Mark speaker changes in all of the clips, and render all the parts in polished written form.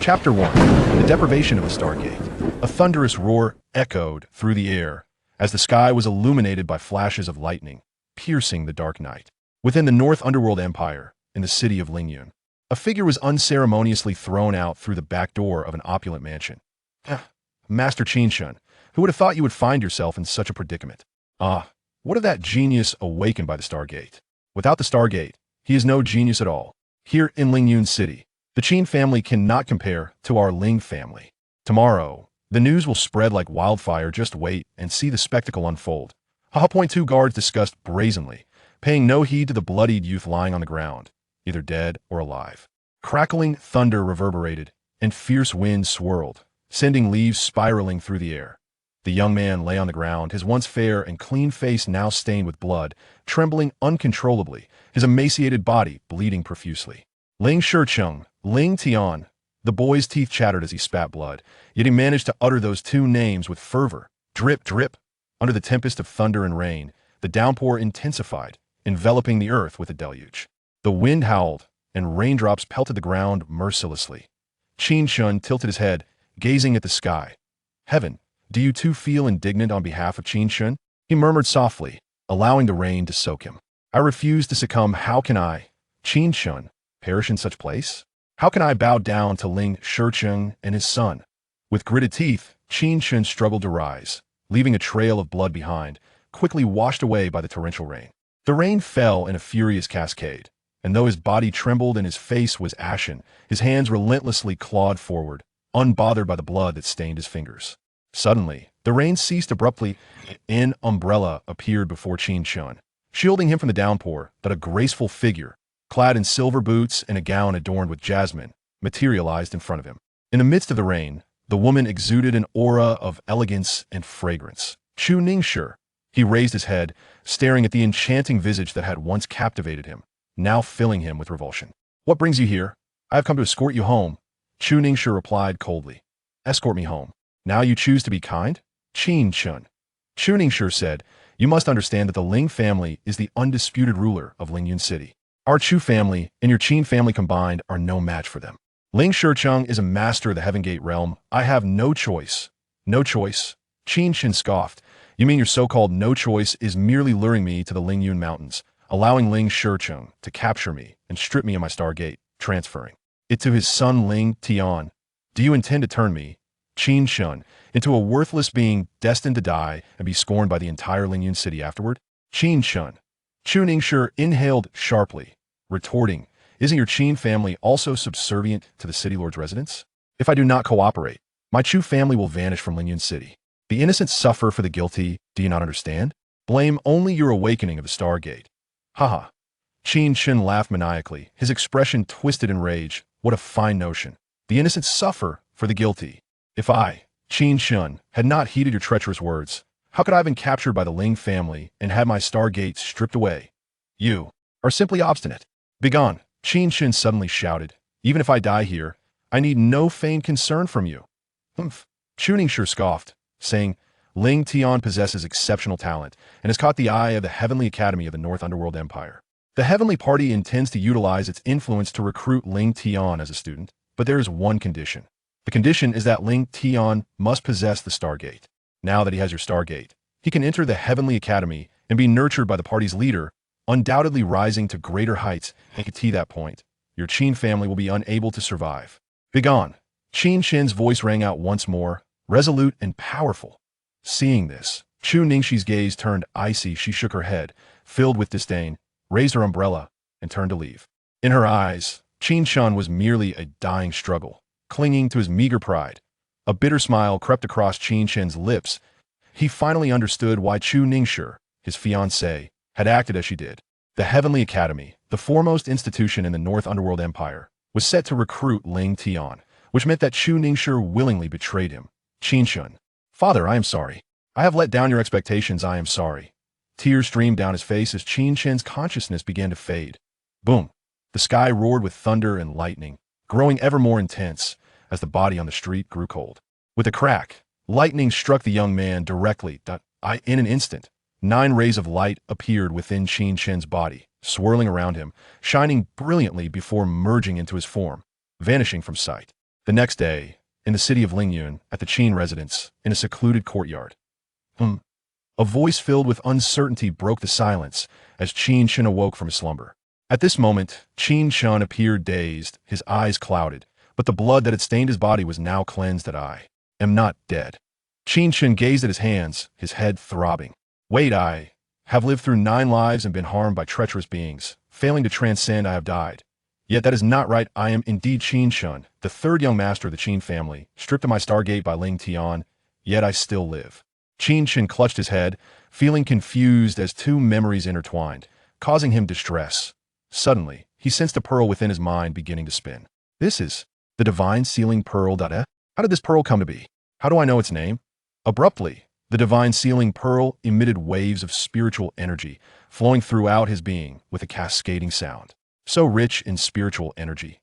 Speaker 1: Chapter 1. The Deprivation of the Stargate. A thunderous roar echoed through the air as the sky was illuminated by flashes of lightning, piercing the dark night. Within the North Underworld Empire, in the city of Lingyun, a figure was unceremoniously thrown out through the back door of an opulent mansion. Master Qin Chen, who would have thought you would find yourself in such a predicament? What of that genius awakened by the Stargate? Without the Stargate, he is no genius at all. Here in Lingyun City, the Qin family cannot compare to our Ling family. Tomorrow, the news will spread like wildfire. Just wait and see the spectacle unfold. Two guards discussed brazenly, paying no heed to the bloodied youth lying on the ground, either dead or alive. Crackling thunder reverberated, and fierce winds swirled, sending leaves spiraling through the air. The young man lay on the ground, his once fair and clean face now stained with blood, trembling uncontrollably, his emaciated body bleeding profusely. Ling Shicheng, Ling Tian. The boy's teeth chattered as he spat blood, yet he managed to utter those two names with fervor. Drip, drip. Under the tempest of thunder and rain, the downpour intensified, enveloping the earth with a deluge. The wind howled, and raindrops pelted the ground mercilessly. Qin Chen tilted his head, gazing at the sky. Heaven, do you too feel indignant on behalf of Qin Chen? He murmured softly, allowing the rain to soak him. I refuse to succumb. How can I, Qin Chen, perish in such place? How can I bow down to Ling Shicheng and his son? With gritted teeth, Qin Chen struggled to rise, leaving a trail of blood behind, quickly washed away by the torrential rain. The rain fell in a furious cascade, and though his body trembled and his face was ashen, his hands relentlessly clawed forward, unbothered by the blood that stained his fingers. Suddenly, the rain ceased abruptly, and an umbrella appeared before Qin Chen, shielding him from the downpour. That a graceful figure, clad in silver boots and a gown adorned with jasmine, materialized in front of him. In the midst of the rain, the woman exuded an aura of elegance and fragrance. Chu Ningshi. He raised his head, staring at the enchanting visage that had once captivated him, now filling him with revulsion. What brings you here? I have come to escort you home, Chu Ningshi replied coldly. Escort me home. Now you choose to be kind? Qin Chen. Chu Ningshi said, you must understand that the Ling family is the undisputed ruler of Lingyun City. Our Chu family and your Qin family combined are no match for them. Ling Shicheng is a master of the Heaven Gate realm. I have no choice. No choice? Qin Chen scoffed. You mean your so-called no choice is merely luring me to the Lingyun Mountains, allowing Ling Shicheng to capture me and strip me of my Stargate, transferring it to his son Ling Tian. Do you intend to turn me, Qin Chen, into a worthless being destined to die and be scorned by the entire Lingyun City afterward? Qin Chen. Chu Ningshi inhaled sharply, retorting, isn't your Qin family also subservient to the city lord's residence? If I do not cooperate, my Chu family will vanish from Lingyun City. The innocent suffer for the guilty. Do you not understand? Blame only your awakening of the Stargate. Haha. Qin Chen laughed maniacally, his expression twisted in rage. What a fine notion. The innocent suffer for the guilty. If I, Qin Chen, had not heeded your treacherous words, how could I have been captured by the Ling family and had my Stargate stripped away? You are simply obstinate. Begone, Qin Chen suddenly shouted. Even if I die here, I need no feigned concern from you. Humph. Chu Ningshi scoffed, saying, Ling Tian possesses exceptional talent and has caught the eye of the Heavenly Academy of the North Underworld Empire. The Heavenly Party intends to utilize its influence to recruit Ling Tian as a student, but there is one condition. The condition is that Ling Tian must possess the Stargate. Now that he has your Stargate, he can enter the Heavenly Academy and be nurtured by the party's leader, undoubtedly rising to greater heights, and at that point, your Qin family will be unable to survive. Begone. Qin Chen's voice rang out once more, resolute and powerful. Seeing this, Chu Ningxi's gaze turned icy. She shook her head, filled with disdain, raised her umbrella, and turned to leave. In her eyes, Qin Chen was merely a dying struggle, clinging to his meager pride. A bitter smile crept across Qin Chen's lips. He finally understood why Chu Ningshi, his fiancée, had acted as she did. The Heavenly Academy, the foremost institution in the North Underworld Empire, was set to recruit Ling Tian, which meant that Chu Ningshi willingly betrayed him. Qin Chen. Father, I am sorry. I have let down your expectations. I am sorry. Tears streamed down his face as Qin Chen's consciousness began to fade. Boom. The sky roared with thunder and lightning, growing ever more intense as the body on the street grew cold. With a crack, lightning struck the young man directly. In an instant, 9 rays of light appeared within Qin Chen's body, swirling around him, shining brilliantly before merging into his form, vanishing from sight. The next day, in the city of Lingyun, at the Qin residence, in a secluded courtyard. A voice filled with uncertainty broke the silence as Qin Chen awoke from his slumber. At this moment, Qin Chen appeared dazed, his eyes clouded, but the blood that had stained his body was now cleansed. That I am not dead. Qin Chen gazed at his hands, his head throbbing. Wait, I have lived through 9 lives and been harmed by treacherous beings. Failing to transcend, I have died. Yet that is not right. I am indeed Qin Chen, the third young master of the Qin family, stripped of my Stargate by Ling Tian, yet I still live. Qin Chen clutched his head, feeling confused as two memories intertwined, causing him distress. Suddenly, he sensed a pearl within his mind beginning to spin. This is the divine sealing pearl. How did this pearl come to be? How do I know its name? Abruptly, the divine sealing pearl emitted waves of spiritual energy, flowing throughout his being with a cascading sound. So rich in spiritual energy.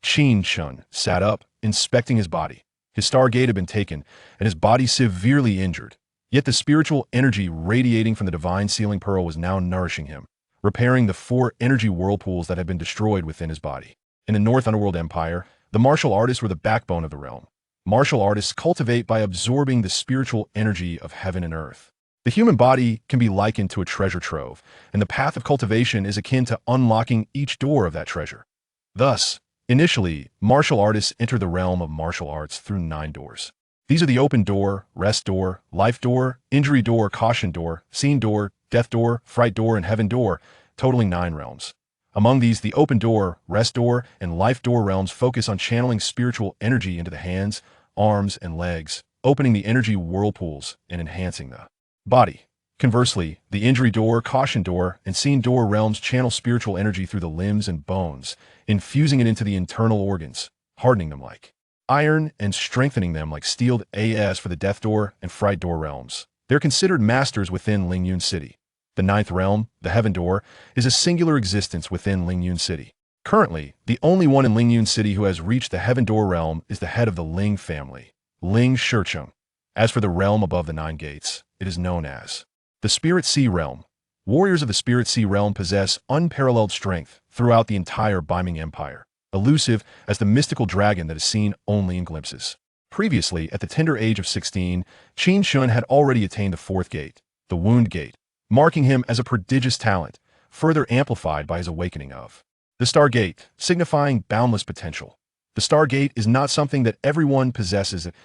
Speaker 1: Qin Chen sat up, inspecting his body. His Stargate had been taken, and his body severely injured. Yet the spiritual energy radiating from the divine sealing pearl was now nourishing him, repairing the 4 energy whirlpools that had been destroyed within his body. In the North Underworld Empire, the martial artists were the backbone of the realm. Martial artists cultivate by absorbing the spiritual energy of heaven and earth. The human body can be likened to a treasure trove, and the path of cultivation is akin to unlocking each door of that treasure. Thus, initially, martial artists enter the realm of martial arts through 9 doors. These are the open door, rest door, life door, injury door, caution door, scene door, death door, fright door, and heaven door, totaling 9 realms. Among these, the open door, rest door, and life door realms focus on channeling spiritual energy into the hands, arms, and legs, opening the energy whirlpools and enhancing the body. Conversely, the injury door, caution door, and scene door realms channel spiritual energy through the limbs and bones, infusing it into the internal organs, hardening them like iron and strengthening them like steel. As for the death door and fright door realms, they're considered masters within Lingyun City. The 9th realm, the heaven door, is a singular existence within Lingyun City. Currently, the only one in Lingyun City who has reached the heaven door realm is the head of the Ling family, Ling Shicheng. As for the realm above the 9 gates, it is known as the Spirit Sea Realm. Warriors of the Spirit Sea Realm possess unparalleled strength throughout the entire Biming Empire, elusive as the mystical dragon that is seen only in glimpses. Previously, at the tender age of 16, Qin Chen had already attained the 4th gate, the Wound Gate, marking him as a prodigious talent, further amplified by his awakening of the Stargate, signifying boundless potential. The Stargate is not something that everyone possesses at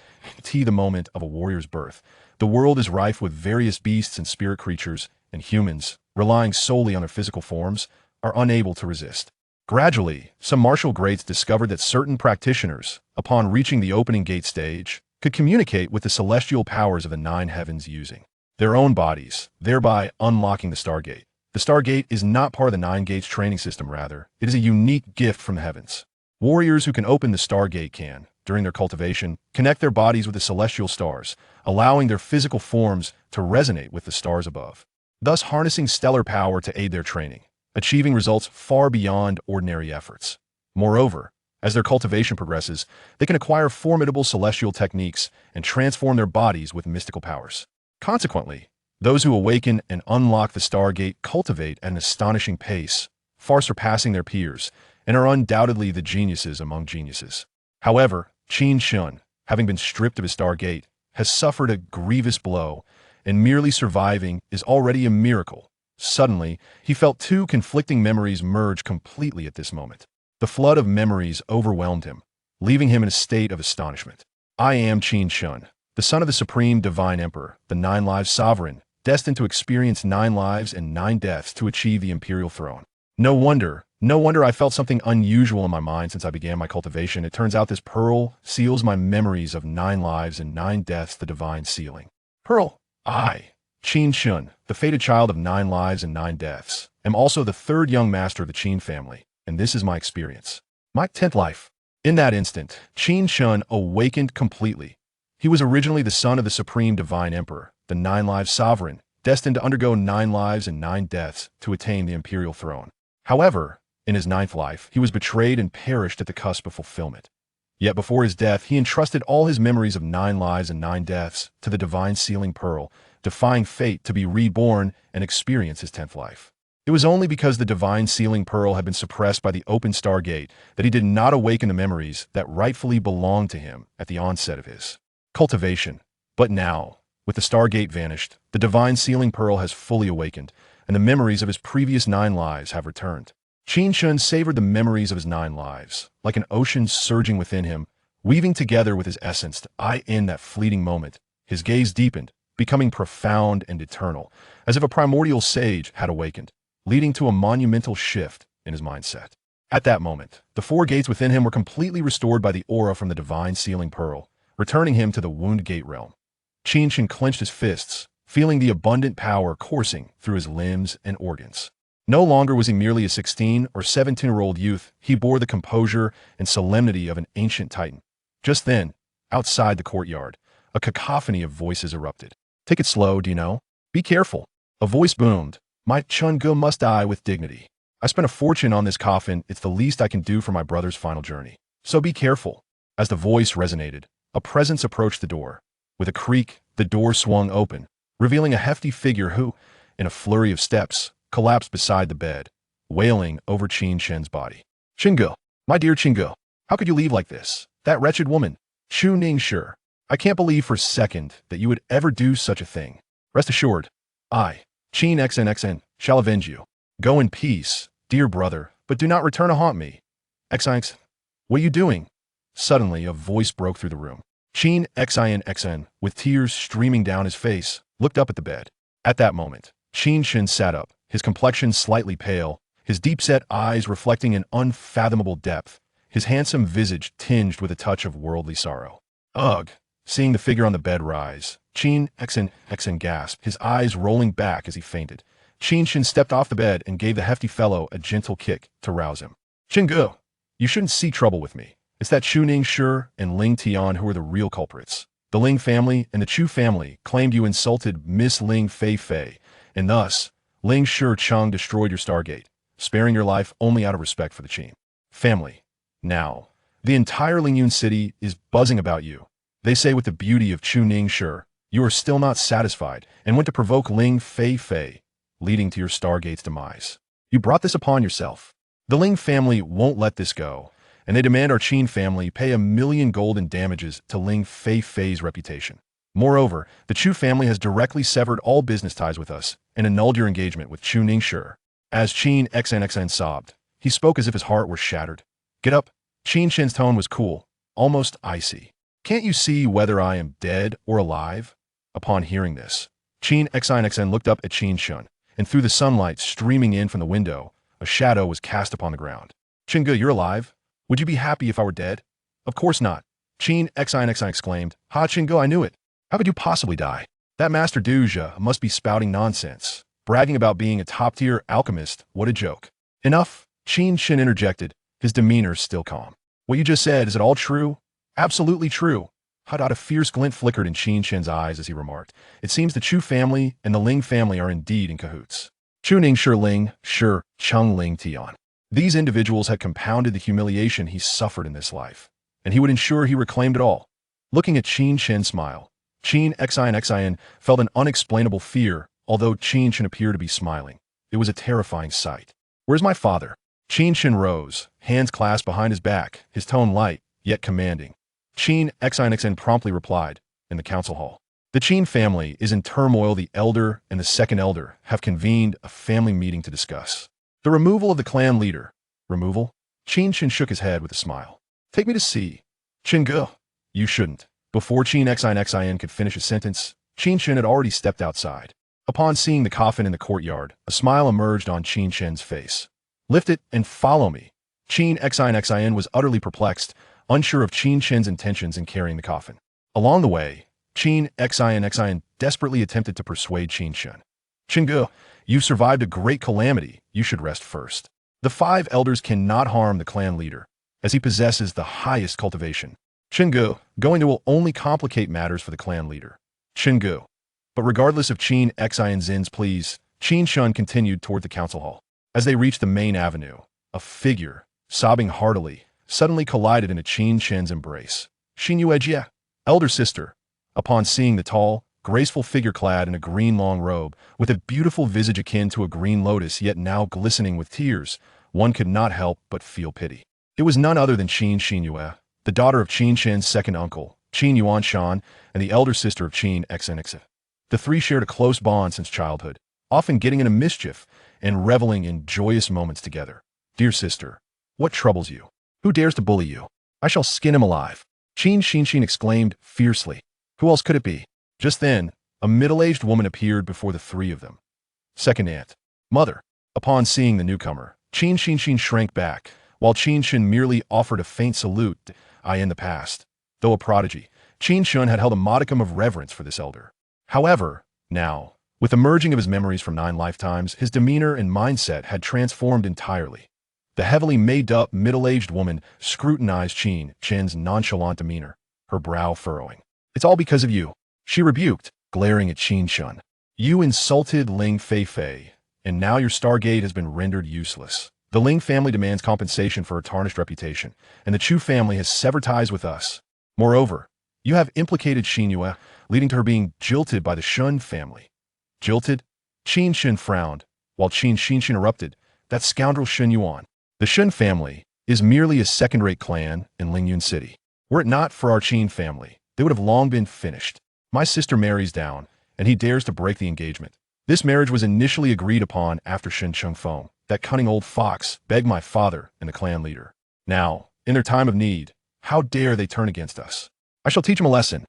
Speaker 1: the moment of a warrior's birth. The world is rife with various beasts and spirit creatures, and humans, relying solely on their physical forms, are unable to resist. Gradually, some martial greats discovered that certain practitioners, upon reaching the opening gate stage, could communicate with the celestial powers of the 9 heavens using their own bodies, thereby unlocking the Stargate. The Stargate is not part of the 9 gates training system, rather, it is a unique gift from the heavens. Warriors who can open the Stargate can, during their cultivation, connect their bodies with the celestial stars, allowing their physical forms to resonate with the stars above, thus harnessing stellar power to aid their training, achieving results far beyond ordinary efforts. Moreover, as their cultivation progresses, they can acquire formidable celestial techniques and transform their bodies with mystical powers. Consequently, those who awaken and unlock the Stargate cultivate at an astonishing pace, far surpassing their peers, and are undoubtedly the geniuses among geniuses. However, Qin Chen, having been stripped of his Stargate, has suffered a grievous blow, and merely surviving is already a miracle. Suddenly, he felt 2 conflicting memories merge completely at this moment. The flood of memories overwhelmed him, leaving him in a state of astonishment. I am Qin Chen, the son of the Supreme Divine Emperor, the 9 Lives Sovereign, destined to experience 9 lives and 9 deaths to achieve the imperial throne. No wonder I felt something unusual in my mind since I began my cultivation. It turns out this pearl seals my memories of 9 lives and 9 deaths, the divine sealing. Pearl, I, Qin Chen, the fated child of 9 lives and 9 deaths, am also the 3rd young master of the Qin family, and this is my experience. My 10th life. In that instant, Qin Chen awakened completely. He was originally the son of the Supreme Divine Emperor, the 9 Lives Sovereign, destined to undergo 9 lives and 9 deaths to attain the imperial throne. However, in his 9th life, he was betrayed and perished at the cusp of fulfillment. Yet before his death, he entrusted all his memories of 9 lives and 9 deaths to the divine sealing pearl, defying fate to be reborn and experience his 10th life. It was only because the divine sealing pearl had been suppressed by the open stargate that he did not awaken the memories that rightfully belonged to him at the onset of his cultivation. But now, with the stargate vanished, the divine sealing pearl has fully awakened, and the memories of his previous 9 lives have returned. Qin Chen savored the memories of his 9 lives, like an ocean surging within him, weaving together with his essence to eye in that fleeting moment. His gaze deepened, becoming profound and eternal, as if a primordial sage had awakened, leading to a monumental shift in his mindset. At that moment, the 4 gates within him were completely restored by the aura from the divine sealing pearl, returning him to the wound gate realm. Qin Chen clenched his fists, feeling the abundant power coursing through his limbs and organs. No longer was he merely a 16 or 17-year-old youth, he bore the composure and solemnity of an ancient titan. Just then, outside the courtyard, a cacophony of voices erupted. "Take it slow, do you know? Be careful." A voice boomed. "My Chungu must die with dignity. I spent a fortune on this coffin, it's the least I can do for my brother's final journey. So be careful." As the voice resonated, a presence approached the door. With a creak, the door swung open, revealing a hefty figure who, in a flurry of steps, collapsed beside the bed, wailing over Qin Chen's body. "Qingge, my dear Qingge, how could you leave like this? That wretched woman, Shu Ningshi. I can't believe for a second that you would ever do such a thing. Rest assured, I, Qin XNXN, shall avenge you. Go in peace, dear brother, but do not return to haunt me." "XX, what are you doing?" Suddenly, a voice broke through the room. Qin XINXN, with tears streaming down his face, looked up at the bed. At that moment, Qin Chen sat up, his complexion slightly pale, his deep-set eyes reflecting an unfathomable depth, his handsome visage tinged with a touch of worldly sorrow. "Ugh!" Seeing the figure on the bed rise, Qin XN gasped, his eyes rolling back as he fainted. Qin Chen stepped off the bed and gave the hefty fellow a gentle kick to rouse him. "Qingge, you shouldn't see trouble with me. It's that Shu Ningshi and Ling Tian who are the real culprits. The Ling family and the Chu family claimed you insulted Miss Ling Fei, and thus, Ling Shi Cheng destroyed your Stargate, sparing your life only out of respect for the Qin family. Now, the entire Lingyun city is buzzing about you. They say with the beauty of Chu Ningshi, you are still not satisfied and went to provoke Ling Fei, leading to your Stargate's demise. You brought this upon yourself. The Ling family won't let this go, and they demand our Qin family pay 1,000,000 gold in damages to Ling Fei's reputation. Moreover, the Chu family has directly severed all business ties with us and annulled your engagement with Chu Ningshi." As Qin XNXN sobbed, he spoke as if his heart were shattered. "Get up." Qin Chen's tone was cool, almost icy. "Can't you see whether I am dead or alive?" Upon hearing this, Qin XNXN looked up at Qin Chen, and through the sunlight streaming in from the window, a shadow was cast upon the ground. "Qingge, you're alive? Would you be happy if I were dead?" "Of course not," Qin XNXN exclaimed. "Ha, Qingge, I knew it. How could you possibly die? That Master Duja must be spouting nonsense, bragging about being a top-tier alchemist. What a joke." "Enough," Qin Chen interjected, his demeanor still calm. "What you just said, is it all true?" "Absolutely true." A fierce glint flickered in Qin Chen's eyes as he remarked, "It seems the Chu family and the Ling family are indeed in cahoots. Chu Ningshi Ling, Shi, Cheng Ling Tian. These individuals had compounded the humiliation he suffered in this life, and he would ensure he reclaimed it all." Looking at Qin Chen's smile, Qin XIN felt an unexplainable fear, although Qin Chen appeared to be smiling. It was a terrifying sight. "Where's my father?" Qin Chen rose, hands clasped behind his back, his tone light, yet commanding. Qin XIN promptly replied, "In the council hall. The Qin family is in turmoil. The elder and the second elder have convened a family meeting to discuss the removal of the clan leader." "Removal?" Qin Chen shook his head with a smile. "Take me to see." "Qingge, you shouldn't." Before Qin XIN could finish his sentence, Qin Chen had already stepped outside. Upon seeing the coffin in the courtyard, a smile emerged on Qin Chen's face. "Lift it and follow me." Qin XIN was utterly perplexed, unsure of Qin Chen's intentions in carrying the coffin. Along the way, Qin XIN desperately attempted to persuade Qin Chen. "Qingge, you survived a great calamity. You should rest first. The 5 elders cannot harm the clan leader, as he possesses the highest cultivation. Qingge, going there will only complicate matters for the clan leader." "Qingge." But regardless of Qin XIN's pleas, Qin Chen continued toward the council hall. As they reached the main avenue, a figure, sobbing heartily, suddenly collided into Qin Chen's embrace. "Xin Yuejie, elder sister." Upon seeing the tall, graceful figure clad in a green long robe, with a beautiful visage akin to a green lotus yet now glistening with tears. One could not help but feel pity. It was none other than Qin Xinyue, the daughter of Qin Chen's second uncle, Qin Yuanshan, and the elder sister of Qin Chen. The three shared a close bond since childhood, often getting into mischief and reveling in joyous moments together. Dear sister, what troubles you? Who dares to bully you? I shall skin him alive. Qin Chen exclaimed fiercely. Who else could it be? Just then, a middle-aged woman appeared before the three of them. Second aunt. Mother. Upon seeing the newcomer, Qin Chen shrank back, while Qin Chen merely offered a faint salute. In the past, though a prodigy, Qin Chen had held a modicum of reverence for this elder. However, now, with the merging of his memories from 9 lifetimes, his demeanor and mindset had transformed entirely. The heavily made-up middle-aged woman scrutinized Qin Chen's nonchalant demeanor, her brow furrowing. It's all because of you, she rebuked, glaring at Qin Chen. You insulted Ling Fei, and now your Stargate has been rendered useless. The Ling family demands compensation for her tarnished reputation, and the Chu family has severed ties with us. Moreover, you have implicated Xinyue, leading to her being jilted by the Shun family. Jilted? Qin Chen frowned, while Qin Chen erupted. That scoundrel Shun Yuan. The Shun family is merely a second-rate clan in Lingyun City. Were it not for our Qin family, they would have long been finished. My sister marries down, and he dares to break the engagement. This marriage was initially agreed upon after Shen Chengfeng. That cunning old fox begged my father and the clan leader. Now, in their time of need, how dare they turn against us? I shall teach him a lesson.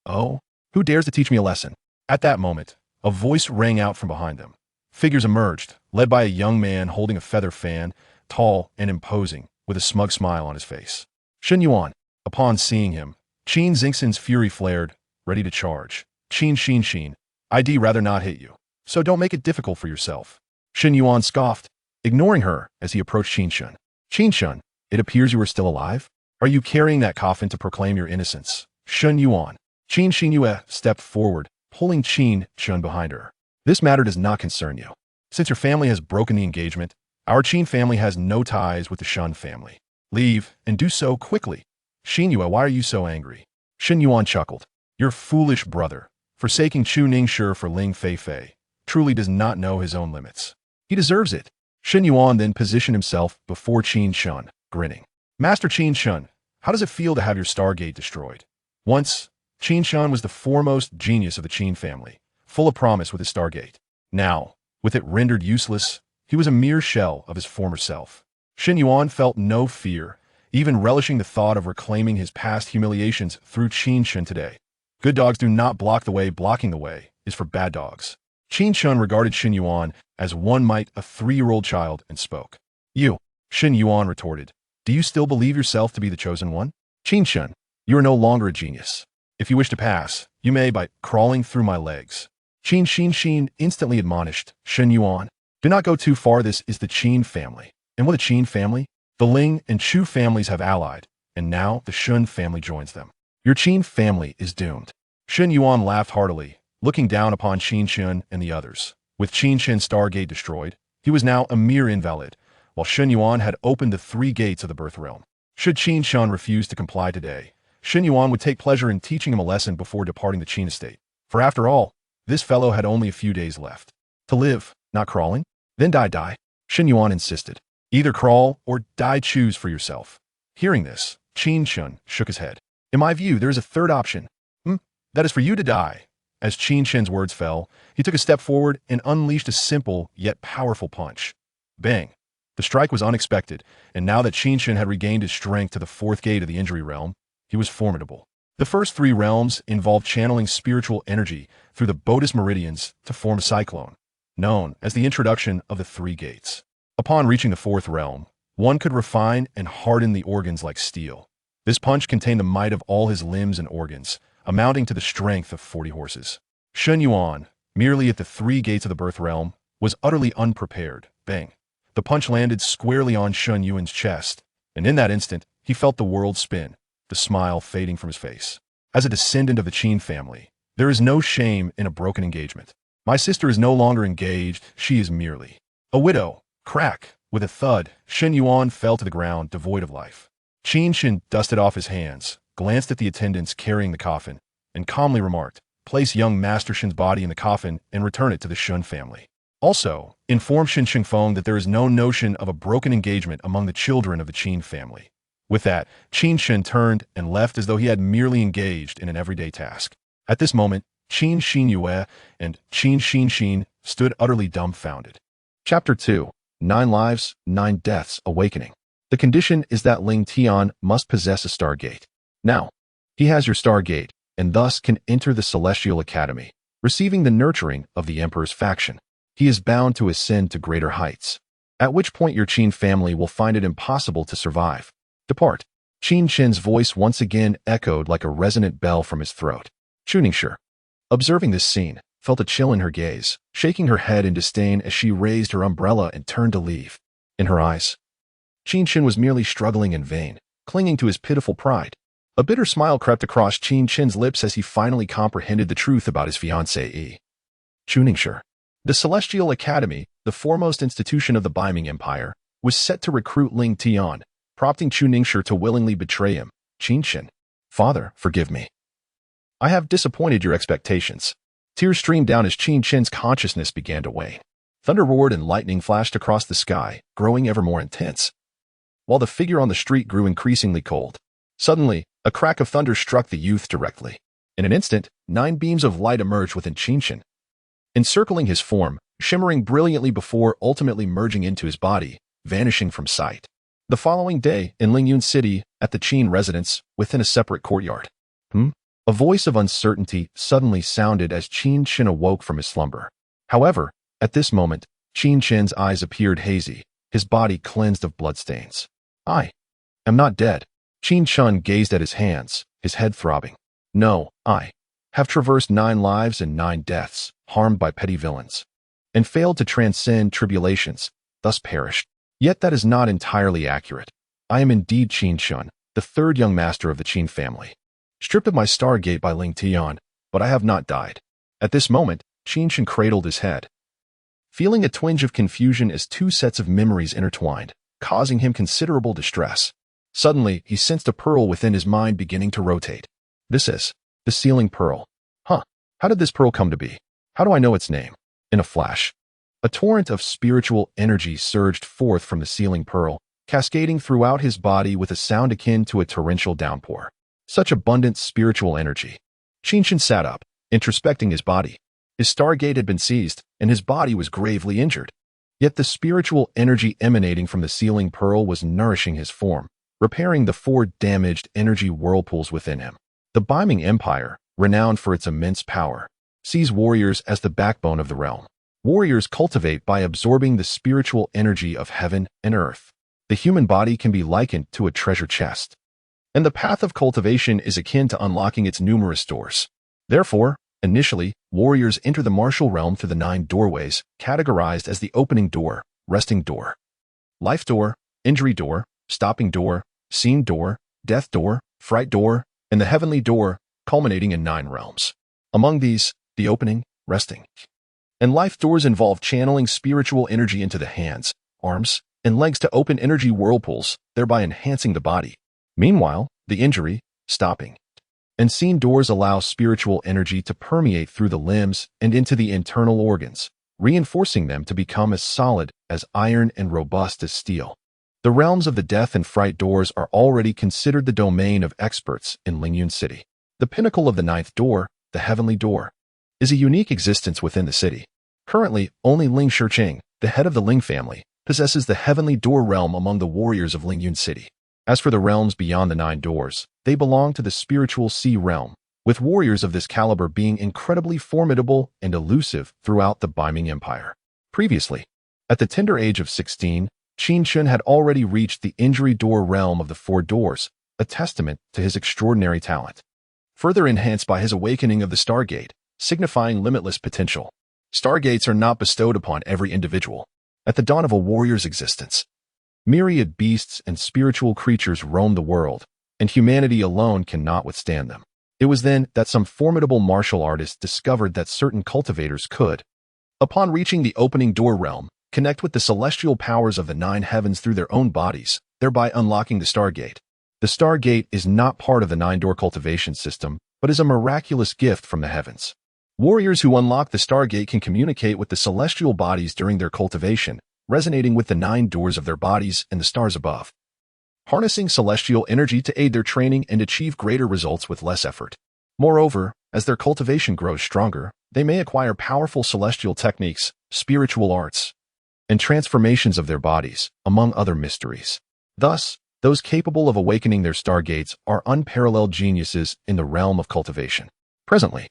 Speaker 1: Oh, who dares to teach me a lesson? At that moment, a voice rang out from behind them. Figures emerged, led by a young man holding a feather fan, tall and imposing, with a smug smile on his face. Shen Yuan. Upon seeing him, Qin Xingxin's fury flared, ready to charge. Qin Xin, I'd rather not hit you, so don't make it difficult for yourself. Shen Yuan scoffed, ignoring her as he approached Qin Chen. Qin Chen, it appears you are still alive? Are you carrying that coffin to proclaim your innocence? Shen Yuan. Qin Xinyue stepped forward, pulling Qin Chen behind her. This matter does not concern you. Since your family has broken the engagement, our Qin family has no ties with the Shun family. Leave, and do so quickly. Xinyue, why are you so angry? Shen Yuan chuckled. Your foolish brother, forsaking Chu Ningshi for Ling Fei, truly does not know his own limits. He deserves it. Shen Yuan then positioned himself before Qin Chen, grinning. Master Qin Chen, how does it feel to have your Stargate destroyed? Once, Qin Chen was the foremost genius of the Qin family, full of promise with his Stargate. Now, with it rendered useless, he was a mere shell of his former self. Shen Yuan felt no fear, even relishing the thought of reclaiming his past humiliations through Qin Chen today. Good dogs do not block the way. Blocking the way is for bad dogs. Qin Chen regarded Shen Yuan as one might a 3-year-old child and spoke. You, Shen Yuan retorted. Do you still believe yourself to be the chosen one? Qin Chen, you are no longer a genius. If you wish to pass, you may by crawling through my legs. Qin Xin instantly admonished Shen Yuan. Do not go too far. This is the Qin family. And with the Qin family, the Ling and Chu families have allied, and now the Shun family joins them. Your Qin family is doomed. Shen Yuan laughed heartily, looking down upon Qin Chen and the others. With Qin Chen's Stargate destroyed, he was now a mere invalid, while Shen Yuan had opened the 3 gates of the birth realm. Should Qin Chen refuse to comply today, Shen Yuan would take pleasure in teaching him a lesson before departing the Qin estate. For after all, this fellow had only a few days left. To live, not crawling? Then die. Shen Yuan insisted. Either crawl or die, choose for yourself. Hearing this, Qin Chen shook his head. In my view, there is a third option. That is for you to die. As Qin Chen's words fell, he took a step forward and unleashed a simple yet powerful punch. Bang! The strike was unexpected, and now that Qin Chen had regained his strength to the 4th gate of the injury realm, he was formidable. The first 3 realms involved channeling spiritual energy through the Bodhis meridians to form a cyclone, known as the introduction of the 3 gates. Upon reaching the 4th realm, one could refine and harden the organs like steel. This punch contained the might of all his limbs and organs, amounting to the strength of 40 horses. Shen Yuan, merely at the 3 gates of the birth realm, was utterly unprepared. Bang! The punch landed squarely on Shen Yuan's chest, and in that instant, he felt the world spin, the smile fading from his face. As a descendant of the Qin family, there is no shame in a broken engagement. My sister is no longer engaged, she is merely a widow. Crack! With a thud, Shen Yuan fell to the ground, devoid of life. Qin Chen dusted off his hands, glanced at the attendants carrying the coffin, and calmly remarked, place young Master Shin's body in the coffin and return it to the Shun family. Also, inform Qin Shengfeng that there is no notion of a broken engagement among the children of the Qin family. With that, Qin Chen turned and left as though he had merely engaged in an everyday task. At this moment, Qin Xin Yue and Qin Xin Xin stood utterly dumbfounded. Chapter 2. 9 Lives, 9 Deaths, Awakening. The condition is that Ling Tian must possess a Stargate. Now, he has your Stargate, and thus can enter the Celestial Academy, receiving the nurturing of the Emperor's faction. He is bound to ascend to greater heights, at which point your Qin family will find it impossible to survive. Depart. Qin Chen's voice once again echoed like a resonant bell from his throat. Chuningshi, observing this scene, felt a chill in her gaze, shaking her head in disdain as she raised her umbrella and turned to leave. In her eyes, Qin Chen was merely struggling in vain, clinging to his pitiful pride. A bitter smile crept across Qin Chen's lips as he finally comprehended the truth about his fiancée. Chuningshi. The Celestial Academy, the foremost institution of the Baiming Empire, was set to recruit Ling Tian, prompting Chuningshi to willingly betray him. Qin Chen. Father, forgive me. I have disappointed your expectations. Tears streamed down as Qin Chen's consciousness began to wane. Thunder roared and lightning flashed across the sky, growing ever more intense, while the figure on the street grew increasingly cold. Suddenly, a crack of thunder struck the youth directly. In an instant, 9 beams of light emerged within Qin Chen, encircling his form, shimmering brilliantly before ultimately merging into his body, vanishing from sight. The following day, in Lingyun City, at the Qin residence, within a separate courtyard. A voice of uncertainty suddenly sounded as Qin Chen awoke from his slumber. However, at this moment, Qin Chen's eyes appeared hazy, his body cleansed of bloodstains. I am not dead. Qin Chen gazed at his hands, his head throbbing. No, I have traversed 9 lives and 9 deaths, harmed by petty villains, and failed to transcend tribulations, thus perished. Yet that is not entirely accurate. I am indeed Qin Chen, the 3rd young master of the Qin family, stripped of my Stargate by Ling Tian, but I have not died. At this moment, Qin Chen cradled his head, feeling a twinge of confusion as 2 sets of memories intertwined, causing him considerable distress. Suddenly, he sensed a pearl within his mind beginning to rotate. This is the sealing pearl. How did this pearl come to be? How do I know its name? In a flash, a torrent of spiritual energy surged forth from the sealing pearl, cascading throughout his body with a sound akin to a torrential downpour. Such abundant spiritual energy. Qin Chen sat up, introspecting his body. His Stargate had been seized, and his body was gravely injured. Yet the spiritual energy emanating from the sealing pearl was nourishing his form, repairing the 4 damaged energy whirlpools within him. The Baiming Empire, renowned for its immense power, sees warriors as the backbone of the realm. Warriors cultivate by absorbing the spiritual energy of heaven and earth. The human body can be likened to a treasure chest, and the path of cultivation is akin to unlocking its numerous doors. Therefore, initially, warriors enter the martial realm through the 9 doorways, categorized as the opening door, resting door, life door, injury door, stopping door, scene door, death door, fright door, and the heavenly door, culminating in 9 realms. Among these, the opening, resting, and life doors involve channeling spiritual energy into the hands, arms, and legs to open energy whirlpools, thereby enhancing the body. Meanwhile, the injury, stopping, and scene doors allow spiritual energy to permeate through the limbs and into the internal organs, reinforcing them to become as solid as iron and robust as steel. The realms of the death and fright doors are already considered the domain of experts in Lingyun City. The pinnacle of the 9th door, the heavenly door, is a unique existence within the city. Currently, only Ling Shiqing, the head of the Ling family, possesses the heavenly door realm among the warriors of Lingyun City. As for the realms beyond the 9 doors, they belong to the spiritual sea realm, with warriors of this caliber being incredibly formidable and elusive throughout the Baiming Empire. Previously, at the tender age of 16, Qin Chen had already reached the injury door realm of the 4 doors, a testament to his extraordinary talent, further enhanced by his awakening of the Stargate, signifying limitless potential. Stargates are not bestowed upon every individual. At the dawn of a warrior's existence, myriad beasts and spiritual creatures roam the world, and humanity alone cannot withstand them. It was then that some formidable martial artists discovered that certain cultivators could, upon reaching the opening door realm, connect with the celestial powers of the 9 heavens through their own bodies, thereby unlocking the Stargate. The Stargate is not part of the nine-door cultivation system, but is a miraculous gift from the heavens. Warriors who unlock the Stargate can communicate with the celestial bodies during their cultivation, resonating with the nine doors of their bodies and the stars above, harnessing celestial energy to aid their training and achieve greater results with less effort. Moreover, as their cultivation grows stronger, they may acquire powerful celestial techniques, spiritual arts, and transformations of their bodies, among other mysteries. Thus, those capable of awakening their Stargates are unparalleled geniuses in the realm of cultivation. Presently,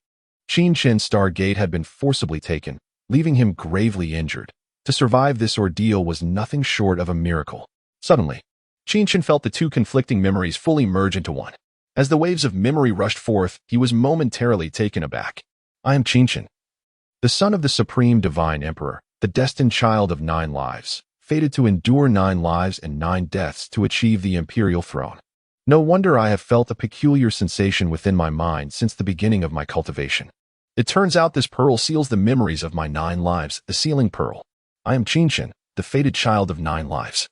Speaker 1: Qin Chen's Stargate had been forcibly taken, leaving him gravely injured. To survive this ordeal was nothing short of a miracle. Suddenly, Qin Chen felt the two conflicting memories fully merge into one. As the waves of memory rushed forth, he was momentarily taken aback. I am Qin Chen, the son of the Supreme Divine Emperor, the destined child of 9 lives, fated to endure 9 lives and 9 deaths to achieve the imperial throne. No wonder I have felt a peculiar sensation within my mind since the beginning of my cultivation. It turns out this pearl seals the memories of my 9 lives, the sealing pearl. I am Qin Chen, the fated child of 9 lives,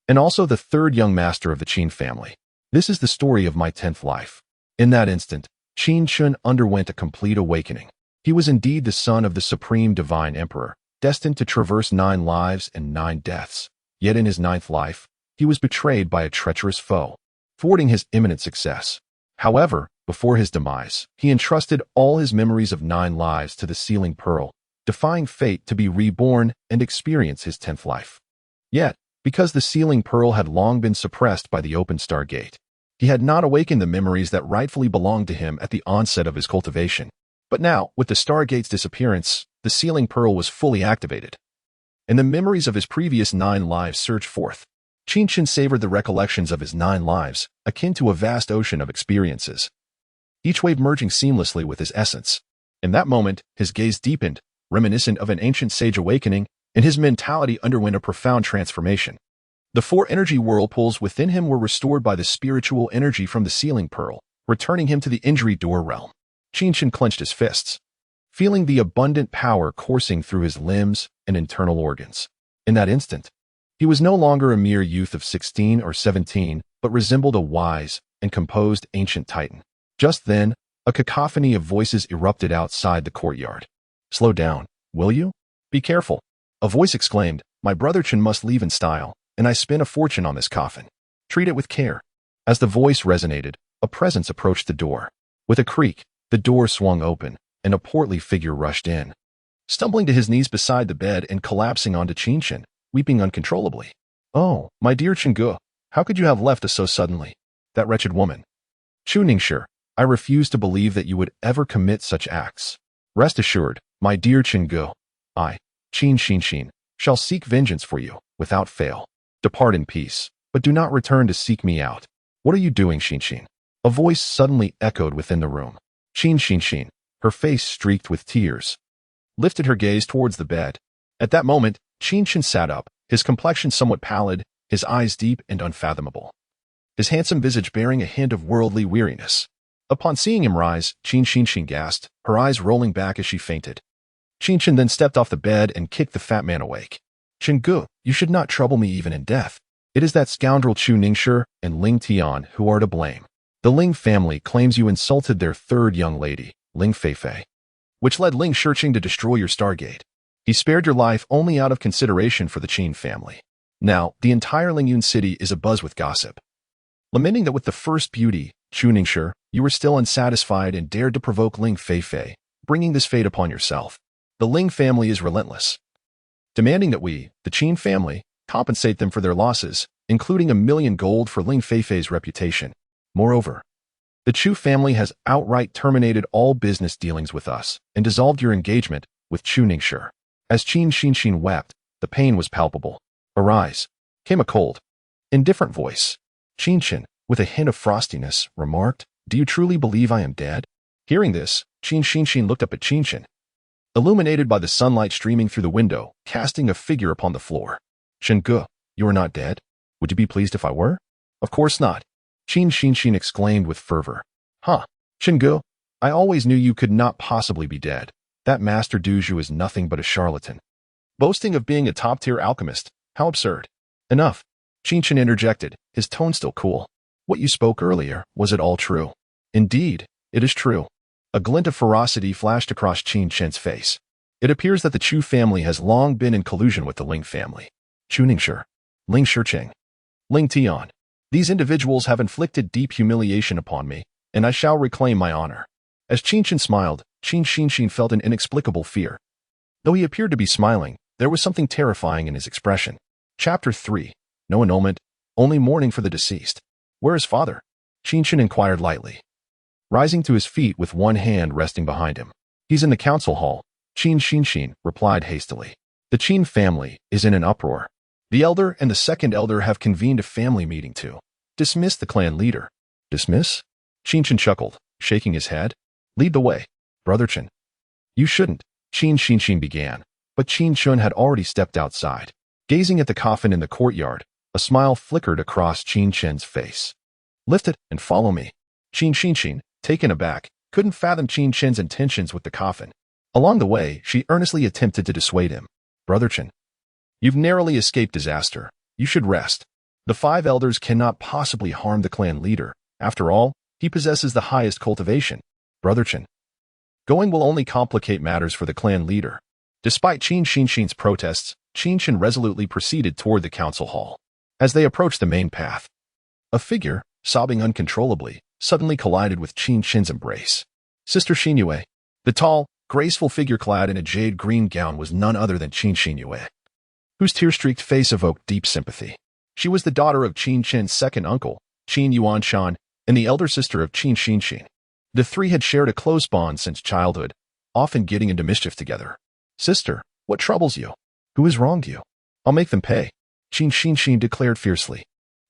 Speaker 1: and also the 3rd young master of the Qin family. This is the story of my 10th life. In that instant, Qin Chen underwent a complete awakening. He was indeed the son of the Supreme Divine Emperor, destined to traverse 9 lives and 9 deaths. Yet in his 9th life, he was betrayed by a treacherous foe, thwarting his imminent success. However, before his demise, he entrusted all his memories of 9 lives to the sealing pearl, defying fate to be reborn and experience his 10th life. Yet, because the sealing pearl had long been suppressed by the open Stargate, he had not awakened the memories that rightfully belonged to him at the onset of his cultivation. But now, with the Stargate's disappearance, the sealing pearl was fully activated, and the memories of his previous 9 lives surged forth. Qin Chen savored the recollections of his 9 lives, akin to a vast ocean of experiences, each wave merging seamlessly with his essence. In that moment, his gaze deepened, reminiscent of an ancient sage awakening, and his mentality underwent a profound transformation. The 4 energy whirlpools within him were restored by the spiritual energy from the sealing pearl, returning him to the injury door realm. Qin Chen clenched his fists, feeling the abundant power coursing through his limbs and internal organs. In that instant, he was no longer a mere youth of 16 or 17, but resembled a wise and composed ancient titan. Just then, a cacophony of voices erupted outside the courtyard. Slow down, will you? Be careful. A voice exclaimed, my brother Chen must leave in style, and I spent a fortune on this coffin. Treat it with care. As the voice resonated, a presence approached the door. With a creak, the door swung open, and a portly figure rushed in, stumbling to his knees beside the bed and collapsing onto Qin Chen, weeping uncontrollably. Oh, my dear Chengge, how could you have left us so suddenly? That wretched woman. Chu Ningshi, I refuse to believe that you would ever commit such acts. Rest assured, my dear Chengge, I, Qin Chen, shall seek vengeance for you, without fail. Depart in peace, but do not return to seek me out. What are you doing, Qin Chen? A voice suddenly echoed within the room. Qin Chen, her face streaked with tears, lifted her gaze towards the bed. At that moment, Qin Chen sat up, his complexion somewhat pallid, his eyes deep and unfathomable, his handsome visage bearing a hint of worldly weariness. Upon seeing him rise, Qin Chen gasped, her eyes rolling back as she fainted. Qin Chen then stepped off the bed and kicked the fat man awake. Chengge, you should not trouble me even in death. It is that scoundrel Chu Ningshi and Ling Tian who are to blame. The Ling family claims you insulted their 3rd young lady, Ling Feifei, which led Ling Shiqing to destroy your Stargate. He spared your life only out of consideration for the Qin family. Now, the entire Lingyun city is abuzz with gossip, lamenting that with the first beauty, Chu Ningshi, you were still unsatisfied and dared to provoke Ling Feifei, bringing this fate upon yourself. The Ling family is relentless, demanding that we, the Qin family, compensate them for their losses, including 1,000,000 gold for Ling Feifei's reputation. Moreover, the Chu family has outright terminated all business dealings with us and dissolved your engagement with Chu Ningshi. As Qin Chen wept, the pain was palpable. Arise, came a cold, indifferent voice. Qin Chen, with a hint of frostiness, remarked, do you truly believe I am dead? Hearing this, Qin Chen looked up at Qin Chen, illuminated by the sunlight streaming through the window, casting a figure upon the floor. Chengge, you are not dead? Would you be pleased if I were? Of course not. Qin Chen exclaimed with fervor. Huh, Chengge, I always knew you could not possibly be dead. That Master Duzhu is nothing but a charlatan, boasting of being a top-tier alchemist. How absurd. Enough. Qin Chen interjected, his tone still cool. What you spoke earlier, was it all true? Indeed, it is true. A glint of ferocity flashed across Qin Chen's face. It appears that the Chu family has long been in collusion with the Ling family. Chu Ningshi, Ling Shicheng, Ling Tian. These individuals have inflicted deep humiliation upon me, and I shall reclaim my honor. As Qin Chen smiled, Qin Shinshin felt an inexplicable fear. Though he appeared to be smiling, there was something terrifying in his expression. Chapter 3. No annulment, only mourning for the deceased. Where is father? Qin Chen inquired lightly, rising to his feet with one hand resting behind him. He's in the council hall, Qin Shinshin replied hastily. The Qin family is in an uproar. The elder and the second elder have convened a family meeting to dismiss the clan leader. Dismiss? Qin Chen chuckled, shaking his head. Lead the way, Brother Chen. You shouldn't, Qin Shinshin began, but Qin Chen had already stepped outside. Gazing at the coffin in the courtyard, a smile flickered across Qin Chen's face. Lift it and follow me. Qin Shinshin, taken aback, couldn't fathom Qin Chen's intentions with the coffin. Along the way, she earnestly attempted to dissuade him. Brother Chen, you've narrowly escaped disaster. You should rest. The 5 elders cannot possibly harm the clan leader. After all, he possesses the highest cultivation. Brother Chen, going will only complicate matters for the clan leader. Despite Qin Shinshin's protests, Qin Chen resolutely proceeded toward the council hall. As they approached the main path, a figure, sobbing uncontrollably, suddenly collided with Qin Chen's embrace. Sister Xinyue. The tall, graceful figure clad in a jade green gown was none other than Qin Xinyue, whose tear-streaked face evoked deep sympathy. She was the daughter of Qin Chen's second uncle, Qin Yuanshan, and the elder sister of Qin Shinshin. The 3 had shared a close bond since childhood, often getting into mischief together. Sister, what troubles you? Who has wronged you? I'll make them pay, Qin Shinshin declared fiercely.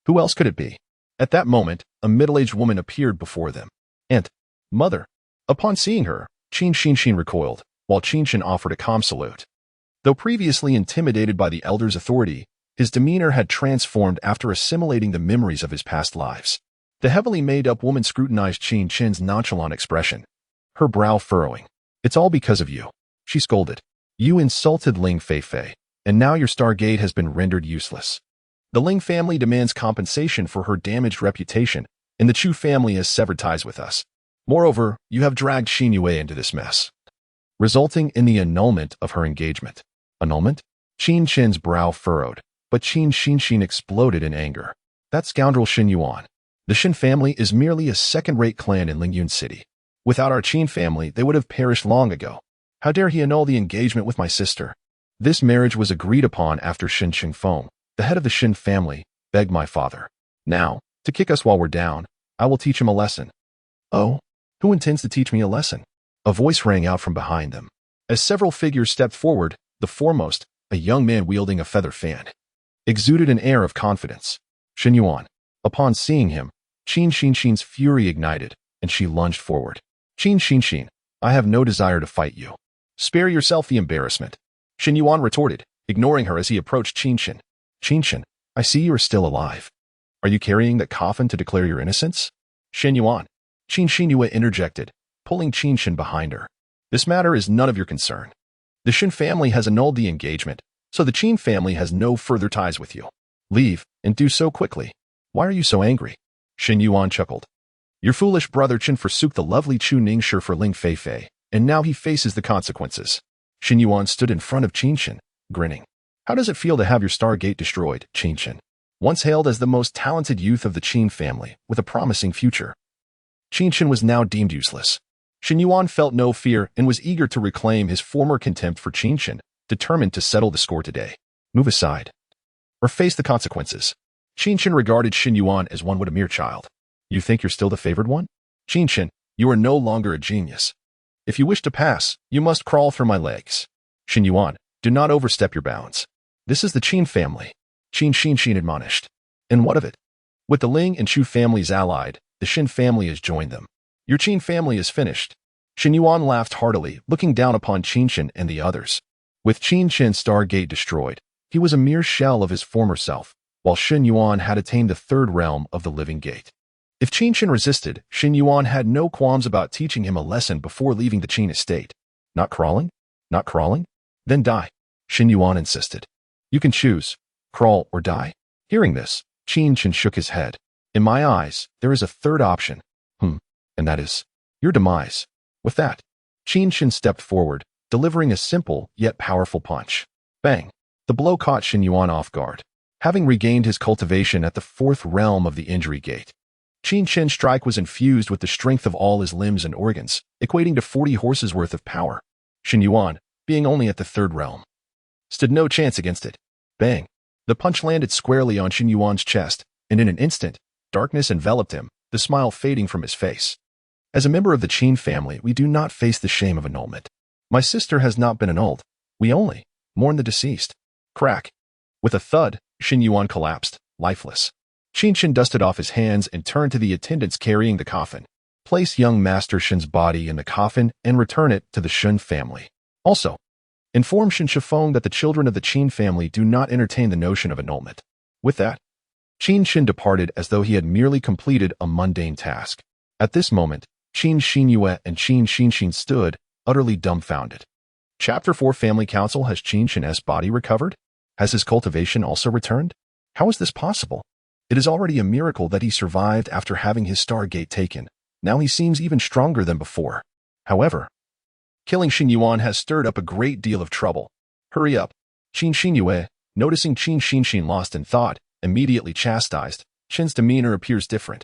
Speaker 1: Who else could it be? At that moment, a middle-aged woman appeared before them. Aunt, mother. Upon seeing her, Qin Shinshin recoiled, while Qin Chen offered a calm salute. Though previously intimidated by the elder's authority, his demeanor had transformed after assimilating the memories of his past lives. The heavily made-up woman scrutinized Qin Chen's nonchalant expression, her brow furrowing. It's all because of you, she scolded. You insulted Ling Feifei, and now your Stargate has been rendered useless. The Ling family demands compensation for her damaged reputation, and the Chu family has severed ties with us. Moreover, you have dragged Xinyue into this mess, resulting in the annulment of her engagement. Annulment? Qin Chen's brow furrowed, but Qin Shinshin exploded in anger. That scoundrel Xin Yuan. The Xin family is merely a second-rate clan in Lingyun City. Without our Qin family, they would have perished long ago. How dare he annul the engagement with my sister? This marriage was agreed upon after Shen Qingfeng, the head of the Xin family, begged my father. Now, to kick us while we're down, I will teach him a lesson. Oh, who intends to teach me a lesson? A voice rang out from behind them. As several figures stepped forward, the foremost, a young man wielding a feather fan, exuded an air of confidence. Xin Yuan. Upon seeing him, Qin Shinshin's fury ignited, and she lunged forward. Qin Shinshin, I have no desire to fight you. Spare yourself the embarrassment. Xin Yuan retorted, ignoring her as he approached Qin Chen. Qin Chen, I see you are still alive. Are you carrying that coffin to declare your innocence? Xin Yuan. Qin Xinyue interjected, pulling Qin Chen behind her. This matter is none of your concern. The Xin family has annulled the engagement, so the Qin family has no further ties with you. Leave, and do so quickly. Why are you so angry? Xin Yuan chuckled. Your foolish brother Qin forsook the lovely Chu Ningshi for Ling Feifei, and now he faces the consequences. Xin Yuan stood in front of Qin Chen, grinning. How does it feel to have your Stargate destroyed, Qin Chen? Once hailed as the most talented youth of the Qin family, with a promising future. Qin Chen was now deemed useless. Xin Yuan felt no fear and was eager to reclaim his former contempt for Qin Chen, determined to settle the score today. Move aside, or face the consequences. Qin Chen regarded Xin Yuan as one would a mere child. You think you're still the favored one? Qin Chen, you are no longer a genius. If you wish to pass, you must crawl through my legs. Xin Yuan, do not overstep your bounds. This is the Qin family, Qin Shinshin admonished. And what of it? With the Ling and Chu families allied, the Xin family has joined them. Your Qin family is finished. Xin Yuan laughed heartily, looking down upon Qin Chen and the others. With Qin Chen's Stargate destroyed, he was a mere shell of his former self, while Xin Yuan had attained the third realm of the living gate. If Qin Chen resisted, Xin Yuan had no qualms about teaching him a lesson before leaving the Qin estate. Not crawling? Not crawling? Then die, Xin Yuan insisted. You can choose, crawl or die. Hearing this, Qin Chen shook his head. In my eyes, there is a third option. And that is your demise. With that, Qin Chen stepped forward, delivering a simple yet powerful punch. Bang! The blow caught Xin Yuan off guard. Having regained his cultivation at the fourth realm of the injury gate, Qin Chen's strike was infused with the strength of all his limbs and organs, equating to 40 horses worth of power. Xin Yuan, being only at the third realm, stood no chance against it. Bang! The punch landed squarely on Xin Yuan's chest, and in an instant, darkness enveloped him, the smile fading from his face. As a member of the Qin family, we do not face the shame of annulment. My sister has not been annulled. We only mourn the deceased. Crack! With a thud, Xin Yuan collapsed, lifeless. Qin Chen dusted off his hands and turned to the attendants carrying the coffin. Place young Master Shen's body in the coffin and return it to the Shen family. Also, inform Shen Shifeng that the children of the Qin family do not entertain the notion of annulment. With that, Qin Chen departed as though he had merely completed a mundane task. At this moment, Qin Xinyue and Qin Xinxin stood, utterly dumbfounded. Chapter 4 Family Council. Has Qin Chen's body recovered? Has his cultivation also returned? How is this possible? It is already a miracle that he survived after having his Stargate taken. Now he seems even stronger than before. However, killing Xin Yuan has stirred up a great deal of trouble. Hurry up. Qin Xinyue, noticing Qin Xinxin lost in thought, immediately chastised. Qin's demeanor appears different.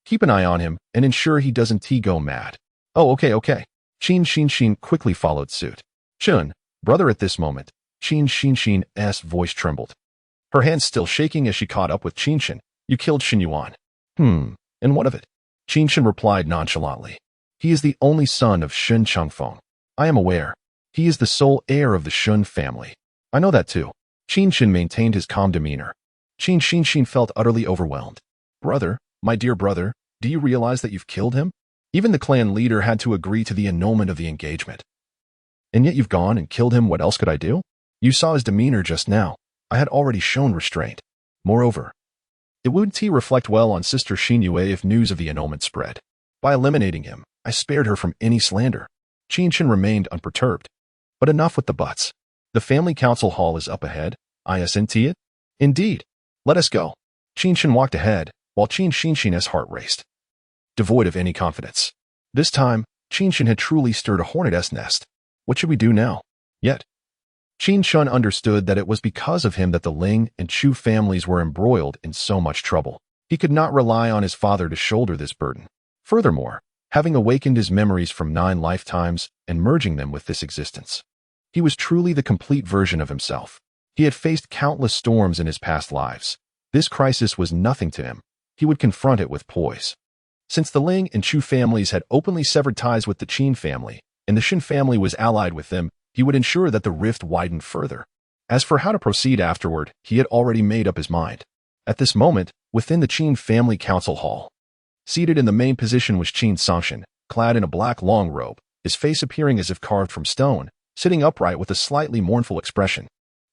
Speaker 1: Keep an eye on him and ensure he doesn't go mad. Oh, okay. Qin Xinxin quickly followed suit. Chun, brother. At this moment, Qin Xinxin's voice trembled. Her hands still shaking as she caught up with Qin Chen. You killed Xin Yuan. And what of it? Qin Chen replied nonchalantly. He is the only son of Shen Changfeng. I am aware. He is the sole heir of the Shen family. I know that too. Qin Chen maintained his calm demeanor. Qin Xinxin felt utterly overwhelmed. Brother, my dear brother, do you realize that you've killed him? Even the clan leader had to agree to the annulment of the engagement. And yet you've gone and killed him. What else could I do? You saw his demeanor just now. I had already shown restraint. Moreover, it wouldn't reflect well on Sister Xinyue if news of the annulment spread. By eliminating him, I spared her from any slander. Qin Chen remained unperturbed. But enough with the buts. The family council hall is up ahead. Isn't it? Indeed. Let us go. Qin Chen walked ahead, while Qin Xinxin's heart raced. Devoid of any confidence. This time, Qin Chen had truly stirred a hornet's nest. What should we do now? Yet, Qin Chen understood that it was because of him that the Ling and Chu families were embroiled in so much trouble. He could not rely on his father to shoulder this burden. Furthermore, having awakened his memories from 9 lifetimes and merging them with this existence, he was truly the complete version of himself. He had faced countless storms in his past lives. This crisis was nothing to him. He would confront it with poise. Since the Ling and Chu families had openly severed ties with the Qin family, and the Shen family was allied with them, he would ensure that the rift widened further. As for how to proceed afterward, he had already made up his mind. At this moment, within the Qin family council hall, seated in the main position was Qin Sangshan, clad in a black long robe, his face appearing as if carved from stone, sitting upright with a slightly mournful expression.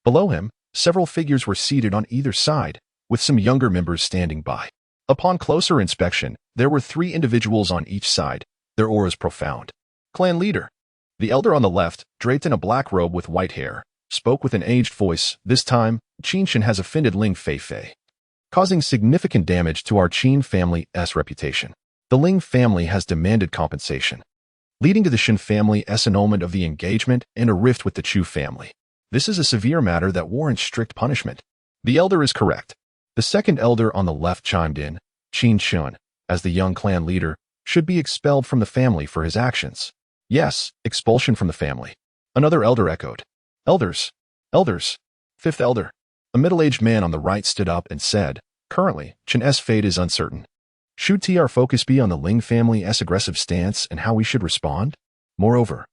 Speaker 1: Below him, several figures were seated on either side, with some younger members standing by. Upon closer inspection, there were 3 individuals on each side, their auras profound. Clan leader. The elder on the left, draped in a black robe with white hair, spoke with an aged voice. This time, Qin Chen has offended Ling Feifei, causing significant damage to our Qin family's reputation. The Ling family has demanded compensation, leading to the Shen family's annulment of the engagement and a rift with the Chu family. This is a severe matter that warrants strict punishment. The elder is correct. The second elder on the left chimed in. Qin Chen, as the young clan leader, should be expelled from the family for his actions. Yes, expulsion from the family. Another elder echoed. Elders. Fifth elder. A middle-aged man on the right stood up and said, currently, Chen's fate is uncertain. Should our focus be on the Ling family's aggressive stance and how we should respond? Moreover,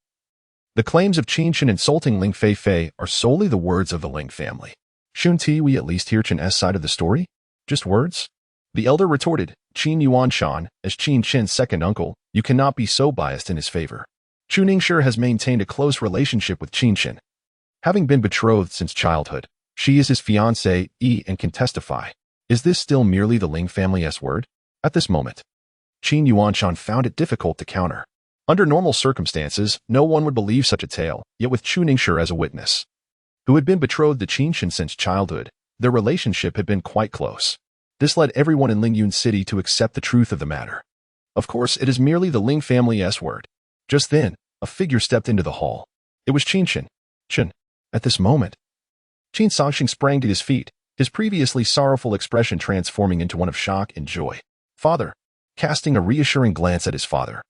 Speaker 1: the claims of Qin Chen insulting Ling Feifei are solely the words of the Ling family. Shouldn't we at least hear Chen's side of the story? Just words? The elder retorted, Qin Yuanshan, as Qin Chen's second uncle, you cannot be so biased in his favor. Chu Ningshi has maintained a close relationship with Qin Chen. Having been betrothed since childhood, she is his fiancée and can testify. Is this still merely the Ling family's word? At this moment, Qin Yuanshan found it difficult to counter. Under normal circumstances, no one would believe such a tale, yet with Chu Ningshi as a witness, who had been betrothed to Qin Chen since childhood, their relationship had been quite close. This led everyone in Lingyun City to accept the truth of the matter. Of course, it is merely the Ling family S-word. Just then, a figure stepped into the hall. It was Qin Chen. Chen. At this moment, Qin Songxing sprang to his feet, his previously sorrowful expression transforming into one of shock and joy. Father. Casting a reassuring glance at his father,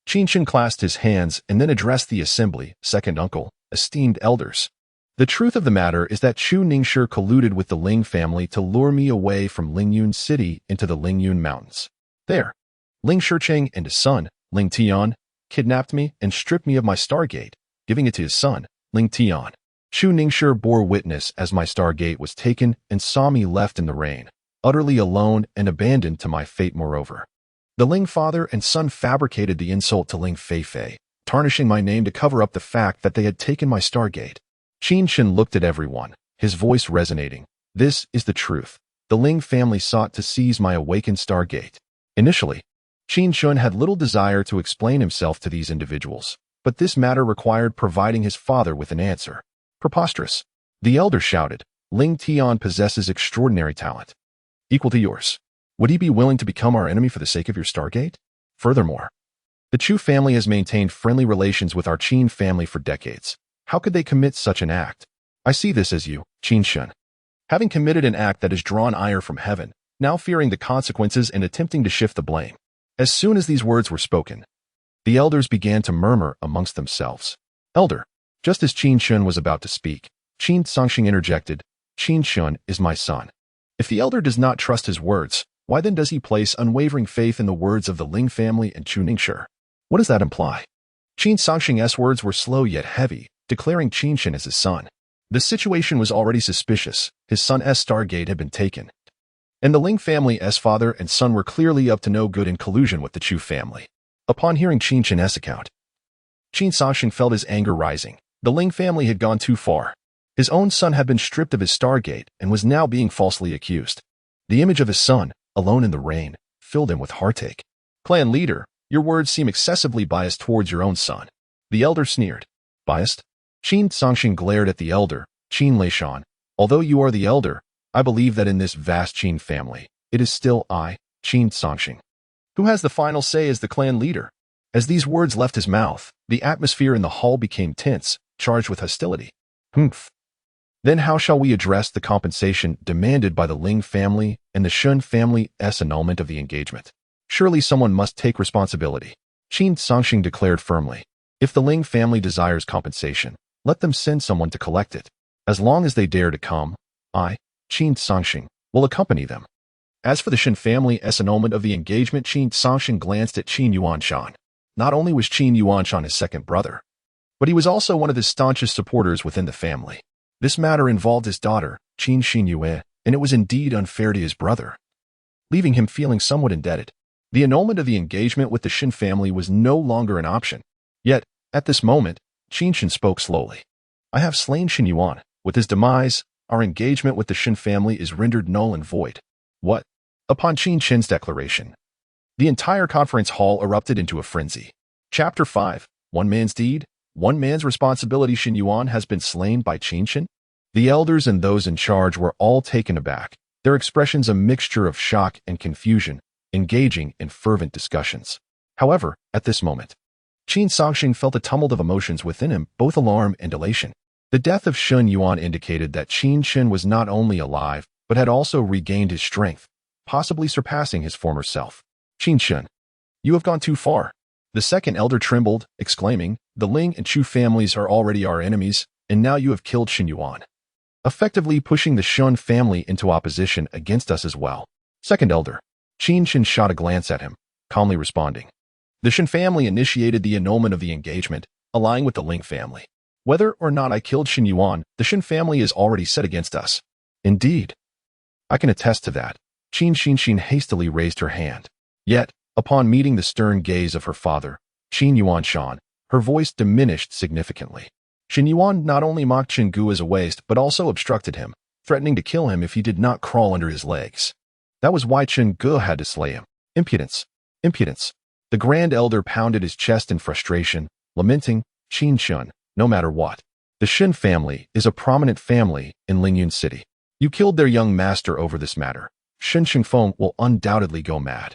Speaker 1: Qin Chen clasped his hands and then addressed the assembly, second uncle, esteemed elders. The truth of the matter is that Chu Ningshi colluded with the Ling family to lure me away from Lingyun City into the Lingyun Mountains. There, Ling Shicheng and his son, Ling Tian, kidnapped me and stripped me of my Stargate, giving it to his son, Ling Tian. Chu Ningshi bore witness as my Stargate was taken and saw me left in the rain, utterly alone and abandoned to my fate moreover. The Ling father and son fabricated the insult to Ling Feifei, tarnishing my name to cover up the fact that they had taken my Stargate. Qin Chen looked at everyone, his voice resonating. This is the truth. The Ling family sought to seize my awakened Stargate. Initially, Qin Chen had little desire to explain himself to these individuals, but this matter required providing his father with an answer. Preposterous. The elder shouted, Ling Tian possesses extraordinary talent, equal to yours. Would he be willing to become our enemy for the sake of your Stargate? Furthermore, the Chu family has maintained friendly relations with our Qin family for decades. How could they commit such an act? I see this as you, Qin Chen, having committed an act that has drawn ire from heaven, now fearing the consequences and attempting to shift the blame. As soon as these words were spoken, the elders began to murmur amongst themselves. Elder, just as Qin Chen was about to speak, Qin Songxing interjected, Qin Chen is my son. If the elder does not trust his words, why then does he place unwavering faith in the words of the Ling family and Chu Ningshi? What does that imply? Qin Songxing's words were slow yet heavy, declaring Qin Chen as his son. The situation was already suspicious. His son's Stargate had been taken, and the Ling family's father and son were clearly up to no good in collusion with the Chu family. Upon hearing Qin Chen's account, Qin Songxing felt his anger rising. The Ling family had gone too far. His own son had been stripped of his Stargate and was now being falsely accused. The image of his son, alone in the rain, filled him with heartache. Clan leader, your words seem excessively biased towards your own son. The elder sneered. Biased? Qin Songxing glared at the elder, Qin Leishan. Although you are the elder, I believe that in this vast Qin family, it is still I, Qin Songxing, who has the final say as the clan leader. As these words left his mouth, the atmosphere in the hall became tense, charged with hostility. Humph. Then how shall we address the compensation demanded by the Ling family and the Shun family's annulment of the engagement? Surely someone must take responsibility. Qin Songxing declared firmly. If the Ling family desires compensation, let them send someone to collect it. As long as they dare to come, I, Qin Songxing, will accompany them. As for the Shun family's annulment of the engagement, Qin Songxing glanced at Qin Yuanshan. Not only was Qin Yuanshan his second brother, but he was also one of his staunchest supporters within the family. This matter involved his daughter, Qin Xinyue, and it was indeed unfair to his brother, leaving him feeling somewhat indebted. The annulment of the engagement with the Shin family was no longer an option. Yet, at this moment, Qin Chen spoke slowly. I have slain Xin Yuan. With his demise, our engagement with the Shin family is rendered null and void. What? Upon Qin Chen's declaration, the entire conference hall erupted into a frenzy. Chapter 5. One man's deed, one man's responsibility. Xin Yuan has been slain by Qin Chen. The elders and those in charge were all taken aback, their expressions a mixture of shock and confusion, engaging in fervent discussions. However, at this moment, Qin Songxing felt a tumult of emotions within him, both alarm and elation. The death of Shun Yuan indicated that Qin Chen was not only alive, but had also regained his strength, possibly surpassing his former self. Qin Chen, you have gone too far. The second elder trembled, exclaiming, the Ling and Chu families are already our enemies, and now you have killed Xin Yuan, effectively pushing the Shun family into opposition against us as well. Second elder, Qin Chen shot a glance at him, calmly responding. The Shin family initiated the annulment of the engagement, allying with the Ling family. Whether or not I killed Xin Yuan, the Shin family is already set against us. Indeed. I can attest to that. Qin Xinshin hastily raised her hand. Yet, upon meeting the stern gaze of her father, Qin Yuanshan, her voice diminished significantly. Xin Yuan not only mocked Qin Gu as a waste, but also obstructed him, threatening to kill him if he did not crawl under his legs. That was why Qin Gu had to slay him. Impudence. Impudence. The Grand Elder pounded his chest in frustration, lamenting, Qin Shun, no matter what. The Shin family is a prominent family in Lingyun City. You killed their young master over this matter. Qin Chen will undoubtedly go mad.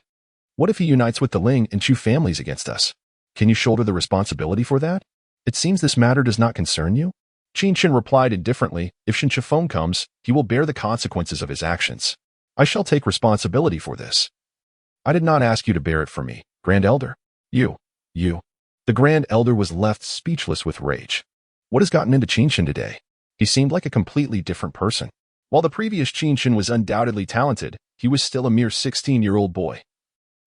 Speaker 1: What if he unites with the Ling and Chu families against us? Can you shoulder the responsibility for that? It seems this matter does not concern you. Qin Chen replied indifferently, if Qin Chen comes, he will bear the consequences of his actions. I shall take responsibility for this. I did not ask you to bear it for me, Grand Elder. You. The Grand Elder was left speechless with rage. What has gotten into Qin Chen today? He seemed like a completely different person. While the previous Qin Chen was undoubtedly talented, he was still a mere 16-year-old boy,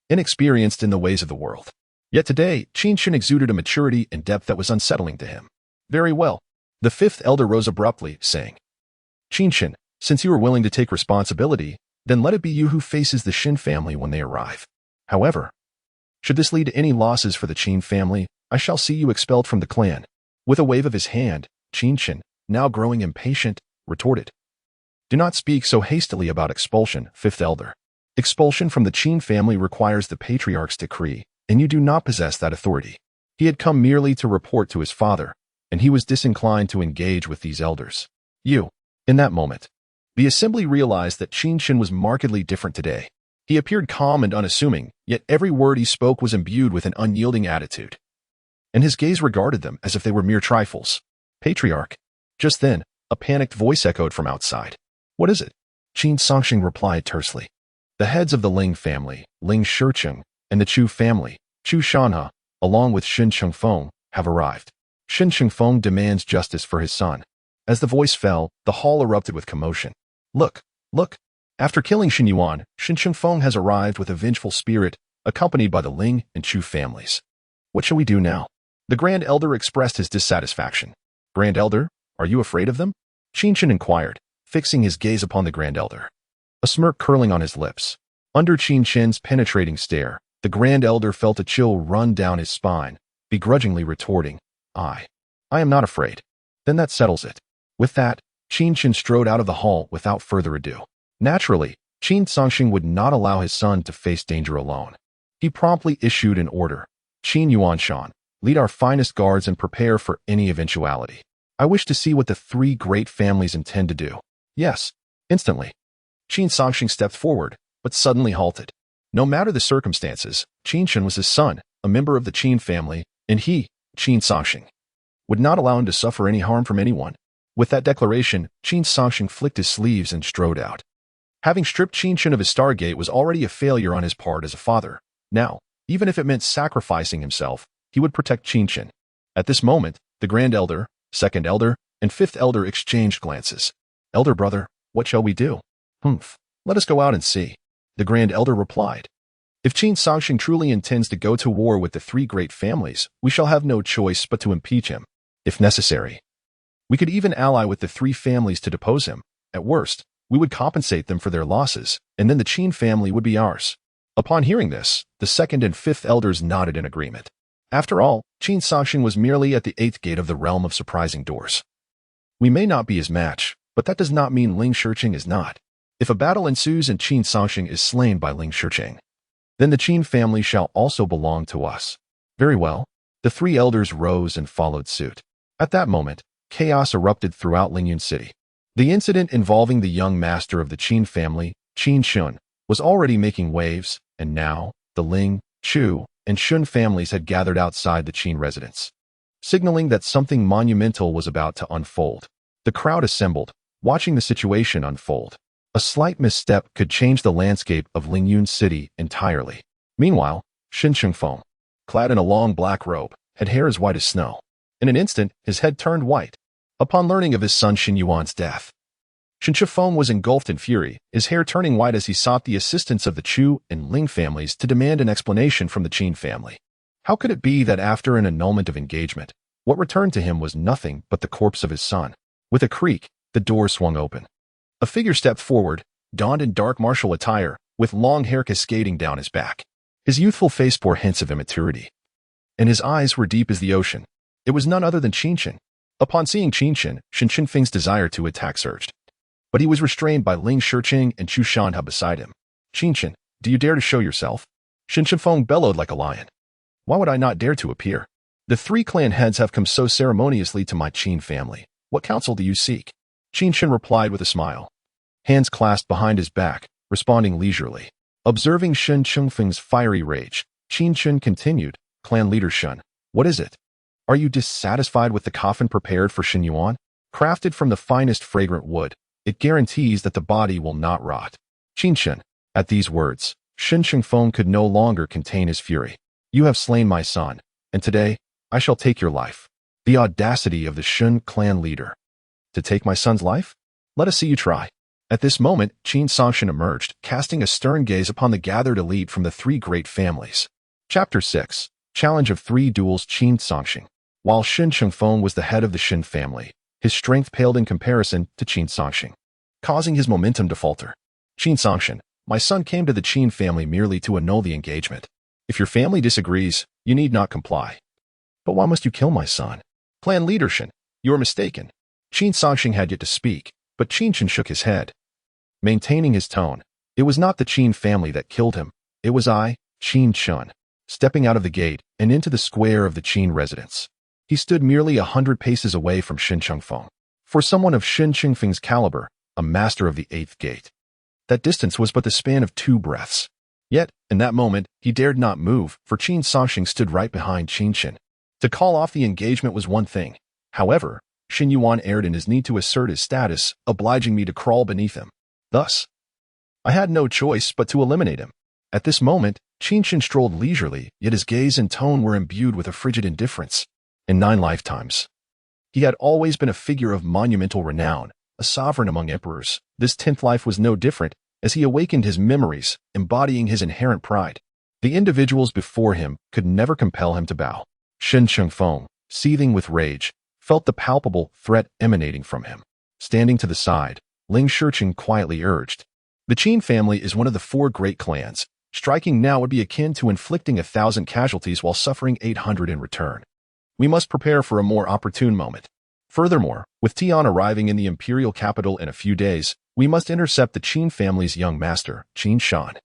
Speaker 1: inexperienced in the ways of the world. Yet today, Qin Chen exuded a maturity and depth that was unsettling to him. Very well. The fifth elder rose abruptly, saying, Qin Chen, since you are willing to take responsibility, then let it be you who faces the Qin family when they arrive. However, should this lead to any losses for the Qin family, I shall see you expelled from the clan. With a wave of his hand, Qin Chen, now growing impatient, retorted, Do not speak so hastily about expulsion, fifth elder. Expulsion from the Qin family requires the patriarch's decree, and you do not possess that authority. He had come merely to report to his father, and he was disinclined to engage with these elders. In that moment, the assembly realized that Qin Chen was markedly different today. He appeared calm and unassuming, yet every word he spoke was imbued with an unyielding attitude, and his gaze regarded them as if they were mere trifles. Patriarch. Just then, a panicked voice echoed from outside. What is it? Qin Songxing replied tersely. The heads of the Ling family, Ling Shicheng, and the Chu family, Chu Shanhe, along with Qin Chengfeng, have arrived. Qin Chengfeng demands justice for his son. As the voice fell, the hall erupted with commotion. Look! After killing Qin Yuan, Qin Chengfeng has arrived with a vengeful spirit, accompanied by the Ling and Chu families. What shall we do now? The Grand Elder expressed his dissatisfaction. Grand Elder, are you afraid of them? Qin Chen inquired, fixing his gaze upon the Grand Elder, a smirk curling on his lips. Under Qin Chen's penetrating stare, the Grand Elder felt a chill run down his spine, begrudgingly retorting, I am not afraid. Then that settles it. With that, Qin Chen strode out of the hall without further ado. Naturally, Qin Songxing would not allow his son to face danger alone. He promptly issued an order. Qin Yuanshan, lead our finest guards and prepare for any eventuality. I wish to see what the three great families intend to do. Yes, instantly. Qin Songxing stepped forward, but suddenly halted. No matter the circumstances, Qin Chen was his son, a member of the Qin family, and he, Qin Songxing, would not allow him to suffer any harm from anyone. With that declaration, Qin Songxing flicked his sleeves and strode out. Having stripped Qin Chen of his Stargate was already a failure on his part as a father. Now, even if it meant sacrificing himself, he would protect Qin Chen. At this moment, the Grand Elder, Second Elder, and Fifth Elder exchanged glances. Elder brother, what shall we do? Let us go out and see. The Grand Elder replied. If Qin Songxing truly intends to go to war with the three great families, we shall have no choice but to impeach him, if necessary. We could even ally with the three families to depose him. At worst, we would compensate them for their losses, and then the Qin family would be ours. Upon hearing this, the second and fifth elders nodded in agreement. After all, Qin Songxing was merely at the eighth gate of the realm of surprising doors. We may not be his match, but that does not mean Ling Shicheng is not. If a battle ensues and Qin Songxing is slain by Ling Shicheng, then the Qin family shall also belong to us. Very well. The three elders rose and followed suit. At that moment, chaos erupted throughout Lingyun City. The incident involving the young master of the Qin family, Qin Chen, was already making waves, and now, the Ling, Chu, and Shun families had gathered outside the Qin residence, signaling that something monumental was about to unfold. The crowd assembled, watching the situation unfold. A slight misstep could change the landscape of Lingyun City entirely. Meanwhile, Qin Chengfeng, clad in a long black robe, had hair as white as snow. In an instant, his head turned white. Upon learning of his son Qin Yuan's death, Qin Chengfeng was engulfed in fury, his hair turning white as he sought the assistance of the Chu and Ling families to demand an explanation from the Qin family. How could it be that after an annulment of engagement, what returned to him was nothing but the corpse of his son? With a creak, the door swung open. A figure stepped forward, donned in dark martial attire, with long hair cascading down his back. His youthful face bore hints of immaturity, and his eyes were deep as the ocean. It was none other than Qin Chen. Upon seeing Qin Chen, Qin Chengfeng's desire to attack surged. But he was restrained by Ling Shicheng and Chu Shanhe beside him. Qin Chen, do you dare to show yourself? Qin Chengfeng bellowed like a lion. Why would I not dare to appear? The three clan heads have come so ceremoniously to my Qin family. What counsel do you seek? Qin Chen replied with a smile. Hands clasped behind his back, responding leisurely. Observing Shen Chengfeng's fiery rage, Qin Chen continued, "Clan leader Shen, what is it? Are you dissatisfied with the coffin prepared for Shen Yuan? Crafted from the finest fragrant wood, it guarantees that the body will not rot." Qin Chen. At these words, Shen Chengfeng could no longer contain his fury. "You have slain my son, and today I shall take your life." The audacity of the Shen clan leader. To take my son's life? Let us see you try. At this moment, Qin Songshan emerged, casting a stern gaze upon the gathered elite from the three great families. Chapter 6. Challenge of Three Duels. Qin Songshan. While Shen Chengfeng was the head of the Shen family, his strength paled in comparison to Qin Songshan, causing his momentum to falter. "Qin Songshan, my son came to the Qin family merely to annul the engagement. If your family disagrees, you need not comply." "But why must you kill my son?" "Clan leader Shen, you are mistaken." Qin Songshan had yet to speak, but Qin Chen shook his head, maintaining his tone. "It was not the Qin family that killed him. It was I, Qin Chen." Stepping out of the gate and into the square of the Qin residence, he stood merely 100 paces away from Shen Chengfeng. For someone of Shen Chengfeng's caliber, a master of the eighth gate, that distance was but the span of 2 breaths. Yet, in that moment, he dared not move, for Qin Songshan stood right behind Qin Chen. To call off the engagement was one thing. However, Shen Yuan erred in his need to assert his status, obliging me to crawl beneath him. Thus, I had no choice but to eliminate him. At this moment, Qin Chen strolled leisurely, yet his gaze and tone were imbued with a frigid indifference. In 9 lifetimes, he had always been a figure of monumental renown, a sovereign among emperors. This 10th life was no different, as he awakened his memories, embodying his inherent pride. The individuals before him could never compel him to bow. Shen Chengfeng, seething with rage, felt the palpable threat emanating from him. Standing to the side, Ling Shiqing quietly urged, "The Qin family is one of the 4 great clans. Striking now would be akin to inflicting 1,000 casualties while suffering 800 in return. We must prepare for a more opportune moment. Furthermore, with Tian arriving in the imperial capital in a few days, we must intercept the Qin family's young master, Qin Shan,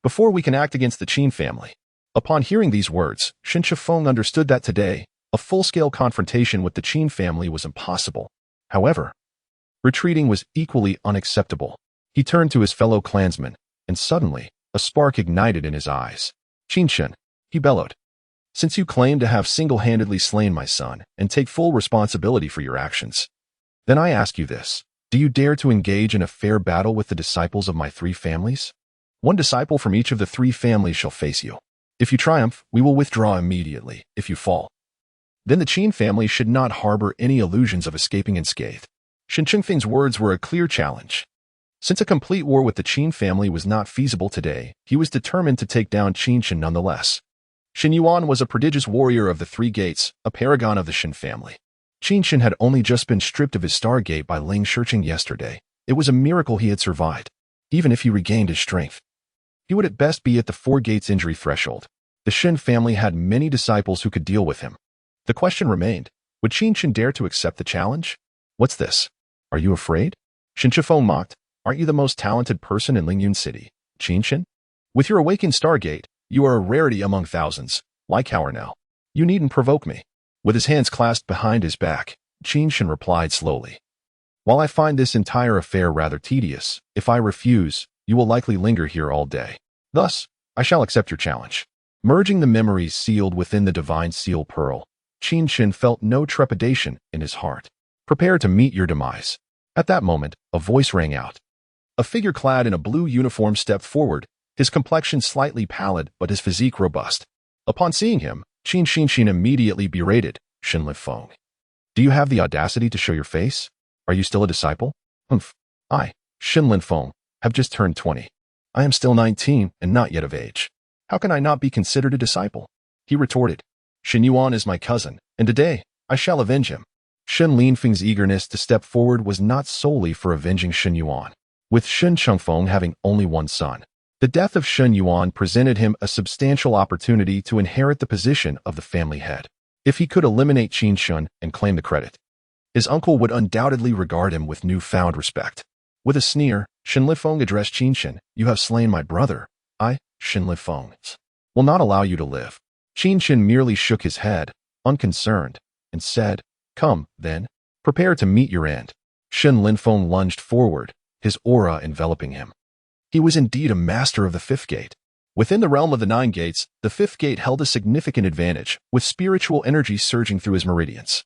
Speaker 1: before we can act against the Qin family." Upon hearing these words, Shen Chengfeng understood that today, a full-scale confrontation with the Qin family was impossible. However, retreating was equally unacceptable. He turned to his fellow clansmen, and suddenly, a spark ignited in his eyes. "Qin Chen," he bellowed, "since you claim to have single-handedly slain my son and take full responsibility for your actions, then I ask you this. Do you dare to engage in a fair battle with the disciples of my 3 families? 1 disciple from each of the 3 families shall face you. If you triumph, we will withdraw immediately. If you fall, then the Qin family should not harbor any illusions of escaping unscathed." Shen Chengfeng's words were a clear challenge. Since a complete war with the Qin family was not feasible today, he was determined to take down Qin Chen nonetheless. Shen Yuan was a prodigious warrior of the 3 gates, a paragon of the Shen family. Qin Chen had only just been stripped of his Stargate by Ling Shiqing yesterday. It was a miracle he had survived. Even if he regained his strength, he would at best be at the 4 gates injury threshold. The Shen family had many disciples who could deal with him. The question remained, would Qin Chen dare to accept the challenge? "What's this? Are you afraid?" Shen Chengfeng mocked. "Aren't you the most talented person in Lingyun City, Qin Chen? With your awakened Stargate, you are a rarity among thousands. Why cower now? You needn't provoke me." With his hands clasped behind his back, Qin Chen replied slowly, "While I find this entire affair rather tedious, if I refuse, you will likely linger here all day. Thus, I shall accept your challenge." Merging the memories sealed within the divine seal pearl, Qin Chen felt no trepidation in his heart. "Prepare to meet your demise." At that moment, a voice rang out. A figure clad in a blue uniform stepped forward, his complexion slightly pallid but his physique robust. Upon seeing him, Qin Chen immediately berated, "Shen Lifeng, do you have the audacity to show your face? Are you still a disciple?" "Humph. I, Shen Lifeng, have just turned 20. I am still 19 and not yet of age. How can I not be considered a disciple?" He retorted, "Shen Yuan is my cousin, and today, I shall avenge him." Shen Linfeng's eagerness to step forward was not solely for avenging Shen Yuan. With Shen Chengfeng having only 1 son, the death of Shen Yuan presented him a substantial opportunity to inherit the position of the family head. If he could eliminate Qin Chen and claim the credit, his uncle would undoubtedly regard him with newfound respect. With a sneer, Shen Lifeng addressed Qin Chen, "You have slain my brother. I, Shen Lifeng, will not allow you to live." Qin Chen merely shook his head, unconcerned, and said, "Come, then. Prepare to meet your end." Shen Lifeng lunged forward, his aura enveloping him. He was indeed a master of the fifth gate. Within the realm of the nine gates, the fifth gate held a significant advantage, with spiritual energy surging through his meridians,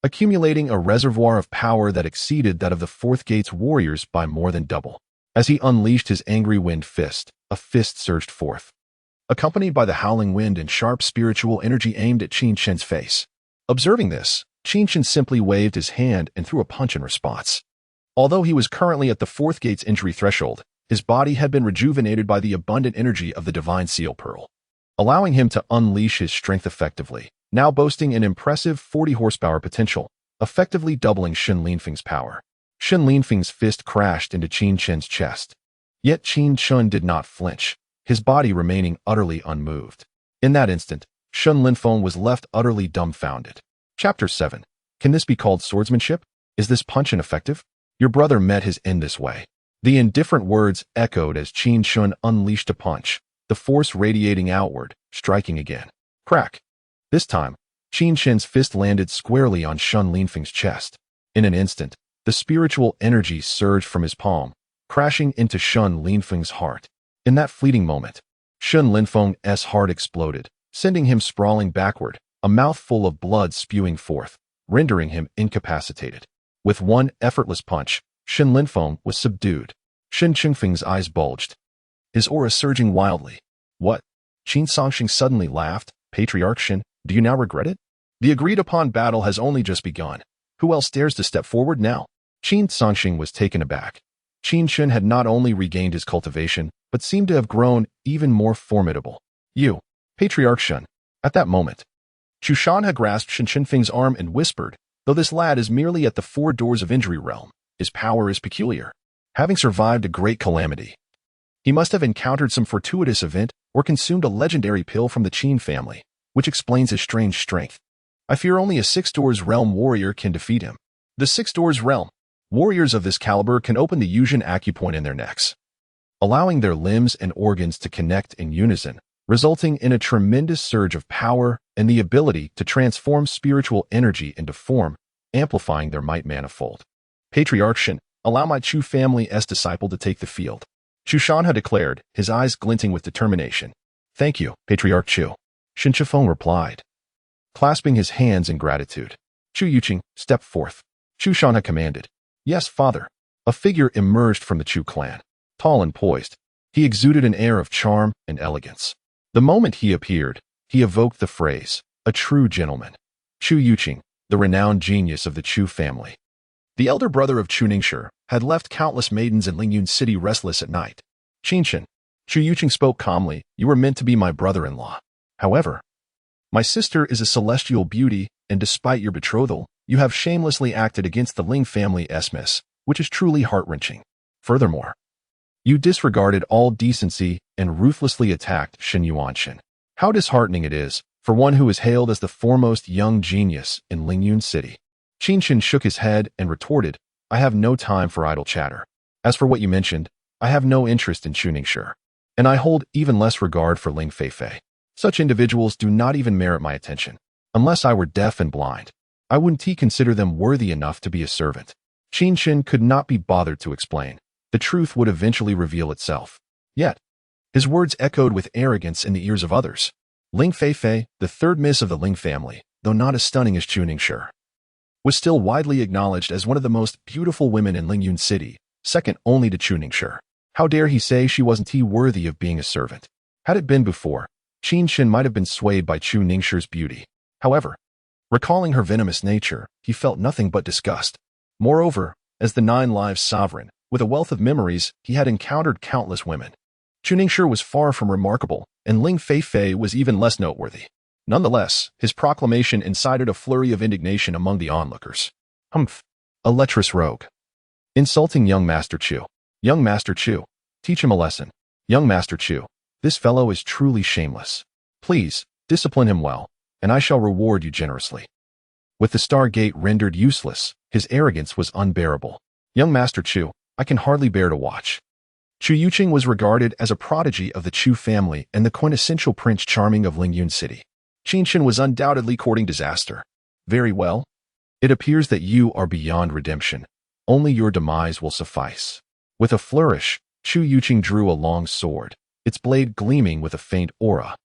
Speaker 1: accumulating a reservoir of power that exceeded that of the fourth gate's warriors by more than double. As he unleashed his angry wind fist, a fist surged forth, accompanied by the howling wind and sharp spiritual energy aimed at Qin Chen's face. Observing this, Qin Chen simply waved his hand and threw a punch in response. Although he was currently at the fourth gate's injury threshold, his body had been rejuvenated by the abundant energy of the divine seal pearl, allowing him to unleash his strength effectively, now boasting an impressive 40 horsepower potential, effectively doubling Shen Linfeng's power. Shen Linfeng's fist crashed into Qin Chen's chest. Yet Qin Chen did not flinch, his body remaining utterly unmoved. In that instant, Shen Linfeng was left utterly dumbfounded. Chapter 7. Can this be called swordsmanship? Is this punch ineffective? Your brother met his end this way. The indifferent words echoed as Qin Chen unleashed a punch, the force radiating outward, striking again. Crack! This time, Qin Chen's fist landed squarely on Shen Linfeng's chest. In an instant, the spiritual energy surged from his palm, crashing into Shen Linfeng's heart. In that fleeting moment, Shen Linfeng's heart exploded, sending him sprawling backward, a mouthful of blood spewing forth, rendering him incapacitated. With one effortless punch, Shen Linfeng was subdued. Shen Qingfeng's eyes bulged, his aura surging wildly. What? Qin Songxing suddenly laughed. Patriarch Shen, do you now regret it? The agreed-upon battle has only just begun. Who else dares to step forward now? Qin Songxing was taken aback. Qin Chen had not only regained his cultivation, but seemed to have grown even more formidable. You, Patriarch Shen. At that moment, Chu Shan had grasped Shen Qingfeng's arm and whispered, though this lad is merely at the 4 doors of injury realm, his power is peculiar. Having survived a great calamity, he must have encountered some fortuitous event or consumed a legendary pill from the Qin family, which explains his strange strength. I fear only a 6 doors realm warrior can defeat him. The 6 doors realm warriors of this caliber can open the Yuzhen acupoint in their necks, allowing their limbs and organs to connect in unison, resulting in a tremendous surge of power and the ability to transform spiritual energy into form, amplifying their might manifold. Patriarch Shen, allow my Chu family's disciple to take the field. Chu Shan had declared, his eyes glinting with determination. Thank you, Patriarch Chu. Shen Qifeng replied, clasping his hands in gratitude. Chu Yuqing, step forth. Chu Shan had commanded. Yes, father. A figure emerged from the Chu clan. Tall and poised, he exuded an air of charm and elegance. The moment he appeared, he evoked the phrase, a true gentleman. Chu Yuqing, the renowned genius of the Chu family. The elder brother of Chu Ningshi had left countless maidens in Lingyun City restless at night. Qin Chen, Chu Yuqing spoke calmly, you were meant to be my brother-in-law. However, my sister is a celestial beauty, and despite your betrothal, you have shamelessly acted against the Ling family esmis, which is truly heart-wrenching. Furthermore, you disregarded all decency and ruthlessly attacked Shen Yuanshan. How disheartening it is for one who is hailed as the foremost young genius in Lingyun City. Qin Chen shook his head and retorted, I have no time for idle chatter. As for what you mentioned, I have no interest in Chu Ningshi, and I hold even less regard for Ling Feifei. Such individuals do not even merit my attention. Unless I were deaf and blind, I wouldn't consider them worthy enough to be a servant. Qin Chen could not be bothered to explain. The truth would eventually reveal itself. Yet, his words echoed with arrogance in the ears of others. Ling Feifei, the third miss of the Ling family, though not as stunning as Chu Ningshi, was still widely acknowledged as one of the most beautiful women in Lingyun City, second only to Chu Ningshi. How dare he say she wasn't worthy of being a servant? Had it been before, Qin Chen might have been swayed by Chu Ningxi's beauty. However, recalling her venomous nature, he felt nothing but disgust. Moreover, as the 9 lives sovereign, with a wealth of memories, he had encountered countless women. Chu Ningshi was far from remarkable, and Ling Feifei was even less noteworthy. Nonetheless, his proclamation incited a flurry of indignation among the onlookers. Humph! A lecherous rogue. Insulting young Master Chu. Young Master Chu. Teach him a lesson. Young Master Chu. This fellow is truly shameless. Please, discipline him well, and I shall reward you generously. With the Star Gate rendered useless, his arrogance was unbearable. Young Master Chu, I can hardly bear to watch. Chu Yuqing was regarded as a prodigy of the Chu family and the quintessential Prince Charming of Lingyun City. Qin Chen was undoubtedly courting disaster. Very well. It appears that you are beyond redemption. Only your demise will suffice. With a flourish, Chu Yuqing drew a long sword, its blade gleaming with a faint aura.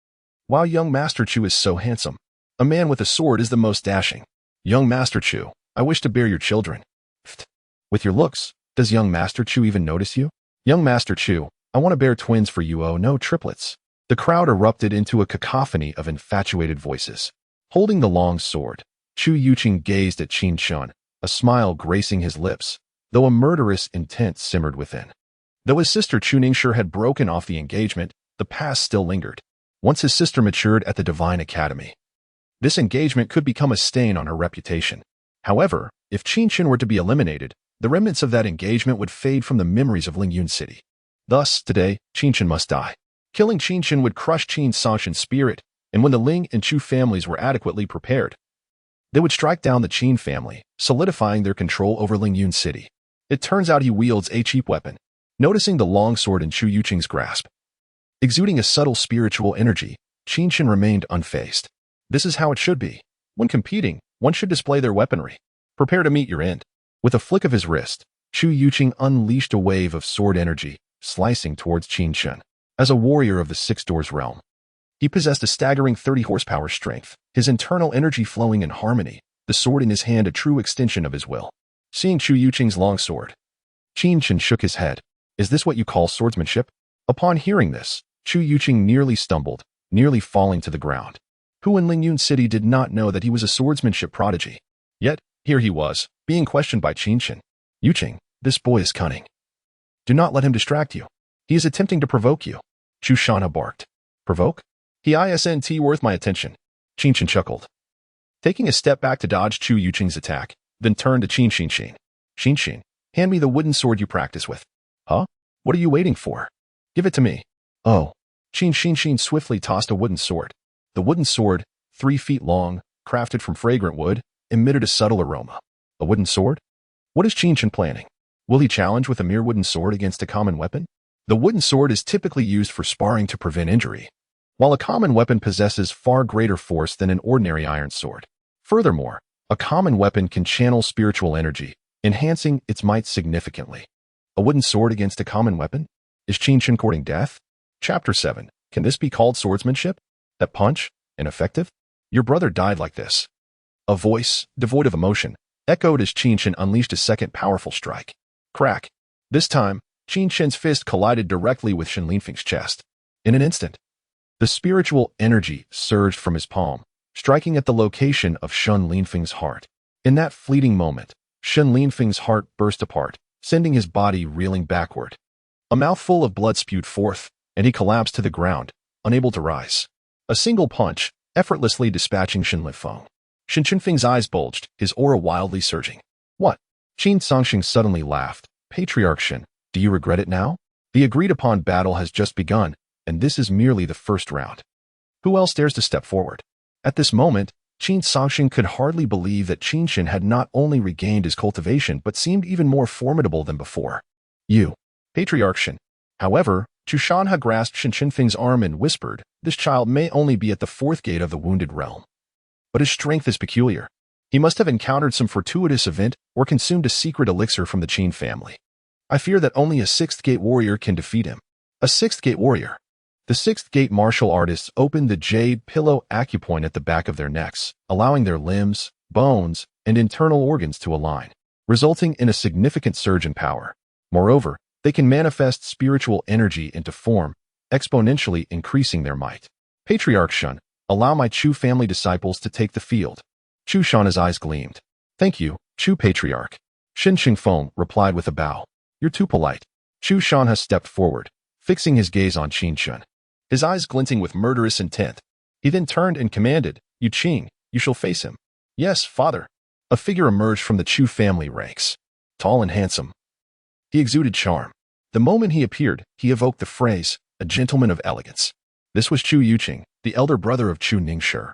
Speaker 1: Wow, young Master Chu is so handsome. A man with a sword is the most dashing. Young Master Chu, I wish to bear your children. Pfft. With your looks, does young Master Chu even notice you? Young Master Chu, I want to bear twins for you, oh no, triplets. The crowd erupted into a cacophony of infatuated voices. Holding the long sword, Chu Yuqing gazed at Qin Chen, a smile gracing his lips, though a murderous intent simmered within. Though his sister Chu Ningshi had broken off the engagement, the past still lingered. Once his sister matured at the Divine Academy, this engagement could become a stain on her reputation. However, if Qin Chen were to be eliminated, the remnants of that engagement would fade from the memories of Lingyun City. Thus, today, Qin Chen must die. Killing Qin Chen would crush Qin Songshan's spirit, and when the Ling and Chu families were adequately prepared, they would strike down the Qin family, solidifying their control over Lingyun City. It turns out he wields a cheap weapon. Noticing the long sword in Chu Yuqing's grasp, exuding a subtle spiritual energy, Qin Chen remained unfazed. This is how it should be. When competing, one should display their weaponry. Prepare to meet your end. With a flick of his wrist, Chu Yuqing unleashed a wave of sword energy, slicing towards Qin Chen. As a warrior of the Six Doors realm, he possessed a staggering 30 horsepower strength, his internal energy flowing in harmony, the sword in his hand a true extension of his will. Seeing Chu Yuqing's long sword, Qin Chen shook his head. Is this what you call swordsmanship? Upon hearing this, Chu Yuqing nearly stumbled, nearly falling to the ground. Who in Lingyun City did not know that he was a swordsmanship prodigy? Yet, here he was, being questioned by Qin Chen. Yuqing, this boy is cunning. Do not let him distract you. He is attempting to provoke you. Chu Shanha barked. Provoke? He isn't worth my attention. Qin Chen chuckled, taking a step back to dodge Chu Yuqing's attack, then turned to Qin Chen. Qin Chen, hand me the wooden sword you practice with. Huh? What are you waiting for? Give it to me. Oh. Qin Chen swiftly tossed a wooden sword. The wooden sword, 3 feet long, crafted from fragrant wood, emitted a subtle aroma. A wooden sword? What is Qin Chen planning? Will he challenge with a mere wooden sword against a common weapon? The wooden sword is typically used for sparring to prevent injury, while a common weapon possesses far greater force than an ordinary iron sword. Furthermore, a common weapon can channel spiritual energy, enhancing its might significantly. A wooden sword against a common weapon? Is Qin Chen courting death? Chapter 7. Can this be called swordsmanship? That punch? Ineffective? Your brother died like this. A voice, devoid of emotion, echoed as Qin Chen unleashed a second powerful strike. Crack. This time, Qin Chen's fist collided directly with Shen Linfeng's chest. In an instant, the spiritual energy surged from his palm, striking at the location of Shen Linfeng's heart. In that fleeting moment, Shen Linfeng's heart burst apart, sending his body reeling backward. A mouthful of blood spewed forth, and he collapsed to the ground, unable to rise. A single punch, effortlessly dispatching Shen Linfeng. Shen Qinfeng's eyes bulged, his aura wildly surging. What? Qin Songshan suddenly laughed. Patriarch Shen, do you regret it now? The agreed-upon battle has just begun, and this is merely the first round. Who else dares to step forward? At this moment, Qin Songshan could hardly believe that Qin Chen had not only regained his cultivation but seemed even more formidable than before. You, Patriarch Shen. However, Chu Shanha grasped Shen Qinfeng's arm and whispered, this child may only be at the 4th gate of the wounded realm. But his strength is peculiar. He must have encountered some fortuitous event or consumed a secret elixir from the Qin family. I fear that only a 6th gate warrior can defeat him. A 6th gate warrior. The 6th gate martial artists opened the jade pillow acupoint at the back of their necks, allowing their limbs, bones, and internal organs to align, resulting in a significant surge in power. Moreover, they can manifest spiritual energy into form, exponentially increasing their might. Patriarch Shen, allow my Chu family disciples to take the field. Chu Shanha's eyes gleamed. Thank you, Chu Patriarch. Shen Qingfeng replied with a bow. You're too polite. Chu Shanha stepped forward, fixing his gaze on Qin Chen, his eyes glinting with murderous intent. He then turned and commanded, You Qing, you shall face him. Yes, father. A figure emerged from the Chu family ranks. Tall and handsome. He exuded charm. The moment he appeared, he evoked the phrase, a gentleman of elegance. This was Chu Yuqing, the elder brother of Chu Ningshi,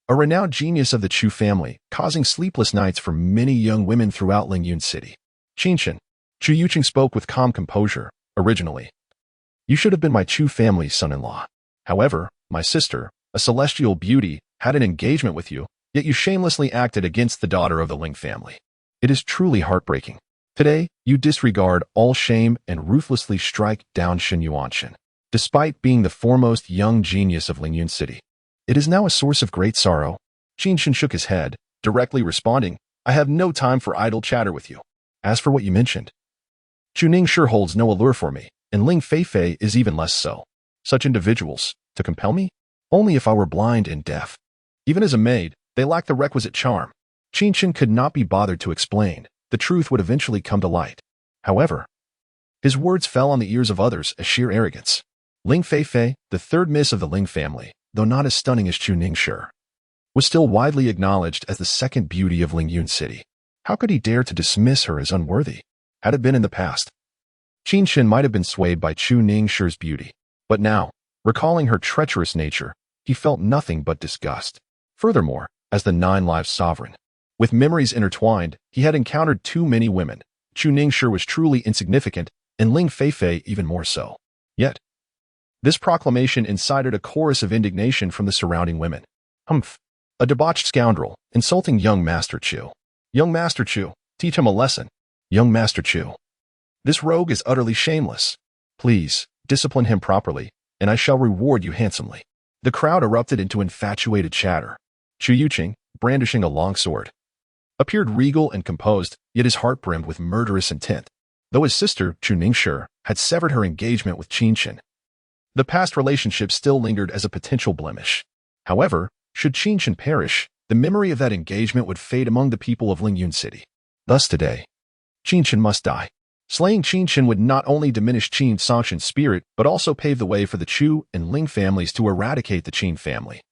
Speaker 1: a renowned genius of the Chu family, causing sleepless nights for many young women throughout Lingyun City. Qin Chen. Chu Yuqing spoke with calm composure. Originally, you should have been my Chu family's son-in-law. However, my sister, a celestial beauty, had an engagement with you, yet you shamelessly acted against the daughter of the Ling family. It is truly heartbreaking. Today, you disregard all shame and ruthlessly strike down Shen Yuanshan. Despite being the foremost young genius of Lingyun City, it is now a source of great sorrow. Qin Chen shook his head, directly responding, I have no time for idle chatter with you. As for what you mentioned, Chuning sure holds no allure for me, and Ling Feifei is even less so. Such individuals, to compel me? Only if I were blind and deaf. Even as a maid, they lack the requisite charm. Qin Chen could not be bothered to explain. The truth would eventually come to light. However, his words fell on the ears of others as sheer arrogance. Ling Feifei, the third miss of the Ling family, though not as stunning as Chu Ningshi, was still widely acknowledged as the second beauty of Lingyun City. How could he dare to dismiss her as unworthy? Had it been in the past, Qin Chen might have been swayed by Chu Ningxi's beauty. But now, recalling her treacherous nature, he felt nothing but disgust. Furthermore, as the Nine Lives Sovereign, with memories intertwined, he had encountered too many women. Chu Ningshi was truly insignificant, and Ling Feifei even more so. Yet, this proclamation incited a chorus of indignation from the surrounding women. Humph! A debauched scoundrel, insulting young Master Chu. Young Master Chu, teach him a lesson. Young Master Chu. This rogue is utterly shameless. Please, discipline him properly, and I shall reward you handsomely. The crowd erupted into infatuated chatter. Chu Yuqing, brandishing a long sword, appeared regal and composed, yet his heart brimmed with murderous intent. Though his sister, Chu Ningshi, had severed her engagement with Qin Chen, the past relationship still lingered as a potential blemish. However, should Qin Chen perish, the memory of that engagement would fade among the people of Lingyun City. Thus today, Qin Chen must die. Slaying Qin Chen would not only diminish Qin Songshan's spirit, but also pave the way for the Chu and Ling families to eradicate the Qin family,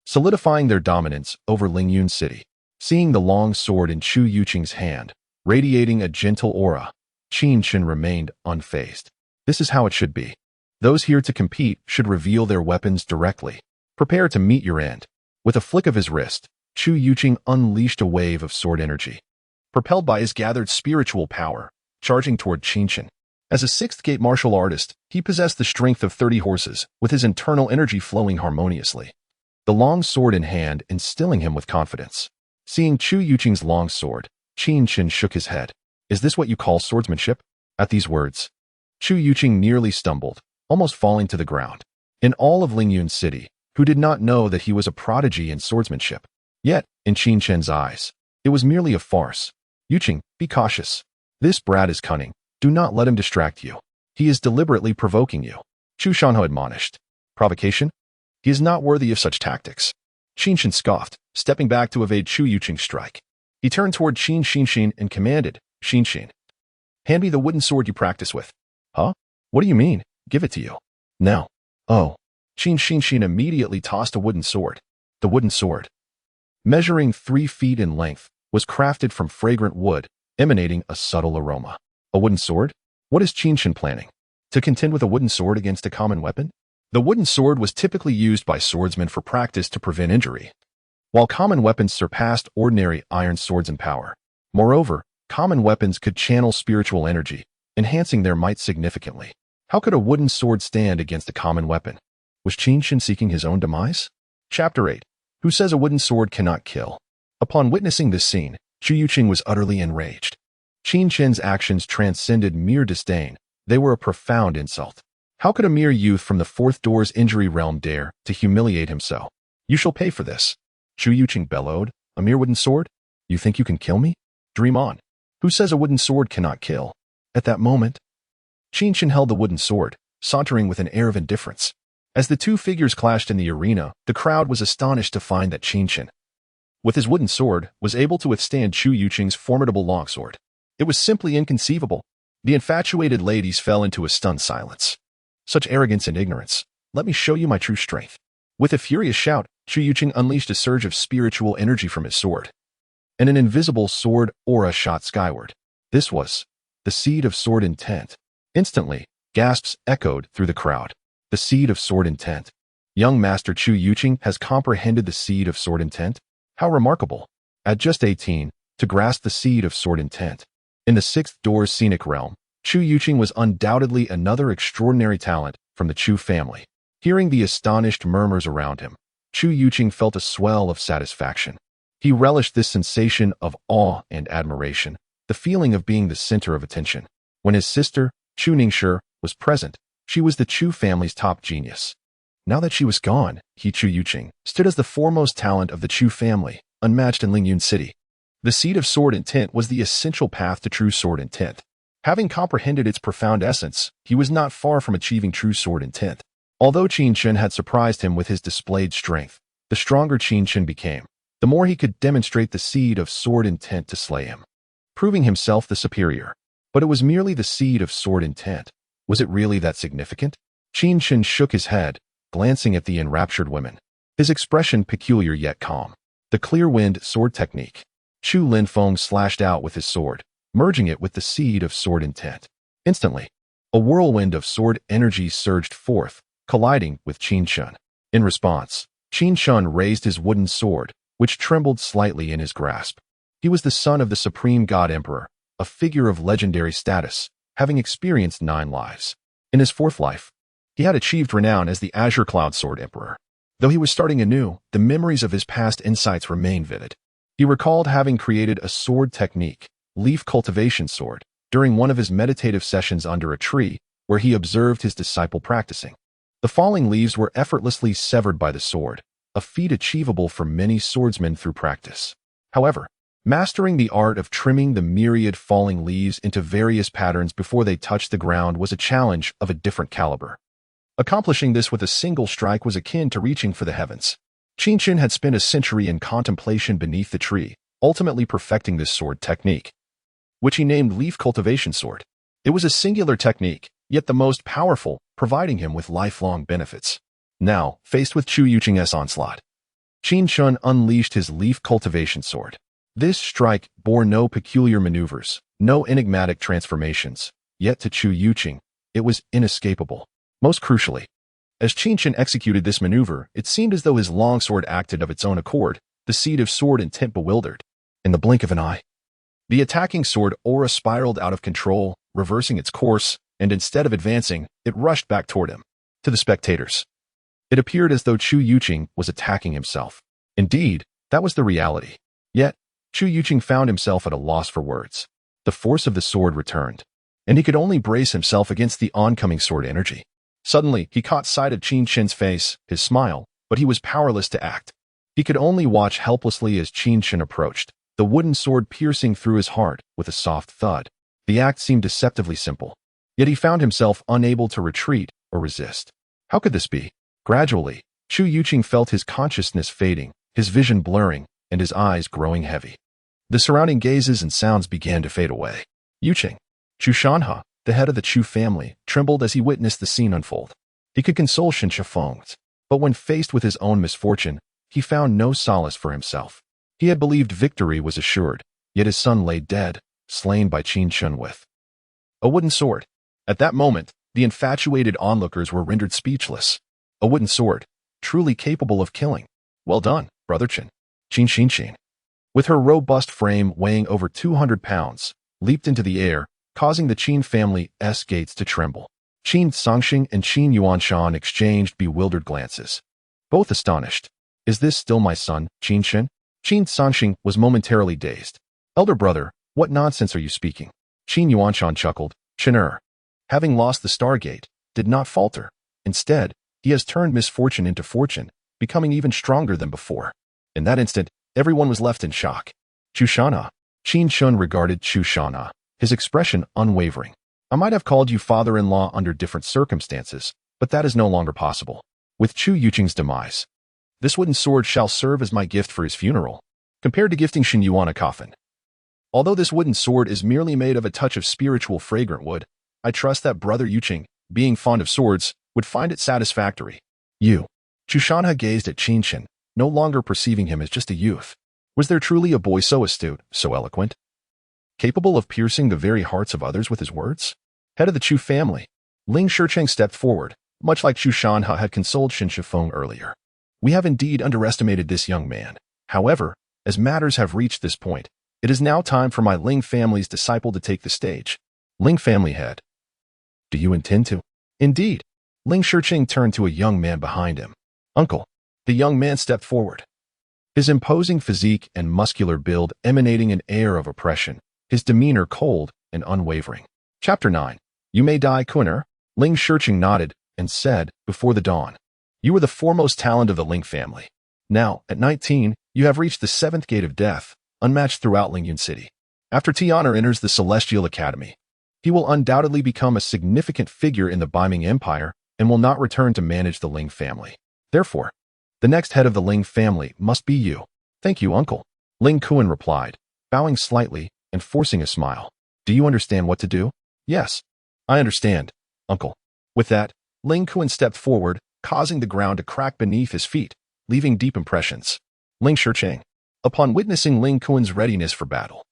Speaker 1: solidifying their dominance over Lingyun City. Seeing the long sword in Chu Yuqing's hand, radiating a gentle aura, Qin Chen remained unfazed. This is how it should be. Those here to compete should reveal their weapons directly. Prepare to meet your end. With a flick of his wrist, Chu Yuqing unleashed a wave of sword energy, propelled by his gathered spiritual power, charging toward Qin Chen. As a sixth-gate martial artist, he possessed the strength of 30 horses, with his internal energy flowing harmoniously, the long sword in hand instilling him with confidence. Seeing Chu Yuqing's long sword, Qin Chen shook his head. Is this what you call swordsmanship? At these words, Chu Yuqing nearly stumbled, almost falling to the ground. In all of Lingyun City, who did not know that he was a prodigy in swordsmanship? Yet, in Qin Chen's eyes, it was merely a farce. Yuqing, be cautious. This brat is cunning. Do not let him distract you. He is deliberately provoking you. Chu Shanhe admonished. Provocation? He is not worthy of such tactics. Qin Chen scoffed, stepping back to evade Chu Yuqing's strike. He turned toward Qin Chen and commanded, Qin Chen, hand me the wooden sword you practice with. Huh? What do you mean? Give it to you. Now. Oh. Qin Chen immediately tossed a wooden sword. The wooden sword, measuring 3 feet in length, was crafted from fragrant wood, emanating a subtle aroma. A wooden sword? What is Qin Chen planning? To contend with a wooden sword against a common weapon? The wooden sword was typically used by swordsmen for practice to prevent injury, while common weapons surpassed ordinary iron swords in power. Moreover, common weapons could channel spiritual energy, enhancing their might significantly. How could a wooden sword stand against a common weapon? Was Qin Chen seeking his own demise? Chapter 8. Who says a wooden sword cannot kill? Upon witnessing this scene, Chu Yuqing was utterly enraged. Qin Chen's actions transcended mere disdain. They were a profound insult. How could a mere youth from the fourth door's injury realm dare to humiliate him so? You shall pay for this. Chu Yuqing bellowed. A mere wooden sword? You think you can kill me? Dream on. Who says a wooden sword cannot kill? At that moment, Qin Chen held the wooden sword, sauntering with an air of indifference. As the two figures clashed in the arena, the crowd was astonished to find that Qin Chen, with his wooden sword, was able to withstand Chu Yuqing's formidable longsword. It was simply inconceivable. The infatuated ladies fell into a stunned silence. Such arrogance and ignorance. Let me show you my true strength. With a furious shout, Chu Yuqing unleashed a surge of spiritual energy from his sword, and an invisible sword aura shot skyward. This was the seed of sword intent. Instantly, gasps echoed through the crowd. The seed of sword intent. Young Master Chu Yuqing has comprehended the seed of sword intent? How remarkable. At just 18, to grasp the seed of sword intent. In the sixth door's scenic realm, Chu Yuqing was undoubtedly another extraordinary talent from the Chu family. Hearing the astonished murmurs around him, Chu Yuqing felt a swell of satisfaction. He relished this sensation of awe and admiration, the feeling of being the center of attention. When his sister, Chu Ningshi, was present, she was the Chu family's top genius. Now that she was gone, he Chu Yuqing stood as the foremost talent of the Chu family, unmatched in Lingyun City. The seed of sword intent was the essential path to true sword intent. Having comprehended its profound essence, he was not far from achieving true sword intent. Although Qin Chen had surprised him with his displayed strength, the stronger Qin Chen became, the more he could demonstrate the seed of sword intent to slay him, proving himself the superior. But it was merely the seed of sword intent. Was it really that significant? Qin Chen shook his head, glancing at the enraptured women, his expression peculiar yet calm. The clear wind sword technique. Chu Linfeng slashed out with his sword, merging it with the seed of sword intent. Instantly, a whirlwind of sword energy surged forth, colliding with Qin Chen. In response, Qin Chen raised his wooden sword, which trembled slightly in his grasp. He was the son of the Supreme God Emperor, a figure of legendary status, having experienced 9 lives. In his 4th life, he had achieved renown as the Azure Cloud Sword Emperor. Though he was starting anew, the memories of his past insights remained vivid. He recalled having created a sword technique, leaf cultivation sword, during one of his meditative sessions under a tree, where he observed his disciple practicing. The falling leaves were effortlessly severed by the sword, a feat achievable for many swordsmen through practice. However, mastering the art of trimming the myriad falling leaves into various patterns before they touched the ground was a challenge of a different caliber. Accomplishing this with a single strike was akin to reaching for the heavens. Qin Chen had spent a century in contemplation beneath the tree, ultimately perfecting this sword technique, which he named Leaf Cultivation Sword. It was a singular technique, yet the most powerful, providing him with lifelong benefits. Now, faced with Chu Yuqing's onslaught, Qin Chen unleashed his Leaf Cultivation Sword. This strike bore no peculiar maneuvers, no enigmatic transformations, yet to Chu Yuqing, it was inescapable. Most crucially, as Qin Chen executed this maneuver, it seemed as though his longsword acted of its own accord, the seed of sword intent bewildered. In the blink of an eye, the attacking sword aura spiraled out of control, reversing its course, and instead of advancing, it rushed back toward him. To the spectators, it appeared as though Chu Yuqing was attacking himself. Indeed, that was the reality. Yet, Chu Yuqing found himself at a loss for words. The force of the sword returned, and he could only brace himself against the oncoming sword energy. Suddenly, he caught sight of Qin Chen's face, his smile, but he was powerless to act. He could only watch helplessly as Qin Chen approached, the wooden sword piercing through his heart with a soft thud. The act seemed deceptively simple, yet he found himself unable to retreat or resist. How could this be? Gradually, Chu Yuqing felt his consciousness fading, his vision blurring, and his eyes growing heavy. The surrounding gazes and sounds began to fade away. Yuqing, Chu Shanhe, the head of the Chu family, trembled as he witnessed the scene unfold. He could console Qin Shifeng, but when faced with his own misfortune, he found no solace for himself. He had believed victory was assured, yet his son lay dead, slain by Qin Chen with a wooden sword. At that moment, the infatuated onlookers were rendered speechless. A wooden sword, truly capable of killing. Well done, brother Chen. Qin, with her robust frame weighing over 200 pounds, leaped into the air, causing the Qin family's gates to tremble. Qin Sangxing and Qin Yuanshan exchanged bewildered glances, both astonished. Is this still my son, Qin Chen? Qin Sangxing was momentarily dazed. Elder brother, what nonsense are you speaking? Qin Yuanshan chuckled. Chen, having lost the Stargate, did not falter. Instead, he has turned misfortune into fortune, becoming even stronger than before. In that instant, everyone was left in shock. Chu Shanhe. Qin Chen regarded Chu Shanhe, his expression unwavering. I might have called you father-in-law under different circumstances, but that is no longer possible. With Chu Yuqing's demise, this wooden sword shall serve as my gift for his funeral, compared to gifting Shen Yuan a coffin. Although this wooden sword is merely made of a touch of spiritual fragrant wood, I trust that brother Yuqing, being fond of swords, would find it satisfactory. You. Chu Shanhe gazed at Qin Chen, no longer perceiving him as just a youth. Was there truly a boy so astute, so eloquent, capable of piercing the very hearts of others with his words? Head of the Chu family, Ling Shicheng stepped forward, much like Chu Shanhe had consoled Qin Shifeng earlier. We have indeed underestimated this young man. However, as matters have reached this point, it is now time for my Ling family's disciple to take the stage. Ling family head. Do you intend to? Indeed. Ling Shicheng turned to a young man behind him. Uncle. The young man stepped forward, his imposing physique and muscular build emanating an air of oppression, his demeanor cold and unwavering. Chapter 9. You may die, Kuner. Ling Shiqing nodded and said, before the dawn, you were the foremost talent of the Ling family. Now, at 19, you have reached the 7th gate of death, unmatched throughout Lingyun City. After Tian'er enters the Celestial Academy, he will undoubtedly become a significant figure in the Beiming Empire and will not return to manage the Ling family. Therefore, the next head of the Ling family must be you. Thank you, uncle. Ling Kuan replied, bowing slightly and forcing a smile. Do you understand what to do? Yes, I understand, uncle. With that, Ling Kuan stepped forward, causing the ground to crack beneath his feet, leaving deep impressions. Ling Shiqing. Upon witnessing Ling Kuan's readiness for battle,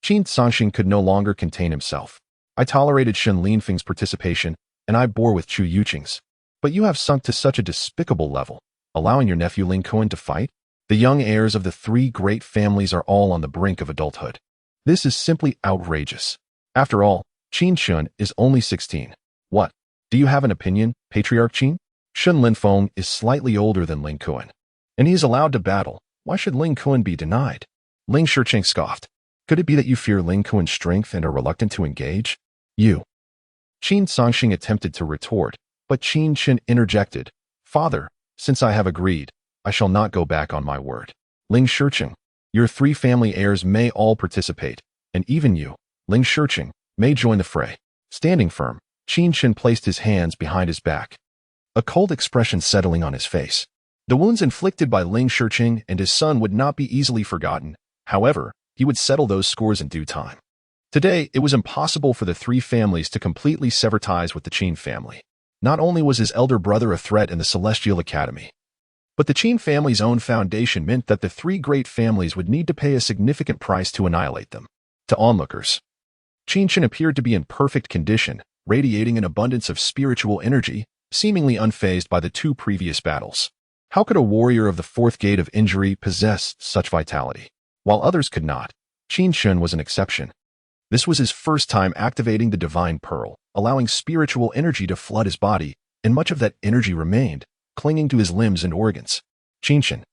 Speaker 1: Qin Chen could no longer contain himself. I tolerated Shen Linfeng's participation, and I bore with Chu Yuqing's. But you have sunk to such a despicable level, allowing your nephew Ling Kuan to fight? The young heirs of the 3 great families are all on the brink of adulthood. This is simply outrageous. After all, Qin Chen is only 16. What? Do you have an opinion, Patriarch Qin? Shen Linfeng is slightly older than Ling Kuan, and he is allowed to battle. Why should Ling Kuan be denied? Ling Shiqing scoffed. Could it be that you fear Ling Kuan's strength and are reluctant to engage? You. Qin Songxing attempted to retort, but Qin Chen interjected. Father, since I have agreed, I shall not go back on my word. Ling Shiqing, your 3 family heirs may all participate, and even you, Ling Shiqing, may join the fray. Standing firm, Qin Chen placed his hands behind his back, a cold expression settling on his face. The wounds inflicted by Ling Shiqing and his son would not be easily forgotten. However, he would settle those scores in due time. Today, it was impossible for the 3 families to completely sever ties with the Qin family. Not only was his elder brother a threat in the Celestial Academy, but the Qin family's own foundation meant that the 3 great families would need to pay a significant price to annihilate them. To onlookers, Qin Chen appeared to be in perfect condition, radiating an abundance of spiritual energy, seemingly unfazed by the 2 previous battles. How could a warrior of the 4th gate of injury possess such vitality? While others could not, Qin Chen was an exception. This was his first time activating the Divine Pearl, allowing spiritual energy to flood his body, and much of that energy remained, clinging to his limbs and organs. Qin Chen,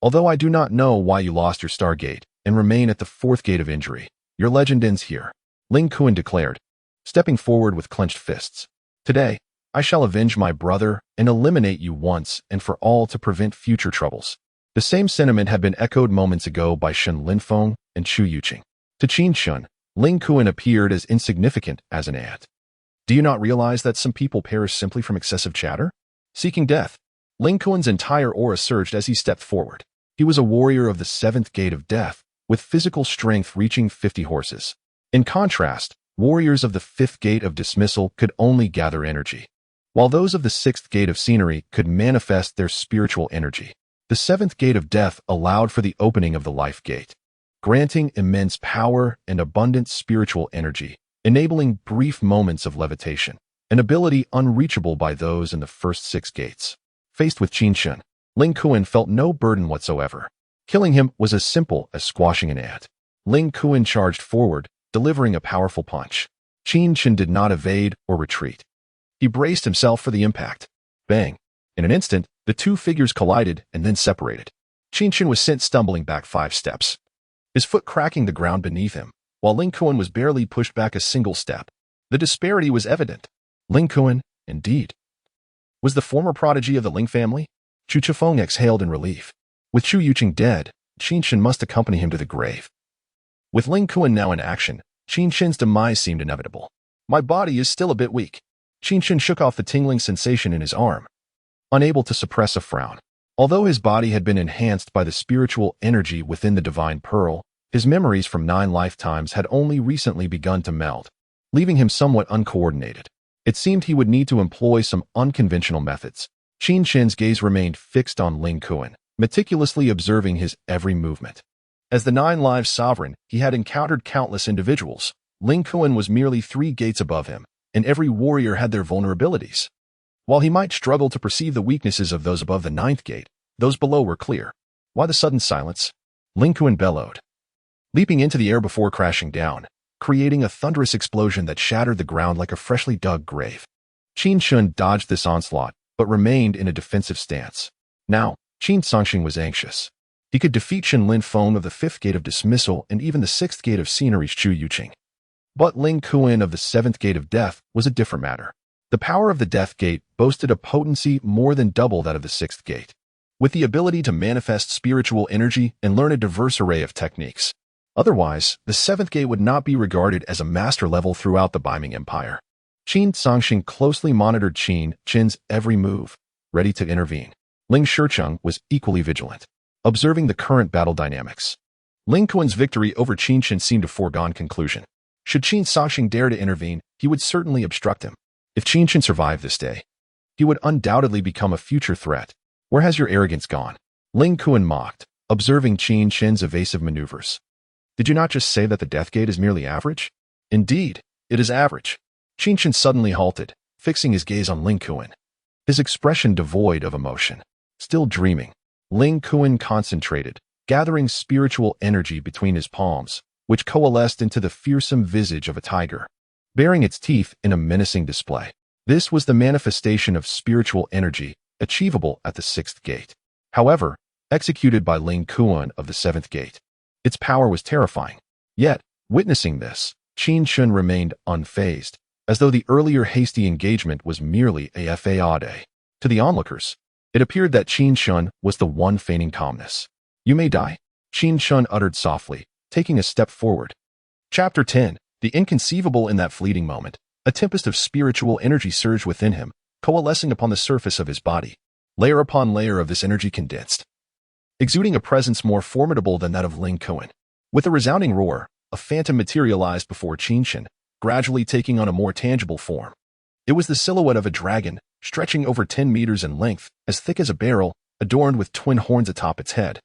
Speaker 1: although I do not know why you lost your star gate and remain at the 4th gate of injury, your legend ends here, Ling Kuan declared, stepping forward with clenched fists. Today, I shall avenge my brother and eliminate you once and for all to prevent future troubles. The same sentiment had been echoed moments ago by Shen Linfeng and Chu Yuqing. To Qin Chen, Ling Kuan appeared as insignificant as an ant. Do you not realize that some people perish simply from excessive chatter? Seeking death, Ling Kuan's entire aura surged as he stepped forward. He was a warrior of the 7th gate of death, with physical strength reaching 50 horses. In contrast, warriors of the 5th gate of dismissal could only gather energy, while those of the 6th gate of scenery could manifest their spiritual energy. The 7th gate of death allowed for the opening of the life gate, granting immense power and abundant spiritual energy, enabling brief moments of levitation, an ability unreachable by those in the first 6 gates. Faced with Qin Chen, Ling Kuan felt no burden whatsoever. Killing him was as simple as squashing an ant. Ling Kuan charged forward, delivering a powerful punch. Qin Chen did not evade or retreat. He braced himself for the impact. Bang! In an instant, the 2 figures collided and then separated. Qin Chen was sent stumbling back 5 steps, his foot cracking the ground beneath him, while Ling Kuan was barely pushed back a single step. The disparity was evident. Ling Kuan, indeed, was the former prodigy of the Ling family. Chu Chifeng exhaled in relief. With Chu Yuqing dead, Qin Chen must accompany him to the grave. With Ling Kuan now in action, Qin Chen's demise seemed inevitable. My body is still a bit weak. Qin Chen shook off the tingling sensation in his arm, unable to suppress a frown. Although his body had been enhanced by the spiritual energy within the Divine Pearl, his memories from 9 lifetimes had only recently begun to meld, leaving him somewhat uncoordinated. It seemed he would need to employ some unconventional methods. Qin Chen's gaze remained fixed on Ling Kuan, meticulously observing his every movement. As the 9 Lives Sovereign, he had encountered countless individuals. Ling Kuan was merely 3 gates above him, and every warrior had their vulnerabilities. While he might struggle to perceive the weaknesses of those above the 9th gate, those below were clear. Why the sudden silence? Ling Kuan bellowed, leaping into the air before crashing down, creating a thunderous explosion that shattered the ground like a freshly dug grave. Qin Chen dodged this onslaught, but remained in a defensive stance. Now, Qin Songxing was anxious. He could defeat Qin Lin Feng of the 5th Gate of Dismissal and even the 6th Gate of Scenery's Chu Yuqing. But Ling Kuan of the 7th Gate of Death was a different matter. The power of the Death Gate boasted a potency more than double that of the 6th Gate, with the ability to manifest spiritual energy and learn a diverse array of techniques. Otherwise, the 7th Gate would not be regarded as a master level throughout the Baiming Empire. Qin Zongxing closely monitored Qin Chen's every move, ready to intervene. Ling Shicheng was equally vigilant, observing the current battle dynamics. Ling Kuan's victory over Qin Chen seemed a foregone conclusion. Should Qin Zongxing dare to intervene, he would certainly obstruct him. If Qin Chen survived this day, he would undoubtedly become a future threat. Where has your arrogance gone? Ling Kuan mocked, observing Qin Chen's evasive maneuvers. Did you not just say that the Death Gate is merely average? Indeed, it is average. Qin Chen suddenly halted, fixing his gaze on Ling Kuan, his expression devoid of emotion. Still dreaming, Ling Kuan concentrated, gathering spiritual energy between his palms, which coalesced into the fearsome visage of a tiger, baring its teeth in a menacing display. This was the manifestation of spiritual energy achievable at the 6th Gate. However, executed by Ling Kuan of the 7th Gate, its power was terrifying. Yet, witnessing this, Qin Chen remained unfazed, as though the earlier hasty engagement was merely a fade. To the onlookers, it appeared that Qin Chen was the one feigning calmness. You may die, Qin Chen uttered softly, taking a step forward. Chapter 10. The inconceivable. In that fleeting moment, a tempest of spiritual energy surged within him, coalescing upon the surface of his body. Layer upon layer of this energy condensed, exuding a presence more formidable than that of Ling Kuan. With a resounding roar, a phantom materialized before Qin Chen, gradually taking on a more tangible form. It was the silhouette of a dragon, stretching over 10 meters in length, as thick as a barrel, adorned with twin horns atop its head.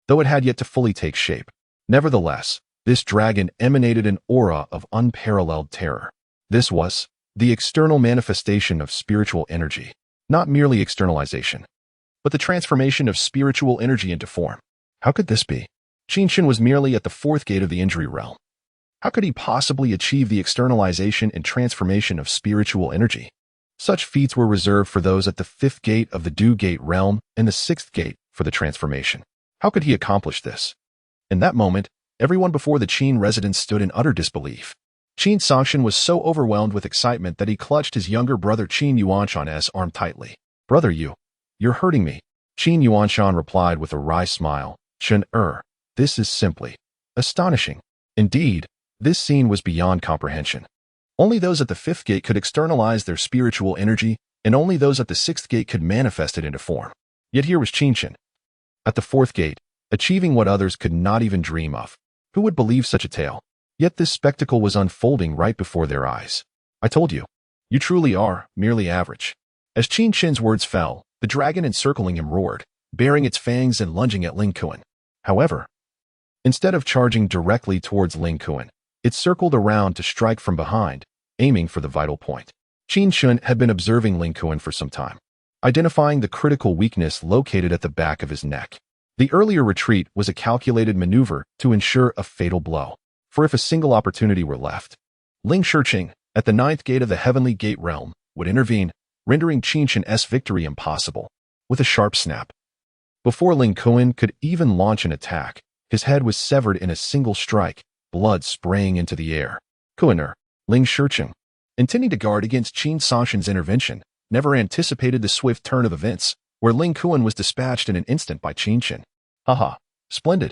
Speaker 1: Though it had yet to fully take shape, nevertheless, this dragon emanated an aura of unparalleled terror. This was the external manifestation of spiritual energy, not merely externalization, but the transformation of spiritual energy into form. How could this be? Qin Chen was merely at the 4th Gate of the Injury Realm. How could he possibly achieve the externalization and transformation of spiritual energy? Such feats were reserved for those at the 5th Gate of the Du Gate realm and the 6th Gate for the transformation. How could he accomplish this? In that moment, everyone before the Qin residence stood in utter disbelief. Qin Zongxing was so overwhelmed with excitement that he clutched his younger brother Qin Yuanshan's arm tightly. Brother, you're hurting me. Qin Yuanshan replied with a wry smile. Chen, this is simply astonishing. Indeed, this scene was beyond comprehension. Only those at the 5th Gate could externalize their spiritual energy, and only those at the 6th Gate could manifest it into form. Yet here was Qin Chen, at the 4th Gate, achieving what others could not even dream of. Who would believe such a tale? Yet this spectacle was unfolding right before their eyes. I told you, you truly are merely average. As Qin Chen's words fell, the dragon encircling him roared, baring its fangs and lunging at Ling Kuan. However, instead of charging directly towards Ling Kuan, it circled around to strike from behind, aiming for the vital point. Qin Chen had been observing Ling Kuan for some time, identifying the critical weakness located at the back of his neck. The earlier retreat was a calculated maneuver to ensure a fatal blow, for if a single opportunity were left, Ling Shicheng, at the 9th Gate of the Heavenly Gate realm, would intervene, rendering Qin Chen's victory impossible. With a sharp snap, before Ling Kuan could even launch an attack, his head was severed in a single strike, blood spraying into the air. Kuaner, Ling Shicheng, intending to guard against Qin Zongxing's intervention, never anticipated the swift turn of events, where Ling Kuan was dispatched in an instant by Qin Chen. Haha, splendid.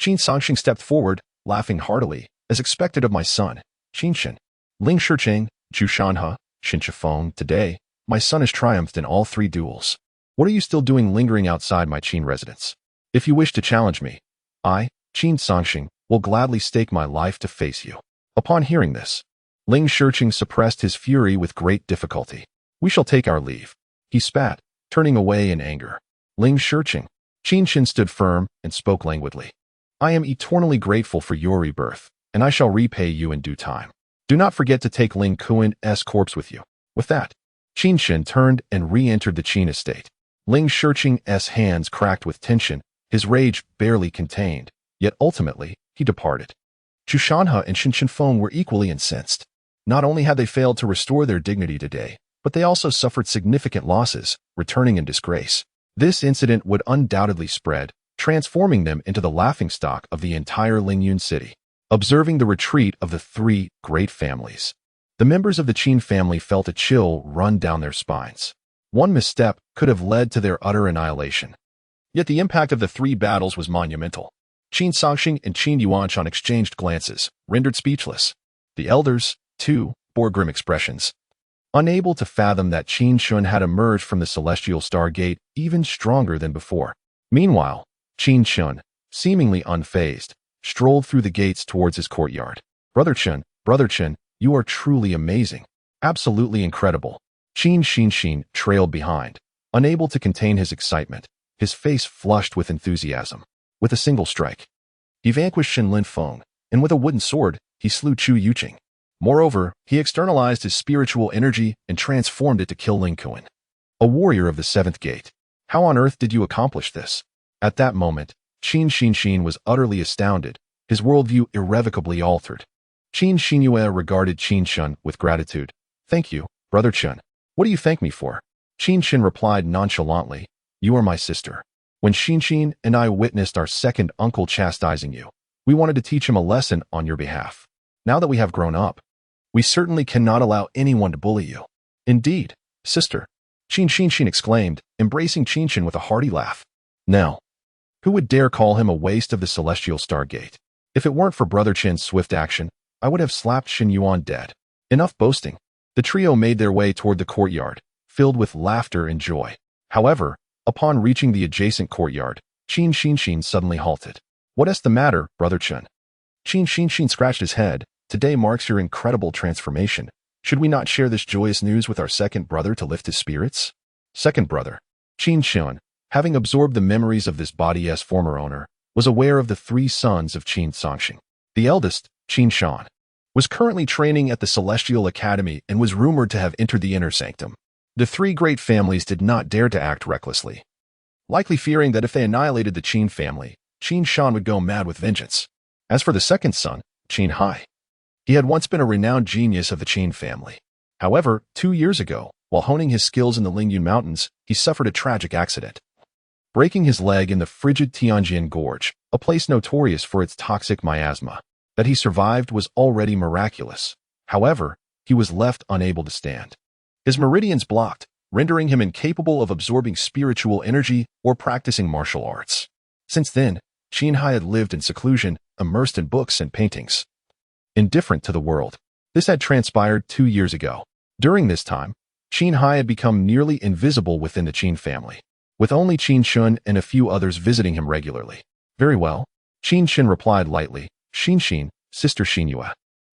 Speaker 1: Qin Zongxing stepped forward, laughing heartily, as expected of my son, Qin Chen. Ling Shicheng, Zhu Shanhe, Qin Chifeng, today, my son has triumphed in all 3 duels. What are you still doing lingering outside my Qin residence? If you wish to challenge me, I, Qin Zongxing, will gladly stake my life to face you. Upon hearing this, Ling Shicheng suppressed his fury with great difficulty. We shall take our leave, he spat, turning away in anger. Ling Shicheng. Qin Chen stood firm and spoke languidly. I am eternally grateful for your rebirth, and I shall repay you in due time. Do not forget to take Ling Kuan's corpse with you. With that, Qin Chen turned and re-entered the Qin estate. Ling Shicheng's hands cracked with tension, his rage barely contained, yet ultimately, he departed. Zhu Shanhe and Qin Chifeng were equally incensed. Not only had they failed to restore their dignity today, but they also suffered significant losses, returning in disgrace. This incident would undoubtedly spread, transforming them into the laughingstock of the entire Lingyun city. Observing the retreat of the three great families, the members of the Qin family felt a chill run down their spines. One misstep could have led to their utter annihilation. Yet the impact of the three battles was monumental. Qin Songxing and Qin Yuanshan exchanged glances, rendered speechless. The elders, too, bore grim expressions, unable to fathom that Qin Chen had emerged from the celestial stargate even stronger than before. Meanwhile, Qin Chen, seemingly unfazed, strolled through the gates towards his courtyard. Brother Chen, you are truly amazing. Absolutely incredible. Qin Xinshin trailed behind, unable to contain his excitement, his face flushed with enthusiasm. With a single strike, he vanquished Shen Linfeng, and with a wooden sword, he slew Chu Yuqing. Moreover, he externalized his spiritual energy and transformed it to kill Ling Kuan, a warrior of the seventh gate. How on earth did you accomplish this? At that moment, Qin Xinshin was utterly astounded, his worldview irrevocably altered. Qin Xinyue regarded Qin Chen with gratitude. Thank you, Brother Chen. What do you thank me for? Qin Chen replied nonchalantly. You are my sister. When Xinshin and I witnessed our second uncle chastising you, we wanted to teach him a lesson on your behalf. Now that we have grown up, we certainly cannot allow anyone to bully you. Indeed, sister, Qin Xinshin exclaimed, embracing Qin Chen with a hearty laugh. Now, who would dare call him a waste of the celestial stargate? If it weren't for Brother Chen's swift action, I would have slapped Shen Yuan dead. Enough boasting. The trio made their way toward the courtyard, filled with laughter and joy. However, upon reaching the adjacent courtyard, Qin Xinshin suddenly halted. What is the matter, Brother Chen? Qin Xinshin scratched his head. Today marks your incredible transformation. Should we not share this joyous news with our second brother to lift his spirits? Second brother, Qin Chen, having absorbed the memories of this body's former owner, was aware of the three sons of Qin Songxing. The eldest, Qin Shan, was currently training at the Celestial Academy and was rumored to have entered the inner sanctum. The three great families did not dare to act recklessly, likely fearing that if they annihilated the Qin family, Qin Shan would go mad with vengeance. As for the second son, Qin Hai, he had once been a renowned genius of the Qin family. However, 2 years ago, while honing his skills in the Lingyun Mountains, he suffered a tragic accident, breaking his leg in the frigid Tianjin Gorge, a place notorious for its toxic miasma. That he survived was already miraculous. However, he was left unable to stand. His meridians blocked, rendering him incapable of absorbing spiritual energy or practicing martial arts. Since then, Qin Hai had lived in seclusion, immersed in books and paintings, indifferent to the world. This had transpired 2 years ago. During this time, Qin Hai had become nearly invisible within the Qin family, with only Qin Chen and a few others visiting him regularly. Very well, Qin Chen replied lightly. Xinshin, Sister Xinyue,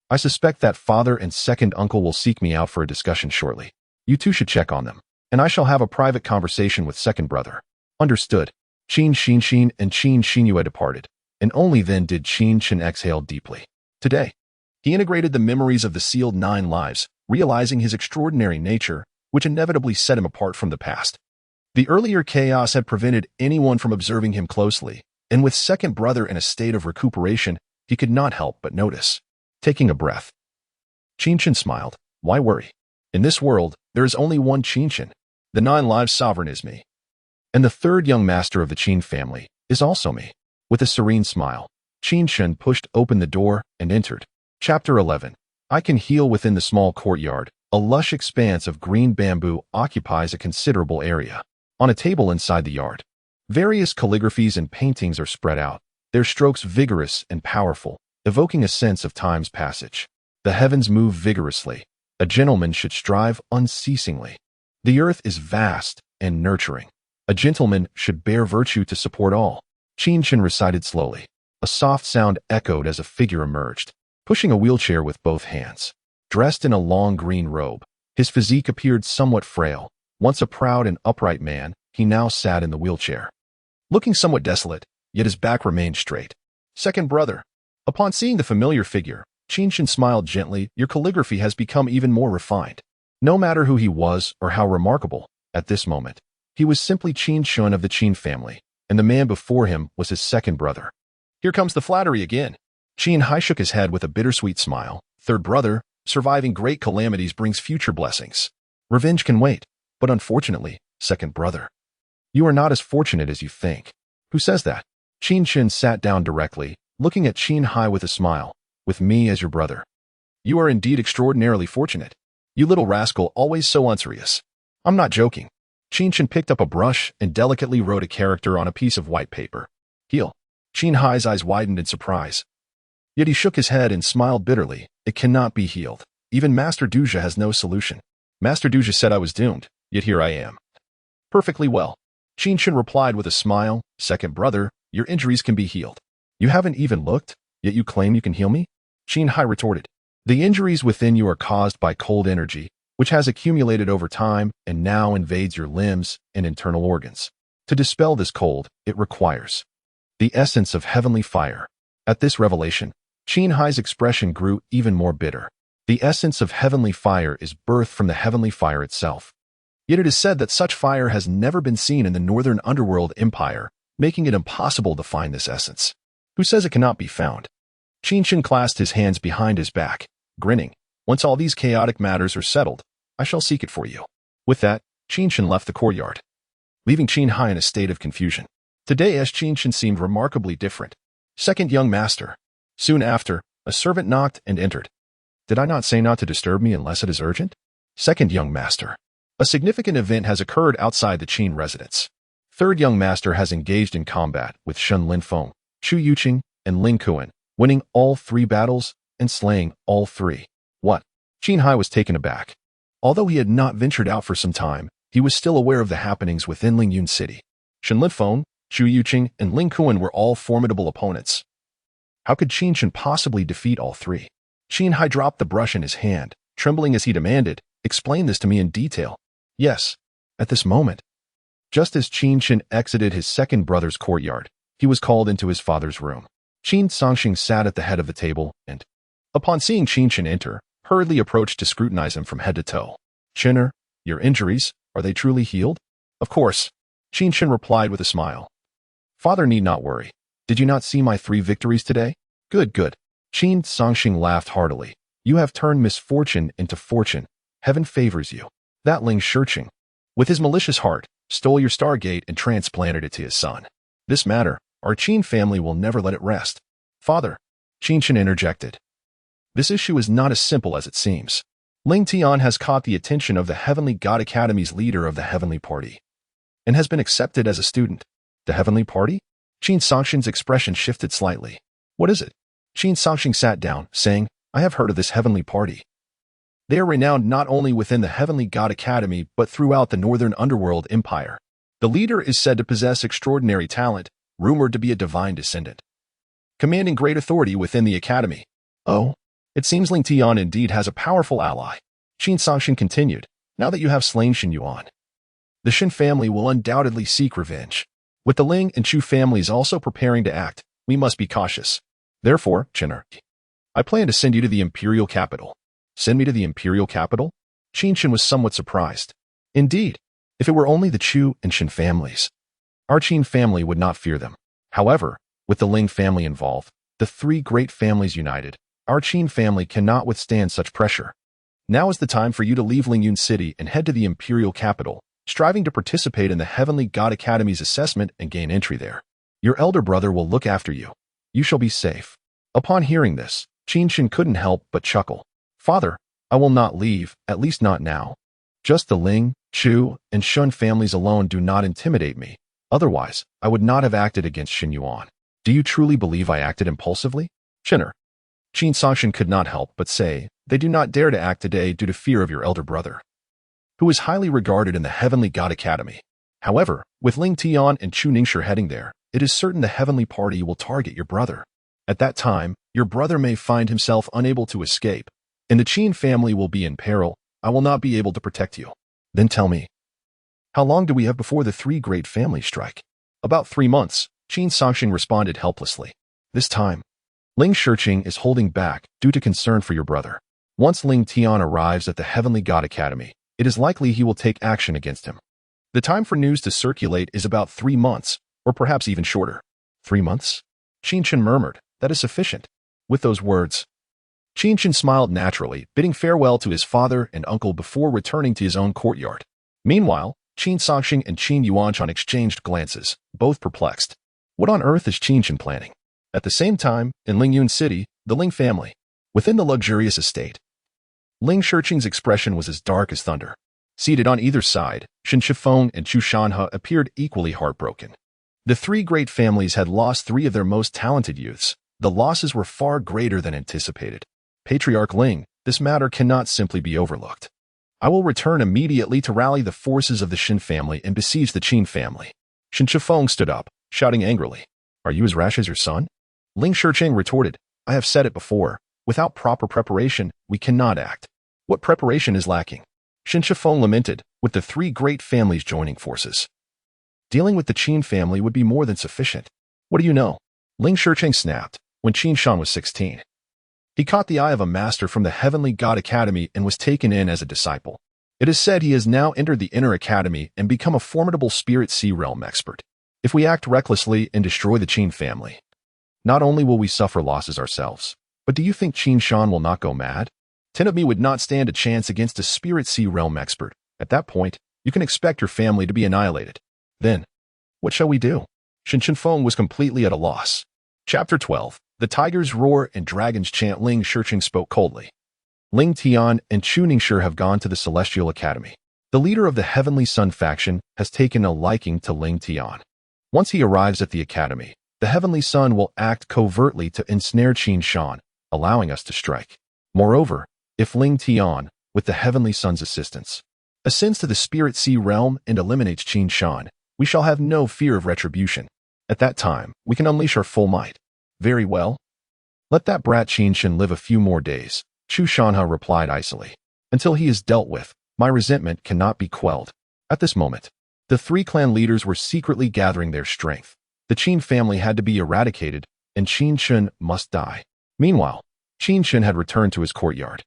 Speaker 1: I suspect that father and second uncle will seek me out for a discussion shortly. You two should check on them, and I shall have a private conversation with second brother. Understood. Qin Xinshin and Qin Xinyue departed, and only then did Qin Chen exhale deeply. Today, he integrated the memories of the sealed 9 lives, realizing his extraordinary nature, which inevitably set him apart from the past. The earlier chaos had prevented anyone from observing him closely, and with second brother in a state of recuperation, he could not help but notice. Taking a breath, Qin Chen smiled. Why worry? In this world, there is only one Qin Chen. The 9 lives sovereign is me. And the third young master of the Qin family is also me. With a serene smile, Qin Chen pushed open the door and entered. Chapter 11. I can heal. Within the small courtyard. A lush expanse of green bamboo occupies a considerable area. On a table inside the yard, various calligraphies and paintings are spread out, their strokes vigorous and powerful, evoking a sense of time's passage. The heavens move vigorously. A gentleman should strive unceasingly. The earth is vast and nurturing. A gentleman should bear virtue to support all. Qin Chen recited slowly. A soft sound echoed as a figure emerged, pushing a wheelchair with both hands. Dressed in a long green robe, his physique appeared somewhat frail. Once a proud and upright man, he now sat in the wheelchair, looking somewhat desolate, yet his back remained straight. Second brother. Upon seeing the familiar figure, Qin Chen smiled gently. Your calligraphy has become even more refined. No matter who he was or how remarkable, at this moment, he was simply Qin Chen of the Qin family, and the man before him was his second brother. Here comes the flattery again. Qin Hai shook his head with a bittersweet smile. Third brother, surviving great calamities brings future blessings. Revenge can wait, but unfortunately, second brother, you are not as fortunate as you think. Who says that? Qin Chen sat down directly, looking at Qin Hai with a smile. With me as your brother. You are indeed extraordinarily fortunate. You little rascal, always so unserious. I'm not joking. Qin Chen picked up a brush and delicately wrote a character on a piece of white paper. Heal. Qin Hai's eyes widened in surprise. Yet he shook his head and smiled bitterly. It cannot be healed. Even Master Duja has no solution. Master Duja said I was doomed, yet here I am. Perfectly well. Qin Chen replied with a smile. Second brother, your injuries can be healed. You haven't even looked, yet you claim you can heal me? Qin Hai retorted. The injuries within you are caused by cold energy, which has accumulated over time and now invades your limbs and internal organs. To dispel this cold, it requires the essence of heavenly fire. At this revelation, Qin Hai's expression grew even more bitter. The essence of heavenly fire is birthed from the heavenly fire itself. Yet it is said that such fire has never been seen in the northern underworld empire, making it impossible to find this essence. Who says it cannot be found? Qin Chen clasped his hands behind his back, grinning. Once all these chaotic matters are settled, I shall seek it for you. With that, Qin Chen left the courtyard, leaving Qin Hai in a state of confusion. Today Qin Chen seemed remarkably different. Second young master. Soon after, a servant knocked and entered. Did I not say not to disturb me unless it is urgent? Second young master. A significant event has occurred outside the Qin residence. Third young master has engaged in combat with Shen Linfeng, Chu Yuqing, and Ling Kuan, winning all 3 battles and slaying all 3. What? Qin Hai was taken aback. Although he had not ventured out for some time, he was still aware of the happenings within Lingyun City. Shen Linfeng, Chu Yuqing, and Ling Kuan were all formidable opponents. How could Qin Chen possibly defeat all 3? Qin Hai dropped the brush in his hand, trembling as he demanded, explain this to me in detail. Yes, at this moment. Just as Qin Chen exited his second brother's courtyard, he was called into his father's room. Qin Songxing sat at the head of the table and, upon seeing Qin Chen enter, hurriedly approached to scrutinize him from head to toe. Chenner, your injuries, are they truly healed? Of course, Qin Chen replied with a smile. Father need not worry. Did you not see my 3 victories today? Good, good. Qin Songxing laughed heartily. You have turned misfortune into fortune. Heaven favors you. That Ling Shurqing, with his malicious heart, stole your Stargate and transplanted it to his son. This matter, our Qin family will never let it rest. Father, Qin Chen interjected. This issue is not as simple as it seems. Ling Tian has caught the attention of the Heavenly God Academy's leader of the Heavenly Party, and has been accepted as a student. The Heavenly Party? Qin Songxing's expression shifted slightly. What is it? Qin Songxing sat down, saying, I have heard of this Heavenly Party. They are renowned not only within the Heavenly God Academy but throughout the Northern Underworld Empire. The leader is said to possess extraordinary talent, rumored to be a divine descendant, commanding great authority within the Academy. Oh, it seems Ling Tian indeed has a powerful ally. Qin Songxing continued, now that you have slain Shen Yuan, the Shen family will undoubtedly seek revenge. With the Ling and Chu families also preparing to act, we must be cautious. Therefore, Chenner, I plan to send you to the Imperial capital. Send me to the Imperial capital? Qin Chen was somewhat surprised. Indeed, if it were only the Chu and Shen families, our Qin family would not fear them. However, with the Ling family involved, the 3 great families united, our Qin family cannot withstand such pressure. Now is the time for you to leave Lingyun City and head to the Imperial capital, striving to participate in the Heavenly God Academy's assessment and gain entry there. Your elder brother will look after you. You shall be safe. Upon hearing this, Qin Chen couldn't help but chuckle. Father, I will not leave, at least not now. Just the Ling, Chu, and Shun families alone do not intimidate me. Otherwise, I would not have acted against Shen Yuan. Do you truly believe I acted impulsively? Chenner. Qin Songxing could not help but say, they do not dare to act today due to fear of your elder brother, who is highly regarded in the Heavenly God Academy. However, with Ling Tian and Chu Ningshi heading there, it is certain the Heavenly Party will target your brother. At that time, your brother may find himself unable to escape, and the Qin family will be in peril. I will not be able to protect you. Then tell me, how long do we have before the 3 great families strike? About 3 months, Qin Songxing responded helplessly. This time, Ling Shurqing is holding back due to concern for your brother. Once Ling Tian arrives at the Heavenly God Academy, it is likely he will take action against him. The time for news to circulate is about 3 months, or perhaps even shorter. 3 months? Qin Chen murmured, that is sufficient. With those words, Qin Chen smiled naturally, bidding farewell to his father and uncle before returning to his own courtyard. Meanwhile, Qin Songxing and Qin Yuanshan exchanged glances, both perplexed. What on earth is Qin Chen planning? At the same time, in Lingyun City, the Ling family, within the luxurious estate, Ling Shichen's expression was as dark as thunder. Seated on either side, Shen Shifeng and Chu Shanhe appeared equally heartbroken. The three great families had lost three of their most talented youths. The losses were far greater than anticipated. Patriarch Ling, this matter cannot simply be overlooked. I will return immediately to rally the forces of the Shen family and besiege the Qin family. Shen Shifeng stood up, shouting angrily. Are you as rash as your son? Ling Shicheng retorted, I have said it before. Without proper preparation, we cannot act. What preparation is lacking? Shen Shifeng lamented, with the three great families joining forces. Dealing with the Qin family would be more than sufficient. What do you know? Ling Shicheng snapped, when Qin Shan was 16. He caught the eye of a master from the Heavenly God Academy and was taken in as a disciple. It is said he has now entered the Inner Academy and become a formidable Spirit Sea Realm expert. If we act recklessly and destroy the Qin family, not only will we suffer losses ourselves, but do you think Qin Shan will not go mad? 10 of me would not stand a chance against a Spirit Sea Realm expert. At that point, you can expect your family to be annihilated. Then, what shall we do? Shen Shifeng was completely at a loss. Chapter 12. The tigers roar and dragons chant. Ling Shicheng spoke coldly. Ling Tian and Chu Ningshi have gone to the Celestial Academy. The leader of the Heavenly Sun faction has taken a liking to Ling Tian. Once he arrives at the Academy, the Heavenly Sun will act covertly to ensnare Qin Shan, allowing us to strike. Moreover, if Ling Tian, with the Heavenly Sun's assistance, ascends to the Spirit Sea Realm and eliminates Qin Shan, we shall have no fear of retribution. At that time, we can unleash our full might. Very well. Let that brat Qin Chen live a few more days, Chu Shanhe replied icily. Until he is dealt with, my resentment cannot be quelled. At this moment, the three clan leaders were secretly gathering their strength. The Qin family had to be eradicated, and Qin Chen must die. Meanwhile, Qin Chen had returned to his courtyard.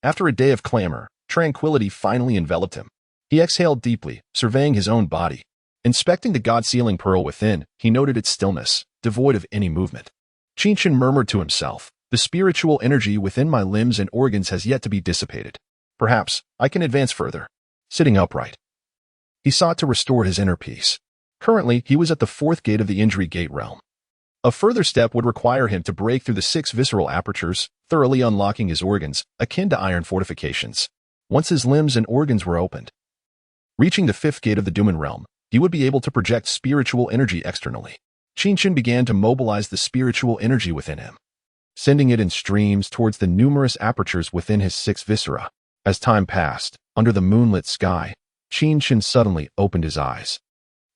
Speaker 1: After a day of clamor, tranquility finally enveloped him. He exhaled deeply, surveying his own body. Inspecting the God-sealing pearl within, he noted its stillness, devoid of any movement. Qin Chen murmured to himself, the spiritual energy within my limbs and organs has yet to be dissipated. Perhaps I can advance further. Sitting upright, he sought to restore his inner peace. Currently, he was at the fourth gate of the injury gate realm. A further step would require him to break through the 6 visceral apertures, thoroughly unlocking his organs, akin to iron fortifications. Once his limbs and organs were opened, reaching the 5th gate of the Duman realm, he would be able to project spiritual energy externally. Qin Chen began to mobilize the spiritual energy within him, sending it in streams towards the numerous apertures within his 6 viscera. As time passed, under the moonlit sky, Qin Chen suddenly opened his eyes.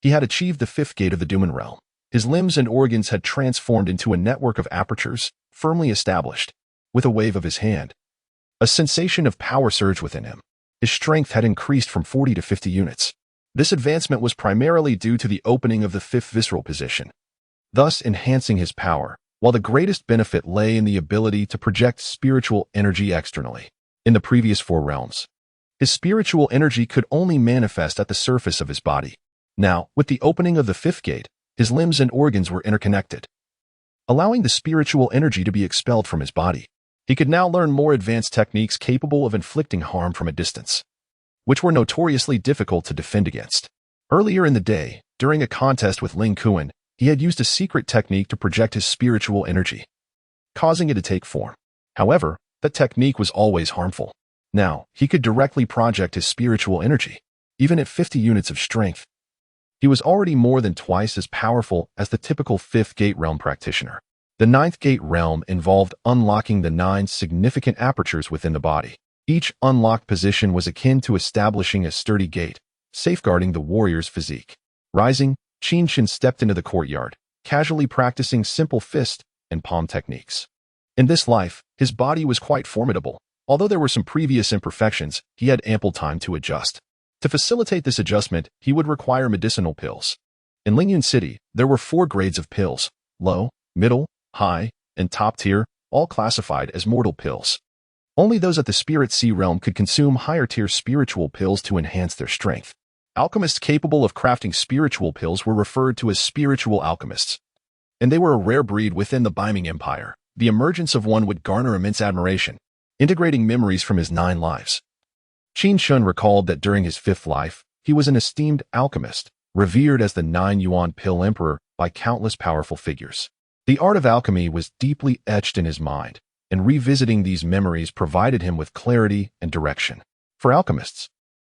Speaker 1: He had achieved the 5th gate of the Duman realm. His limbs and organs had transformed into a network of apertures, firmly established. With a wave of his hand, a sensation of power surged within him. His strength had increased from 40 to 50 units. This advancement was primarily due to the opening of the 5th visceral position, thus enhancing his power, while the greatest benefit lay in the ability to project spiritual energy externally. In the previous 4 realms, his spiritual energy could only manifest at the surface of his body. Now, with the opening of the 5th gate, his limbs and organs were interconnected, allowing the spiritual energy to be expelled from his body. He could now learn more advanced techniques capable of inflicting harm from a distance, which were notoriously difficult to defend against. Earlier in the day, during a contest with Ling Kuan, he had used a secret technique to project his spiritual energy, causing it to take form. However, that technique was always harmful. Now, he could directly project his spiritual energy, even at 50 units of strength. He was already more than twice as powerful as the typical 5th gate realm practitioner. The 9th gate realm involved unlocking the 9 significant apertures within the body. Each unlocked position was akin to establishing a sturdy gate, safeguarding the warrior's physique. Rising, Qin Chen stepped into the courtyard, casually practicing simple fist and palm techniques. In this life, his body was quite formidable. Although there were some previous imperfections, he had ample time to adjust. To facilitate this adjustment, he would require medicinal pills. In Lingyun City, there were 4 grades of pills: low, middle, high, and top tier, all classified as mortal pills. Only those at the Spirit Sea Realm could consume higher-tier spiritual pills to enhance their strength. Alchemists capable of crafting spiritual pills were referred to as spiritual alchemists, and they were a rare breed within the Biming Empire. The emergence of one would garner immense admiration, integrating memories from his 9 lives. Qin Chen recalled that during his 5th life, he was an esteemed alchemist, revered as the 9 Yuan Pill Emperor by countless powerful figures. The art of alchemy was deeply etched in his mind, and revisiting these memories provided him with clarity and direction. For alchemists,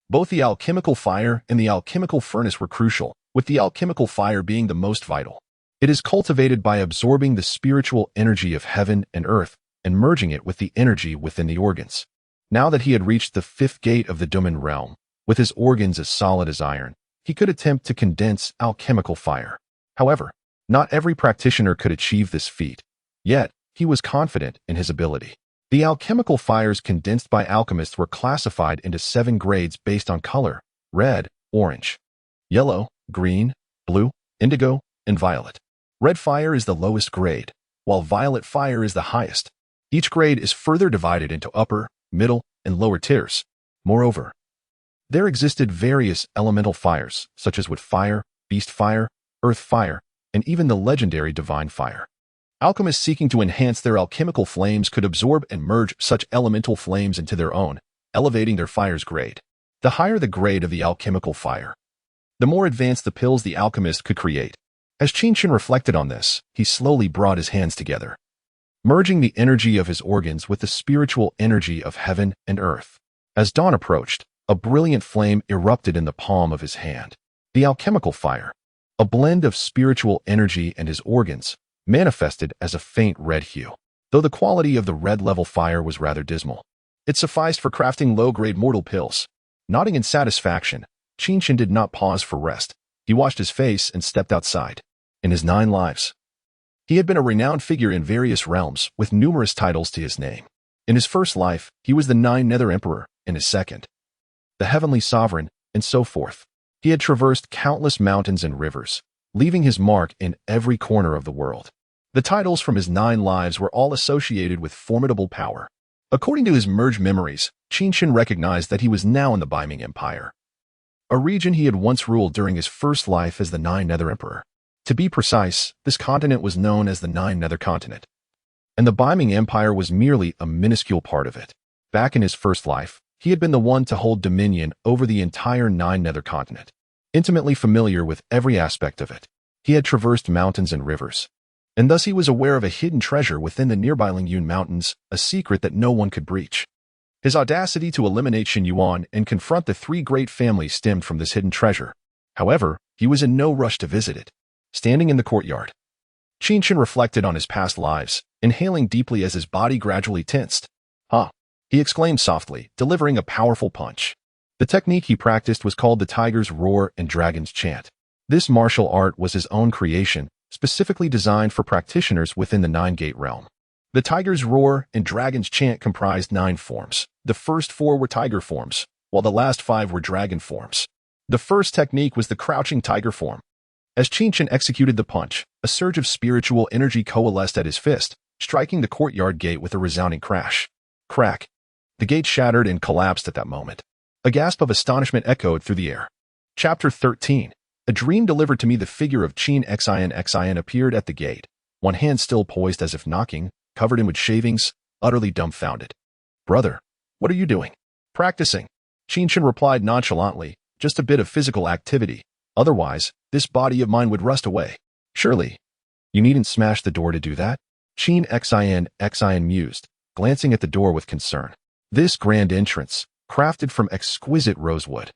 Speaker 1: both the alchemical fire and the alchemical furnace were crucial, with the alchemical fire being the most vital. It is cultivated by absorbing the spiritual energy of heaven and earth and merging it with the energy within the organs. Now that he had reached the fifth gate of the Duman realm, with his organs as solid as iron, he could attempt to condense alchemical fire. However, not every practitioner could achieve this feat, yet he was confident in his ability. The alchemical fires condensed by alchemists were classified into 7 grades based on color: red, orange, yellow, green, blue, indigo, and violet. Red fire is the lowest grade, while violet fire is the highest. Each grade is further divided into upper, middle, and lower tiers. Moreover, there existed various elemental fires, such as wood fire, beast fire, earth fire, and even the legendary divine fire. Alchemists seeking to enhance their alchemical flames could absorb and merge such elemental flames into their own, elevating their fire's grade. The higher the grade of the alchemical fire, the more advanced the pills the alchemist could create. As Qin Chen reflected on this, he slowly brought his hands together, merging the energy of his organs with the spiritual energy of heaven and earth. As dawn approached, a brilliant flame erupted in the palm of his hand. The alchemical fire, a blend of spiritual energy and his organs, manifested as a faint red hue. Though the quality of the red-level fire was rather dismal, it sufficed for crafting low-grade mortal pills. Nodding in satisfaction, Qin Chen did not pause for rest. He washed his face and stepped outside. In his 9 lives, he had been a renowned figure in various realms, with numerous titles to his name. In his first life, he was the 9 Nether Emperor; in his second, the Heavenly Sovereign, and so forth. He had traversed countless mountains and rivers, leaving his mark in every corner of the world. The titles from his 9 lives were all associated with formidable power. According to his merged memories, Qin Chen recognized that he was now in the Biming Empire, a region he had once ruled during his first life as the 9 Nether Emperor. To be precise, this continent was known as the 9 Nether Continent, and the Biming Empire was merely a minuscule part of it. Back in his first life, he had been the one to hold dominion over the entire 9 Nether Continent. Intimately familiar with every aspect of it, he had traversed mountains and rivers, and thus he was aware of a hidden treasure within the nearby Lingyun Mountains, a secret that no one could breach. His audacity to eliminate Shen Yuan and confront the 3 great families stemmed from this hidden treasure. However, he was in no rush to visit it. Standing in the courtyard, Qin Chen reflected on his past lives, inhaling deeply as his body gradually tensed. "Ha!" he exclaimed softly, delivering a powerful punch. The technique he practiced was called the Tiger's Roar and Dragon's Chant. This martial art was his own creation, specifically designed for practitioners within the 9-gate realm. The Tiger's Roar and Dragon's Chant comprised 9 forms. The first 4 were tiger forms, while the last 5 were dragon forms. The first technique was the crouching tiger form. As Qin Chen executed the punch, a surge of spiritual energy coalesced at his fist, striking the courtyard gate with a resounding crash. Crack! The gate shattered and collapsed at that moment. A gasp of astonishment echoed through the air. Chapter 13. A dream delivered to me. The figure of Qin Xin appeared at the gate, one hand still poised as if knocking, covered in wood shavings, utterly dumbfounded. "Brother, what are you doing?" "Practicing," Qin Chen replied nonchalantly. "Just a bit of physical activity. Otherwise, this body of mine would rust away." "Surely, you needn't smash the door to do that?" Qin Xin mused, glancing at the door with concern. This grand entrance, crafted from exquisite rosewood,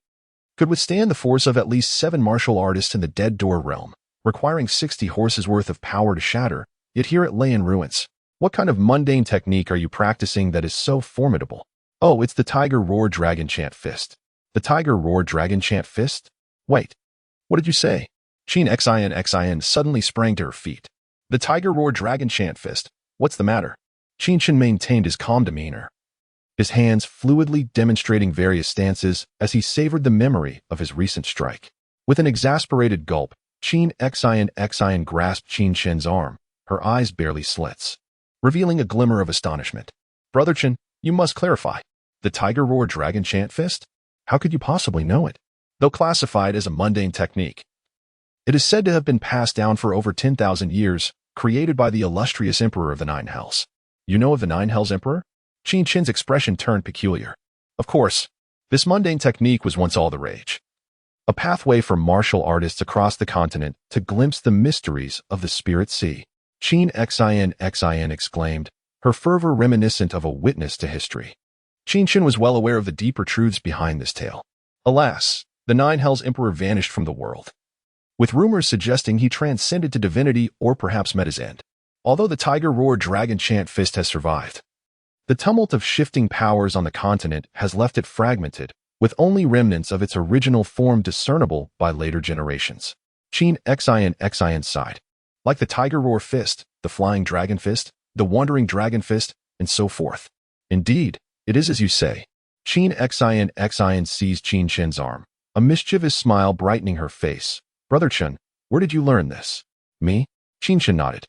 Speaker 1: could withstand the force of at least 7 martial artists in the Dead Door realm, requiring 60 horses worth of power to shatter, yet here it lay in ruins. "What kind of mundane technique are you practicing that is so formidable?" "Oh, it's the Tiger Roar Dragon Chant Fist." "The Tiger Roar Dragon Chant Fist? Wait, what did you say?" Qin Xin suddenly sprang to her feet. "The Tiger Roar Dragon Chant Fist. What's the matter?" Qin Chen maintained his calm demeanor, his hands fluidly demonstrating various stances as he savored the memory of his recent strike. With an exasperated gulp, Qin Xin grasped Qin Chen's arm, her eyes barely slits, revealing a glimmer of astonishment. "Brother Chen, you must clarify. The Tiger Roar Dragon Chant Fist? How could you possibly know it?" Though classified as a mundane technique, it is said to have been passed down for over 10,000 years, created by the illustrious Emperor of the 9 Hells. "You know of the 9 Hells Emperor?" Qin Chen's expression turned peculiar. Of course, this mundane technique was once all the rage. a pathway for martial artists across the continent to glimpse the mysteries of the Spirit Sea. Qin Xin exclaimed, her fervor reminiscent of a witness to history. Qin Chen was well aware of the deeper truths behind this tale. Alas, the Nine Hells Emperor vanished from the world, with rumors suggesting he transcended to divinity or perhaps met his end. Although the Tiger Roar Dragon Chant Fist has survived, the tumult of shifting powers on the continent has left it fragmented, with only remnants of its original form discernible by later generations. Qin Xin sighed. Like the Tiger Roar Fist, the Flying Dragon Fist, the Wandering Dragon Fist, and so forth. Indeed, it is as you say. Qin Xin seized Qin Chen's arm, a mischievous smile brightening her face. Brother Chen, where did you learn this? Me? Qin Chen nodded.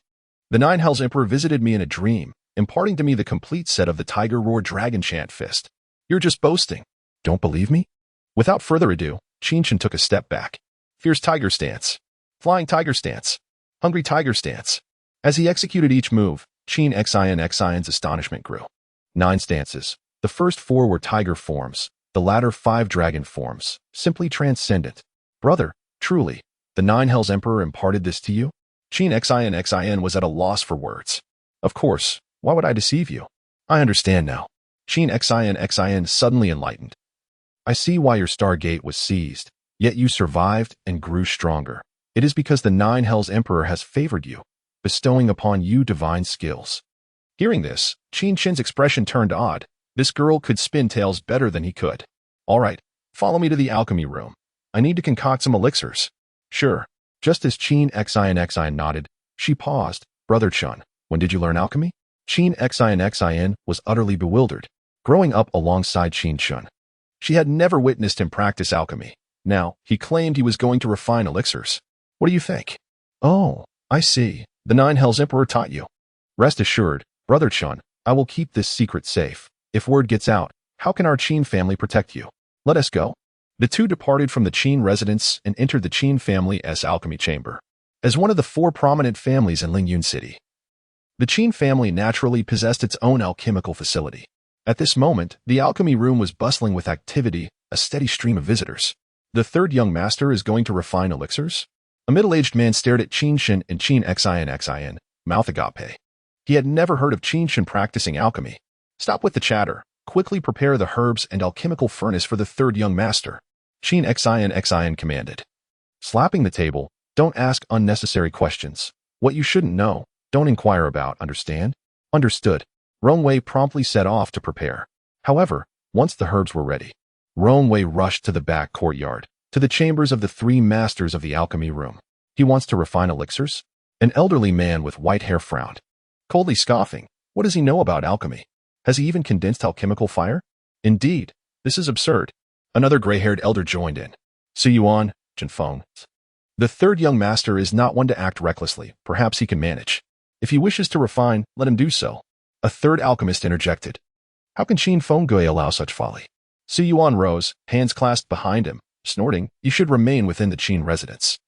Speaker 1: The Nine Hells Emperor visited me in a dream, imparting to me the complete set of the Tiger Roar Dragon Chant Fist. You're just boasting. Don't believe me? Without further ado, Qin Chen took a step back. Fierce Tiger Stance. Flying Tiger Stance. Hungry Tiger Stance. As he executed each move, Qin Xin's astonishment grew. 9 stances. The first 4 were tiger forms, the latter 5 dragon forms, simply transcendent. Brother, truly, the Nine Hells Emperor imparted this to you? Qin Xin was at a loss for words. Of course, why would I deceive you? I understand now. Qin Xin suddenly enlightened. I see why your Stargate was seized, yet you survived and grew stronger. It is because the Nine Hells Emperor has favored you, bestowing upon you divine skills. Hearing this, Qin Chen's expression turned odd. This girl could spin tales better than he could. All right, follow me to the alchemy room. I need to concoct some elixirs. Sure. Just as Qin Xin nodded, she paused. Brother Chen, when did you learn alchemy? Qin Xin was utterly bewildered, growing up alongside Qin Chen. She had never witnessed him practice alchemy. Now, he claimed he was going to refine elixirs. What do you think? Oh, I see. The Nine Hells Emperor taught you. Rest assured, Brother Chen, I will keep this secret safe. If word gets out, how can our Qin family protect you? Let us go. The two departed from the Qin residence and entered the Qin family's alchemy chamber. As one of the 4 prominent families in Lingyun City, the Qin family naturally possessed its own alchemical facility. At this moment, the alchemy room was bustling with activity, a steady stream of visitors. The third young master is going to refine elixirs? A middle-aged man stared at Qin Chen and Qin Xin, mouth agape. He had never heard of Qin Chen practicing alchemy. Stop with the chatter. Quickly prepare the herbs and alchemical furnace for the third young master. Qin Xin commanded. Slapping the table, don't ask unnecessary questions. What you shouldn't know, don't inquire about, understand? Understood. Rongwei promptly set off to prepare. However, once the herbs were ready, Rongwei rushed to the back courtyard, to the chambers of the 3 masters of the alchemy room. He wants to refine elixirs? An elderly man with white hair frowned, coldly scoffing. What does he know about alchemy? Has he even condensed alchemical fire? Indeed, this is absurd. Another gray-haired elder joined in. Su Yuan, Jinfeng. The third young master is not one to act recklessly. Perhaps he can manage. If he wishes to refine, let him do so. A third alchemist interjected. How can Qin Fenggui allow such folly? Su Yuan rose, hands clasped behind him, snorting, you should remain within the Qin residence.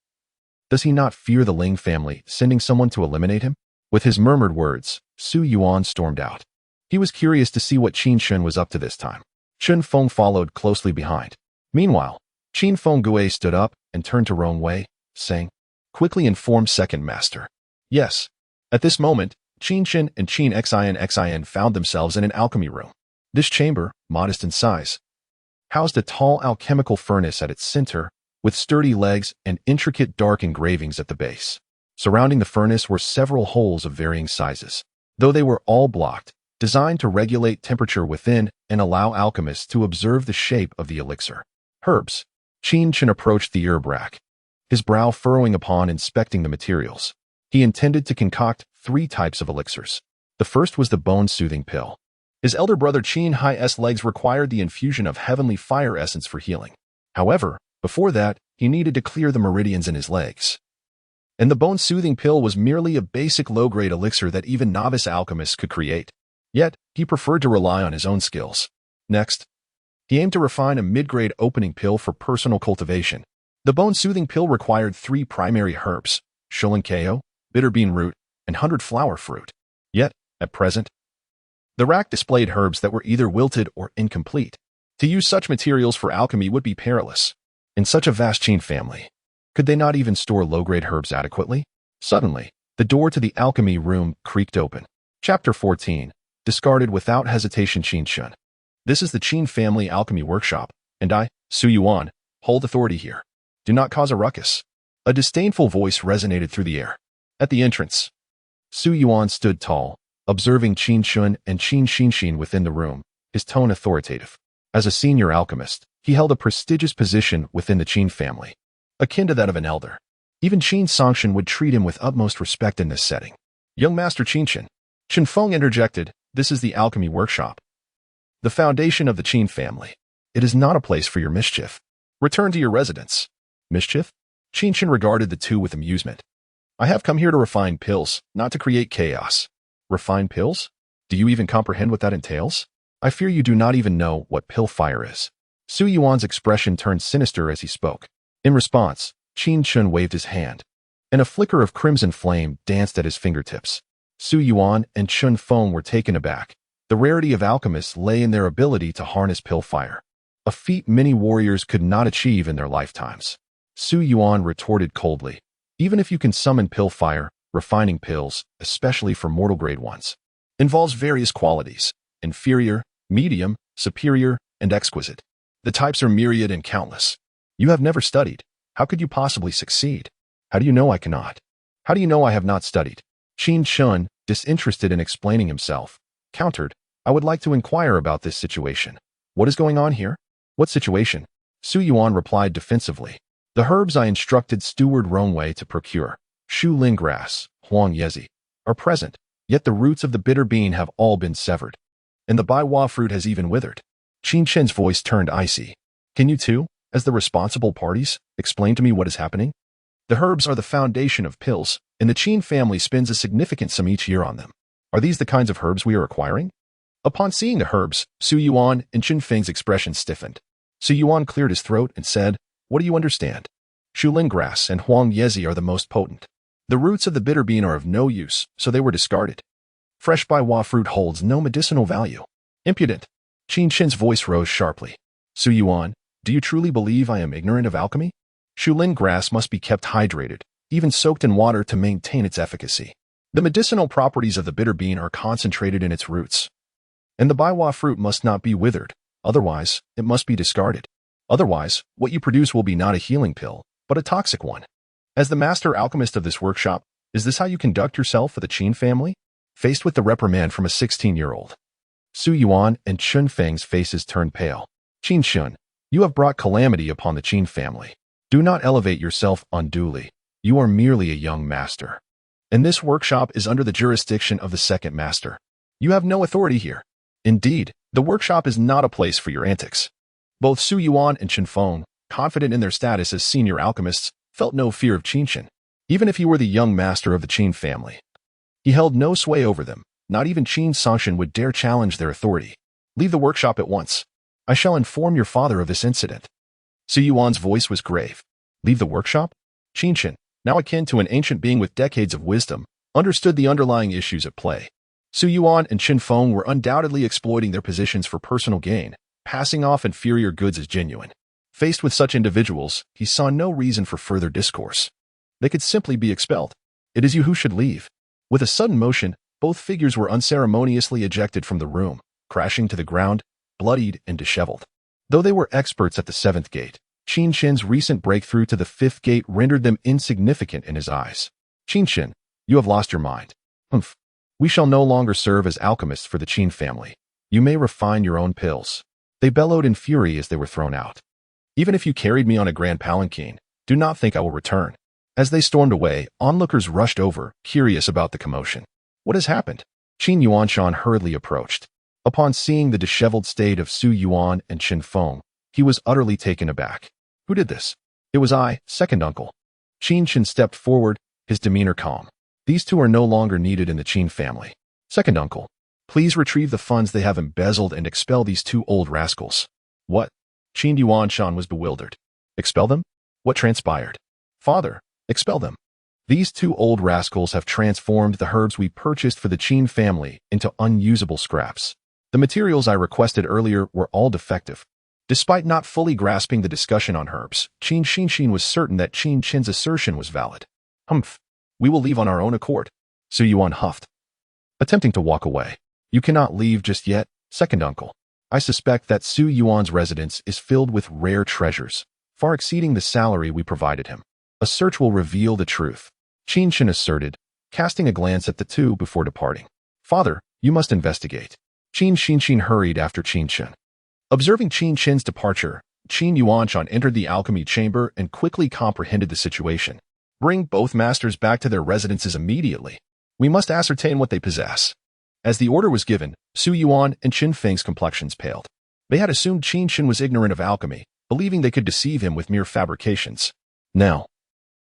Speaker 1: Does he not fear the Ling family, sending someone to eliminate him? With his murmured words, Su Yuan stormed out. He was curious to see what Qin Chen was up to this time. Chen Feng followed closely behind. Meanwhile, Qin Fenggui stood up and turned to Rongwei, saying, quickly inform second master. Yes. At this moment, Qin Chen and Qin Xin found themselves in an alchemy room. This chamber, modest in size, housed a tall alchemical furnace at its center, with sturdy legs and intricate dark engravings at the base. Surrounding the furnace were several holes of varying sizes, though they were all blocked, designed to regulate temperature within and allow alchemists to observe the shape of the elixir. Herbs. Qin Chen approached the herb rack, his brow furrowing upon inspecting the materials. He intended to concoct 3 types of elixirs. The first was the bone-soothing pill. His elder brother Qin Hi's legs required the infusion of heavenly fire essence for healing. However, before that, he needed to clear the meridians in his legs. And the bone-soothing pill was merely a basic low-grade elixir that even novice alchemists could create. Yet, he preferred to rely on his own skills. Next, he aimed to refine a mid-grade opening pill for personal cultivation. The bone-soothing pill required 3 primary herbs, sholenkeo, bitterbean root, and 100-flower fruit. Yet, at present, the rack displayed herbs that were either wilted or incomplete. To use such materials for alchemy would be perilous. In such a vast Qin family, could they not even store low-grade herbs adequately? Suddenly, the door to the alchemy room creaked open. Chapter 14. Discarded without hesitation. Qin Chen. This is the Qin family alchemy workshop, and I, Su Yuan, hold authority here. Do not cause a ruckus. A disdainful voice resonated through the air. At the entrance, Su Yuan stood tall, observing Qin Chen and Qin Xinshin within the room, his tone authoritative. As a senior alchemist, he held a prestigious position within the Qin family, akin to that of an elder. Even Qin Songshan would treat him with utmost respect in this setting. Young Master Qin Chen. Chen Feng interjected, this is the alchemy workshop, the foundation of the Qin family. It is not a place for your mischief. Return to your residence. Mischief? Qin Chen regarded the two with amusement. I have come here to refine pills, not to create chaos. Refine pills? Do you even comprehend what that entails? I fear you do not even know what pill fire is. Su Yuan's expression turned sinister as he spoke. In response, Qin Chen waved his hand, and a flicker of crimson flame danced at his fingertips. Su Yuan and Chen Feng were taken aback. The rarity of alchemists lay in their ability to harness pill fire, a feat many warriors could not achieve in their lifetimes. Su Yuan retorted coldly, even if you can summon pill fire, refining pills, especially for mortal-grade ones, involves various qualities: inferior, medium, superior, and exquisite. The types are myriad and countless. You have never studied. How could you possibly succeed? How do you know I cannot? How do you know I have not studied? Qin Chen, disinterested in explaining himself, countered, I would like to inquire about this situation. What is going on here? What situation? Su Yuan replied defensively. The herbs I instructed Steward Rongwei to procure, Shu Lin grass, Huang Yezi, are present, yet the roots of the bitter bean have all been severed, and the baiwa fruit has even withered. Qin Chen's voice turned icy. Can you two, as the responsible parties, explain to me what is happening? The herbs are the foundation of pills, and the Qin family spends a significant sum each year on them. Are these the kinds of herbs we are acquiring? Upon seeing the herbs, Su Yuan and Qin Feng's expression stiffened. Su Yuan cleared his throat and said, what do you understand? Shulin grass and Huang Yezi are the most potent. The roots of the bitter bean are of no use, so they were discarded. Fresh baiwa fruit holds no medicinal value. Impudent. Qin Chen's voice rose sharply. Su Yuan, do you truly believe I am ignorant of alchemy? Shulin grass must be kept hydrated, even soaked in water to maintain its efficacy. The medicinal properties of the bitter bean are concentrated in its roots. And the baiwa fruit must not be withered, otherwise, it must be discarded. Otherwise, what you produce will be not a healing pill, but a toxic one. As the master alchemist of this workshop, is this how you conduct yourself for the Qin family? Faced with the reprimand from a 16-year-old, Su Yuan and Chen Feng's faces turned pale. Qin Chen, you have brought calamity upon the Qin family. Do not elevate yourself unduly. You are merely a young master. And this workshop is under the jurisdiction of the second master. You have no authority here. Indeed, the workshop is not a place for your antics. Both Su Yuan and Chen Feng, confident in their status as senior alchemists, felt no fear of Qin Chen, even if he were the young master of the Qin family. He held no sway over them. Not even Qin Songshan would dare challenge their authority. Leave the workshop at once. I shall inform your father of this incident. Su Yuan's voice was grave. Leave the workshop? Qin Chen, now akin to an ancient being with decades of wisdom, understood the underlying issues at play. Su Yuan and Chen Feng were undoubtedly exploiting their positions for personal gain, passing off inferior goods as genuine. Faced with such individuals, he saw no reason for further discourse. They could simply be expelled. It is you who should leave. With a sudden motion, both figures were unceremoniously ejected from the room, crashing to the ground, bloodied and disheveled. Though they were experts at the seventh gate, Qin Chen's recent breakthrough to the fifth gate rendered them insignificant in his eyes. Qin Chen, you have lost your mind. Humph. We shall no longer serve as alchemists for the Qin family. You may refine your own pills. They bellowed in fury as they were thrown out. Even if you carried me on a grand palanquin, do not think I will return. As they stormed away, onlookers rushed over, curious about the commotion. What has happened? Qin Yuanshan hurriedly approached. Upon seeing the disheveled state of Su Yuan and Chen Feng, he was utterly taken aback. Who did this? It was I, second uncle. Qin Chen stepped forward, his demeanor calm. These two are no longer needed in the Qin family. Second uncle, please retrieve the funds they have embezzled and expel these two old rascals. What? Qin Yuanshan was bewildered. Expel them? What transpired? Father, expel them. These two old rascals have transformed the herbs we purchased for the Qin family into unusable scraps. The materials I requested earlier were all defective. Despite not fully grasping the discussion on herbs, Qin Chen was certain that Qin Chen's assertion was valid. Humph. We will leave on our own accord. Su Yuan huffed, attempting to walk away. You cannot leave just yet, second uncle. I suspect that Su Yuan's residence is filled with rare treasures, far exceeding the salary we provided him. A search will reveal the truth, Qin Chen asserted, casting a glance at the two before departing. Father, you must investigate. Qin Chen hurried after Qin Chen. Observing Qin Chen's departure, Qin Yuanshan entered the alchemy chamber and quickly comprehended the situation. Bring both masters back to their residences immediately. We must ascertain what they possess. As the order was given, Su Yuan and Qin Feng's complexions paled. They had assumed Qin Chen was ignorant of alchemy, believing they could deceive him with mere fabrications. Now,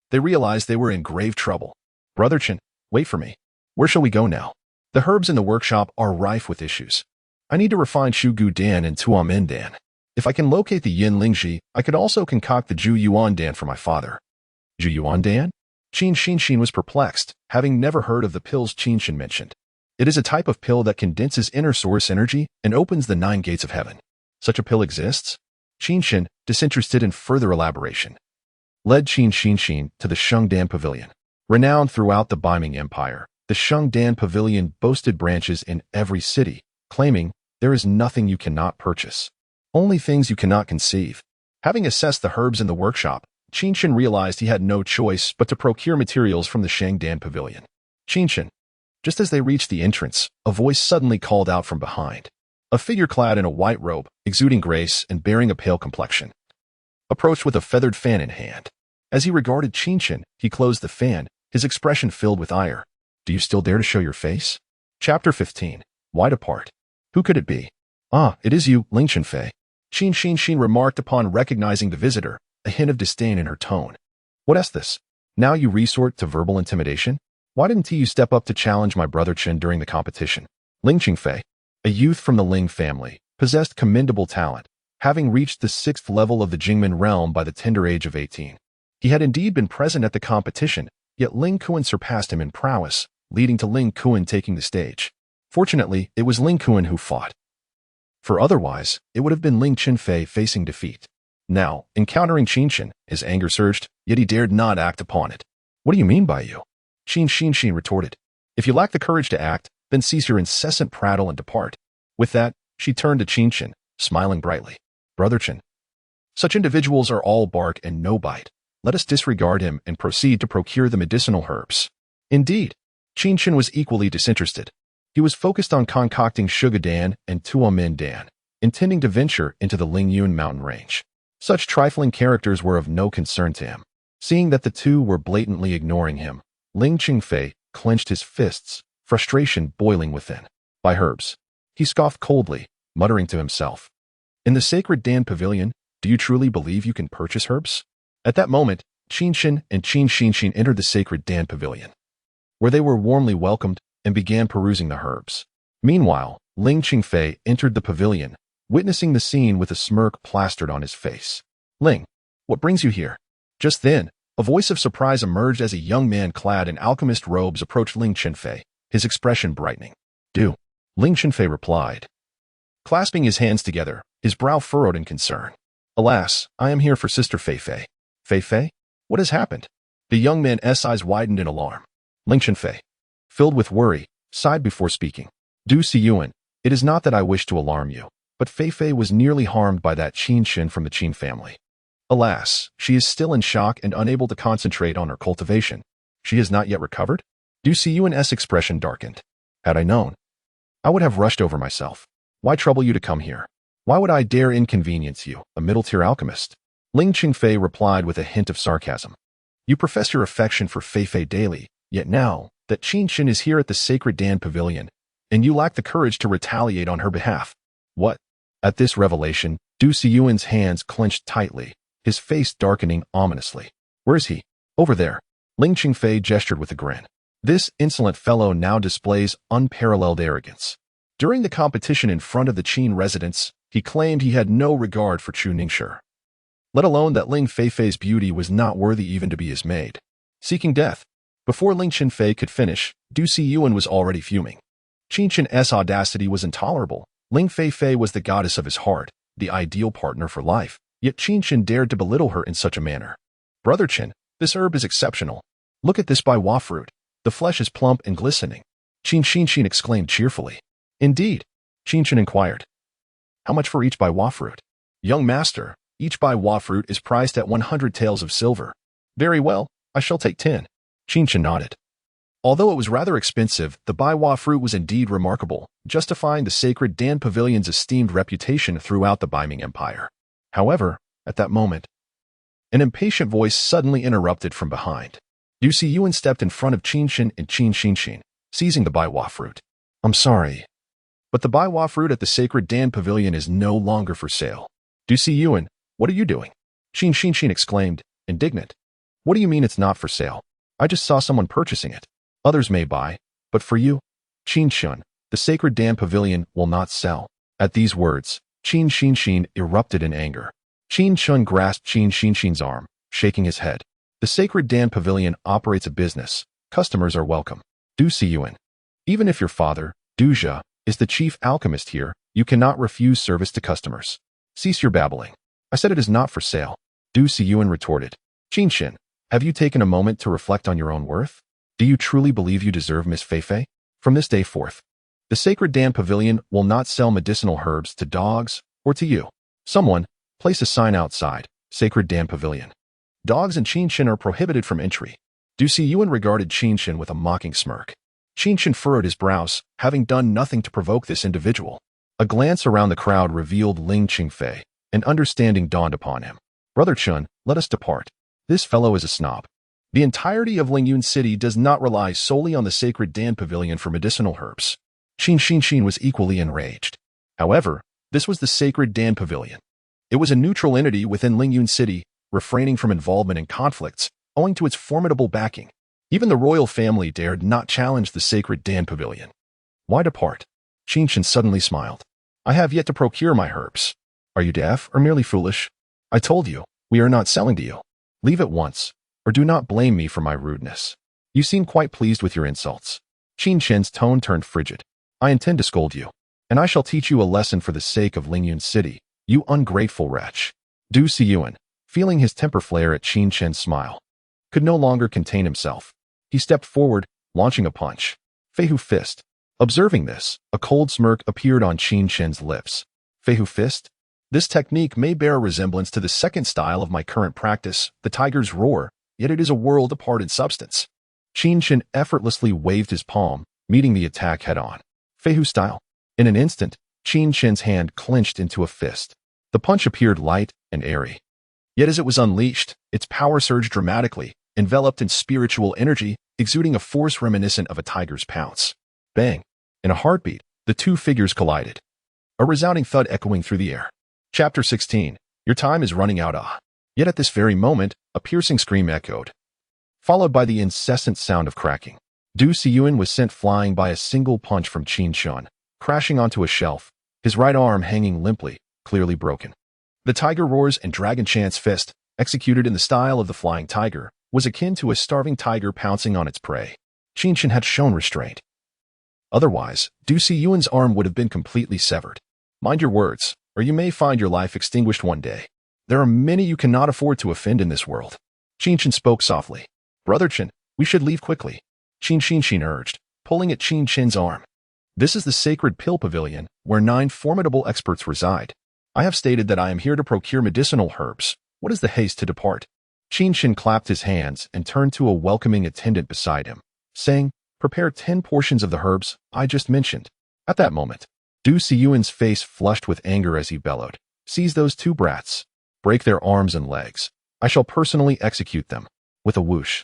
Speaker 1: they realized they were in grave trouble. Brother Chen, wait for me. Where shall we go now? The herbs in the workshop are rife with issues. I need to refine Shu Gu Dan and Tuamin Dan. If I can locate the Yin Lingji, I could also concoct the Zhu Yuan Dan for my father. Zhu Yuan Dan? Qin Chen was perplexed, having never heard of the pills Qin Chen mentioned. It is a type of pill that condenses inner source energy and opens the 9 gates of heaven. Such a pill exists? Qin Chen, disinterested in further elaboration, led Qin Chen to the Shengdan Pavilion. Renowned throughout the Beiming Empire, the Shengdan Pavilion boasted branches in every city, claiming, there is nothing you cannot purchase. Only things you cannot conceive. Having assessed the herbs in the workshop, Qin Chen realized he had no choice but to procure materials from the Shengdan Pavilion. Qin Chen. Just as they reached the entrance, a voice suddenly called out from behind. A figure clad in a white robe, exuding grace and bearing a pale complexion, approached with a feathered fan in hand. As he regarded Qin Chen, he closed the fan, his expression filled with ire. Do you still dare to show your face? Chapter 15. Wide apart. Who could it be? Ah, it is you, Ling Qinfei. Qin Chen remarked upon recognizing the visitor, a hint of disdain in her tone. What is this? Now you resort to verbal intimidation? Why didn't you step up to challenge my brother Chen during the competition? Ling Qinfei, a youth from the Ling family, possessed commendable talent, having reached the 6th level of the Jingmen realm by the tender age of 18. He had indeed been present at the competition, yet Ling Kuan surpassed him in prowess, leading to Ling Kuan taking the stage. Fortunately, it was Ling Kuan who fought. For otherwise, it would have been Ling Qinfei facing defeat. Now, encountering Qin Chen, his anger surged, yet he dared not act upon it. What do you mean by you? Qin Chen retorted. If you lack the courage to act, then cease your incessant prattle and depart. With that, she turned to Qin Chen, smiling brightly. Brother Chen. Such individuals are all bark and no bite. Let us disregard him and proceed to procure the medicinal herbs. Indeed, Qin Chen was equally disinterested. He was focused on concocting Shugadan and Tuamin Dan, intending to venture into the Lingyun mountain range. Such trifling characters were of no concern to him. Seeing that the two were blatantly ignoring him, Ling Qinfei clenched his fists, frustration boiling within. By herbs. He scoffed coldly, muttering to himself. In the sacred Dan Pavilion, do you truly believe you can purchase herbs? At that moment, Qin Chen and Qin Chen entered the sacred Dan Pavilion, where they were warmly welcomed and began perusing the herbs. Meanwhile, Ling Qinfei entered the pavilion, witnessing the scene with a smirk plastered on his face. Ling, what brings you here? Just then, a voice of surprise emerged as a young man clad in alchemist robes approached Ling Qinfei, his expression brightening. Do. Ling Qinfei replied, clasping his hands together, his brow furrowed in concern. Alas, I am here for Sister Fei Fei. Fei Fei? What has happened? The young man's eyes widened in alarm. Ling Qinfei, filled with worry, sighed before speaking. Du Siyuan, it is not that I wish to alarm you, but Fei Fei was nearly harmed by that Qin Chen from the Qin family. Alas, she is still in shock and unable to concentrate on her cultivation. She has not yet recovered? Du Siyuan's expression darkened. Had I known, I would have rushed over myself. Why trouble you to come here? Why would I dare inconvenience you, a middle-tier alchemist? Ling Qinfei replied with a hint of sarcasm. You profess your affection for Fei Fei daily, yet now that Qin Chen is here at the sacred Dan Pavilion, and you lack the courage to retaliate on her behalf. What? At this revelation, Du Siyuan's hands clenched tightly, his face darkening ominously. Where is he? Over there. Ling Qinfei gestured with a grin. This insolent fellow now displays unparalleled arrogance. During the competition in front of the Qin residence, he claimed he had no regard for Chu Ningshi, let alone that Ling Feifei's beauty was not worthy even to be his maid. Seeking death. Before Ling Qinfei could finish, Du Siyuan was already fuming. Qin Chen's audacity was intolerable. Ling Feifei was the goddess of his heart, the ideal partner for life, yet Qin Chen dared to belittle her in such a manner. Brother Chen, this herb is exceptional. Look at this baiwa fruit. The flesh is plump and glistening. Qin Chen exclaimed cheerfully. Indeed, Qin Chen inquired. How much for each baiwa fruit? Young master, each baiwa fruit is priced at 100 taels of silver. Very well, I shall take 10. Qin Chen nodded. Although it was rather expensive, the baiwa fruit was indeed remarkable, justifying the sacred Dan Pavilion's esteemed reputation throughout the Baiming Empire. However, at that moment, an impatient voice suddenly interrupted from behind. Du Siyuan stepped in front of Qin Chen and Qin Chen, seizing the baiwa fruit. I'm sorry, but the baiwa fruit at the sacred Dan Pavilion is no longer for sale. Du Siyuan, what are you doing? Qin Chen exclaimed, indignant. What do you mean it's not for sale? I just saw someone purchasing it. Others may buy, but for you, Qin Chen, the sacred Dan Pavilion will not sell. At these words, Qin Chen erupted in anger. Qin Chen grasped Qin Chen's arm, shaking his head. The sacred Dan Pavilion operates a business. Customers are welcome. Du Siyuan. Even if your father, Du Jia, is the chief alchemist here, you cannot refuse service to customers. Cease your babbling. I said it is not for sale. Du Siyuan retorted. Qin Chen, have you taken a moment to reflect on your own worth? Do you truly believe you deserve Miss Feifei? From this day forth, the sacred Dan Pavilion will not sell medicinal herbs to dogs or to you. Someone, place a sign outside, Sacred Dan Pavilion. Dogs and Qin Chen are prohibited from entry. Du Siyuan regarded Qin Chen with a mocking smirk. Qin Chen furrowed his brows, having done nothing to provoke this individual. A glance around the crowd revealed Ling Qingfei, and understanding dawned upon him. Brother Chen, let us depart. This fellow is a snob. The entirety of Lingyun City does not rely solely on the sacred Dan Pavilion for medicinal herbs. Qin Chen was equally enraged. However, this was the sacred Dan Pavilion. It was a neutral entity within Lingyun City, refraining from involvement in conflicts, owing to its formidable backing. Even the royal family dared not challenge the sacred Dan Pavilion. Why depart? Qin Chen suddenly smiled. I have yet to procure my herbs. Are you deaf or merely foolish? I told you, we are not selling to you. Leave at once, or do not blame me for my rudeness. You seem quite pleased with your insults. Qin Chen's tone turned frigid. I intend to scold you, and I shall teach you a lesson for the sake of Lingyun City, you ungrateful wretch. Du Siyuan, feeling his temper flare at Qin Chen's smile, could no longer contain himself. He stepped forward, launching a punch. Feihu Fist. Observing this, a cold smirk appeared on Qin Chen's lips. Feihu Fist? This technique may bear a resemblance to the second style of my current practice, the Tiger's Roar, yet it is a world apart in substance. Qin Chen effortlessly waved his palm, meeting the attack head-on. Feihu style. In an instant, Qin Chen's hand clenched into a fist. The punch appeared light and airy. Yet as it was unleashed, its power surged dramatically, enveloped in spiritual energy, exuding a force reminiscent of a tiger's pounce. Bang! In a heartbeat, the two figures collided. A resounding thud echoing through the air. Chapter 16. Your time is running out. Yet at this very moment, a piercing scream echoed, followed by the incessant sound of cracking. Du Siyuan was sent flying by a single punch from Qin Chen, crashing onto a shelf, his right arm hanging limply, clearly broken. The Tiger Roars and Dragon Chant's fist, executed in the style of the flying tiger, was akin to a starving tiger pouncing on its prey. Qin Chen had shown restraint. Otherwise, Du Siyuan's arm would have been completely severed. Mind your words, or you may find your life extinguished one day. There are many you cannot afford to offend in this world. Qin Chen spoke softly. Brother Chen, we should leave quickly. Qin Chen urged, pulling at Qin Chen's arm. This is the sacred pill pavilion, where 9 formidable experts reside. I have stated that I am here to procure medicinal herbs. What is the haste to depart? Qin Chen clapped his hands and turned to a welcoming attendant beside him, saying, prepare 10 portions of the herbs I just mentioned. At that moment, Du Siyuan's face flushed with anger as he bellowed, seize those 2 brats. Break their arms and legs. I shall personally execute them. With a whoosh.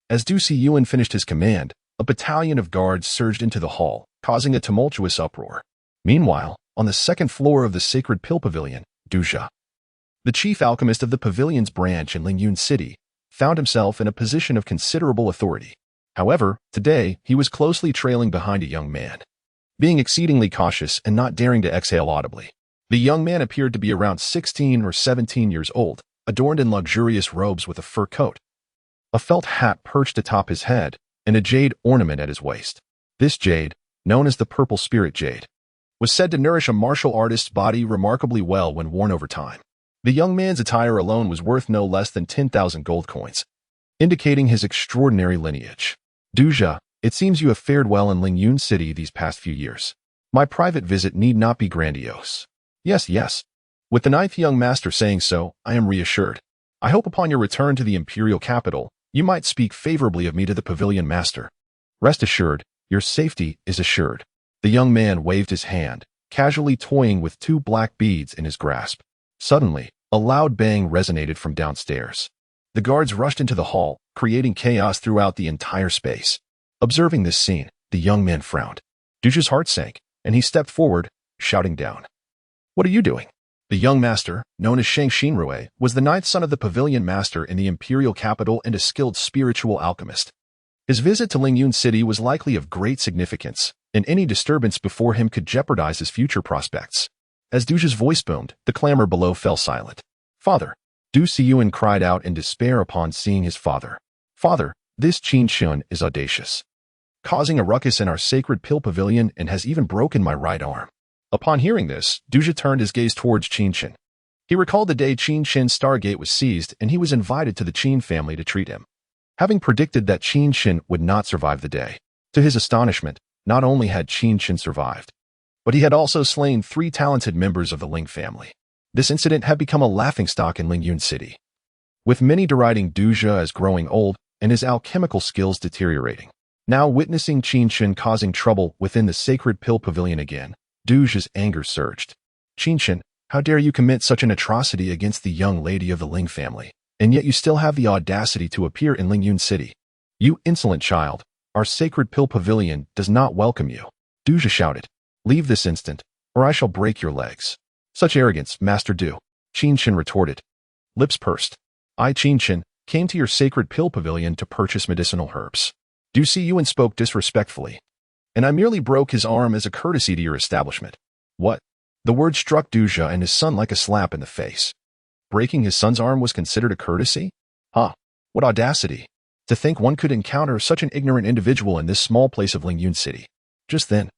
Speaker 1: As Du Siyuan finished his command, a battalion of guards surged into the hall, causing a tumultuous uproar. Meanwhile, on the 2nd floor of the sacred pill pavilion, Du Jia, the chief alchemist of the pavilion's branch in Lingyun City, found himself in a position of considerable authority. However, today, he was closely trailing behind a young man. Being exceedingly cautious and not daring to exhale audibly, the young man appeared to be around 16 or 17 years old, adorned in luxurious robes with a fur coat, a felt hat perched atop his head, and a jade ornament at his waist. This jade, known as the purple spirit jade, was said to nourish a martial artist's body remarkably well when worn over time. The young man's attire alone was worth no less than 10,000 gold coins, indicating his extraordinary lineage. Duja, it seems you have fared well in Lingyun City these past few years. My private visit need not be grandiose. Yes, yes. With the ninth young master saying so, I am reassured. I hope upon your return to the imperial capital, you might speak favorably of me to the pavilion master. Rest assured, your safety is assured. The young man waved his hand, casually toying with 2 black beads in his grasp. Suddenly, a loud bang resonated from downstairs. The guards rushed into the hall, creating chaos throughout the entire space. Observing this scene, the young man frowned. Duja's heart sank, and he stepped forward, shouting down. What are you doing? The young master, known as Shang Xinrui, was the 9th son of the pavilion master in the imperial capital and a skilled spiritual alchemist. His visit to Lingyun City was likely of great significance, and any disturbance before him could jeopardize his future prospects. As Duja's voice boomed, the clamor below fell silent. Father! Du Siyuan cried out in despair upon seeing his father. Father, this Qin Chen is audacious, causing a ruckus in our sacred pill pavilion and has even broken my right arm. Upon hearing this, Duja turned his gaze towards Qin Chen. He recalled the day Qin Chen's Stargate was seized and he was invited to the Qin family to treat him. Having predicted that Qin Chen would not survive the day, to his astonishment, not only had Qin Chen survived, but he had also slain 3 talented members of the Ling family. This incident had become a laughingstock in Lingyun City, with many deriding Duja as growing old and his alchemical skills deteriorating. Now witnessing Qin Chen causing trouble within the sacred pill pavilion again, Duja's anger surged. Qin Chen, how dare you commit such an atrocity against the young lady of the Ling family, and yet you still have the audacity to appear in Lingyun City. You insolent child, our sacred pill pavilion does not welcome you. Duja shouted. Leave this instant, or I shall break your legs. Such arrogance, Master Du, Qin Chen retorted. Lips pursed. I, Qin Chen, came to your sacred pill pavilion to purchase medicinal herbs. Du Siyuan spoke disrespectfully. And I merely broke his arm as a courtesy to your establishment. What? The word struck Duja and his son like a slap in the face. Breaking his son's arm was considered a courtesy? Huh. What audacity. To think one could encounter such an ignorant individual in this small place of Lingyun City. Just then,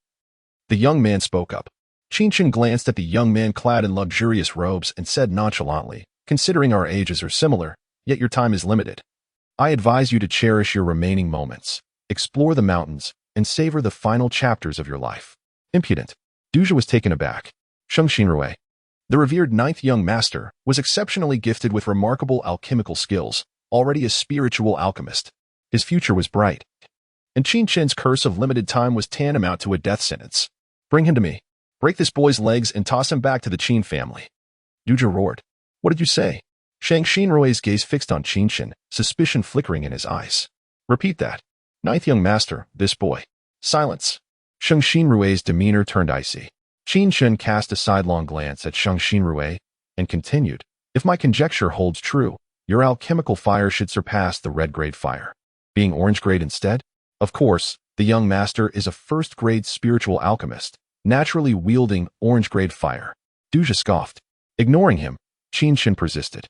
Speaker 1: the young man spoke up. Qin Chen glanced at the young man clad in luxurious robes and said nonchalantly, considering our ages are similar, yet your time is limited. I advise you to cherish your remaining moments, explore the mountains, and savor the final chapters of your life. Impudent. Duja was taken aback. Shang Xinrui, the revered 9th young master, was exceptionally gifted with remarkable alchemical skills, already a spiritual alchemist. His future was bright. And Qin Chen's curse of limited time was tantamount to a death sentence. Bring him to me. Break this boy's legs and toss him back to the Qin family. Duja roared. What did you say? Shang Xinrui's gaze fixed on Qin Chen, suspicion flickering in his eyes. Repeat that. 9th young master, this boy. Silence. Shang Xinrui's demeanor turned icy. Qin Chen cast a sidelong glance at Shang Xinrui and continued. If my conjecture holds true, your alchemical fire should surpass the red-grade fire. Being orange-grade instead? Of course, the young master is a first-grade spiritual alchemist, naturally wielding orange-grade fire. Duja scoffed. Ignoring him, Qin Chen persisted.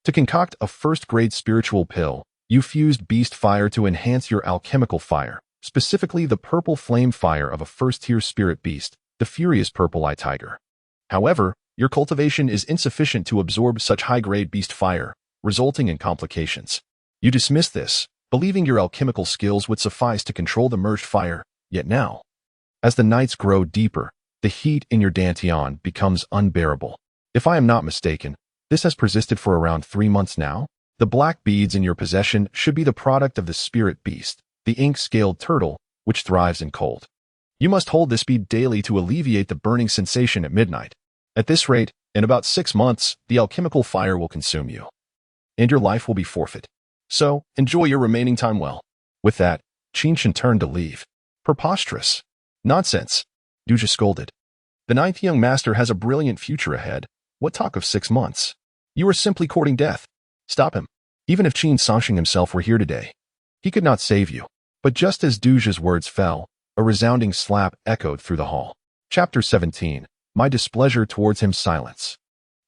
Speaker 1: To concoct a first-grade spiritual pill, you fused beast fire to enhance your alchemical fire, specifically the purple flame fire of a first-tier spirit beast, the furious purple-eye tiger. However, your cultivation is insufficient to absorb such high-grade beast fire, resulting in complications. You dismiss this, believing your alchemical skills would suffice to control the merged fire, yet now, as the nights grow deeper, the heat in your dantian becomes unbearable. If I am not mistaken, this has persisted for around 3 months now. The black beads in your possession should be the product of the spirit beast, the ink-scaled turtle, which thrives in cold. You must hold this bead daily to alleviate the burning sensation at midnight. At this rate, in about 6 months, the alchemical fire will consume you, and your life will be forfeit. So, enjoy your remaining time well. With that, Qin Chen turned to leave. Preposterous. Nonsense. Duja scolded. The 9th young master has a brilliant future ahead. What talk of 6 months? You are simply courting death. Stop him. Even if Qin Sansheng himself were here today, he could not save you. But just as Duja's words fell, a resounding slap echoed through the hall. Chapter 17. My displeasure towards him. Silence.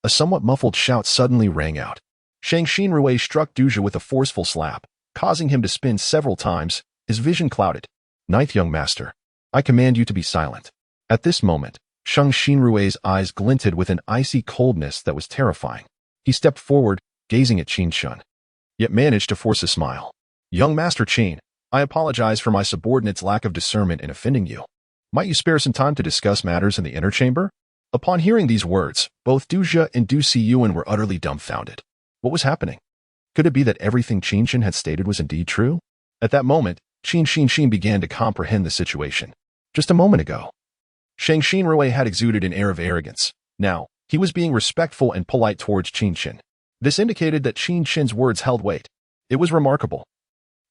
Speaker 1: A somewhat muffled shout suddenly rang out. Shang Xinrui struck Duja with a forceful slap, causing him to spin several times, his vision clouded. 9th young master, I command you to be silent. At this moment, Sheng Xinrui's eyes glinted with an icy coldness that was terrifying. He stepped forward, gazing at Qin Chen, yet managed to force a smile. Young Master Qin, I apologize for my subordinate's lack of discernment in offending you. Might you spare some time to discuss matters in the inner chamber? Upon hearing these words, both Du Jie and Du Siyuan were utterly dumbfounded. What was happening? Could it be that everything Qin Chen had stated was indeed true? At that moment, Qin Xin began to comprehend the situation. Just a moment ago, Shang Xinrui had exuded an air of arrogance. Now, he was being respectful and polite towards Qin Chen. This indicated that Qin Chen's words held weight. It was remarkable.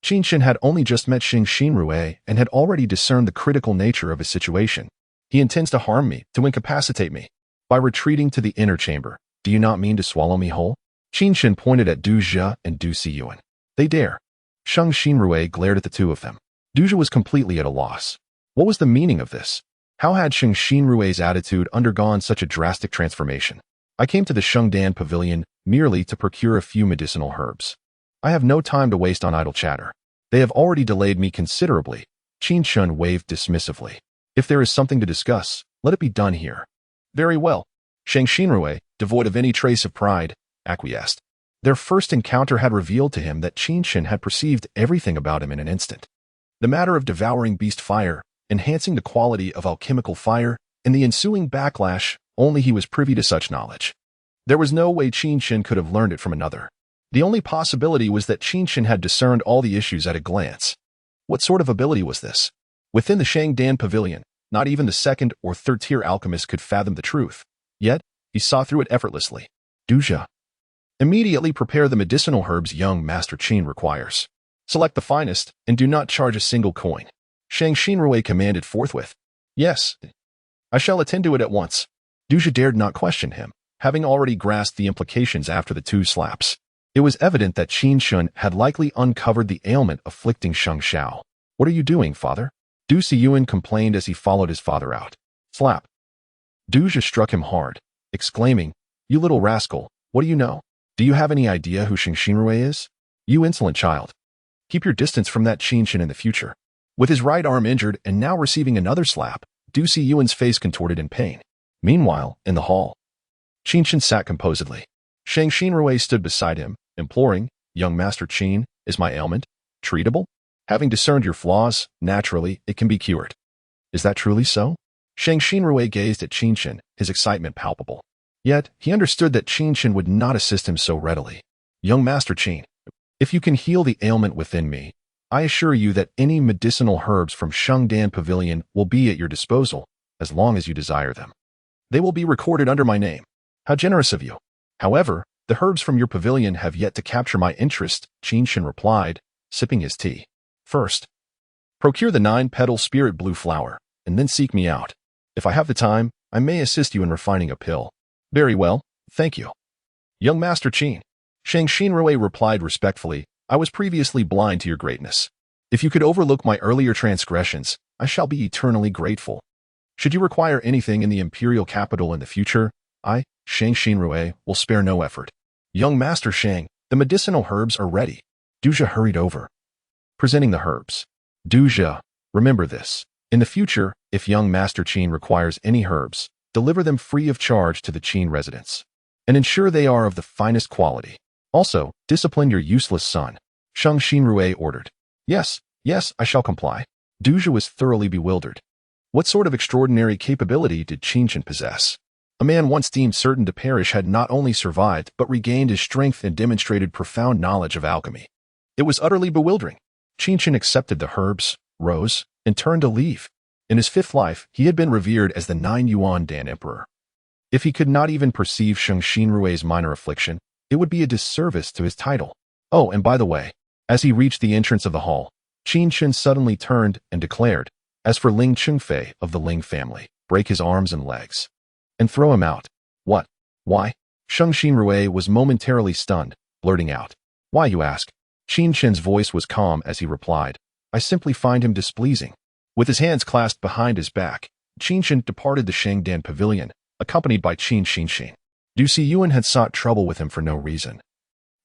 Speaker 1: Qin Chen had only just met Shang Xinrui and had already discerned the critical nature of his situation. He intends to harm me, to incapacitate me. By retreating to the inner chamber, do you not mean to swallow me whole? Qin Chen pointed at Du Jie and Du Siyuan. They dare. Shang Xinrui glared at the two of them. Du Jie was completely at a loss. What was the meaning of this? How had Shang Xinrui's attitude undergone such a drastic transformation? I came to the Shengdan Pavilion merely to procure a few medicinal herbs. I have no time to waste on idle chatter. They have already delayed me considerably. Qin Chen waved dismissively. If there is something to discuss, let it be done here. Very well. Shang Xinrui, devoid of any trace of pride, acquiesced. Their first encounter had revealed to him that Qin Chen had perceived everything about him in an instant. The matter of devouring beast fire, enhancing the quality of alchemical fire, and the ensuing backlash, only he was privy to such knowledge. There was no way Qin Chen could have learned it from another. The only possibility was that Qin Chen had discerned all the issues at a glance. What sort of ability was this? Within the Shengdan Pavilion, not even the second or third-tier alchemist could fathom the truth. Yet, he saw through it effortlessly. Du Jie. Immediately prepare the medicinal herbs young Master Qin requires. Select the finest, and do not charge a single coin. Shang Xinrui commanded forthwith. Yes, I shall attend to it at once. Du Jie dared not question him, having already grasped the implications after the two slaps. It was evident that Qin Chen had likely uncovered the ailment afflicting Sheng Xiao. What are you doing, father? Du Siyuan complained as he followed his father out. Slap. Du Jie struck him hard, exclaiming, You little rascal, what do you know? Do you have any idea who Shang Xinrui is? You insolent child. Keep your distance from that Qin Chen in the future. With his right arm injured and now receiving another slap, Du Siyuan's face contorted in pain. Meanwhile, in the hall, Qin Chen sat composedly. Shang Xinrui stood beside him, imploring, Young Master Qin, is my ailment treatable? Having discerned your flaws, naturally, it can be cured. Is that truly so? Shang Xinrui gazed at Qin Chen, his excitement palpable. Yet, he understood that Qin Chen would not assist him so readily. Young Master Qin, if you can heal the ailment within me, I assure you that any medicinal herbs from Shengdan Pavilion will be at your disposal, as long as you desire them. They will be recorded under my name. How generous of you. However, the herbs from your pavilion have yet to capture my interest, Qin Chen replied, sipping his tea. First, procure the 9-petal spirit blue flower, and then seek me out. If I have the time, I may assist you in refining a pill. Very well, thank you. Young Master Qin, Shang Xinrui replied respectfully, I was previously blind to your greatness. If you could overlook my earlier transgressions, I shall be eternally grateful. Should you require anything in the imperial capital in the future, I, Shang Xinrui, will spare no effort. Young Master Shang, the medicinal herbs are ready. Du Jie hurried over, presenting the herbs. Du Jie, remember this. In the future, if young Master Qin requires any herbs, deliver them free of charge to the Qin residents, and ensure they are of the finest quality. Also, discipline your useless son, Shang Xinrui ordered. Yes, I shall comply. Du Jie was thoroughly bewildered. What sort of extraordinary capability did Qin Chen possess? A man once deemed certain to perish had not only survived but regained his strength and demonstrated profound knowledge of alchemy. It was utterly bewildering. Qin Chen accepted the herbs, rose, and turned to leave. In his 5th life, he had been revered as the 9-yuan Dan Emperor. If he could not even perceive Shang Xinrui's minor affliction, it would be a disservice to his title. Oh, and by the way, as he reached the entrance of the hall, Qin Chen suddenly turned and declared, as for Ling Chengfei of the Ling family, break his arms and legs, and throw him out. What? Why? Shang Xinrui was momentarily stunned, blurting out. Why, you ask? Qin Chen's voice was calm as he replied, I simply find him displeasing. With his hands clasped behind his back, Qin Chen departed the Shengdan Pavilion, accompanied by Qin Xin. Du Siyuan had sought trouble with him for no reason,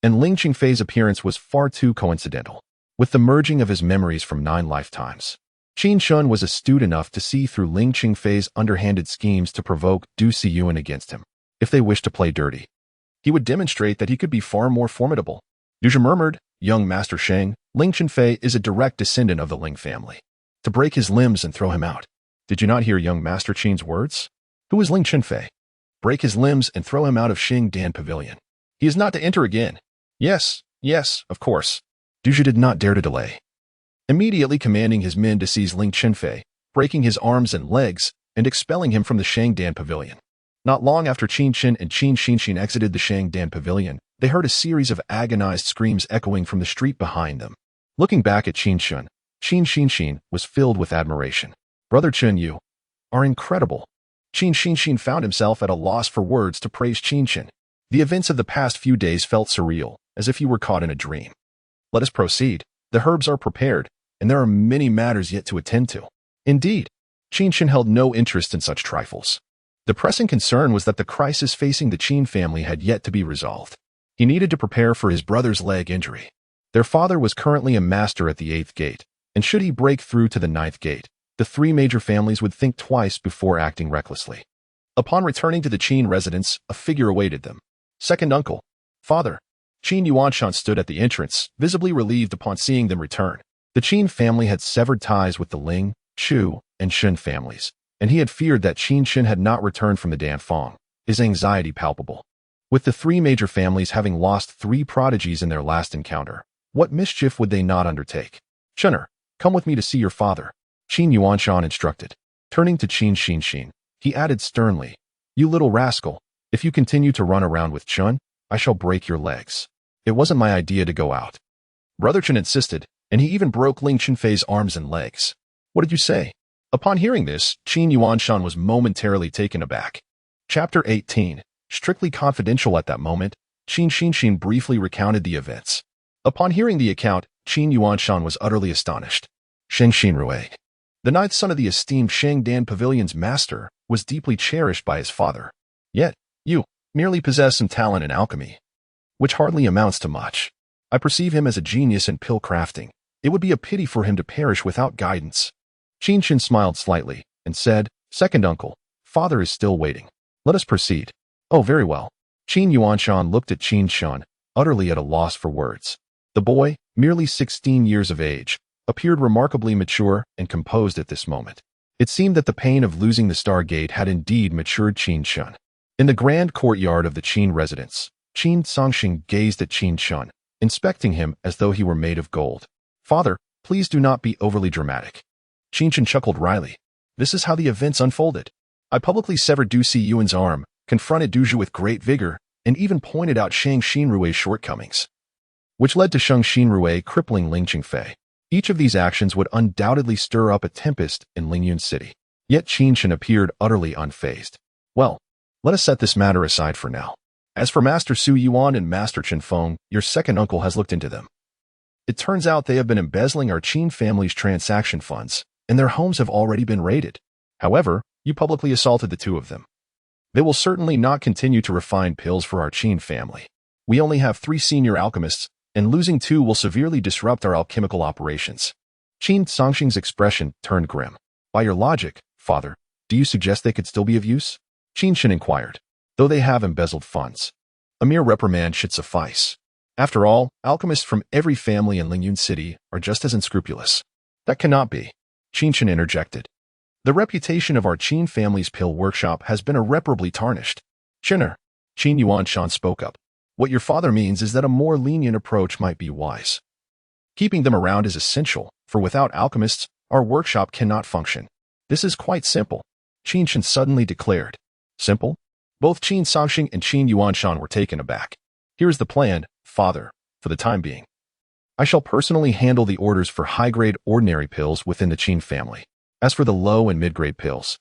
Speaker 1: and Ling Chengfei's appearance was far too coincidental, with the merging of his memories from 9 lifetimes. Qin Chen was astute enough to see through Ling Qingfei's underhanded schemes to provoke Du Siyuan against him. If they wished to play dirty, he would demonstrate that he could be far more formidable. Duzhi murmured, "Young Master Sheng, Ling Qingfei is a direct descendant of the Ling family. To break his limbs and throw him out. Did you not hear young Master Qin's words? Who is Ling Qingfei? Break his limbs and throw him out of Xing Dan Pavilion. He is not to enter again." Yes, of course. Duzhi did not dare to delay. Immediately commanding his men to seize Ling Qingfei, breaking his arms and legs, and expelling him from the Shangdan Pavilion. Not long after Qin Chen and Qin Xinshin exited the Shangdan Pavilion, they heard a series of agonized screams echoing from the street behind them. Looking back at Qin Chen, Qin Xinshin was filled with admiration. "Brother Chen, you are incredible." Qin Xinshin found himself at a loss for words to praise Qin Chen. The events of the past few days felt surreal, as if he were caught in a dream. "Let us proceed. The herbs are prepared, and there are many matters yet to attend to." Indeed, Qin Chen held no interest in such trifles. The pressing concern was that the crisis facing the Qin family had yet to be resolved. He needed to prepare for his brother's leg injury. Their father was currently a master at the 8th gate, and should he break through to the 9th gate, the three major families would think twice before acting recklessly. Upon returning to the Qin residence, a figure awaited them. "Second uncle, father." Qin Yuanshan stood at the entrance, visibly relieved upon seeing them return. The Qin family had severed ties with the Ling, Chu, and Shen families, and he had feared that Qin Chen had not returned from the Danfeng, his anxiety palpable. With the three major families having lost 3 prodigies in their last encounter, what mischief would they not undertake? "Chener, come with me to see your father," Qin Yuanshan instructed. Turning to Qin Xinshin, he added sternly, "You little rascal, if you continue to run around with Chen, I shall break your legs." "It wasn't my idea to go out." Brother Chen insisted, and he even broke Ling Qingfei's arms and legs. "What did you say?" Upon hearing this, Qin Yuanshan was momentarily taken aback. Chapter 18. Strictly confidential. At that moment, Qin Xinshin briefly recounted the events. Upon hearing the account, Qin Yuanshan was utterly astonished. Sheng Xinrui, the 9th son of the esteemed Shangdan Pavilion's master, was deeply cherished by his father. Yet, you merely possess some talent in alchemy, which hardly amounts to much. I perceive him as a genius in pill crafting. It would be a pity for him to perish without guidance. Qin Chen smiled slightly and said, "Second uncle, father is still waiting. Let us proceed." "Oh, very well." Qin Yuanshan looked at Qin Chen, utterly at a loss for words. The boy, merely 16 years of age, appeared remarkably mature and composed at this moment. It seemed that the pain of losing the Star Gate had indeed matured Qin Chen. In the grand courtyard of the Qin residence, Qin Songxing gazed at Qin Chen, inspecting him as though he were made of gold. "Father, please do not be overly dramatic." Qin Chen chuckled wryly. "This is how the events unfolded. I publicly severed Du Siyuan's arm, confronted Duzhi with great vigor, and even pointed out Shang Xinrui's shortcomings, which led to Shang Xinrui crippling Ling Qingfei. Each of these actions would undoubtedly stir up a tempest in Lingyun City. Yet Qin Chen appeared utterly unfazed. "Well, let us set this matter aside for now. As for Master Su Yuan and Master Chen Feng, your second uncle has looked into them. It turns out they have been embezzling our Qin family's transaction funds, and their homes have already been raided. However, you publicly assaulted the two of them. They will certainly not continue to refine pills for our Qin family. We only have 3 senior alchemists, and losing 2 will severely disrupt our alchemical operations." Qin Songxing's expression turned grim. "By your logic, father, do you suggest they could still be of use?" Qin Chen inquired. "Though they have embezzled funds, a mere reprimand should suffice. After all, alchemists from every family in Lingyun City are just as unscrupulous." "That cannot be," Qin Chen interjected. "The reputation of our Qin family's pill workshop has been irreparably tarnished." "Chener," Qin Yuanshan spoke up. "What your father means is that a more lenient approach might be wise. Keeping them around is essential, for without alchemists, our workshop cannot function." "This is quite simple," Qin Chen suddenly declared. "Simple?" Both Qin Songxing and Qin Yuanshan were taken aback. "Here is the plan, father, for the time being. I shall personally handle the orders for high-grade ordinary pills within the Qin family. As for the low and mid-grade pills,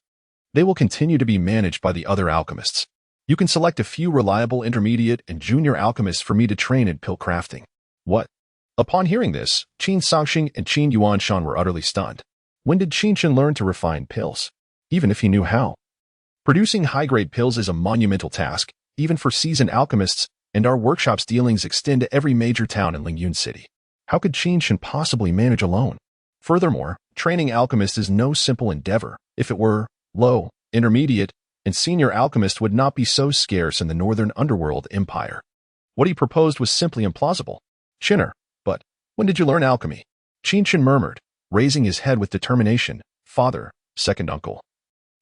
Speaker 1: they will continue to be managed by the other alchemists. You can select a few reliable intermediate and junior alchemists for me to train in pill crafting." "What?" Upon hearing this, Qin Songxing and Qin Yuanshan were utterly stunned. When did Qin Chen learn to refine pills? Even if he knew how. Producing high-grade pills is a monumental task, even for seasoned alchemists, and our workshop's dealings extend to every major town in Lingyun City. How could Qin Chen possibly manage alone? Furthermore, Training alchemists is no simple endeavor. If it were, low, intermediate, and senior alchemists would not be so scarce in the northern underworld empire. What he proposed was simply implausible. Chinner, but when did you learn alchemy? Qin Chen murmured, raising his head with determination. Father, second uncle.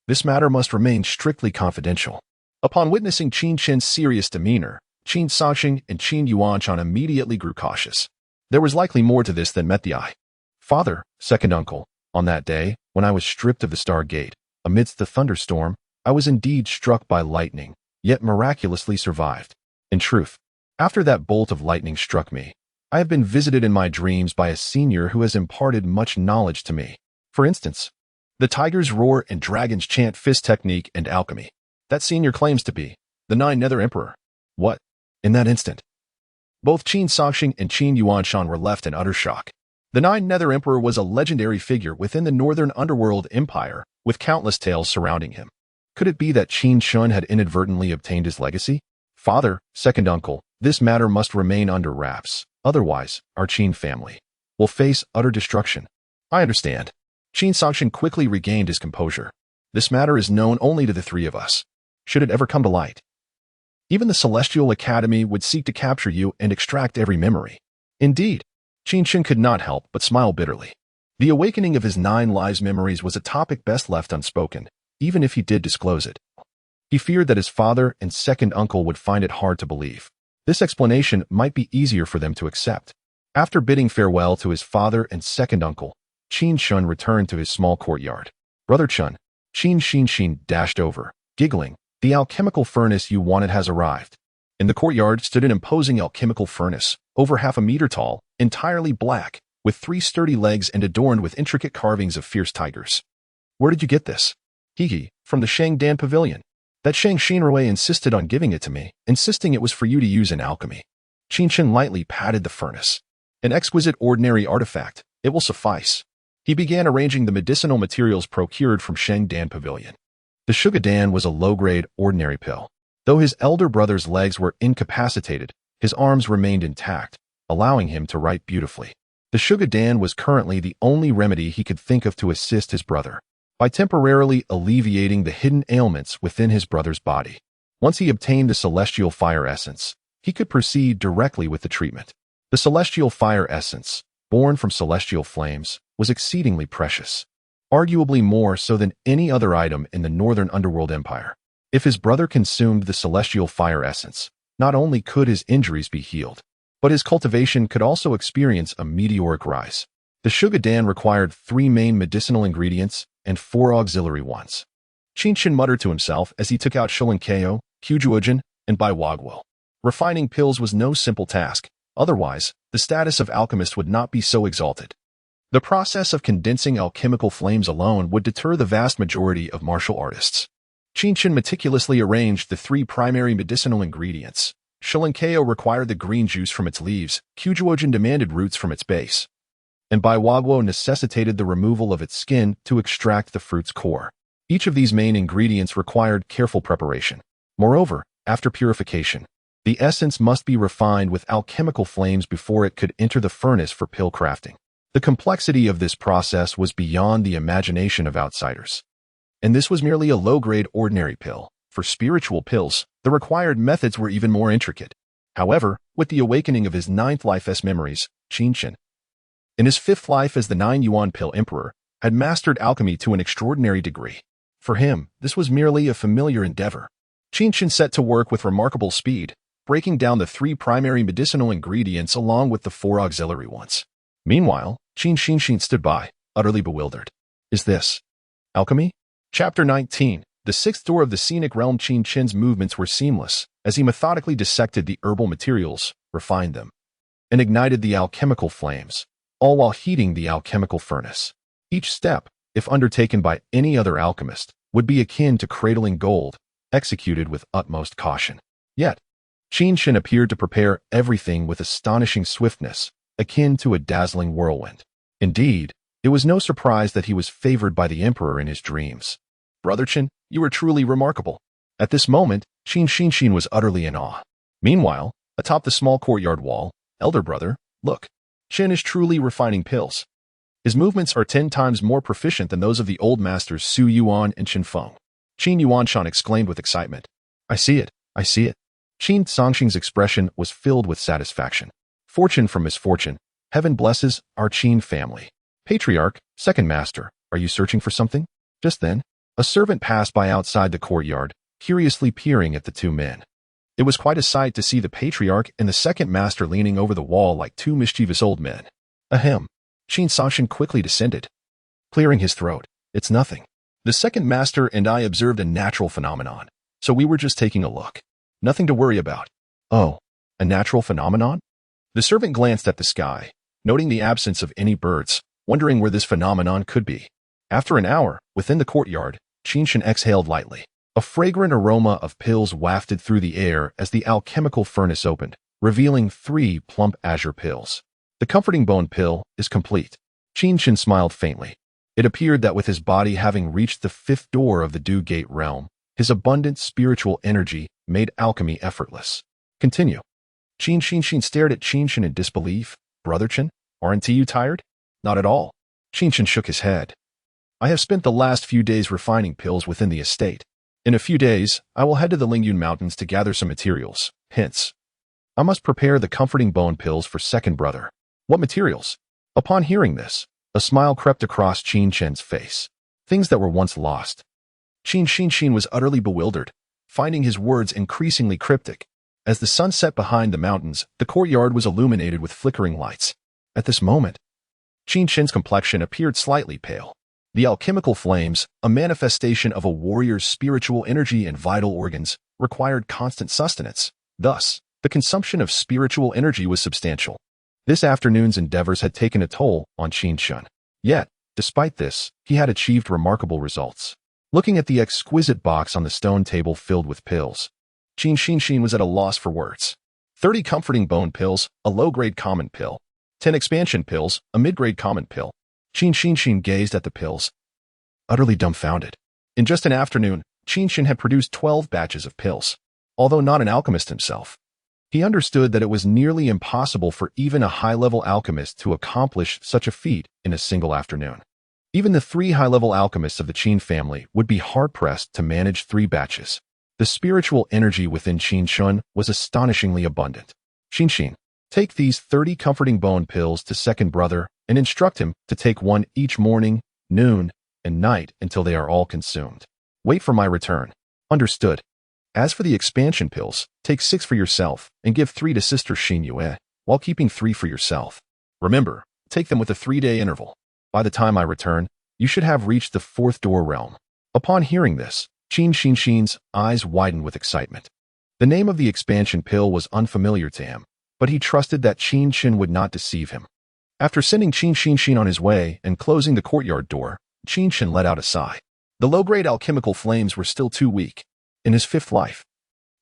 Speaker 1: This matter must remain strictly confidential. Upon witnessing Qin Chen's serious demeanor, Qin Sanxing and Qin Yuanshan immediately grew cautious. There was likely more to this than met the eye. Father, second uncle, on that day, when I was stripped of the Star Gate, amidst the thunderstorm, I was indeed struck by lightning, yet miraculously survived. In truth, after that bolt of lightning struck me, I have been visited in my dreams by a senior who has imparted much knowledge to me. For instance, the tiger's roar and dragon's chant fist technique and alchemy. That senior claims to be the Nine Nether Emperor. What? In that instant, both Qin Sanxing and Qin Yuanshan were left in utter shock. The Nine Nether Emperor was a legendary figure within the northern underworld empire, with countless tales surrounding him. Could it be that Qin Chen had inadvertently obtained his legacy? Father, second uncle, this matter must remain under wraps. Otherwise, our Qin family will face utter destruction. I understand. Qin Sanxing quickly regained his composure. This matter is known only to the three of us. Should it ever come to light, even the Celestial Academy would seek to capture you and extract every memory. Indeed, Qin Chen could not help but smile bitterly. The awakening of his 9 lives memories was a topic best left unspoken, even if he did disclose it. He feared that his father and second uncle would find it hard to believe. This explanation might be easier for them to accept. After bidding farewell to his father and second uncle, Qin Chen returned to his small courtyard. Brother Chen, Qin Xin dashed over, giggling. The alchemical furnace you wanted has arrived. In the courtyard stood an imposing alchemical furnace, over half a meter tall, entirely black, with 3 sturdy legs and adorned with intricate carvings of fierce tigers. Where did you get this? Hee, from the Shangdan Pavilion. That Shang Xinrui insisted on giving it to me, insisting it was for you to use in alchemy. Qin Chen lightly patted the furnace. An exquisite ordinary artifact, it will suffice. He began arranging the medicinal materials procured from Shangdan Pavilion. The Shugadan was a low-grade, ordinary pill. Though his elder brother's legs were incapacitated, his arms remained intact, allowing him to write beautifully. The Shugadan was currently the only remedy he could think of to assist his brother, by temporarily alleviating the hidden ailments within his brother's body. Once he obtained the Celestial Fire Essence, he could proceed directly with the treatment. The Celestial Fire Essence, born from celestial flames, was exceedingly precious. Arguably more so than any other item in the Northern Underworld Empire. If his brother consumed the Celestial Fire Essence, not only could his injuries be healed, but his cultivation could also experience a meteoric rise. The Shugadan required 3 main medicinal ingredients and 4 auxiliary ones. Qin Chen muttered to himself as he took out Shilinkeo, Hujuojin, and Baiwagwo. Refining pills was no simple task, otherwise, the status of alchemist would not be so exalted. The process of condensing alchemical flames alone would deter the vast majority of martial artists. Qin Chen meticulously arranged the 3 primary medicinal ingredients. Shilinkeo required the green juice from its leaves, Hujuojin demanded roots from its base, and Baiwagwo necessitated the removal of its skin to extract the fruit's core. Each of these main ingredients required careful preparation. Moreover, after purification, the essence must be refined with alchemical flames before it could enter the furnace for pill crafting. The complexity of this process was beyond the imagination of outsiders. And this was merely a low-grade ordinary pill. For spiritual pills, the required methods were even more intricate. However, with the awakening of his 9th life memories, Qin Chen, in his 5th life as the 9-yuan pill emperor, had mastered alchemy to an extraordinary degree. For him, this was merely a familiar endeavor. Qin Chen set to work with remarkable speed, breaking down the 3 primary medicinal ingredients along with the 4 auxiliary ones. Meanwhile, Qin Xin stood by, utterly bewildered. Is this alchemy? Chapter 19. The 6th door of the scenic realm. Qin Chen's movements were seamless, as he methodically dissected the herbal materials, refined them, and ignited the alchemical flames, all while heating the alchemical furnace. Each step, if undertaken by any other alchemist, would be akin to cradling gold, executed with utmost caution. Yet, Qin Chen appeared to prepare everything with astonishing swiftness, akin to a dazzling whirlwind. Indeed, it was no surprise that he was favored by the emperor in his dreams. Brother Chen, you are truly remarkable. At this moment, Qin Xin was utterly in awe. Meanwhile, atop the small courtyard wall, elder brother, look. Chen is truly refining pills. His movements are 10 times more proficient than those of the old masters Su Yuan and Qin Feng. Qin Yuanshan exclaimed with excitement. I see it. I see it. Qin Songxing's expression was filled with satisfaction. Fortune from misfortune. Heaven blesses our Qin family. Patriarch, second master, are you searching for something? Just then, a servant passed by outside the courtyard, curiously peering at the two men. It was quite a sight to see the patriarch and the second master leaning over the wall like two mischievous old men. Ahem. Qin Songxing quickly descended, clearing his throat. It's nothing. The second master and I observed a natural phenomenon, so we were just taking a look. Nothing to worry about. Oh, a natural phenomenon? The servant glanced at the sky, noting the absence of any birds, wondering where this phenomenon could be. After an hour, within the courtyard, Qin Chen exhaled lightly. A fragrant aroma of pills wafted through the air as the alchemical furnace opened, revealing 3 plump azure pills. The comforting bone pill is complete. Qin Chen smiled faintly. It appeared that with his body having reached the 5th door of the Dew Gate realm, his abundant spiritual energy made alchemy effortless. Continue. Qin Chen stared at Qin Chen in disbelief. Brother Chen, aren't you tired? Not at all. Qin Chen shook his head. I have spent the last few days refining pills within the estate. In a few days, I will head to the Lingyun Mountains to gather some materials. Hence, I must prepare the comforting bone pills for second brother. What materials? Upon hearing this, a smile crept across Qin Chen's face. Things that were once lost. Qin Chen was utterly bewildered, finding his words increasingly cryptic. As the sun set behind the mountains, the courtyard was illuminated with flickering lights. At this moment, Qin Chen's complexion appeared slightly pale. The alchemical flames, a manifestation of a warrior's spiritual energy and vital organs, required constant sustenance. Thus, the consumption of spiritual energy was substantial. This afternoon's endeavors had taken a toll on Qin Chen. Yet, despite this, he had achieved remarkable results. Looking at the exquisite box on the stone table filled with pills, Qin Chen was at a loss for words. 30 comforting bone pills, a low-grade common pill. 10 expansion pills, a mid-grade common pill. Qin Chen gazed at the pills, utterly dumbfounded. In just an afternoon, Qin Chen had produced 12 batches of pills. Although not an alchemist himself, he understood that it was nearly impossible for even a high-level alchemist to accomplish such a feat in a single afternoon. Even the 3 high-level alchemists of the Qin family would be hard-pressed to manage 3 batches. The spiritual energy within Qin Chen was astonishingly abundant. Qin, take these 30 comforting bone pills to second brother and instruct him to take 1 each morning, noon, and night until they are all consumed. Wait for my return. Understood. As for the expansion pills, take 6 for yourself and give 3 to Sister Xin Yue, while keeping 3 for yourself. Remember, take them with a 3-day interval. By the time I return, you should have reached the 4th door realm. Upon hearing this, Qin Chen's eyes widened with excitement. The name of the expansion pill was unfamiliar to him, but he trusted that Qin Chen would not deceive him. After sending Qin Chen on his way and closing the courtyard door, Qin Chen let out a sigh. The low-grade alchemical flames were still too weak. In his 5th life,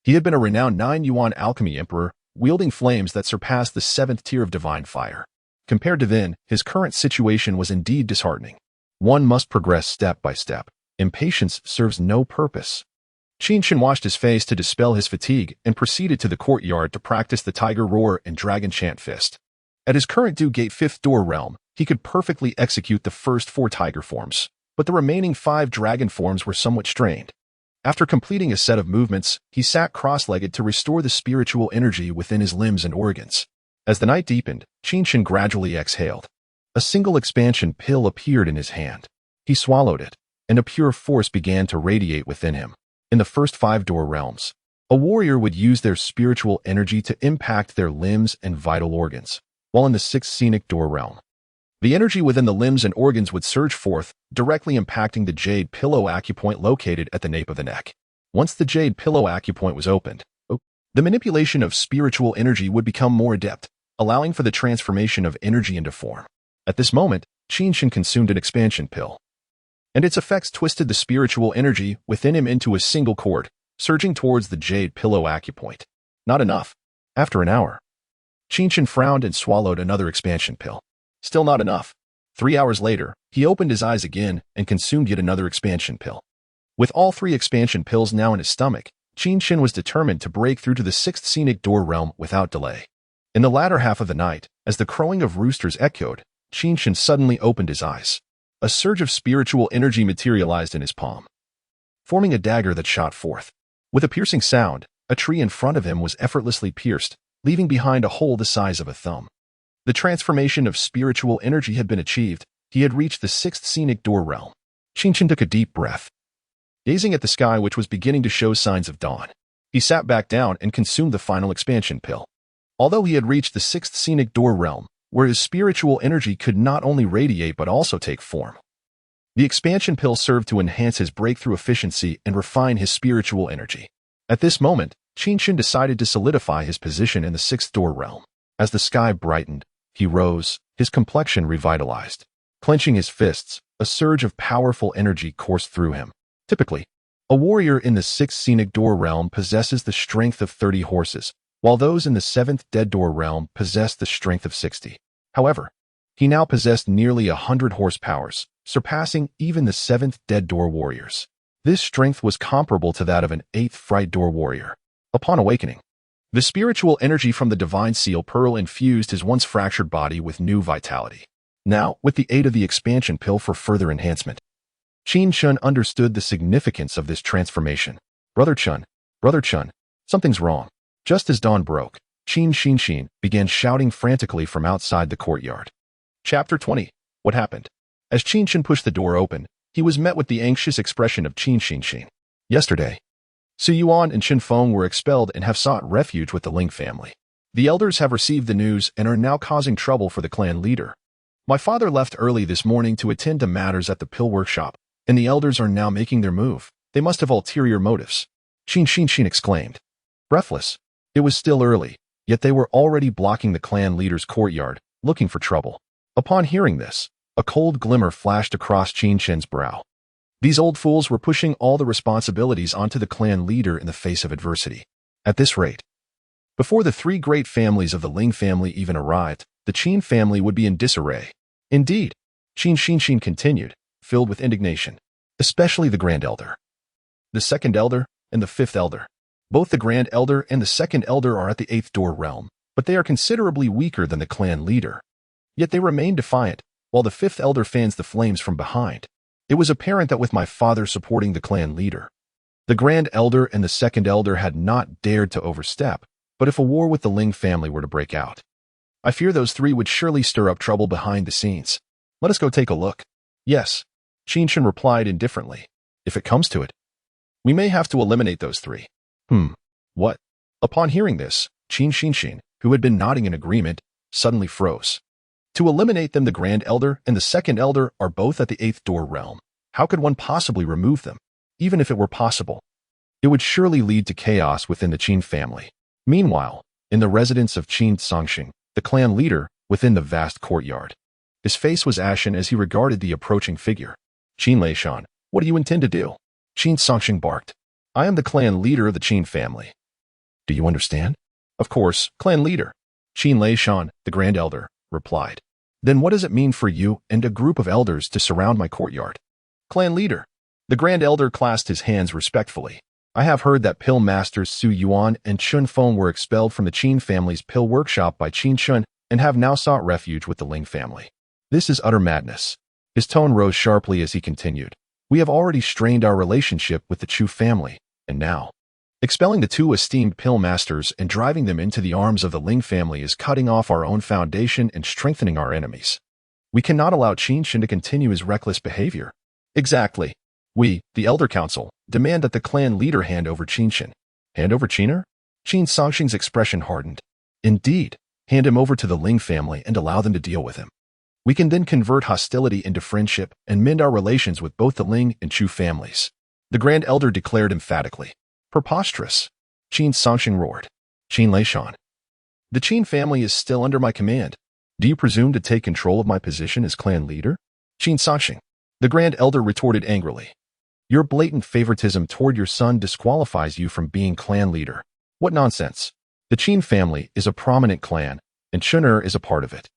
Speaker 1: he had been a renowned 9-yuan alchemy emperor, wielding flames that surpassed the 7th tier of divine fire. Compared to then, his current situation was indeed disheartening. One must progress step by step. Impatience serves no purpose. Qin Chen washed his face to dispel his fatigue and proceeded to the courtyard to practice the Tiger Roar and Dragon Chant Fist. At his current Dew Gate 5th door realm, he could perfectly execute the first 4 tiger forms, but the remaining 5 dragon forms were somewhat strained. After completing a set of movements, he sat cross-legged to restore the spiritual energy within his limbs and organs. As the night deepened, Qin Chen gradually exhaled. A single expansion pill appeared in his hand. He swallowed it, and a pure force began to radiate within him. In the first 5 door realms, a warrior would use their spiritual energy to impact their limbs and vital organs, while in the 6th scenic door realm, the energy within the limbs and organs would surge forth, directly impacting the jade pillow acupoint located at the nape of the neck. Once the jade pillow acupoint was opened, the manipulation of spiritual energy would become more adept, allowing for the transformation of energy into form. At this moment, Qin Chen consumed an expansion pill, and its effects twisted the spiritual energy within him into a single cord, surging towards the jade pillow acupoint. Not enough. After an hour, Qin Chen frowned and swallowed another expansion pill. Still not enough. 3 hours later, he opened his eyes again and consumed yet another expansion pill. With all 3 expansion pills now in his stomach, Qin Chen was determined to break through to the 6th scenic door realm without delay. In the latter half of the night, as the crowing of roosters echoed, Qin Chen suddenly opened his eyes. A surge of spiritual energy materialized in his palm, forming a dagger that shot forth. With a piercing sound, a tree in front of him was effortlessly pierced, leaving behind a hole the size of a thumb. The transformation of spiritual energy had been achieved. He had reached the sixth scenic door realm. Qin Chen took a deep breath. Gazing at the sky, which was beginning to show signs of dawn, he sat back down and consumed the final expansion pill. Although he had reached the sixth scenic door realm, where his spiritual energy could not only radiate but also take form, the expansion pill served to enhance his breakthrough efficiency and refine his spiritual energy. At this moment, Qin Chen decided to solidify his position in the sixth door realm. As the sky brightened, he rose, his complexion revitalized. Clenching his fists, a surge of powerful energy coursed through him. Typically, a warrior in the sixth scenic door realm possesses the strength of 30 horses, while those in the seventh dead door realm possess the strength of 60. However, he now possessed nearly 100 horsepowers, surpassing even the seventh dead door warriors. This strength was comparable to that of an eighth fright door warrior. Upon awakening, the spiritual energy from the divine seal pearl infused his once fractured body with new vitality. Now, with the aid of the expansion pill for further enhancement, Qin Chen understood the significance of this transformation. Brother Chen, something's wrong. Just as dawn broke, Qin Chen began shouting frantically from outside the courtyard. Chapter 20. What happened? As Qin Chen pushed the door open, he was met with the anxious expression of Qin Chen. Yesterday, Su Yuan and Qin Feng were expelled and have sought refuge with the Ling family. The elders have received the news and are now causing trouble for the clan leader. My father left early this morning to attend to matters at the pill workshop, and the elders are now making their move. They must have ulterior motives. Qin Chen exclaimed. Breathless, it was still early, yet they were already blocking the clan leader's courtyard, looking for trouble. Upon hearing this, a cold glimmer flashed across Qin Chen's brow. These old fools were pushing all the responsibilities onto the clan leader in the face of adversity. At this rate, before the three great families of the Ling family even arrived, the Qin family would be in disarray. Indeed, Qin Chen continued, filled with indignation, especially the Grand Elder, the Second Elder, and the Fifth Elder. Both the Grand Elder and the Second Elder are at the Eighth Door realm, but they are considerably weaker than the clan leader. Yet they remain defiant, while the Fifth Elder fans the flames from behind. It was apparent that with my father supporting the clan leader, the Grand Elder and the Second Elder had not dared to overstep, but if a war with the Ling family were to break out, I fear those three would surely stir up trouble behind the scenes. Let us go take a look. Yes, Qin Chen replied indifferently. If it comes to it, we may have to eliminate those three. What? Upon hearing this, Qin Chen, who had been nodding in agreement, suddenly froze. To eliminate them, the Grand Elder and the Second Elder are both at the Eighth Door realm. How could one possibly remove them? Even if it were possible, it would surely lead to chaos within the Qin family. Meanwhile, in the residence of Qin Songxing, the clan leader, within the vast courtyard, his face was ashen as he regarded the approaching figure. Qin Leishan, what do you intend to do? Qin Songxing barked. I am the clan leader of the Qin family. Do you understand? Of course, clan leader. Qin Leishan, the Grand Elder, replied. Then what does it mean for you and a group of elders to surround my courtyard? Clan leader. The Grand Elder clasped his hands respectfully. I have heard that pill masters Su Yuan and Qin Feng were expelled from the Qin family's pill workshop by Qin Chen and have now sought refuge with the Ling family. This is utter madness. His tone rose sharply as he continued. We have already strained our relationship with the Chu family, and now, expelling the two esteemed pill masters and driving them into the arms of the Ling family is cutting off our own foundation and strengthening our enemies. We cannot allow Qin Chen to continue his reckless behavior. Exactly. We, the Elder Council, demand that the clan leader hand over Qin Chen. Hand over Qiner? Qin Songxing's expression hardened. Indeed, hand him over to the Ling family and allow them to deal with him. We can then convert hostility into friendship and mend our relations with both the Ling and Chu families. The Grand Elder declared emphatically. Preposterous. Qin Songxing roared. Qin Leishan. The Qin family is still under my command. Do you presume to take control of my position as clan leader? Qin Songxing. The Grand Elder retorted angrily. Your blatant favoritism toward your son disqualifies you from being clan leader. What nonsense. The Qin family is a prominent clan, and Chun'er is a part of it.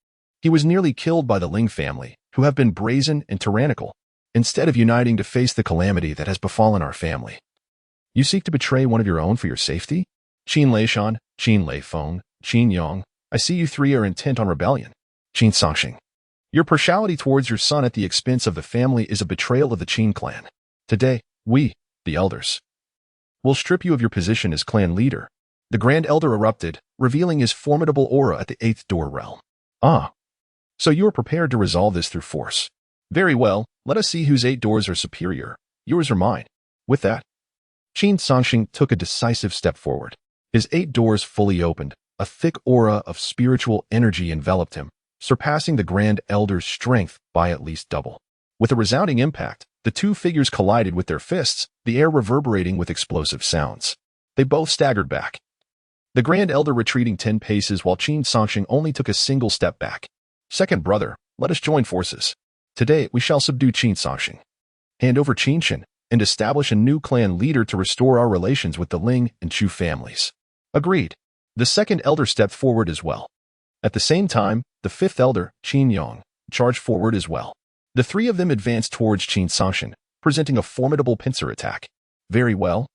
Speaker 1: He was nearly killed by the Ling family, who have been brazen and tyrannical, instead of uniting to face the calamity that has befallen our family. You seek to betray one of your own for your safety? Qin Leishan, Qin Leifeng, Qin Yang, I see you three are intent on rebellion. Qin Songxing. Your partiality towards your son at the expense of the family is a betrayal of the Qin clan. Today, we, the elders, will strip you of your position as clan leader. The Grand Elder erupted, revealing his formidable aura at the 8th door realm. Ah, so you are prepared to resolve this through force. Very well, let us see whose 8 doors are superior, yours or mine. With that, Qin Chen took a decisive step forward. His 8 doors fully opened, a thick aura of spiritual energy enveloped him, surpassing the Grand Elder's strength by at least double. With a resounding impact, the two figures collided with their fists, the air reverberating with explosive sounds. They both staggered back, the Grand Elder retreating 10 paces while Qin Chen only took a single step back. Second brother, let us join forces. Today we shall subdue Qin Chen, hand over Qin Chen, and establish a new clan leader to restore our relations with the Ling and Chu families. Agreed. The second elder stepped forward as well. At the same time, the 5th elder, Qin Yong, charged forward as well. The 3 of them advanced towards Qin Chen, presenting a formidable pincer attack. Very well.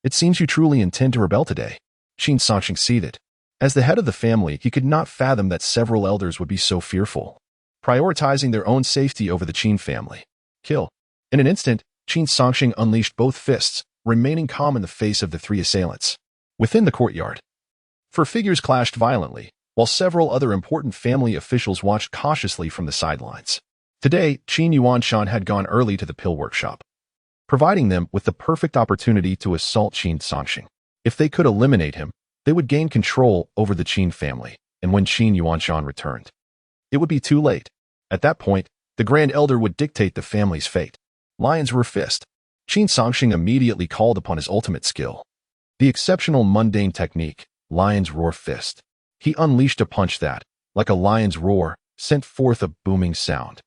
Speaker 1: It seems you truly intend to rebel today. Qin Chen seethed. As the head of the family, he could not fathom that several elders would be so fearful, prioritizing their own safety over the Qin family. Kill. In an instant, Qin Chen unleashed both fists, remaining calm in the face of the 3 assailants. Within the courtyard, 4 figures clashed violently, while several other important family officials watched cautiously from the sidelines. Today, Qin Yuanshan had gone early to the pill workshop, providing them with the perfect opportunity to assault Qin Chen. If they could eliminate him, they would gain control over the Qin family, and when Qin Yuanshan returned, it would be too late. At that point, the Grand Elder would dictate the family's fate. Lion's Roar Fist. Qin Chen immediately called upon his ultimate skill, the exceptional mundane technique, Lion's Roar Fist. He unleashed a punch that, like a lion's roar, sent forth a booming sound,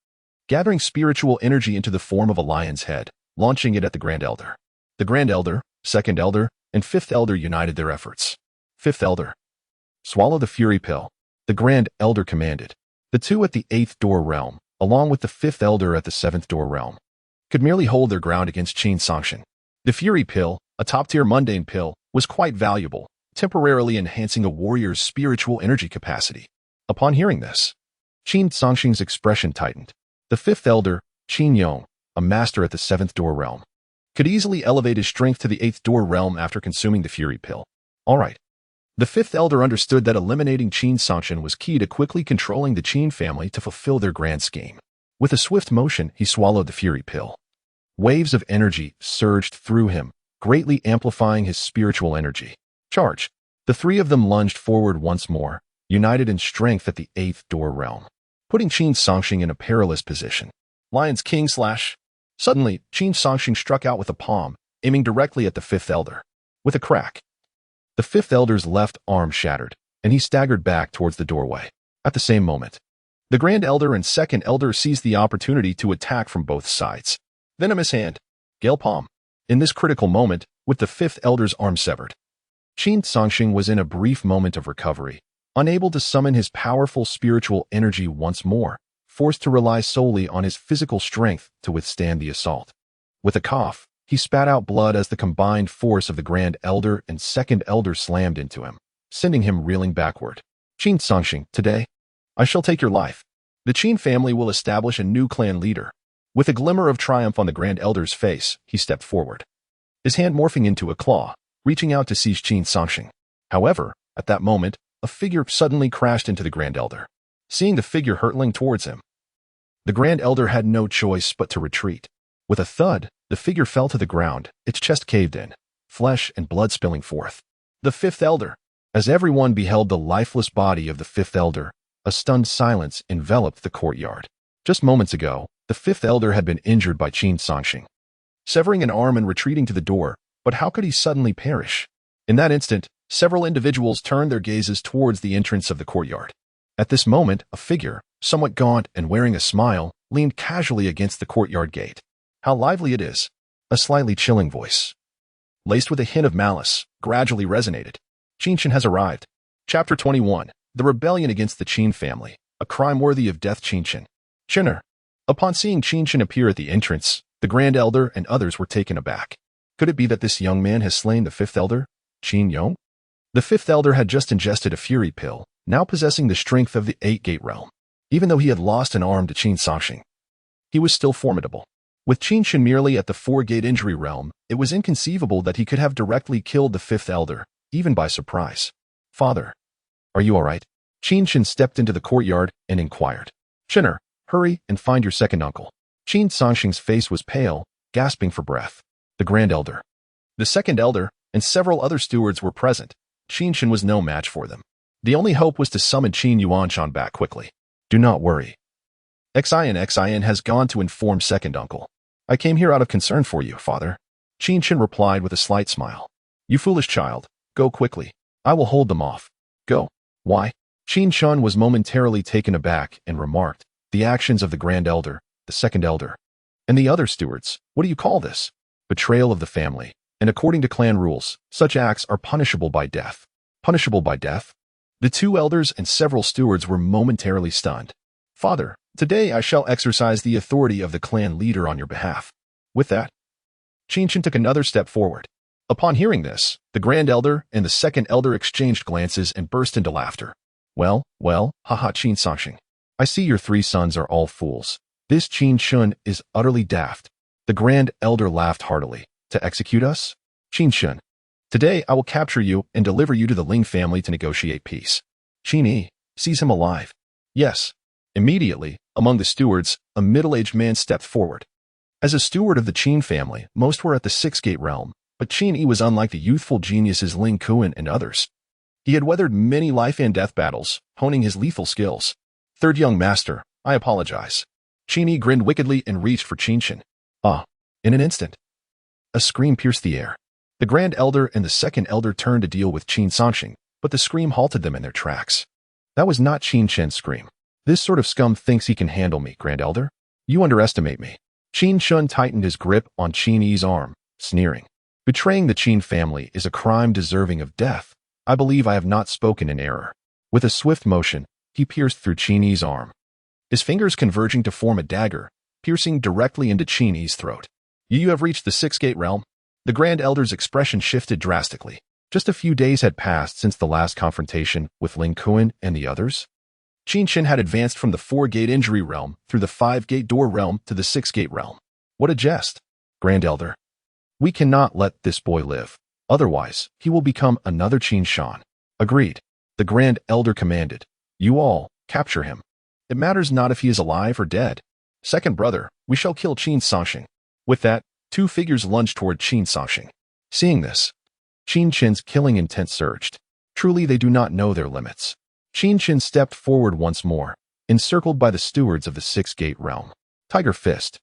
Speaker 1: gathering spiritual energy into the form of a lion's head, launching it at the Grand Elder. The Grand Elder, Second Elder, and 5th Elder united their efforts. 5th Elder, swallow the Fury Pill, the Grand Elder commanded. The 2 at the 8th door realm, along with the 5th Elder at the 7th door realm, could merely hold their ground against Qin Chen. The Fury Pill, a top-tier mundane pill, was quite valuable, temporarily enhancing a warrior's spiritual energy capacity. Upon hearing this, Qin Chen's expression tightened. The 5th Elder, Qin Yong, a master at the 7th door realm, could easily elevate his strength to the 8th door realm after consuming the Fury Pill. All right. The 5th Elder understood that eliminating Qin Chen was key to quickly controlling the Qin family to fulfill their grand scheme. With a swift motion, he swallowed the Fury Pill. Waves of energy surged through him, greatly amplifying his spiritual energy. Charge. The 3 of them lunged forward once more, united in strength at the 8th door realm, putting Qin Chen in a perilous position. Lion's King Slash. Suddenly, Qin Chen struck out with a palm, aiming directly at the 5th Elder. With a crack, the 5th Elder's left arm shattered, and he staggered back towards the doorway. At the same moment, the Grand Elder and 2nd Elder seized the opportunity to attack from both sides. Venomous Hand. Gale Palm. In this critical moment, with the 5th Elder's arm severed, Qin Chen was in a brief moment of recovery, unable to summon his powerful spiritual energy once more, forced to rely solely on his physical strength to withstand the assault. With a cough, he spat out blood as the combined force of the Grand Elder and 2nd Elder slammed into him, sending him reeling backward. Qin Chen, today, I shall take your life. The Qin family will establish a new clan leader. With a glimmer of triumph on the Grand Elder's face, he stepped forward, his hand morphing into a claw, reaching out to seize Qin Chen. However, at that moment, a figure suddenly crashed into the Grand Elder. Seeing the figure hurtling towards him, the Grand Elder had no choice but to retreat. With a thud, the figure fell to the ground, its chest caved in, flesh and blood spilling forth. The 5th Elder. As everyone beheld the lifeless body of the 5th Elder, a stunned silence enveloped the courtyard. Just moments ago, the 5th Elder had been injured by Qin Chen, severing an arm and retreating to the door, but how could he suddenly perish? In that instant, several individuals turned their gazes towards the entrance of the courtyard. At this moment, a figure, somewhat gaunt and wearing a smile, leaned casually against the courtyard gate. How lively it is! A slightly chilling voice, laced with a hint of malice, gradually resonated. Qin Chen has arrived. Chapter 21. The Rebellion Against the Qin Family. A crime worthy of death. Qin Chen. Chinner. Upon seeing Qin Chen appear at the entrance, the Grand Elder and others were taken aback. Could it be that this young man has slain the 5th Elder, Qin Yong? The 5th Elder had just ingested a Fury Pill, now possessing the strength of the 8th Gate realm. Even though he had lost an arm to Qin Chen, he was still formidable. With Qin Chen merely at the 4-gate injury realm, it was inconceivable that he could have directly killed the 5th elder, even by surprise. "Father, are you all right?" Qin Chen stepped into the courtyard and inquired. "Chinner, hurry and find your second uncle." Qin Songxing's face was pale, gasping for breath. The Grand Elder, the second elder, and several other stewards were present. Qin Chen was no match for them. The only hope was to summon Qin Yuanshan back quickly. "Do not worry. Xin has gone to inform second uncle. I came here out of concern for you, father." Qin Chen replied with a slight smile. "You foolish child, go quickly. I will hold them off. Go." "Why?" Qin Chen was momentarily taken aback and remarked, "The actions of the Grand Elder, the second elder, and the other stewards, what do you call this? Betrayal of the family, and according to clan rules, such acts are punishable by death." "Punishable by death?" The 2 elders and several stewards were momentarily stunned. "Father, today I shall exercise the authority of the clan leader on your behalf." With that, Qin Chen took another step forward. Upon hearing this, the Grand Elder and the second elder exchanged glances and burst into laughter. Well, haha, Qin Chen. I see your 3 sons are all fools. This Qin Chen is utterly daft." The Grand Elder laughed heartily. "To execute us? Qin Chen, today I will capture you and deliver you to the Ling family to negotiate peace. Qin Yi, seize him alive." "Yes." Immediately, among the stewards, a middle-aged man stepped forward. As a steward of the Qin family, most were at the 6-gate realm, but Qin Yi was unlike the youthful geniuses Ling Kuan and others. He had weathered many life-and-death battles, honing his lethal skills. "Third young master, I apologize." Qin Yi grinned wickedly and reached for Qin Chen. In an instant, a scream pierced the air. The Grand Elder and the second elder turned to deal with Qin Chen, but the scream halted them in their tracks. That was not Qin Chen's scream. "This sort of scum thinks he can handle me, Grand Elder. You underestimate me." Qin Chen tightened his grip on Qin Yi's arm, sneering. "Betraying the Qin family is a crime deserving of death. I believe I have not spoken in error." With a swift motion, he pierced through Qin Yi's arm, his fingers converging to form a dagger, piercing directly into Qin Yi's throat. "You have reached the 6-gate realm." The Grand Elder's expression shifted drastically. Just a few days had passed since the last confrontation with Ling Kuan and the others. Qin Chen had advanced from the 4-gate injury realm through the 5-gate door realm to the 6-gate realm. What a jest. "Grand Elder, we cannot let this boy live. Otherwise, he will become another Qin Shan." "Agreed." The Grand Elder commanded. "You all, capture him. It matters not if he is alive or dead. Second brother, we shall kill Qin Chen." With that, 2 figures lunged toward Qin Chen. Seeing this, Qin Chen's killing intent surged. Truly they do not know their limits. Qin Chen stepped forward once more, encircled by the stewards of the 6-gate realm. Tiger fist.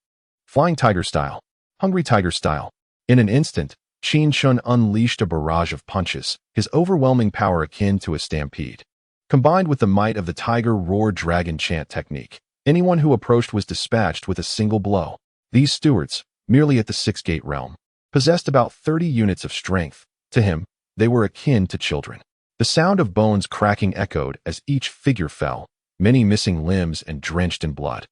Speaker 1: Flying tiger style. Hungry tiger style. In an instant, Qin Chen unleashed a barrage of punches, his overwhelming power akin to a stampede. Combined with the might of the tiger roar dragon chant technique, anyone who approached was dispatched with a single blow. These stewards, merely at the 6-gate realm, possessed about 30 units of strength. To him, they were akin to children. The sound of bones cracking echoed as each figure fell, many missing limbs and drenched in blood.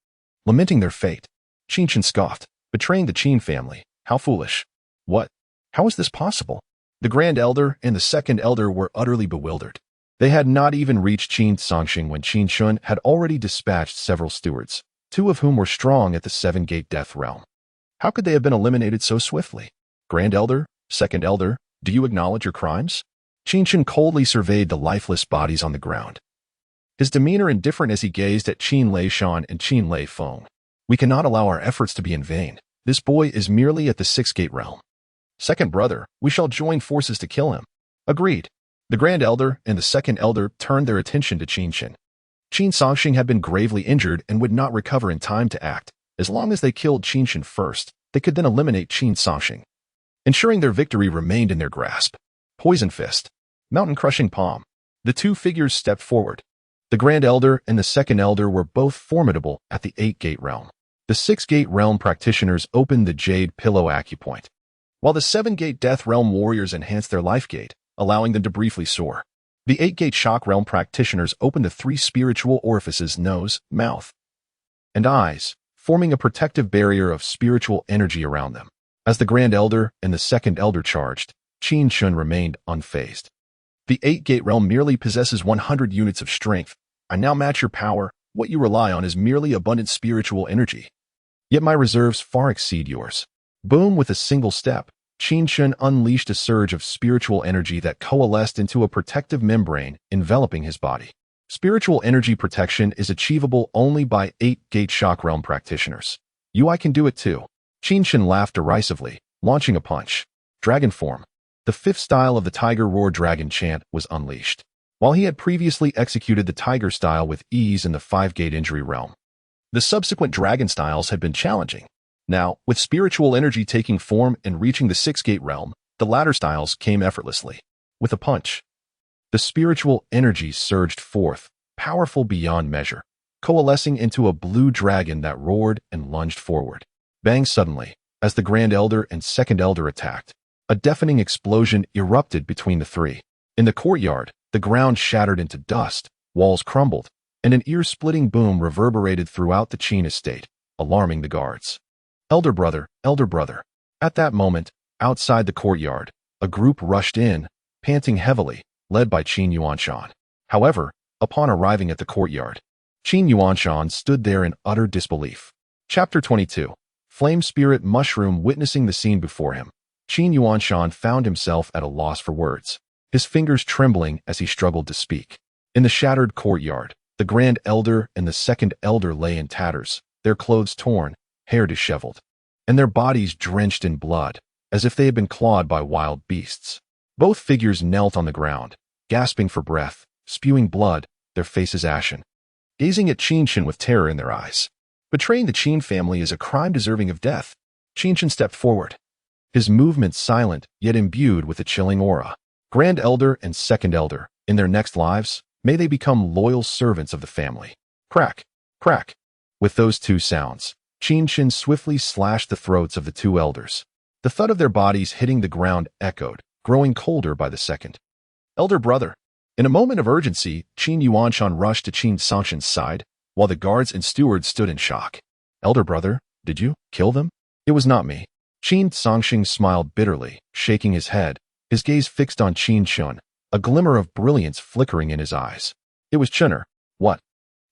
Speaker 1: Lamenting their fate, Qin Chen scoffed, "Betraying the Qin family, how foolish. What? How is this possible?" The Grand Elder and the second elder were utterly bewildered. They had not even reached Qin Chen when Qin Chen had already dispatched several stewards, 2 of whom were strong at the 7-gate death realm. How could they have been eliminated so swiftly? "Grand Elder, second elder, do you acknowledge your crimes?" Qin Chen coldly surveyed the lifeless bodies on the ground, his demeanor indifferent as he gazed at Qin Lei Shan and Qin Lei Feng. "We cannot allow our efforts to be in vain. This boy is merely at the 6-gate realm. Second brother, we shall join forces to kill him." "Agreed." The Grand Elder and the second elder turned their attention to Qin Chen. Qin Chen had been gravely injured and would not recover in time to act. As long as they killed Qin Chen first, they could then eliminate Qin Chen, ensuring their victory remained in their grasp. Poison Fist. Mountain-crushing palm. The 2 figures stepped forward. The Grand Elder and the second elder were both formidable at the 8-gate realm. The 6-gate realm practitioners opened the Jade Pillow Acupoint, while the 7-gate Death Realm warriors enhanced their life gate, allowing them to briefly soar. The 8-gate Shock Realm practitioners opened the 3 spiritual orifices nose, mouth, and eyes, forming a protective barrier of spiritual energy around them. As the Grand Elder and the second elder charged, Qin Chen remained unfazed. "The 8-gate realm merely possesses 100 units of strength. I now match your power, What you rely on is merely abundant spiritual energy. Yet my reserves far exceed yours. Boom! With a single step, Qin Chen unleashed a surge of spiritual energy that coalesced into a protective membrane enveloping his body. Spiritual energy protection is achievable only by 8-gate shock realm practitioners. I can do it too. Qin Chen laughed derisively, launching a punch. Dragon form. The fifth style of the Tiger Roar Dragon chant was unleashed. While he had previously executed the Tiger style with ease in the 5-gate injury realm, the subsequent Dragon styles had been challenging. Now, with spiritual energy taking form and reaching the 6-gate realm, the latter styles came effortlessly. With a punch, the spiritual energy surged forth, powerful beyond measure, coalescing into a blue dragon that roared and lunged forward. Bang! Suddenly, as the Grand Elder and Second Elder attacked, a deafening explosion erupted between the three. In the courtyard, the ground shattered into dust, walls crumbled, and an ear-splitting boom reverberated throughout the Qin estate, alarming the guards. Elder brother, elder brother. At that moment, outside the courtyard, a group rushed in, panting heavily, led by Qin Yuanshan. However, upon arriving at the courtyard, Qin Yuanshan stood there in utter disbelief. Chapter 22. Flame Spirit Mushroom. Witnessing the scene before him, Qin Yuanshan found himself at a loss for words, his fingers trembling as he struggled to speak. In the shattered courtyard, the Grand Elder and the Second Elder lay in tatters, their clothes torn, hair disheveled, and their bodies drenched in blood, as if they had been clawed by wild beasts. Both figures knelt on the ground, gasping for breath, spewing blood, their faces ashen, gazing at Qin Chen with terror in their eyes. Betraying the Qin family is a crime deserving of death. Qin Chen stepped forward, his movements silent, yet imbued with a chilling aura. Grand Elder and Second Elder, in their next lives, may they become loyal servants of the family. Crack, crack. With those two sounds, Qin Chen swiftly slashed the throats of the two elders. The thud of their bodies hitting the ground echoed, growing colder by the second. Elder brother. In a moment of urgency, Qin Yuanshan rushed to Qin Sangshan's side, while the guards and stewards stood in shock. Elder brother, did you kill them? It was not me. Qin Sangshan smiled bitterly, shaking his head, his gaze fixed on Qin Chen, a glimmer of brilliance flickering in his eyes. It was Chenner. What?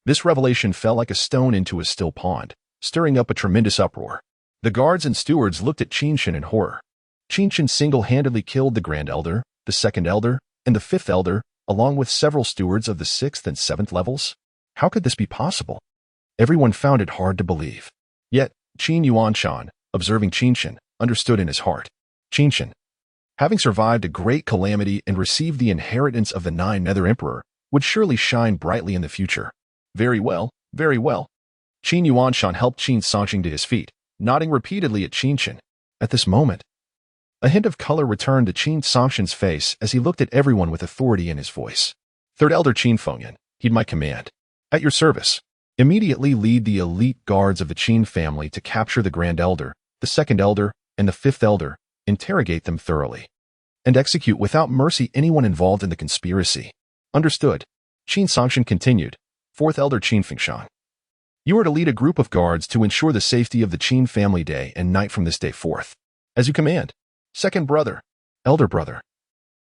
Speaker 1: This revelation fell like a stone into a still pond, stirring up a tremendous uproar. The guards and stewards looked at Qin Chen in horror. Qin Chen single-handedly killed the Grand Elder, the Second Elder, and the Fifth Elder, along with several stewards of the 6th and 7th levels? How could this be possible? Everyone found it hard to believe. Yet, Qin Yuanshan, observing Qin Chen, understood in his heart. Qin Chen, having survived a great calamity and received the inheritance of the 9 Nether Emperor, would surely shine brightly in the future. Very well, very well. Qin Yuanshan helped Qin Sangshan to his feet, nodding repeatedly at Qin Chen. At this moment, a hint of color returned to Qin Sangshan's face as he looked at everyone with authority in his voice. Third Elder Qin Fengyan, heed my command. At your service. Immediately lead the elite guards of the Qin family to capture the Grand Elder, the Second Elder, and the Fifth Elder, interrogate them thoroughly, and execute without mercy anyone involved in the conspiracy. Understood. Qin Sangshan continued. Fourth Elder Qin Fengshan. You are to lead a group of guards to ensure the safety of the Qin family day and night from this day forth. As you command. Second brother. Elder brother.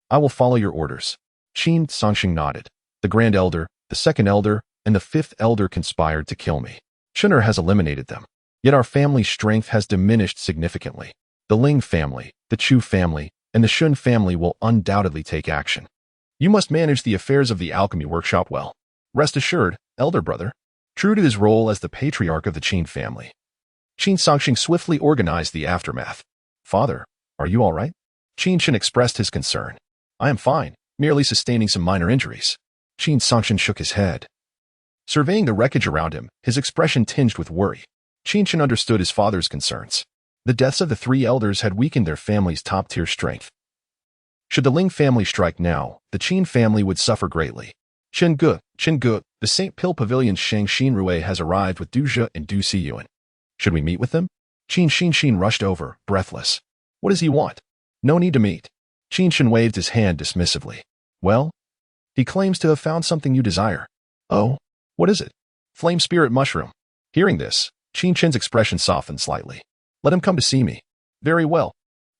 Speaker 1: I will follow your orders. Qin Sangshan nodded. The Grand Elder, the Second Elder, and the Fifth Elder conspired to kill me. Chenner has eliminated them. Yet our family's strength has diminished significantly. The Ling family, the Chu family, and the Shun family will undoubtedly take action. You must manage the affairs of the alchemy workshop well. Rest assured, elder brother. True to his role as the patriarch of the Qin family, Qin Sangshan swiftly organized the aftermath. Father, are you all right? Qin Chen expressed his concern. I am fine, merely sustaining some minor injuries. Qin Sangshan shook his head. Surveying the wreckage around him, his expression tinged with worry. Qin Chen understood his father's concerns. The deaths of the 3 elders had weakened their family's top-tier strength. Should the Ling family strike now, the Qin family would suffer greatly. Qin Ge, the St. Pil Pavilion's Shang Xinrui has arrived with Du Zhe and Du Siyuan. Should we meet with them? Qin Xin rushed over, breathless. What does he want? No need to meet. Qin Chen waved his hand dismissively. Well? He claims to have found something you desire. Oh? What is it? Flame Spirit Mushroom. Hearing this, Qin Chen's expression softened slightly. Let him come to see me. Very well.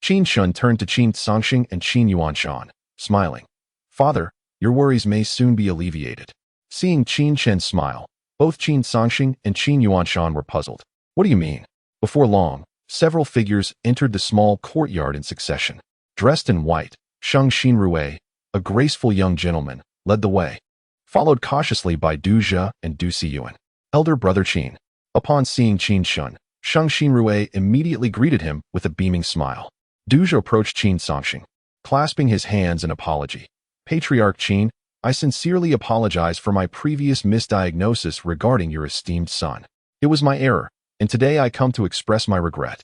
Speaker 1: Qin Chen turned to Qin Sangshan and Qin Yuanshan, smiling. Father, your worries may soon be alleviated. Seeing Qin Chen smile, Both Qin Songxing and Qin Yuanshan were puzzled. What do you mean? Before long, several figures entered the small courtyard in succession. Dressed in white, Sheng Xinrui, a graceful young gentleman, led the way, followed cautiously by Du Zhe and Du Siyuan, elder brother Qin. Upon seeing Qin Chen, Sheng Xinrui immediately greeted him with a beaming smile. Du Zhe approached Qin Songxing, clasping his hands in apology. Patriarch Qin, I sincerely apologize for my previous misdiagnosis regarding your esteemed son. It was my error, and today I come to express my regret.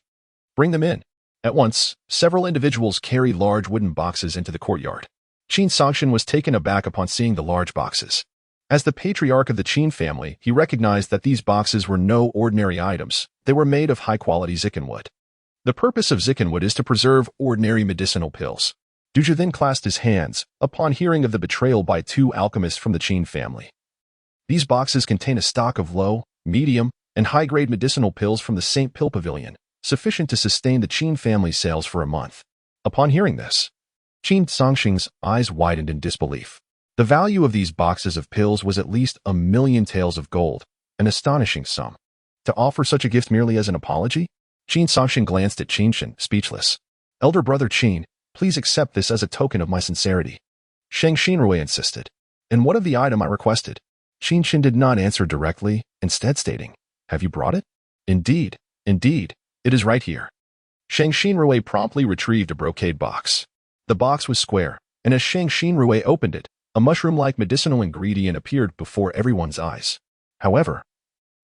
Speaker 1: Bring them in. At once, several individuals carried large wooden boxes into the courtyard. Qin Songxin was taken aback upon seeing the large boxes. As the patriarch of the Qin family, he recognized that these boxes were no ordinary items. They were made of high-quality zickenwood. The purpose of zickenwood is to preserve ordinary medicinal pills. Du Zhe then clasped his hands upon hearing of the betrayal by two alchemists from the Qin family. These boxes contain a stock of low, medium, and high-grade medicinal pills from the St. Pill Pavilion, sufficient to sustain the Qin family's sales for a month. Upon hearing this, Qin Songxing's eyes widened in disbelief. The value of these boxes of pills was at least 1,000,000 taels of gold, an astonishing sum. To offer such a gift merely as an apology? Qin Songxing glanced at Qin Chen, speechless. Elder brother Qin, please accept this as a token of my sincerity. Sheng Xinrui insisted. And what of the item I requested? Qin Chen did not answer directly, instead stating, have you brought it? Indeed, it is right here. Sheng Xinrui promptly retrieved a brocade box. The box was square, and as Sheng Xinrui opened it, a mushroom-like medicinal ingredient appeared before everyone's eyes. However,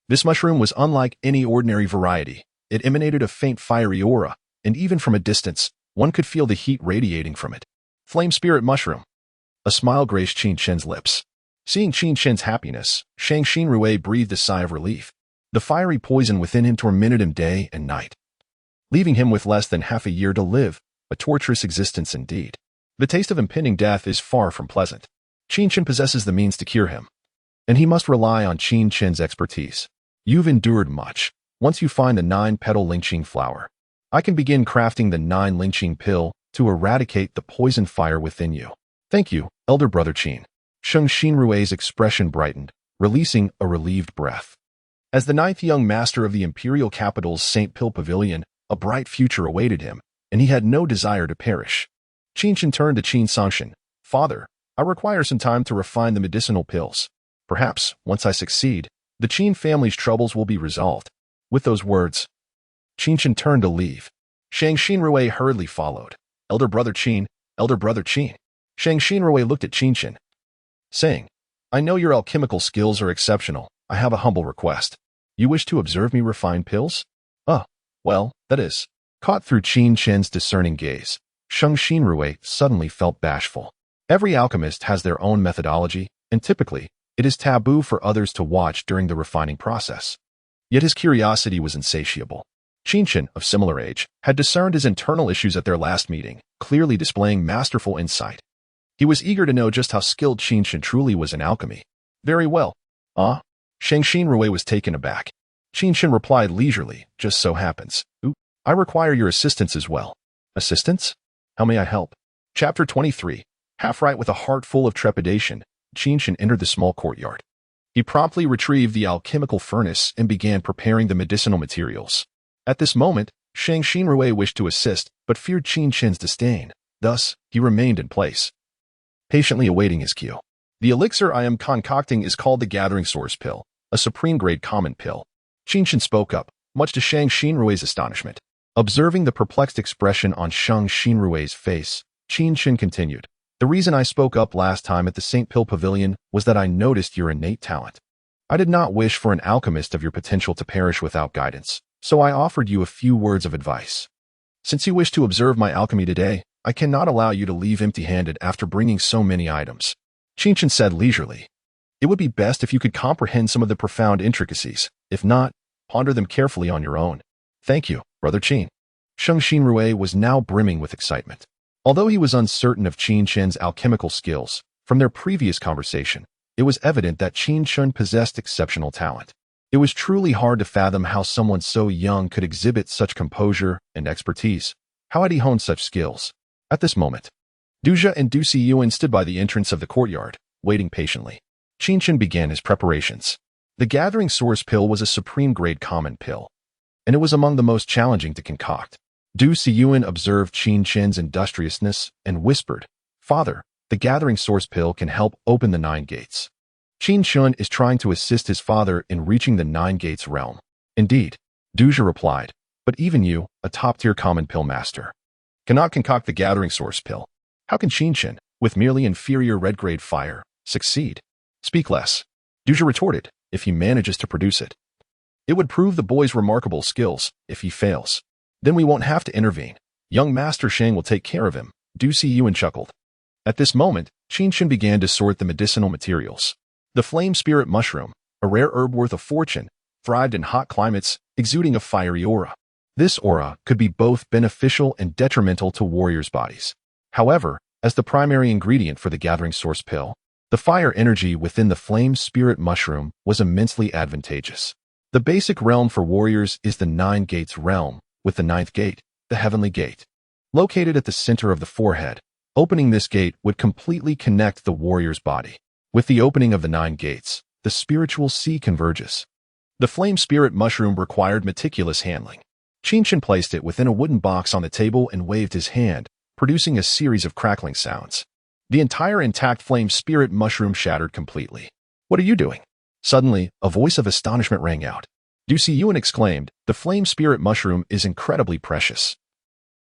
Speaker 1: this mushroom was unlike any ordinary variety. It emanated a faint fiery aura, and even from a distance, one could feel the heat radiating from it. Flame spirit mushroom. A smile graced Qin Chen's lips. Seeing Qin Chen's happiness, Sheng Xinrui breathed a sigh of relief. The fiery poison within him tormented him day and night, leaving him with less than half a year to live, a torturous existence indeed. The taste of impending death is far from pleasant. Qin Chen possesses the means to cure him, and he must rely on Qin Chen's expertise. You've endured much. Once you find the 9-petal Lingqing flower, I can begin crafting the 9 Lingqing pill to eradicate the poison fire within you. Thank you, elder brother Qin. Sheng Xinrui's expression brightened, releasing a relieved breath. As the 9th young master of the imperial capital's St. Pill Pavilion, a bright future awaited him, and he had no desire to perish. Qin Chen turned to Qin Songxin. Father, I require some time to refine the medicinal pills. Perhaps, once I succeed, the Qin family's troubles will be resolved. With those words, Qin Chen turned to leave. Sheng Xinrui hurriedly followed. Elder brother Qin, elder brother Qin. Sheng Xinrui looked at Qin Chen, saying, I know your alchemical skills are exceptional. I have a humble request. You wish to observe me refine pills? Well, that is. Caught through Qin Chen's discerning gaze, Sheng Xinrui suddenly felt bashful. Every alchemist has their own methodology, and typically, it is taboo for others to watch during the refining process. Yet his curiosity was insatiable. Qin Chen, of similar age, had discerned his internal issues at their last meeting, clearly displaying masterful insight. He was eager to know just how skilled Qin Chen truly was in alchemy. Very well. Sheng Xinrui was taken aback. Qin Chen replied leisurely, just so happens. I require your assistance as well. Assistance? How may I help? Chapter 23. Half right with a heart full of trepidation, Qin Chen entered the small courtyard. He promptly retrieved the alchemical furnace and began preparing the medicinal materials. At this moment, Sheng Xinrui wished to assist, but feared Qin Chen's disdain. Thus, he remained in place, patiently awaiting his cue. The elixir I am concocting is called the Gathering Source Pill, a supreme-grade common pill. Qin Chen spoke up, much to Sheng Xinrui's astonishment. Observing the perplexed expression on Sheng Xinrui's face, Qin Chen continued. The reason I spoke up last time at the St. Pill Pavilion was that I noticed your innate talent. I did not wish for an alchemist of your potential to perish without guidance, so I offered you a few words of advice. Since you wish to observe my alchemy today, I cannot allow you to leave empty-handed after bringing so many items. Qin Chen said leisurely. It would be best if you could comprehend some of the profound intricacies. If not, ponder them carefully on your own. Thank you, brother Qin. Sheng Xinrui was now brimming with excitement. Although he was uncertain of Qin Chen's alchemical skills, from their previous conversation, it was evident that Qin Chen possessed exceptional talent. It was truly hard to fathom how someone so young could exhibit such composure and expertise. How had he honed such skills? At this moment, Du Zhe and Du Siyuan stood by the entrance of the courtyard, waiting patiently. Qin Chen began his preparations. The Gathering Source pill was a supreme-grade common pill, and it was among the most challenging to concoct. Du Siyuan observed Qin Chen's industriousness and whispered, "Father, the Gathering Source pill can help open the 9 gates." Qin Chen is trying to assist his father in reaching the 9 gates realm. Indeed, Duja replied, "But even you, a top-tier common pill master, cannot concoct the Gathering Source pill. How can Qin Chen, with merely inferior red-grade fire, succeed?" "Speak less," Duja retorted. "If he manages to produce it, it would prove the boy's remarkable skills. If he fails, then we won't have to intervene. Young Master Shang will take care of him." Du Siyuan chuckled. At this moment, Qin Chen began to sort the medicinal materials. The flame spirit mushroom, a rare herb worth a fortune, thrived in hot climates, exuding a fiery aura. This aura could be both beneficial and detrimental to warriors' bodies. However, as the primary ingredient for the Gathering Source pill, the fire energy within the flame spirit mushroom was immensely advantageous. The basic realm for warriors is the 9 gates realm, with the 9th gate, the heavenly gate, located at the center of the forehead. Opening this gate would completely connect the warrior's body. With the opening of the 9 gates, the spiritual sea converges. The flame spirit mushroom required meticulous handling. Qin Chen placed it within a wooden box on the table and waved his hand, producing a series of crackling sounds. The entire intact flame spirit mushroom shattered completely. "What are you doing?" Suddenly, a voice of astonishment rang out. Du Siyuan exclaimed, "The flame spirit mushroom is incredibly precious.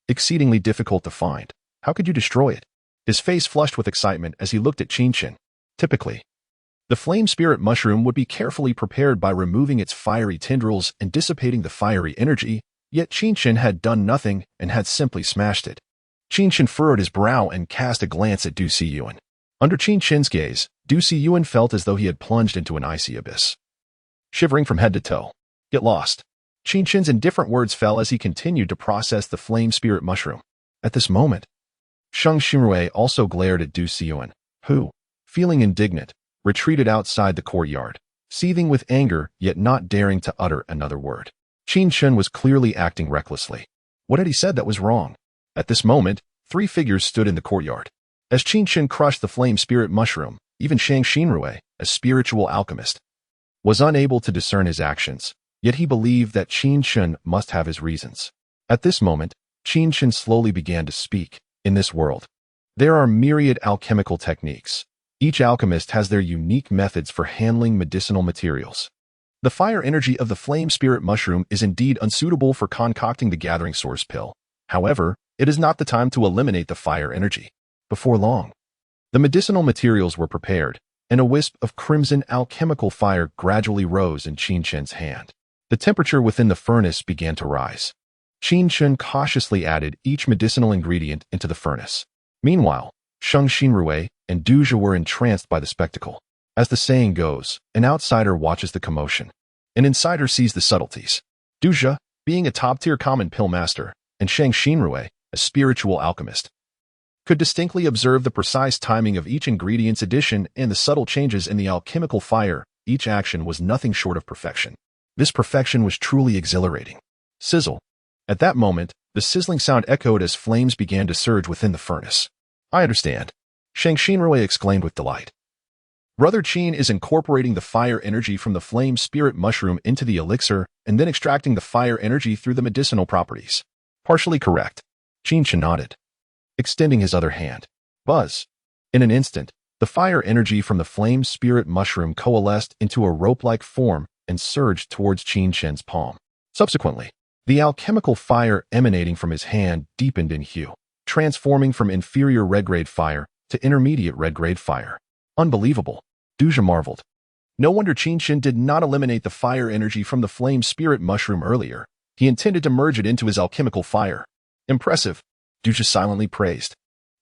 Speaker 1: Exceedingly difficult to find. How could you destroy it?" His face flushed with excitement as he looked at Qin Chen. Typically, the flame spirit mushroom would be carefully prepared by removing its fiery tendrils and dissipating the fiery energy, yet Qin Chen had done nothing and had simply smashed it. Qin Chen furrowed his brow and cast a glance at Du Siyuan. Under Qin Chen's gaze, Du Siyuan felt as though he had plunged into an icy abyss. Shivering from head to toe. "Get lost." Qin Chen's indifferent words fell as he continued to process the flame spirit mushroom. At this moment, Shang Xinrui also glared at Du Siyuan, who, feeling indignant, retreated outside the courtyard, seething with anger yet not daring to utter another word. Qin Chen was clearly acting recklessly. What had he said that was wrong? At this moment, 3 figures stood in the courtyard. As Qin Chen crushed the flame spirit mushroom, even Shang Xinrui, a spiritual alchemist, was unable to discern his actions, yet he believed that Qin Chen must have his reasons. At this moment, Qin Chen slowly began to speak. "In this world, there are myriad alchemical techniques. Each alchemist has their unique methods for handling medicinal materials. The fire energy of the flame spirit mushroom is indeed unsuitable for concocting the Gathering Source pill. However, it is not the time to eliminate the fire energy." Before long, the medicinal materials were prepared, and a wisp of crimson alchemical fire gradually rose in Qin Chen's hand. The temperature within the furnace began to rise. Qin Chen cautiously added each medicinal ingredient into the furnace. Meanwhile, Shang Xinrui and Du Zhe were entranced by the spectacle. As the saying goes, an outsider watches the commotion. An insider sees the subtleties. Du Zhe, being a top-tier common pill master, and Shang Xinrui, a spiritual alchemist, could distinctly observe the precise timing of each ingredient's addition and the subtle changes in the alchemical fire. Each action was nothing short of perfection. This perfection was truly exhilarating. Sizzle. At that moment, the sizzling sound echoed as flames began to surge within the furnace. "I understand," Shang Xinrui exclaimed with delight. "Brother Qin is incorporating the fire energy from the flame spirit mushroom into the elixir and then extracting the fire energy through the medicinal properties." "Partially correct." Qin Chen nodded, extending his other hand. Buzz. In an instant, the fire energy from the flame spirit mushroom coalesced into a rope-like form and surged towards Qin Chen's palm. Subsequently, the alchemical fire emanating from his hand deepened in hue, transforming from inferior red-grade fire to intermediate red-grade fire. "Unbelievable," Du Zhe marveled. No wonder Qin Chen did not eliminate the fire energy from the flame spirit mushroom earlier. He intended to merge it into his alchemical fire. "Impressive," Du Zhe silently praised.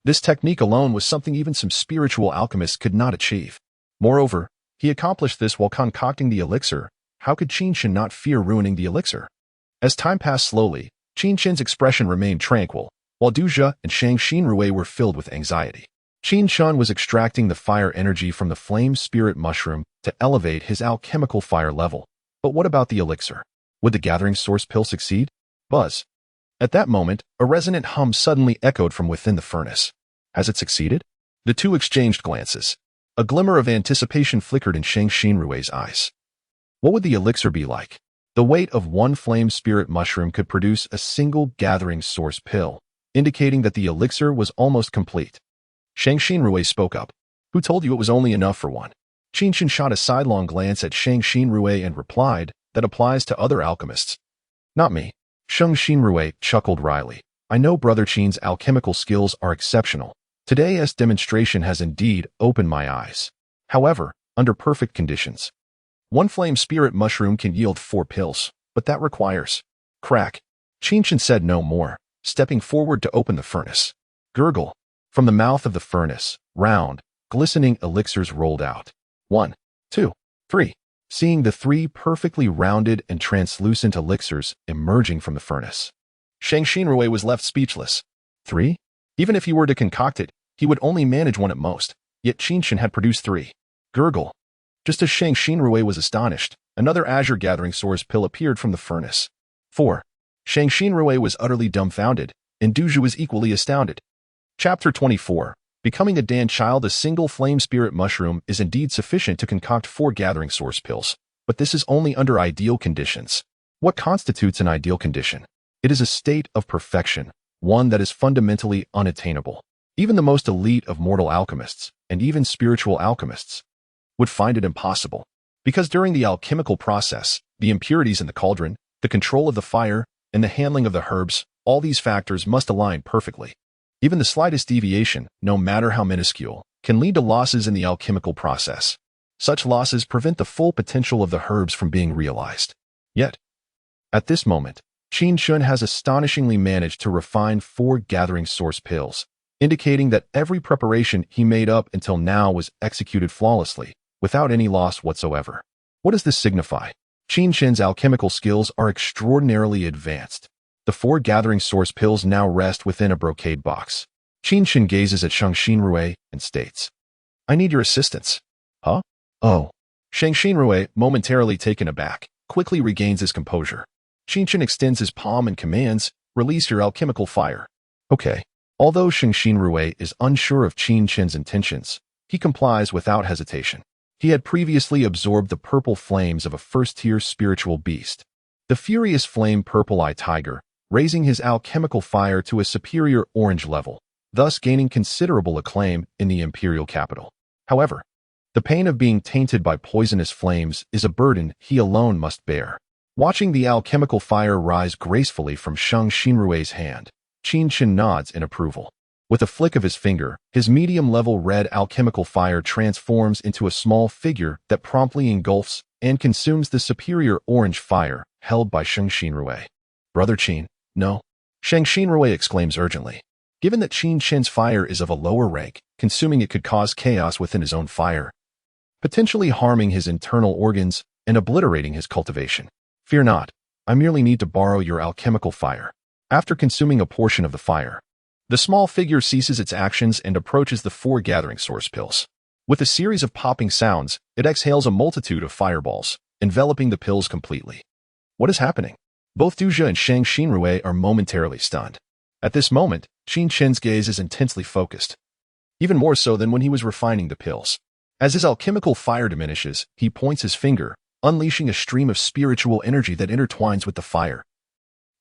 Speaker 1: This technique alone was something even some spiritual alchemists could not achieve. Moreover, he accomplished this while concocting the elixir. How could Qin Chen not fear ruining the elixir? As time passed slowly, Qin Chen's expression remained tranquil, while Du Zhe and Shang Xinrui were filled with anxiety. Qin Chen was extracting the fire energy from the flame spirit mushroom to elevate his alchemical fire level. But what about the elixir? Would the Gathering Source pill succeed? Buzz. At that moment, a resonant hum suddenly echoed from within the furnace. Has it succeeded? The two exchanged glances. A glimmer of anticipation flickered in Shang Xinrui's eyes. What would the elixir be like? The weight of one flame spirit mushroom could produce a single gathering source pill, indicating that the elixir was almost complete. Shang Xinrui spoke up. Who told you it was only enough for one? Qin Chen shot a sidelong glance at Shang Xinrui and replied, that applies to other alchemists. Not me. Shang Xinrui chuckled wryly. I know Brother Qin's alchemical skills are exceptional. Today's demonstration has indeed opened my eyes. However, under perfect conditions. One flame spirit mushroom can yield 4 pills, but that requires... Crack. Qin Chen said no more, stepping forward to open the furnace. Gurgle. From the mouth of the furnace, round, glistening elixirs rolled out. 1, 2, 3. Seeing the 3 perfectly rounded and translucent elixirs emerging from the furnace. Shang Xinrui was left speechless. 3? Even if he were to concoct it, he would only manage 1 at most, yet Qin Chen had produced 3. Gurgle. Just as Shang Xinrui was astonished, another azure gathering source pill appeared from the furnace. 4. Shang Xinrui was utterly dumbfounded, and Duju was equally astounded. Chapter 24. Becoming a Dan child, a single flame spirit mushroom is indeed sufficient to concoct 4 gathering source pills, but this is only under ideal conditions. What constitutes an ideal condition? It is a state of perfection, one that is fundamentally unattainable. Even the most elite of mortal alchemists, and even spiritual alchemists, would find it impossible. Because during the alchemical process, the impurities in the cauldron, the control of the fire, and the handling of the herbs, all these factors must align perfectly. Even the slightest deviation, no matter how minuscule, can lead to losses in the alchemical process. Such losses prevent the full potential of the herbs from being realized. Yet, at this moment, Qin Chen has astonishingly managed to refine 4 gathering source pills, indicating that every preparation he made up until now was executed flawlessly, without any loss whatsoever. What does this signify? Qin Chen's alchemical skills are extraordinarily advanced. The 4 gathering source pills now rest within a brocade box. Qin Chen gazes at Shang Xinrui and states, I need your assistance. Huh? Oh. Shang Xinrui, momentarily taken aback, quickly regains his composure. Qin Chen extends his palm and commands, release your alchemical fire. Okay. Although Shang Xinrui is unsure of Qin Chen's intentions, he complies without hesitation. He had previously absorbed the purple flames of a first-tier spiritual beast, the furious flame purple-eye tiger, raising his alchemical fire to a superior orange level, thus gaining considerable acclaim in the imperial capital. However, the pain of being tainted by poisonous flames is a burden he alone must bear. Watching the alchemical fire rise gracefully from Shang Xinrui's hand, Qin Chen nods in approval. With a flick of his finger, his medium-level red alchemical fire transforms into a small figure that promptly engulfs and consumes the superior orange fire held by Shang Xinrui. Brother Qin, no. Shang Xinrui exclaims urgently. Given that Qin Chen's fire is of a lower rank, consuming it could cause chaos within his own fire, potentially harming his internal organs and obliterating his cultivation. Fear not, I merely need to borrow your alchemical fire. After consuming a portion of the fire, the small figure ceases its actions and approaches the 4 gathering source pills. With a series of popping sounds, it exhales a multitude of fireballs, enveloping the pills completely. What is happening? Both Duja and Shang Xinrui are momentarily stunned. At this moment, Qin Chen's gaze is intensely focused, even more so than when he was refining the pills. As his alchemical fire diminishes, he points his finger, unleashing a stream of spiritual energy that intertwines with the fire,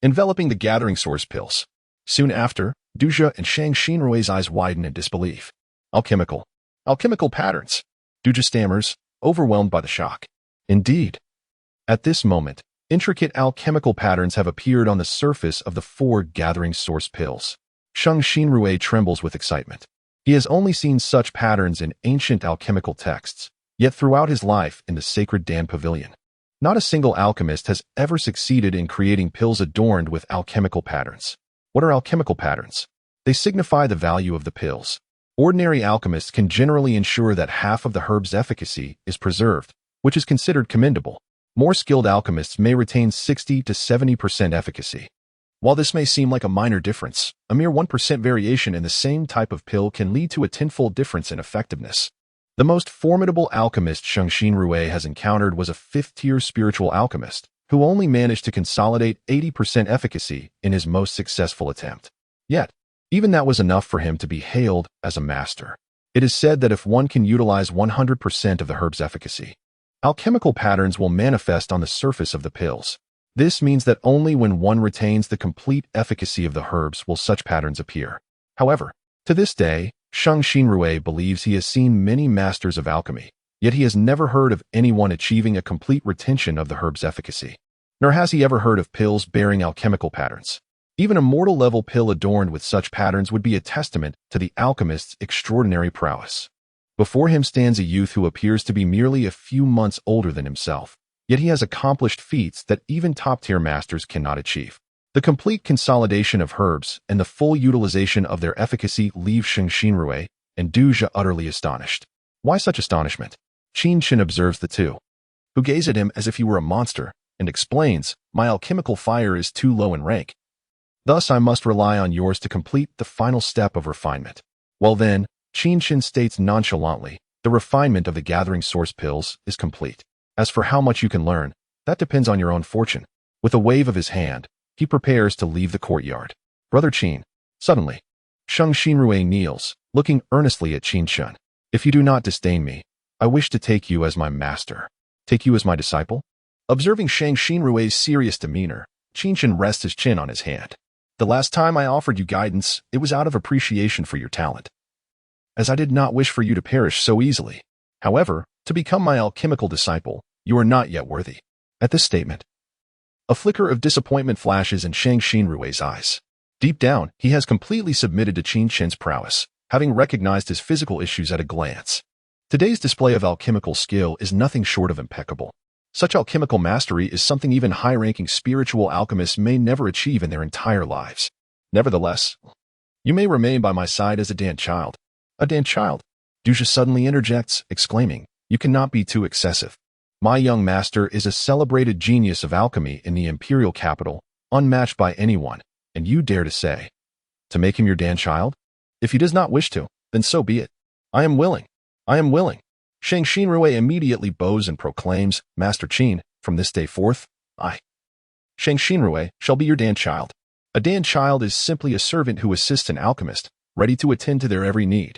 Speaker 1: enveloping the gathering source pills. Soon after, Duja and Shang Xinrui's eyes widen in disbelief. Alchemical patterns. Duja stammers, overwhelmed by the shock. Indeed. At this moment, intricate alchemical patterns have appeared on the surface of the 4 gathering source pills. Shang Xinrui trembles with excitement. He has only seen such patterns in ancient alchemical texts, yet throughout his life in the sacred Dan Pavilion, not a single alchemist has ever succeeded in creating pills adorned with alchemical patterns. What are alchemical patterns? They signify the value of the pills. Ordinary alchemists can generally ensure that half of the herb's efficacy is preserved, which is considered commendable. More skilled alchemists may retain 60 to 70% efficacy. While this may seem like a minor difference, a mere 1% variation in the same type of pill can lead to a tenfold difference in effectiveness. The most formidable alchemist Shang Xinrui has encountered was a 5th-tier spiritual alchemist, who only managed to consolidate 80% efficacy in his most successful attempt. Yet, even that was enough for him to be hailed as a master. It is said that if one can utilize 100% of the herb's efficacy, Alchemical patterns will manifest on the surface of the pills. This means that only when one retains the complete efficacy of the herbs will such patterns appear. However, to this day, Sheng Xinrui believes he has seen many masters of alchemy, yet he has never heard of anyone achieving a complete retention of the herb's efficacy. Nor has he ever heard of pills bearing alchemical patterns. Even a mortal-level pill adorned with such patterns would be a testament to the alchemist's extraordinary prowess. Before him stands a youth who appears to be merely a few months older than himself, yet he has accomplished feats that even top-tier masters cannot achieve. The complete consolidation of herbs and the full utilization of their efficacy leave Sheng Xinrui and Du Jia utterly astonished. Why such astonishment? Qin Chen observes the two, who gaze at him as if he were a monster, and explains, "My alchemical fire is too low in rank. Thus I must rely on yours to complete the final step of refinement." Well then, Qin Chen states nonchalantly, "The refinement of the gathering source pills is complete. As for how much you can learn, that depends on your own fortune." With a wave of his hand, he prepares to leave the courtyard. "Brother Qin." Suddenly, Sheng Xinrui kneels, looking earnestly at Qin Chen. "If you do not disdain me, I wish to take you as my master. Take you as my disciple?" Observing Sheng Xinrui's serious demeanor, Qin Chen rests his chin on his hand. "The last time I offered you guidance, it was out of appreciation for your talent, as I did not wish for you to perish so easily. However, to become my alchemical disciple, you are not yet worthy." At this statement, a flicker of disappointment flashes in Sheng Xinrui's eyes. Deep down, he has completely submitted to Qin Chen's prowess, having recognized his physical issues at a glance. Today's display of alchemical skill is nothing short of impeccable. Such alchemical mastery is something even high-ranking spiritual alchemists may never achieve in their entire lives. Nevertheless, you may remain by my side as a Dan child. A Dan child? Du Jia suddenly interjects, exclaiming, "You cannot be too excessive. My young master is a celebrated genius of alchemy in the imperial capital, unmatched by anyone, and you dare to say, to make him your Dan child? If he does not wish to, then so be it. I am willing. I am willing." Sheng Xinrui immediately bows and proclaims, "Master Qin, from this day forth, I, Sheng Xinrui, shall be your Dan child." A Dan child is simply a servant who assists an alchemist, ready to attend to their every need,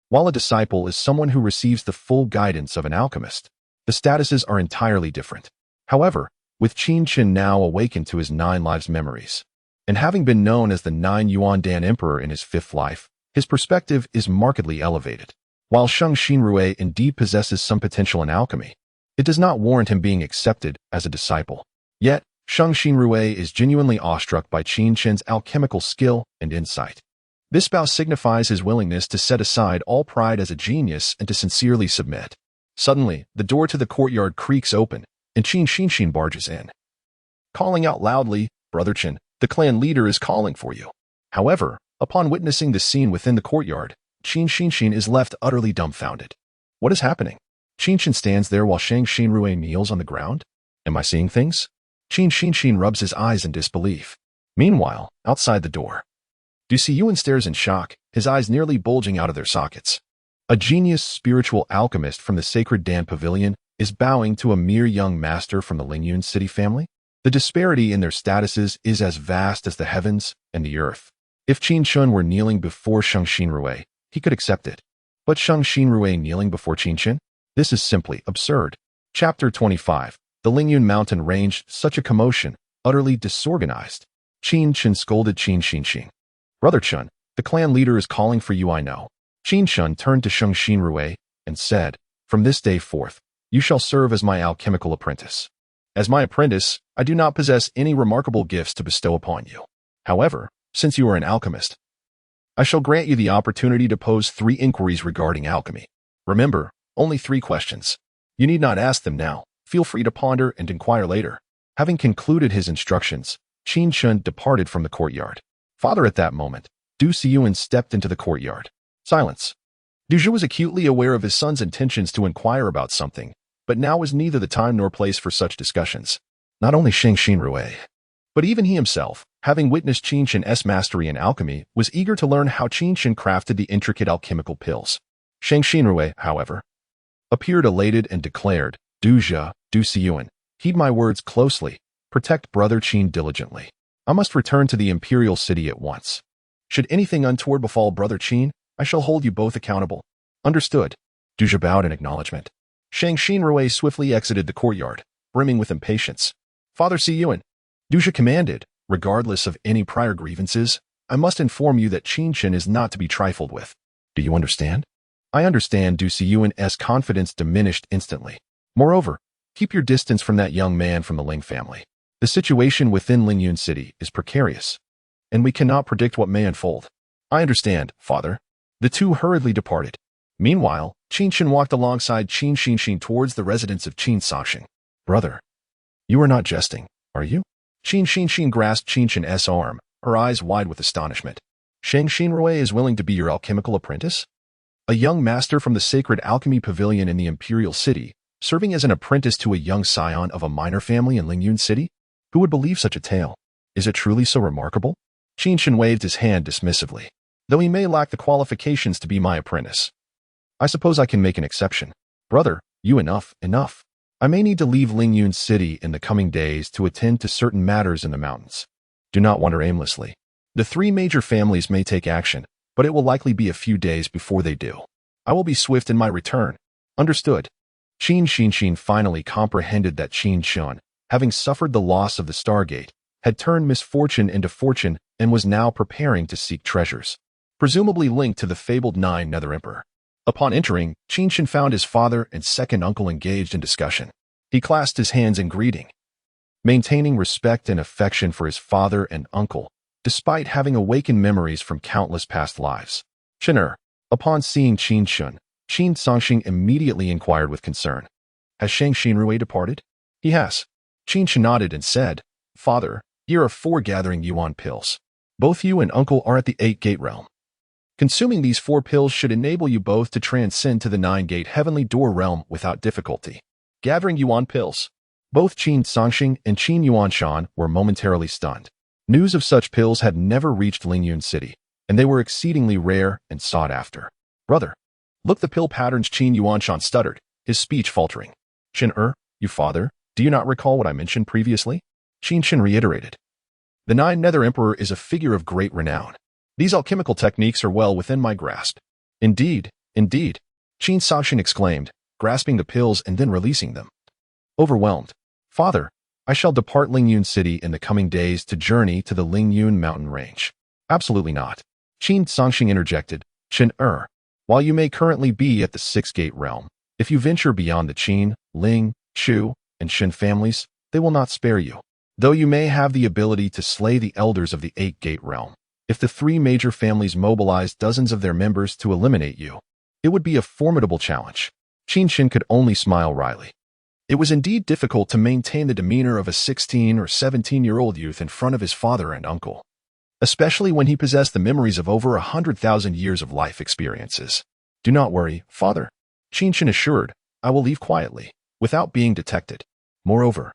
Speaker 1: while a disciple is someone who receives the full guidance of an alchemist. The statuses are entirely different. However, with Qin Chen now awakened to his 9 lives memories, and having been known as the 9 Yuan Dan Emperor in his 5th life, his perspective is markedly elevated. While Sheng Xinrui indeed possesses some potential in alchemy, it does not warrant him being accepted as a disciple. Yet, Sheng Xinrui is genuinely awestruck by Qin Chen's alchemical skill and insight. This bow signifies his willingness to set aside all pride as a genius and to sincerely submit. Suddenly, the door to the courtyard creaks open, and Qin Chen barges in, calling out loudly, "Brother Chen, the clan leader is calling for you." However, upon witnessing the scene within the courtyard, Qin Chen is left utterly dumbfounded. What is happening? Qin Chen stands there while Sheng Xinrui kneels on the ground. Am I seeing things? Qin Chen rubs his eyes in disbelief. Meanwhile, outside the door, Du Siyuan stares in shock, his eyes nearly bulging out of their sockets. A genius spiritual alchemist from the sacred Dan Pavilion is bowing to a mere young master from the Lingyun city family? The disparity in their statuses is as vast as the heavens and the earth. If Qin Chen were kneeling before Sheng Xinrui, he could accept it. But Sheng Xinrui kneeling before Qin Chen? This is simply absurd. Chapter 25. The Lingyun mountain range, such a commotion, utterly disorganized. Qin Chen scolded Qin Chen. "Brother Chen, the clan leader is calling for you, I know." Qin Chen turned to Sheng Xinrui and said, "From this day forth, you shall serve as my alchemical apprentice. As my apprentice, I do not possess any remarkable gifts to bestow upon you. However, since you are an alchemist, I shall grant you the opportunity to pose 3 inquiries regarding alchemy. Remember, only 3 questions. You need not ask them now. Feel free to ponder and inquire later." Having concluded his instructions, Qin Chen departed from the courtyard. Father, at that moment, Du Siyuan stepped into the courtyard. Silence. Du Jia was acutely aware of his son's intentions to inquire about something, but now was neither the time nor place for such discussions. Not only Sheng Xinrui, but even he himself, having witnessed Qin Chen's mastery in alchemy, was eager to learn how Qin Chen crafted the intricate alchemical pills. Sheng Xinrui, however, appeared elated and declared, Du Jia, Du Siyuan, heed my words closely, protect Brother Qin diligently. I must return to the imperial city at once. Should anything untoward befall Brother Qin, I shall hold you both accountable. Understood. Du Jia bowed in acknowledgement. Shang Xinrui swiftly exited the courtyard, brimming with impatience. Father Siyuan, Dusha commanded, regardless of any prior grievances, I must inform you that Qin Chen is not to be trifled with. Do you understand? I understand. Du Siyuan's confidence diminished instantly. Moreover, keep your distance from that young man from the Ling family. The situation within Lingyun City is precarious, and we cannot predict what may unfold. I understand, father. The two hurriedly departed. Meanwhile, Qin Chen walked alongside Qin Xinxin towards the residence of Qin Songxing. Brother, you are not jesting, are you? Qin Xinxin grasped Qin Chen's arm, her eyes wide with astonishment. Shang Xinrui is willing to be your alchemical apprentice? A young master from the sacred alchemy pavilion in the imperial city, serving as an apprentice to a young scion of a minor family in Lingyun City? Who would believe such a tale? Is it truly so remarkable? Qin Chen waved his hand dismissively. Though he may lack the qualifications to be my apprentice, I suppose I can make an exception. Brother, you enough. I may need to leave Lingyun City in the coming days to attend to certain matters in the mountains. Do not wander aimlessly. The three major families may take action, but it will likely be a few days before they do. I will be swift in my return. Understood. Qin Xinxin finally comprehended that Qin Chen, having suffered the loss of the Stargate, had turned misfortune into fortune and was now preparing to seek treasures, presumably linked to the fabled Nine Nether Emperor. Upon entering, Qin Chen found his father and second uncle engaged in discussion. He clasped his hands in greeting, maintaining respect and affection for his father and uncle, despite having awakened memories from countless past lives. Chen, upon seeing Qin Chen, Qin Songxing immediately inquired with concern. Has Shang Xinrui departed? He has. Qin Chen nodded and said, Father, here are 4 gathering yuan pills. Both you and uncle are at the 8-gate realm. Consuming these 4 pills should enable you both to transcend to the 9-gate heavenly door realm without difficulty. Gathering yuan pills. Both Qin Songxing and Qin Yuanshan were momentarily stunned. News of such pills had never reached Lingyun City, and they were exceedingly rare and sought after. Brother, look the pill patterns. Qin Yuanshan stuttered, his speech faltering. Chen, you father, do you not recall what I mentioned previously? Qin Chen reiterated. The Nine Nether Emperor is a figure of great renown. These alchemical techniques are well within my grasp. Indeed. Qin Songxing exclaimed, grasping the pills and then releasing them. Overwhelmed. Father, I shall depart Lingyun City in the coming days to journey to the Lingyun mountain range. Absolutely not. Qin Songxing interjected. Chen, while you may currently be at the 6-gate realm, if you venture beyond the Qin, Ling, Chu, and Shen families, they will not spare you. Though you may have the ability to slay the elders of the 8-gate realm, if the 3 major families mobilize dozens of their members to eliminate you, it would be a formidable challenge. Qin Chen could only smile wryly. It was indeed difficult to maintain the demeanor of a 16 or 17-year-old youth in front of his father and uncle, especially when he possessed the memories of over 100,000 years of life experiences. Do not worry, father, Qin Chen assured. I will leave quietly, without being detected. Moreover,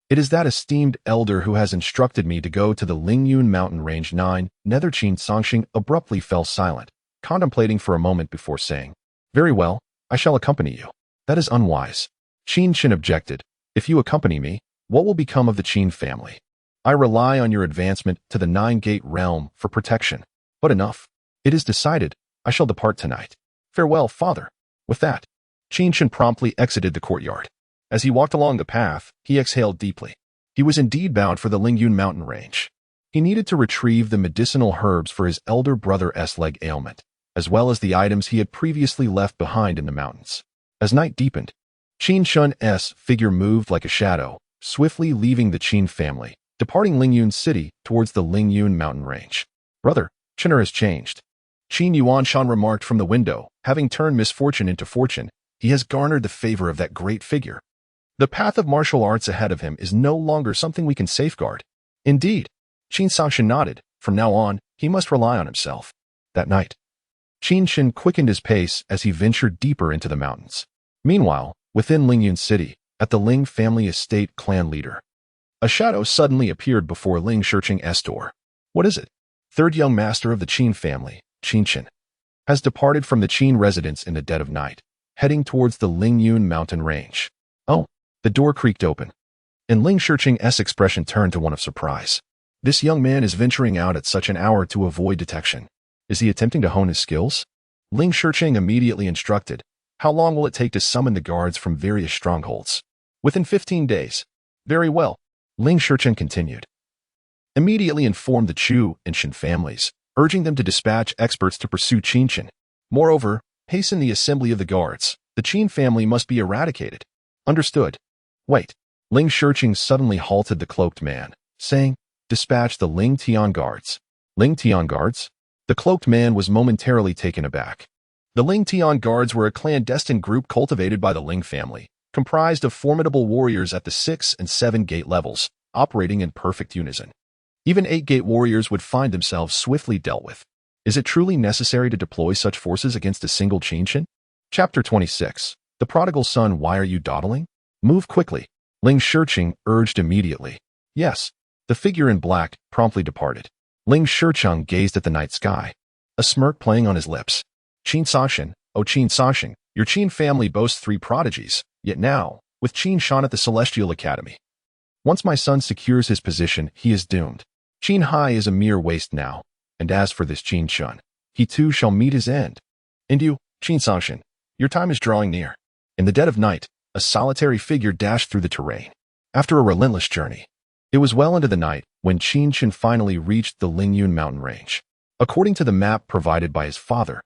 Speaker 1: it is that esteemed elder who has instructed me to go to the Lingyun Mountain Range 9. Nether. Qin Songxing abruptly fell silent, contemplating for a moment before saying, Very well, I shall accompany you. That is unwise. Qin Chen objected. If you accompany me, what will become of the Qin family? I rely on your advancement to the 9-gate realm for protection. But enough. It is decided. I shall depart tonight. Farewell, father. With that, Qin Chen promptly exited the courtyard. As he walked along the path, he exhaled deeply. He was indeed bound for the Lingyun mountain range. He needed to retrieve the medicinal herbs for his elder brother's leg ailment, as well as the items he had previously left behind in the mountains. As night deepened, Qin Chen's figure moved like a shadow, swiftly leaving the Qin family, departing Lingyun City towards the Lingyun mountain range. Brother, Chen has changed. Qin Yuanshan remarked from the window. Having turned misfortune into fortune, he has garnered the favor of that great figure. The path of martial arts ahead of him is no longer something we can safeguard. Indeed, Qin Songxing nodded. From now on, he must rely on himself. That night, Qin Chen quickened his pace as he ventured deeper into the mountains. Meanwhile, within Lingyun City, at the Ling family estate clan leader, a shadow suddenly appeared before Ling Shirching's door. What is it? Third young master of the Qin family, Qin Chen, has departed from the Qin residence in the dead of night, heading towards the Lingyun mountain range. Oh. The door creaked open, and Ling Shirching's expression turned to one of surprise. This young man is venturing out at such an hour to avoid detection. Is he attempting to hone his skills? Ling Shirching immediately instructed. How long will it take to summon the guards from various strongholds? Within 15 days. Very well. Ling Shichen continued. Immediately informed the Qin and Chen families, urging them to dispatch experts to pursue Qin Chen. Moreover, hasten the assembly of the guards. The Qin family must be eradicated. Understood. Wait. Ling Shichen suddenly halted the cloaked man, saying, dispatch the Ling Tian guards. Ling Tian guards? The cloaked man was momentarily taken aback. The Ling Tian guards were a clandestine group cultivated by the Ling family, comprised of formidable warriors at the 6 and 7 gate levels, operating in perfect unison. Even 8 gate warriors would find themselves swiftly dealt with. Is it truly necessary to deploy such forces against a single Qin Chen? Chapter 26. The prodigal son, why are you dawdling? Move quickly. Ling Shichen urged immediately. Yes. The figure in black promptly departed. Ling Shichen gazed at the night sky, a smirk playing on his lips. Qin Sashen, oh Qin Sashen, your Qin family boasts 3 prodigies, yet now, with Qin Shan at the Celestial Academy. Once my son secures his position, he is doomed. Qin Hai is a mere waste now, and as for this Qin Chen, he too shall meet his end. And you, Qin Sashen, your time is drawing near. In the dead of night, a solitary figure dashed through the terrain. After a relentless journey, it was well into the night when Qin Chen finally reached the Lingyun mountain range. According to the map provided by his father,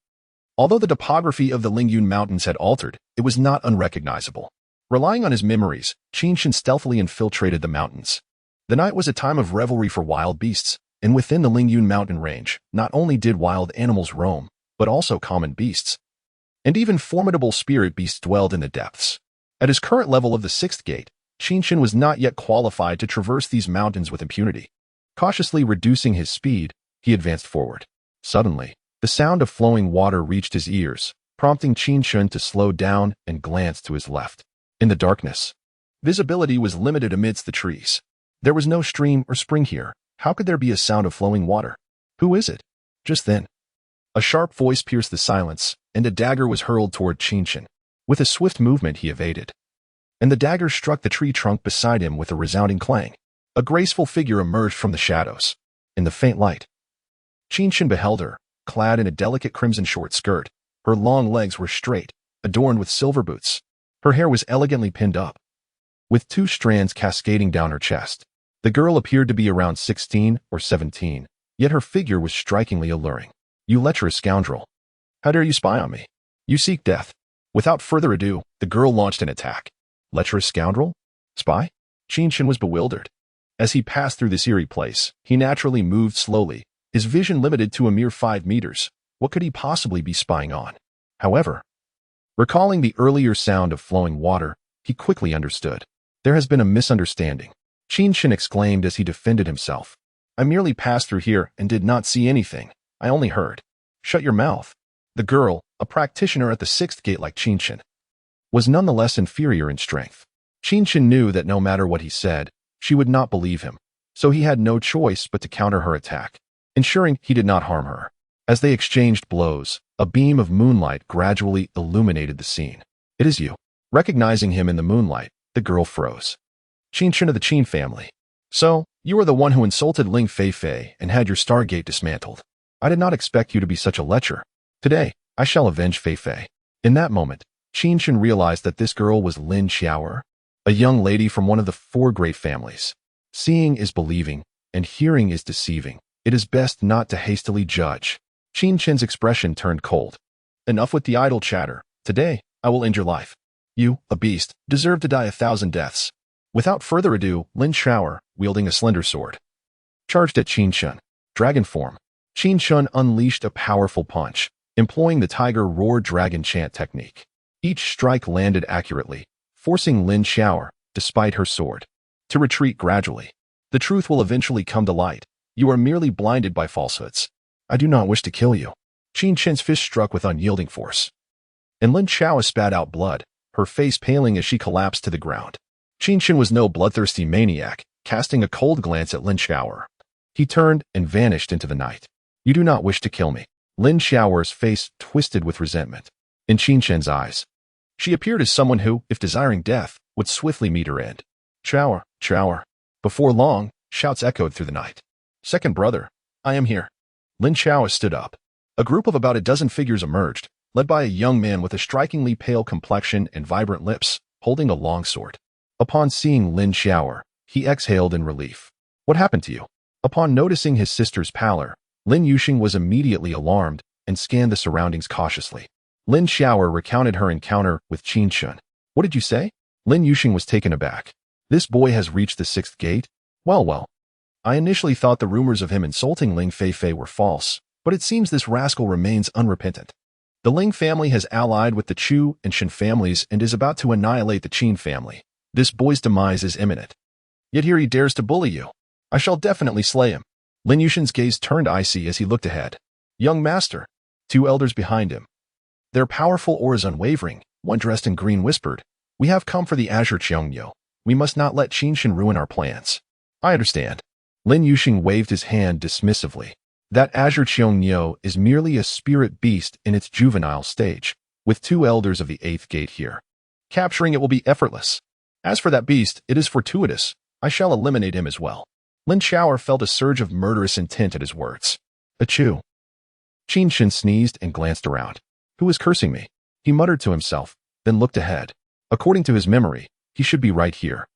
Speaker 1: although the topography of the Lingyun mountains had altered, it was not unrecognizable. Relying on his memories, Qin Chen stealthily infiltrated the mountains. The night was a time of revelry for wild beasts, and within the Lingyun mountain range, not only did wild animals roam, but also common beasts. And even formidable spirit beasts dwelled in the depths. At his current level of the 6th gate, Qin Chen was not yet qualified to traverse these mountains with impunity. Cautiously reducing his speed, he advanced forward. Suddenly, the sound of flowing water reached his ears, prompting Qin Chen to slow down and glance to his left. In the darkness, visibility was limited amidst the trees. There was no stream or spring here. How could there be a sound of flowing water? Who is it? Just then, a sharp voice pierced the silence, and a dagger was hurled toward Qin Chen. With a swift movement, he evaded, and the dagger struck the tree trunk beside him with a resounding clang. A graceful figure emerged from the shadows. In the faint light, Qin Chen beheld her, clad in a delicate crimson short skirt. Her long legs were straight, adorned with silver boots. Her hair was elegantly pinned up, with 2 strands cascading down her chest. The girl appeared to be around 16 or 17, yet her figure was strikingly alluring. You lecherous scoundrel. How dare you spy on me? You seek death. Without further ado, the girl launched an attack. Lecherous scoundrel? Spy? Qin Chen was bewildered. As he passed through this eerie place, he naturally moved slowly, his vision limited to a mere 5 meters. What could he possibly be spying on? However, recalling the earlier sound of flowing water, he quickly understood. There has been a misunderstanding. Qin Chen exclaimed as he defended himself. I merely passed through here and did not see anything. I only heard. Shut your mouth. The girl, a practitioner at the 6th gate like Qin Chen, was nonetheless inferior in strength. Qin Chen knew that no matter what he said, she would not believe him, so he had no choice but to counter her attack, ensuring he did not harm her. As they exchanged blows, a beam of moonlight gradually illuminated the scene. It is you. Recognizing him in the moonlight, the girl froze. Qin Chen of the Qin family. So, you are the one who insulted Ling Feifei and had your Stargate dismantled. I did not expect you to be such a lecher. Today, I shall avenge Feifei. In that moment, Qin Chen realized that this girl was Lin Xiaoer, a young lady from one of the 4 great families. Seeing is believing, and hearing is deceiving. It is best not to hastily judge. Qin Chen's expression turned cold. Enough with the idle chatter. Today, I will end your life. You, a beast, deserve to die 1,000 deaths. Without further ado, Lin Xiaoer, wielding a slender sword, charged at Qin Chen. Dragon form. Qin Chen unleashed a powerful punch, employing the tiger roar dragon chant technique. Each strike landed accurately, forcing Lin Xiaoer, despite her sword, to retreat gradually. The truth will eventually come to light. You are merely blinded by falsehoods. I do not wish to kill you. Qin Chen's fist struck with unyielding force, and Lin Xiaoer spat out blood, her face paling as she collapsed to the ground. Qin Chen was no bloodthirsty maniac, casting a cold glance at Lin Xiaoer. He turned and vanished into the night. You do not wish to kill me. Lin Xiaoer's face twisted with resentment. In Qin Chen's eyes, she appeared as someone who, if desiring death, would swiftly meet her end. Xiaoer, Xiaoer. Before long, shouts echoed through the night. Second brother, I am here. Lin Xiaoer stood up. A group of about a dozen figures emerged, led by a young man with a strikingly pale complexion and vibrant lips, holding a long sword. Upon seeing Lin Xiao'er, he exhaled in relief. What happened to you? Upon noticing his sister's pallor, Lin Yuxing was immediately alarmed and scanned the surroundings cautiously. Lin Xiao'er recounted her encounter with Qin Chen. What did you say? Lin Yuxing was taken aback. This boy has reached the 6th gate? Well. I initially thought the rumors of him insulting Ling Feifei were false, but it seems this rascal remains unrepentant. The Ling family has allied with the Chu and Shen families and is about to annihilate the Qin family. This boy's demise is imminent. Yet here he dares to bully you. I shall definitely slay him. Lin Yuxing's gaze turned icy as he looked ahead. Young master. 2 elders behind him. Their powerful auras unwavering, one dressed in green whispered, We have come for the Azure Qiongyo. We must not let Qin Chen ruin our plans. I understand. Lin Yuxing waved his hand dismissively. That Azure Qiongyo is merely a spirit beast in its juvenile stage, with 2 elders of the 8th gate here. Capturing it will be effortless. As for that beast, it is fortuitous. I shall eliminate him as well. Lin Xiao'er felt a surge of murderous intent at his words. Achoo. Qin Chen sneezed and glanced around. Who is cursing me? He muttered to himself, then looked ahead. According to his memory, he should be right here.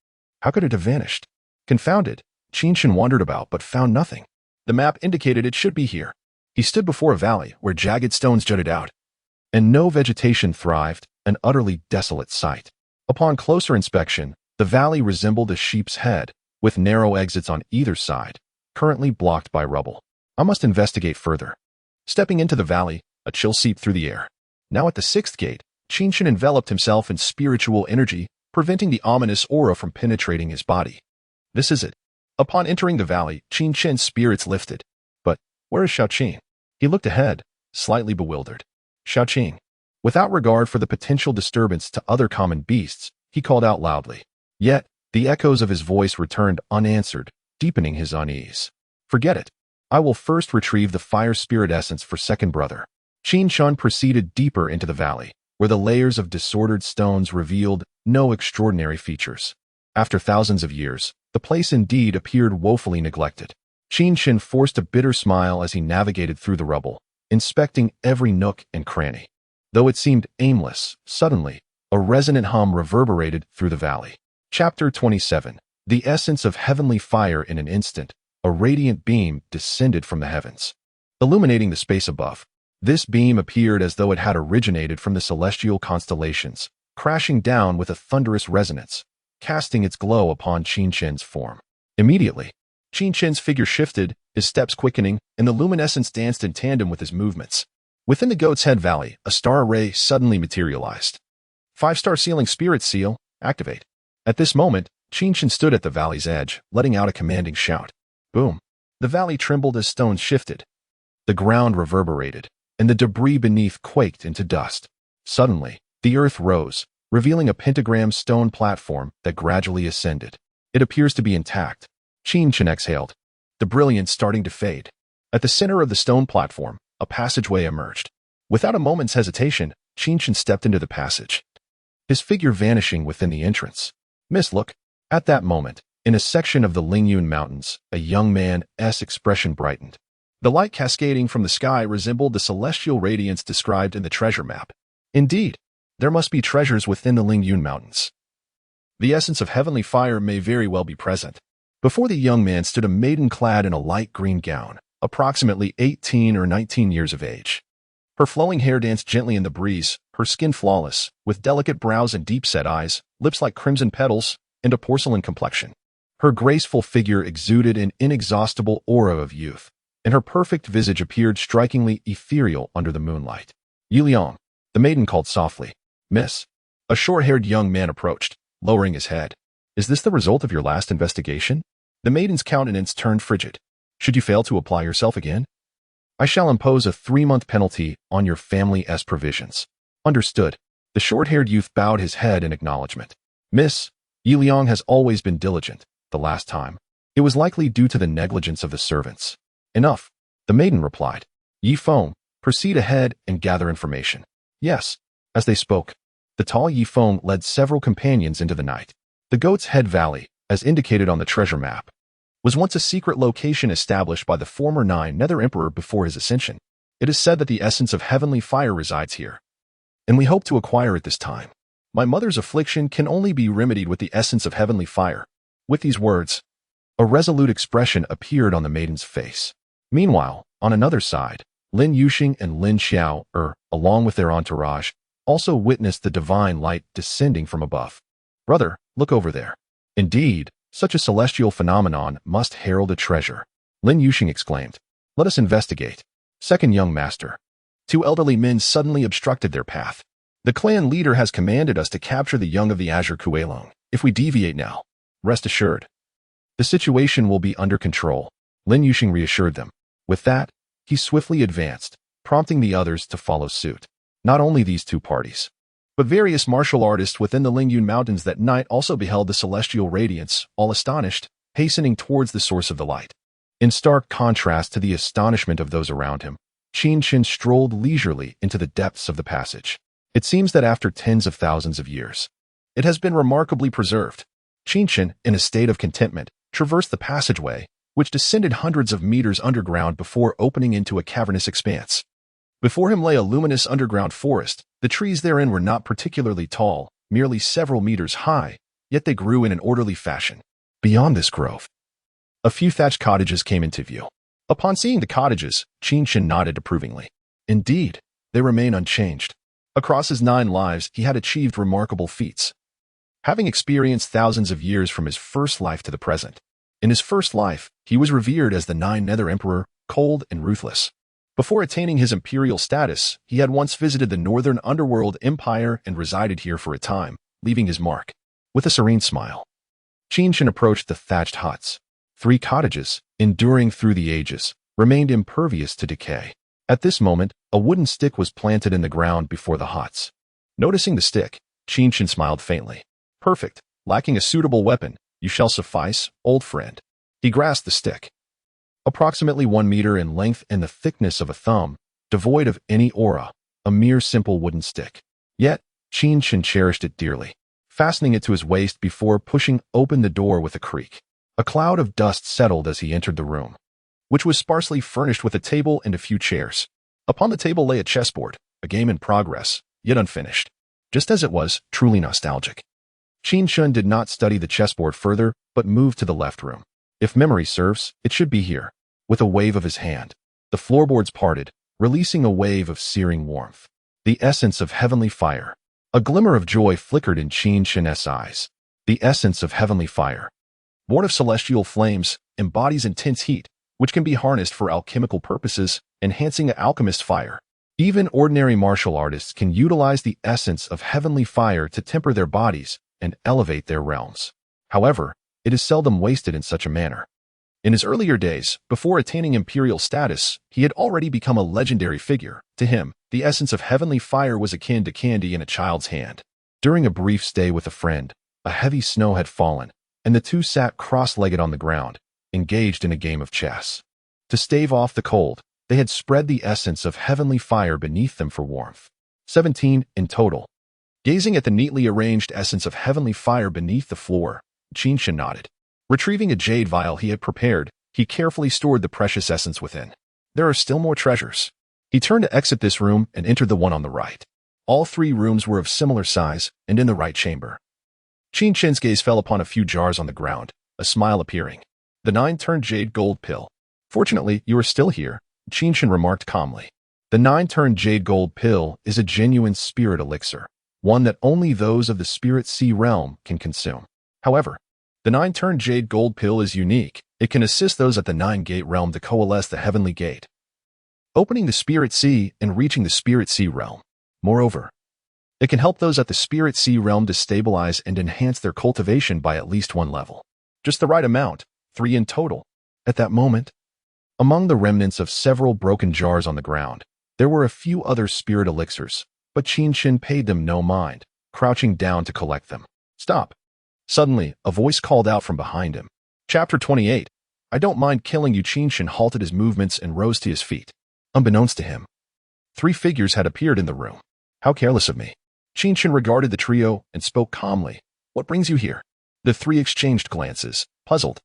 Speaker 1: How could it have vanished? Confounded, Qin Chen wandered about but found nothing. The map indicated it should be here. He stood before a valley where jagged stones jutted out, and no vegetation thrived, an utterly desolate sight. Upon closer inspection, the valley resembled a sheep's head, with narrow exits on either side, currently blocked by rubble. I must investigate further. Stepping into the valley, a chill seeped through the air. Now at the 6th gate, Qin Chen enveloped himself in spiritual energy, preventing the ominous aura from penetrating his body. This is it. Upon entering the valley, Qin Chen's spirits lifted. But where is Xiaoqing? He looked ahead, slightly bewildered. Xiaoqing. Without regard for the potential disturbance to other common beasts, he called out loudly. Yet, the echoes of his voice returned unanswered, deepening his unease. Forget it. I will first retrieve the fire spirit essence for second brother. Qin Chen proceeded deeper into the valley, where the layers of disordered stones revealed no extraordinary features. After thousands of years, the place indeed appeared woefully neglected. Qin Chen forced a bitter smile as he navigated through the rubble, inspecting every nook and cranny. Though it seemed aimless, suddenly, a resonant hum reverberated through the valley. Chapter 27. The essence of heavenly fire. In an instant, a radiant beam descended from the heavens, illuminating the space above. This beam appeared as though it had originated from the celestial constellations, crashing down with a thunderous resonance, casting its glow upon Qin Chen's form. Immediately, Qin Chen's figure shifted, his steps quickening, and the luminescence danced in tandem with his movements. Within the Goat's Head Valley, a star array suddenly materialized. 5-star sealing spirit seal, activate. At this moment, Qin Chen stood at the valley's edge, letting out a commanding shout. Boom. The valley trembled as stones shifted. The ground reverberated, and the debris beneath quaked into dust. Suddenly, the earth rose, revealing a pentagram stone platform that gradually ascended. It appears to be intact. Qin Chen exhaled, the brilliance starting to fade. At the center of the stone platform, a passageway emerged. Without a moment's hesitation, Qin Chen stepped into the passage, his figure vanishing within the entrance. Miss, look. At that moment, in a section of the Lingyun Mountains, a young man's expression brightened. The light cascading from the sky resembled the celestial radiance described in the treasure map. Indeed, there must be treasures within the Lingyun Mountains. The essence of heavenly fire may very well be present. Before the young man stood a maiden clad in a light green gown, approximately 18 or 19 years of age. Her flowing hair danced gently in the breeze, her skin flawless, with delicate brows and deep-set eyes, lips like crimson petals, and a porcelain complexion. Her graceful figure exuded an inexhaustible aura of youth, and her perfect visage appeared strikingly ethereal under the moonlight. Yiliang, the maiden called softly. Miss. A short-haired young man approached, lowering his head. Is this the result of your last investigation? The maiden's countenance turned frigid. Should you fail to apply yourself again, I shall impose a 3-month penalty on your family's provisions. Understood. The short-haired youth bowed his head in acknowledgement. Miss, Yiliang has always been diligent. The last time, it was likely due to the negligence of the servants. Enough, the maiden replied. Yi Feng, proceed ahead and gather information. Yes. As they spoke, the tall Yi Feng led several companions into the night. The Goat's Head Valley, as indicated on the treasure map, was once a secret location established by the former Nether Emperor before his ascension. It is said that the essence of heavenly fire resides here, and we hope to acquire it this time. My mother's affliction can only be remedied with the essence of heavenly fire." With these words, a resolute expression appeared on the maiden's face. Meanwhile, on another side, Lin Yuxing and Lin Xiao, along with their entourage, also witnessed the divine light descending from above. "Brother, look over there." "Indeed, such a celestial phenomenon must herald a treasure," Lin Yuxing exclaimed. "Let us investigate." Second young master. Two elderly men suddenly obstructed their path. "The clan leader has commanded us to capture the young of the Azure Kuelong. If we deviate now, rest assured, the situation will be under control," Lin Yuxing reassured them. With that, he swiftly advanced, prompting the others to follow suit. Not only these two parties, but various martial artists within the Lingyun Mountains that night also beheld the celestial radiance, all astonished, hastening towards the source of the light. In stark contrast to the astonishment of those around him, Qin Chen strolled leisurely into the depths of the passage. It seems that after tens of thousands of years, it has been remarkably preserved. Qin Chen, in a state of contentment, traversed the passageway, which descended hundreds of meters underground before opening into a cavernous expanse. Before him lay a luminous underground forest. The trees therein were not particularly tall, merely several meters high, yet they grew in an orderly fashion. Beyond this grove, a few thatched cottages came into view. Upon seeing the cottages, Qin Chen nodded approvingly. Indeed, they remain unchanged. Across his 9 lives, he had achieved remarkable feats, having experienced thousands of years from his first life to the present. In his first life, he was revered as the 9 Nether Emperor, cold and ruthless. Before attaining his imperial status, he had once visited the Northern Underworld Empire and resided here for a time, leaving his mark. With a serene smile, Qin Chen approached the thatched huts. 3 cottages, enduring through the ages, remained impervious to decay. At this moment, a wooden stick was planted in the ground before the huts. Noticing the stick, Qin Chen smiled faintly. "Perfect. Lacking a suitable weapon, you shall suffice, old friend." He grasped the stick. Approximately 1 meter in length and the thickness of a thumb, devoid of any aura, a mere simple wooden stick. Yet, Qin Chen cherished it dearly, fastening it to his waist before pushing open the door with a creak. A cloud of dust settled as he entered the room, which was sparsely furnished with a table and a few chairs. Upon the table lay a chessboard, a game in progress, yet unfinished. Just as it was, truly nostalgic. Qin Chen did not study the chessboard further, but moved to the left room. If memory serves, it should be here. With a wave of his hand, the floorboards parted, releasing a wave of searing warmth. The essence of heavenly fire. A glimmer of joy flickered in Qin Chen's eyes. The essence of heavenly fire, born of celestial flames, embodies intense heat, which can be harnessed for alchemical purposes, enhancing an alchemist's fire. Even ordinary martial artists can utilize the essence of heavenly fire to temper their bodies and elevate their realms. However, it is seldom wasted in such a manner. In his earlier days, before attaining imperial status, he had already become a legendary figure. To him, the essence of heavenly fire was akin to candy in a child's hand. During a brief stay with a friend, a heavy snow had fallen, and the two sat cross-legged on the ground, engaged in a game of chess. To stave off the cold, they had spread the essence of heavenly fire beneath them for warmth. 17 in total. Gazing at the neatly arranged essence of heavenly fire beneath the floor, Qin Chen nodded. Retrieving a jade vial he had prepared, he carefully stored the precious essence within. There are still more treasures. He turned to exit this room and entered the one on the right. All 3 rooms were of similar size and in the right chamber. Qin Chen's gaze fell upon a few jars on the ground, a smile appearing. The 9-turned jade gold pill. "Fortunately, you are still here," Qin Chen remarked calmly. The 9-turned jade gold pill is a genuine spirit elixir, one that only those of the spirit sea realm can consume. However, the 9-turned jade gold pill is unique. It can assist those at the 9-gate realm to coalesce the heavenly gate, opening the spirit sea and reaching the spirit sea realm. Moreover, it can help those at the spirit sea realm to stabilize and enhance their cultivation by at least 1 level. Just the right amount, 3 in total. At that moment, among the remnants of several broken jars on the ground, there were a few other spirit elixirs, but Qin Chen paid them no mind, crouching down to collect them. "Stop." Suddenly, a voice called out from behind him. Chapter 28. "I don't mind killing you." Qin Chen halted his movements and rose to his feet. Unbeknownst to him, 3 figures had appeared in the room. "How careless of me." Qin Chen regarded the trio and spoke calmly. "What brings you here?" The 3 exchanged glances, puzzled.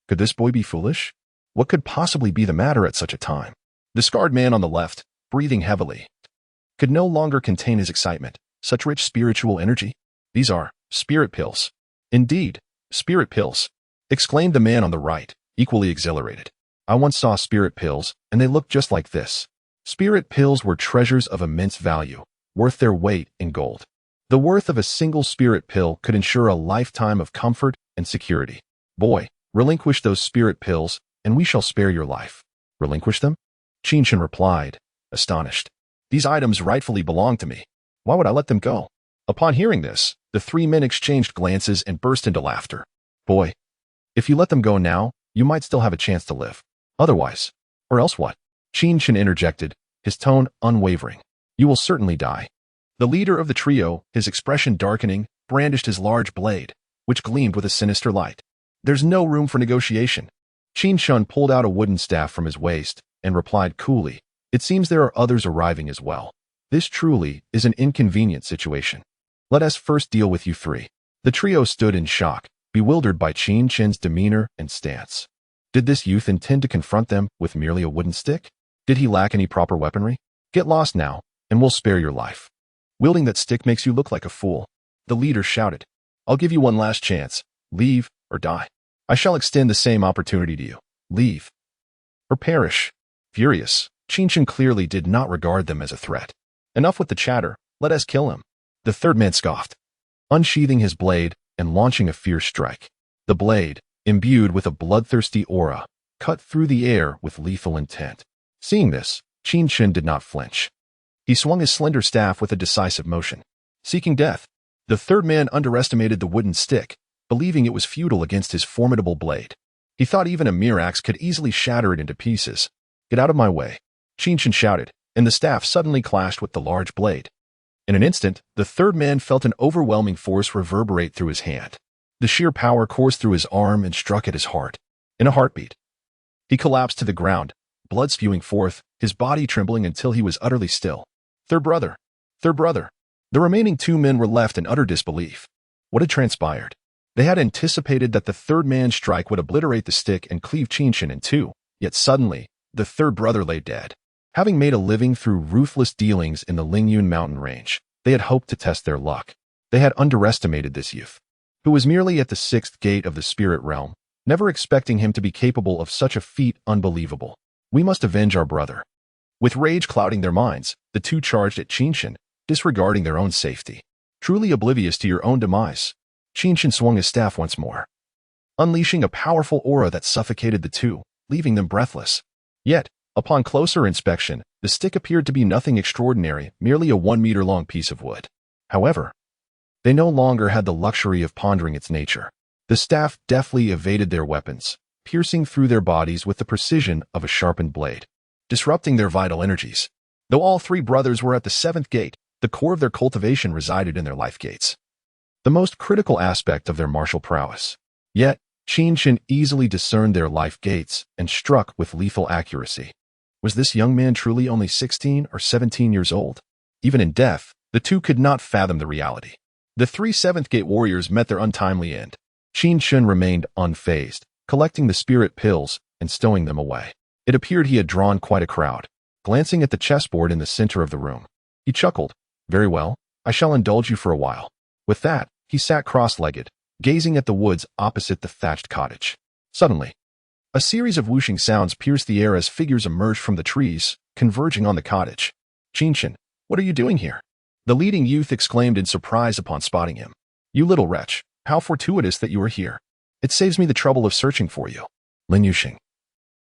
Speaker 1: Could this boy be foolish? What could possibly be the matter at such a time? The scarred man on the left, breathing heavily, could no longer contain his excitement. Such rich spiritual energy? These are spirit pills. Indeed, spirit pills, exclaimed the man on the right, equally exhilarated. I once saw spirit pills, and they looked just like this. Spirit pills were treasures of immense value, worth their weight in gold. The worth of a single spirit pill could ensure a lifetime of comfort and security. Boy, relinquish those spirit pills, and we shall spare your life. Relinquish them? Qin Chen replied, astonished. These items rightfully belong to me. Why would I let them go? Upon hearing this, the three men exchanged glances and burst into laughter. Boy, if you let them go now, you might still have a chance to live. Otherwise, or else what? Qin Chen interjected, his tone unwavering. You will certainly die. The leader of the trio, his expression darkening, brandished his large blade, which gleamed with a sinister light. There's no room for negotiation. Qin Chen pulled out a wooden staff from his waist and replied coolly, It seems there are others arriving as well. This truly is an inconvenient situation. Let us first deal with you three. The trio stood in shock, bewildered by Qin Chen's demeanor and stance. Did this youth intend to confront them with merely a wooden stick? Did he lack any proper weaponry? Get lost now, and we'll spare your life. Wielding that stick makes you look like a fool. The leader shouted. I'll give you one last chance. Leave or die. I shall extend the same opportunity to you. Leave or perish. Furious, Qin Chen clearly did not regard them as a threat. Enough with the chatter. Let us kill him. The third man scoffed, unsheathing his blade and launching a fierce strike. The blade, imbued with a bloodthirsty aura, cut through the air with lethal intent. Seeing this, Qin Chen did not flinch. He swung his slender staff with a decisive motion, seeking death. The third man underestimated the wooden stick, believing it was futile against his formidable blade. He thought even a mere axe could easily shatter it into pieces. Get out of my way, Qin Chen shouted, and the staff suddenly clashed with the large blade. In an instant, the third man felt an overwhelming force reverberate through his hand. The sheer power coursed through his arm and struck at his heart. In a heartbeat, he collapsed to the ground, blood spewing forth, his body trembling until he was utterly still. Third brother. Third brother. The remaining two men were left in utter disbelief. What had transpired? They had anticipated that the third man's strike would obliterate the stick and cleave Qin Chen in two, yet suddenly, the third brother lay dead. Having made a living through ruthless dealings in the Lingyun mountain range, they had hoped to test their luck. They had underestimated this youth, who was merely at the sixth gate of the spirit realm, never expecting him to be capable of such a feat unbelievable. We must avenge our brother. With rage clouding their minds, the two charged at Qin Chen, disregarding their own safety. Truly oblivious to your own demise, Qin Chen swung his staff once more, unleashing a powerful aura that suffocated the two, leaving them breathless. Yet, upon closer inspection, the stick appeared to be nothing extraordinary, merely a 1-meter-long piece of wood. However, they no longer had the luxury of pondering its nature. The staff deftly evaded their weapons, piercing through their bodies with the precision of a sharpened blade, disrupting their vital energies. Though all three brothers were at the seventh gate, the core of their cultivation resided in their life gates, the most critical aspect of their martial prowess. Yet, Qin Chen easily discerned their life gates and struck with lethal accuracy. Was this young man truly only 16 or 17 years old? Even in death, the two could not fathom the reality. The three seventh-gate warriors met their untimely end. Qin Chen remained unfazed, collecting the spirit pills and stowing them away. It appeared he had drawn quite a crowd. Glancing at the chessboard in the center of the room, he chuckled. Very well, I shall indulge you for a while. With that, he sat cross-legged, gazing at the woods opposite the thatched cottage. Suddenly, a series of whooshing sounds pierced the air as figures emerged from the trees, converging on the cottage. Qin Chen, what are you doing here? The leading youth exclaimed in surprise upon spotting him. You little wretch, how fortuitous that you are here. It saves me the trouble of searching for you. Lin Yuxing,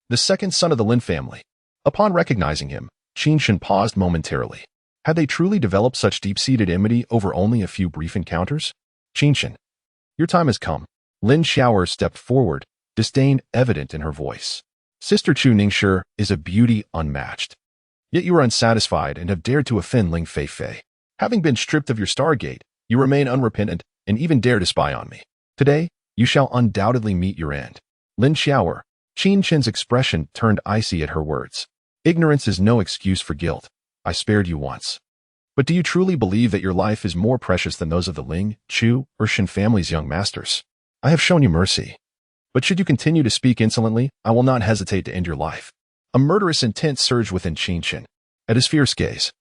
Speaker 1: the second son of the Lin family. Upon recognizing him, Qin Chen paused momentarily. Had they truly developed such deep-seated enmity over only a few brief encounters? Qin Chen, your time has come. Lin Xiaoer stepped forward, disdain evident in her voice. Sister Chu Ningshi is a beauty unmatched. Yet you are unsatisfied and have dared to offend Ling Feifei. Having been stripped of your Stargate, you remain unrepentant and even dare to spy on me. Today, you shall undoubtedly meet your end. Lin Xiaoer, Qin Chen's expression turned icy at her words. Ignorance is no excuse for guilt. I spared you once. But do you truly believe that your life is more precious than those of the Ling, Chu, or Shen family's young masters? I have shown you mercy. But should you continue to speak insolently, I will not hesitate to end your life. A murderous intent surged within Qin Chen. At his fierce gaze,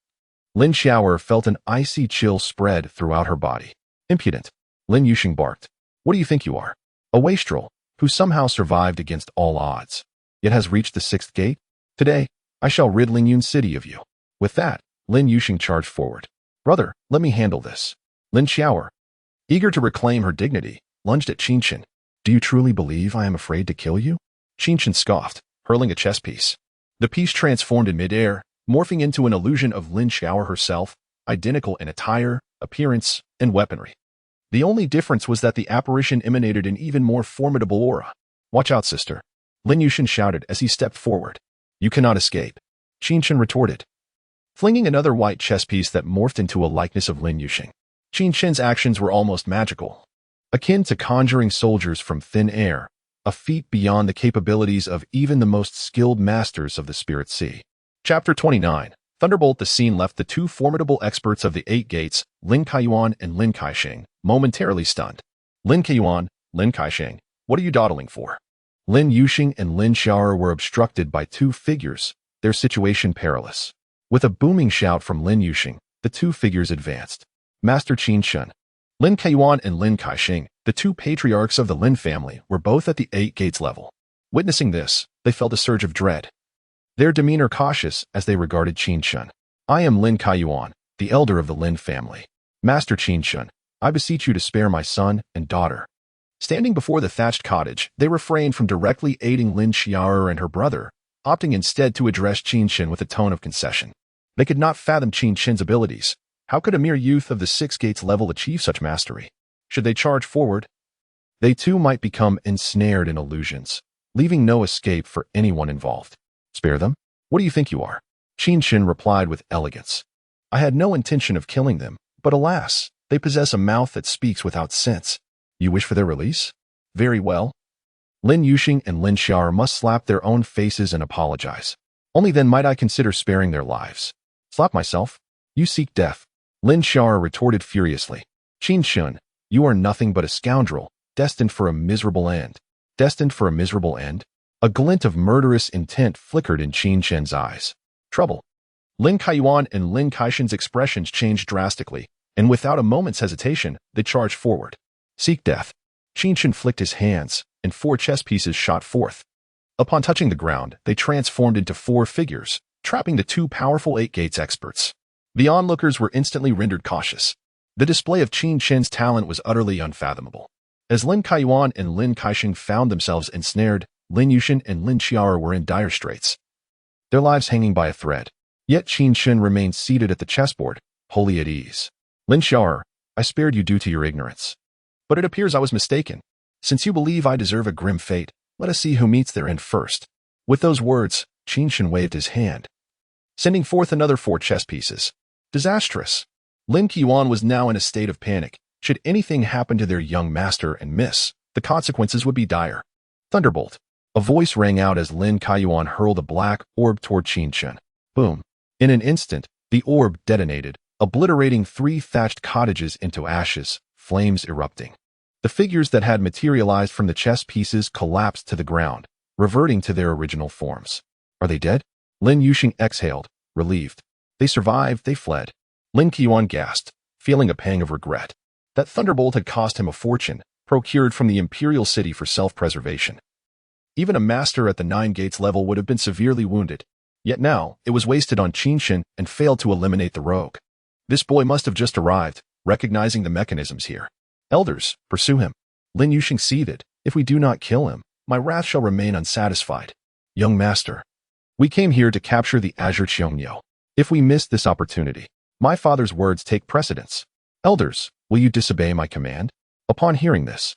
Speaker 1: Lin Xiaoer felt an icy chill spread throughout her body. Impudent. Lin Yuxing barked. What do you think you are? A wastrel, who somehow survived against all odds, yet has reached the sixth gate? Today, I shall rid Lingyun City of you. With that, Lin Yuxing charged forward. Brother, let me handle this. Lin Xiaoer, eager to reclaim her dignity, lunged at Qin Chen. Do you truly believe I am afraid to kill you? Qin Chen scoffed, hurling a chess piece. The piece transformed in midair, morphing into an illusion of Lin Xiaoer herself, identical in attire, appearance, and weaponry. The only difference was that the apparition emanated an even more formidable aura. Watch out, sister. Lin Yuxing shouted as he stepped forward. You cannot escape. Qin Chen retorted, flinging another white chess piece that morphed into a likeness of Lin Yuxing. Qin Chen's actions were almost magical, akin to conjuring soldiers from thin air, a feat beyond the capabilities of even the most skilled masters of the Spirit Sea. Chapter 29. Thunderbolt. The scene left the two formidable experts of the Eight Gates, Lin Kaiyuan and Lin Kaixing, momentarily stunned. Lin Kaiyuan, Lin Kaixing, what are you dawdling for? Lin Yuxing and Lin Xiaoer were obstructed by two figures, their situation perilous. With a booming shout from Lin Yuxing, the two figures advanced. Master Qin Chen, Lin Kaiyuan and Lin Kaixing, the two patriarchs of the Lin family, were both at the Eight Gates level. Witnessing this, they felt a surge of dread, their demeanor cautious as they regarded Qin Chen. I am Lin Kaiyuan, the elder of the Lin family. Master Qin Chen, I beseech you to spare my son and daughter. Standing before the thatched cottage, they refrained from directly aiding Lin Xiaoer and her brother, opting instead to address Qin Chen with a tone of concession. They could not fathom Qin Chen's abilities. How could a mere youth of the Six Gates level achieve such mastery? Should they charge forward, they too might become ensnared in illusions, leaving no escape for anyone involved. Spare them? What do you think you are? Qin Chen replied with elegance. I had no intention of killing them, but alas, they possess a mouth that speaks without sense. You wish for their release? Very well. Lin Yuxing and Lin Xiaoer must slap their own faces and apologize. Only then might I consider sparing their lives. Slap myself? You seek death. Lin Xiaoer retorted furiously. Qin Chen, you are nothing but a scoundrel, destined for a miserable end. Destined for a miserable end? A glint of murderous intent flickered in Qin Chen's eyes. Trouble. Lin Kaiyuan and Lin Kaixin's expressions changed drastically, and without a moment's hesitation, they charged forward. Seek death. Qin Chen flicked his hands, and 4 chess pieces shot forth. Upon touching the ground, they transformed into 4 figures, trapping the 2 powerful Eight Gates experts. The onlookers were instantly rendered cautious. The display of Qin Chen's talent was utterly unfathomable. As Lin Kaiyuan and Lin Kaixing found themselves ensnared, Lin Yuxing and Lin Xiaoer were in dire straits, their lives hanging by a thread. Yet Qin Chen remained seated at the chessboard, wholly at ease. Lin Xiaoer, I spared you due to your ignorance. But it appears I was mistaken. Since you believe I deserve a grim fate, let us see who meets their end first. With those words, Qin Chen waved his hand, sending forth another 4 chess pieces. Disastrous. Lin Kaiyuan was now in a state of panic. Should anything happen to their young master and miss, the consequences would be dire. Thunderbolt. A voice rang out as Lin Kaiyuan hurled a black orb toward Qin Chen. Boom. In an instant, the orb detonated, obliterating 3 thatched cottages into ashes, flames erupting. The figures that had materialized from the chess pieces collapsed to the ground, reverting to their original forms. Are they dead? Lin Yuxing exhaled, relieved. They survived, they fled. Lin Kaiyuan gasped, feeling a pang of regret. That thunderbolt had cost him a fortune, procured from the imperial city for self-preservation. Even a master at the 9 Gates level would have been severely wounded. Yet now, it was wasted on Qin Chen and failed to eliminate the rogue. This boy must have just arrived, recognizing the mechanisms here. Elders, pursue him. Lin Yuxing seethed. If we do not kill him, my wrath shall remain unsatisfied. Young master, we came here to capture the Azure Qiongyo. If we miss this opportunity, my father's words take precedence. Elders, will you disobey my command? Upon hearing this,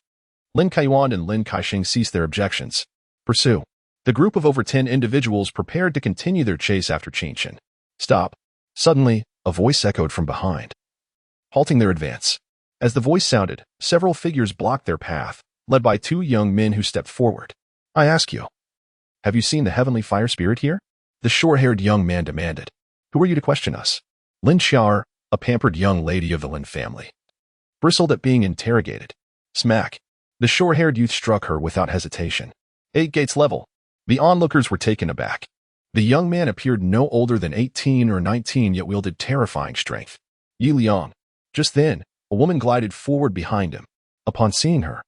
Speaker 1: Lin Kaiyuan and Lin Kaixing ceased their objections. Pursue. The group of over 10 individuals prepared to continue their chase after Qin Chen. Stop. Suddenly, a voice echoed from behind, halting their advance. As the voice sounded, several figures blocked their path, led by 2 young men who stepped forward. I ask you, have you seen the heavenly fire spirit here? The short-haired young man demanded. Who are you to question us? Lin Xiaoer, a pampered young lady of the Lin family, bristled at being interrogated. Smack. The short-haired youth struck her without hesitation. 8 Gates level. The onlookers were taken aback. The young man appeared no older than 18 or 19, yet wielded terrifying strength. Yi Liang. Just then, a woman glided forward behind him. Upon seeing her,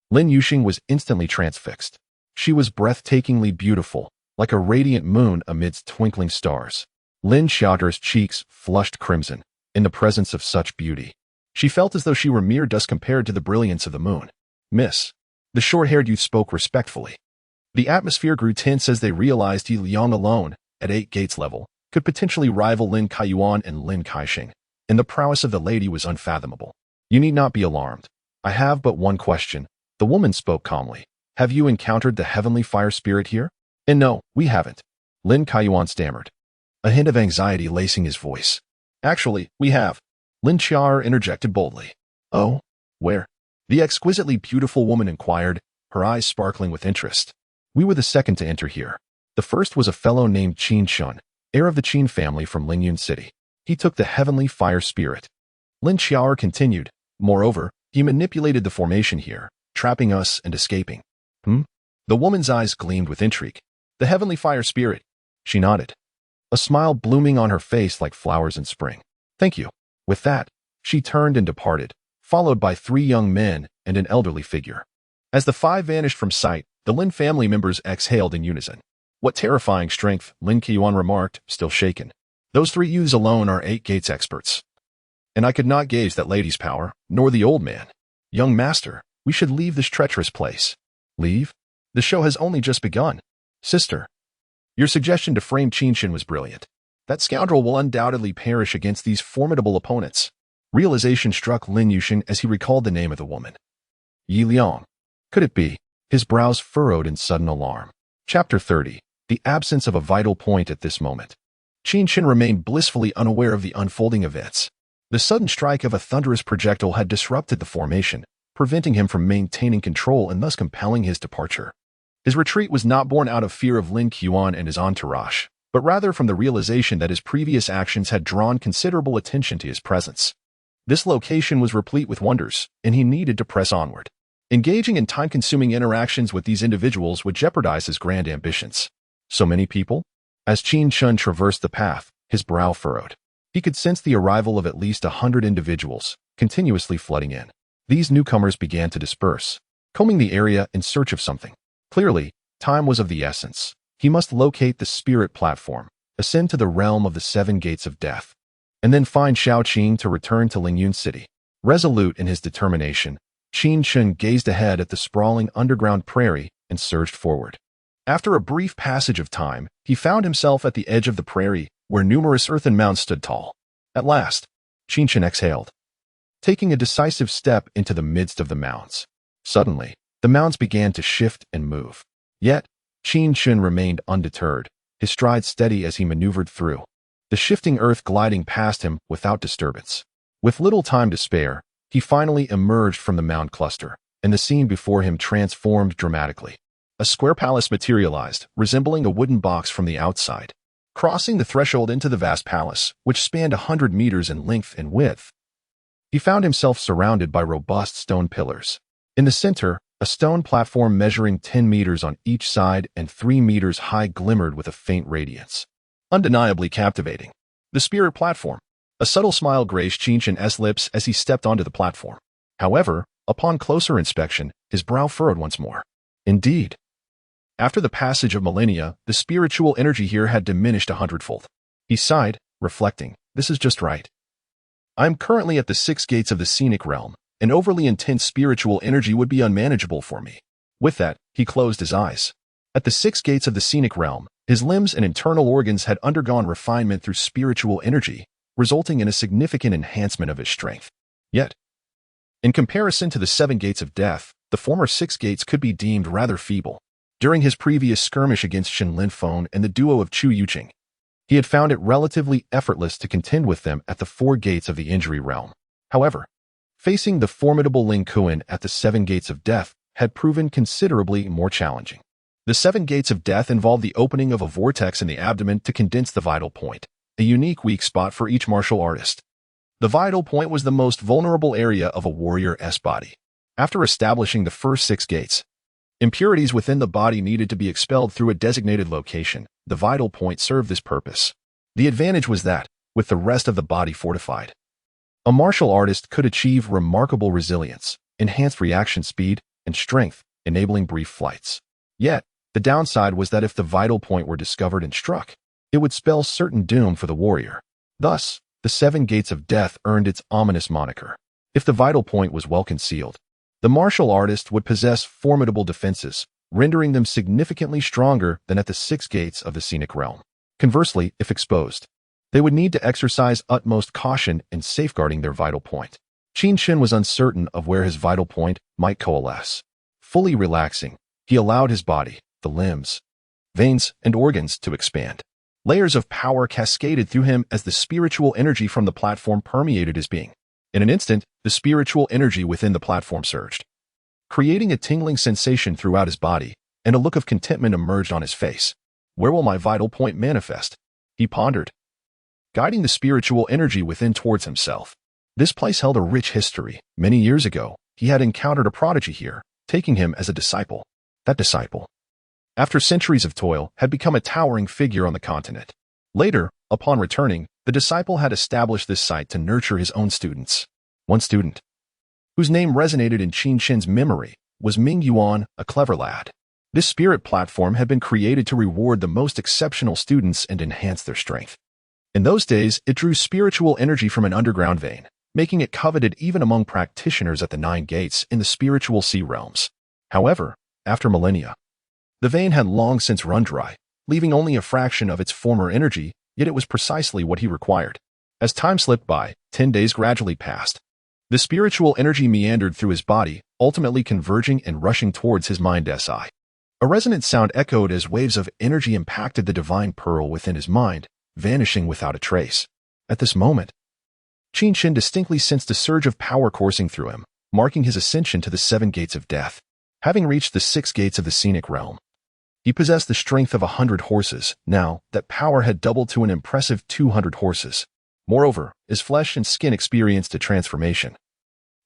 Speaker 1: Lin Yuxing was instantly transfixed. She was breathtakingly beautiful, like a radiant moon amidst twinkling stars. Lin Xiao's cheeks flushed crimson in the presence of such beauty. She felt as though she were mere dust compared to the brilliance of the moon. Miss. The short-haired youth spoke respectfully. The atmosphere grew tense as they realized Yi Liang alone, at 8 gates level, could potentially rival Lin Kaiyuan and Lin Kaixing, and the prowess of the lady was unfathomable. You need not be alarmed. I have but one question. The woman spoke calmly. Have you encountered the heavenly fire spirit here? And no, we haven't. Lin Kaiyuan stammered, a hint of anxiety lacing his voice. Actually, we have. Lin Xiao interjected boldly. Oh? Where? The exquisitely beautiful woman inquired, her eyes sparkling with interest. We were the second to enter here. The first was a fellow named Qin Chen, heir of the Qin family from Lingyun City. He took the heavenly fire spirit. Lin Xiao continued. Moreover, he manipulated the formation here, trapping us and escaping. The woman's eyes gleamed with intrigue. The heavenly fire spirit. She nodded, a smile blooming on her face like flowers in spring. Thank you. With that, she turned and departed, followed by 3 young men and an elderly figure. As the 5 vanished from sight, the Lin family members exhaled in unison. What terrifying strength, Lin Qiuan remarked, still shaken. Those 3 youths alone are 8 gates experts. And I could not gauge that lady's power, nor the old man. Young master, we should leave this treacherous place. Leave? The show has only just begun. Sister, your suggestion to frame Qin Chen was brilliant. That scoundrel will undoubtedly perish against these formidable opponents. Realization struck Lin Yuxing as he recalled the name of the woman. Yi Liang. Could it be? His brows furrowed in sudden alarm. Chapter 30. The absence of a vital point at this moment. Qin Chen remained blissfully unaware of the unfolding events. The sudden strike of a thunderous projectile had disrupted the formation, preventing him from maintaining control and thus compelling his departure. His retreat was not born out of fear of Lin Qiuan and his entourage, but rather from the realization that his previous actions had drawn considerable attention to his presence. This location was replete with wonders, and he needed to press onward. Engaging in time-consuming interactions with these individuals would jeopardize his grand ambitions. So many people? As Qin Chen traversed the path, his brow furrowed. He could sense the arrival of at least 100 individuals, continuously flooding in. These newcomers began to disperse, combing the area in search of something. Clearly, time was of the essence. He must locate the spirit platform, ascend to the realm of the 7 gates of death, and then find Shaoqing to return to Lingyun City. Resolute in his determination, Qin Chen gazed ahead at the sprawling underground prairie and surged forward. After a brief passage of time, he found himself at the edge of the prairie, where numerous earthen mounds stood tall. At last, Qin Chen exhaled, taking a decisive step into the midst of the mounds. Suddenly, the mounds began to shift and move. Yet, Qin Chen remained undeterred, his stride steady as he maneuvered through, the shifting earth gliding past him without disturbance. With little time to spare, he finally emerged from the mound cluster, and the scene before him transformed dramatically. A square palace materialized, resembling a wooden box from the outside. Crossing the threshold into the vast palace, which spanned 100 meters in length and width, he found himself surrounded by robust stone pillars. In the center, a stone platform measuring 10 meters on each side and 3 meters high glimmered with a faint radiance. Undeniably captivating. The spirit platform. A subtle smile graced Qin Chen's lips as he stepped onto the platform. However, upon closer inspection, his brow furrowed once more. Indeed. After the passage of millennia, the spiritual energy here had diminished 100-fold. He sighed, reflecting, this is just right. I am currently at the 6 gates of the scenic realm. An overly intense spiritual energy would be unmanageable for me. With that, he closed his eyes. At the 6 gates of the scenic realm, his limbs and internal organs had undergone refinement through spiritual energy, resulting in a significant enhancement of his strength. Yet, in comparison to the 7 gates of death, the former 6 gates could be deemed rather feeble. During his previous skirmish against Shen Linfeng and the duo of Chu Yuqing, he had found it relatively effortless to contend with them at the 4 gates of the injury realm. However, facing the formidable Ling Kuan at the 7 gates of death had proven considerably more challenging. The 7 gates of death involved the opening of a vortex in the abdomen to condense the vital point, a unique weak spot for each martial artist. The vital point was the most vulnerable area of a warrior's body. After establishing the first 6 gates, Impurities within the body needed to be expelled through a designated location. The vital point served this purpose. The advantage was that, with the rest of the body fortified, a martial artist could achieve remarkable resilience, enhanced reaction speed, and strength, enabling brief flights. Yet, the downside was that if the vital point were discovered and struck, it would spell certain doom for the warrior. Thus, the Seven Gates of Death earned its ominous moniker. If the vital point was well concealed, the martial artist would possess formidable defenses, rendering them significantly stronger than at the six gates of the scenic realm. Conversely, if exposed, they would need to exercise utmost caution in safeguarding their vital point. Qin Chen was uncertain of where his vital point might coalesce. Fully relaxing, he allowed his body, the limbs, veins, and organs to expand. Layers of power cascaded through him as the spiritual energy from the platform permeated his being. In an instant, the spiritual energy within the platform surged, creating a tingling sensation throughout his body, and a look of contentment emerged on his face. Where will my vital point manifest? He pondered, guiding the spiritual energy within towards himself. This place held a rich history. Many years ago, he had encountered a prodigy here, taking him as a disciple. That disciple, after centuries of toil, had become a towering figure on the continent. Later, upon returning, the disciple had established this site to nurture his own students. One student, whose name resonated in Qin Chen's memory, was Ming Yuan, a clever lad. This spirit platform had been created to reward the most exceptional students and enhance their strength. In those days, it drew spiritual energy from an underground vein, making it coveted even among practitioners at the Nine Gates in the spiritual sea realms. However, after millennia, the vein had long since run dry, leaving only a fraction of its former energy, yet it was precisely what he required. As time slipped by, 10 days gradually passed. The spiritual energy meandered through his body, ultimately converging and rushing towards his mind's eye. A resonant sound echoed as waves of energy impacted the divine pearl within his mind, vanishing without a trace. At this moment, Qin Chen distinctly sensed a surge of power coursing through him, marking his ascension to the Seven Gates of Death. Having reached the six gates of the scenic realm, he possessed the strength of 100 horses. Now, that power had doubled to an impressive 200 horses. Moreover, his flesh and skin experienced a transformation,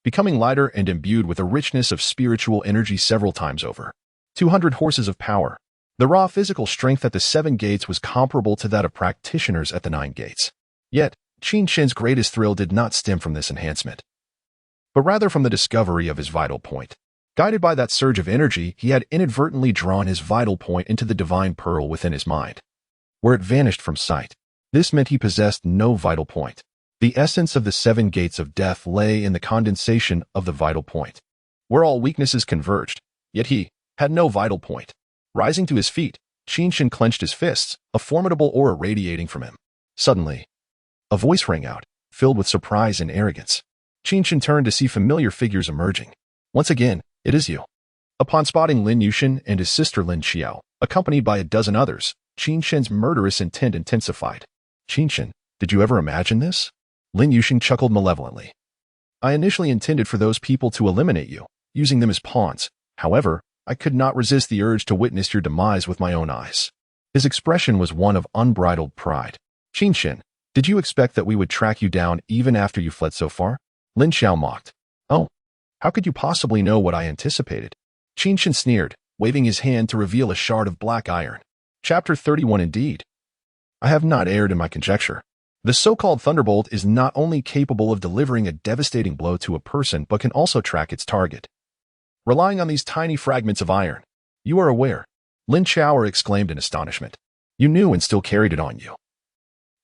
Speaker 1: becoming lighter and imbued with a richness of spiritual energy several times over. 200 horses of power. The raw physical strength at the Seven Gates was comparable to that of practitioners at the Nine Gates. Yet, Qin Chen's greatest thrill did not stem from this enhancement, but rather from the discovery of his vital point. Guided by that surge of energy, he had inadvertently drawn his vital point into the divine pearl within his mind, where it vanished from sight. This meant he possessed no vital point. The essence of the Seven Gates of Death lay in the condensation of the vital point, where all weaknesses converged. Yet he had no vital point. Rising to his feet, Qin Chen clenched his fists, a formidable aura radiating from him. Suddenly, a voice rang out, filled with surprise and arrogance. Qin Chen turned to see familiar figures emerging. Once again, it is you. Upon spotting Lin Yushin and his sister Lin Xiao, accompanied by a dozen others, Qin Chen's murderous intent intensified. Qin Chen, did you ever imagine this? Lin Yushin chuckled malevolently. I initially intended for those people to eliminate you, using them as pawns. However, I could not resist the urge to witness your demise with my own eyes. His expression was one of unbridled pride. Qin Chen, did you expect that we would track you down even after you fled so far? Lin Xiao mocked. Oh, how could you possibly know what I anticipated? Qin Chen sneered, waving his hand to reveal a shard of black iron. Chapter 31 Indeed. I have not erred in my conjecture. The so-called Thunderbolt is not only capable of delivering a devastating blow to a person but can also track its target, relying on these tiny fragments of iron. You are aware, Lin Xiao exclaimed in astonishment. You knew and still carried it on you.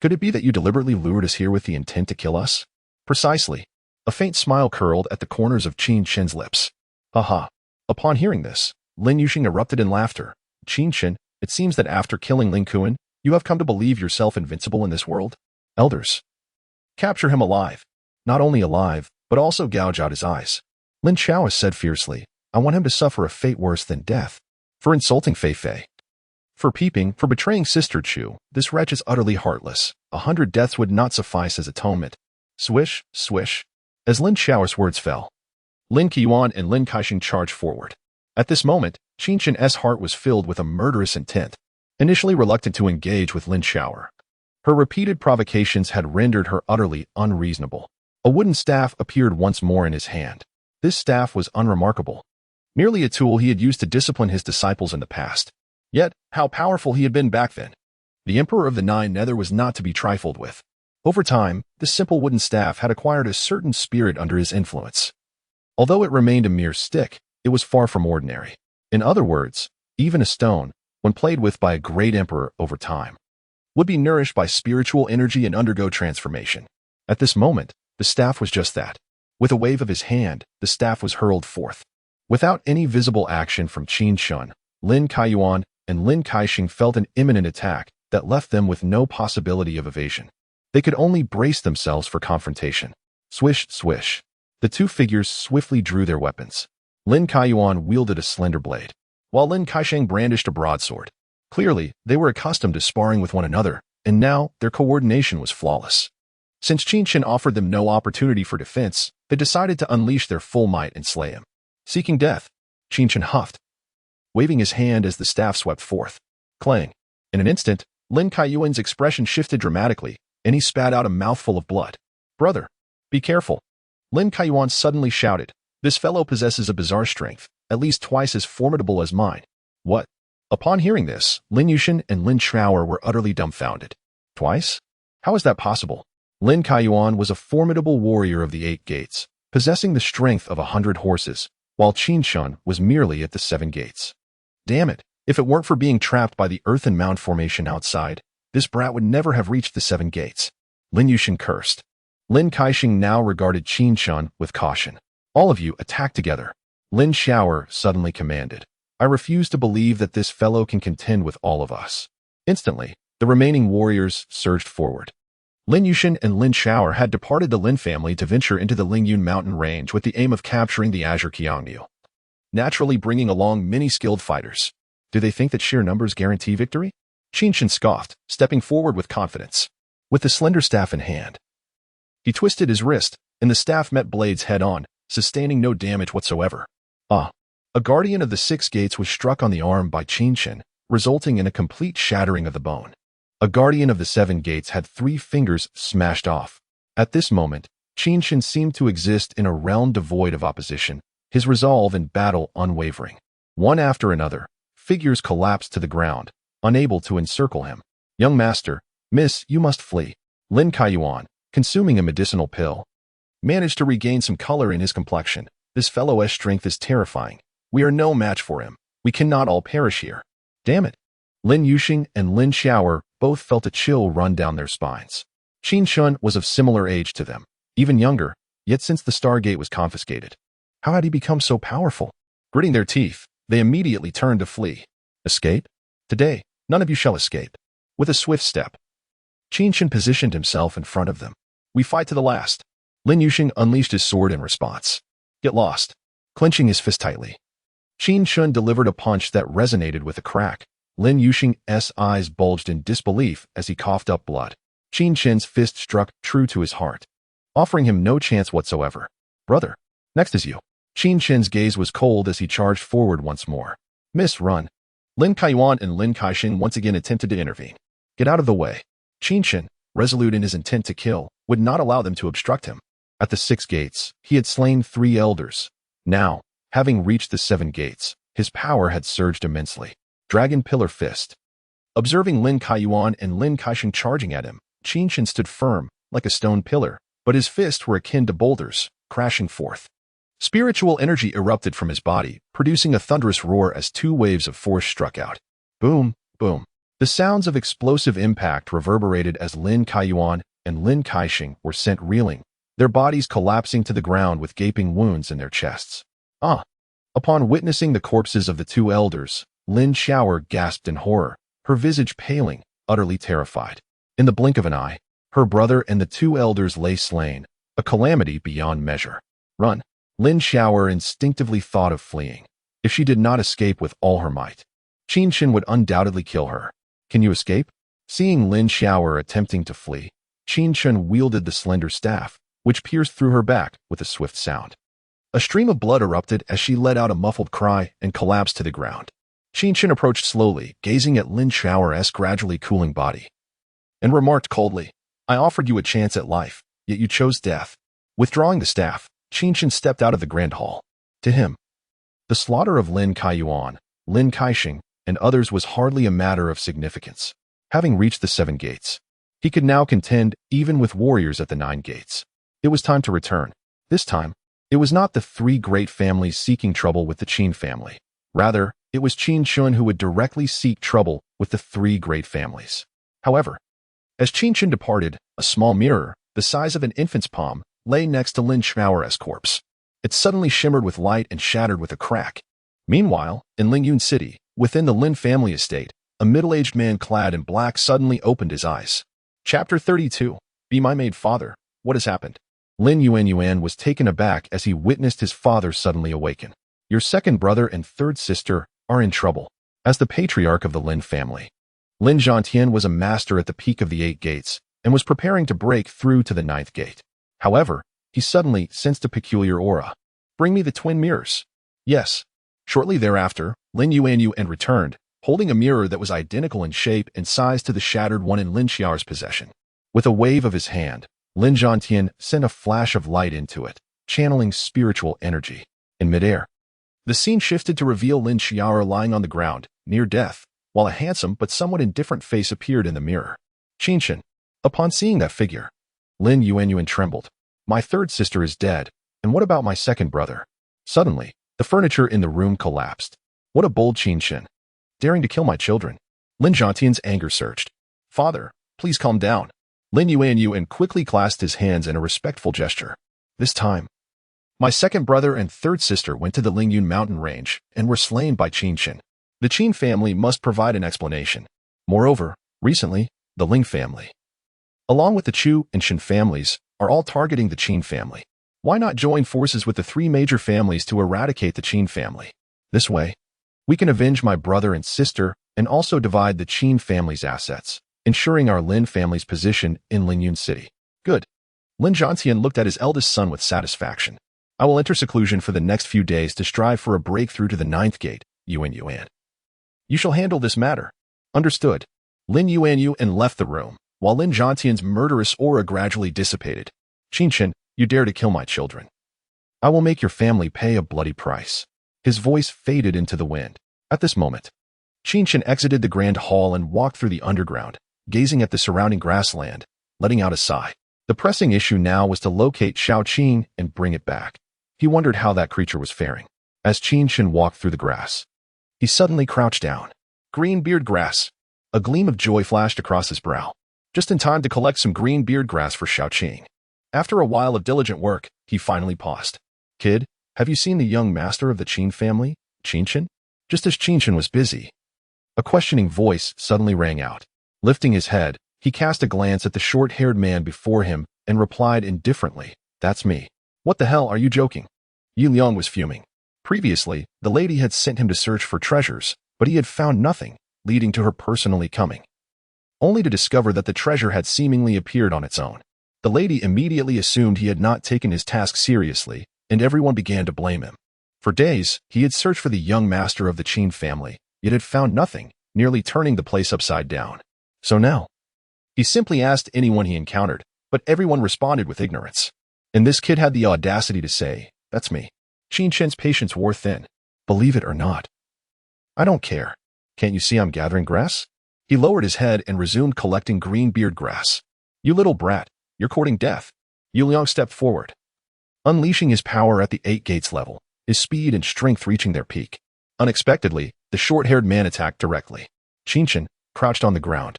Speaker 1: Could it be that you deliberately lured us here with the intent to kill us? Precisely. A faint smile curled at the corners of Qin Chen's lips. Haha. Upon hearing this, Lin Yuxing erupted in laughter. Qin Chen, it seems that after killing Lin Kuan, you have come to believe yourself invincible in this world? Elders, capture him alive. Not only alive, but also gouge out his eyes. Lin Xiao said fiercely, I want him to suffer a fate worse than death. For insulting Fei Fei, for peeping, for betraying Sister Chu, this wretch is utterly heartless. 100 deaths would not suffice as atonement. Swish, swish. As Lin Xiao's words fell, Lin Qiuan and Lin Kaixing charged forward. At this moment, Qin Chen's heart was filled with a murderous intent. Initially reluctant to engage with Lin Xiao, her repeated provocations had rendered her utterly unreasonable. A wooden staff appeared once more in his hand. This staff was unremarkable, merely a tool he had used to discipline his disciples in the past. Yet, how powerful he had been back then. The Emperor of the Nine Nether was not to be trifled with. Over time, this simple wooden staff had acquired a certain spirit under his influence. Although it remained a mere stick, it was far from ordinary. In other words, even a stone, when played with by a great emperor over time, would be nourished by spiritual energy and undergo transformation. At this moment, the staff was just that. With a wave of his hand, the staff was hurled forth. Without any visible action from Qin Chen, Lin Kaiyuan, and Lin Kaixing felt an imminent attack that left them with no possibility of evasion. They could only brace themselves for confrontation. Swish, swish. The two figures swiftly drew their weapons. Lin Kaiyuan wielded a slender blade, while Lin Kaixing brandished a broadsword. Clearly, they were accustomed to sparring with one another, and now their coordination was flawless. Since Qin Chen offered them no opportunity for defense, they decided to unleash their full might and slay him. Seeking death, Qin Chen huffed, waving his hand as the staff swept forth. Clang. In an instant, Lin Kaiyuan's expression shifted dramatically, and he spat out a mouthful of blood. "Brother, be careful." Lin Kaiyuan suddenly shouted, "This fellow possesses a bizarre strength, at least twice as formidable as mine." "What?" Upon hearing this, Lin Yushin and Lin Shaoer were utterly dumbfounded. Twice? How is that possible? Lin Kaiyuan was a formidable warrior of the 8 gates, possessing the strength of 100 horses, while Qin Chen was merely at the 7 gates. Damn it, if it weren't for being trapped by the earthen mound formation outside, this brat would never have reached the 7 gates. Lin Yushin cursed. Lin Kaixing now regarded Qin Chen with caution. "All of you attack together." Lin Shaoer suddenly commanded. "I refuse to believe that this fellow can contend with all of us." Instantly, the remaining warriors surged forward. Lin Yushin and Lin Shaoer had departed the Lin family to venture into the Lingyun mountain range with the aim of capturing the Azure Qiangniu, naturally bringing along many skilled fighters. Do they think that sheer numbers guarantee victory? Qin Chen scoffed, stepping forward with confidence. With the slender staff in hand, he twisted his wrist, and the staff met blades head-on, sustaining no damage whatsoever. A guardian of the 6 gates was struck on the arm by Qin Chen, resulting in a complete shattering of the bone. A guardian of the 7 gates had 3 fingers smashed off. At this moment, Qin Chen seemed to exist in a realm devoid of opposition, his resolve in battle unwavering. One after another, figures collapsed to the ground, unable to encircle him. "Young master, miss, you must flee." Lin Kaiyuan, consuming a medicinal pill, managed to regain some color in his complexion. "This fellow's strength is terrifying. We are no match for him. We cannot all perish here." Damn it. Lin Yushin and Lin Shaoer both felt a chill run down their spines. Qin Chen was of similar age to them, even younger, yet since the Stargate was confiscated, how had he become so powerful? Gritting their teeth, they immediately turned to flee. Escape? Today, none of you shall escape. With a swift step, Qin Chen positioned himself in front of them. "We fight to the last." Lin Yushin unleashed his sword in response. "Get lost." Clenching his fist tightly, Qin Chen delivered a punch that resonated with a crack. Lin Yushin's eyes bulged in disbelief as he coughed up blood. Qin Chen's fist struck true to his heart, offering him no chance whatsoever. "Brother, next is you." Qin Chen's gaze was cold as he charged forward once more. "Miss, run." Lin Kaiyuan and Lin Kaixing once again attempted to intervene. "Get out of the way." Qin Chen, resolute in his intent to kill, would not allow them to obstruct him. At the 6 gates, he had slain 3 elders. Now, having reached the 7 gates, his power had surged immensely. Dragon Pillar Fist. Observing Lin Kaiyuan and Lin Kaixing charging at him, Qin Chen stood firm, like a stone pillar, but his fists were akin to boulders, crashing forth. Spiritual energy erupted from his body, producing a thunderous roar as 2 waves of force struck out. Boom, boom. The sounds of explosive impact reverberated as Lin Kaiyuan and Lin Kaixing were sent reeling, their bodies collapsing to the ground with gaping wounds in their chests. Upon witnessing the corpses of the 2 elders, Lin Shaoer gasped in horror, her visage paling, utterly terrified. In the blink of an eye, her brother and the 2 elders lay slain, a calamity beyond measure. Run. Lin Shaoer instinctively thought of fleeing. If she did not escape with all her might, Qin Chen would undoubtedly kill her. "Can you escape?" Seeing Lin Shaoer attempting to flee, Qin Chen wielded the slender staff, which pierced through her back with a swift sound. A stream of blood erupted as she let out a muffled cry and collapsed to the ground. Qin Chen approached slowly, gazing at Lin Shaoer's gradually cooling body, and remarked coldly, "I offered you a chance at life, yet you chose death." Withdrawing the staff, Qin Chen stepped out of the grand hall. To him, The slaughter of Lin Kaiyuan, Lin Kaixing, and others was hardly a matter of significance. Having reached the 7 gates, he could now contend even with warriors at the 9 gates. It was time to return. This time, it was not the 3 great families seeking trouble with the Qin family. Rather, it was Qin Chen who would directly seek trouble with the 3 great families. However, as Qin Chen departed, a small mirror, the size of an infant's palm, lay next to Lin Xiao's corpse. It suddenly shimmered with light and shattered with a crack. Meanwhile, in Lingyun City, within the Lin family estate, a middle-aged man clad in black suddenly opened his eyes. Chapter 32. Be my maid father. What has happened? Lin Yuan was taken aback as he witnessed his father suddenly awaken. Your second brother and third sister are in trouble. As the patriarch of the Lin family, Lin Zhantian was a master at the peak of the 8 gates and was preparing to break through to the 9th gate. However, he suddenly sensed a peculiar aura. Bring me the twin mirrors. Yes. Shortly thereafter, Lin Yuan returned, holding a mirror that was identical in shape and size to the shattered one in Lin Xiao's possession. With a wave of his hand, Lin Zhantian sent a flash of light into it, channeling spiritual energy. In midair, the scene shifted to reveal Lin Xiao lying on the ground, near death, while a handsome but somewhat indifferent face appeared in the mirror. Qin Chen. Upon seeing that figure, Lin Yuan trembled. My third sister is dead, and what about my second brother? Suddenly, the furniture in the room collapsed. What a bold Qin Chen. Daring to kill my children. Lin Zhantian's anger surged. Father, please calm down. Lin Yuan quickly clasped his hands in a respectful gesture. This time, my second brother and third sister went to the Lingyun mountain range and were slain by Qin Chen. The Qin family must provide an explanation. Moreover, recently, the Ling family, along with the Chu and Shen families, are all targeting the Qin family. Why not join forces with the 3 major families to eradicate the Qin family? This way, we can avenge my brother and sister and also divide the Qin family's assets, ensuring our Lin family's position in Lingyun City. Good. Lin Zhantian looked at his eldest son with satisfaction. I will enter seclusion for the next few days to strive for a breakthrough to the 9th gate, Yuan. You shall handle this matter. Understood. Lin Yuan left the room, while Lin Zhantian's murderous aura gradually dissipated. Qin Chen, you dare to kill my children. I will make your family pay a bloody price. His voice faded into the wind. At this moment, Qin Chen exited the grand hall and walked through the underground, gazing at the surrounding grassland, letting out a sigh. The pressing issue now was to locate Xiao Qin and bring it back. He wondered how that creature was faring. As Qin Chen walked through the grass, he suddenly crouched down. Green beard grass. A gleam of joy flashed across his brow. Just in time to collect some green beard grass for Xiao Qin. After a while of diligent work, he finally paused. Kid, have you seen the young master of the Qin family, Qin Chen? Just as Qin Chen was busy, a questioning voice suddenly rang out. Lifting his head, he cast a glance at the short-haired man before him and replied indifferently, That's me. What the hell, are you joking? Yi Liang was fuming. Previously, the lady had sent him to search for treasures, but he had found nothing, leading to her personally coming, only to discover that the treasure had seemingly appeared on its own. The lady immediately assumed he had not taken his task seriously, and everyone began to blame him. For days, he had searched for the young master of the Qin family, yet had found nothing, nearly turning the place upside down. So now, he simply asked anyone he encountered, but everyone responded with ignorance. And this kid had the audacity to say, That's me. Qin Chen's patience wore thin. Believe it or not. I don't care. Can't you see I'm gathering grass? He lowered his head and resumed collecting green beard grass. You little brat, you're courting death. Yu Liang stepped forward, unleashing his power at the 8 gates level, his speed and strength reaching their peak. Unexpectedly, the short-haired man attacked directly. Qin Chen crouched on the ground,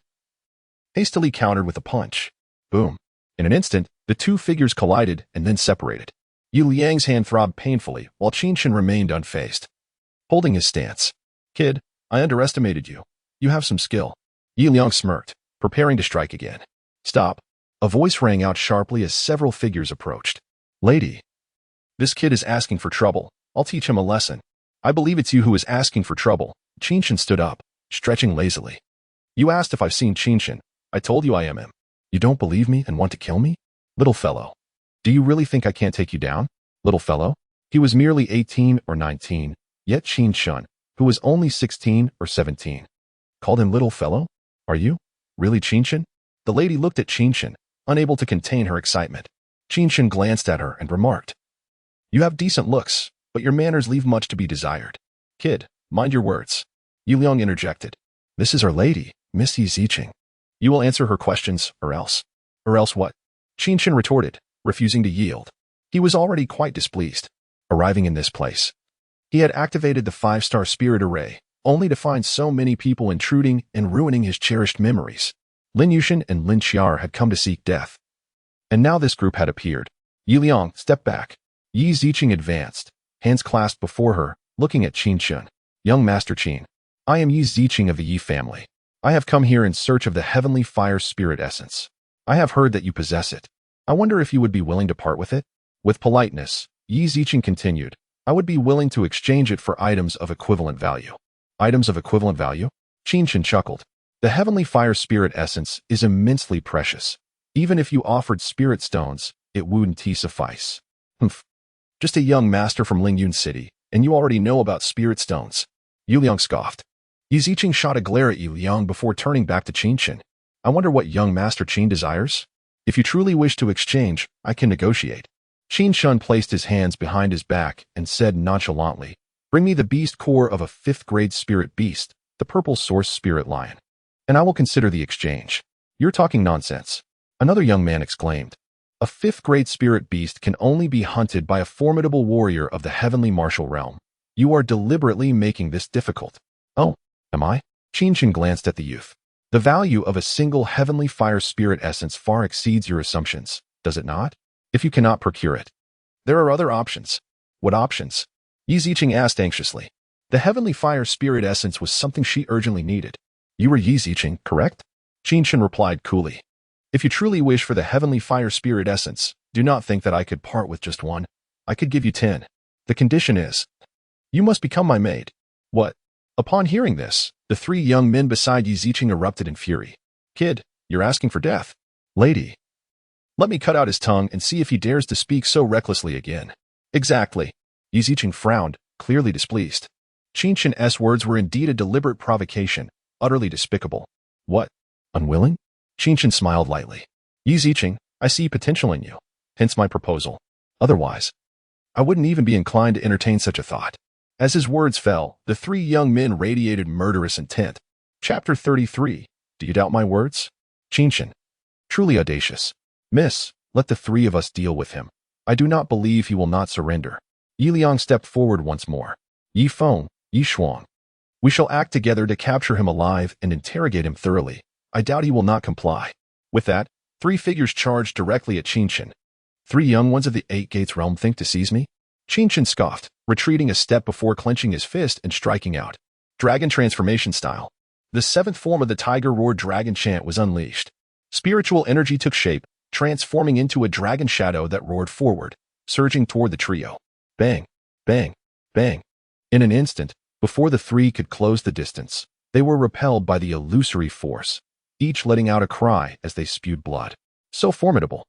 Speaker 1: hastily countered with a punch. Boom. In an instant, the 2 figures collided and then separated. Yu Liang's hand throbbed painfully, while Qin Chen remained unfazed, holding his stance. Kid, I underestimated you. You have some skill. Yi Liang smirked, preparing to strike again. Stop. A voice rang out sharply as several figures approached. Lady. This kid is asking for trouble. I'll teach him a lesson. I believe it's you who is asking for trouble. Qin Chen stood up, stretching lazily. You asked if I've seen Qin Chen. I told you I am him. You don't believe me and want to kill me? Little fellow. Do you really think I can't take you down? Little fellow? He was merely 18 or 19, yet Qin Chen, who was only 16 or 17, called him little fellow? Are you? Really, Qin Chen? The lady looked at Qin Chen, unable to contain her excitement. Qin Chen glanced at her and remarked, You have decent looks, but your manners leave much to be desired. Kid, mind your words. Yu Liang interjected. This is our lady, Miss Yi Ziqing. You will answer her questions, or else. Or else what? Qin Chen retorted, refusing to yield. He was already quite displeased. Arriving in this place, he had activated the 5-star spirit array, only to find so many people intruding and ruining his cherished memories. Lin Yushin and Lin Qiar had come to seek death. And now this group had appeared. Yi Liang stepped back. Yi Ziqing advanced, hands clasped before her, looking at Qin Chen. Young Master Qin, I am Yi Ziqing of the Yi family. I have come here in search of the heavenly fire spirit essence. I have heard that you possess it. I wonder if you would be willing to part with it? With politeness, Yi Ziqing continued, I would be willing to exchange it for items of equivalent value. Items of equivalent value? Qin Chen chuckled. The heavenly fire spirit essence is immensely precious. Even if you offered spirit stones, it wouldn't suffice. Humph. Just a young master from Lingyun City, and you already know about spirit stones. Yu Liang scoffed. Yi Ziqing shot a glare at Yu Liang before turning back to Qin Chen. I wonder what young Master Qin desires? If you truly wish to exchange, I can negotiate. Qin Chen placed his hands behind his back and said nonchalantly, Bring me the beast core of a 5th-grade spirit beast, the purple source spirit lion. And I will consider the exchange. You're talking nonsense. Another young man exclaimed. A 5th-grade spirit beast can only be hunted by a formidable warrior of the heavenly martial realm. You are deliberately making this difficult. Oh, am I? Qin Chen glanced at the youth. The value of a single heavenly fire spirit essence far exceeds your assumptions, does it not? If you cannot procure it. There are other options. What options? Yi Ziqing asked anxiously. The heavenly fire spirit essence was something she urgently needed. You were Yi Ziqing, correct? Qin Chen replied coolly. If you truly wish for the heavenly fire spirit essence, do not think that I could part with just one. I could give you 10. The condition is, you must become my maid. What? Upon hearing this, the 3 young men beside Yi Ziqing erupted in fury. Kid, you're asking for death. Lady. Let me cut out his tongue and see if he dares to speak so recklessly again. Exactly. Yi Ziqing frowned, clearly displeased. Qin Chen's words were indeed a deliberate provocation, utterly despicable. What? Unwilling? Qin Chen smiled lightly. Yi Ziqing, I see potential in you, hence my proposal. Otherwise, I wouldn't even be inclined to entertain such a thought. As his words fell, the 3 young men radiated murderous intent. Chapter 33. Do you doubt my words? Qin Chen. Truly audacious. Miss, let the 3 of us deal with him. I do not believe he will not surrender. Yi Liang stepped forward once more. Yi Feng, Yi Shuang. We shall act together to capture him alive and interrogate him thoroughly. I doubt he will not comply. With that, 3 figures charged directly at Qin Chen. 3 young ones of the 8 Gates realm think to seize me? Qin Chen scoffed, retreating a step before clenching his fist and striking out. Dragon transformation style. The 7th form of the Tiger Roar dragon chant was unleashed. Spiritual energy took shape, transforming into a dragon shadow that roared forward, surging toward the trio. Bang, bang, bang. In an instant, before the 3 could close the distance, they were repelled by the illusory force, each letting out a cry as they spewed blood. So formidable.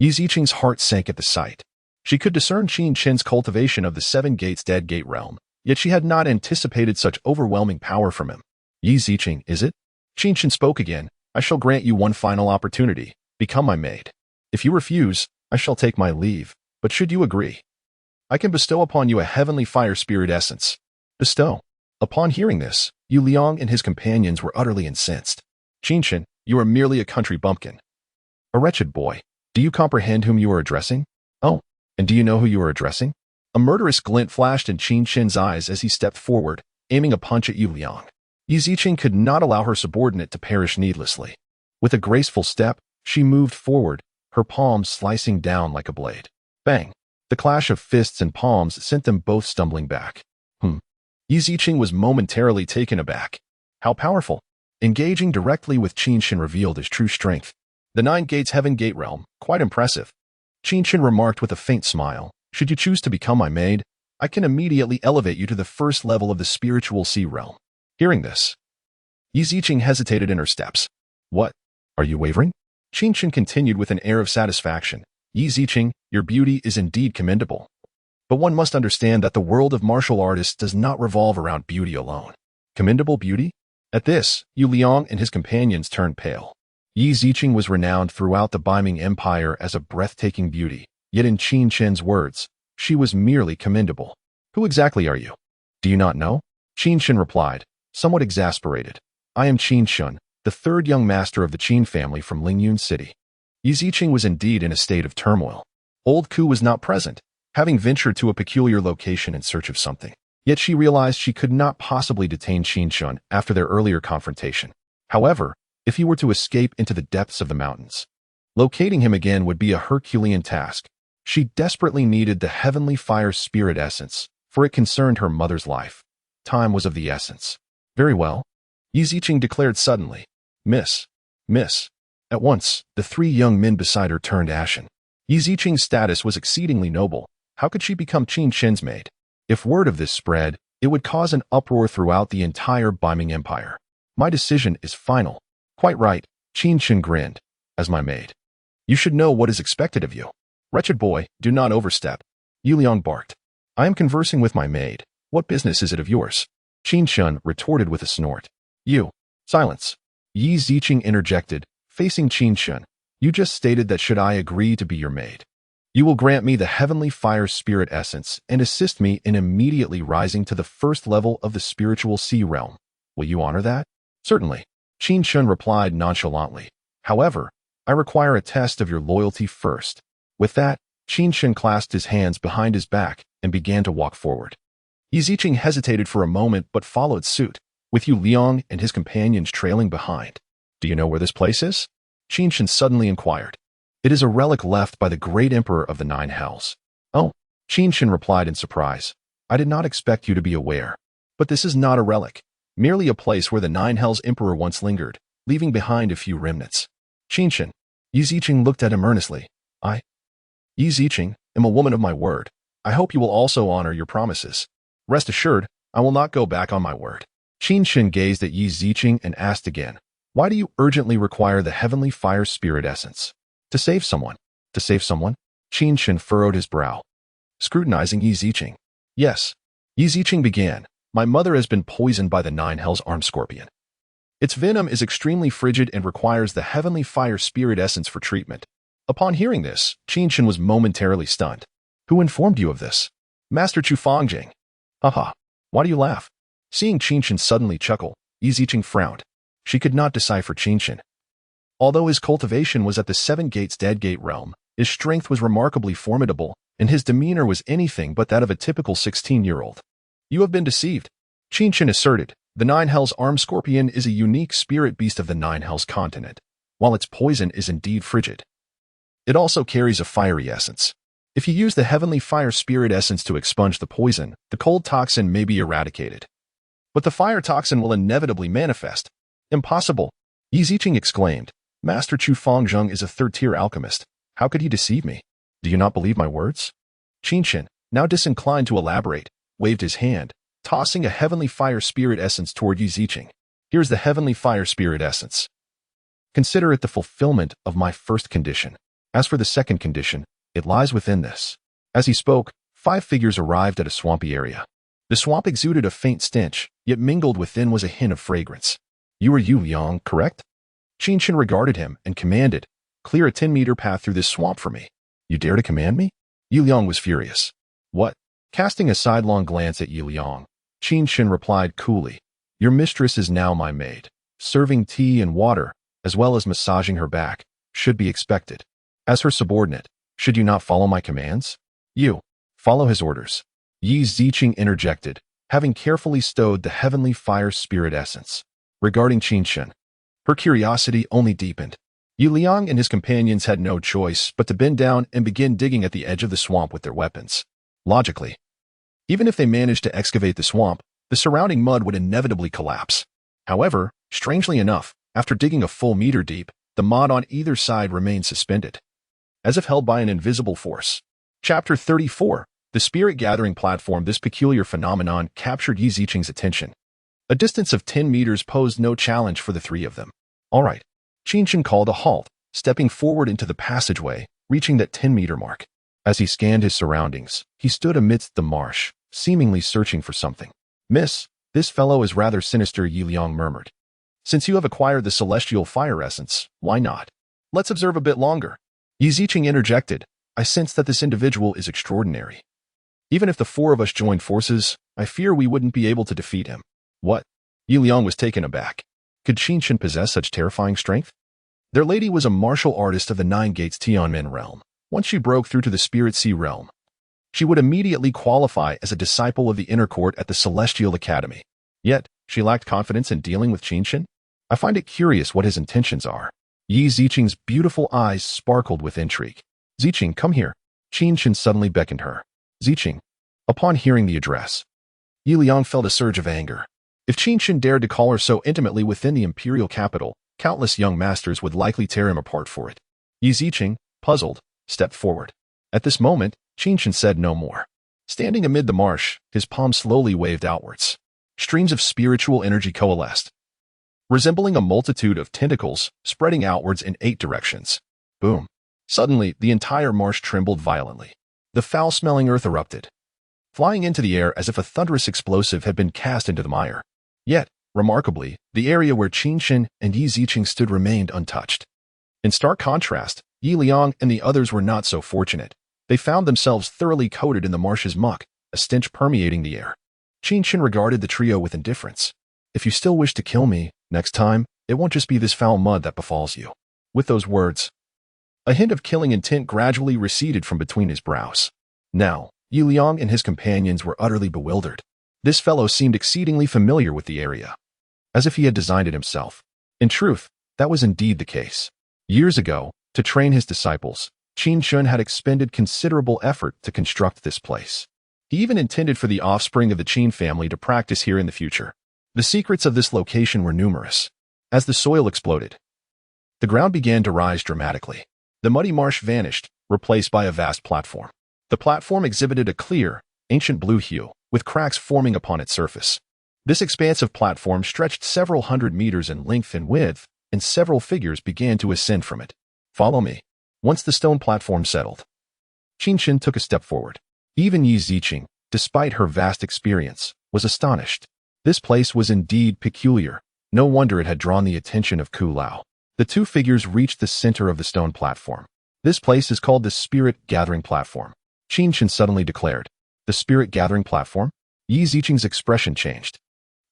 Speaker 1: Yi Ziqing's heart sank at the sight. She could discern Qin Chen's cultivation of the 7 Gates Dead Gate realm, yet she had not anticipated such overwhelming power from him. Yi Ziqing, is it? Qin Chen spoke again. I shall grant you one final opportunity. Become my maid. If you refuse, I shall take my leave, but should you agree, I can bestow upon you a heavenly fire spirit essence. Bestow. Upon hearing this, Yu Liang and his companions were utterly incensed. Qin Chen, you are merely a country bumpkin. A wretched boy. Do you comprehend whom you are addressing? Oh, and do you know who you are addressing? A murderous glint flashed in Qin Chen's eyes as he stepped forward, aiming a punch at Yu Liang. Yi Ziqing could not allow her subordinate to perish needlessly. With a graceful step, she moved forward, her palms slicing down like a blade. Bang! The clash of fists and palms sent them both stumbling back. Yi Ziqing was momentarily taken aback. How powerful! Engaging directly with Qin Chen revealed his true strength. The 9 Gates Heaven Gate realm, quite impressive. Qin Chen remarked with a faint smile, should you choose to become my maid, I can immediately elevate you to the 1st level of the spiritual sea realm. Hearing this, Yi Ziqing hesitated in her steps. What? Are you wavering? Qin Chen continued with an air of satisfaction. Yi Ziqing, your beauty is indeed commendable. But one must understand that the world of martial artists does not revolve around beauty alone. Commendable beauty? At this, Yu Liang and his companions turned pale. Yi Ziqing was renowned throughout the Baiming Empire as a breathtaking beauty, yet in Qin Chen's words, she was merely commendable. Who exactly are you? Do you not know? Qin Chen replied, somewhat exasperated. I am Qin Chen, the third young master of the Qin family from Lingyun City. Yi Ziqing was indeed in a state of turmoil. Old Ku was not present, having ventured to a peculiar location in search of something. Yet she realized she could not possibly detain Qin Chen after their earlier confrontation. However, if he were to escape into the depths of the mountains, locating him again would be a Herculean task. She desperately needed the heavenly fire spirit essence, for it concerned her mother's life. Time was of the essence. Very well, Yi Ziqing declared suddenly. Miss. At once, the three young men beside her turned ashen. Yi Ziqing's status was exceedingly noble. How could she become Qin Chen's maid? If word of this spread, it would cause an uproar throughout the entire Biming Empire. My decision is final. Quite right, Qin Chen grinned. As my maid, you should know what is expected of you. Wretched boy, do not overstep. Yu Liang barked. I am conversing with my maid. What business is it of yours? Qin Chen retorted with a snort. You. Silence. Yi Ziqing interjected, facing Qin Chen. You just stated that should I agree to be your maid, you will grant me the heavenly fire spirit essence and assist me in immediately rising to the first level of the spiritual sea realm. Will you honor that? Certainly. Qin Chen replied nonchalantly. However, I require a test of your loyalty first. With that, Qin Chen clasped his hands behind his back and began to walk forward. Yi Ziqing hesitated for a moment but followed suit, with Yu Liang and his companions trailing behind. Do you know where this place is? Qin Chen suddenly inquired. It is a relic left by the great emperor of the Nine Hells. Oh, Qin Chen replied in surprise. I did not expect you to be aware. But this is not a relic, merely a place where the Nine Hells emperor once lingered, leaving behind a few remnants. Qin Chen. Yi Ziqing looked at him earnestly. Yi Ziqing, am a woman of my word. I hope you will also honor your promises. Rest assured, I will not go back on my word. Qin Chen gazed at Yi Ziqing and asked again, why do you urgently require the heavenly fire spirit essence? To save someone. To save someone? Qin Chen furrowed his brow, scrutinizing Yi Ziqing. Yes. Yi Ziqing began. My mother has been poisoned by the Nine Hells armed scorpion. Its venom is extremely frigid and requires the heavenly fire spirit essence for treatment. Upon hearing this, Qin Chen was momentarily stunned. Who informed you of this? Master Chu Fengjing. Haha. Why do you laugh? Seeing Qin Chen suddenly chuckle, Yi Ziqing frowned. She could not decipher Qin Chen. Although his cultivation was at the Seven Gates Dead Gate realm, his strength was remarkably formidable, and his demeanor was anything but that of a typical 16-year-old. You have been deceived, Qin Chen asserted. The Nine Hells armed scorpion is a unique spirit beast of the Nine Hells continent. While its poison is indeed frigid, it also carries a fiery essence. If you use the heavenly fire spirit essence to expunge the poison, the cold toxin may be eradicated. But the fire toxin will inevitably manifest. Impossible, Yi Ziqing exclaimed. Master Chu Fengjing is a third-tier alchemist. How could he deceive me? Do you not believe my words? Qin Chen, now disinclined to elaborate, waved his hand, tossing a heavenly fire spirit essence toward Yi Ziqing. Here's the heavenly fire spirit essence. Consider it the fulfillment of my first condition. As for the second condition, it lies within this. As he spoke, 5 figures arrived at a swampy area. The swamp exuded a faint stench, yet mingled within was a hint of fragrance. You are Yu Liang, correct? Qin Chen regarded him and commanded, clear a 10-meter path through this swamp for me. You dare to command me? Yu Liang was furious. What? Casting a sidelong glance at Yu Liang, Qin Chen replied coolly, your mistress is now my maid. Serving tea and water, as well as massaging her back, should be expected. As her subordinate, should you not follow my commands? You. Follow his orders. Yi Ziqing interjected, having carefully stowed the heavenly fire spirit essence. Regarding Qin Chen, her curiosity only deepened. Yu Liang and his companions had no choice but to bend down and begin digging at the edge of the swamp with their weapons. Logically, even if they managed to excavate the swamp, the surrounding mud would inevitably collapse. However, strangely enough, after digging a full meter deep, the mud on either side remained suspended, as if held by an invisible force. Chapter 34. The spirit gathering platform. This peculiar phenomenon captured Yi Ziqing's attention. A distance of 10 meters posed no challenge for the three of them. All right. Qin Chen called a halt, stepping forward into the passageway, reaching that 10-meter mark. As he scanned his surroundings, he stood amidst the marsh, seemingly searching for something. Miss, this fellow is rather sinister, Yi Liang murmured. Since you have acquired the celestial fire essence, why not? Let's observe a bit longer. Yi Ziqing interjected. I sense that this individual is extraordinary. Even if the four of us joined forces, I fear we wouldn't be able to defeat him. What? Yi Liang was taken aback. Could Qin Chen possess such terrifying strength? Their lady was a martial artist of the Nine Gates Tianmen realm. Once she broke through to the Spirit Sea realm, she would immediately qualify as a disciple of the Inner Court at the Celestial Academy. Yet, she lacked confidence in dealing with Qin Chen. I find it curious what his intentions are. Yi Ziqing's beautiful eyes sparkled with intrigue. Ziqing, come here. Qin Chen suddenly beckoned her. Ziqing. Upon hearing the address, Yi Liang felt a surge of anger. If Qin Chen dared to call her so intimately within the imperial capital, countless young masters would likely tear him apart for it. Yi Ziqing, puzzled, stepped forward. At this moment, Qin Chen said no more. Standing amid the marsh, his palm slowly waved outwards. Streams of spiritual energy coalesced, resembling a multitude of tentacles spreading outwards in 8 directions. Boom. Suddenly, the entire marsh trembled violently. The foul-smelling earth erupted, flying into the air as if a thunderous explosive had been cast into the mire. Yet, remarkably, the area where Qin Chen and Yi Ziqing stood remained untouched. In stark contrast, Yi Liang and the others were not so fortunate. They found themselves thoroughly coated in the marsh's muck, a stench permeating the air. Qin Chen regarded the trio with indifference. If you still wish to kill me, next time, it won't just be this foul mud that befalls you. With those words, a hint of killing intent gradually receded from between his brows. Now, Yi Liang and his companions were utterly bewildered. This fellow seemed exceedingly familiar with the area, as if he had designed it himself. In truth, that was indeed the case. Years ago, to train his disciples, Qin Chen had expended considerable effort to construct this place. He even intended for the offspring of the Qin family to practice here in the future. The secrets of this location were numerous. As the soil exploded, the ground began to rise dramatically. The muddy marsh vanished, replaced by a vast platform. The platform exhibited a clear, ancient blue hue, with cracks forming upon its surface. This expansive platform stretched several hundred meters in length and width, and several figures began to ascend from it. Follow me. Once the stone platform settled, Qin Chen took a step forward. Even Yi Ziqing, despite her vast experience, was astonished. This place was indeed peculiar. No wonder it had drawn the attention of Ku Lao. The two figures reached the center of the stone platform. This place is called the Spirit Gathering Platform, Qin Chen suddenly declared. The Spirit Gathering Platform? Yi Ziqing's expression changed.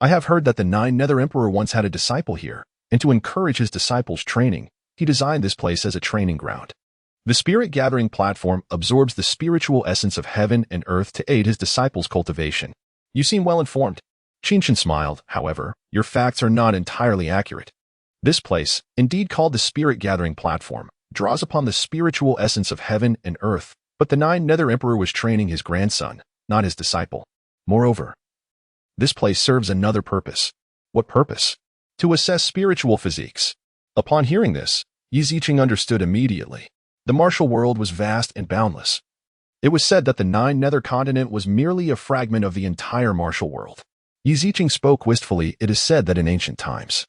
Speaker 1: I have heard that the 9 Nether Emperor once had a disciple here, and to encourage his disciples' training, he designed this place as a training ground. The Spirit Gathering Platform absorbs the spiritual essence of heaven and earth to aid his disciples' cultivation. You seem well informed. Qin Chen smiled. However, your facts are not entirely accurate. This place, indeed called the Spirit Gathering Platform, draws upon the spiritual essence of heaven and earth, but the 9 Nether Emperor was training his grandson, not his disciple. Moreover, this place serves another purpose. What purpose? To assess spiritual physiques. Upon hearing this, Yi Ziqing understood immediately. The martial world was vast and boundless. It was said that the 9 Nether continent was merely a fragment of the entire martial world. Yi Ziqing spoke wistfully. It is said that in ancient times,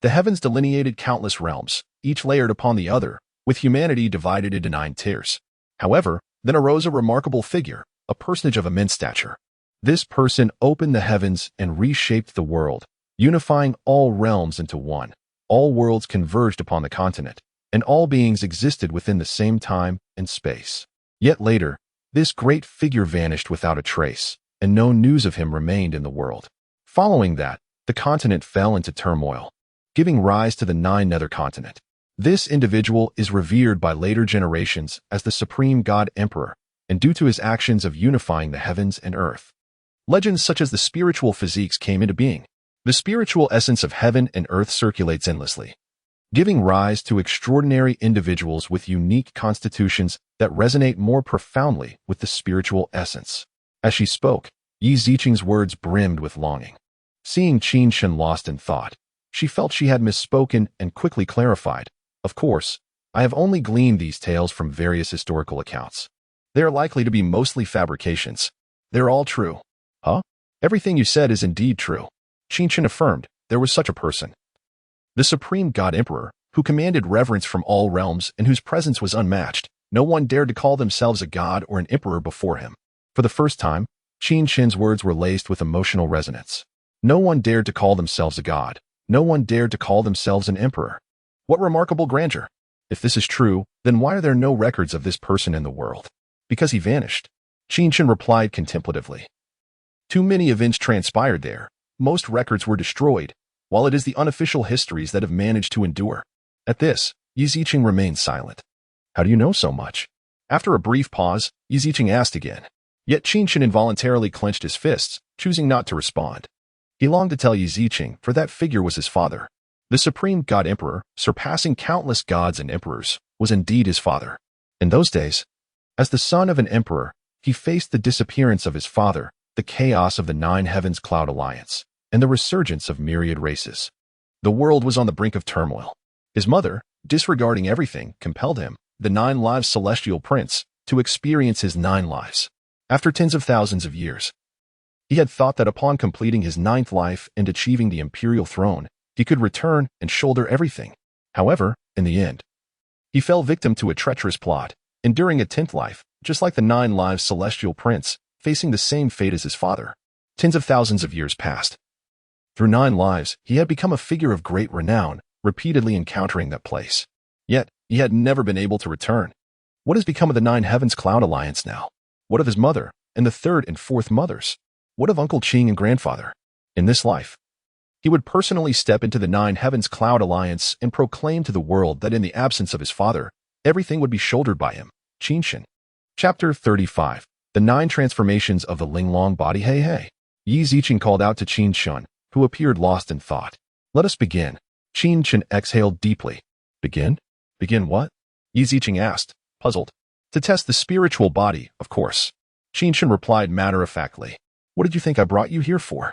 Speaker 1: the heavens delineated countless realms, each layered upon the other, with humanity divided into 9 tiers. However, then arose a remarkable figure, a personage of immense stature. This person opened the heavens and reshaped the world, unifying all realms into one. All worlds converged upon the continent, and all beings existed within the same time and space. Yet later, this great figure vanished without a trace, and no news of him remained in the world. Following that, the continent fell into turmoil, giving rise to the 9 Nether continent. This individual is revered by later generations as the Supreme God Emperor, and due to his actions of unifying the heavens and earth, legends such as the spiritual physiques came into being. The spiritual essence of heaven and earth circulates endlessly, giving rise to extraordinary individuals with unique constitutions that resonate more profoundly with the spiritual essence. As she spoke, Yi Ziqing's words brimmed with longing. Seeing Qin Chen lost in thought, she felt she had misspoken and quickly clarified. Of course, I have only gleaned these tales from various historical accounts. They are likely to be mostly fabrications. They're all true. Huh? Everything you said is indeed true. Qin Chen affirmed. There was such a person. The Supreme God Emperor, who commanded reverence from all realms and whose presence was unmatched. No one dared to call themselves a god or an emperor before him. For the first time, Qin Chen's words were laced with emotional resonance. No one dared to call themselves a god. No one dared to call themselves an emperor. What remarkable grandeur! If this is true, then why are there no records of this person in the world? Because he vanished. Qin Chen replied contemplatively. Too many events transpired there. Most records were destroyed, while it is the unofficial histories that have managed to endure. At this, Yi Ziqing remained silent. How do you know so much? After a brief pause, Yi Ziqing asked again. Yet Qin Chen involuntarily clenched his fists, choosing not to respond. He longed to tell Yi Ziqing, for that figure was his father. The supreme god emperor, surpassing countless gods and emperors, was indeed his father. In those days, as the son of an emperor, he faced the disappearance of his father, the chaos of the Nine Heavens Cloud Alliance, and the resurgence of myriad races. The world was on the brink of turmoil. His mother, disregarding everything, compelled him, the 9 lives celestial prince, to experience his 9 lives. After tens of thousands of years, he had thought that upon completing his 9th life and achieving the imperial throne, he could return and shoulder everything. However, in the end, he fell victim to a treacherous plot, enduring a 10th life, just like the 9 lives celestial prince, facing the same fate as his father. Tens of thousands of years passed. Through 9 lives, he had become a figure of great renown, repeatedly encountering that place. Yet, he had never been able to return. What has become of the 9 Heavens Cloud Alliance now? What of his mother, and the 3rd and 4th mothers? What of Uncle Qing and grandfather? In this life, he would personally step into the 9 Heavens Cloud Alliance and proclaim to the world that in the absence of his father, everything would be shouldered by him, Qin Chen. Chapter 35. The 9 Transformations of the Linglong Body. Hey. Yi Ziqing called out to Qin Chen, who appeared lost in thought. Let us begin. Qin Chen exhaled deeply. Begin? Begin what? Yi Ziqing asked, puzzled. To test the spiritual body, of course. Qin Chen replied matter-of-factly. What did you think I brought you here for?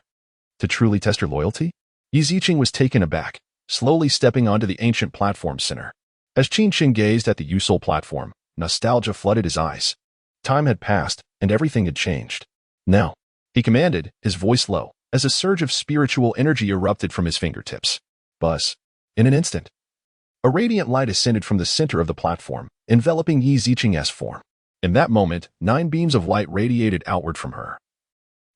Speaker 1: To truly test your loyalty? Yi Ziqing was taken aback, slowly stepping onto the ancient platform center. As Qin Chen gazed at the Yusol platform, nostalgia flooded his eyes. Time had passed, and everything had changed. Now, he commanded, his voice low, as a surge of spiritual energy erupted from his fingertips. Buzz. In an instant, a radiant light ascended from the center of the platform, enveloping Yi Ziqing's form. In that moment, 9 beams of light radiated outward from her,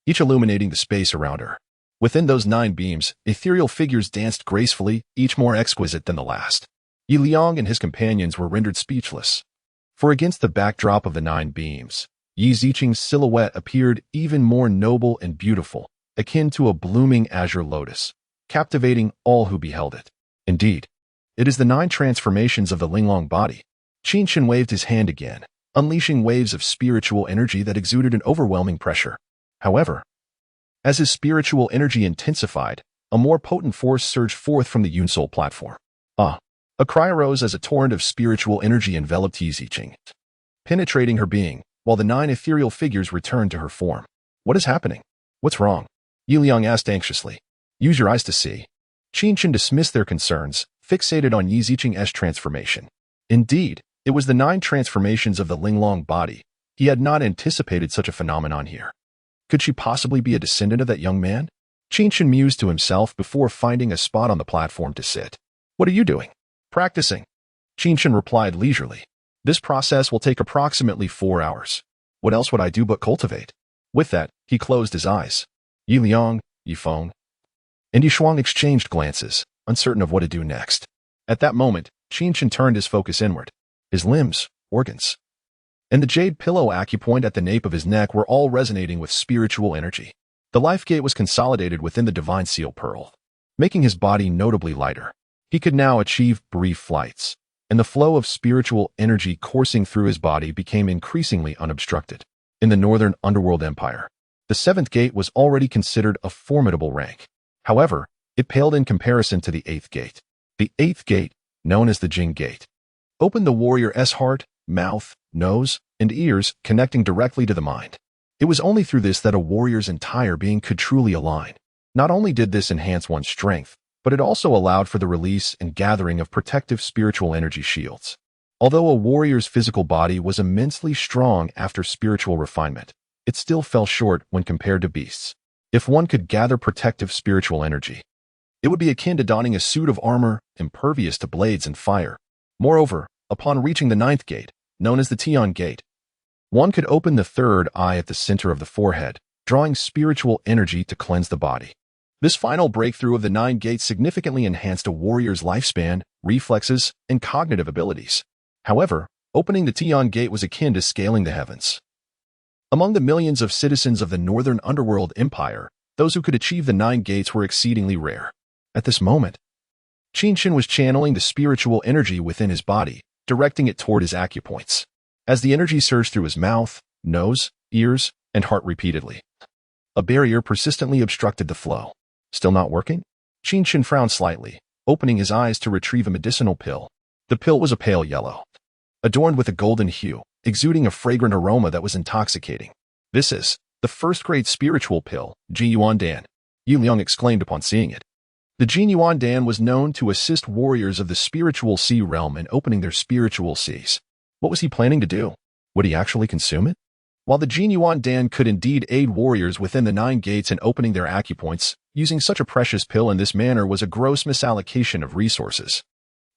Speaker 1: each illuminating the space around her. Within those 9 beams, ethereal figures danced gracefully, each more exquisite than the last. Yi Liang and his companions were rendered speechless. For against the backdrop of the 9 beams, Yi Ziqing's silhouette appeared even more noble and beautiful, akin to a blooming azure lotus, captivating all who beheld it. Indeed, it is the 9 transformations of the Linglong body. Qin Chen waved his hand again, unleashing waves of spiritual energy that exuded an overwhelming pressure. However, as his spiritual energy intensified, a more potent force surged forth from the Yusol platform. A cry arose as a torrent of spiritual energy enveloped Yi Ziqing, penetrating her being, while the 9 ethereal figures returned to her form. What is happening? What's wrong? Yi Liang asked anxiously. Use your eyes to see. Qin Chen dismissed their concerns, fixated on Yi Ziqing's transformation. Indeed, it was the 9 transformations of the Linglong body. He had not anticipated such a phenomenon here. Could she possibly be a descendant of that young man? Qin Chen mused to himself before finding a spot on the platform to sit. What are you doing? Practicing. Qin Chen replied leisurely. This process will take approximately 4 hours. What else would I do but cultivate? With that, he closed his eyes. Yi Liang, Yi Feng, and Yi Shuang exchanged glances, uncertain of what to do next. At that moment, Qin Chen turned his focus inward. His limbs, organs, and the jade pillow acupoint at the nape of his neck were all resonating with spiritual energy. The life gate was consolidated within the divine seal pearl, making his body notably lighter. He could now achieve brief flights, and the flow of spiritual energy coursing through his body became increasingly unobstructed. In the northern underworld empire, the 7th gate was already considered a formidable rank. However, it paled in comparison to the 8th gate. The 8th gate, known as the Jing Gate, opened the warrior's heart, mouth, nose, and ears, connecting directly to the mind. It was only through this that a warrior's entire being could truly align. Not only did this enhance one's strength, but it also allowed for the release and gathering of protective spiritual energy shields. Although a warrior's physical body was immensely strong after spiritual refinement, it still fell short when compared to beasts. If one could gather protective spiritual energy, it would be akin to donning a suit of armor impervious to blades and fire. Moreover, upon reaching the 9th gate, known as the Tian Gate, one could open the 3rd eye at the center of the forehead, drawing spiritual energy to cleanse the body. This final breakthrough of the 9 gates significantly enhanced a warrior's lifespan, reflexes, and cognitive abilities. However, opening the Tian Gate was akin to scaling the heavens. Among the millions of citizens of the Northern Underworld Empire, those who could achieve the 9 gates were exceedingly rare. At this moment, Qin Chen was channeling the spiritual energy within his body, directing it toward his acupoints. As the energy surged through his mouth, nose, ears, and heart repeatedly, a barrier persistently obstructed the flow. Still not working? Qin Chen frowned slightly, opening his eyes to retrieve a medicinal pill. The pill was a pale yellow, adorned with a golden hue, exuding a fragrant aroma that was intoxicating. "This is the first-grade spiritual pill, Ji Yuan Dan," Yi Liang exclaimed upon seeing it. The Ji Yuan Dan was known to assist warriors of the spiritual sea realm in opening their spiritual seas. What was he planning to do? Would he actually consume it? While the Ji Yuan Dan could indeed aid warriors within the 9 gates in opening their acupoints, using such a precious pill in this manner was a gross misallocation of resources.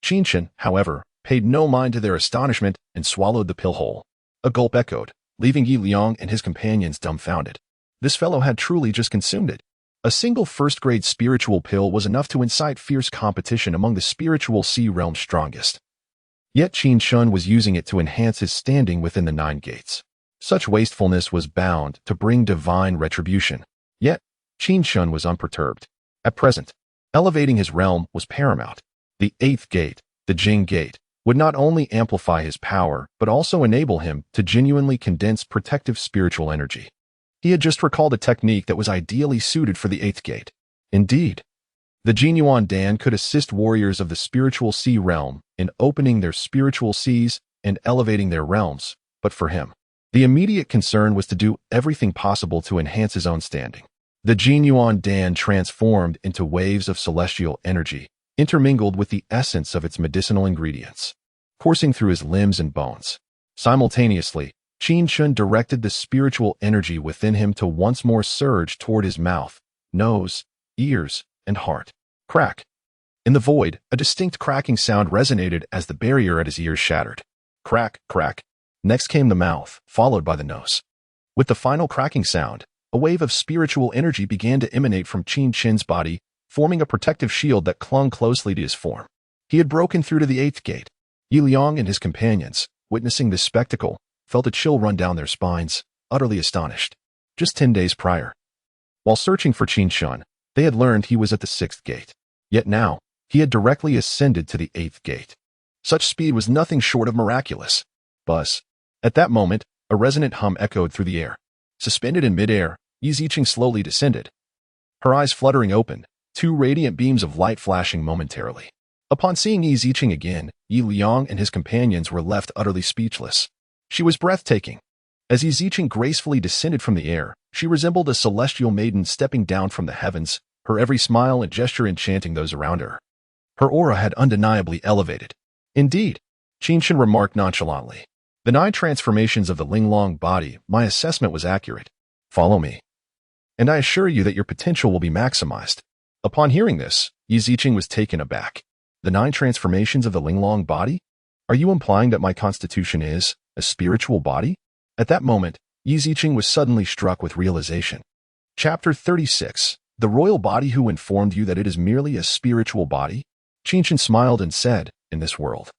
Speaker 1: Qin Chen, however, paid no mind to their astonishment and swallowed the pill whole. A gulp echoed, leaving Yi Liang and his companions dumbfounded. This fellow had truly just consumed it. A single first-grade spiritual pill was enough to incite fierce competition among the spiritual sea realm's strongest. Yet Qin Chen was using it to enhance his standing within the 9 gates. Such wastefulness was bound to bring divine retribution. Yet, Qin Chen was unperturbed. At present, elevating his realm was paramount. The 8th gate, the Jing Gate, would not only amplify his power, but also enable him to genuinely condense protective spiritual energy. He had just recalled a technique that was ideally suited for the 8th gate. Indeed, the Ji Yuan Dan could assist warriors of the spiritual sea realm in opening their spiritual seas and elevating their realms, but for him, the immediate concern was to do everything possible to enhance his own standing. The Ji Yuan Dan transformed into waves of celestial energy, intermingled with the essence of its medicinal ingredients, coursing through his limbs and bones. Simultaneously, Qin Chen directed the spiritual energy within him to once more surge toward his mouth, nose, ears, and heart. Crack. In the void, a distinct cracking sound resonated as the barrier at his ears shattered. Crack, crack. Next came the mouth, followed by the nose. With the final cracking sound, a wave of spiritual energy began to emanate from Qin Chen's body, forming a protective shield that clung closely to his form. He had broken through to the 8th gate. Yi Liang and his companions, witnessing this spectacle, felt a chill run down their spines, utterly astonished. Just 10 days prior, while searching for Qin Chen, they had learned he was at the 6th gate. Yet now, he had directly ascended to the 8th gate. Such speed was nothing short of miraculous. Buzz. At that moment, a resonant hum echoed through the air. Suspended in midair, Yi Ziqing slowly descended. Her eyes fluttering open, 2 radiant beams of light flashing momentarily. Upon seeing Yi Ziqing again, Yi Liang and his companions were left utterly speechless. She was breathtaking. As Yi Ziqing gracefully descended from the air, she resembled a celestial maiden stepping down from the heavens, her every smile and gesture enchanting those around her. Her aura had undeniably elevated. Indeed, Qin Chen remarked nonchalantly. The 9 transformations of the Linglong body, my assessment was accurate. Follow me, and I assure you that your potential will be maximized. Upon hearing this, Yi Ziqing was taken aback. The 9 transformations of the Linglong body? Are you implying that my constitution is a spiritual body? At that moment, Yi Ziqing was suddenly struck with realization. Chapter 36. The royal body who informed you that it is merely a spiritual body? Qin Chen smiled and said, in this world,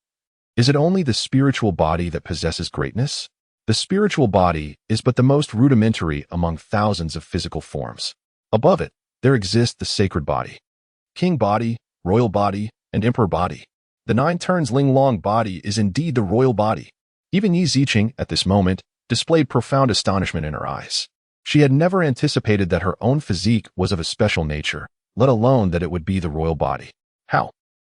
Speaker 1: is it only the spiritual body that possesses greatness? The spiritual body is but the most rudimentary among thousands of physical forms. Above it, there exists the sacred body. King body, royal body, and emperor body. The 9 turns Linglong body is indeed the royal body. Even Yi Ziqing, at this moment, displayed profound astonishment in her eyes. She had never anticipated that her own physique was of a special nature, let alone that it would be the royal body. How?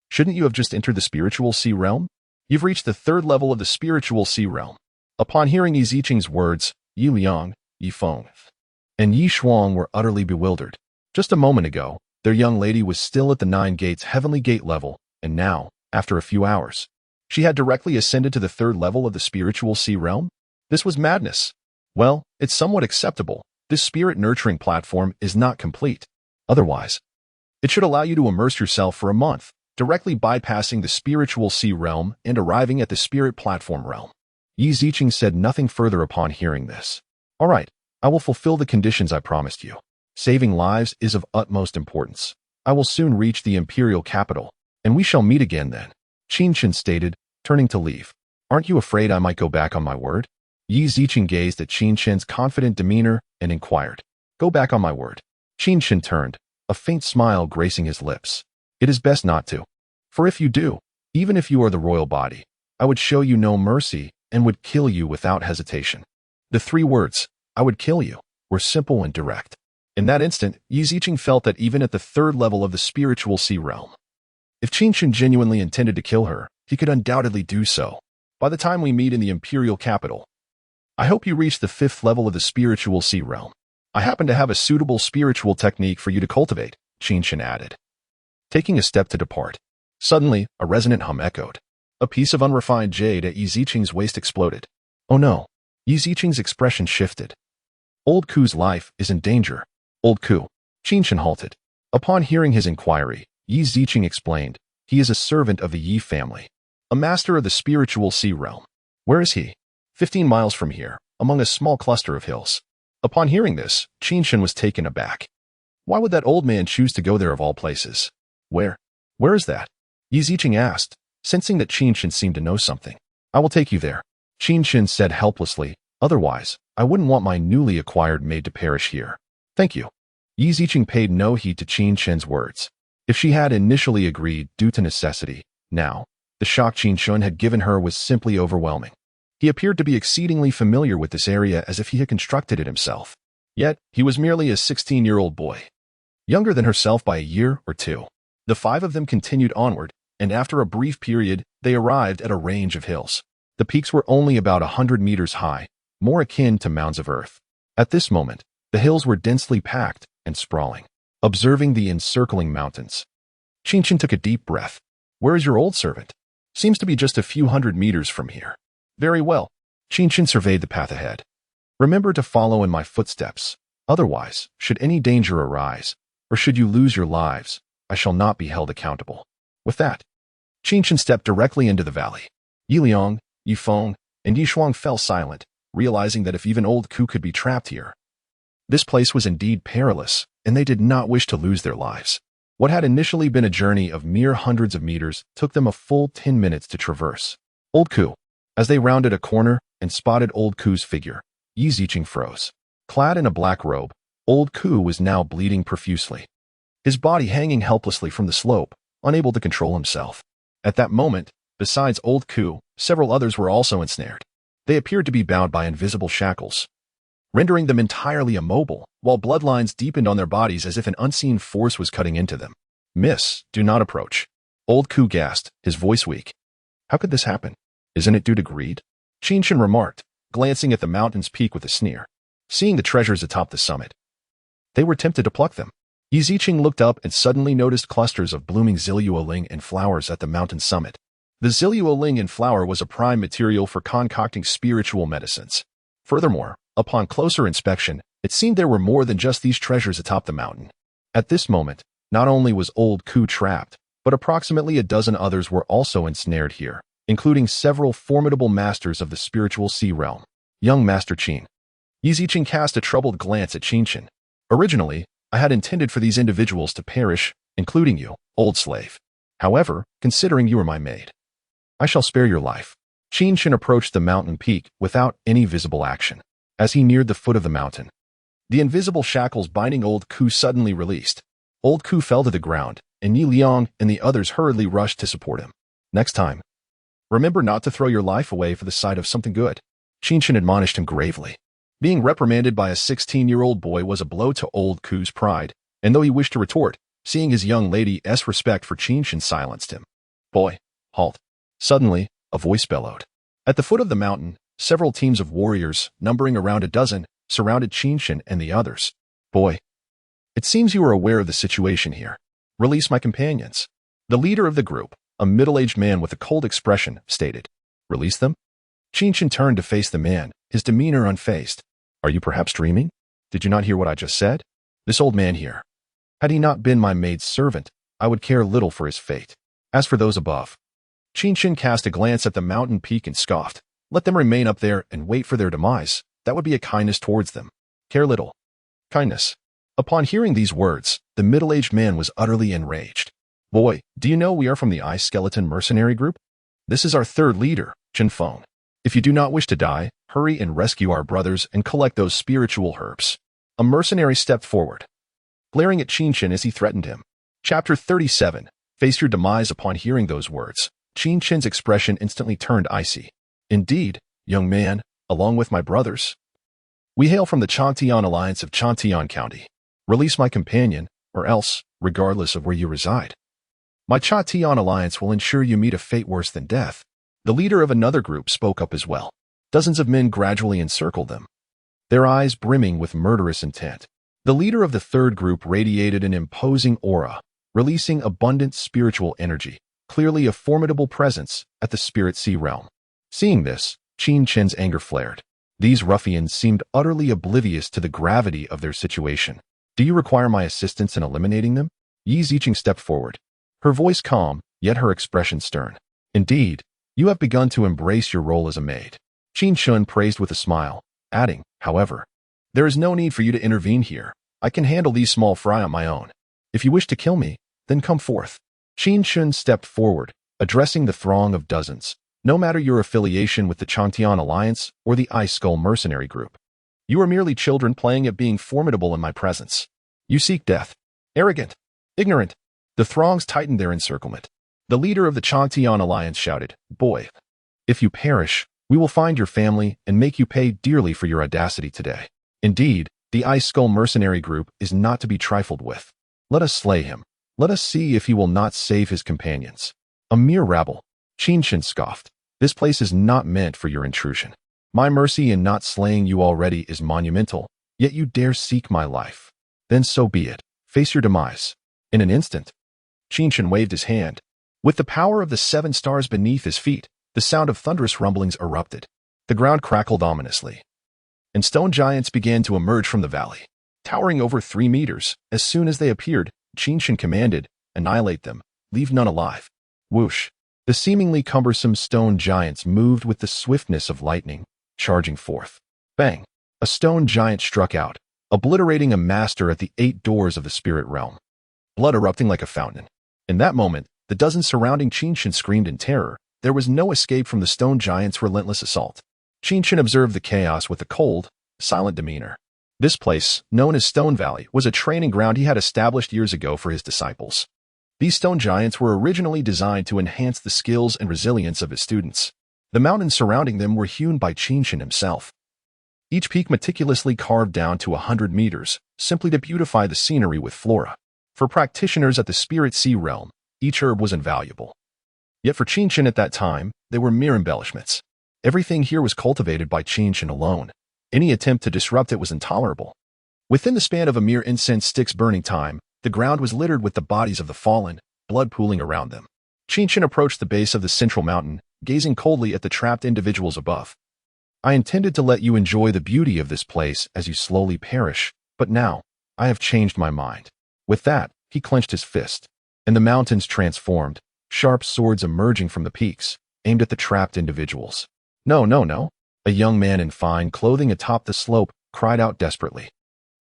Speaker 1: Shouldn't you have just entered the spiritual sea realm? You've reached the 3rd level of the spiritual sea realm. Upon hearing Yi Ziqing's words, Yi Liang, Yi Feng, and Yi Shuang were utterly bewildered. Just a moment ago, their young lady was still at the 9 gates heavenly gate level, and now, after a few hours, she had directly ascended to the 3rd level of the spiritual sea realm? This was madness. Well, it's somewhat acceptable. This spirit-nurturing platform is not complete. Otherwise, it should allow you to immerse yourself for a month, directly bypassing the spiritual sea realm and arriving at the spirit platform realm. Yi Ziqing said nothing further upon hearing this. All right, I will fulfill the conditions I promised you. Saving lives is of utmost importance. I will soon reach the imperial capital, and we shall meet again then, Qin Chen stated, turning to leave. Aren't you afraid I might go back on my word? Yi Ziqing gazed at Qin Chen's confident demeanor and inquired, "Go back on my word." Qin Chen turned, a faint smile gracing his lips. "It is best not to. For if you do, even if you are the royal body, I would show you no mercy and would kill you without hesitation." The 3 words, "I would kill you," were simple and direct. In that instant, Yi Ziqing felt that even at the 3rd level of the spiritual sea realm, if Qin Chen genuinely intended to kill her, he could undoubtedly do so. By the time we meet in the imperial capital, I hope you reach the 5th level of the spiritual sea realm. I happen to have a suitable spiritual technique for you to cultivate, Qin Chen added, taking a step to depart. Suddenly, a resonant hum echoed. A piece of unrefined jade at Yi Ziqing's waist exploded. "Oh no." Yi Ziqing's expression shifted. "Old Ku's life is in danger." "Old Ku." Qin Chen halted. Upon hearing his inquiry, Yi Ziqing explained, "He is a servant of the Yi family, a master of the spiritual sea realm." "Where is he?" 15 miles from here, among a small cluster of hills." Upon hearing this, Qin Chen was taken aback. Why would that old man choose to go there of all places? Where is that?" Yi Ziqing asked, sensing that Qin Chen seemed to know something. "I will take you there," Qin Chen said helplessly. "Otherwise, I wouldn't want my newly acquired maid to perish here." "Thank you." Yi Ziqing paid no heed to Qin Chen's words. If she had initially agreed due to necessity, now, the shock Qin Chen had given her was simply overwhelming. He appeared to be exceedingly familiar with this area as if he had constructed it himself. Yet, he was merely a 16-year-old boy, younger than herself by a year or 2. The 5 of them continued onward, and after a brief period, they arrived at a range of hills. The peaks were only about 100 meters high, more akin to mounds of earth. At this moment, the hills were densely packed and sprawling. Observing the encircling mountains, Qin Chen took a deep breath. "Where is your old servant?" "Seems to be just a few hundred meters from here." "Very well." Qin Chen surveyed the path ahead. "Remember to follow in my footsteps. Otherwise, should any danger arise, or should you lose your lives, I shall not be held accountable." With that, Qin Chen stepped directly into the valley. Yi Liang, Yi Feng, and Yi Shuang fell silent, realizing that if even old Ku could be trapped here, this place was indeed perilous, and they did not wish to lose their lives. What had initially been a journey of mere hundreds of meters took them a full 10 minutes to traverse. Old Ku. As they rounded a corner and spotted old Ku's figure, Yi Ziqing froze. Clad in a black robe, old Ku was now bleeding profusely, his body hanging helplessly from the slope, unable to control himself. At that moment, besides old Ku, several others were also ensnared. They appeared to be bound by invisible shackles, rendering them entirely immobile, while bloodlines deepened on their bodies as if an unseen force was cutting into them. "Miss, do not approach." Old Ku gasped, his voice weak. "How could this happen? Isn't it due to greed?" Qin Chen remarked, glancing at the mountain's peak with a sneer. Seeing the treasures atop the summit, they were tempted to pluck them. Yi Ziqing looked up and suddenly noticed clusters of blooming Zilua and flowers at the mountain's summit. The Zilua and flower was a prime material for concocting spiritual medicines. Furthermore, upon closer inspection, it seemed there were more than just these treasures atop the mountain. At this moment, not only was old Ku trapped, but approximately a dozen others were also ensnared here, including several formidable masters of the spiritual sea realm. "Young Master Qin." Yi Ziqing cast a troubled glance at Qin Chen. "Originally, I had intended for these individuals to perish, including you, old slave. However, considering you are my maid, I shall spare your life." Qin Chen approached the mountain peak without any visible action. As he neared the foot of the mountain, the invisible shackles binding old Ku suddenly released. Old Ku fell to the ground, and Yi Liang and the others hurriedly rushed to support him. "Next time, remember not to throw your life away for the sight of something good," Qin Chen admonished him gravely. Being reprimanded by a 16-year-old boy was a blow to old Ku's pride, and though he wished to retort, seeing his young lady's respect for Qin Chen silenced him. "Boy, halt." Suddenly, a voice bellowed. At the foot of the mountain, several teams of warriors, numbering around a dozen, surrounded Qin Chen and the others. "Boy, it seems you are aware of the situation here. Release my companions." The leader of the group, a middle-aged man with a cold expression, stated. "Release them?" Qin Chen turned to face the man, his demeanor unfazed. "Are you perhaps dreaming? Did you not hear what I just said? This old man here. Had he not been my maid's servant, I would care little for his fate. As for those above." Qin Chen cast a glance at the mountain peak and scoffed. "Let them remain up there and wait for their demise. That would be a kindness towards them. Care little. Kindness." Upon hearing these words, the middle-aged man was utterly enraged. "Boy, do you know we are from the Ice Skeleton mercenary group? This is our third leader, Chen Feng. If you do not wish to die, Hurry and rescue our brothers and collect those spiritual herbs. A mercenary stepped forward, glaring at Qin Chen as he threatened him. Chapter 37. Face your demise. Upon hearing those words, Qin Chen's expression instantly turned icy. Indeed, young man, along with my brothers, we hail from the Changtian Alliance of Changtian County. Release my companion, or else, regardless of where you reside, my Changtian Alliance will ensure you meet a fate worse than death. The leader of another group spoke up as well. Dozens of men gradually encircled them, their eyes brimming with murderous intent. The leader of the third group radiated an imposing aura, releasing abundant spiritual energy, clearly a formidable presence at the Spirit Sea realm. Seeing this, Qin Chen's anger flared. These ruffians seemed utterly oblivious to the gravity of their situation. Do you require my assistance in eliminating them? Yi Ziqing stepped forward, her voice calm, yet her expression stern. Indeed, you have begun to embrace your role as a maid. Qin Chen praised with a smile, adding, however, there is no need for you to intervene here. I can handle these small fry on my own. If you wish to kill me, then come forth. Qin Chen stepped forward, addressing the throng of dozens. No matter your affiliation with the Changtian Alliance or the Ice Skull Mercenary Group, you are merely children playing at being formidable in my presence. You seek death. Arrogant. Ignorant. The throngs tightened their encirclement. The leader of the Changtian Alliance shouted, Boy, if you perish, we will find your family and make you pay dearly for your audacity today. Indeed, the Ice Skull Mercenary Group is not to be trifled with. Let us slay him. Let us see if he will not save his companions. A mere rabble. Qin Chen scoffed. This place is not meant for your intrusion. My mercy in not slaying you already is monumental, yet you dare seek my life. Then so be it. Face your demise. In an instant, Qin Chen waved his hand. With the power of the 7 stars beneath his feet, the sound of thunderous rumblings erupted. The ground crackled ominously, and stone giants began to emerge from the valley, towering over 3 meters. As soon as they appeared, Qin Chen commanded, annihilate them, leave none alive. Whoosh! The seemingly cumbersome stone giants moved with the swiftness of lightning, charging forth. Bang! A stone giant struck out, obliterating a master at the 8 doors of the spirit realm, blood erupting like a fountain. In that moment, the dozens surrounding Qin Chen screamed in terror. There was no escape from the stone giant's relentless assault. Qin Chen observed the chaos with a cold, silent demeanor. This place, known as Stone Valley, was a training ground he had established years ago for his disciples. These stone giants were originally designed to enhance the skills and resilience of his students. The mountains surrounding them were hewn by Qin Chen himself, each peak meticulously carved down to 100 meters, simply to beautify the scenery with flora. For practitioners at the Spirit Sea realm, each herb was invaluable. Yet for Qin Chen at that time, they were mere embellishments. Everything here was cultivated by Qin Chen alone. Any attempt to disrupt it was intolerable. Within the span of a mere incense stick's burning time, the ground was littered with the bodies of the fallen, blood pooling around them. Qin Chen approached the base of the central mountain, gazing coldly at the trapped individuals above. I intended to let you enjoy the beauty of this place as you slowly perish, but now, I have changed my mind. With that, he clenched his fist, and the mountains transformed, sharp swords emerging from the peaks, aimed at the trapped individuals. No, no, no. A young man in fine clothing atop the slope cried out desperately.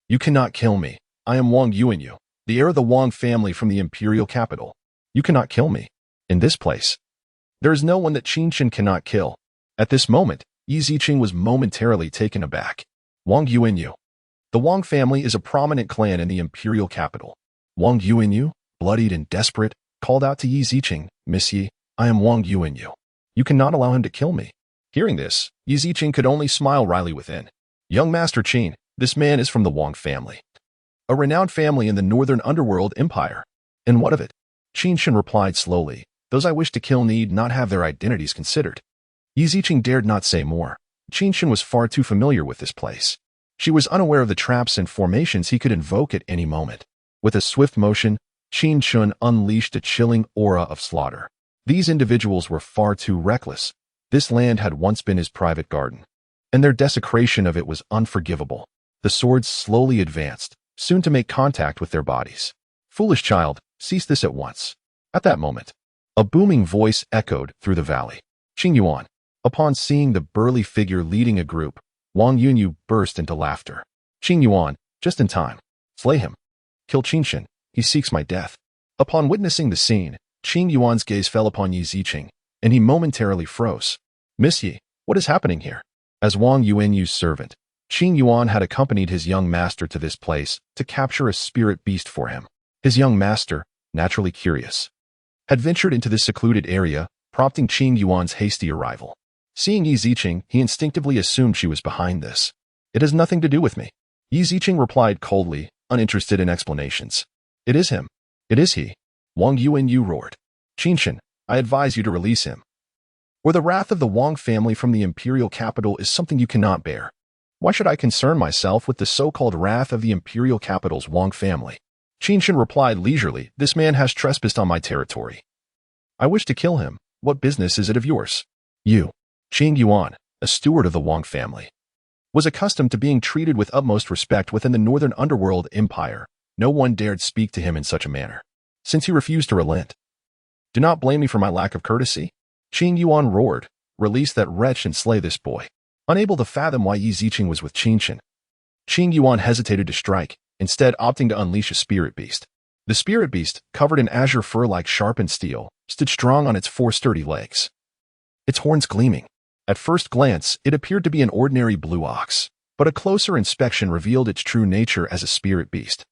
Speaker 1: You cannot kill me. I am Wang Yuanyu, the heir of the Wang family from the imperial capital. You cannot kill me. In this place, there is no one that Qin Chen cannot kill. At this moment, Yi Ziqing was momentarily taken aback. Wang Yuanyu. The Wang family is a prominent clan in the imperial capital. Wang Yuanyu, bloodied and desperate, called out to Yi Ziqing, Miss Yi, I am Wang Yuanyu. You cannot allow him to kill me. Hearing this, Yi Ziqing could only smile wryly within. Young Master Qin, this man is from the Wang family, a renowned family in the northern underworld empire. And what of it? Qin Chen replied slowly, those I wish to kill need not have their identities considered. Yi Ziqing dared not say more. Qin Chen was far too familiar with this place. She was unaware of the traps and formations he could invoke at any moment. With a swift motion, Qin Chen unleashed a chilling aura of slaughter. These individuals were far too reckless. This land had once been his private garden, and their desecration of it was unforgivable. The swords slowly advanced, soon to make contact with their bodies. Foolish child, cease this at once. At that moment, a booming voice echoed through the valley. Qing Yuan. Upon seeing the burly figure leading a group, Wang Yunyu burst into laughter. Qing Yuan, just in time. Slay him. Kill Qin Chen. He seeks my death. Upon witnessing the scene, Qing Yuan's gaze fell upon Yi Ziqing, and he momentarily froze. Miss Yi, what is happening here? As Wang Yuanyu's servant, Qin Yuan had accompanied his young master to this place to capture a spirit beast for him. His young master, naturally curious, had ventured into this secluded area, prompting Qin Yuan's hasty arrival. Seeing Yi Ziqing, he instinctively assumed she was behind this. "It has nothing to do with me," Yi Ziqing replied coldly, uninterested in explanations. "It is him. It is he." Wang Yuanyu roared. "Qin Chen, I advise you to release him, or the wrath of the Wang family from the imperial capital is something you cannot bear." "Why should I concern myself with the so-called wrath of the imperial capital's Wang family?" Qin Chen replied leisurely. "This man has trespassed on my territory. I wish to kill him. What business is it of yours?" You, Qin Yuan, a steward of the Wang family, was accustomed to being treated with utmost respect within the northern underworld empire. No one dared speak to him in such a manner, since he refused to relent. "Do not blame me for my lack of courtesy," Qin Yuan roared. "Release that wretch and slay this boy." Unable to fathom why Yi Ziqing was with Qin Chen, Qin Yuan hesitated to strike, instead opting to unleash a spirit beast. The spirit beast, covered in azure fur like sharpened steel, stood strong on its 4 sturdy legs, its horns gleaming. At first glance, it appeared to be an ordinary blue ox, but a closer inspection revealed its true nature as a spirit beast.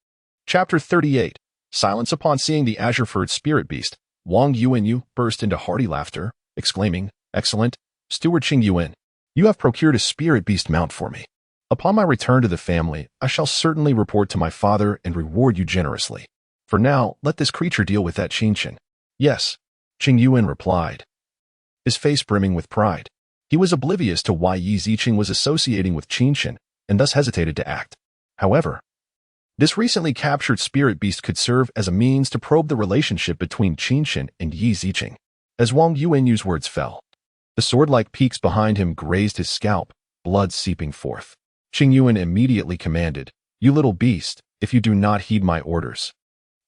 Speaker 1: Chapter 38. Silence. Upon seeing the azure-furred spirit beast, Wang Yuanyu burst into hearty laughter, exclaiming, "Excellent, Steward Qing Yuan. You have procured a spirit beast mount for me. Upon my return to the family, I shall certainly report to my father and reward you generously. For now, let this creature deal with that Qin Chen." "Yes," Qing Yuan replied, his face brimming with pride. He was oblivious to why Yi Ziqing was associating with Qin Chen, and thus hesitated to act. However, this recently captured spirit beast could serve as a means to probe the relationship between Qin Chen and Yi Ziqing. As Wang Yuanyu's words fell, the sword-like peaks behind him grazed his scalp, blood seeping forth. Qing Yuan immediately commanded, "You little beast, if you do not heed my orders,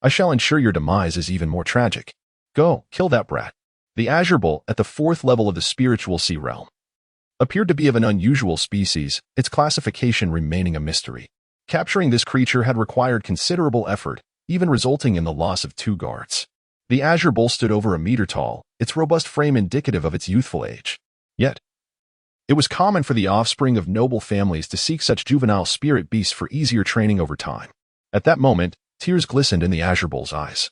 Speaker 1: I shall ensure your demise is even more tragic. Go, kill that brat." The Azure Bull, at the 4th level of the spiritual sea realm, appeared to be of an unusual species, its classification remaining a mystery. Capturing this creature had required considerable effort, even resulting in the loss of 2 guards. The Azure Bull stood over a meter tall, its robust frame indicative of its youthful age. Yet, it was common for the offspring of noble families to seek such juvenile spirit beasts for easier training over time. At that moment, tears glistened in the Azure Bull's eyes,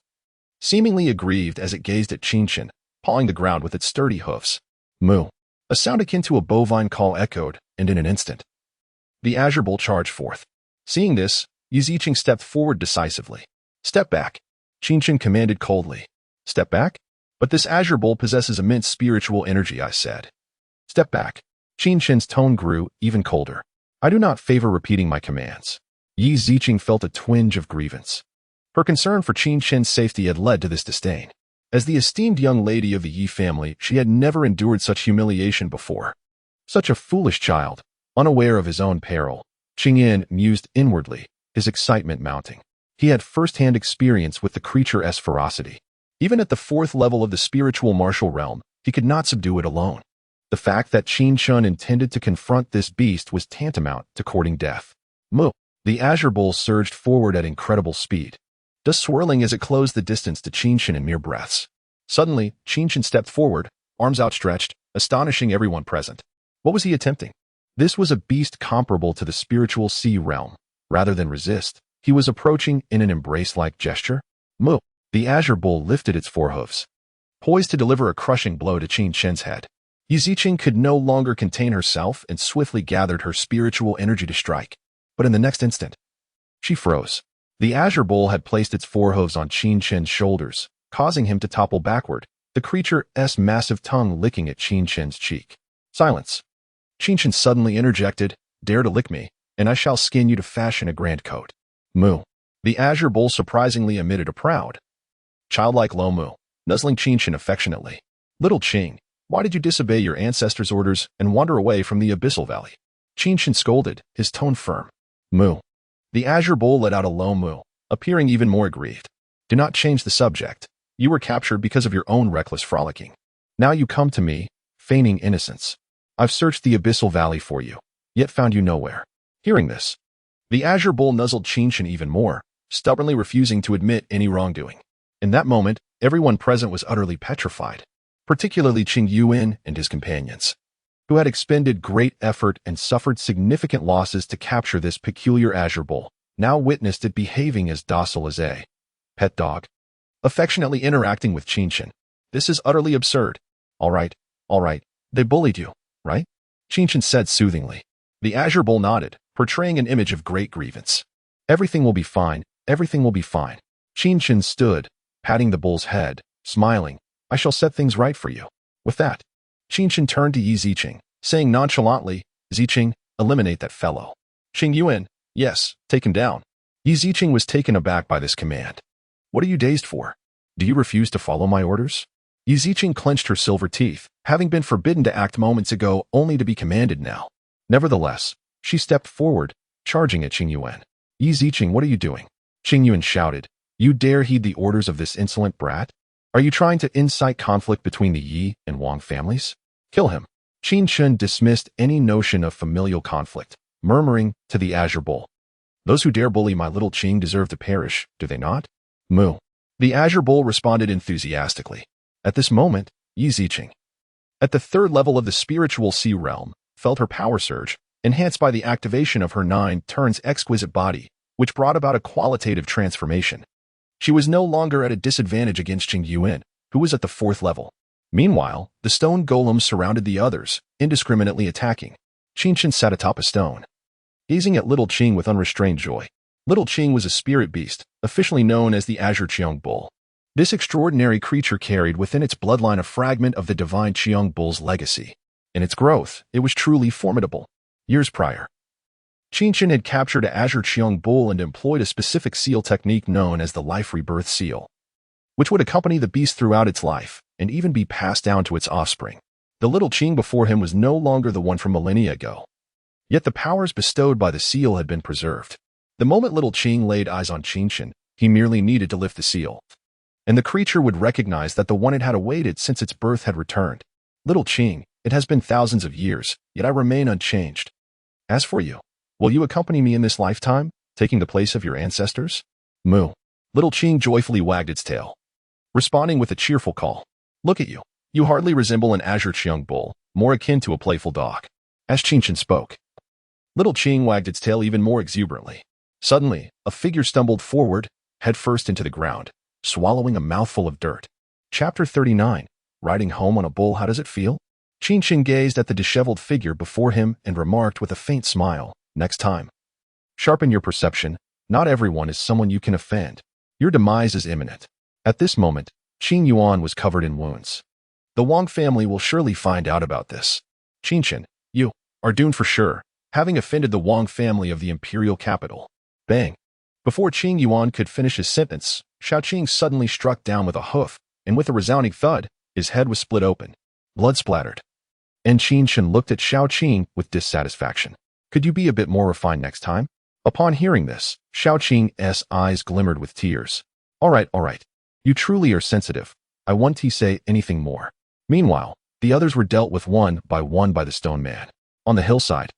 Speaker 1: seemingly aggrieved as it gazed at Qin Chen, pawing the ground with its sturdy hoofs. Moo. A sound akin to a bovine call echoed, and in an instant, the Azure Bull charged forth. Seeing this, Yi Ziqing stepped forward decisively. "Step back," Qin Chen commanded coldly. "Step back? But this Azure Bull possesses immense spiritual energy," I said. "Step back." Qin Chen's tone grew even colder. "I do not favor repeating my commands." Yi Ziqing felt a twinge of grievance. Her concern for Qin Chen's safety had led to this disdain. As the esteemed young lady of the Yi family, she had never endured such humiliation before. Such a foolish child, unaware of his own peril. Qing Yin mused inwardly, his excitement mounting. He had first-hand experience with the creature's ferocity. Even at the 4th level of the spiritual martial realm, he could not subdue it alone. The fact that Qin Chen intended to confront this beast was tantamount to courting death. Moo. The Azure Bull surged forward at incredible speed, dust swirling as it closed the distance to Qin Chen in mere breaths. Suddenly, Qin Chen stepped forward, arms outstretched, astonishing everyone present. What was he attempting? This was a beast comparable to the spiritual sea realm. Rather than resist, he was approaching in an embrace-like gesture. Moo. The Azure Bull lifted its 4 hoofs, poised to deliver a crushing blow to Qin Chen's head. Yi Ziqing could no longer contain herself and swiftly gathered her spiritual energy to strike. But in the next instant, she froze. The Azure Bull had placed its 4 hooves on Qin Chen's shoulders, causing him to topple backward, the creature's massive tongue licking at Qin Chen's cheek. "Silence." Qin Chen suddenly interjected, "Dare to lick me, and I shall skin you to fashion a grand coat." Moo. The Azure Bull surprisingly emitted a proud, childlike low moo, nuzzling Qin Chen affectionately. "Little Qing, why did you disobey your ancestors' orders and wander away from the Abyssal Valley?" Qin Chen scolded, his tone firm. Moo. The Azure Bull let out a low moo, appearing even more aggrieved. "Do not change the subject. You were captured because of your own reckless frolicking. Now you come to me, feigning innocence. I've searched the Abyssal Valley for you, yet found you nowhere." Hearing this, the Azure Bull nuzzled Qin Chen even more, stubbornly refusing to admit any wrongdoing. In that moment, everyone present was utterly petrified, particularly Qing Yuan and his companions. who had expended great effort and suffered significant losses to capture this peculiar azure bull, now witnessed it behaving as docile as a pet dog, affectionately interacting with Qin Chen. This is utterly absurd. All right, they bullied you, right? Qin Chen said soothingly. The azure bull nodded, portraying an image of great grievance. Everything will be fine, everything will be fine. Qin Chen stood, patting the bull's head, smiling. I shall set things right for you. With that, Qin Chen turned to Yi Ziqing, saying nonchalantly, Ziqing, eliminate that fellow. Qing Yuan, yes, take him down. Yi Ziqing was taken aback by this command. What are you dazed for? Do you refuse to follow my orders? Yi Ziqing clenched her silver teeth, having been forbidden to act moments ago only to be commanded now. Nevertheless, she stepped forward, charging at Qing Yuan. Yi Ziqing, what are you doing? Qing Yuan shouted. You dare heed the orders of this insolent brat? Are you trying to incite conflict between the Yi and Wang families? Kill him. Qin Chen dismissed any notion of familial conflict, murmuring to the azure bull. Those who dare bully my little Qing deserve to perish, do they not? Moo. The azure bull responded enthusiastically. At this moment, Yi Ziqing, at the third level of the spiritual sea realm, felt her power surge, enhanced by the activation of her 9 turns exquisite body, which brought about a qualitative transformation. She was no longer at a disadvantage against Qing Yuan, who was at the 4th level. Meanwhile, the stone golems surrounded the others, indiscriminately attacking. Qin Chen sat atop a stone, gazing at little Qing with unrestrained joy. Little Qing was a spirit beast, officially known as the Azure Qiong Bull. This extraordinary creature carried within its bloodline a fragment of the divine Qiong Bull's legacy. In its growth, it was truly formidable. Years prior, Qin Chen had captured a Azure Qiong Bull and employed a specific seal technique known as the life rebirth seal, which would accompany the beast throughout its life and even be passed down to its offspring. The little Qing before him was no longer the one from millennia ago. Yet the powers bestowed by the seal had been preserved. The moment little Qing laid eyes on Qin Chen, he merely needed to lift the seal, and the creature would recognize that the one it had awaited since its birth had returned. Little Qing, it has been thousands of years, yet I remain unchanged. As for you, will you accompany me in this lifetime, taking the place of your ancestors? Moo. Little Qing joyfully wagged its tail, responding with a cheerful call. Look at you. You hardly resemble an Azure Qiong Bull, more akin to a playful dog. As Qin Chen spoke, little Qing wagged its tail even more exuberantly. Suddenly, a figure stumbled forward, headfirst into the ground, swallowing a mouthful of dirt. Chapter 39. Riding home on a bull, how does it feel? Qin Chen gazed at the disheveled figure before him and remarked with a faint smile, next time, sharpen your perception. Not everyone is someone you can offend. Your demise is imminent. At this moment, Qing Yuan was covered in wounds. The Wang family will surely find out about this. Qin Chen, you are doomed for sure, having offended the Wang family of the imperial capital. Bang. Before Qing Yuan could finish his sentence, Xiaoqing suddenly struck down with a hoof, and with a resounding thud, his head was split open. Blood splattered. And Qin Chen looked at Xiaoqing with dissatisfaction. Could you be a bit more refined next time? Upon hearing this, Xiaoqing's eyes glimmered with tears. All right. You truly are sensitive. I won't say anything more. Meanwhile, the others were dealt with one by the stone man. On the hillside,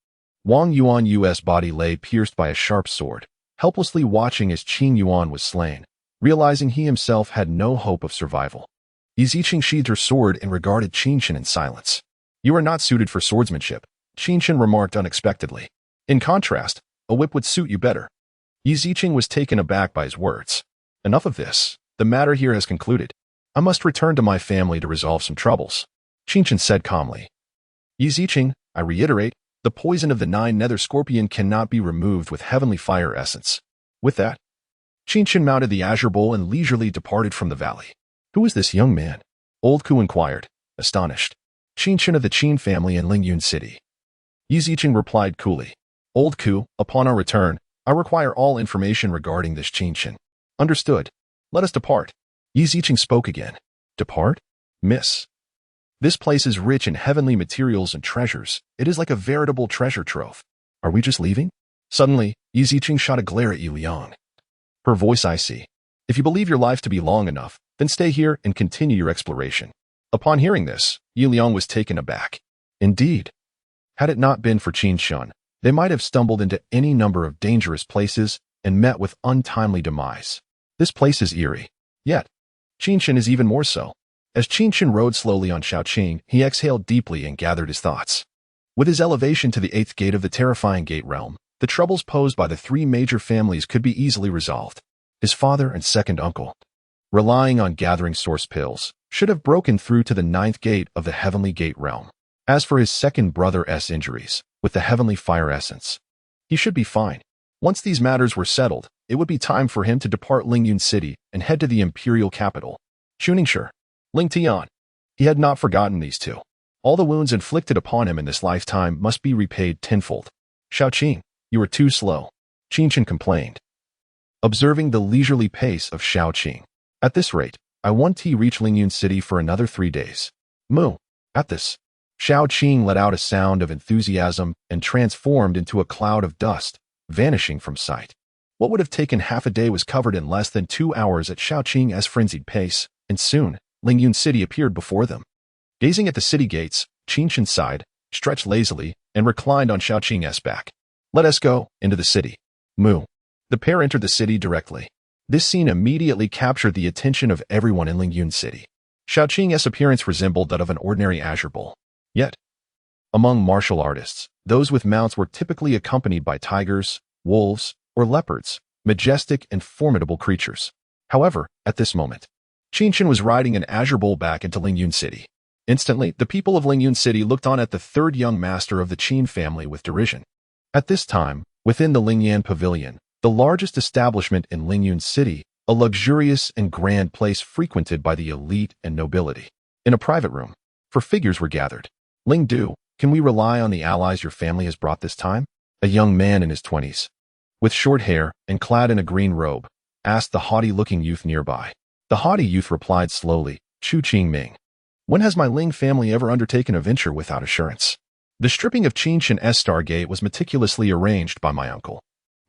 Speaker 1: Wang Yuan's body lay pierced by a sharp sword, helplessly watching as Qing Yuan was slain, realizing he himself had no hope of survival. Yi Ziqing sheathed her sword and regarded Qin Chen in silence. You are not suited for swordsmanship, Qin Chen remarked unexpectedly. In contrast, a whip would suit you better. Yi Ziqing was taken aback by his words. Enough of this. The matter here has concluded. I must return to my family to resolve some troubles, Qin Chen said calmly. Yi Ziqing, I reiterate, the poison of the 9 nether scorpion cannot be removed with heavenly fire essence. With that, Qin Chen mounted the azure bull and leisurely departed from the valley. Who is this young man? Old Ku inquired, astonished. Qin Chen of the Qin family in Lingyun City. Yi Ziqing replied coolly. Old Ku, upon our return, I require all information regarding this Qin Chen. Understood. Let us depart. Yi Ziqing spoke again. Depart? Miss. This place is rich in heavenly materials and treasures. It is like a veritable treasure trove. Are we just leaving? Suddenly, Yi Ziqing shot a glare at Yi Liang. Her voice icy. If you believe your life to be long enough, then stay here and continue your exploration. Upon hearing this, Yi Liang was taken aback. Indeed. Had it not been for Qin Chen, they might have stumbled into any number of dangerous places and met with untimely demise. This place is eerie. Yet, Qin Chen is even more so. As Qin Chen rode slowly on Xiaoqing, he exhaled deeply and gathered his thoughts. With his elevation to the 8th gate of the terrifying gate realm, the troubles posed by the 3 major families could be easily resolved. His father and second uncle, relying on gathering source pills, should have broken through to the 9th gate of the heavenly gate realm. As for his second brother's injuries, with the heavenly fire essence, he should be fine. Once these matters were settled, it would be time for him to depart Lingyun City and head to the imperial capital, Chuningshi. Ling Tian. He had not forgotten these two. All the wounds inflicted upon him in this lifetime must be repaid tenfold. Xiaoqing, you are too slow, Qin Chen complained, observing the leisurely pace of Xiaoqing. At this rate, I want to reach Lingyun City for another 3 days. Moo. At this, Xiaoqing let out a sound of enthusiasm and transformed into a cloud of dust, vanishing from sight. What would have taken half a day was covered in less than 2 hours at Xiaoqing's frenzied pace, and soon, Lingyun City appeared before them. Gazing at the city gates, Qin Chen sighed, stretched lazily, and reclined on Xiaoqing's back. Let us go into the city. Moo. The pair entered the city directly. This scene immediately captured the attention of everyone in Lingyun City. Xiaoqing's appearance resembled that of an ordinary azure bull. Yet, among martial artists, those with mounts were typically accompanied by tigers, wolves, or leopards, majestic and formidable creatures. However, at this moment, Qin Chen was riding an azure bull back into Lingyun City. Instantly, the people of Lingyun City looked on at the third young master of the Qin family with derision. At this time, within the Lingyan Pavilion, the largest establishment in Lingyun City, a luxurious and grand place frequented by the elite and nobility. In a private room, 4 figures were gathered. Ling Du, can we rely on the allies your family has brought this time? A young man in his 20s, with short hair and clad in a green robe, asked the haughty-looking youth nearby. The haughty youth replied slowly, Chu Qingming. When has my Ling family ever undertaken a venture without assurance? The stripping of Qin Chen's Stargate was meticulously arranged by my uncle.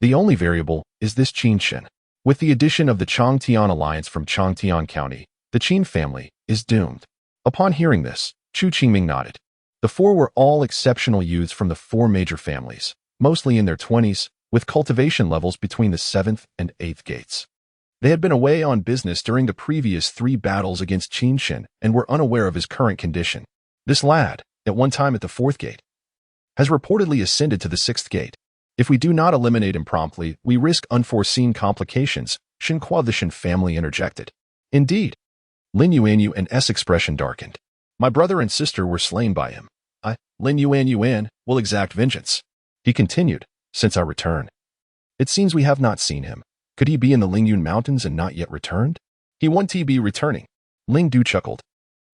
Speaker 1: The only variable is this Qin Chen. With the addition of the Chongtian alliance from Chongtian County, the Qin family is doomed. Upon hearing this, Chu Qingming nodded. The 4 were all exceptional youths from the 4 major families, mostly in their 20s, with cultivation levels between the 7th and 8th gates. They had been away on business during the previous 3 battles against Qin Chen and were unaware of his current condition. This lad, at one time at the 4th gate, has reportedly ascended to the 6th gate. If we do not eliminate him promptly, we risk unforeseen complications, Shinhua the Shin family interjected. Indeed. Lin Yuan's expression darkened. My brother and sister were slain by him. Lin Yuan, will exact vengeance. He continued, since our return. It seems we have not seen him. Could he be in the Lingyun Mountains and not yet returned? He won't be returning. Ling Du chuckled.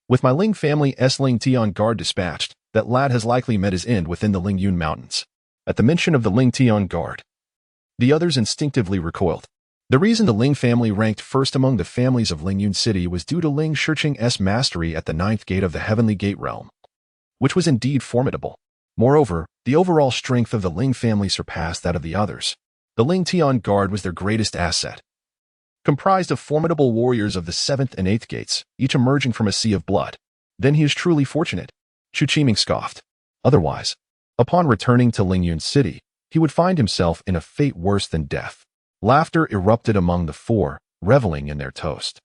Speaker 1: With my Ling family's Ling Tian guard dispatched, that lad has likely met his end within the Lingyun Mountains. At the mention of the Ling Tian guard, the others instinctively recoiled. The reason the Ling family ranked first among the families of Lingyun City was due to Ling Shiqing's mastery at the 9th gate of the heavenly gate realm, which was indeed formidable. Moreover, the overall strength of the Ling family surpassed that of the others. The Ling Tian guard was their greatest asset, comprised of formidable warriors of the 7th and 8th gates, each emerging from a sea of blood. Then he is truly fortunate, Chu Qingming scoffed. Otherwise, upon returning to Lingyun City, he would find himself in a fate worse than death. Laughter erupted among the 4, reveling in their toast.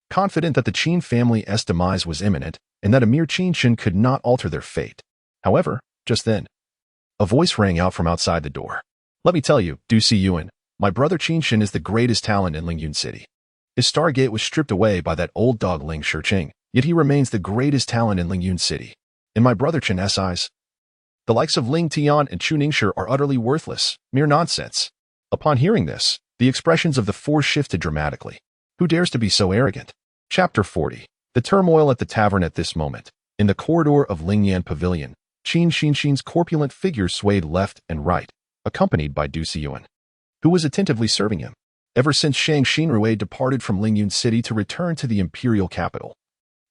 Speaker 1: Confident that the Qin family's demise was imminent, and that a mere Qin Chen could not alter their fate. However, just then, a voice rang out from outside the door. Let me tell you, Du Siyuan, my brother Qin Chen is the greatest talent in Lingyun City. His Stargate was stripped away by that old dog Ling Shiqing, yet he remains the greatest talent in Lingyun City. In my brother Chen's eyes, the likes of Ling Tian and Chuningshi are utterly worthless, mere nonsense. Upon hearing this, the expressions of the 4 shifted dramatically. Who dares to be so arrogant? Chapter 40. The turmoil at the tavern at this moment. In the corridor of Lingyan Pavilion, Qin Xinshin's corpulent figure swayed left and right, accompanied by Du Siyuan, who was attentively serving him. Ever since Shang Xinrui departed from Lingyun City to return to the imperial capital,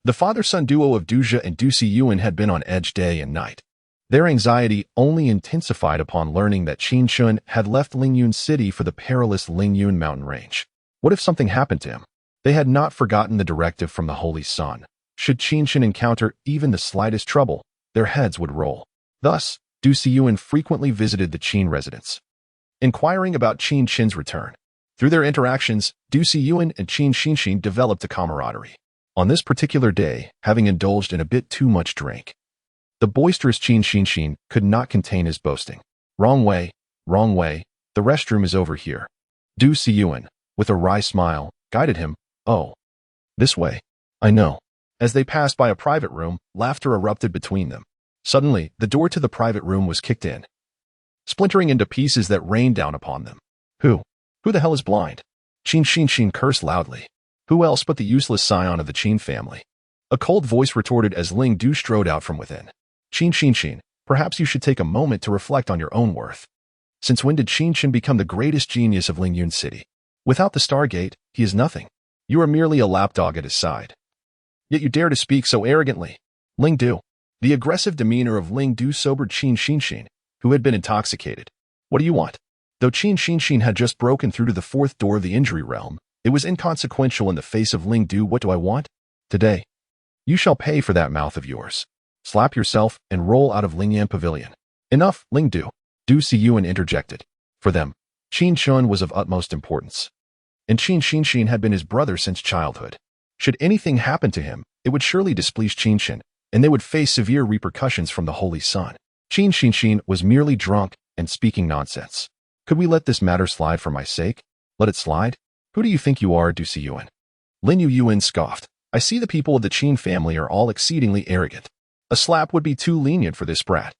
Speaker 1: the father-son duo of Duzha and Du Siyuan had been on edge day and night. Their anxiety only intensified upon learning that Qin Chen had left Lingyun City for the perilous Lingyun mountain range. What if something happened to him? They had not forgotten the directive from the Holy Sun. Should Qin Chen encounter even the slightest trouble, their heads would roll. Thus, Du Siyuan frequently visited the Qin residence, inquiring about Qin Chen's return. Through their interactions, Du Siyuan and Qin Xinshin developed a camaraderie. On this particular day, having indulged in a bit too much drink, The boisterous Qin Chen could not contain his boasting. Wrong way, wrong way, the restroom is over here. Du Siyuan, with a wry smile, guided him. Oh, this way. I know. As they passed by a private room, laughter erupted between them. Suddenly, the door to the private room was kicked in, splintering into pieces that rained down upon them. Who the hell is blind? Qin Chen cursed loudly. Who else but the useless scion of the Qin family? A cold voice retorted as Ling Du strode out from within. Qin Chen, perhaps you should take a moment to reflect on your own worth. Since when did Qin Chen become the greatest genius of Lingyun City? Without the Stargate, he is nothing. You are merely a lapdog at his side. Yet you dare to speak so arrogantly. Ling Du. The aggressive demeanor of Ling Du sobered Qin Chen, who had been intoxicated. What do you want? Though Qin Chen had just broken through to the fourth door of the injury realm, it was inconsequential in the face of Ling Du. What do I want? Today. You shall pay for that mouth of yours. Slap yourself and roll out of Lingyan Pavilion. Enough, Ling Du. Du Siyuan interjected. For them, Qin Chen was of utmost importance. And Qin Chen had been his brother since childhood. Should anything happen to him, it would surely displease Qin Chen, and they would face severe repercussions from the Holy Sun. Qin Chen was merely drunk and speaking nonsense. Could we let this matter slide for my sake? Let it slide? Who do you think you are, Du Siyuan? Lin Yuyuan scoffed. I see the people of the Qin family are all exceedingly arrogant. A slap would be too lenient for this brat.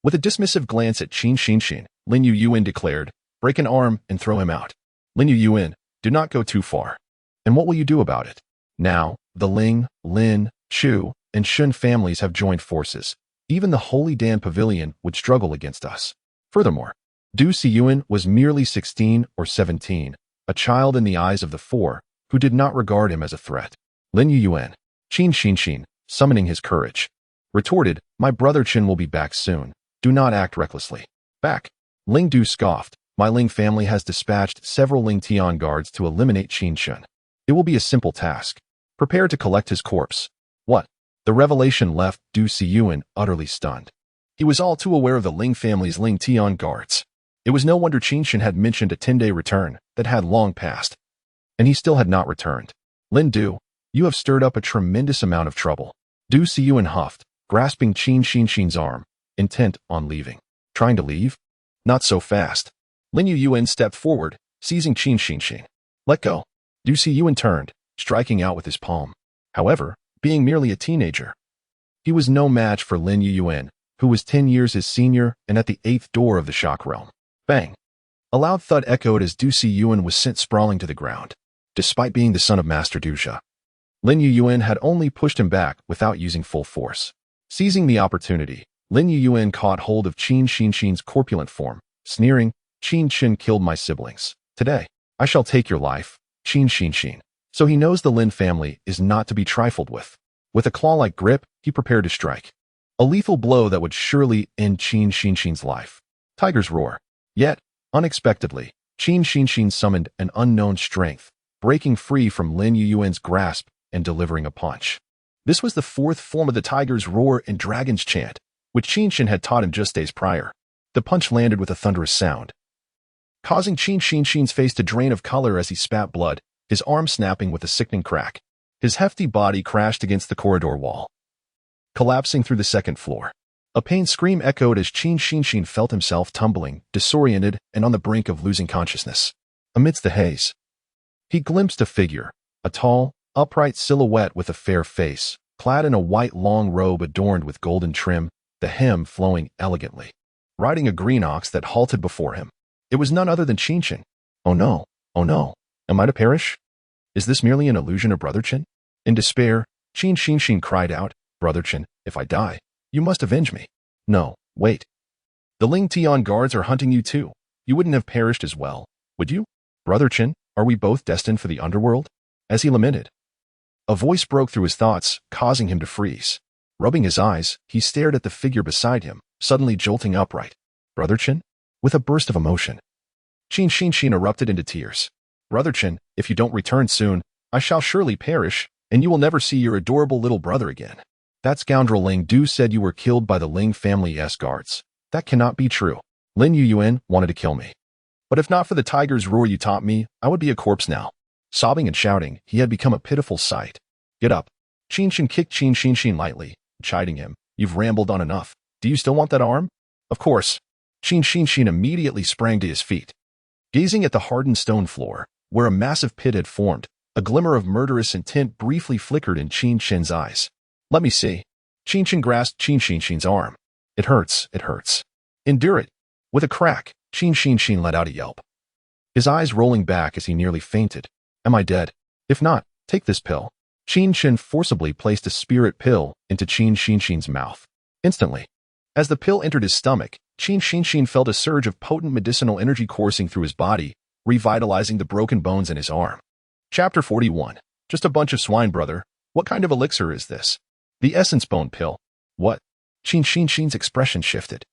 Speaker 1: With a dismissive glance at Qin Chen, Lin Yuyuan declared, break an arm and throw him out. Lin Yuyuan, do not go too far. And what will you do about it? Now, the Ling, Lin, Chu, and Shun families have joined forces. Even the Holy Dan Pavilion would struggle against us. Furthermore, Du Siyuan was merely 16 or 17, a child in the eyes of the four, who did not regard him as a threat. Lin Yuyuan, Qin Chen, summoning his courage, retorted, my brother Qin will be back soon. Do not act recklessly. Back. Ling Du scoffed. My Ling family has dispatched several Ling Tian guards to eliminate Qin Chen. It will be a simple task. Prepare to collect his corpse. What? The revelation left Du Siyuan utterly stunned. He was all too aware of the Ling family's Ling Tian guards. It was no wonder Qin Chen had mentioned a 10-day return that had long passed. And he still had not returned. Lin Du, you have stirred up a tremendous amount of trouble. Du Siyuan huffed, grasping Qin Chen's arm, intent on leaving. Trying to leave? Not so fast. Lin Yuyuan stepped forward, seizing Qin Chen. Let go. Du Siyuan turned, striking out with his palm. However, being merely a teenager, he was no match for Lin Yuyuan, who was 10 years his senior and at the 8th door of the shock realm. Bang! A loud thud echoed as Du Siyuan was sent sprawling to the ground. Despite being the son of Master Duzha, Lin Yuyuan had only pushed him back without using full force. Seizing the opportunity, Lin Yuyuan caught hold of Qin Chen's corpulent form, sneering, Qin Chen killed my siblings. Today, I shall take your life, Qin Chen. So he knows the Lin family is not to be trifled with. With a claw-like grip, he prepared to strike. A lethal blow that would surely end Qin Chen's life. Tiger's roar. Yet, unexpectedly, Qin Chen summoned an unknown strength, breaking free from Lin Yuyuan's grasp and delivering a punch. This was the fourth form of the tiger's roar and dragon's chant, which Qin Chen had taught him just days prior. The punch landed with a thunderous sound, causing Qin Chen's face to drain of color as he spat blood, his arm snapping with a sickening crack. His hefty body crashed against the corridor wall, collapsing through the second floor. A pain scream echoed as Qin Chen felt himself tumbling, disoriented, and on the brink of losing consciousness. Amidst the haze, he glimpsed a figure, a tall, upright silhouette with a fair face, clad in a white long robe adorned with golden trim, the hem flowing elegantly, riding a green ox that halted before him. It was none other than Qin Chen. Oh no, am I to perish? Is this merely an illusion of Brother Chen? In despair, Qin Chen cried out, Brother Chen, if I die, you must avenge me. No, wait. The Ling Tian guards are hunting you too. You wouldn't have perished as well, would you? Brother Chen, are we both destined for the underworld? As he lamented, a voice broke through his thoughts, causing him to freeze. Rubbing his eyes, he stared at the figure beside him, suddenly jolting upright. Brother Chen? With a burst of emotion, Qin Chen erupted into tears. Brother Chen, if you don't return soon, I shall surely perish, and you will never see your adorable little brother again. That scoundrel Ling Du said you were killed by the Ling family's guards. That cannot be true. Lin Yuyuan wanted to kill me. But if not for the tiger's roar you taught me, I would be a corpse now. Sobbing and shouting, he had become a pitiful sight. Get up. Qin Chen kicked Qin Chen lightly, chiding him. You've rambled on enough. Do you still want that arm? Of course. Qin Chen immediately sprang to his feet. Gazing at the hardened stone floor, where a massive pit had formed, a glimmer of murderous intent briefly flickered in Qin Chen's eyes. Let me see. Qin Chen grasped Qin Chen's arm. It hurts, it hurts. Endure it. With a crack, Qin Chen let out a yelp. His eyes rolling back as he nearly fainted. Am I dead? If not, take this pill. Qin Chen forcibly placed a spirit pill into Qin Chen's mouth. Instantly, as the pill entered his stomach, Qin Chen felt a surge of potent medicinal energy coursing through his body, revitalizing the broken bones in his arm. Chapter 41. Just a bunch of swine, brother. What kind of elixir is this? The essence bone pill. What? Qin Chen's expression shifted.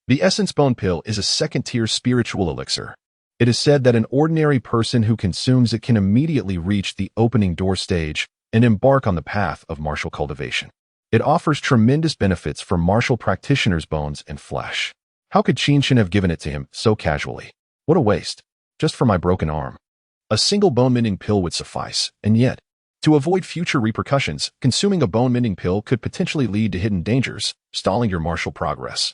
Speaker 1: The essence bone pill is a second-tier spiritual elixir. It is said that an ordinary person who consumes it can immediately reach the opening door stage and embark on the path of martial cultivation. It offers tremendous benefits for martial practitioners' bones and flesh. How could Qin Chen have given it to him so casually? What a waste. Just for my broken arm. A single bone-mending pill would suffice, and yet, to avoid future repercussions, consuming a bone-mending pill could potentially lead to hidden dangers, stalling your martial progress.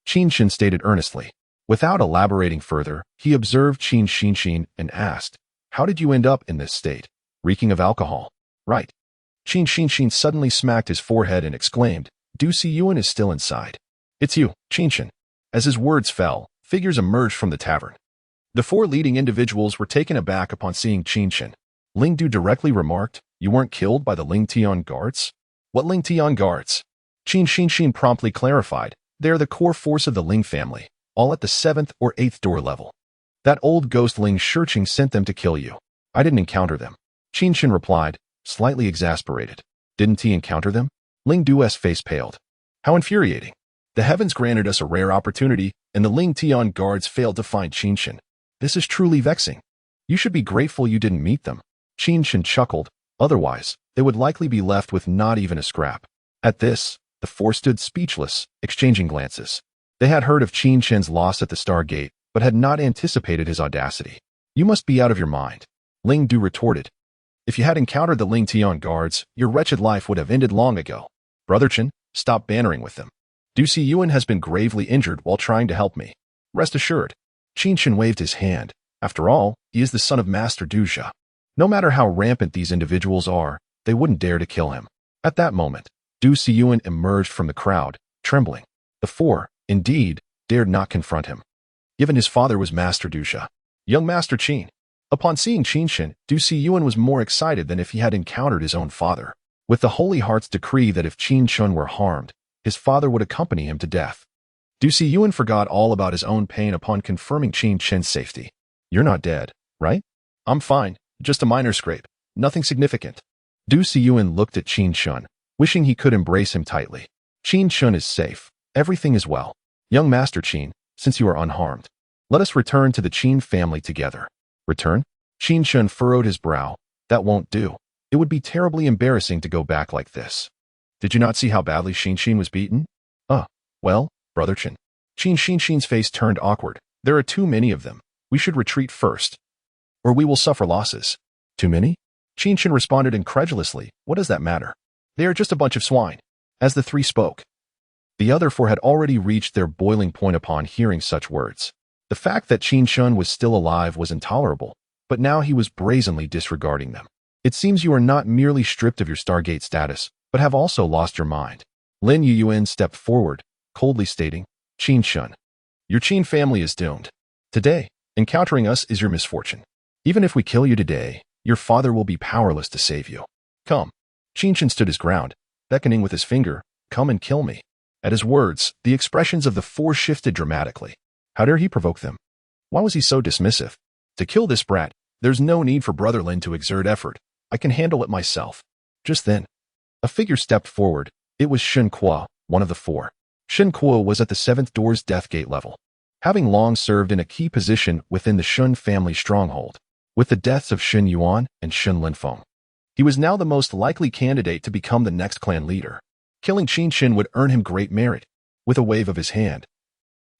Speaker 1: Qin Chen stated earnestly. Without elaborating further, he observed Qin Chen and asked, How did you end up in this state? Reeking of alcohol. Right. Qin Chen suddenly smacked his forehead and exclaimed, Du Si Yuan is still inside. It's you, Qin Chen. As his words fell, figures emerged from the tavern. The four leading individuals were taken aback upon seeing Qin Chen. Ling Du directly remarked, You weren't killed by the Ling Tian guards? What Ling Tian guards? Qin Chen promptly clarified, They are the core force of the Ling family, all at the 7th or 8th door level. That old ghost Ling Shiqing sent them to kill you. I didn't encounter them. Qin Chen replied, slightly exasperated. Didn't he encounter them? Ling Du's face paled. How infuriating. The heavens granted us a rare opportunity, and the Ling Tian guards failed to find Qin Chen. This is truly vexing. You should be grateful you didn't meet them. Qin Chen chuckled. Otherwise, they would likely be left with not even a scrap. At this, the four stood speechless, exchanging glances. They had heard of Qin Chen's loss at the Stargate, but had not anticipated his audacity. You must be out of your mind. Ling Du retorted. If you had encountered the Ling Tian guards, your wretched life would have ended long ago. Brother Chen, stop bantering with them. Du Si Yuan has been gravely injured while trying to help me. Rest assured. Qin Chen waved his hand. After all, he is the son of Master Du Jia. No matter how rampant these individuals are, they wouldn't dare to kill him. At that moment, Du Si Yuan emerged from the crowd, trembling. The four, indeed, dared not confront him. Given his father was Master Du Jia. Young Master Qin. Upon seeing Qin Chen, Du Si Yuan was more excited than if he had encountered his own father. With the Holy Heart's decree that if Qin Chen were harmed, his father would accompany him to death. Du Si Yuan forgot all about his own pain upon confirming Qin Chen's safety. You're not dead, right? I'm fine, just a minor scrape, nothing significant. Du Si Yuan looked at Qin Chen, wishing he could embrace him tightly. Qin Chen is safe, everything is well. Young Master Qin, since you are unharmed, let us return to the Qin family together. Return? Qin Chen furrowed his brow. That won't do. It would be terribly embarrassing to go back like this. Did you not see how badly Qin Chen was beaten? Well, Brother Chen. Qin Chen's face turned awkward. There are too many of them. We should retreat first, or we will suffer losses. Too many? Qin Chen responded incredulously. What does that matter? They are just a bunch of swine. As the three spoke, the other four had already reached their boiling point upon hearing such words. The fact that Qin Chen was still alive was intolerable, but now he was brazenly disregarding them. It seems you are not merely stripped of your Stargate status, but have also lost your mind. Lin Yuan stepped forward, coldly stating, Qin Chen, your Qin family is doomed. Today, encountering us is your misfortune. Even if we kill you today, your father will be powerless to save you. Come. Qin Chen stood his ground, beckoning with his finger, come and kill me. At his words, the expressions of the four shifted dramatically. How dare he provoke them? Why was he so dismissive? To kill this brat, there's no need for Brother Lin to exert effort. I can handle it myself. Just then, a figure stepped forward. It was Shen Kuo, one of the four. Shen Kuo was at the 7th door's death gate level, having long served in a key position within the Shun family stronghold. With the deaths of Shen Yuan and Shen Linfeng, he was now the most likely candidate to become the next clan leader. Killing Qin Chen would earn him great merit. With a wave of his hand,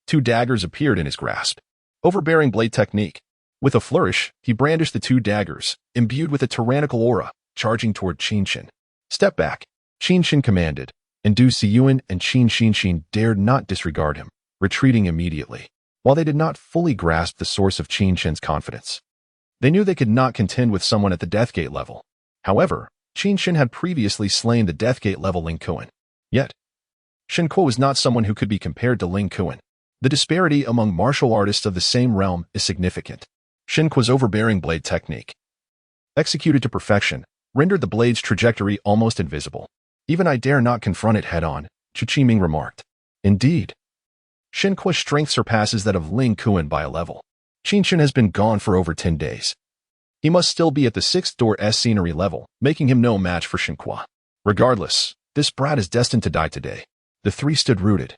Speaker 1: 2 daggers appeared in his grasp. Overbearing blade technique. With a flourish, he brandished the 2 daggers, imbued with a tyrannical aura, charging toward Qin Chen. Step back, Qin Chen commanded. and Du Siyuan and Qin Chen dared not disregard him, retreating immediately. While they did not fully grasp the source of Qin Chen's confidence, they knew they could not contend with someone at the Deathgate level. However, Qin Chen had previously slain the Deathgate level Ling Kuan. Yet, Shen Kuo was not someone who could be compared to Ling Kuan. The disparity among martial artists of the same realm is significant. Shen Kuo's overbearing blade technique, executed to perfection, rendered the blade's trajectory almost invisible. Even I dare not confront it head-on, Chu Qiming remarked. Indeed, Shen Kuo's strength surpasses that of Ling Kuan by a level. Qin Chen has been gone for over 10 days. He must still be at the 6th door S scenery level, making him no match for Shen Kuo. Regardless, this brat is destined to die today. The three stood rooted,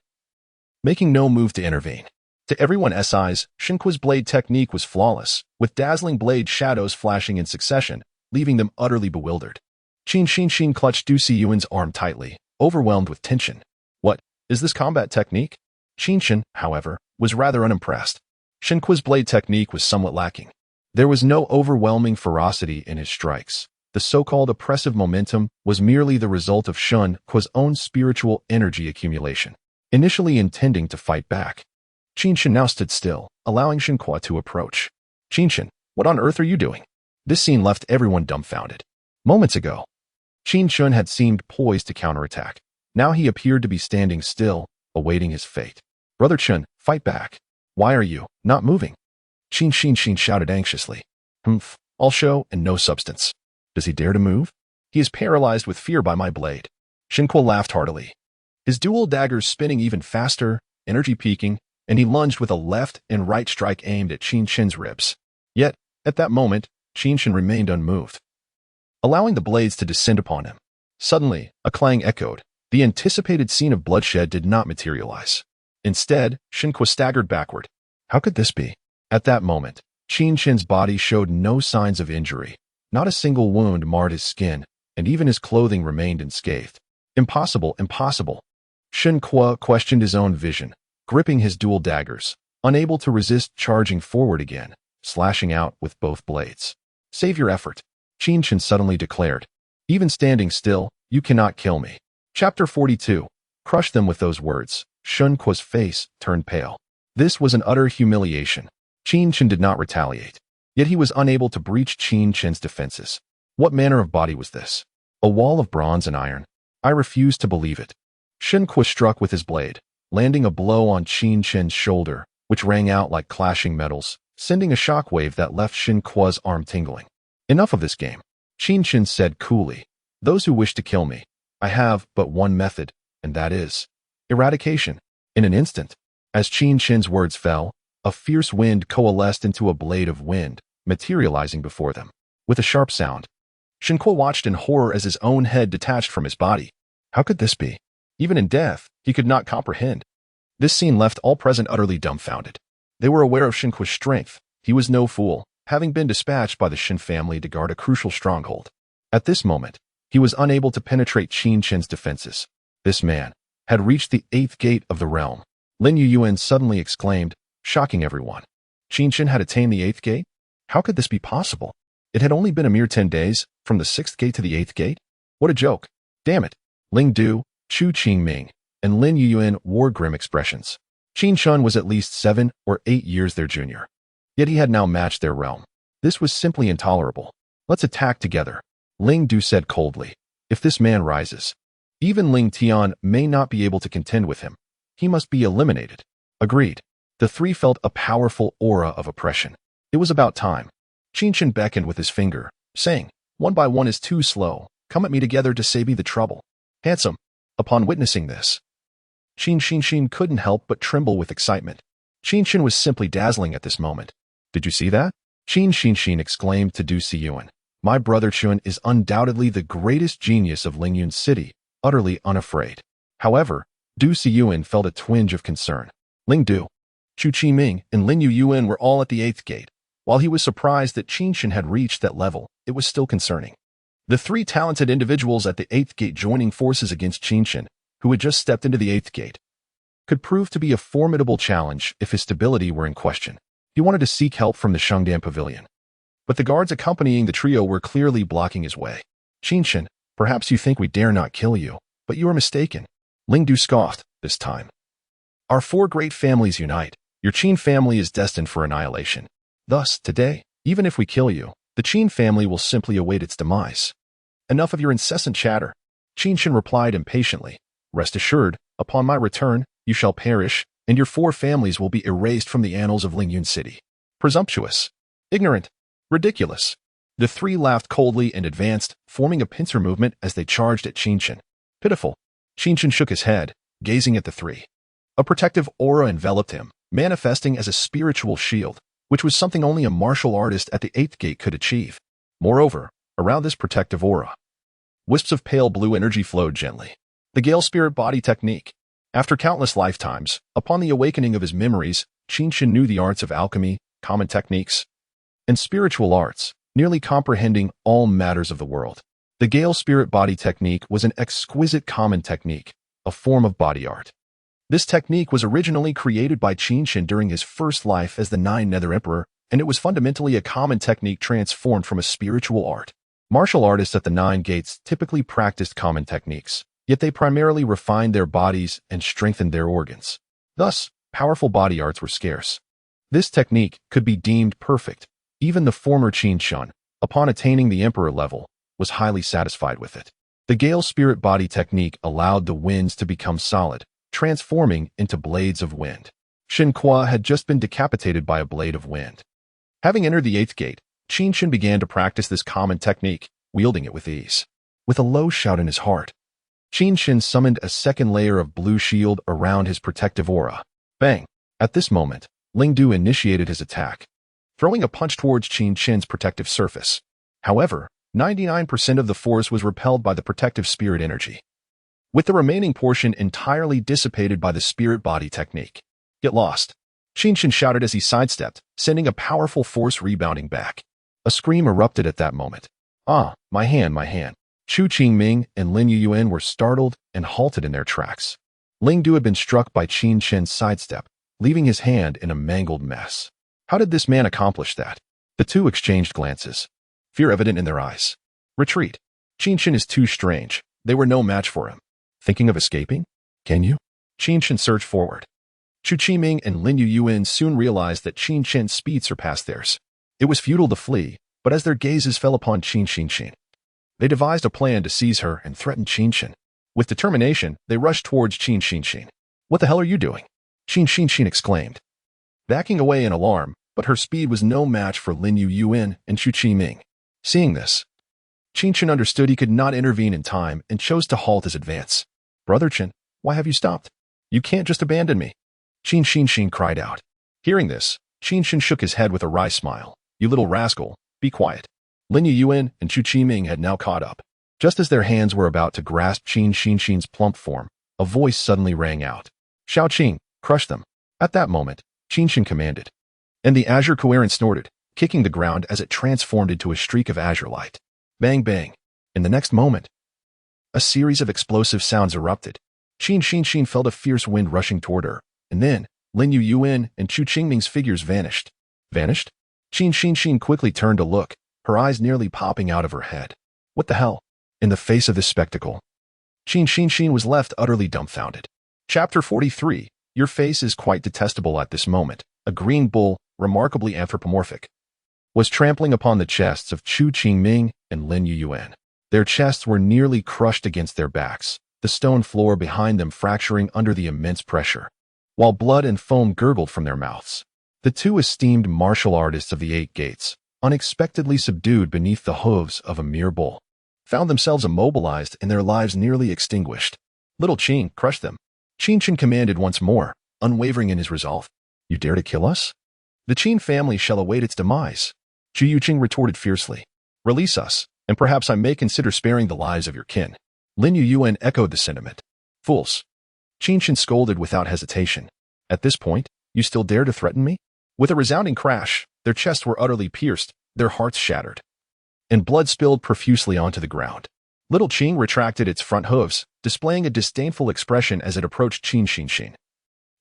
Speaker 1: making no move to intervene. To everyone's eyes, Shen Kuo's blade technique was flawless, with dazzling blade shadows flashing in succession, leaving them utterly bewildered. Qin Chen clutched Du Siyuan's arm tightly, overwhelmed with tension. What is this combat technique? Qin Chen, however, was rather unimpressed. Shen Kuo's blade technique was somewhat lacking. There was no overwhelming ferocity in his strikes. The so-called oppressive momentum was merely the result of Shen Kuo's own spiritual energy accumulation. Initially intending to fight back, Qin Chen now stood still, allowing Shen Kuo to approach. Qin Chen, what on earth are you doing? This scene left everyone dumbfounded. Moments ago, Qin Chen had seemed poised to counterattack. Now he appeared to be standing still, awaiting his fate. Brother Chen, fight back. Why are you not moving? Qin Chen shouted anxiously. Humph, all show and no substance. Does he dare to move? He is paralyzed with fear by my blade. Shen Kuo laughed heartily, his dual daggers spinning even faster, energy peaking, and he lunged with a left and right strike aimed at Qin Chen's ribs. Yet, at that moment, Qin Chen remained unmoved, allowing the blades to descend upon him. Suddenly, a clang echoed. The anticipated scene of bloodshed did not materialize. Instead, Shen Kuo staggered backward. How could this be? At that moment, Qin Chen's body showed no signs of injury. Not a single wound marred his skin, and even his clothing remained unscathed. Impossible, impossible. Shen Kuo questioned his own vision, gripping his dual daggers, unable to resist charging forward again, slashing out with both blades. Save your effort, Qin Chen suddenly declared. Even standing still, you cannot kill me. Chapter 42. Crush them with those words. Shen Kuo's face turned pale. This was an utter humiliation. Qin Chen did not retaliate. Yet he was unable to breach Qin Chen's defenses. What manner of body was this? A wall of bronze and iron? I refuse to believe it. Shen Kuo struck with his blade, landing a blow on Qin Chen's shoulder, which rang out like clashing metals, sending a shockwave that left Shen Kuo's arm tingling. Enough of this game, Qin Chen said coolly. Those who wish to kill me, I have but one method, and that is eradication. In an instant, as Qin Chen's words fell, a fierce wind coalesced into a blade of wind, materializing before them. With a sharp sound, Shen Kuo watched in horror as his own head detached from his body. How could this be? Even in death, he could not comprehend. This scene left all present utterly dumbfounded. They were aware of Shen Kuo's strength. He was no fool, having been dispatched by the Shen family to guard a crucial stronghold. At this moment, he was unable to penetrate Qin Chen's defenses. This man had reached the 8th gate of the realm. Lin Yuyuan suddenly exclaimed, shocking everyone. Qin Chen had attained the 8th gate? How could this be possible? It had only been a mere 10 days, from the 6th gate to the 8th gate? What a joke. Damn it. Ling Du, Chu Qingming, and Lin Yuyuan wore grim expressions. Qin Chen was at least 7 or 8 years their junior. Yet he had now matched their realm. This was simply intolerable. Let's attack together, Ling Du said coldly. If this man rises, even Ling Tian may not be able to contend with him. He must be eliminated. Agreed. The three felt a powerful aura of oppression. It was about time. Qin Chen beckoned with his finger, saying, one by one is too slow. Come at me together to save me the trouble. Handsome. Upon witnessing this, Qin Chen couldn't help but tremble with excitement. Qin Chen was simply dazzling at this moment. Did you see that? Qin Chen exclaimed to Du Siyuan. My brother Chun is undoubtedly the greatest genius of Lingyun City, utterly unafraid. However, Du Siyuan felt a twinge of concern. Ling Du, Chu Qiming, and Lin Yuyuan were all at the 8th gate. While he was surprised that Qin Chen had reached that level, it was still concerning. The three talented individuals at the 8th gate joining forces against Qin Chen, who had just stepped into the 8th gate, could prove to be a formidable challenge if his stability were in question. He wanted to seek help from the Shengdan Pavilion, but the guards accompanying the trio were clearly blocking his way. Qin Chen, perhaps you think we dare not kill you, but you are mistaken. Ling Du scoffed this time. Our four great families unite. Your Qin family is destined for annihilation. Thus, today, even if we kill you, the Qin family will simply await its demise. Enough of your incessant chatter. Qin Chen replied impatiently. Rest assured, upon my return, you shall perish, and your four families will be erased from the annals of Lingyun City. Presumptuous. Ignorant. Ridiculous. The three laughed coldly and advanced, forming a pincer movement as they charged at Qin Chen. Pitiful. Qin Chen shook his head, gazing at the three. A protective aura enveloped him, manifesting as a spiritual shield, which was something only a martial artist at the 8th gate could achieve. Moreover, around this protective aura, wisps of pale blue energy flowed gently. The Gale Spirit Body Technique. After countless lifetimes, upon the awakening of his memories, Qin Chen knew the arts of alchemy, common techniques, and spiritual arts, nearly comprehending all matters of the world. The Gale Spirit Body Technique was an exquisite common technique, a form of body art. This technique was originally created by Qin Chen during his first life as the Nine Nether Emperor, and it was fundamentally a common technique transformed from a spiritual art. Martial artists at the Nine Gates typically practiced common techniques, yet they primarily refined their bodies and strengthened their organs. Thus, powerful body arts were scarce. This technique could be deemed perfect. Even the former Qin Chen, upon attaining the Emperor level, was highly satisfied with it. The Gale Spirit Body Technique allowed the winds to become solid, transforming into blades of wind. Shen Qua had just been decapitated by a blade of wind. Having entered the 8th gate, Qin Chen began to practice this common technique, wielding it with ease. With a low shout in his heart, Qin Chen summoned a second layer of blue shield around his protective aura. Bang! At this moment, Ling Du initiated his attack, throwing a punch towards Qin Chen's protective surface. However, 99% of the force was repelled by the protective spirit energy, with the remaining portion entirely dissipated by the spirit body technique. Get lost. Qin Chen shouted as he sidestepped, sending a powerful force rebounding back. A scream erupted at that moment. Ah, my hand, my hand. Chu Qingming and Lin Yuyuan were startled and halted in their tracks. Ling Du had been struck by Qin Chen's sidestep, leaving his hand in a mangled mess. How did this man accomplish that? The two exchanged glances, fear evident in their eyes. Retreat. Qin Chen is too strange. They were no match for him. Thinking of escaping? Can you? Qin Chen surged forward. Chu Qiming and Lin Yuyuan soon realized that Qin Chen's speed surpassed theirs. It was futile to flee, but as their gazes fell upon Qin Chen, they devised a plan to seize her and threaten Qin Chen. With determination, they rushed towards Qin Chen. What the hell are you doing? Qin Chen exclaimed, backing away in alarm, but her speed was no match for Lin Yuyuan and Chu Qiming. Seeing this, Qin Chen understood he could not intervene in time and chose to halt his advance. Brother Chen, why have you stopped? You can't just abandon me. Qin Chen cried out. Hearing this, Qin Chen shook his head with a wry smile. You little rascal, be quiet. Lin Yuyuan and Chu Qiming had now caught up. Just as their hands were about to grasp Qin Chen's plump form, a voice suddenly rang out. Xiao Qing, crush them. At that moment, Qin Chen commanded, and the azure coherent snorted, kicking the ground as it transformed into a streak of azure light. Bang bang. In the next moment, a series of explosive sounds erupted. Qin Chen felt a fierce wind rushing toward her, and then Lin Yuyuan and Chu Qingming's figures vanished. Vanished? Qin Chen quickly turned to look, her eyes nearly popping out of her head. What the hell? In the face of this spectacle, Qin Chen was left utterly dumbfounded. Chapter 43. Your face is quite detestable at this moment. A green bull, remarkably anthropomorphic, was trampling upon the chests of Chu Qingming and Lin Yuyuan. Their chests were nearly crushed against their backs, the stone floor behind them fracturing under the immense pressure, while blood and foam gurgled from their mouths. The two esteemed martial artists of the 8 gates, unexpectedly subdued beneath the hooves of a mere bull, found themselves immobilized and their lives nearly extinguished. Little Qing, crush them. Qin Chen commanded once more, unwavering in his resolve. You dare to kill us? The Qin family shall await its demise. Chu Yuqing retorted fiercely. Release us, and perhaps I may consider sparing the lives of your kin. Lin Yuyuan echoed the sentiment. Fools. Qin Chen scolded without hesitation. At this point, you still dare to threaten me? With a resounding crash, their chests were utterly pierced, their hearts shattered, and blood spilled profusely onto the ground. Little Qing retracted its front hooves, displaying a disdainful expression as it approached Qin Chen,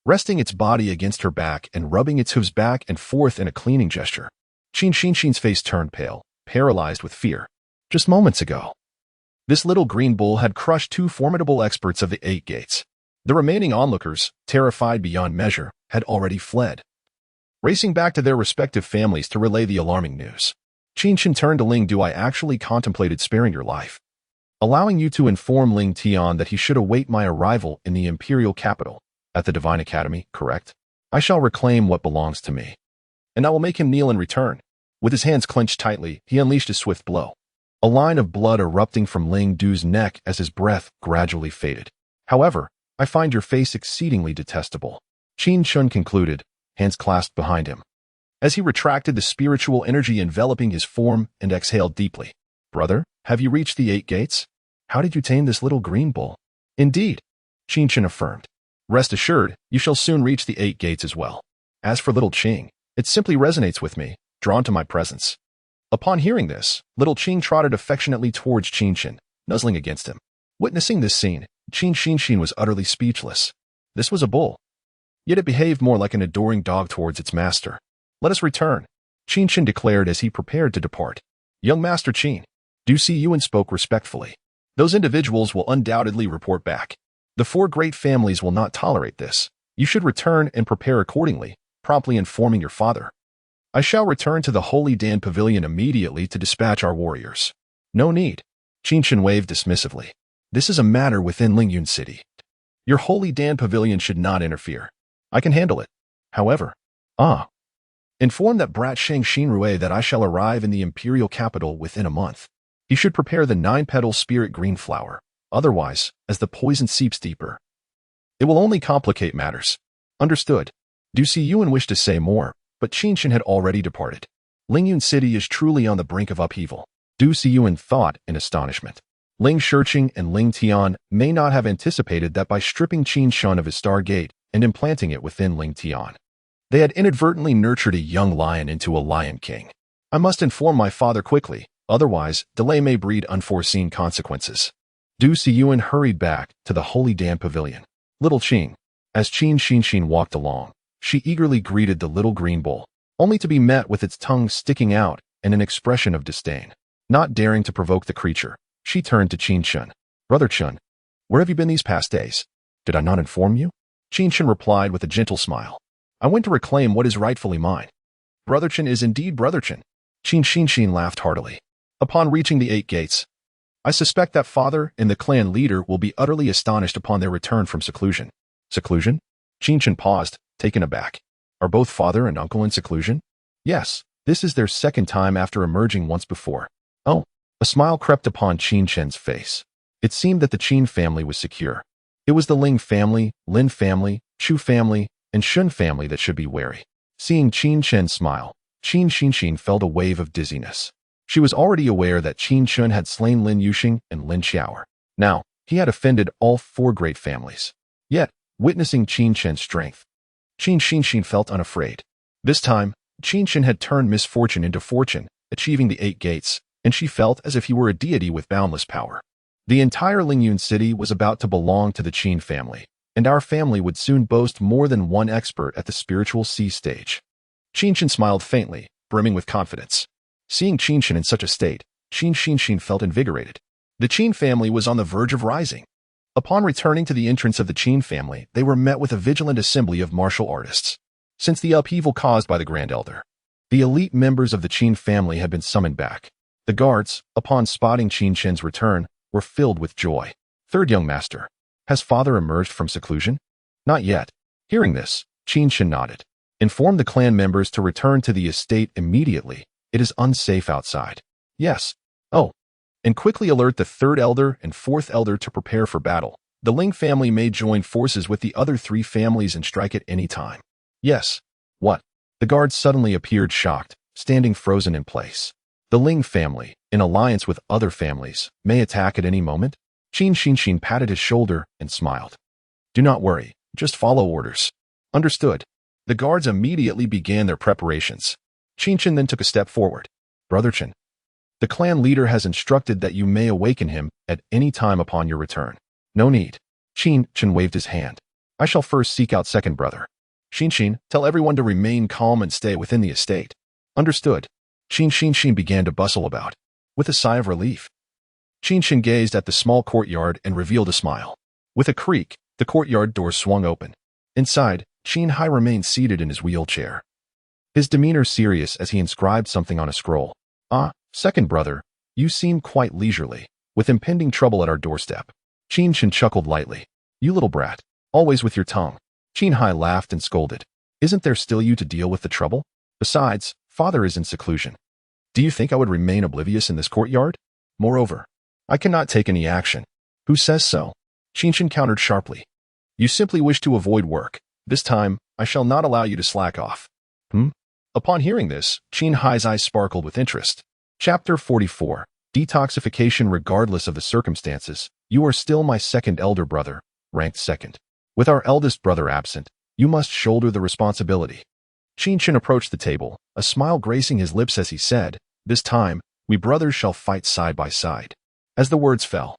Speaker 1: resting its body against her back and rubbing its hooves back and forth in a cleaning gesture. Qin Chen's face turned pale, paralyzed with fear. Just moments ago, this little green bull had crushed two formidable experts of the 8 gates. The remaining onlookers, terrified beyond measure, had already fled, racing back to their respective families to relay the alarming news. Qin Chen turned to Ling Du. I actually contemplated sparing your life, allowing you to inform Ling Tian that he should await my arrival in the imperial capital, at the Divine Academy, correct? I shall reclaim what belongs to me, and I will make him kneel in return. With his hands clenched tightly, he unleashed a swift blow, a line of blood erupting from Ling Du's neck as his breath gradually faded. However, I find your face exceedingly detestable, Qin Chen concluded, hands clasped behind him, as he retracted the spiritual energy enveloping his form and exhaled deeply. Brother, have you reached the 8 gates? How did you tame this little green bull? Indeed, Qin Chen affirmed. Rest assured, you shall soon reach the 8 gates as well. As for little Qing, it simply resonates with me, drawn to my presence. Upon hearing this, little Qing trotted affectionately towards Qin Chen, nuzzling against him. Witnessing this scene, Qin Chen was utterly speechless. This was a bull, yet it behaved more like an adoring dog towards its master. Let us return, Qin Chen declared as he prepared to depart. Young Master Qin, Du Si Yuan spoke respectfully. Those individuals will undoubtedly report back. The 4 great families will not tolerate this. You should return and prepare accordingly, promptly informing your father. I shall return to the Holy Dan Pavilion immediately to dispatch our warriors. No need, Qin Chen waved dismissively. This is a matter within Lingyun City. Your Holy Dan Pavilion should not interfere. I can handle it. However, inform that brat Shang Xinrui that I shall arrive in the imperial capital within a month. He should prepare the 9-petal spirit green flower. Otherwise, as the poison seeps deeper, it will only complicate matters. Understood. Du Si Yuan wished to say more, but Qin Chen had already departed. Lingyun City is truly on the brink of upheaval, Du Si Yuan thought in astonishment. Ling Shiqing and Ling Tian may not have anticipated that by stripping Qin Chen of his star gate and implanting it within Ling Tian, they had inadvertently nurtured a young lion into a lion king. I must inform my father quickly, otherwise delay may breed unforeseen consequences. Du Si Yuan hurried back to the Holy Dan Pavilion. Little Qing. As Qin Chen walked along, she eagerly greeted the little green bull, only to be met with its tongue sticking out and an expression of disdain. Not daring to provoke the creature, she turned to Qin Chen. Brother Chen, where have you been these past days? Did I not inform you? Qin Chen replied with a gentle smile. I went to reclaim what is rightfully mine. Brother Chen is indeed Brother Chen. Qin Chen laughed heartily. Upon reaching the 8 gates, I suspect that father and the clan leader will be utterly astonished upon their return from seclusion. Seclusion? Qin Chen paused, taken aback. Are both father and uncle in seclusion? Yes, this is their 2nd time after emerging once before. Oh, a smile crept upon Qin Chen's face. It seemed that the Qin family was secure. It was the Ling family, Lin family, Chu family, and Shun family that should be wary. Seeing Qin Chen smile, Qin Chen felt a wave of dizziness. She was already aware that Qin Chen had slain Lin Yuxing and Lin Xiaoer. Now, he had offended all 4 great families. Yet, witnessing Qin Chen's strength, Qin Chen felt unafraid. This time, Qin Chen had turned misfortune into fortune, achieving the 8 gates, and she felt as if he were a deity with boundless power. The entire Lingyun City was about to belong to the Qin family, and our family would soon boast more than one expert at the spiritual C stage. Qin Chen smiled faintly, brimming with confidence. Seeing Qin Chen in such a state, Qin Chen felt invigorated. The Qin family was on the verge of rising. Upon returning to the entrance of the Qin family, they were met with a vigilant assembly of martial artists. Since the upheaval caused by the Grand Elder, the elite members of the Qin family had been summoned back. The guards, upon spotting Qin Chen's return, were filled with joy. Third young master, has father emerged from seclusion? Not yet. Hearing this, Qin Chen nodded. Inform the clan members to return to the estate immediately. It is unsafe outside. Yes. Oh. And quickly alert the 3rd elder and 4th elder to prepare for battle. The Ling family may join forces with the other 3 families and strike at any time. Yes. What? The guards suddenly appeared shocked, standing frozen in place. The Ling family, in alliance with other families, may attack at any moment? Qin Chen patted his shoulder and smiled. Do not worry, just follow orders. Understood. The guards immediately began their preparations. Qin Chen then took a step forward. Brother Chen, the clan leader has instructed that you may awaken him at any time upon your return. No need. Qin Chen waved his hand. I shall first seek out second brother. Qin, tell everyone to remain calm and stay within the estate. Understood. Qin began to bustle about. With a sigh of relief, Qin gazed at the small courtyard and revealed a smile. With a creak, The courtyard door swung open. Inside, Qin Hai remained seated in his wheelchair. His demeanor serious as he inscribed something on a scroll. "Ah, second brother, you seem quite leisurely, with impending trouble at our doorstep." Qin Chen chuckled lightly. "You little brat, always with your tongue." Qin Hai laughed and scolded. "Isn't there still you to deal with the trouble? Besides, father is in seclusion. Do you think I would remain oblivious in this courtyard? Moreover, I cannot take any action." "Who says so?" Qin Chen countered sharply. "You simply wish to avoid work. This time, I shall not allow you to slack off." Upon hearing this, Qin Hai's eyes sparkled with interest. Chapter 44. Detoxification regardless of the circumstances. You are still my second elder brother, ranked second. With our eldest brother absent, you must shoulder the responsibility. Qin Chen approached the table, a smile gracing his lips as he said, "This time, we brothers shall fight side by side." As the words fell,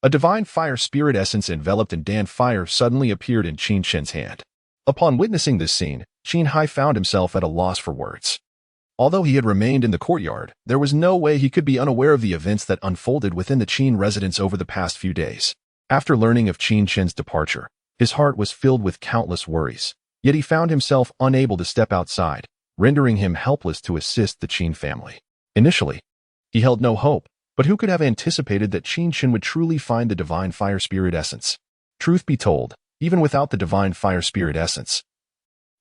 Speaker 1: a divine fire spirit essence enveloped in Dan fire suddenly appeared in Qin Chen's hand. Upon witnessing this scene, Qin Hai found himself at a loss for words. Although he had remained in the courtyard, there was no way he could be unaware of the events that unfolded within the Qin residence over the past few days. After learning of Qin Chen's departure, his heart was filled with countless worries, yet he found himself unable to step outside, rendering him helpless to assist the Qin family. Initially, he held no hope, but who could have anticipated that Qin Chen would truly find the divine fire spirit essence? Truth be told, even without the divine fire spirit essence,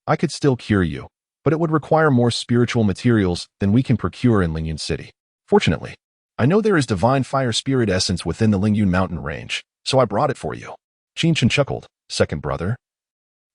Speaker 1: I could still cure you, but it would require more spiritual materials than we can procure in Lingyun City. Fortunately, I know there is divine fire spirit essence within the Lingyun mountain range, so I brought it for you." Qin Chen chuckled. "Second brother?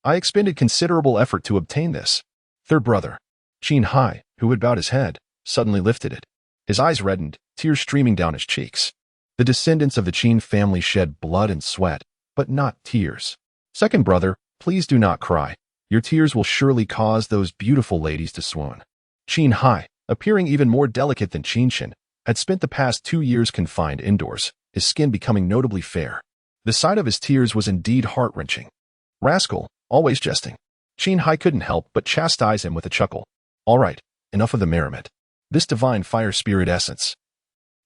Speaker 1: I expended considerable effort to obtain this." Third brother, Qin Hai, who had bowed his head, suddenly lifted it. His eyes reddened, tears streaming down his cheeks. The descendants of the Qin family shed blood and sweat, but not tears. "Second brother, please do not cry. Your tears will surely cause those beautiful ladies to swoon." Qin Hai, appearing even more delicate than Qin Chen, had spent the past 2 years confined indoors, his skin becoming notably fair. The sight of his tears was indeed heart-wrenching. "Rascal, always jesting." Qin Hai couldn't help but chastise him with a chuckle. "All right, enough of the merriment. This divine fire spirit essence,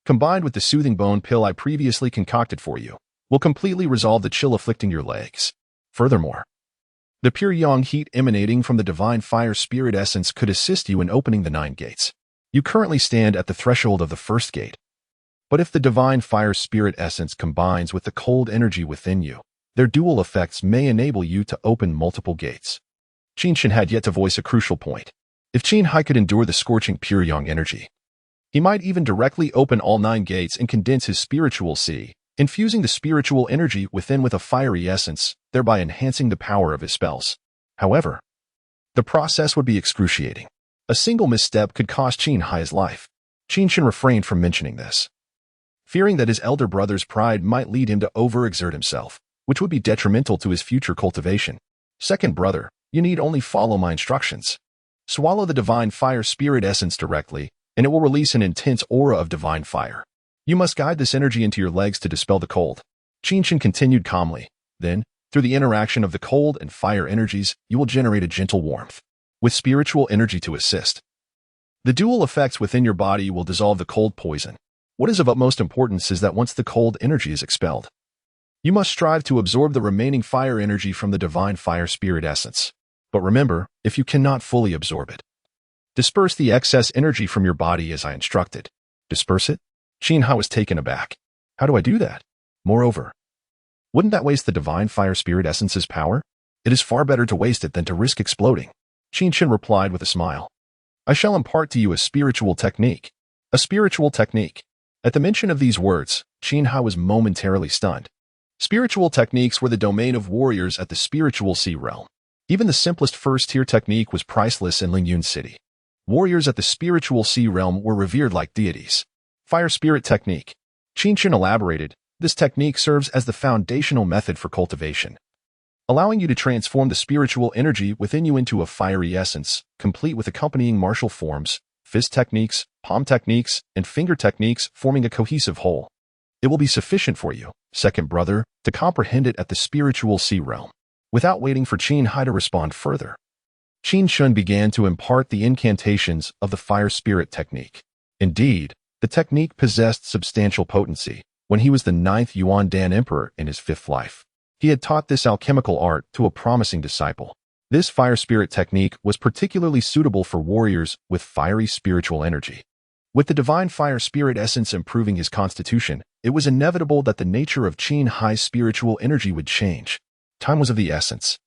Speaker 1: combined with the soothing bone pill I previously concocted for you, will completely resolve the chill afflicting your legs. Furthermore, the pure yang heat emanating from the divine fire spirit essence could assist you in opening the 9 gates. You currently stand at the threshold of the first gate. But if the divine fire spirit essence combines with the cold energy within you, their dual effects may enable you to open multiple gates." Qin Chen had yet to voice a crucial point. If Qin Hai could endure the scorching pure yang energy, he might even directly open all 9 gates and condense his spiritual sea, infusing the spiritual energy within with a fiery essence, thereby enhancing the power of his spells. However, the process would be excruciating. A single misstep could cost Qin Hai his life. Qin Chen refrained from mentioning this, fearing that his elder brother's pride might lead him to overexert himself, which would be detrimental to his future cultivation. "Second brother, you need only follow my instructions. Swallow the divine fire spirit essence directly, and it will release an intense aura of divine fire. You must guide this energy into your legs to dispel the cold." Qin Chen continued calmly. "Then, through the interaction of the cold and fire energies, you will generate a gentle warmth, with spiritual energy to assist. The dual effects within your body will dissolve the cold poison. What is of utmost importance is that once the cold energy is expelled, you must strive to absorb the remaining fire energy from the divine fire spirit essence. But remember, if you cannot fully absorb it, disperse the excess energy from your body as I instructed." "Disperse it?" Qin Hai was taken aback. "How do I do that? Moreover, wouldn't that waste the divine fire spirit essence's power? It is far better to waste it than to risk exploding." Qin Chen replied with a smile. "I shall impart to you a spiritual technique." "A spiritual technique?" At the mention of these words, Qin Hai was momentarily stunned. Spiritual techniques were the domain of warriors at the spiritual sea realm. Even the simplest first-tier technique was priceless in Lingyun City. Warriors at the spiritual sea realm were revered like deities. "Fire spirit technique." Qin Chen elaborated, "This technique serves as the foundational method for cultivation, allowing you to transform the spiritual energy within you into a fiery essence, complete with accompanying martial forms, fist techniques, palm techniques, and finger techniques forming a cohesive whole. It will be sufficient for you, second brother, to comprehend it at the spiritual sea realm." Without waiting for Qin Hai to respond further, Qin Chen began to impart the incantations of the fire spirit technique. Indeed, the technique possessed substantial potency when he was the 9th Yuan Dan Emperor in his 5th life. He had taught this alchemical art to a promising disciple. This fire spirit technique was particularly suitable for warriors with fiery spiritual energy. With the divine fire spirit essence improving his constitution, it was inevitable that the nature of Qin Hai's spiritual energy would change. Time was of the essence,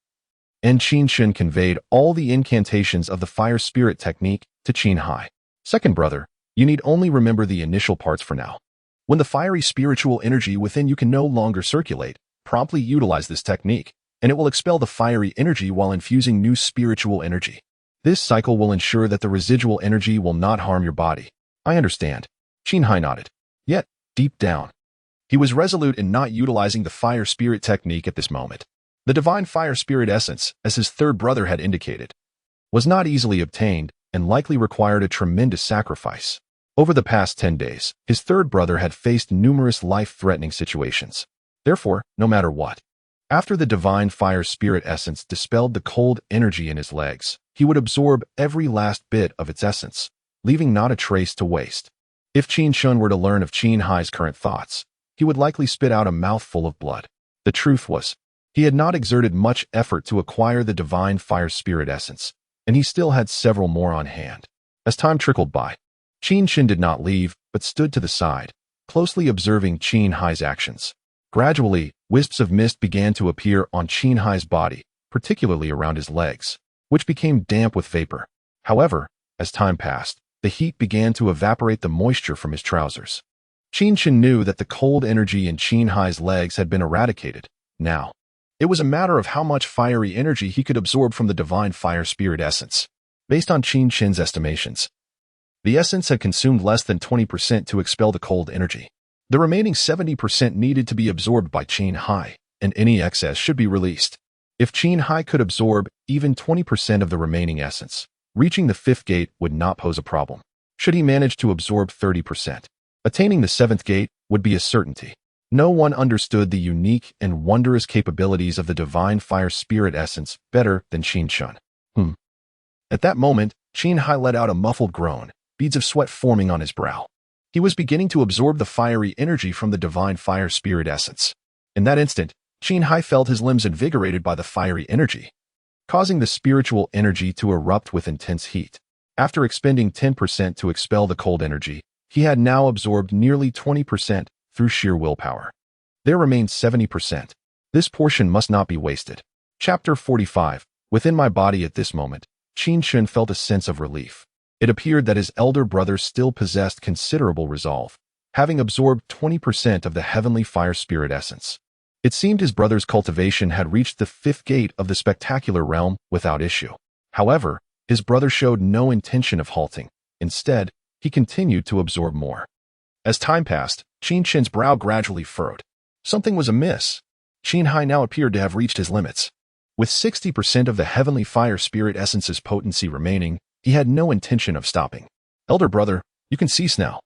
Speaker 1: and Qin Chen conveyed all the incantations of the fire spirit technique to Qin Hai. Second brother, you need only remember the initial parts for now. When the fiery spiritual energy within you can no longer circulate, promptly utilize this technique, and it will expel the fiery energy while infusing new spiritual energy. This cycle will ensure that the residual energy will not harm your body. I understand. Qin Hai nodded. Yet, deep down, he was resolute in not utilizing the fire spirit technique at this moment. The divine fire spirit essence, as his third brother had indicated, was not easily obtained and likely required a tremendous sacrifice. Over the past 10 days, his third brother had faced numerous life-threatening situations. Therefore, no matter what, after the divine fire spirit essence dispelled the cold energy in his legs, he would absorb every last bit of its essence, leaving not a trace to waste. If Qin Chen were to learn of Qin Hai's current thoughts, he would likely spit out a mouthful of blood. The truth was, he had not exerted much effort to acquire the divine fire spirit essence, and he still had several more on hand. As time trickled by, Qin Chen did not leave, but stood to the side, closely observing Qin Hai's actions. Gradually, wisps of mist began to appear on Qin Hai's body, particularly around his legs, which became damp with vapor. However, as time passed, the heat began to evaporate the moisture from his trousers. Qin Chen knew that the cold energy in Qin Hai's legs had been eradicated. Now, it was a matter of how much fiery energy he could absorb from the divine fire spirit essence. Based on Qin Chen's estimations, the essence had consumed less than 20% to expel the cold energy. The remaining 70% needed to be absorbed by Qin Hai, and any excess should be released. If Qin Hai could absorb even 20% of the remaining essence, reaching the fifth gate would not pose a problem. Should he manage to absorb 30%, attaining the seventh gate would be a certainty. No one understood the unique and wondrous capabilities of the divine fire spirit essence better than Qin Chen. At that moment, Qin Hai let out a muffled groan, beads of sweat forming on his brow. He was beginning to absorb the fiery energy from the divine fire spirit essence. In that instant, Qin Hai felt his limbs invigorated by the fiery energy, causing the spiritual energy to erupt with intense heat. After expending 10% to expel the cold energy, he had now absorbed nearly 20% through sheer willpower. There remained 70%. This portion must not be wasted. Chapter 45. Within my body at this moment, Qin Chen felt a sense of relief. It appeared that his elder brother still possessed considerable resolve, having absorbed 20% of the heavenly fire spirit essence. It seemed his brother's cultivation had reached the fifth gate of the spectacular realm without issue. However, his brother showed no intention of halting. Instead, he continued to absorb more. As time passed, Qin Chen's brow gradually furrowed. Something was amiss. Qin Hai now appeared to have reached his limits. With 60% of the heavenly fire spirit essence's potency remaining, he had no intention of stopping. Elder brother, you can cease now.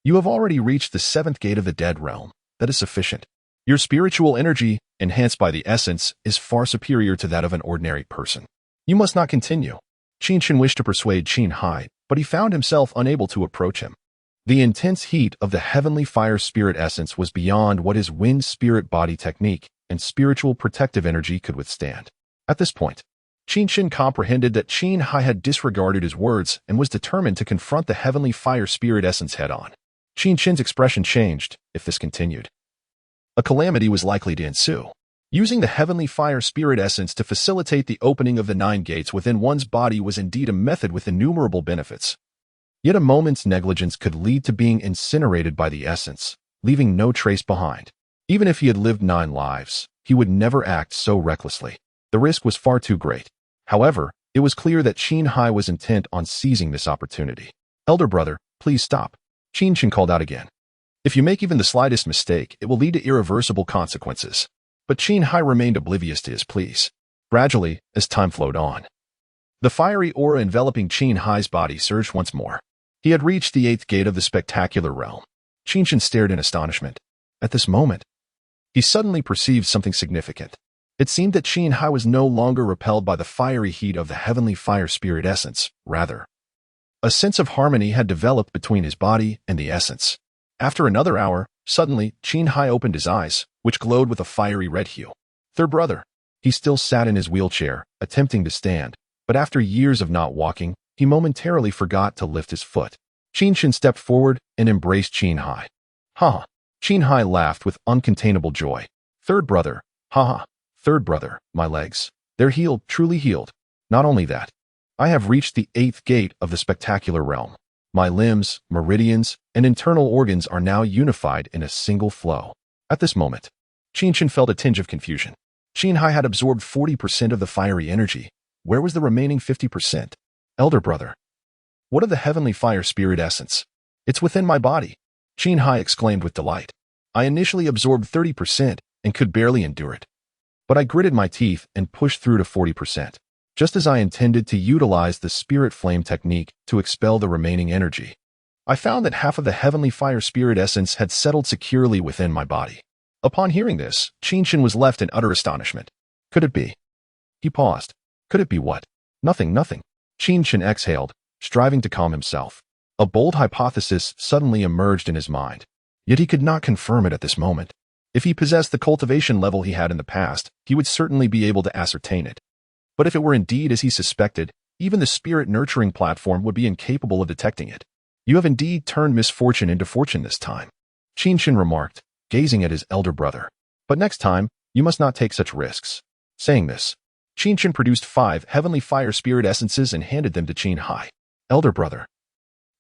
Speaker 1: You have already reached the seventh gate of the dead realm. That is sufficient. Your spiritual energy, enhanced by the essence, is far superior to that of an ordinary person. You must not continue. Qin Chen wished to persuade Qin Hai, but he found himself unable to approach him. The intense heat of the heavenly fire spirit essence was beyond what his wind spirit body technique and spiritual protective energy could withstand. At this point, Qin Chen comprehended that Qin Hai had disregarded his words and was determined to confront the heavenly fire spirit essence head-on. Qin Chen's expression changed. If this continued, a calamity was likely to ensue. Using the heavenly fire spirit essence to facilitate the opening of the 9 gates within one's body was indeed a method with innumerable benefits. Yet a moment's negligence could lead to being incinerated by the essence, leaving no trace behind. Even if he had lived 9 lives, he would never act so recklessly. The risk was far too great. However, it was clear that Qin Hai was intent on seizing this opportunity. Elder brother, please stop. Qin Chen called out again. If you make even the slightest mistake, it will lead to irreversible consequences. But Qin Hai remained oblivious to his pleas. Gradually, as time flowed on, the fiery aura enveloping Qin Hai's body surged once more. He had reached the 8th gate of the spectacular realm. Qin Chen stared in astonishment. At this moment, he suddenly perceived something significant. It seemed that Qin Hai was no longer repelled by the fiery heat of the heavenly fire spirit essence. Rather, a sense of harmony had developed between his body and the essence. After another hour, suddenly, Qin Hai opened his eyes, which glowed with a fiery red hue. Third brother. He still sat in his wheelchair, attempting to stand, but after years of not walking, he momentarily forgot to lift his foot. Qin Chen stepped forward and embraced Qin Hai. Ha! Qin Hai laughed with uncontainable joy. Third brother. Ha ha. Third brother, my legs. They're healed, truly healed. Not only that, I have reached the 8th gate of the spectacular realm. My limbs, meridians, and internal organs are now unified in a single flow. At this moment, Qin Chen felt a tinge of confusion. Qin Hai had absorbed 40% of the fiery energy. Where was the remaining 50%? Elder brother. What of the heavenly fire spirit essence? It's within my body. Qin Hai exclaimed with delight. I initially absorbed 30% and could barely endure it. But I gritted my teeth and pushed through to 40%, just as I intended to utilize the spirit flame technique to expel the remaining energy. I found that half of the heavenly fire spirit essence had settled securely within my body. Upon hearing this, Qin Chen was left in utter astonishment. Could it be? He paused. Could it be what? Nothing. Qin Chen exhaled, striving to calm himself. A bold hypothesis suddenly emerged in his mind, yet he could not confirm it at this moment. If he possessed the cultivation level he had in the past, he would certainly be able to ascertain it. But if it were indeed as he suspected, even the spirit nurturing platform would be incapable of detecting it. You have indeed turned misfortune into fortune this time, Qin Chen remarked, gazing at his elder brother. But next time, you must not take such risks. Saying this, Qin Chen produced 5 heavenly fire spirit essences and handed them to Qin Hai. Elder brother.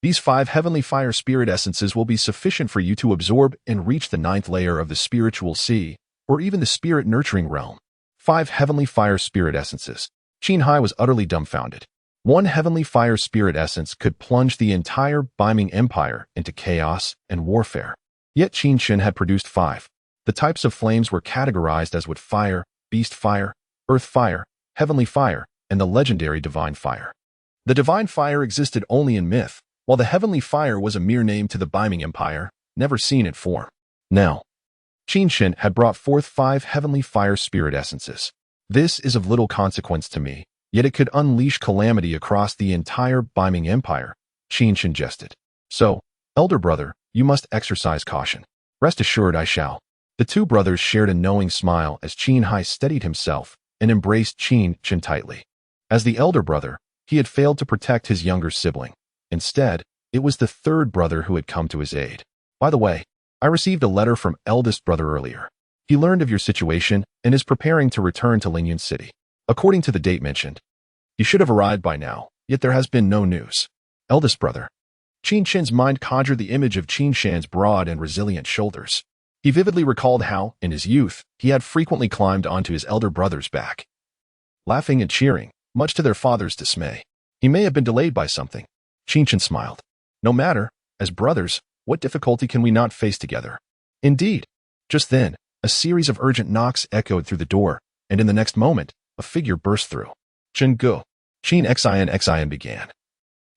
Speaker 1: These 5 heavenly fire spirit essences will be sufficient for you to absorb and reach the 9th layer of the spiritual sea, or even the spirit nurturing realm. 5 heavenly fire spirit essences. Qin Hai was utterly dumbfounded. 1 heavenly fire spirit essence could plunge the entire Biming Empire into chaos and warfare. Yet Qin Chen had produced 5. The types of flames were categorized as wood fire, beast fire, earth fire, heavenly fire, and the legendary divine fire. The divine fire existed only in myth, while the heavenly fire was a mere name to the Biming Empire, never seen in form. Now, Qin Chen had brought forth 5 heavenly fire spirit essences. This is of little consequence to me, yet it could unleash calamity across the entire Biming Empire, Qin Chen jested. So, elder brother, you must exercise caution. Rest assured I shall. The two brothers shared a knowing smile as Qin Hai steadied himself and embraced Qin Chen tightly. As the elder brother, he had failed to protect his younger sibling. Instead, it was the third brother who had come to his aid. By the way, I received a letter from eldest brother earlier. He learned of your situation and is preparing to return to Lingyun City. According to the date mentioned, you should have arrived by now, yet there has been no news. Eldest brother. Qin Chen's mind conjured the image of Qin Shan's broad and resilient shoulders. He vividly recalled how, in his youth, he had frequently climbed onto his elder brother's back, laughing and cheering, much to their father's dismay. He may have been delayed by something. Qin Chen smiled. No matter, as brothers, what difficulty can we not face together? Indeed. Just then, a series of urgent knocks echoed through the door, and in the next moment, a figure burst through. Chen Gu. Qin Xian began.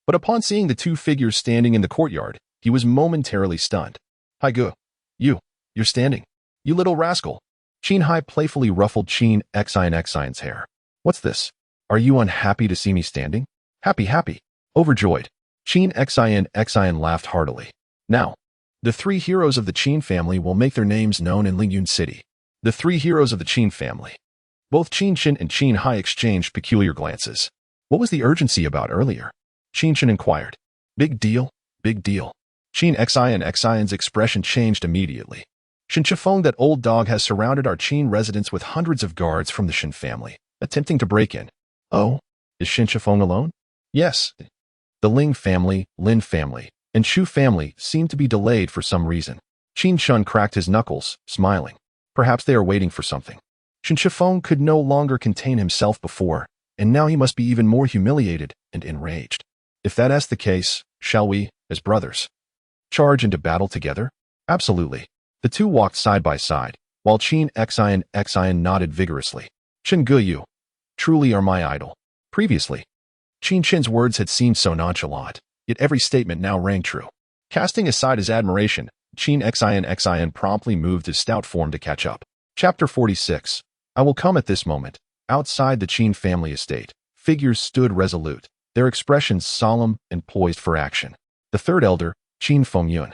Speaker 1: But upon seeing the two figures standing in the courtyard, he was momentarily stunned. Hai Gu. You're standing. You little rascal. Qin Hai playfully ruffled Qin Xian's hair. What's this? Are you unhappy to see me standing? Happy. Overjoyed. Qin Xian laughed heartily. Now, the 3 heroes of the Qin family will make their names known in Lingyun City. The 3 heroes of the Qin family. Both Qin Chen and Qin Hai exchanged peculiar glances. What was the urgency about earlier? Qin Chen inquired. Big deal. Qin Xian's expression changed immediately. Shin Chifeng, that old dog, has surrounded our Qin residence with hundreds of guards from the Shin family, attempting to break in. Oh, is Shin Chifeng alone? Yes. The Ling family, Lin family, and Shu family seem to be delayed for some reason. Qin Chen cracked his knuckles, smiling. Perhaps they are waiting for something. Shin Chifeng could no longer contain himself before, and now he must be even more humiliated and enraged. If that's the case, shall we, as brothers, charge into battle together? Absolutely. The two walked side by side, while Qin Xian nodded vigorously. Chen Gu, you truly are my idol. Previously, Qin Chen's words had seemed so nonchalant, yet every statement now rang true. Casting aside his admiration, Qin Xian promptly moved his stout form to catch up. Chapter 46. I will come at this moment. Outside the Qin family estate, figures stood resolute, their expressions solemn and poised for action. The third elder, Qin Fengyun,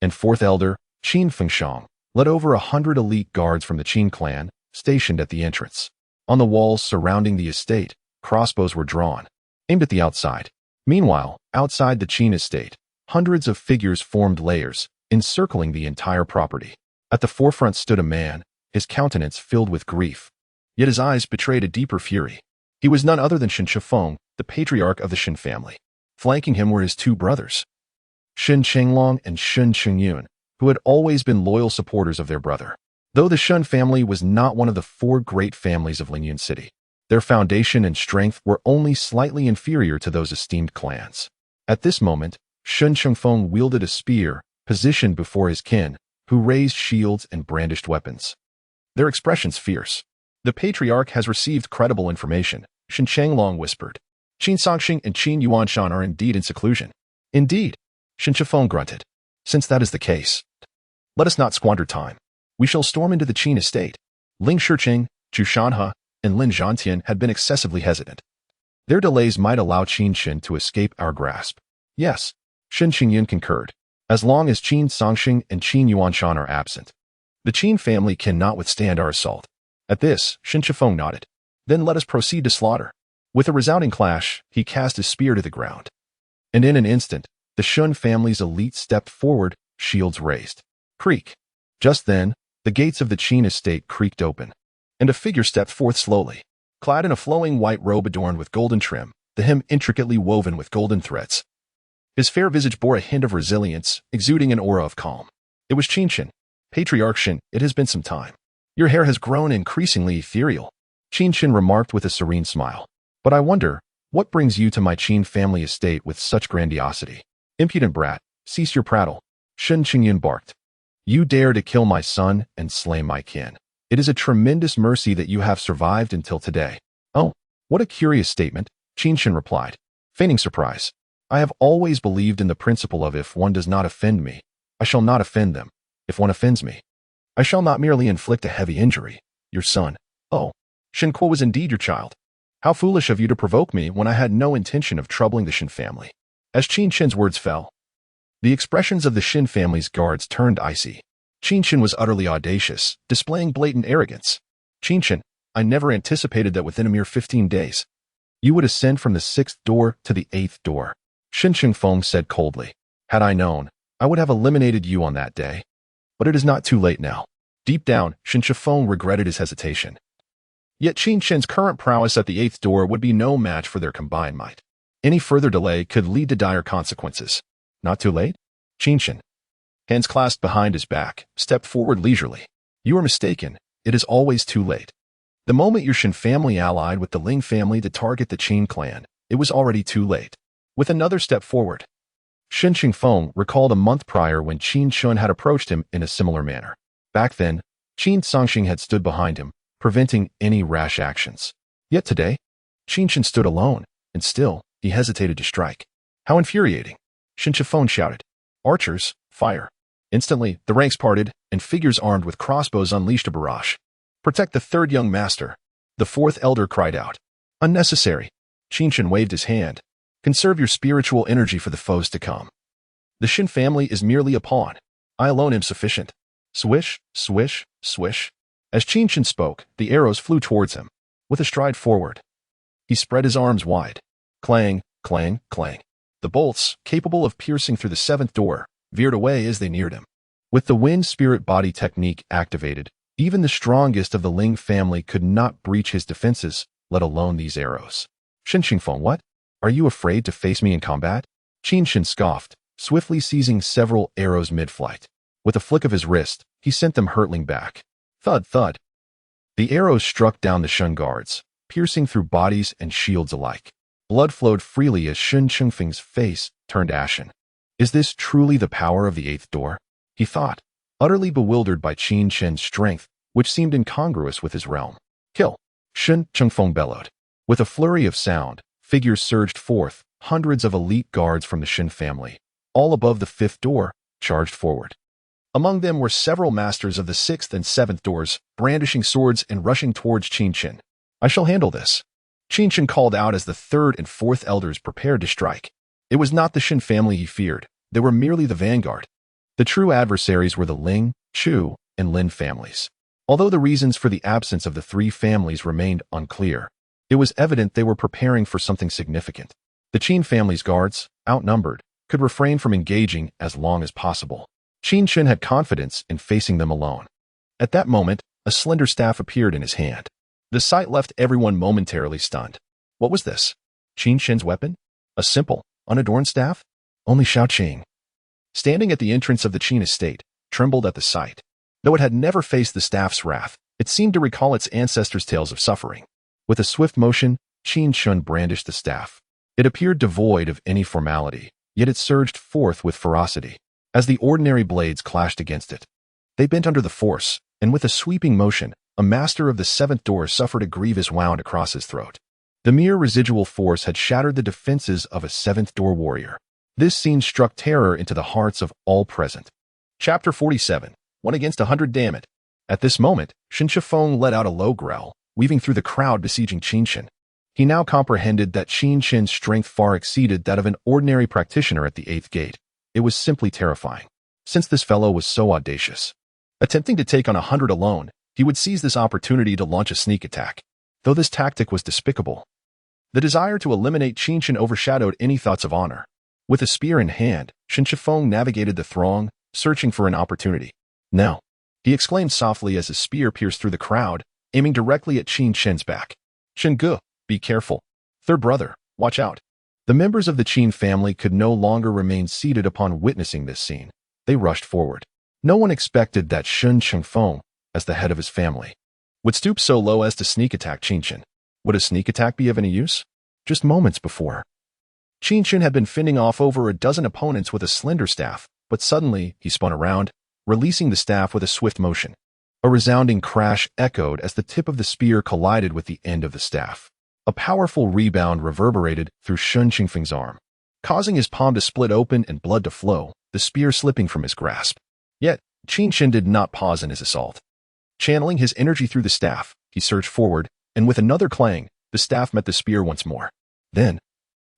Speaker 1: and fourth elder, Qin Fengshang, led over 100 elite guards from the Qin clan, stationed at the entrance. On the walls surrounding the estate, crossbows were drawn, aimed at the outside. Meanwhile, outside the Qin estate, hundreds of figures formed layers, encircling the entire property. At the forefront stood a man, his countenance filled with grief. Yet his eyes betrayed a deeper fury. He was none other than Qin Chen, the patriarch of the Qin family. Flanking him were his two brothers, Qin Chenglong and Qin Chengyun, who had always been loyal supporters of their brother. Though the Shun family was not one of the four great families of Lingyun City, their foundation and strength were only slightly inferior to those esteemed clans. At this moment, Shun Chengfeng wielded a spear, positioned before his kin, who raised shields and brandished weapons. Their expressions fierce. The patriarch has received credible information, Qin Chenglong whispered. Qin Songxing and Qin Yuanshan are indeed in seclusion. Indeed, Qin Chifeng grunted. Since that is the case, let us not squander time. We shall storm into the Qin estate. Ling Shiqing, Zhu Shanhe, and Lin Zhantian had been excessively hesitant. Their delays might allow Qin Chen to escape our grasp. Yes, Qin Qingyun concurred. As long as Qin Songxing and Qin Yuanshan are absent, the Qin family cannot withstand our assault. At this, Qin Chifeng nodded. Then let us proceed to slaughter. With a resounding clash, he cast his spear to the ground. And in an instant, the Shun family's elite stepped forward, shields raised. Creak. Just then, the gates of the Qin estate creaked open, and a figure stepped forth slowly. Clad in a flowing white robe adorned with golden trim, the hem intricately woven with golden threads. His fair visage bore a hint of resilience, exuding an aura of calm. It was Qin Chen. Patriarch Qin, it has been some time. Your hair has grown increasingly ethereal, Qin Chen remarked with a serene smile. But I wonder, what brings you to my Qin family estate with such grandiosity? Impudent brat, cease your prattle, Qin Chengyun barked. You dare to kill my son and slay my kin. It is a tremendous mercy that you have survived until today. Oh, what a curious statement, Qin Chen replied, feigning surprise. I have always believed in the principle of if one does not offend me, I shall not offend them. If one offends me, I shall not merely inflict a heavy injury. Your son. Oh, Shen Kuo was indeed your child. How foolish of you to provoke me when I had no intention of troubling the Shen family. As Qin Chen's words fell, the expressions of the Shen family's guards turned icy. Qin Chen was utterly audacious, displaying blatant arrogance. Qin Chen, I never anticipated that within a mere 15 days, you would ascend from the 6th door to the 8th door. Qin Chengfeng said coldly. Had I known, I would have eliminated you on that day. But it is not too late now. Deep down, Qin Chifeng regretted his hesitation. Yet Qin Chen's current prowess at the 8th door would be no match for their combined might. Any further delay could lead to dire consequences. Not too late? Qin Chen, hands clasped behind his back, stepped forward leisurely. You are mistaken. It is always too late. The moment your Shen family allied with the Ling family to target the Qin clan, it was already too late. With another step forward, Qin Chengfeng recalled a month prior when Qin Chen had approached him in a similar manner. Back then, Qin Songxing had stood behind him, preventing any rash actions. Yet today, Qin Chen stood alone, and still, he hesitated to strike. How infuriating! Qin Chifeng shouted. Archers, fire. Instantly, the ranks parted, and figures armed with crossbows unleashed a barrage. Protect the third young master, the fourth elder cried out. Unnecessary. Qin Chen waved his hand. Conserve your spiritual energy for the foes to come. The Shen family is merely a pawn. I alone am sufficient. Swish, swish, swish. As Qin Chen spoke, the arrows flew towards him. With a stride forward, he spread his arms wide. Clang, clang, clang. The bolts, capable of piercing through the 7th door, veered away as they neared him. With the wind spirit body technique activated, even the strongest of the Ling family could not breach his defenses, let alone these arrows. Qin Chengfeng, what? Are you afraid to face me in combat? Qin Chen scoffed, swiftly seizing several arrows mid-flight. With a flick of his wrist, he sent them hurtling back. Thud, thud. The arrows struck down the Shun guards, piercing through bodies and shields alike. Blood flowed freely as Qin Chengfeng's face turned ashen. Is this truly the power of the 8th door? He thought, utterly bewildered by Qin Chen's strength, which seemed incongruous with his realm. Kill! Qin Chengfeng bellowed. With a flurry of sound, figures surged forth, hundreds of elite guards from the Shen family, all above the 5th door, charged forward. Among them were several masters of the 6th and 7th doors, brandishing swords and rushing towards Qin Chen. I shall handle this. Qin Chen called out as the 3rd and 4th elders prepared to strike. It was not the Shen family he feared. They were merely the vanguard. The true adversaries were the Ling, Chu, and Lin families. Although the reasons for the absence of the three families remained unclear, it was evident they were preparing for something significant. The Qin family's guards, outnumbered, could refrain from engaging as long as possible. Qin Chen had confidence in facing them alone. At that moment, a slender staff appeared in his hand. The sight left everyone momentarily stunned. What was this? Qin Chen's weapon? A simple, unadorned staff? Only Xiaoqing, standing at the entrance of the Qin estate, trembled at the sight. Though it had never faced the staff's wrath, it seemed to recall its ancestors' tales of suffering. With a swift motion, Qin Chen brandished the staff. It appeared devoid of any formality, yet it surged forth with ferocity. As the ordinary blades clashed against it, they bent under the force, and with a sweeping motion, a master of the seventh door suffered a grievous wound across his throat. The mere residual force had shattered the defenses of a seventh door warrior. This scene struck terror into the hearts of all present. Chapter 47. 1 against 100, damn it. At this moment, Shen Shifeng let out a low growl, weaving through the crowd besieging Qin Chen. He now comprehended that Qin Chen's strength far exceeded that of an ordinary practitioner at the 8th gate. It was simply terrifying. Since this fellow was so audacious, attempting to take on 100 alone, he would seize this opportunity to launch a sneak attack. Though this tactic was despicable, the desire to eliminate Qin Chen overshadowed any thoughts of honor. With a spear in hand, Shen Shifeng navigated the throng, searching for an opportunity. Now, he exclaimed softly as his spear pierced through the crowd, aiming directly at Qin Chen's back. Shen Ge, be careful. Third brother, watch out. The members of the Qin family could no longer remain seated upon witnessing this scene. They rushed forward. No one expected that Shen Shifeng, as the head of his family, would stoop so low as to sneak attack Qin Chen. Would a sneak attack be of any use? Just moments before, Qin Chen had been fending off over a dozen opponents with a slender staff, but suddenly he spun around, releasing the staff with a swift motion. A resounding crash echoed as the tip of the spear collided with the end of the staff. A powerful rebound reverberated through Shen Qingfeng's arm, causing his palm to split open and blood to flow, the spear slipping from his grasp. Yet, Qin Chen did not pause in his assault. Channeling his energy through the staff, he surged forward, and with another clang, the staff met the spear once more. Then,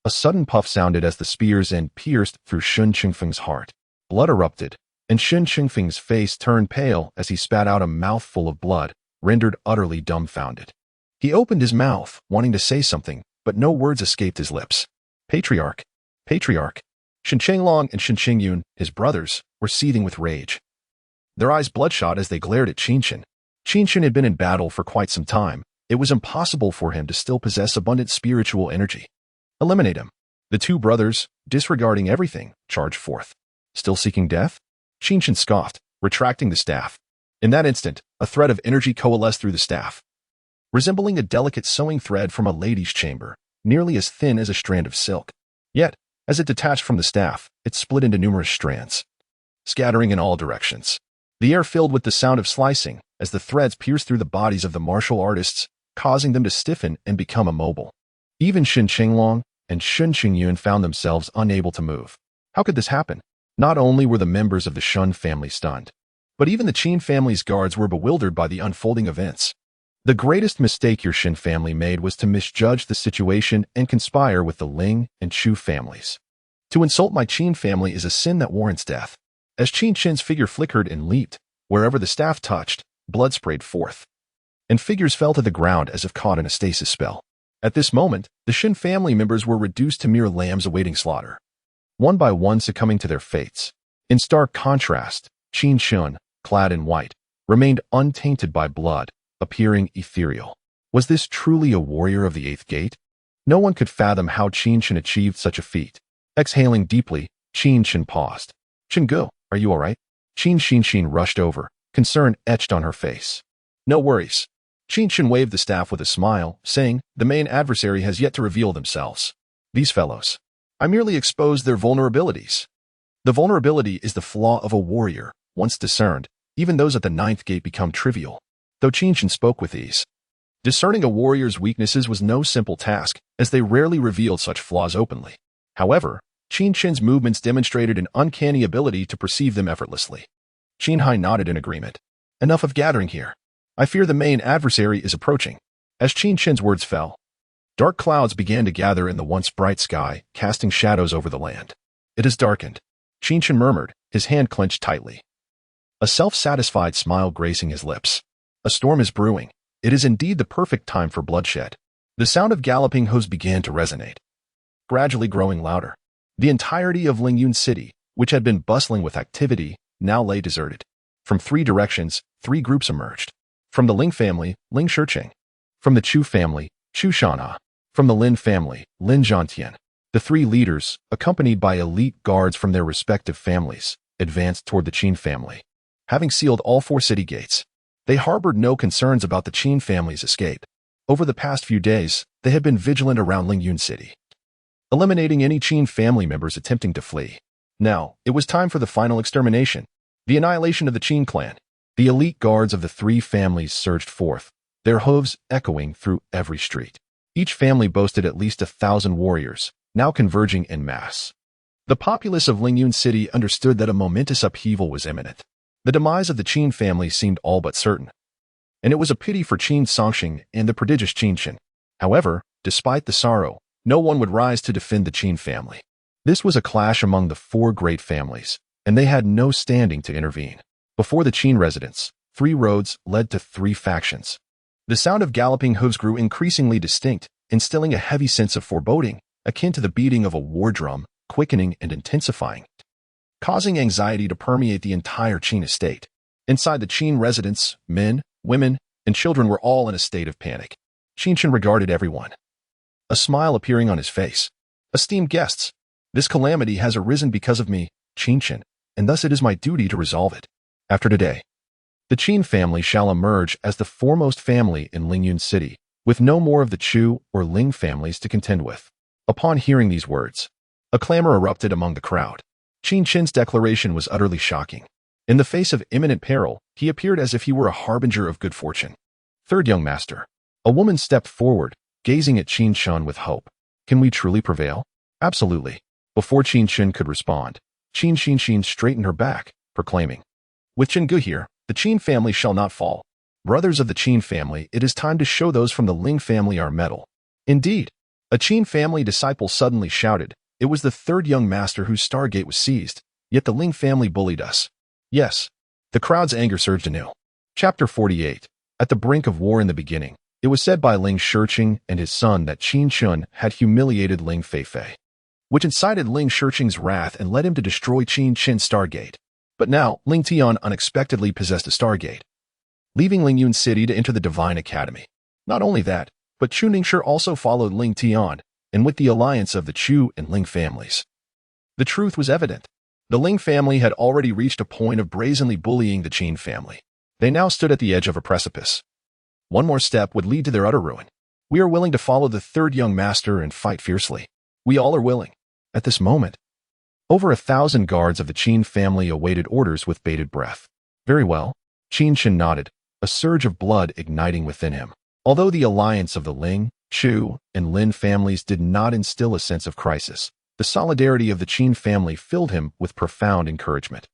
Speaker 1: a sudden puff sounded as the spear's end pierced through Shen Qingfeng's heart. Blood erupted, and Shen Qingfeng's face turned pale as he spat out a mouthful of blood, rendered utterly dumbfounded. He opened his mouth, wanting to say something, but no words escaped his lips. Patriarch, Patriarch. Shen Chenglong and Shen Qingyun, his brothers, were seething with rage. Their eyes bloodshot as they glared at Qin Chen. Qin Chen had been in battle for quite some time. It was impossible for him to still possess abundant spiritual energy. Eliminate him. The two brothers, disregarding everything, charged forth. Still seeking death? Qin Chen scoffed, retracting the staff. In that instant, a thread of energy coalesced through the staff, resembling a delicate sewing thread from a lady's chamber, nearly as thin as a strand of silk. Yet, as it detached from the staff, it split into numerous strands, scattering in all directions. The air filled with the sound of slicing as the threads pierced through the bodies of the martial artists, causing them to stiffen and become immobile. Even Shen Chenglong and Shen Qingyun found themselves unable to move. How could this happen? Not only were the members of the Shen family stunned, but even the Qin family's guards were bewildered by the unfolding events. The greatest mistake your Shen family made was to misjudge the situation and conspire with the Ling and Chu families. To insult my Qin family is a sin that warrants death. As Qin Chen's figure flickered and leaped, wherever the staff touched, blood sprayed forth, and figures fell to the ground as if caught in a stasis spell. At this moment, the Shen family members were reduced to mere lambs awaiting slaughter, one by one succumbing to their fates. In stark contrast, Qin Chen, clad in white, remained untainted by blood, appearing ethereal. Was this truly a warrior of the 8th gate? No one could fathom how Qin Chen achieved such a feat. Exhaling deeply, Qin Chen paused. Shen Ge, are you all right? Qin Xin rushed over, concern etched on her face. No worries. Qin Chen waved the staff with a smile, saying, the main adversary has yet to reveal themselves. These fellows. I merely exposed their vulnerabilities. The vulnerability is the flaw of a warrior. Once discerned, even those at the 9th gate become trivial. Though Qin Chen spoke with ease, discerning a warrior's weaknesses was no simple task, as they rarely revealed such flaws openly. However, Qin Chen's movements demonstrated an uncanny ability to perceive them effortlessly. Qin Hai nodded in agreement. Enough of gathering here. I fear the main adversary is approaching. As Qin Chen's words fell, dark clouds began to gather in the once bright sky, casting shadows over the land. It has darkened, Qin Chen murmured, his hand clenched tightly, a self-satisfied smile gracing his lips. A storm is brewing. It is indeed the perfect time for bloodshed. The sound of galloping hooves began to resonate, gradually growing louder. The entirety of Lingyun City, which had been bustling with activity, now lay deserted. From three directions, three groups emerged. From the Ling family, Ling Shiqing. From the Chu family, Chu Shanha. From the Lin family, Lin Zhantian. The three leaders, accompanied by elite guards from their respective families, advanced toward the Qin family. Having sealed all four city gates, they harbored no concerns about the Qin family's escape. Over the past few days, they had been vigilant around Lingyun City, eliminating any Qin family members attempting to flee. Now, it was time for the final extermination, the annihilation of the Qin clan. The elite guards of the three families surged forth, their hooves echoing through every street. Each family boasted at least 1,000 warriors, now converging en masse. The populace of Lingyun City understood that a momentous upheaval was imminent. The demise of the Qin family seemed all but certain, and it was a pity for Qin Songxing and the prodigious Qin Chen. However, despite the sorrow, no one would rise to defend the Qin family. This was a clash among the four great families, and they had no standing to intervene. Before the Qin residence, three roads led to three factions. The sound of galloping hooves grew increasingly distinct, instilling a heavy sense of foreboding, akin to the beating of a war drum, quickening and intensifying, causing anxiety to permeate the entire Qin estate. Inside the Qin residence, men, women, and children were all in a state of panic. Qin Chen regarded everyone, a smile appearing on his face. Esteemed guests, this calamity has arisen because of me, Qin Chen, and thus it is my duty to resolve it. After today, the Qin family shall emerge as the foremost family in Lingyun City, with no more of the Chu or Ling families to contend with. Upon hearing these words, a clamor erupted among the crowd. Qin Chen's declaration was utterly shocking. In the face of imminent peril, he appeared as if he were a harbinger of good fortune. Third young master. A woman stepped forward, gazing at Qin Chen with hope. Can we truly prevail? Absolutely. Before Qin Chen could respond, Qin Xin straightened her back, proclaiming, with Chen Gu here, the Qin family shall not fall. Brothers of the Qin family, it is time to show those from the Ling family our mettle. Indeed, a Qin family disciple suddenly shouted. It was the third young master whose stargate was seized, yet the Ling family bullied us. Yes. The crowd's anger surged anew. Chapter 48. At the brink of war in the beginning, it was said by Ling Shiqing and his son that Qin Chen had humiliated Ling Feifei, which incited Ling Shiqing's wrath and led him to destroy Qin Chen's stargate. But now, Ling Tian unexpectedly possessed a stargate, leaving Lingyun City to enter the Divine Academy. Not only that, but Chu Ningshi also followed Ling Tian, and with the alliance of the Chu and Ling families. The truth was evident. The Ling family had already reached a point of brazenly bullying the Qin family. They now stood at the edge of a precipice. One more step would lead to their utter ruin. We are willing to follow the third young master and fight fiercely. We all are willing. At this moment, over 1,000 guards of the Qin family awaited orders with bated breath. Very well. Qin Chen nodded, a surge of blood igniting within him. Although the alliance of the Ling, Chu, and Lin families did not instill a sense of crisis, the solidarity of the Qin family filled him with profound encouragement.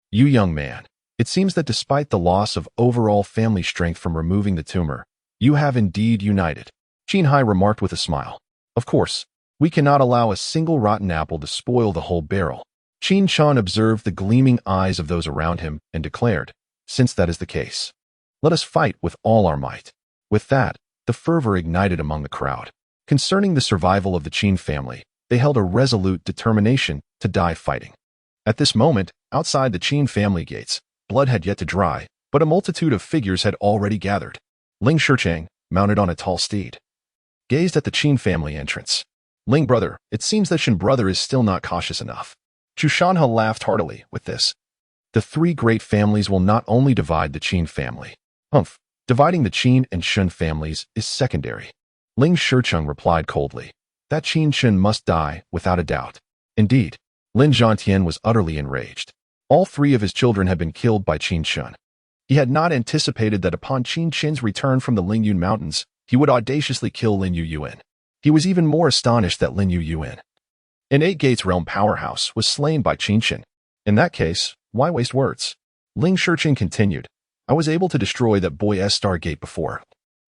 Speaker 1: You young man, it seems that despite the loss of overall family strength from removing the tumor, you have indeed united. Qin Hai remarked with a smile. Of course, we cannot allow a single rotten apple to spoil the whole barrel. Qin Chen observed the gleaming eyes of those around him and declared, since that is the case, let us fight with all our might. With that, the fervor ignited among the crowd. Concerning the survival of the Qin family, they held a resolute determination to die fighting. At this moment, outside the Qin family gates, blood had yet to dry, but a multitude of figures had already gathered. Ling Shiqing, mounted on a tall steed, gazed at the Qin family entrance. Ling brother, it seems that Shen brother is still not cautious enough. Chu Shanha laughed heartily with this. The three great families will not only divide the Qin family. Dividing the Qin and Shen families is secondary. Ling Shiqing replied coldly. That Qin Chen must die, without a doubt. Indeed, Lin Zhantian was utterly enraged. All three of his children had been killed by Qin Chen. He had not anticipated that upon Qin Chen's return from the Lingyun Mountains, he would audaciously kill Lin Yuyuan. He was even more astonished that Lin Yuyuan, an Eight Gates realm powerhouse, was slain by Qin Chen. In that case, why waste words? Ling Shiqing continued. I was able to destroy that boy Stargate before,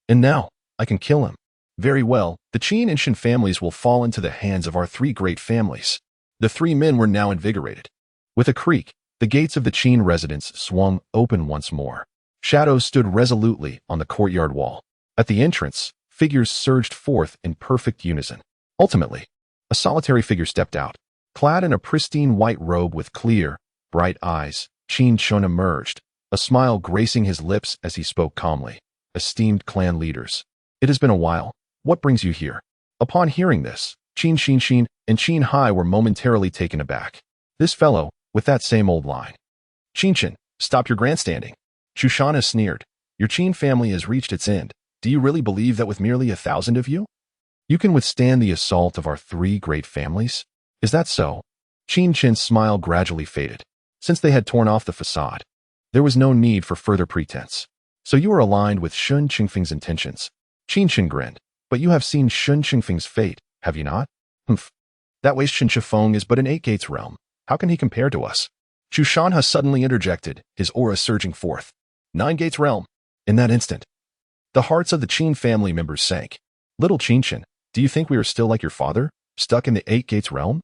Speaker 1: and now I can kill him. Very well, the Qin and Shen families will fall into the hands of our three great families. The three men were now invigorated. With a creak, the gates of the Qin residence swung open once more. Shadows stood resolutely on the courtyard wall. At the entrance, figures surged forth in perfect unison. Ultimately, a solitary figure stepped out. Clad in a pristine white robe with clear, bright eyes, Qin Chen emerged, a smile gracing his lips as he spoke calmly. Esteemed clan leaders, it has been a while. What brings you here? Upon hearing this, Qin Chen and Qin Hai were momentarily taken aback. This fellow, with that same old line. Qin Chen, stop your grandstanding. Shushana sneered. Your Qin family has reached its end. Do you really believe that with merely 1,000 of you, you can withstand the assault of our 3 great families? Is that so? Qin Chen's smile gradually faded. Since they had torn off the facade, there was no need for further pretense. So you are aligned with Shun Qingfeng's intentions. Qin Chen grinned. But you have seen Shun Qingfeng's fate, have you not? Humph. That Wei Shen Shifeng is but an 8 gates realm. How can he compare to us? Chu Shanha suddenly interjected, his aura surging forth. 9 gates realm. In that instant, the hearts of the Qin family members sank. Little Qin Chen, do you think we are still like your father, stuck in the 8 gates realm?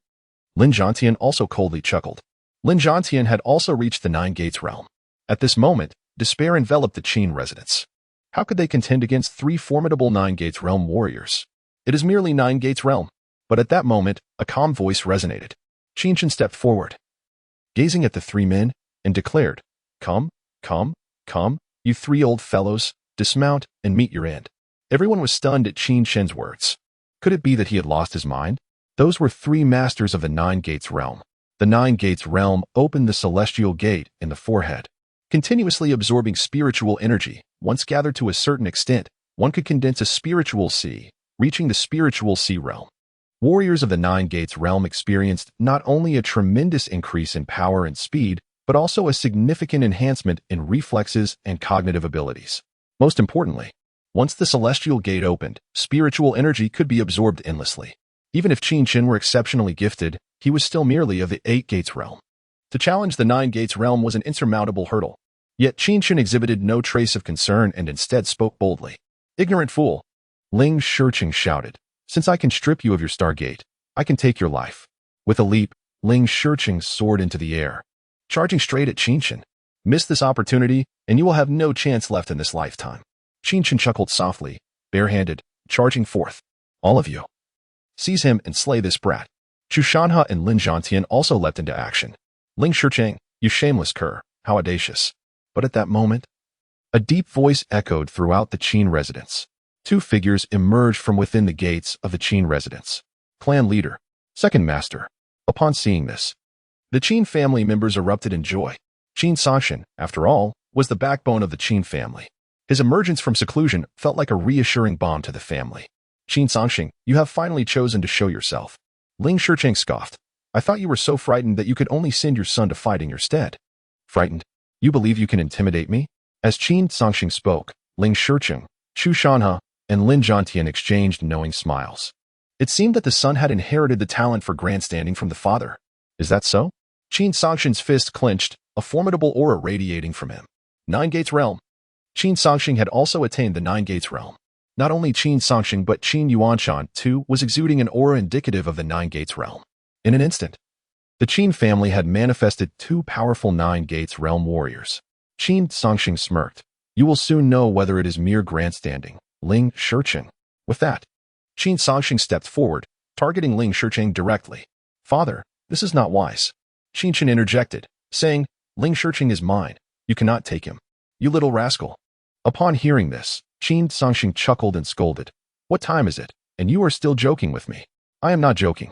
Speaker 1: Lin Zhantian also coldly chuckled. Lin Zhantian had also reached the 9 gates realm. At this moment, despair enveloped the Qin residents. How could they contend against 3 formidable 9 gates realm warriors? It is merely 9 gates realm. But at that moment, a calm voice resonated. Qin Chen stepped forward, gazing at the 3 men, and declared, Come, you 3 old fellows, dismount and meet your end. Everyone was stunned at Qin Chen's words. Could it be that he had lost his mind? Those were 3 masters of the 9 gates realm. The 9 gates realm opened the celestial gate in the forehead, continuously absorbing spiritual energy. Once gathered to a certain extent, one could condense a spiritual sea, reaching the spiritual sea realm. Warriors of the 9 gates realm experienced not only a tremendous increase in power and speed, but also a significant enhancement in reflexes and cognitive abilities. Most importantly, once the celestial gate opened, spiritual energy could be absorbed endlessly. Even if Qin Chen were exceptionally gifted, he was still merely of the 8 gates realm. To challenge the 9 gates realm was an insurmountable hurdle. Yet Qin Chen exhibited no trace of concern and instead spoke boldly. Ignorant fool! Ling Shiqing shouted. Since I can strip you of your Stargate, I can take your life. With a leap, Ling Shiqing soared into the air, charging straight at Qin Chen. Miss this opportunity, and you will have no chance left in this lifetime. Qin Chen chuckled softly, barehanded, charging forth. All of you, seize him and slay this brat. Chu Shanha and Lin Zhantian also leapt into action. Ling Shiqing, you shameless cur, how audacious. But at that moment, a deep voice echoed throughout the Qin residence. 2 figures emerged from within the gates of the Qin residence. Clan leader, second master. Upon seeing this, the Qin family members erupted in joy. Qin Sangshan, after all, was the backbone of the Qin family. His emergence from seclusion felt like a reassuring balm to the family. Qin Sangshan, you have finally chosen to show yourself. Ling Shiqing scoffed. I thought you were so frightened that you could only send your son to fight in your stead. Frightened? You believe you can intimidate me? As Qin Sangshan spoke, Ling Shiqing, Chu Shanha, and Lin Zhantian exchanged knowing smiles. It seemed that the son had inherited the talent for grandstanding from the father. Is that so? Qin Sangshan's fist clenched, a formidable aura radiating from him. 9 gates realm. Qin Sangshan had also attained the 9 gates realm. Not only Qin Sangshan but Qin Yuanshan, too, was exuding an aura indicative of the 9 gates realm. In an instant, the Qin family had manifested 2 powerful 9 gates realm warriors. Qin Sangshan smirked. You will soon know whether it is mere grandstanding, Ling Shiqing. With that, Qin Sangshan stepped forward, targeting Ling Shiqing directly. Father, this is not wise. Qin Chen interjected, saying, Ling Shiqing is mine. You cannot take him. You little rascal. Upon hearing this, Qin Sangshan chuckled and scolded. What time is it? And you are still joking with me. I am not joking.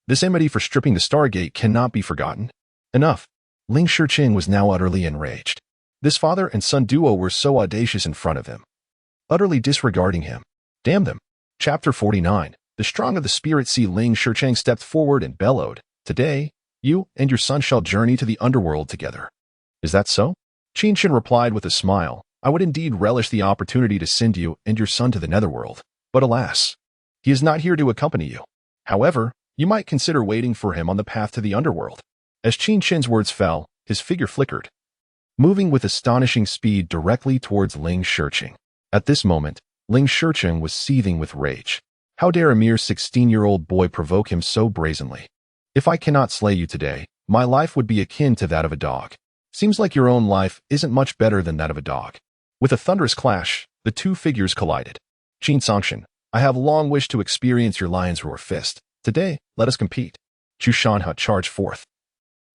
Speaker 1: This enmity for stripping the Stargate cannot be forgotten. Enough. Ling Shiqing was now utterly enraged. This father and son duo were so audacious in front of him, utterly disregarding him. Damn them. Chapter 49. The strong of the spirit sea. Ling Shiqing stepped forward and bellowed. Today, you and your son shall journey to the underworld together. Is that so? Qin Chen replied with a smile. I would indeed relish the opportunity to send you and your son to the netherworld. But alas, he is not here to accompany you. However, you might consider waiting for him on the path to the underworld. As Qin Chen's words fell, his figure flickered, moving with astonishing speed directly towards Ling Shiqing. At this moment, Ling Shiqing was seething with rage. How dare a mere 16-year-old boy provoke him so brazenly? If I cannot slay you today, my life would be akin to that of a dog. Seems like your own life isn't much better than that of a dog. With a thunderous clash, the two figures collided. Qin Chen, I have long wished to experience your lion's roar fist. Today, let us compete. Chu Shanhe charged forth.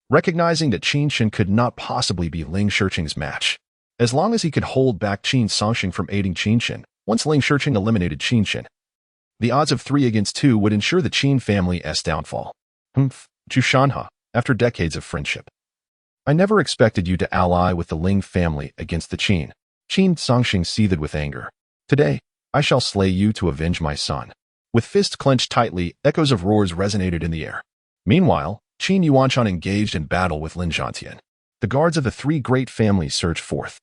Speaker 1: Recognizing that Qin Chen could not possibly be Ling Shiqing's match, as long as he could hold back Qin Chen from aiding Qin Chen, once Ling Shiqing eliminated Qin Chen, the odds of 3 against 2 would ensure the Qin family's downfall. Chu Shanhe, after decades of friendship. I never expected you to ally with the Ling family against the Qin. Qin Chen seethed with anger. Today, I shall slay you to avenge my son. With fists clenched tightly, echoes of roars resonated in the air. Meanwhile, Qin Yuanshan engaged in battle with Lin Zhantian. The guards of the 3 great families surged forth,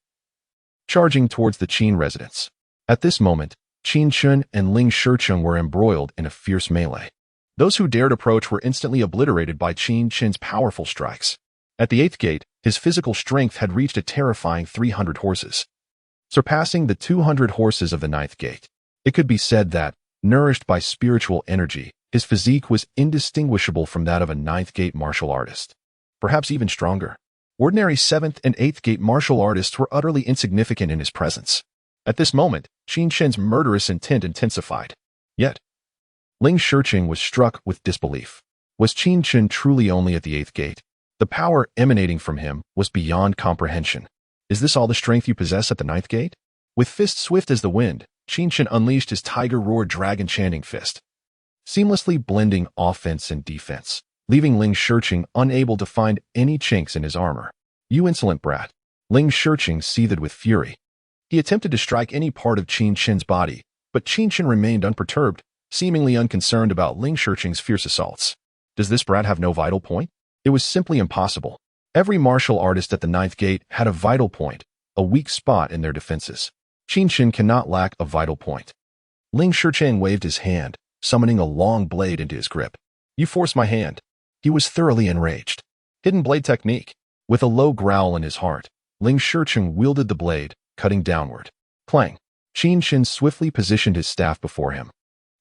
Speaker 1: charging towards the Qin residence. At this moment, Qin Chen and Ling Shiqing were embroiled in a fierce melee. Those who dared approach were instantly obliterated by Qin Chen's powerful strikes. At the 8th gate, his physical strength had reached a terrifying 300 horses, surpassing the 200 horses of the 9th gate. It could be said that, nourished by spiritual energy, his physique was indistinguishable from that of a 9th gate martial artist. Perhaps even stronger. Ordinary 7th and 8th gate martial artists were utterly insignificant in his presence. At this moment, Qin Chen's murderous intent intensified. Yet, Ling Shiqing was struck with disbelief. Was Qin Chen truly only at the 8th gate? The power emanating from him was beyond comprehension. Is this all the strength you possess at the 9th gate? With fists swift as the wind, Qin Chen unleashed his tiger roar dragon chanting fist, seamlessly blending offense and defense, leaving Ling Shiqing unable to find any chinks in his armor. You insolent brat! Ling Shiqing seethed with fury. He attempted to strike any part of Qin Chen's body, but Qin Chen remained unperturbed, seemingly unconcerned about Ling Shiqing's fierce assaults. Does this brat have no vital point? It was simply impossible. Every martial artist at the 9th gate had a vital point, a weak spot in their defenses. Qin Chen cannot lack a vital point. Ling Shiqing waved his hand, summoning a long blade into his grip. You forced my hand. He was thoroughly enraged. Hidden blade technique. With a low growl in his heart, Ling Shiqing wielded the blade, cutting downward. Clang. Qin Chen swiftly positioned his staff before him,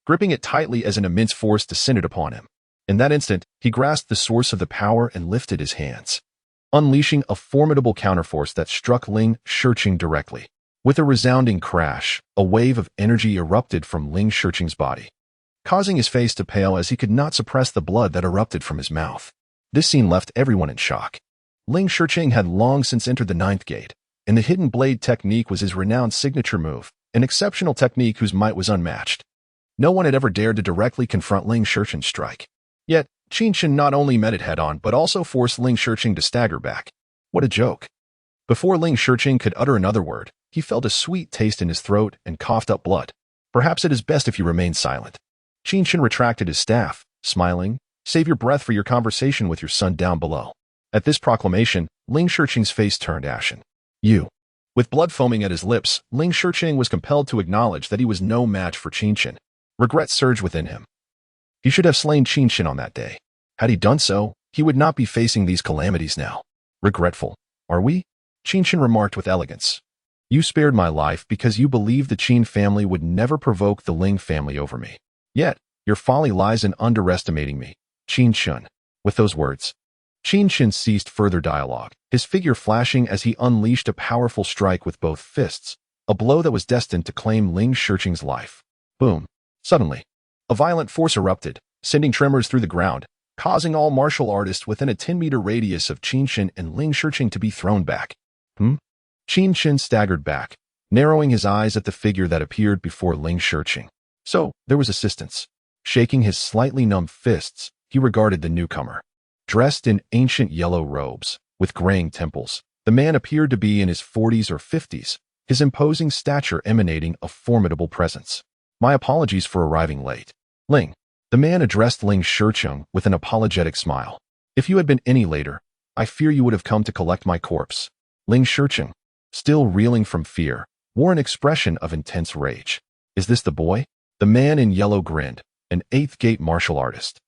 Speaker 1: gripping it tightly as an immense force descended upon him. In that instant, he grasped the source of the power and lifted his hands, unleashing a formidable counterforce that struck Ling Shiqing directly. With a resounding crash, a wave of energy erupted from Ling Shiqing's body, causing his face to pale as he could not suppress the blood that erupted from his mouth. This scene left everyone in shock. Ling Shiqing had long since entered the 9th gate, and the hidden blade technique was his renowned signature move, an exceptional technique whose might was unmatched. No one had ever dared to directly confront Ling Shiqing's strike. Yet, Qin Chen not only met it head-on but also forced Ling Shiqing to stagger back. What a joke. Before Ling Shiqing could utter another word, he felt a sweet taste in his throat and coughed up blood. Perhaps it is best if you remain silent. Qin Chen retracted his staff, smiling. Save your breath for your conversation with your son down below. At this proclamation, Ling Shiqing's face turned ashen. You. With blood foaming at his lips, Ling Shiqing was compelled to acknowledge that he was no match for Qin Chen. Regret surged within him. He should have slain Qin Chen on that day. Had he done so, he would not be facing these calamities now. Regretful, are we? Qin Chen remarked with elegance. You spared my life because you believed the Qin family would never provoke the Ling family over me. Yet, your folly lies in underestimating me, Qin Chen. With those words, Qin Chen ceased further dialogue, his figure flashing as he unleashed a powerful strike with both fists, a blow that was destined to claim Ling Shiqing's life. Boom. Suddenly, a violent force erupted, sending tremors through the ground, causing all martial artists within a 10-meter radius of Qin Chen and Ling Shiqing to be thrown back. Qin Chen staggered back, narrowing his eyes at the figure that appeared before Ling Shiqing. So, there was assistance. Shaking his slightly numb fists, he regarded the newcomer. Dressed in ancient yellow robes, with graying temples, the man appeared to be in his 40s or 50s, his imposing stature emanating a formidable presence. My apologies for arriving late. Ling. The man addressed Ling Shiqing with an apologetic smile. If you had been any later, I fear you would have come to collect my corpse. Ling Shiqing, still reeling from fear, wore an expression of intense rage. Is this the boy? The man in yellow grinned, an 8th gate martial artist.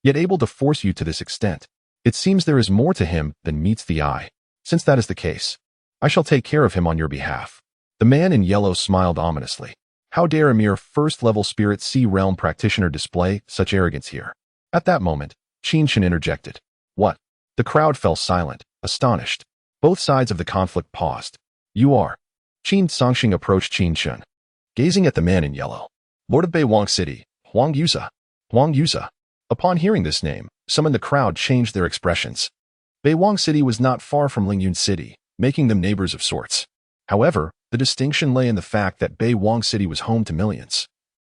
Speaker 1: Yet able to force you to this extent. It seems there is more to him than meets the eye. Since that is the case, I shall take care of him on your behalf. The man in yellow smiled ominously. How dare a mere first-level Spirit Sea Realm practitioner display such arrogance here? At that moment, Qin Chen interjected. What? The crowd fell silent, astonished. Both sides of the conflict paused. You are. Qin Chen approached Qin Chen, gazing at the man in yellow. Lord of Beiwang City, Huang Yuza. Huang Yuza. Upon hearing this name, some in the crowd changed their expressions. Beiwang City was not far from Lingyun City, making them neighbors of sorts. However, the distinction lay in the fact that Beiwang City was home to millions,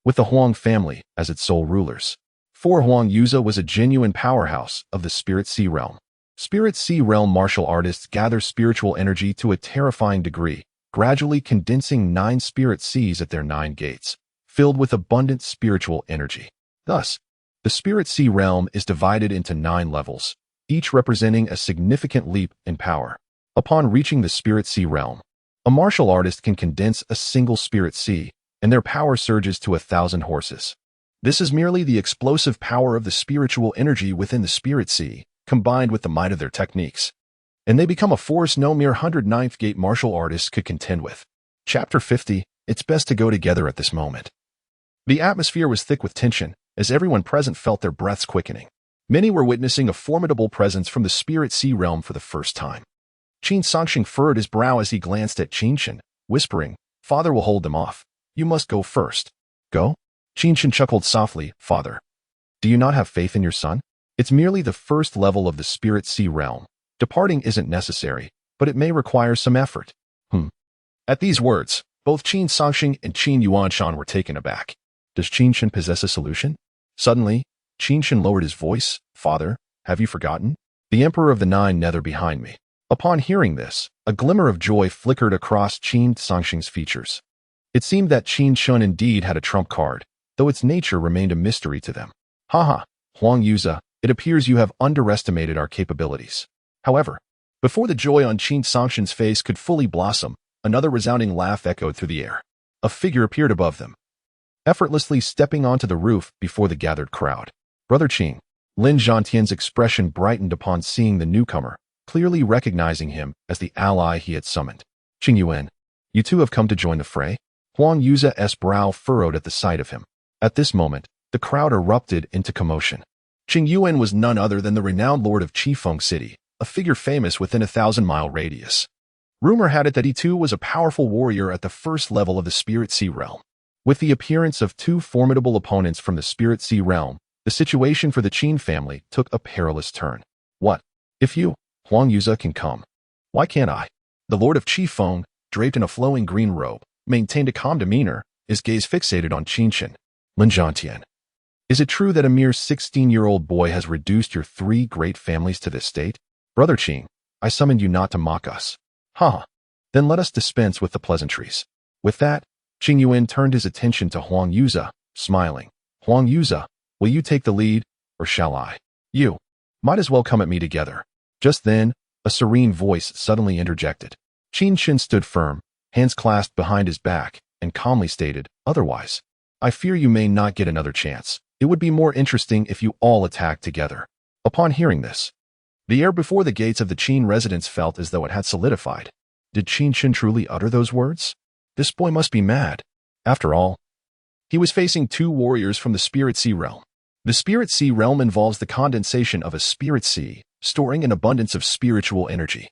Speaker 1: with the Huang family as its sole rulers. For Huang Yuza was a genuine powerhouse of the Spirit Sea realm. Spirit Sea realm martial artists gather spiritual energy to a terrifying degree, gradually condensing 9 spirit seas at their 9 gates, filled with abundant spiritual energy. Thus, the Spirit Sea realm is divided into 9 levels, each representing a significant leap in power. Upon reaching the Spirit Sea realm, a martial artist can condense a single Spirit Sea, and their power surges to 1,000 horses. This is merely the explosive power of the spiritual energy within the Spirit Sea, combined with the might of their techniques, and they become a force no mere 109th gate martial artists could contend with. Chapter 50. It's best to go together at this moment. The atmosphere was thick with tension, as everyone present felt their breaths quickening. Many were witnessing a formidable presence from the Spirit Sea realm for the first time. Qin Chen furrowed his brow as he glanced at Qin Chen, whispering, "Father will hold them off. You must go first." "Go?" Qin Chen chuckled softly. "Father, do you not have faith in your son? It's merely the first level of the Spirit Sea realm. Departing isn't necessary, but it may require some effort." At these words, both Qin Chen and Qin Yuanshan were taken aback. Does Qin Chen possess a solution? Suddenly, Qin Chen lowered his voice. "Father, have you forgotten? The Emperor of the 9 Nether behind me." Upon hearing this, a glimmer of joy flickered across Qin Chen's features. It seemed that Qin Chen indeed had a trump card, though its nature remained a mystery to them. "Haha, Huang Yuza, it appears you have underestimated our capabilities." However, before the joy on Qin Chen's face could fully blossom, another resounding laugh echoed through the air. A figure appeared above them, effortlessly stepping onto the roof before the gathered crowd. "Brother Qin." Lin Zhantian's expression brightened upon seeing the newcomer, clearly recognizing him as the ally he had summoned. "Qing Yuan, you two have come to join the fray?" Huang Yuza's brow furrowed at the sight of him. At this moment, the crowd erupted into commotion. Qing Yuan was none other than the renowned lord of Qifeng City, a figure famous within a 1,000-mile radius. Rumor had it that he too was a powerful warrior at the first level of the Spirit Sea realm. With the appearance of 2 formidable opponents from the Spirit Sea realm, the situation for the Qin family took a perilous turn. "What? If you, Huang Yuza, can come, why can't I?" The lord of Qifeng, draped in a flowing green robe, maintained a calm demeanor, his gaze fixated on Qin Chen. "Lin Zhantian, is it true that a mere 16-year-old boy has reduced your 3 great families to this state?" "Brother Qin, I summoned you not to mock us." "Ha! Then let us dispense with the pleasantries." With that, Qing Yuan turned his attention to Huang Yuza, smiling. "Huang Yuza, will you take the lead, or shall I?" "You might as well come at me together." Just then, a serene voice suddenly interjected. Qin Chen stood firm, hands clasped behind his back, and calmly stated, "Otherwise, I fear you may not get another chance. It would be more interesting if you all attacked together." Upon hearing this, the air before the gates of the Qin residence felt as though it had solidified. Did Qin Chen truly utter those words? This boy must be mad. After all, he was facing 2 warriors from the Spirit Sea realm. The Spirit Sea realm involves the condensation of a Spirit Sea, storing an abundance of spiritual energy,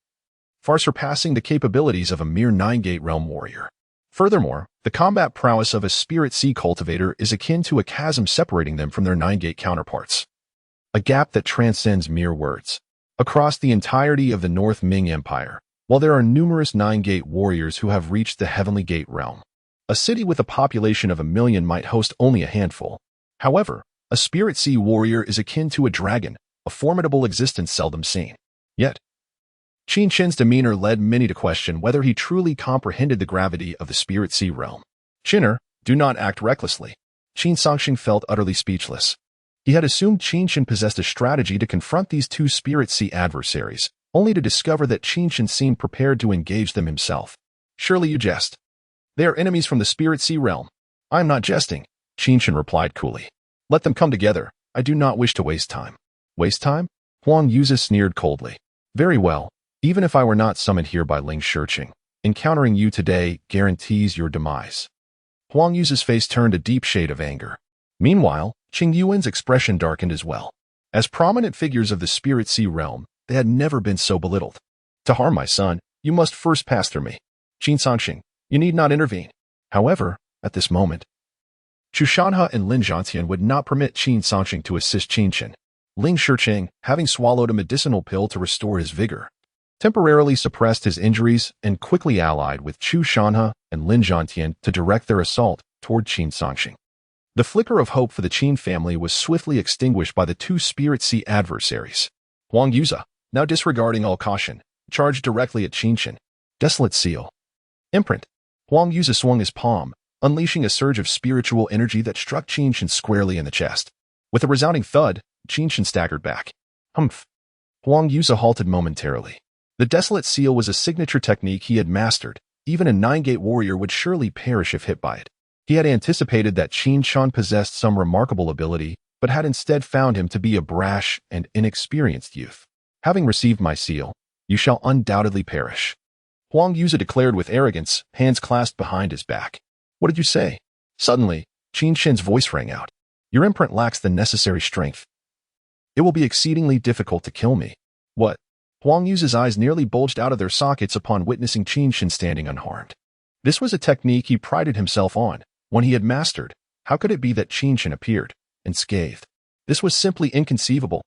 Speaker 1: far surpassing the capabilities of a mere 9-gate realm warrior. Furthermore, the combat prowess of a Spirit Sea cultivator is akin to a chasm separating them from their 9-gate counterparts, a gap that transcends mere words. Across the entirety of the North Ming Empire, while there are numerous 9-gate warriors who have reached the Heavenly Gate realm, a city with a population of 1 million might host only a handful. However, a Spirit Sea warrior is akin to a dragon, a formidable existence seldom seen. Yet, Qin Chen's demeanor led many to question whether he truly comprehended the gravity of the Spirit Sea realm. "Chinner, do not act recklessly." Qin Chen felt utterly speechless. He had assumed Qin Chen possessed a strategy to confront these 2 Spirit Sea adversaries, only to discover that Qin Chen seemed prepared to engage them himself. "Surely you jest. They are enemies from the Spirit Sea realm." "I am not jesting," Qin Chen replied coolly. "Let them come together. I do not wish to waste time." "Waste time?" Huang Yuza sneered coldly. "Very well. Even if I were not summoned here by Ling Shiqing, encountering you today guarantees your demise." Huang Yuza's face turned a deep shade of anger. Meanwhile, Qing Yuan's expression darkened as well. As prominent figures of the Spirit Sea realm, they had never been so belittled. "To harm my son, you must first pass through me." Qin Chen, You need not intervene. However, at this moment, Chu Shanhe and Lin Zhantian would not permit Qin Sanqing to assist Qin Chen. Ling Shicheng, having swallowed a medicinal pill to restore his vigor, temporarily suppressed his injuries and quickly allied with Chu Shanhe and Lin Zhantian to direct their assault toward Qin Sanqing. The flicker of hope for the Qin family was swiftly extinguished by the two Spirit Sea adversaries. Huang Yuze, now disregarding all caution, charged directly at Qin Chen. Desolate seal. Imprint. Huang Yuze swung his palm, unleashing a surge of spiritual energy that struck Qin Chen squarely in the chest. With a resounding thud, Qin Chen staggered back. Humph. Huang Yuze halted momentarily. The Desolate Seal was a signature technique he had mastered. Even a nine-gate warrior would surely perish if hit by it. He had anticipated that Qin Chen possessed some remarkable ability, but had instead found him to be a brash and inexperienced youth. Having received my seal, you shall undoubtedly perish. Huang Yuze declared with arrogance, hands clasped behind his back. What did you say? Suddenly, Qin Chen's voice rang out. Your imprint lacks the necessary strength. It will be exceedingly difficult to kill me. What? Huang Yuze's eyes nearly bulged out of their sockets upon witnessing Qin Chen standing unharmed. This was a technique he prided himself on. When he had mastered, how could it be that Qin Chen appeared, unscathed? This was simply inconceivable.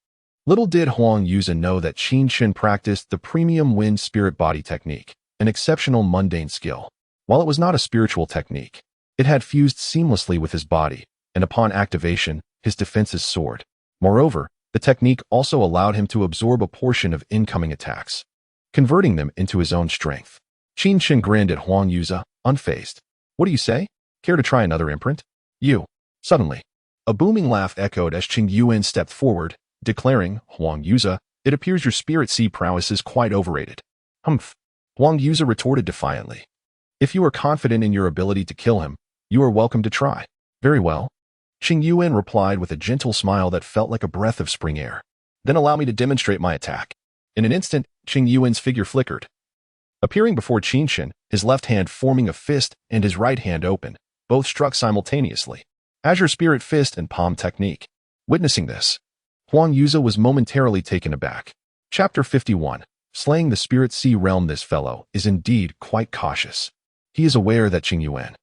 Speaker 1: Little did Huang Yuze know that Qin Chen practiced the premium wind spirit body technique, an exceptional mundane skill. While it was not a spiritual technique, it had fused seamlessly with his body, and upon activation, his defenses soared. Moreover, the technique also allowed him to absorb a portion of incoming attacks, converting them into his own strength. Qin Chen grinned at Huang Yuze, unfazed. What do you say? Care to try another imprint? You. Suddenly, a booming laugh echoed as Qing Yuan stepped forward, declaring, Huang Yuze, it appears your Spirit Sea prowess is quite overrated. Humph. Huang Yuze retorted defiantly. If you are confident in your ability to kill him, you are welcome to try. Very well. Qing Yuan replied with a gentle smile that felt like a breath of spring air. Then allow me to demonstrate my attack. In an instant, Qing Yuan's figure flickered, appearing before Qin Chen, his left hand forming a fist and his right hand open. Both struck simultaneously. Azure Spirit Fist and Palm Technique. Witnessing this, Huang Yuze was momentarily taken aback. Chapter 51. Slaying the Spirit Sea Realm. This fellow is indeed quite cautious. He is aware that Qing Yuan,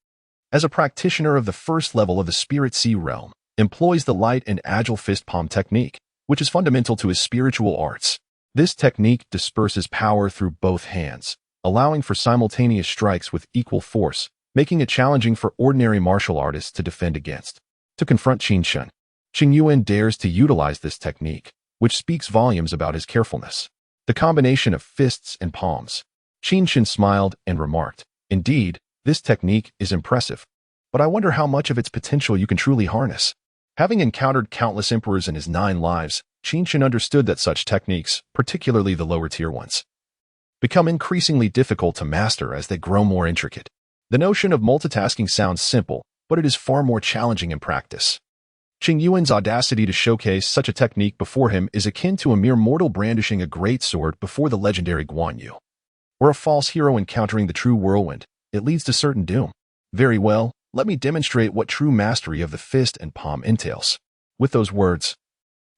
Speaker 1: as a practitioner of the first level of the Spirit Sea Realm, employs the light and agile fist palm technique, which is fundamental to his spiritual arts. This technique disperses power through both hands, allowing for simultaneous strikes with equal force, making it challenging for ordinary martial artists to defend against. To confront Qin Chen, Qing Yuan dares to utilize this technique, which speaks volumes about his carefulness. The combination of fists and palms. Qin Chen smiled and remarked, indeed, this technique is impressive, but I wonder how much of its potential you can truly harness. Having encountered countless emperors in his 9 lives, Qin Chen understood that such techniques, particularly the lower-tier ones, become increasingly difficult to master as they grow more intricate. The notion of multitasking sounds simple, but it is far more challenging in practice. Qing Yuan's audacity to showcase such a technique before him is akin to a mere mortal brandishing a great sword before the legendary Guan Yu, or a false hero encountering the true whirlwind. It leads to certain doom. Very well, let me demonstrate what true mastery of the fist and palm entails. With those words,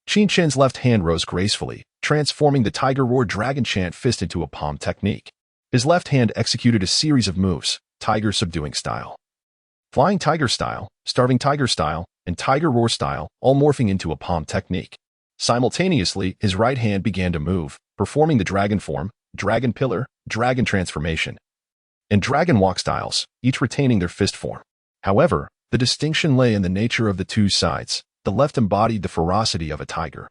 Speaker 1: Qin Chen's left hand rose gracefully, transforming the Tiger Roar Dragon Chant fist into a palm technique. His left hand executed a series of moves, Tiger Subduing Style, Flying Tiger Style, Starving Tiger Style, and Tiger Roar Style, all morphing into a palm technique. Simultaneously, his right hand began to move, performing the Dragon Form, Dragon Pillar, Dragon Transformation, and Dragon Walk styles, each retaining their fist form. However, the distinction lay in the nature of the two sides. The left embodied the ferocity of a tiger,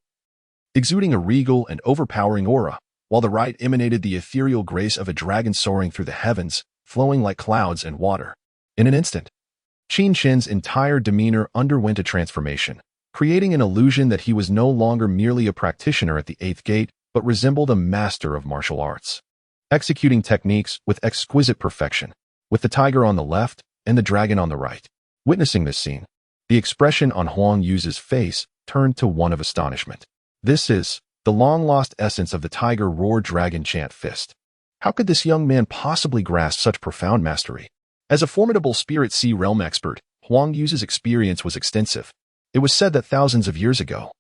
Speaker 1: exuding a regal and overpowering aura, while the right emanated the ethereal grace of a dragon soaring through the heavens, flowing like clouds and water. In an instant, Qin Chen's entire demeanor underwent a transformation, creating an illusion that he was no longer merely a practitioner at the 8th gate, but resembled a master of martial arts, executing techniques with exquisite perfection, with the tiger on the left and the dragon on the right. Witnessing this scene, the expression on Huang Yuze's face turned to one of astonishment. This is the long-lost essence of the Tiger Roar Dragon Chant fist. How could this young man possibly grasp such profound mastery? As a formidable Spirit Sea Realm expert, Huang Yuze's experience was extensive. It was said that thousands of years ago,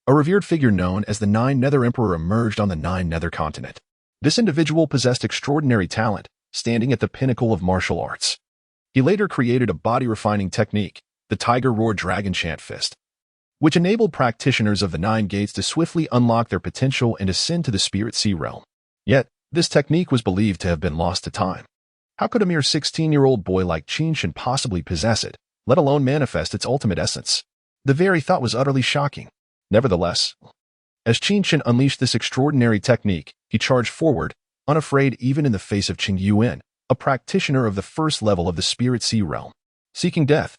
Speaker 1: a revered figure known as the Nine Nether Emperor emerged on the 9 Nether continent. This individual possessed extraordinary talent, standing at the pinnacle of martial arts. He later created a body-refining technique, the Tiger Roar Dragon Chant Fist, which enabled practitioners of the Nine Gates to swiftly unlock their potential and ascend to the Spirit Sea realm. Yet, this technique was believed to have been lost to time. How could a mere 16-year-old boy like Qin Chen possibly possess it, let alone manifest its ultimate essence? The very thought was utterly shocking. Nevertheless, as Qin Chen unleashed this extraordinary technique, he charged forward, unafraid even in the face of Qing Yuan, a practitioner of the first level of the Spirit Sea realm. Seeking death,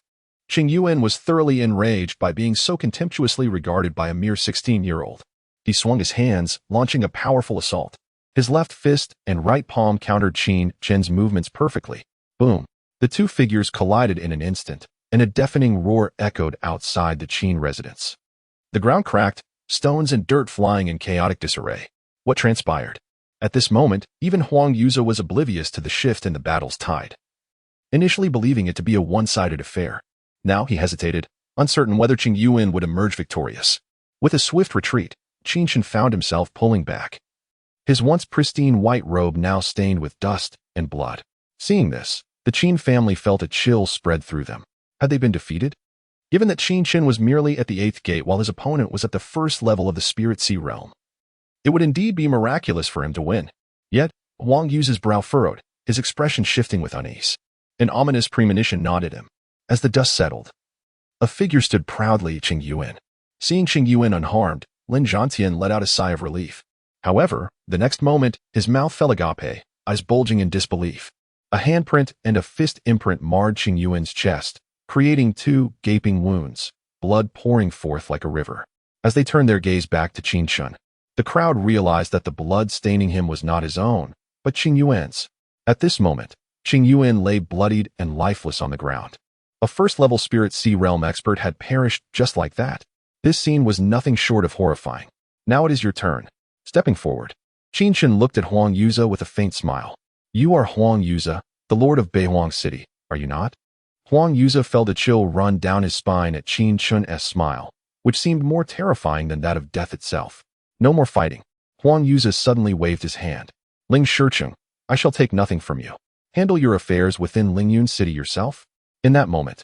Speaker 1: Qing Yuan was thoroughly enraged by being so contemptuously regarded by a mere 16-year-old. He swung his hands, launching a powerful assault. His left fist and right palm countered Qin Chen's movements perfectly. Boom! The two figures collided in an instant, and a deafening roar echoed outside the Qin residence. The ground cracked, stones and dirt flying in chaotic disarray. What transpired? At this moment, even Huang Yuze was oblivious to the shift in the battle's tide, initially believing it to be a one-sided affair. Now he hesitated, uncertain whether Qing Yuan would emerge victorious. With a swift retreat, Qin Chen found himself pulling back, his once pristine white robe now stained with dust and blood. Seeing this, the Qin family felt a chill spread through them. Had they been defeated? Given that Qin Chen was merely at the 8th gate while his opponent was at the first level of the Spirit Sea realm, it would indeed be miraculous for him to win. Yet, Huang Yuze's brow furrowed, his expression shifting with unease. An ominous premonition gnawed at him. As the dust settled, a figure stood proudly Qing Yuan. Seeing Qing Yuan unharmed, Lin Zhantian let out a sigh of relief. However, the next moment, his mouth fell agape, eyes bulging in disbelief. A handprint and a fist imprint marred Qing Yuan's chest, creating two gaping wounds, blood pouring forth like a river. As they turned their gaze back to Qin Chen, the crowd realized that the blood staining him was not his own, but Qing Yuan's. At this moment, Qing Yuan lay bloodied and lifeless on the ground. A first-level Spirit Sea realm expert had perished just like that. This scene was nothing short of horrifying. Now it is your turn. Stepping forward, Qin Chen looked at Huang Yuze with a faint smile. You are Huang Yuze, the lord of Beihuang City, are you not? Huang Yuze felt a chill run down his spine at Qin Chen's smile, which seemed more terrifying than that of death itself. No more fighting. Huang Yuze suddenly waved his hand. Ling Shicheng, I shall take nothing from you. Handle your affairs within Lingyun City yourself. In that moment,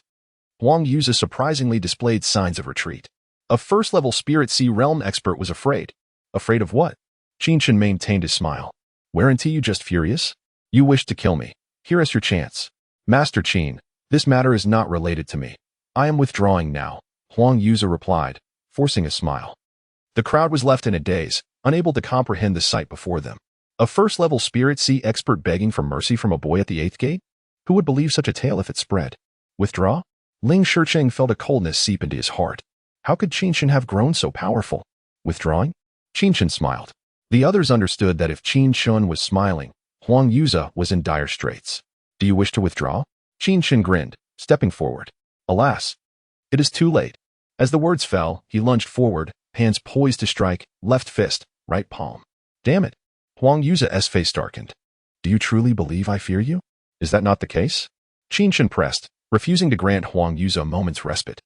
Speaker 1: Huang Yuze surprisingly displayed signs of retreat. A first-level Spirit Sea realm expert was afraid. Afraid of what? Qin Chen maintained his smile. Weren't you just furious? You wished to kill me. Here is your chance. Master Qin, this matter is not related to me. I am withdrawing now, Huang Yuze replied, forcing a smile. The crowd was left in a daze, unable to comprehend the sight before them. A first-level Spirit Sea expert begging for mercy from a boy at the 8th gate? Who would believe such a tale if it spread? Withdraw? Ling Shicheng felt a coldness seep into his heart. How could Qin Chen have grown so powerful? Withdrawing? Qin Chen smiled. The others understood that if Qin Chen was smiling, Huang Yuze was in dire straits. Do you wish to withdraw? Qin Chen grinned, stepping forward. Alas, it is too late. As the words fell, he lunged forward, hands poised to strike, left fist, right palm. Damn it. Huang Yuze's face darkened. Do you truly believe I fear you? Is that not the case? Qin Chen pressed, refusing to grant Huang Yuze a moment's respite.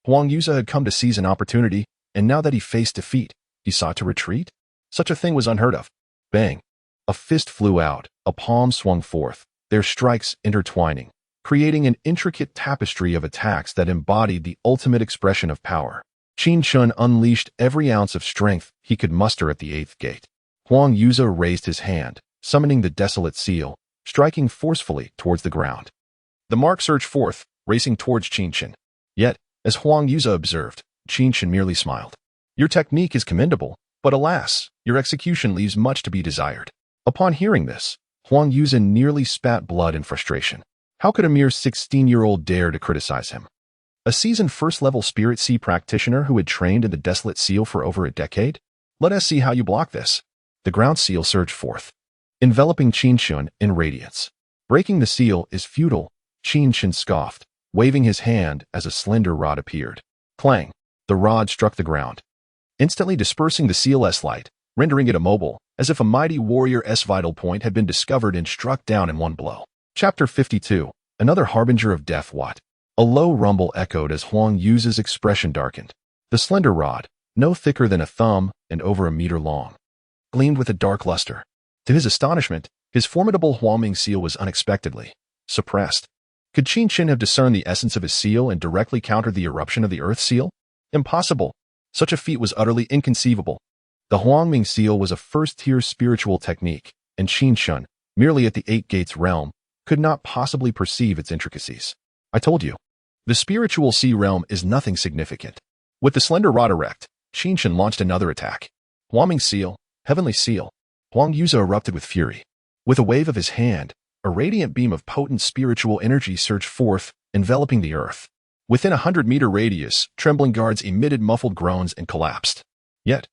Speaker 1: Huang Yuze had come to seize an opportunity, and now that he faced defeat, he sought to retreat? Such a thing was unheard of. Bang! A fist flew out, a palm swung forth, their strikes intertwining, creating an intricate tapestry of attacks that embodied the ultimate expression of power. Qin Chen unleashed every ounce of strength he could muster at the 8th gate. Huang Yuze raised his hand, summoning the desolate seal, striking forcefully towards the ground. The mark surged forth, racing towards Qin Chen. Yet, as Huang Yuze observed, Qin Chen merely smiled. Your technique is commendable, but alas, your execution leaves much to be desired. Upon hearing this, Huang Yuze nearly spat blood in frustration. How could a mere 16-year-old dare to criticize him? A seasoned first-level Spirit Sea practitioner who had trained in the Desolate Seal for over a decade? Let us see how you block this. The ground seal surged forth, enveloping Qin Chen in radiance. Breaking the seal is futile, Qin Chen scoffed, waving his hand as a slender rod appeared. Clang! The rod struck the ground, instantly dispersing the seal's light, rendering it immobile, as if a mighty warrior's vital point had been discovered and struck down in one blow. Chapter 52. Another harbinger of death. What? A low rumble echoed as Huang Yuze's expression darkened. The slender rod, no thicker than a thumb and over a meter long, gleamed with a dark luster. To his astonishment, His formidable Huangming seal was unexpectedly suppressed. Could Qin Chen have discerned the essence of his seal and directly countered the eruption of the Earth seal? Impossible. Such a feat was utterly inconceivable. The Huangming seal was a first-tier spiritual technique, and Qin Chen, merely at the Eight Gates realm, could not possibly perceive its intricacies. I told you. The spiritual sea realm is nothing significant. With the slender rod erect, Qin Chen launched another attack. Huangming seal, heavenly seal. Huang Yuza erupted with fury. With a wave of his hand, a radiant beam of potent spiritual energy surged forth, enveloping the earth. Within a 100-meter radius, trembling guards emitted muffled groans and collapsed. Yet,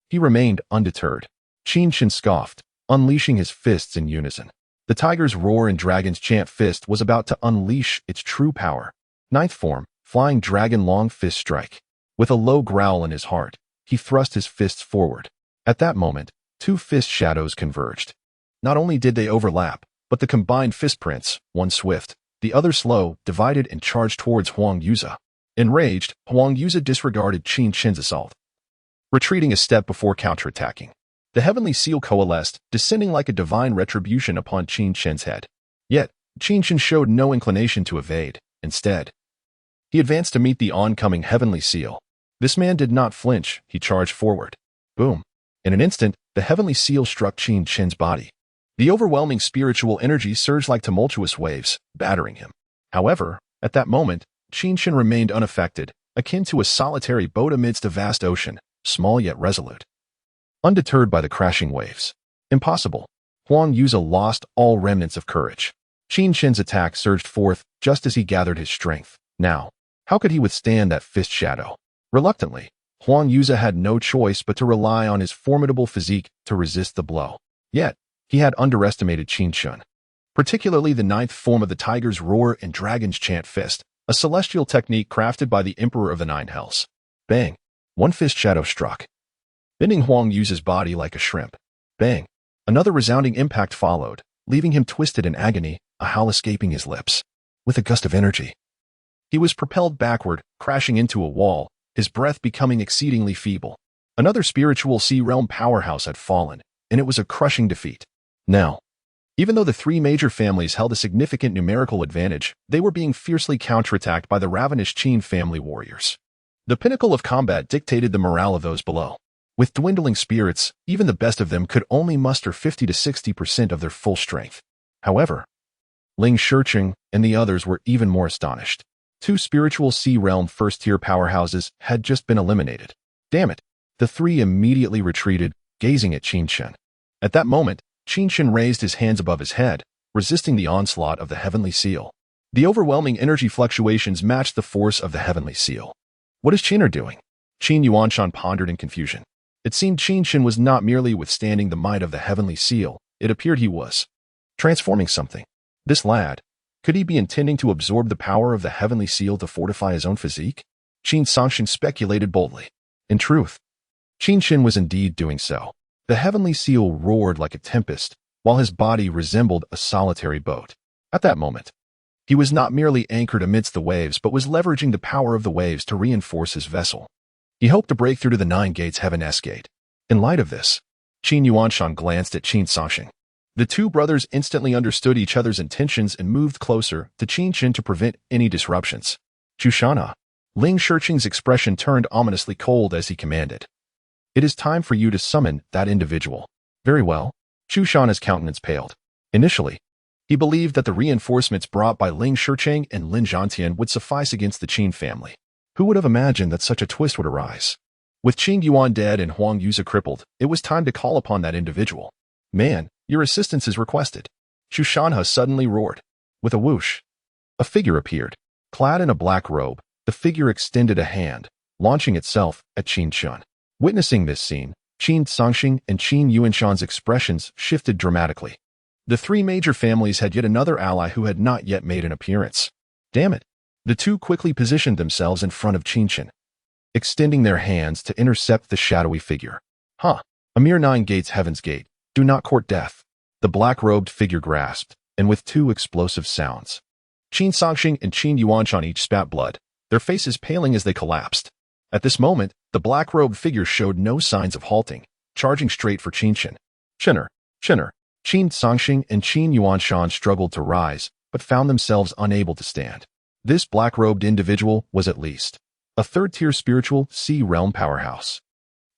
Speaker 1: he remained undeterred. Qin Chen scoffed, unleashing his fists in unison. The tiger's roar and dragon's chant fist was about to unleash its true power. Ninth form, flying dragon long fist strike. With a low growl in his heart, he thrust his fists forward. At that moment, two fist shadows converged. Not only did they overlap, but the combined fist prints, one swift, the other slow, divided and charged towards Huang Yuza. Enraged, Huang Yuza disregarded Qin Chen's assault, retreating a step before counterattacking. The heavenly seal coalesced, descending like a divine retribution upon Qin Chen's head. Yet, Qin Chen showed no inclination to evade. Instead, he advanced to meet the oncoming heavenly seal. This man did not flinch, he charged forward. Boom. In an instant, the heavenly seal struck Qin Chen's body. The overwhelming spiritual energy surged like tumultuous waves, battering him. However, at that moment, Qin Chen remained unaffected, akin to a solitary boat amidst a vast ocean, small yet resolute. Undeterred by the crashing waves. Impossible. Huang Yuza lost all remnants of courage. Qin Chen's attack surged forth just as he gathered his strength. Now, how could he withstand that fist shadow? Reluctantly, Huang Yuza had no choice but to rely on his formidable physique to resist the blow. Yet, he had underestimated Qin Chen. Particularly the ninth form of the tiger's roar and dragon's chant fist, a celestial technique crafted by the Emperor of the Nine Hells. Bang! One fist shadow struck, bending Huang Yuza's body like a shrimp. Bang! Another resounding impact followed, leaving him twisted in agony, a howl escaping his lips. With a gust of energy, he was propelled backward, crashing into a wall, his breath becoming exceedingly feeble. Another spiritual sea realm powerhouse had fallen, and it was a crushing defeat. Now, even though the three major families held a significant numerical advantage, they were being fiercely counterattacked by the ravenous Qin family warriors. The pinnacle of combat dictated the morale of those below. With dwindling spirits, even the best of them could only muster 50 to 60% of their full strength. However, Ling Shicheng and the others were even more astonished. Two spiritual sea realm first-tier powerhouses had just been eliminated. Damn it! The three immediately retreated, gazing at Qin Chen. At that moment, Qin Chen raised his hands above his head, resisting the onslaught of the heavenly seal. The overwhelming energy fluctuations matched the force of the heavenly seal. What is Qin doing? Qin Yuanshan pondered in confusion. It seemed Qin Chen was not merely withstanding the might of the heavenly seal, it appeared he was transforming something. This lad, could he be intending to absorb the power of the heavenly seal to fortify his own physique? Qin Sangshan speculated boldly. In truth, Qin Chen was indeed doing so. The heavenly seal roared like a tempest, while his body resembled a solitary boat. At that moment, he was not merely anchored amidst the waves but was leveraging the power of the waves to reinforce his vessel. He hoped to break through to the Nine Gates Heaven-S Gate. In light of this, Qin Yuanshan glanced at Qin Sangshan. The two brothers instantly understood each other's intentions and moved closer to Qin Chen to prevent any disruptions. Shushana. Ling Shicheng's expression turned ominously cold as he commanded. It is time for you to summon that individual. Very well. Shushana's countenance paled. Initially, he believed that the reinforcements brought by Ling Shicheng and Lin Zhantian would suffice against the Qin family. Who would have imagined that such a twist would arise? With Qing Yuan dead and Huang Yuza crippled, it was time to call upon that individual. Man, your assistance is requested. Shushana suddenly roared. With a whoosh, a figure appeared. Clad in a black robe, the figure extended a hand, launching itself at Qin Chen. Witnessing this scene, Qin Sangshan and Qin Yuanshan's expressions shifted dramatically. The three major families had yet another ally who had not yet made an appearance. Damn it! The two quickly positioned themselves in front of Qin Chen, extending their hands to intercept the shadowy figure. Huh! A mere 9 gates Heaven's Gate. Do not court death. The black-robed figure grasped, and with two explosive sounds, Qin Sangshan and Qin Yuanshan each spat blood, their faces paling as they collapsed. At this moment, the black-robed figure showed no signs of halting, charging straight for Qin Chen. Chenner. Qin Sangxing and Qin Yuanshan struggled to rise, but found themselves unable to stand. This black-robed individual was at least a third-tier spiritual sea realm powerhouse.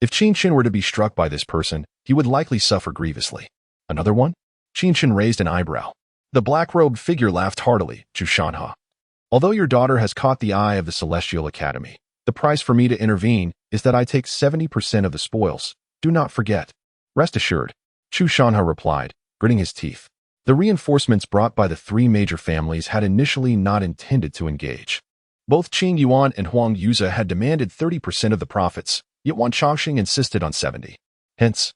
Speaker 1: If Qin Chen were to be struck by this person, he would likely suffer grievously. Another one? Qin Chen raised an eyebrow. The black-robed figure laughed heartily, Chu Shanha. Although your daughter has caught the eye of the Celestial Academy, the price for me to intervene is that I take 70% of the spoils. Do not forget. Rest assured, Chu Shanha replied, gritting his teeth. The reinforcements brought by the three major families had initially not intended to engage. Both Qing Yuan and Huang Yuze had demanded 30% of the profits, yet Wan Chongqing insisted on 70%. Hence,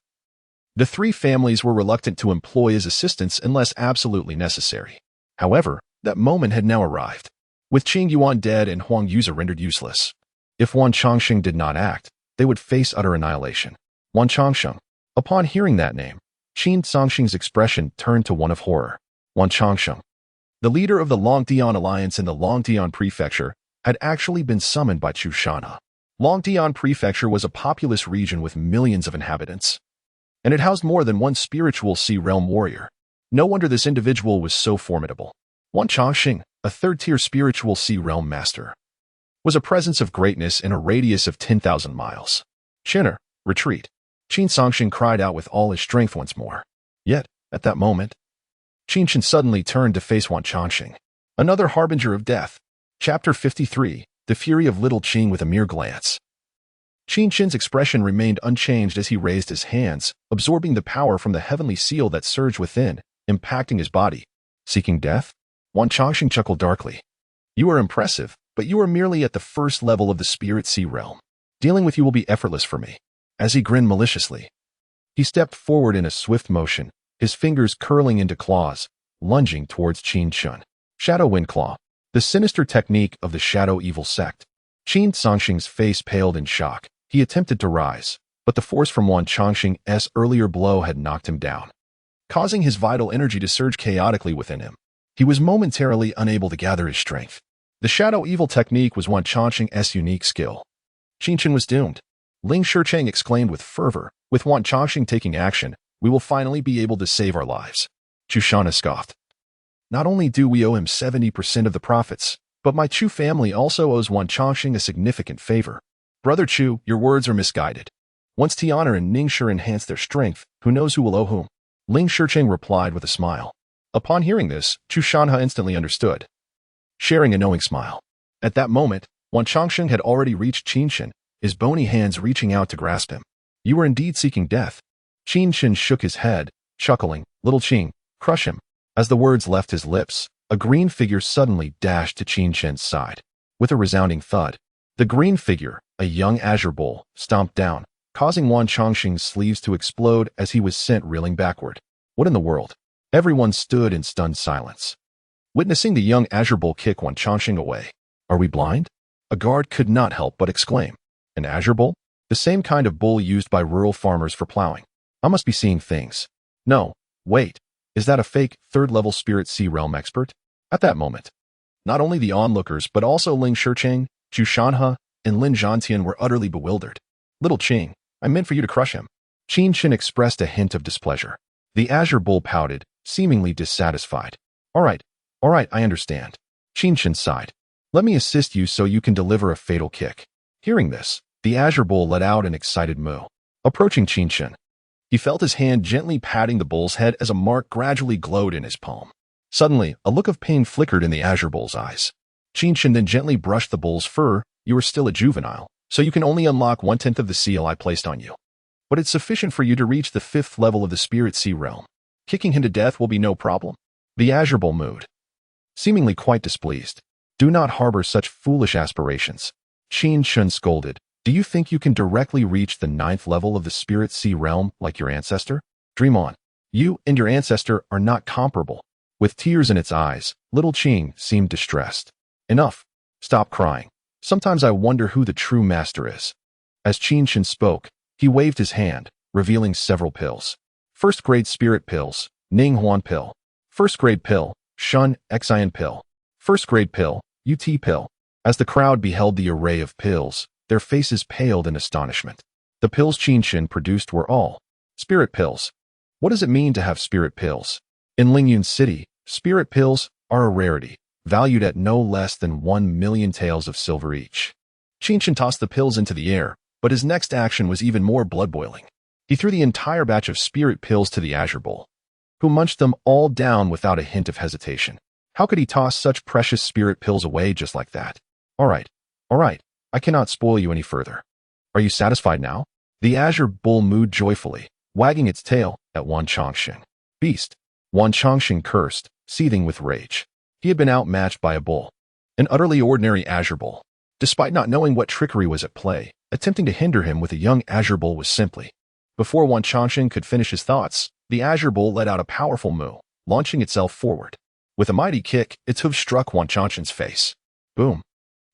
Speaker 1: the three families were reluctant to employ his assistance unless absolutely necessary. However, that moment had now arrived. With Qing Yuan dead and Huang Yuze rendered useless, if Wan Chongqing did not act, they would face utter annihilation. Wan Chongqing. Upon hearing that name, Qin Sangxing's expression turned to one of horror. Wan Chongqing, the leader of the Longdian Alliance in the Longdian Prefecture, had actually been summoned by Chu Shanha. Longdian Prefecture was a populous region with millions of inhabitants, and it housed more than one spiritual sea realm warrior. No wonder this individual was so formidable. Wan Chongqing, a third-tier spiritual sea realm master, was a presence of greatness in a radius of 10,000 miles. Chinner, retreat. Qin Sangxing cried out with all his strength once more. Yet, at that moment, Qin Chen suddenly turned to face Wan Chongqing, another harbinger of death. Chapter 53, The Fury of Little Qing with a mere glance. Qin Chen's expression remained unchanged as he raised his hands, absorbing the power from the heavenly seal that surged within, impacting his body. Seeking death? Wan Chongqing chuckled darkly. You are impressive, but you are merely at the first level of the spirit sea realm. Dealing with you will be effortless for me. As he grinned maliciously, he stepped forward in a swift motion, his fingers curling into claws, lunging towards Qin Chen. Shadow Wind Claw, the sinister technique of the Shadow Evil sect. Qin Sangxing's face paled in shock. He attempted to rise, but the force from Wan Chongqing's earlier blow had knocked him down, causing his vital energy to surge chaotically within him. He was momentarily unable to gather his strength. The Shadow Evil technique was Wan Chongqing's unique skill. Qin Chen was doomed. Ling Shicheng exclaimed with fervor, with Wan Chongqing taking action, we will finally be able to save our lives. Chu Shanha scoffed. Not only do we owe him 70% of the profits, but my Chu family also owes Wan Chongqing a significant favor. Brother Chu, your words are misguided. Once Tiana and Ningshi enhance their strength, who knows who will owe whom? Ling Shicheng replied with a smile. Upon hearing this, Chu Shanha instantly understood, sharing a knowing smile. At that moment, Wan Chongqing had already reached Qin Chen, his bony hands reaching out to grasp him. You are indeed seeking death. Qin Chen shook his head, chuckling. Little Qing, crush him. As the words left his lips, a green figure suddenly dashed to Qin Chen's side. With a resounding thud, the green figure, a young azure bull, stomped down, causing Wan Chongqing's sleeves to explode as he was sent reeling backward. What in the world? Everyone stood in stunned silence, witnessing the young azure bull kick Wan Chongqing away. Are we blind? A guard could not help but exclaim. An azure bull? The same kind of bull used by rural farmers for plowing. I must be seeing things. No, wait. Is that a fake, third-level spirit sea realm expert? At that moment, not only the onlookers but also Ling Shicheng, Chu Shanha, and Lin Zhantian were utterly bewildered. Little Qing, I meant for you to crush him. Qin Chen expressed a hint of displeasure. The azure bull pouted, seemingly dissatisfied. All right, I understand. Qin Chen sighed. Let me assist you so you can deliver a fatal kick. Hearing this, the azure bull let out an excited moo. Approaching Qin Chen, he felt his hand gently patting the bull's head as a mark gradually glowed in his palm. Suddenly, a look of pain flickered in the azure bull's eyes. Qin Chen then gently brushed the bull's fur. You are still a juvenile, so you can only unlock 1/10 of the seal I placed on you. But it's sufficient for you to reach the 5th level of the spirit sea realm. Kicking him to death will be no problem. The azure bull mooed, seemingly quite displeased. Do not harbor such foolish aspirations. Qin Chen scolded. Do you think you can directly reach the 9th level of the spirit sea realm like your ancestor? Dream on. You and your ancestor are not comparable. With tears in its eyes, little Qing seemed distressed. Enough. Stop crying. Sometimes I wonder who the true master is. As Qin Chen spoke, he waved his hand, revealing several pills. First grade spirit pills, Ning Huan pill. First grade pill, Shun Xian pill. First grade pill, UT pill. As the crowd beheld the array of pills, their faces paled in astonishment. The pills Qin Chen produced were all spirit pills. What does it mean to have spirit pills? In Lingyun City, spirit pills are a rarity, valued at no less than 1,000,000 taels of silver each. Qin Chen tossed the pills into the air, but his next action was even more blood-boiling. He threw the entire batch of spirit pills to the Azure Bull, who munched them all down without a hint of hesitation. How could he toss such precious spirit pills away just like that? All right, I cannot spoil you any further. Are you satisfied now? The Azure Bull mooed joyfully, wagging its tail at Wan Chongqing. Beast! Wan Chongqing cursed, seething with rage. He had been outmatched by a bull, an utterly ordinary Azure Bull. Despite not knowing what trickery was at play, attempting to hinder him with a young Azure Bull was simply. Before Wan Chongqing could finish his thoughts, the Azure Bull let out a powerful moo, launching itself forward. With a mighty kick, its hooves struck Wan Chongqing's face. Boom!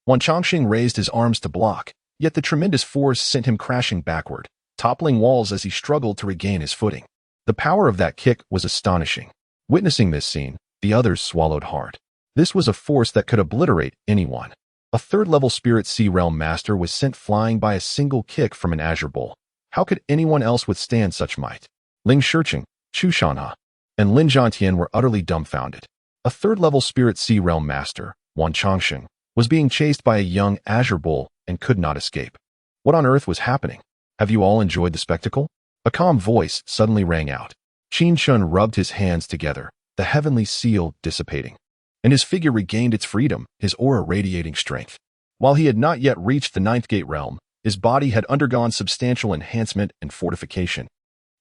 Speaker 1: Wan Chongqing raised his arms to block, yet the tremendous force sent him crashing backward, toppling walls as he struggled to regain his footing. The power of that kick was astonishing. Witnessing this scene, the others swallowed hard. This was a force that could obliterate anyone. A third-level Spirit Sea Realm Master was sent flying by a single kick from an Azure Bull. How could anyone else withstand such might? Ling Shiqing, Chu Shanha, and Lin Zhantian were utterly dumbfounded. A third-level Spirit Sea Realm Master, Wan Chongqing, was being chased by a young Azure Bull and could not escape. What on earth was happening? Have you all enjoyed the spectacle? A calm voice suddenly rang out. Qin Chen rubbed his hands together, the heavenly seal dissipating, and his figure regained its freedom, his aura radiating strength. While he had not yet reached the ninth gate realm, his body had undergone substantial enhancement and fortification.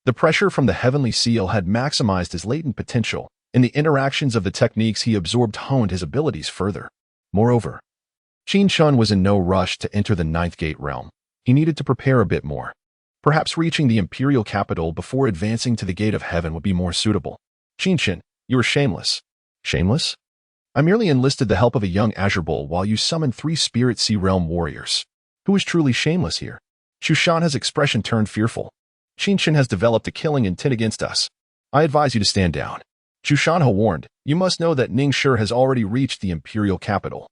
Speaker 1: The pressure from the heavenly seal had maximized his latent potential, and the interactions of the techniques he absorbed honed his abilities further. Moreover, Qin Chen was in no rush to enter the ninth gate realm. He needed to prepare a bit more. Perhaps reaching the imperial capital before advancing to the gate of heaven would be more suitable. Qin Chen, you are shameless. Shameless? I merely enlisted the help of a young Azure Bull while you summoned 3 Spirit Sea Realm warriors. Who is truly shameless here? Chu Shanha's expression turned fearful. Qin Chen has developed a killing intent against us. I advise you to stand down. Chu Shanha warned, you must know that Ningshi has already reached the imperial capital,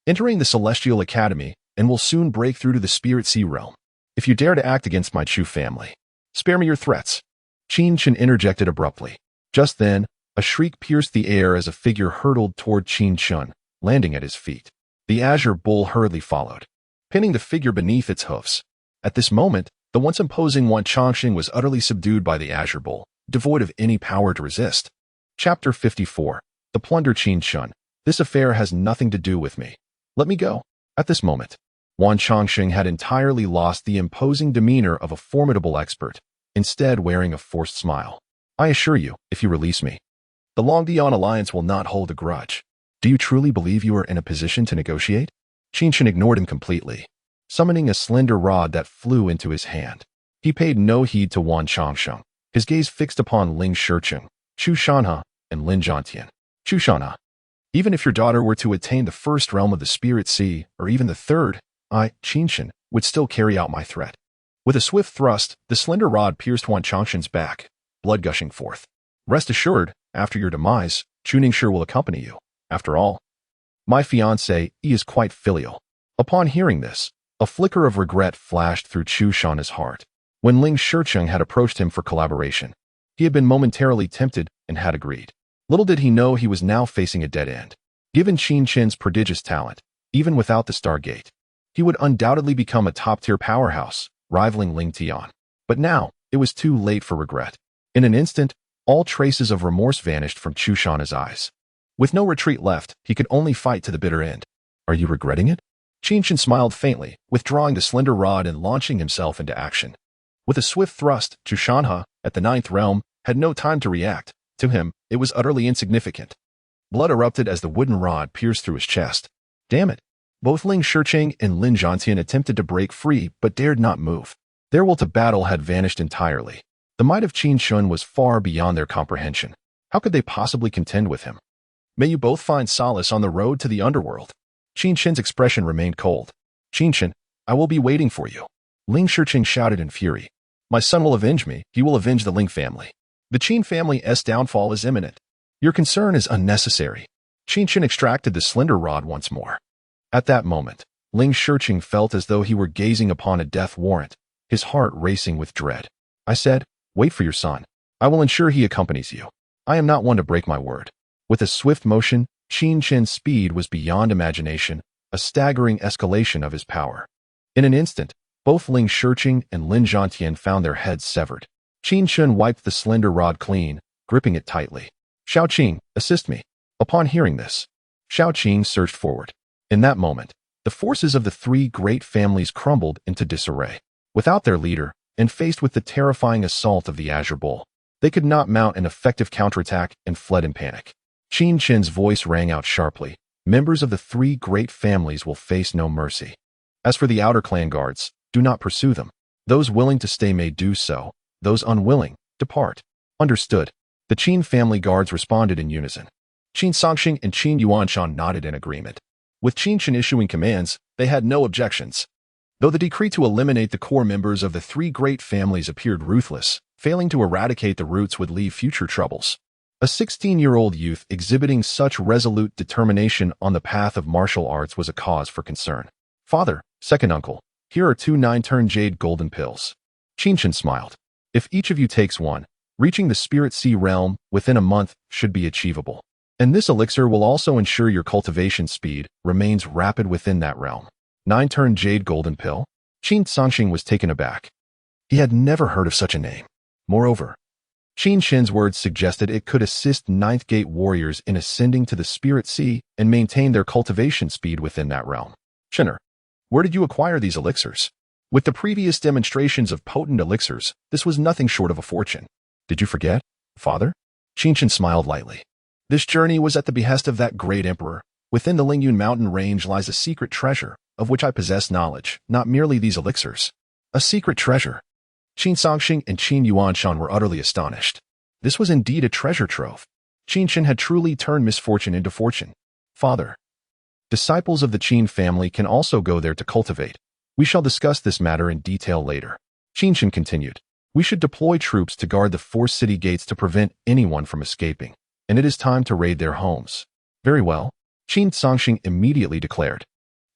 Speaker 1: entering the Celestial Academy, and will soon break through to the Spirit Sea Realm. If you dare to act against my Chu family, spare me your threats. Qin Chen interjected abruptly. Just then, a shriek pierced the air as a figure hurtled toward Qin Chen, landing at his feet. The Azure Bull hurriedly followed, pinning the figure beneath its hoofs. At this moment, the once imposing Wan Chongqing was utterly subdued by the Azure Bull, devoid of any power to resist. Chapter 54. The Plunder. Qin Chen. This affair has nothing to do with me. Let me go. At this moment, Wan Chongqing had entirely lost the imposing demeanor of a formidable expert, instead wearing a forced smile. I assure you, if you release me, the Longdian Alliance will not hold a grudge. Do you truly believe you are in a position to negotiate? Qin Chen ignored him completely, summoning a slender rod that flew into his hand. He paid no heed to Wan Chongqing, his gaze fixed upon Ling Shiqing, Chu Shanha, and Lin Zhantian. Chu Shanha, even if your daughter were to attain the first realm of the Spirit Sea, or even the third, I, Qin Chen, would still carry out my threat. With a swift thrust, the slender rod pierced Wan Chongqing's back, blood gushing forth. Rest assured, after your demise, Chu Ningshi will accompany you. After all, my fiancé, he is quite filial. Upon hearing this, a flicker of regret flashed through Chu Shanha's heart. When Ling Shiqing had approached him for collaboration, he had been momentarily tempted and had agreed. Little did he know he was now facing a dead end. Given Qin Chen's prodigious talent, even without the Stargate, he would undoubtedly become a top-tier powerhouse, rivaling Ling Tian. But now, it was too late for regret. In an instant, all traces of remorse vanished from Chu Shanha's eyes. With no retreat left, he could only fight to the bitter end. Are you regretting it? Qin Chen smiled faintly, withdrawing the slender rod and launching himself into action. With a swift thrust, Chu Shanha, at the ninth realm, had no time to react. To him, it was utterly insignificant. Blood erupted as the wooden rod pierced through his chest. Damn it! Both Ling Shiqing and Lin Zhantian attempted to break free, but dared not move. Their will to battle had vanished entirely. The might of Qin Chen was far beyond their comprehension. How could they possibly contend with him? May you both find solace on the road to the underworld. Qin Chen's expression remained cold. Qin Chen, I will be waiting for you. Ling Shiqing shouted in fury. My son will avenge me. He will avenge the Ling family. The Qin family's downfall is imminent. Your concern is unnecessary. Qin Chen extracted the slender rod once more. At that moment, Ling Shiqing felt as though he were gazing upon a death warrant, his heart racing with dread. I said, wait for your son. I will ensure he accompanies you. I am not one to break my word. With a swift motion, Qin Chen's speed was beyond imagination, a staggering escalation of his power. In an instant, both Ling Shiqing and Lin Zhantian found their heads severed. Qin Chen wiped the slender rod clean, gripping it tightly. Xiaoqing, assist me. Upon hearing this, Xiaoqing surged forward. In that moment, the forces of the three great families crumbled into disarray. Without their leader, and faced with the terrifying assault of the Azure Bull, they could not mount an effective counterattack and fled in panic. Qin Chen's voice rang out sharply. Members of the three great families will face no mercy. As for the outer clan guards, do not pursue them. Those willing to stay may do so. Those unwilling, depart. Understood. The Qin family guards responded in unison. Qin Songxing and Qin Yuanshan nodded in agreement. With Qin Chen issuing commands, they had no objections. Though the decree to eliminate the core members of the three great families appeared ruthless, failing to eradicate the roots would leave future troubles. A 16-year-old youth exhibiting such resolute determination on the path of martial arts was a cause for concern. Father, second uncle, here are 2 9-turn jade golden pills. Qin Chen smiled. If each of you takes one, reaching the Spirit Sea realm within a month should be achievable. And this elixir will also ensure your cultivation speed remains rapid within that realm. 9-turn jade golden pill? Qin Songxing was taken aback. He had never heard of such a name. Moreover, Qin Chen's words suggested it could assist Ninth Gate warriors in ascending to the Spirit Sea and maintain their cultivation speed within that realm. Chenner, where did you acquire these elixirs? With the previous demonstrations of potent elixirs, this was nothing short of a fortune. Did you forget, father? Qin Chen smiled lightly. This journey was at the behest of that great emperor. Within the Lingyun mountain range lies a secret treasure, of which I possess knowledge, not merely these elixirs. A secret treasure. Qin Songxing and Qin Yuanshan were utterly astonished. This was indeed a treasure trove. Qin Chen had truly turned misfortune into fortune. Father, disciples of the Qin family can also go there to cultivate. We shall discuss this matter in detail later. Qin Chen continued. We should deploy troops to guard the 4 city gates to prevent anyone from escaping, and it is time to raid their homes. Very well, Qin Songxing immediately declared.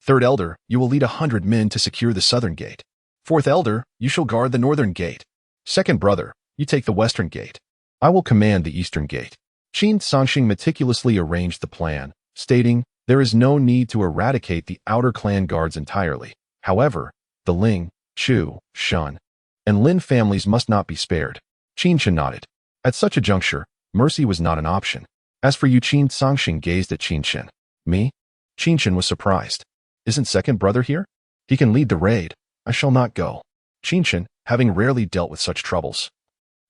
Speaker 1: Third elder, you will lead 100 men to secure the southern gate. Fourth elder, you shall guard the northern gate. Second brother, you take the western gate. I will command the eastern gate. Qin Songxing meticulously arranged the plan, stating, there is no need to eradicate the outer clan guards entirely. However, the Ling, Chu, Shun, and Lin families must not be spared. Qin Chen nodded. At such a juncture, mercy was not an option. As for you, Qin Songxing gazed at Qin Chen. Me? Qin Chen was surprised. Isn't second brother here? He can lead the raid. I shall not go. Qin Chen, having rarely dealt with such troubles,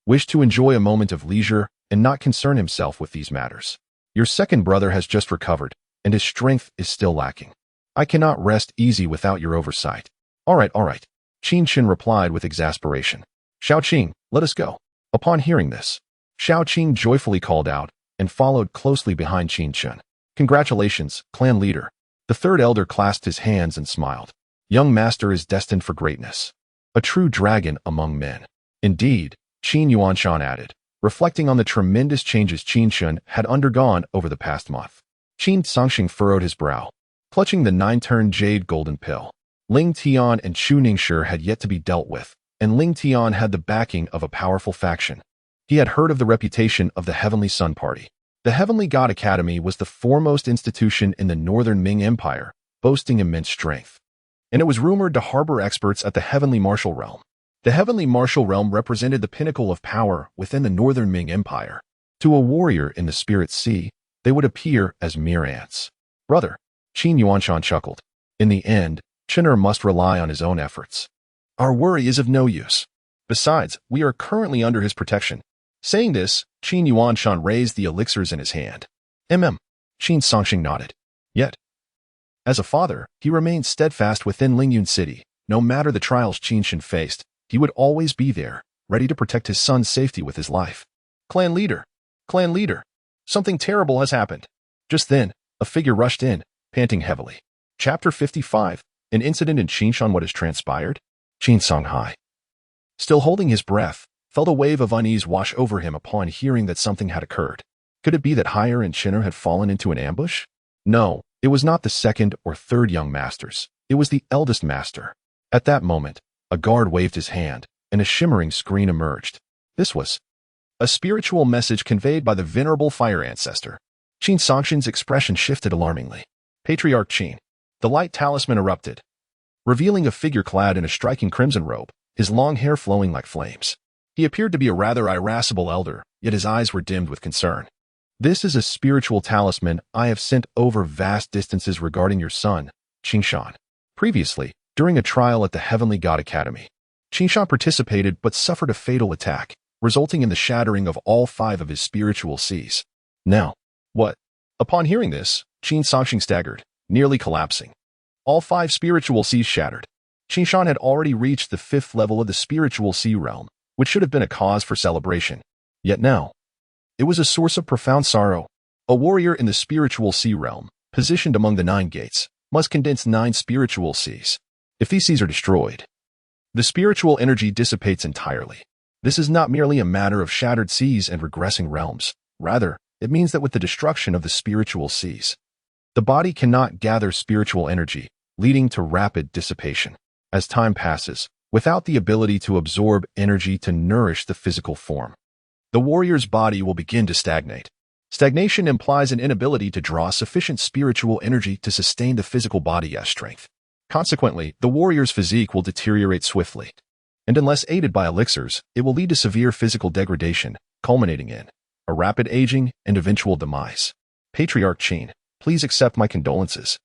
Speaker 1: wished to enjoy a moment of leisure and not concern himself with these matters. Your second brother has just recovered, and his strength is still lacking. I cannot rest easy without your oversight. All right. Qin Chen replied with exasperation. Xiaoqing, let us go. Upon hearing this, Xiaoqing joyfully called out and followed closely behind Qin Chen. Congratulations, clan leader. The third elder clasped his hands and smiled. Young master is destined for greatness. A true dragon among men. Indeed, Qin Yuanshan added, reflecting on the tremendous changes Qin Chen had undergone over the past month. Qin Songxing furrowed his brow, clutching the 9-turn jade golden pill. Ling Tian and Chu Ningshi had yet to be dealt with, and Ling Tian had the backing of a powerful faction. He had heard of the reputation of the Heavenly Sun Party. The Heavenly God Academy was the foremost institution in the northern Ming Empire, boasting immense strength. And it was rumored to harbor experts at the Heavenly Martial Realm. The Heavenly Martial Realm represented the pinnacle of power within the northern Ming Empire. To a warrior in the Spirit Sea, they would appear as mere ants. Brother, Qin Yuanshan chuckled. In the end, Chenner must rely on his own efforts. Our worry is of no use. Besides, we are currently under his protection. Saying this, Qin Yuanshan raised the elixirs in his hand. Qin Songxing nodded. Yet, as a father, he remained steadfast within Lingyun City. No matter the trials Qin Chen faced, he would always be there, ready to protect his son's safety with his life. Clan leader! Something terrible has happened. Just then, a figure rushed in, panting heavily. Chapter 55, an incident in Qinshan. What has transpired? Qin Songhai, still holding his breath, felt a wave of unease wash over him upon hearing that something had occurred. Could it be that Haier and Chinner had fallen into an ambush? No, it was not the second or third young masters. It was the eldest master. At that moment, a guard waved his hand, and a shimmering screen emerged. This was A spiritual message conveyed by the venerable fire ancestor. Qin Songshan's expression shifted alarmingly. Patriarch Qin. The light talisman erupted, revealing a figure clad in a striking crimson robe, his long hair flowing like flames. He appeared to be a rather irascible elder, yet his eyes were dimmed with concern. This is a spiritual talisman I have sent over vast distances regarding your son, Qin Chen. Previously, during a trial at the Heavenly God Academy, Qin Chen participated but suffered a fatal attack, resulting in the shattering of all 5 of his spiritual Cs. Now, what? Upon hearing this, Qin Songshan staggered, nearly collapsing. All 5 spiritual Cs shattered. Qin Chen had already reached the 5th level of the spiritual C realm, which should have been a cause for celebration. Yet now, it was a source of profound sorrow. A warrior in the spiritual C realm, positioned among the 9 gates, must condense 9 spiritual Cs. If these Cs are destroyed, the spiritual energy dissipates entirely. This is not merely a matter of shattered Cs and regressing realms. Rather, it means that with the destruction of the spiritual Cs, the body cannot gather spiritual energy, leading to rapid dissipation. As time passes, without the ability to absorb energy to nourish the physical form, the warrior's body will begin to stagnate. Stagnation implies an inability to draw sufficient spiritual energy to sustain the physical body as strength. Consequently, the warrior's physique will deteriorate swiftly, and unless aided by elixirs, it will lead to severe physical degradation, culminating in a rapid aging and eventual demise. Patriarch Qin, please accept my condolences.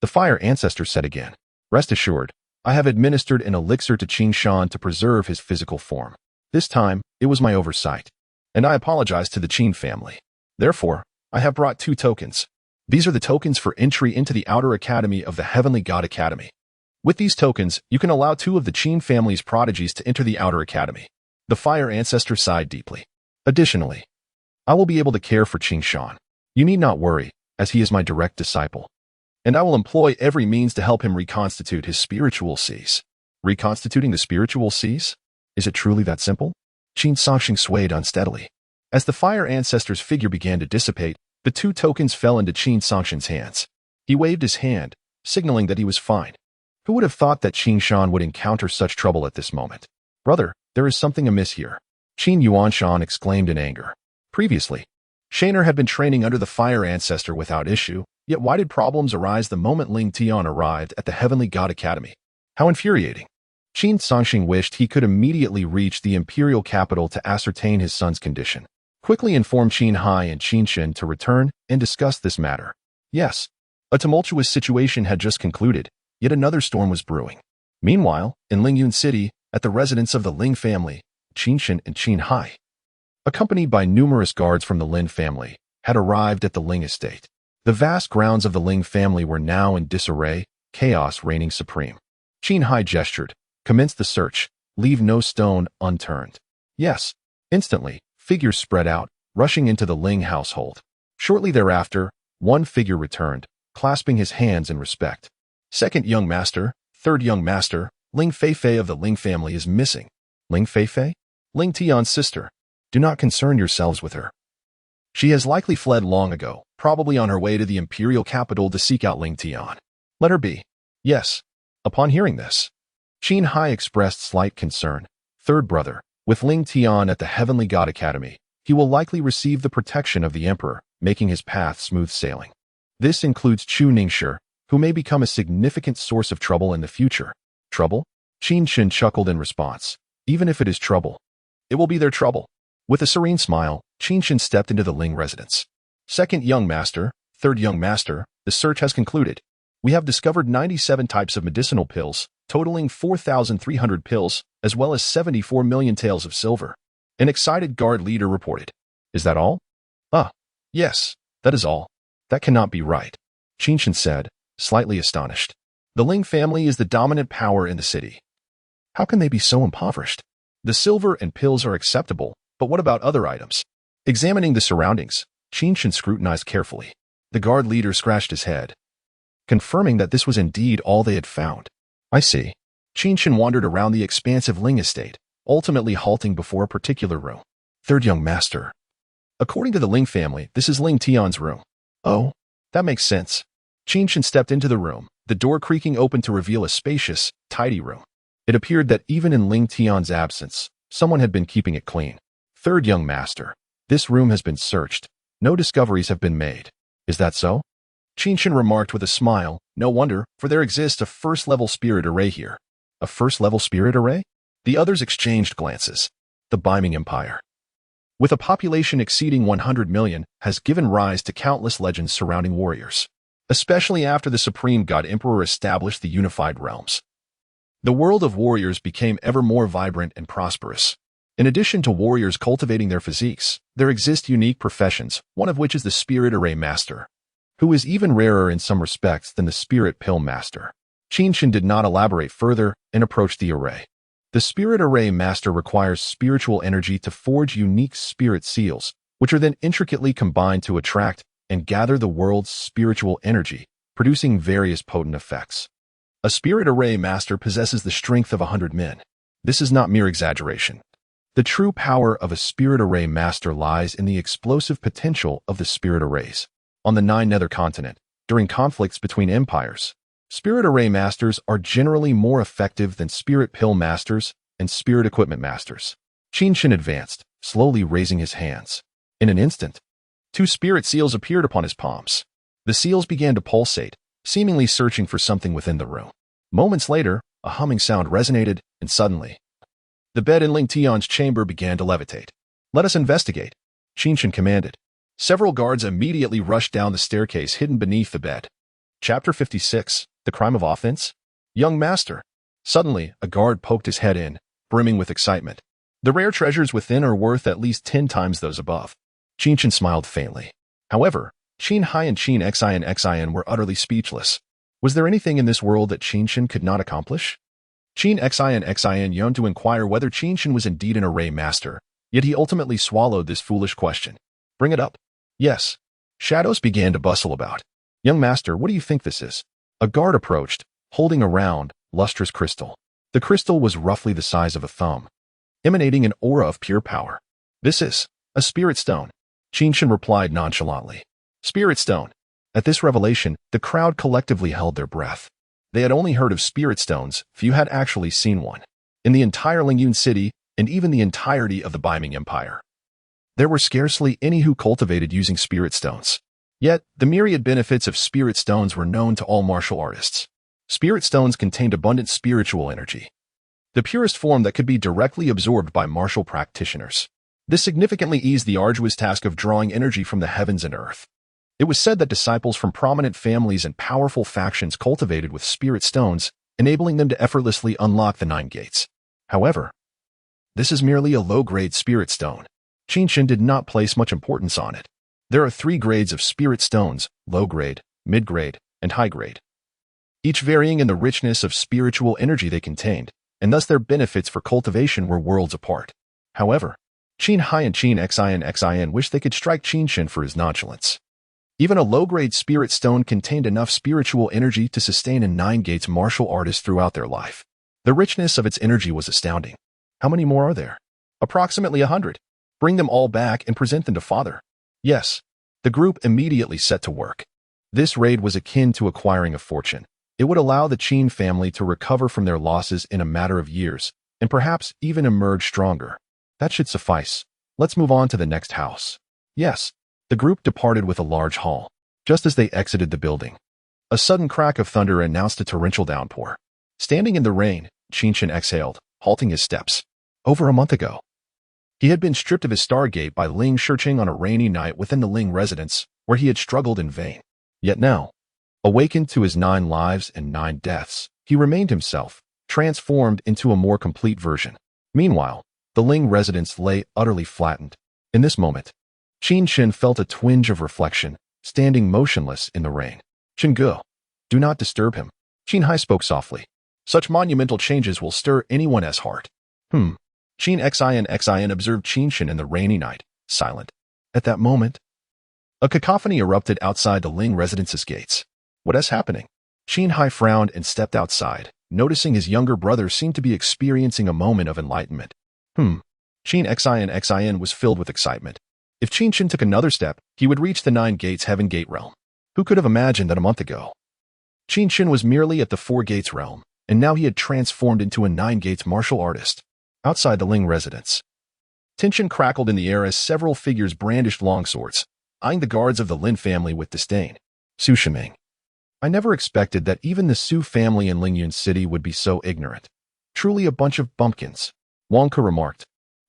Speaker 1: The fire ancestor said again. Rest assured, I have administered an elixir to Qin Chen to preserve his physical form. This time, it was my oversight, and I apologize to the Qin family. Therefore, I have brought 2 tokens. These are the tokens for entry into the Outer Academy of the Heavenly God Academy. With these tokens, you can allow 2 of the Qin family's prodigies to enter the Outer Academy. The fire ancestor sighed deeply. Additionally, I will be able to care for Qin Chen. You need not worry, as he is my direct disciple, and I will employ every means to help him reconstitute his spiritual Cs. Reconstituting the spiritual Cs? Is it truly that simple? Qin Songshan swayed unsteadily. As the fire ancestor's figure began to dissipate, the 2 tokens fell into Qin Songshan's hands. He waved his hand, signaling that he was fine. Who would have thought that Qin Chen would encounter such trouble at this moment? Brother, there is something amiss here. Qin Yuanshan exclaimed in anger. Previously, Shaner had been training under the fire ancestor without issue, yet why did problems arise the moment Ling Tian arrived at the Heavenly God Academy? How infuriating. Qin Songshan wished he could immediately reach the imperial capital to ascertain his son's condition. Quickly inform Qin Hai and Qin Chen to return and discuss this matter. Yes, a tumultuous situation had just concluded, yet another storm was brewing. Meanwhile, in Lingyun City, at the residence of the Ling family, Qin Chen and Qin Hai, accompanied by numerous guards from the Lin family, had arrived at the Ling estate. The vast grounds of the Ling family were now in disarray, chaos reigning supreme. Qin Hai gestured. Commence the search. Leave no stone unturned. Yes. Instantly, figures spread out, rushing into the Ling household. Shortly thereafter, one figure returned, clasping his hands in respect. Second young master, third young master, Ling Feifei of the Ling family is missing. Ling Feifei? Ling Tian's sister. Do not concern yourselves with her. She has likely fled long ago, probably on her way to the imperial capital to seek out Ling Tian. Let her be. Yes. Upon hearing this, Qin Hai expressed slight concern. Third brother, with Ling Tian at the Heavenly God Academy, he will likely receive the protection of the Emperor, making his path smooth sailing. This includes Chu Ningshi, who may become a significant source of trouble in the future. Trouble? Qin Chen chuckled in response. Even if it is trouble, it will be their trouble. With a serene smile, Qin Chen stepped into the Ling residence. Second young master, third young master, the search has concluded. We have discovered 97 types of medicinal pills, totaling 4,300 pills, as well as 74 million taels of silver. An excited guard leader reported. Is that all? Yes, that is all. That cannot be right, Qin Chen said, slightly astonished. The Ling family is the dominant power in the city. How can they be so impoverished? The silver and pills are acceptable, but what about other items? Examining the surroundings, Qin Chen scrutinized carefully. The guard leader scratched his head, confirming that this was indeed all they had found. I see. Qin Chen wandered around the expansive Ling estate, ultimately halting before a particular room. Third young master. According to the Ling family, this is Ling Tian's room. Oh, that makes sense. Qin Chen stepped into the room, the door creaking open to reveal a spacious, tidy room. It appeared that even in Ling Tian's absence, someone had been keeping it clean. Third young master. This room has been searched. No discoveries have been made. Is that so? Qin Chen remarked with a smile. No wonder, for there exists a first-level spirit array here. A first-level spirit array? The others exchanged glances. The Biming Empire, with a population exceeding 100 million, has given rise to countless legends surrounding warriors, especially after the Supreme God Emperor established the unified realms. The world of warriors became ever more vibrant and prosperous. In addition to warriors cultivating their physiques, there exist unique professions, one of which is the Spirit Array Master, who is even rarer in some respects than the Spirit Pill Master. Qin Chen did not elaborate further and approached the array. The Spirit Array Master requires spiritual energy to forge unique spirit seals, which are then intricately combined to attract and gather the world's spiritual energy, producing various potent effects. A Spirit Array Master possesses the strength of 100 men. This is not mere exaggeration. The true power of a Spirit Array Master lies in the explosive potential of the Spirit Arrays. On the Nine Nether Continent, during conflicts between empires, Spirit Array Masters are generally more effective than Spirit Pill Masters and Spirit Equipment Masters. Qin Chen advanced, slowly raising his hands. In an instant, 2 spirit seals appeared upon his palms. The seals began to pulsate, seemingly searching for something within the room. Moments later, a humming sound resonated, and suddenly, the bed in Ling Tian's chamber began to levitate. Let us investigate, Qin Chen commanded. Several guards immediately rushed down the staircase hidden beneath the bed. Chapter 56, The Crime of Offense? Young Master. Suddenly, a guard poked his head in, brimming with excitement. The rare treasures within are worth at least 10 times those above. Qin Chen smiled faintly. However, Qin Hai and Qin Xin were utterly speechless. Was there anything in this world that Qin Chen could not accomplish? Qin Xin yearned to inquire whether Qin Chen was indeed an array master, yet he ultimately swallowed this foolish question. Bring it up. Yes. Shadows began to bustle about. Young master, what do you think this is? A guard approached, holding a round, lustrous crystal. The crystal was roughly the size of a thumb, emanating an aura of pure power. This is a spirit stone, Qin Chen replied nonchalantly. Spirit stone. At this revelation, the crowd collectively held their breath. They had only heard of spirit stones, few had actually seen one. In the entire Lingyun city, and even the entirety of the Biming Empire, there were scarcely any who cultivated using spirit stones. Yet, the myriad benefits of spirit stones were known to all martial artists. Spirit stones contained abundant spiritual energy, the purest form that could be directly absorbed by martial practitioners. This significantly eased the arduous task of drawing energy from the heavens and earth. It was said that disciples from prominent families and powerful factions cultivated with spirit stones, enabling them to effortlessly unlock the 9 gates. However, this is merely a low-grade spirit stone. Qin Chen did not place much importance on it. There are 3 grades of spirit stones: low-grade, mid-grade, and high-grade, each varying in the richness of spiritual energy they contained, and thus their benefits for cultivation were worlds apart. However, Qin Hai and Qin Xin wished they could strike Qin Chen for his nonchalance. Even a low-grade spirit stone contained enough spiritual energy to sustain a 9 gates martial artist throughout their life. The richness of its energy was astounding. How many more are there? Approximately 100. Bring them all back and present them to Father. Yes. The group immediately set to work. This raid was akin to acquiring a fortune. It would allow the Qin family to recover from their losses in a matter of years, and perhaps even emerge stronger. That should suffice. Let's move on to the next house. Yes. The group departed with a large haul. Just as they exited the building, a sudden crack of thunder announced a torrential downpour. Standing in the rain, Qin Chen exhaled, halting his steps. Over a month ago, he had been stripped of his Stargate by Ling Shiqing on a rainy night within the Ling residence, where he had struggled in vain. Yet now, awakened to his 9 lives and 9 deaths, he remained himself, transformed into a more complete version. Meanwhile, the Ling residence lay utterly flattened. In this moment, Qin Chen felt a twinge of reflection, standing motionless in the rain. Chen Ge, do not disturb him. Qin Hai spoke softly. Such monumental changes will stir anyone as heart. Qin Xin observed Qin Chen in the rainy night, silent. At that moment, a cacophony erupted outside the Ling residence's gates. What is happening? Qin Hai frowned and stepped outside, noticing his younger brother seemed to be experiencing a moment of enlightenment. Qin Xin was filled with excitement. If Qin Chen took another step, he would reach the 9 gates Heaven Gate realm. Who could have imagined that a month ago, Qin Chen was merely at the 4 gates realm, and now he had transformed into a 9 gates martial artist. Outside the Ling residence, Tension crackled in the air as several figures brandished longswords, eyeing the guards of the Lin family with disdain. Su Shiming. I never expected that even the Su family in Lingyun City would be so ignorant. Truly a bunch of bumpkins, Wang Ke remarked,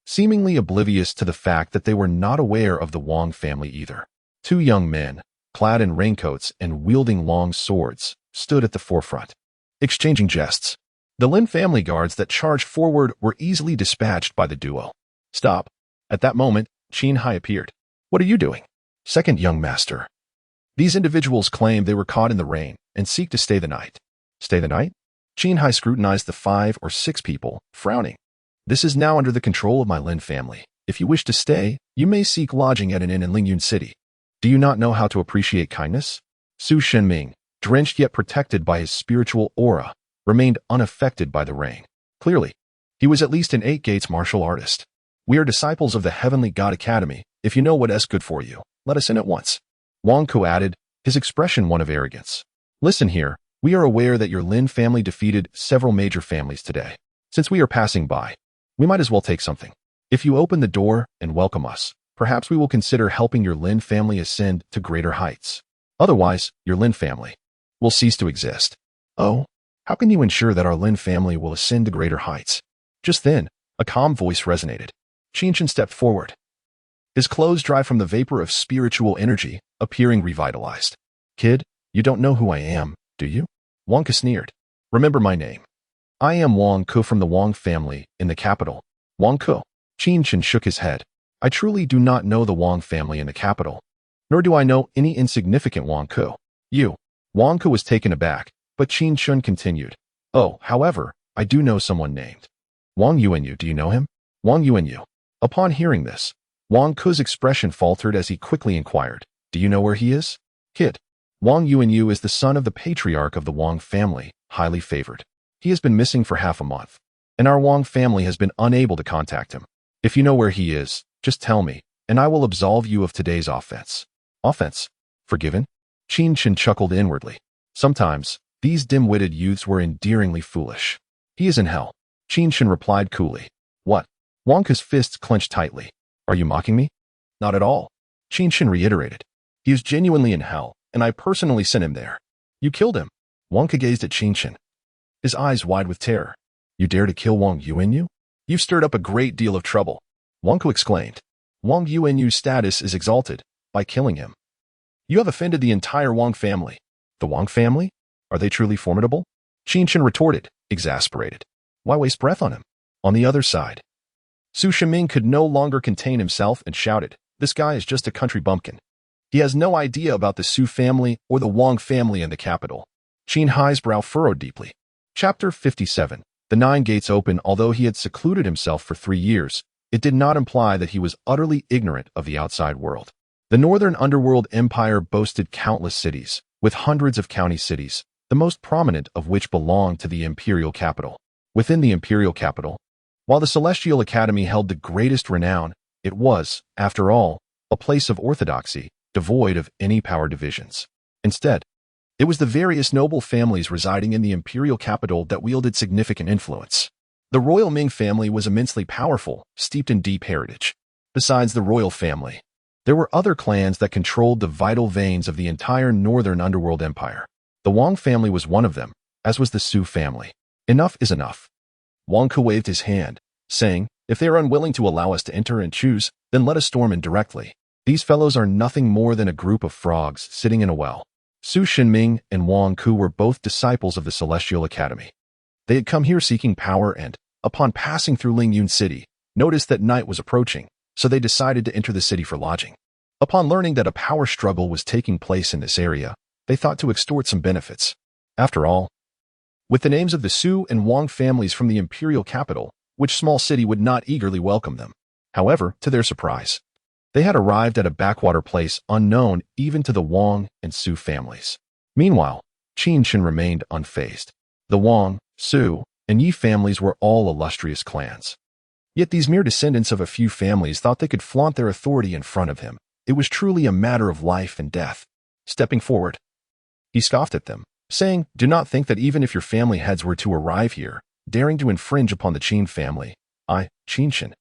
Speaker 1: seemingly oblivious to the fact that they were not aware of the Wang family either. Two young men, clad in raincoats and wielding long swords, stood at the forefront, exchanging jests. The Lin family guards that charged forward were easily dispatched by the duo. Stop. At that moment, Qin Hai appeared. What are you doing? Second young master. These individuals claim they were caught in the rain and seek to stay the night. Stay the night? Qin Hai scrutinized the 5 or 6 people, frowning. This is now under the control of my Lin family. If you wish to stay, you may seek lodging at an inn in Lingyun City. Do you not know how to appreciate kindness? Su Shenming, drenched yet protected by his spiritual aura, remained unaffected by the rain. Clearly, he was at least an 8 Gates martial artist. We are disciples of the Heavenly God Academy. If you know what is good for you, let us in at once. Wang Ku added, his expression one of arrogance. Listen here, we are aware that your Lin family defeated several major families today. Since we are passing by, we might as well take something. If you open the door and welcome us, perhaps we will consider helping your Lin family ascend to greater heights. Otherwise, your Lin family will cease to exist. Oh, how can you ensure that our Lin family will ascend to greater heights? Just then, a calm voice resonated. Qin Chen stepped forward, his clothes dry from the vapor of spiritual energy, appearing revitalized. Kid, you don't know who I am, do you? Wang Ke sneered. Remember my name. I am Wang Ke from the Wang family in the capital. Wang Ke. Qin Chen shook his head. I truly do not know the Wang family in the capital, nor do I know any insignificant Wang Ke. You. Wang Ke was taken aback, but Qin Chen continued. Oh, however, I do know someone named Wang Yuanyu. Do you know him? Wang Yuanyu. Upon hearing this, Wang Ke's expression faltered as he quickly inquired, do you know where he is? Kid. Wang Yuanyu is the son of the patriarch of the Wang family, highly favored. He has been missing for half a month, and our Wang family has been unable to contact him. If you know where he is, just tell me, and I will absolve you of today's offense. Offense? Forgiven? Qin Chen chuckled inwardly. Sometimes, these dim-witted youths were endearingly foolish. He is in hell. Qin Chen replied coolly. What? Wang Ke's fists clenched tightly. Are you mocking me? Not at all. Qin Chen reiterated. He is genuinely in hell, and I personally sent him there. You killed him. Wang Ke gazed at Qin Chen, his eyes wide with terror. You dare to kill Wang Yuanyu? You've stirred up a great deal of trouble. Wang Ke exclaimed. Wang Yuanyu's status is exalted by killing him. You have offended the entire Wang family. The Wang family? Are they truly formidable? Qin Chen retorted, exasperated. Why waste breath on him? On the other side, Su Shiming could no longer contain himself and shouted, this guy is just a country bumpkin. He has no idea about the Su family or the Wang family in the capital. Qin Hai's brow furrowed deeply. Chapter 57. The 9 gates open. Although he had secluded himself for 3 years, it did not imply that he was utterly ignorant of the outside world. The Northern Underworld Empire boasted countless cities, with hundreds of county cities, the most prominent of which belonged to the imperial capital. Within the imperial capital, while the Celestial Academy held the greatest renown, it was, after all, a place of orthodoxy, devoid of any power divisions. Instead, it was the various noble families residing in the imperial capital that wielded significant influence. The royal Ming family was immensely powerful, steeped in deep heritage. Besides the royal family, there were other clans that controlled the vital veins of the entire Northern Underworld Empire. The Wang family was one of them, as was the Su family. Enough is enough. Wang Ke waved his hand, saying, if they are unwilling to allow us to enter and choose, then let us storm in directly. These fellows are nothing more than a group of frogs sitting in a well. Su Shenming and Wang Ke were both disciples of the Celestial Academy. They had come here seeking power and, upon passing through Lingyun City, noticed that night was approaching, so they decided to enter the city for lodging. Upon learning that a power struggle was taking place in this area, they thought to extort some benefits. After all, with the names of the Su and Wang families from the imperial capital, which small city would not eagerly welcome them? However, to their surprise, they had arrived at a backwater place unknown even to the Wang and Su families. Meanwhile, Qin Chen remained unfazed. The Wang, Su, and Yi families were all illustrious clans. Yet these mere descendants of a few families thought they could flaunt their authority in front of him. It was truly a matter of life and death. Stepping forward, he scoffed at them, saying, do not think that even if your family heads were to arrive here, daring to infringe upon the Qin family, I, Qin Chen,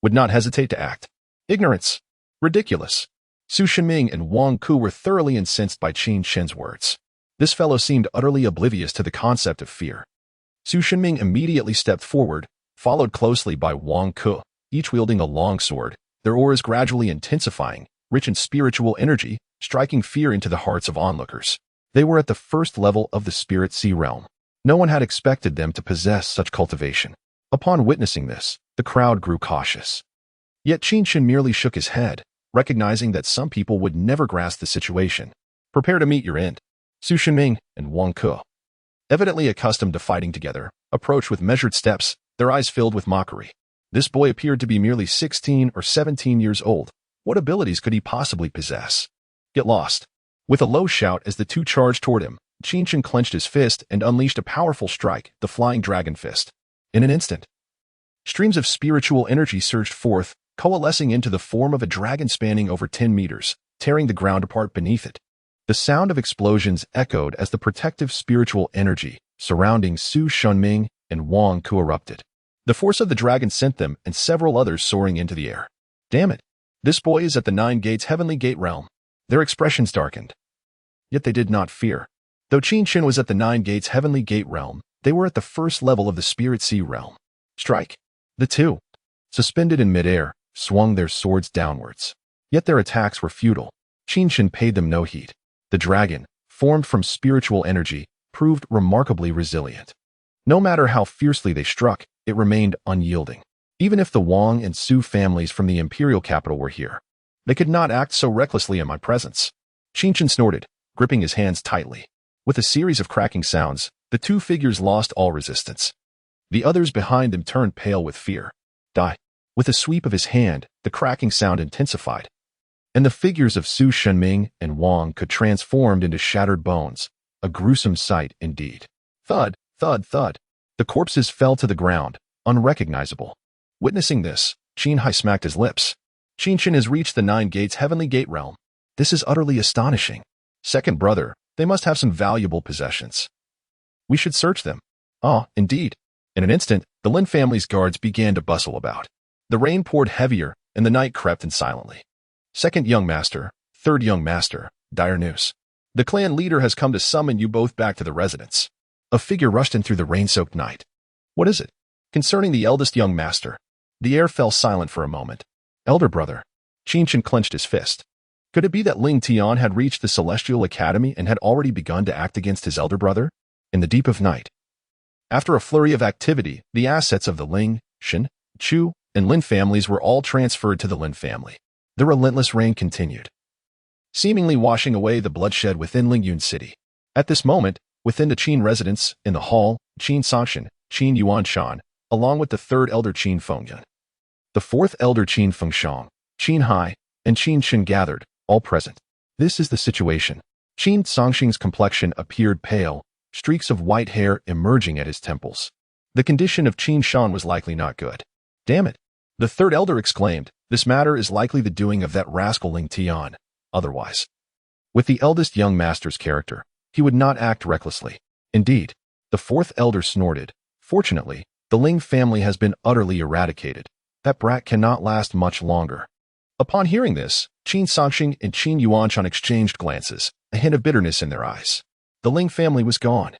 Speaker 1: would not hesitate to act. Ignorance. Ridiculous. Su Shenming and Wang Ku were thoroughly incensed by Qin Chen's words. This fellow seemed utterly oblivious to the concept of fear. Su Shenming immediately stepped forward, followed closely by Wang Ku, each wielding a long sword, their auras gradually intensifying, rich in spiritual energy, striking fear into the hearts of onlookers. They were at the first level of the spirit sea realm. No one had expected them to possess such cultivation. Upon witnessing this, the crowd grew cautious. Yet Qin Chen merely shook his head, recognizing that some people would never grasp the situation. Prepare to meet your end. Su Shenming and Wang Ku, evidently accustomed to fighting together, approached with measured steps, their eyes filled with mockery. This boy appeared to be merely 16 or 17 years old. What abilities could he possibly possess? Get lost. With a low shout as the two charged toward him, Qin Chen clenched his fist and unleashed a powerful strike, the Flying Dragon Fist. In an instant, streams of spiritual energy surged forth, coalescing into the form of a dragon spanning over 10 meters, tearing the ground apart beneath it. The sound of explosions echoed as the protective spiritual energy surrounding Su Shenming and Wang Ku erupted. The force of the dragon sent them and several others soaring into the air. Damn it! This boy is at the Nine Gates Heavenly Gate realm. Their expressions darkened. Yet they did not fear. Though Qin Chen was at the Nine Gates Heavenly Gate realm, they were at the first level of the Spirit Sea realm. Strike! The two, suspended in midair, swung their swords downwards. Yet their attacks were futile. Qin Chen paid them no heed. The dragon, formed from spiritual energy, proved remarkably resilient. No matter how fiercely they struck, it remained unyielding. Even if the Wang and Su families from the imperial capital were here, they could not act so recklessly in my presence. Qin Chen snorted, gripping his hands tightly. With a series of cracking sounds, the two figures lost all resistance. The others behind them turned pale with fear. Die. With a sweep of his hand, the cracking sound intensified, and the figures of Su Shenming and Wang Ku transformed into shattered bones, a gruesome sight indeed. Thud, thud, thud. The corpses fell to the ground, unrecognizable. Witnessing this, Qin Hai smacked his lips. Qin Chen has reached the Nine Gates Heavenly Gate realm. This is utterly astonishing. Second brother, they must have some valuable possessions. We should search them. Ah, indeed. In an instant, the Lin family's guards began to bustle about. The rain poured heavier, and the night crept in silently. Second young master, third young master, dire news. The clan leader has come to summon you both back to the residence. A figure rushed in through the rain-soaked night. What is it? Concerning the eldest young master. The air fell silent for a moment. Elder brother. Qin Chen clenched his fist. Could it be that Ling Tian had reached the Celestial Academy and had already begun to act against his elder brother? In the deep of night. After a flurry of activity, the assets of the Ling, Shen, Chu, and Lin families were all transferred to the Lin family. The relentless rain continued, seemingly washing away the bloodshed within Lingyun City. At this moment, within the Qin residence, in the hall, Qin Sangshan, Qin Yuanshan, along with the third elder Qin Fengyan, the fourth elder Qin Fengshang, Qin Hai, and Qin Chen gathered, all present. This is the situation. Qin Sangshan's complexion appeared pale, streaks of white hair emerging at his temples. The condition of Qin Shan was likely not good. Damn it! The third elder exclaimed, this matter is likely the doing of that rascal Ling Tian. Otherwise, with the eldest young master's character, he would not act recklessly. Indeed, the fourth elder snorted. Fortunately, the Ling family has been utterly eradicated. That brat cannot last much longer. Upon hearing this, Qin Sangshan and Qin Yuanshan exchanged glances, a hint of bitterness in their eyes. The Ling family was gone.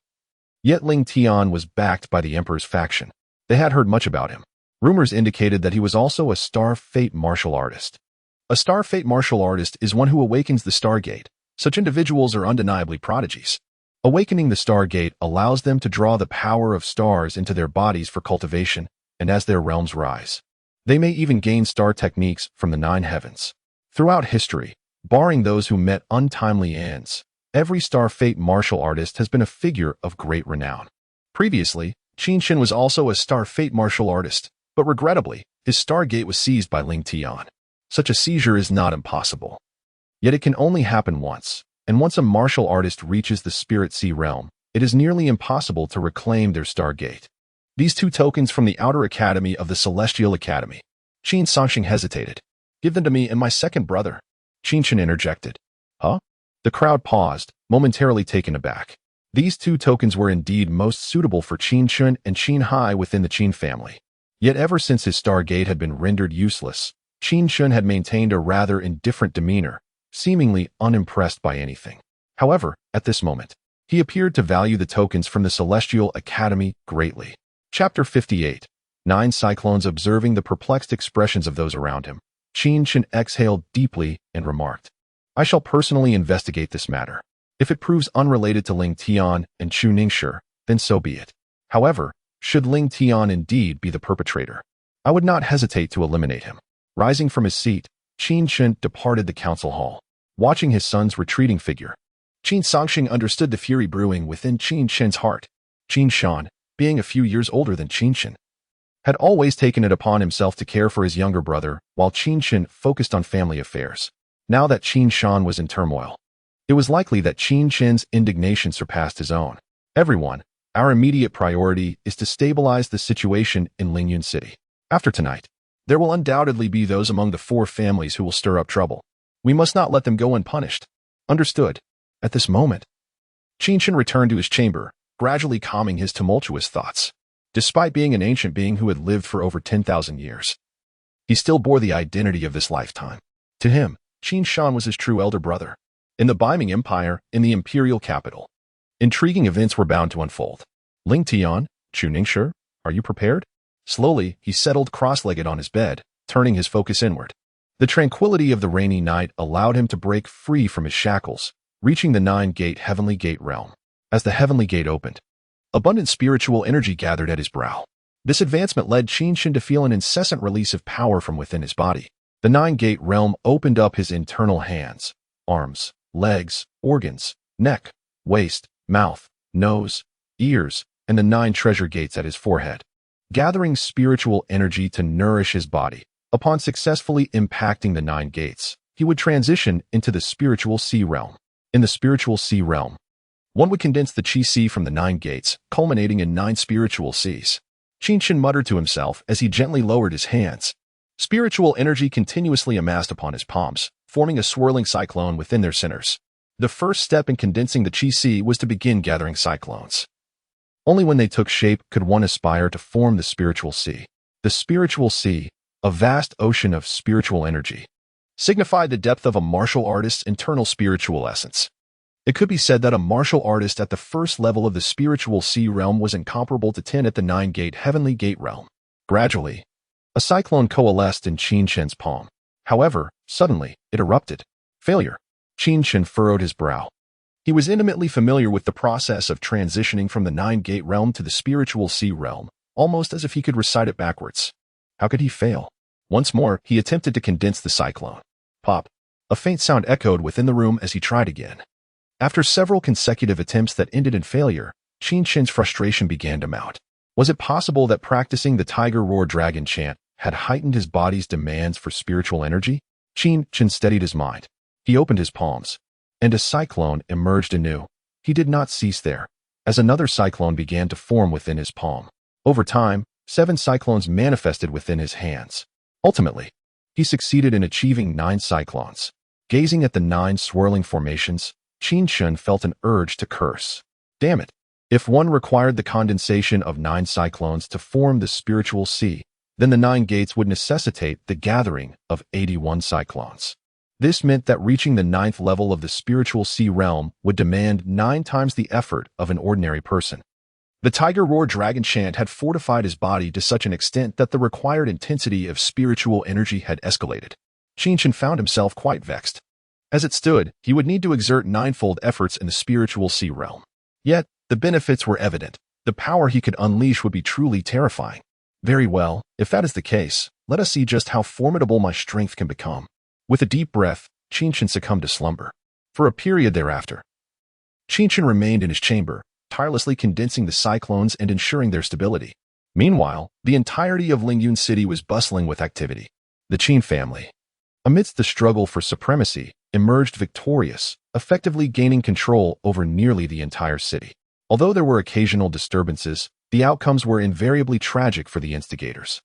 Speaker 1: Yet Ling Tian was backed by the emperor's faction. They had heard much about him. Rumors indicated that he was also a Star Fate martial artist. A Star Fate martial artist is one who awakens the Stargate. Such individuals are undeniably prodigies. Awakening the Stargate allows them to draw the power of stars into their bodies for cultivation, and as their realms rise, they may even gain star techniques from the nine heavens. Throughout history, barring those who met untimely ends, every Star Fate martial artist has been a figure of great renown. Previously, Qin Chen was also a Star Fate martial artist, but regrettably, his Stargate was seized by Ling Tian. Such a seizure is not impossible. Yet it can only happen once, and once a martial artist reaches the Spirit Sea realm, it is nearly impossible to reclaim their Stargate. These two tokens from the outer academy of the Celestial Academy. Qin Sangshan hesitated. Give them to me and my second brother. Qin Chen interjected. Huh? The crowd paused, momentarily taken aback. These two tokens were indeed most suitable for Qin Chen and Qin Hai within the Qin family. Yet ever since his star gate had been rendered useless, Qin Chen had maintained a rather indifferent demeanor, seemingly unimpressed by anything. However, at this moment, he appeared to value the tokens from the Celestial Academy greatly. Chapter 58. 9 Cyclones. Observing the perplexed expressions of those around him, Qin Chen exhaled deeply and remarked, "I shall personally investigate this matter. If it proves unrelated to Ling Tian and Chu Ningshi, then so be it. However, should Ling Tian indeed be the perpetrator, I would not hesitate to eliminate him." Rising from his seat, Qin Chen departed the council hall. Watching his son's retreating figure, Qin Songxing understood the fury brewing within Qin Chen's heart. Qin Shan, being a few years older than Qin Chen, had always taken it upon himself to care for his younger brother, while Qin Chen focused on family affairs. Now that Qin Shan was in turmoil, it was likely that Qin Chen's indignation surpassed his own. "Everyone, our immediate priority is to stabilize the situation in Lingyun City. After tonight, there will undoubtedly be those among the 4 families who will stir up trouble. We must not let them go unpunished." Understood. At this moment, Qin Chen returned to his chamber, gradually calming his tumultuous thoughts. Despite being an ancient being who had lived for over 10,000 years, he still bore the identity of this lifetime. To him, Qin Shan was his true elder brother. In the Beiming Empire, in the imperial capital, intriguing events were bound to unfold. "Ling Tian, Chu Ningshi, are you prepared?" Slowly, he settled cross-legged on his bed, turning his focus inward. The tranquility of the rainy night allowed him to break free from his shackles, reaching the 9-gate Heavenly Gate realm. As the Heavenly Gate opened, abundant spiritual energy gathered at his brow. This advancement led Qin Chen to feel an incessant release of power from within his body. The 9-gate realm opened up his internal hands, arms, legs, organs, neck, waist, mouth, nose, ears, and the 9 treasure gates at his forehead, gathering spiritual energy to nourish his body. Upon successfully impacting the 9 gates, he would transition into the spiritual sea realm. In the spiritual sea realm, one would condense the Qi Sea from the 9 gates, culminating in 9 spiritual seas. Qin Chen muttered to himself as he gently lowered his hands. Spiritual energy continuously amassed upon his palms, forming a swirling cyclone within their centers. The first step in condensing the Qi Sea was to begin gathering cyclones. Only when they took shape could one aspire to form the spiritual sea. The spiritual sea, a vast ocean of spiritual energy, signified the depth of a martial artist's internal spiritual essence. It could be said that a martial artist at the first level of the spiritual sea realm was incomparable to 10 at the 9-gate Heavenly Gate realm. Gradually, a cyclone coalesced in Qin Chen's palm. However, suddenly, it erupted. Failure. Qin Chen furrowed his brow. He was intimately familiar with the process of transitioning from the 9-gate realm to the spiritual sea realm, almost as if he could recite it backwards. How could he fail? Once more, he attempted to condense the cyclone. Pop. A faint sound echoed within the room as he tried again. After several consecutive attempts that ended in failure, Qin Chen's frustration began to mount. Was it possible that practicing the Tiger Roar Dragon chant had heightened his body's demands for spiritual energy? Qin Chen steadied his mind. He opened his palms, and a cyclone emerged anew. He did not cease there, as another cyclone began to form within his palm. Over time, 7 cyclones manifested within his hands. Ultimately, he succeeded in achieving 9 cyclones. Gazing at the 9 swirling formations, Qin Chen felt an urge to curse. Damn it! If one required the condensation of 9 cyclones to form the spiritual sea, then the 9 gates would necessitate the gathering of 81 cyclones. This meant that reaching the 9th level of the spiritual sea realm would demand 9 times the effort of an ordinary person. The Tiger Roar Dragon chant had fortified his body to such an extent that the required intensity of spiritual energy had escalated. Qin Chen found himself quite vexed. As it stood, he would need to exert 9-fold efforts in the spiritual sea realm. Yet, the benefits were evident. The power he could unleash would be truly terrifying. Very well, if that is the case, let us see just how formidable my strength can become. With a deep breath, Qin Chen succumbed to slumber. For a period thereafter, Qin Chen remained in his chamber, tirelessly condensing the cyclones and ensuring their stability. Meanwhile, the entirety of Lingyun City was bustling with activity. The Qin family, amidst the struggle for supremacy, emerged victorious, effectively gaining control over nearly the entire city. Although there were occasional disturbances, the outcomes were invariably tragic for the instigators.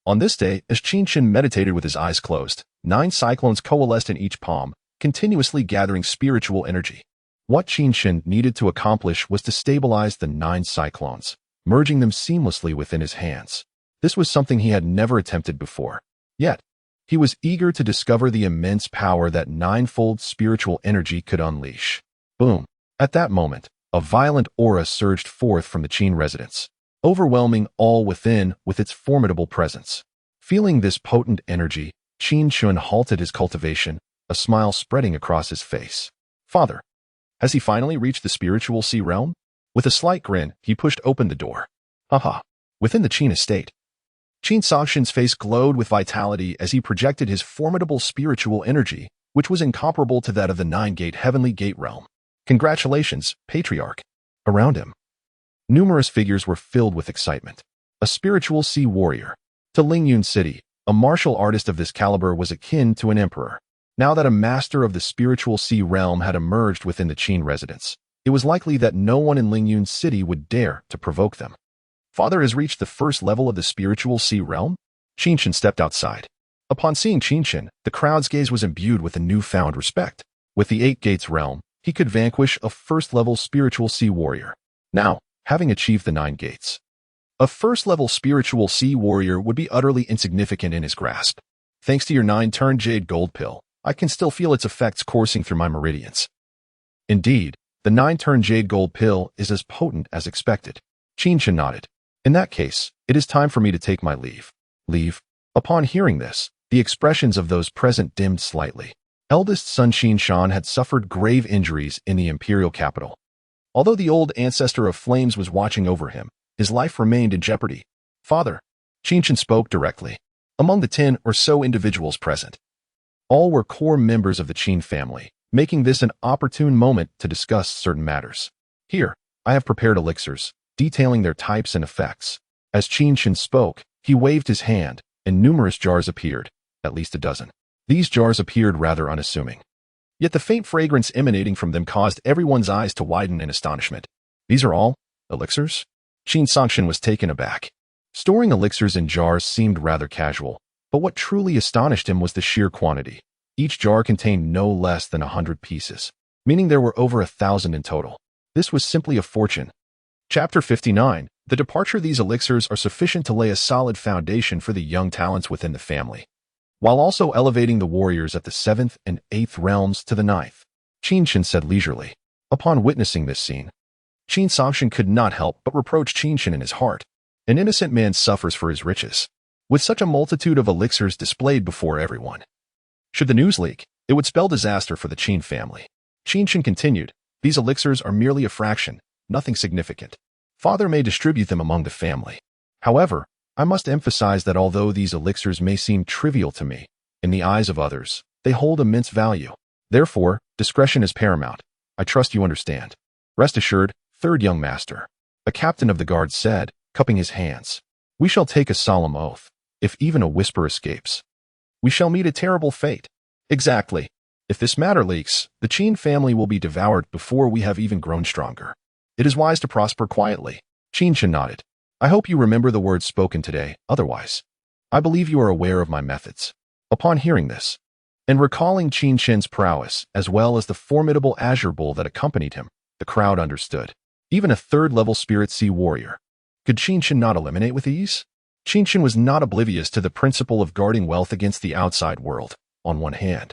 Speaker 1: On this day, as Qin Chen meditated with his eyes closed, 9 cyclones coalesced in each palm, continuously gathering spiritual energy. What Qin Chen needed to accomplish was to stabilize the 9 cyclones, merging them seamlessly within his hands. This was something he had never attempted before. Yet, he was eager to discover the immense power that ninefold spiritual energy could unleash. Boom! At that moment, a violent aura surged forth from the Qin residence, overwhelming all within with its formidable presence. Feeling this potent energy, Qin Chen halted his cultivation, a smile spreading across his face. Father, has he finally reached the spiritual sea realm? With a slight grin, he pushed open the door. Haha. Within the Qin estate, Qin Sangshan's face glowed with vitality as he projected his formidable spiritual energy, which was incomparable to that of the nine-gate heavenly gate realm. Congratulations, Patriarch. Around him, numerous figures were filled with excitement. A spiritual sea warrior. To Lingyun City, a martial artist of this caliber was akin to an emperor. Now that a master of the spiritual sea realm had emerged within the Qin residence, it was likely that no one in Lingyun City would dare to provoke them. Father has reached the first level of the spiritual sea realm? Qin Chen stepped outside. Upon seeing Qin Chen, the crowd's gaze was imbued with a newfound respect. With the Eight Gates realm, he could vanquish a first-level spiritual sea warrior. Now, having achieved the 9 gates, a first-level spiritual sea warrior would be utterly insignificant in his grasp. Thanks to your 9-turn jade gold pill, I can still feel its effects coursing through my meridians. Indeed, the 9-turn jade gold pill is as potent as expected. Qin Chen nodded. In that case, it is time for me to take my leave. Leave? Upon hearing this, the expressions of those present dimmed slightly. Eldest son Qin Shan had suffered grave injuries in the imperial capital. Although the old ancestor of flames was watching over him, his life remained in jeopardy. Father, Qin Chen spoke directly. Among the 10 or so individuals present, all were core members of the Qin family, making this an opportune moment to discuss certain matters. Here, I have prepared elixirs, detailing their types and effects. As Qin Chen spoke, he waved his hand, and numerous jars appeared, at least a dozen. These jars appeared rather unassuming. Yet the faint fragrance emanating from them caused everyone's eyes to widen in astonishment. These are all elixirs? Qin Sangshan was taken aback. Storing elixirs in jars seemed rather casual, but what truly astonished him was the sheer quantity. Each jar contained no less than 100 pieces, meaning there were over 1,000 in total. This was simply a fortune. Chapter 59. The departure. These elixirs are sufficient to lay a solid foundation for the young talents within the family, while also elevating the warriors at the 7th and 8th realms to the 9th. Qin Chen said leisurely. Upon witnessing this scene, Qin Sangshan could not help but reproach Qin Chen in his heart. An innocent man suffers for his riches, with such a multitude of elixirs displayed before everyone. Should the news leak, it would spell disaster for the Qin family. Qin Chen continued, these elixirs are merely a fraction, nothing significant. Father may distribute them among the family. However, I must emphasize that although these elixirs may seem trivial to me, in the eyes of others, they hold immense value. Therefore, discretion is paramount. I trust you understand. Rest assured, third young master, a captain of the guard said, cupping his hands. We shall take a solemn oath. If even a whisper escapes, we shall meet a terrible fate. Exactly. If this matter leaks, the Qin family will be devoured before we have even grown stronger. It is wise to prosper quietly. Qin Chen nodded. I hope you remember the words spoken today, otherwise, I believe you are aware of my methods. Upon hearing this, and recalling Qin Chen's prowess, as well as the formidable azure bull that accompanied him, the crowd understood. Even a third-level spirit sea warrior. Could Qin Chen not eliminate with ease? Qin Chen was not oblivious to the principle of guarding wealth against the outside world, on one hand.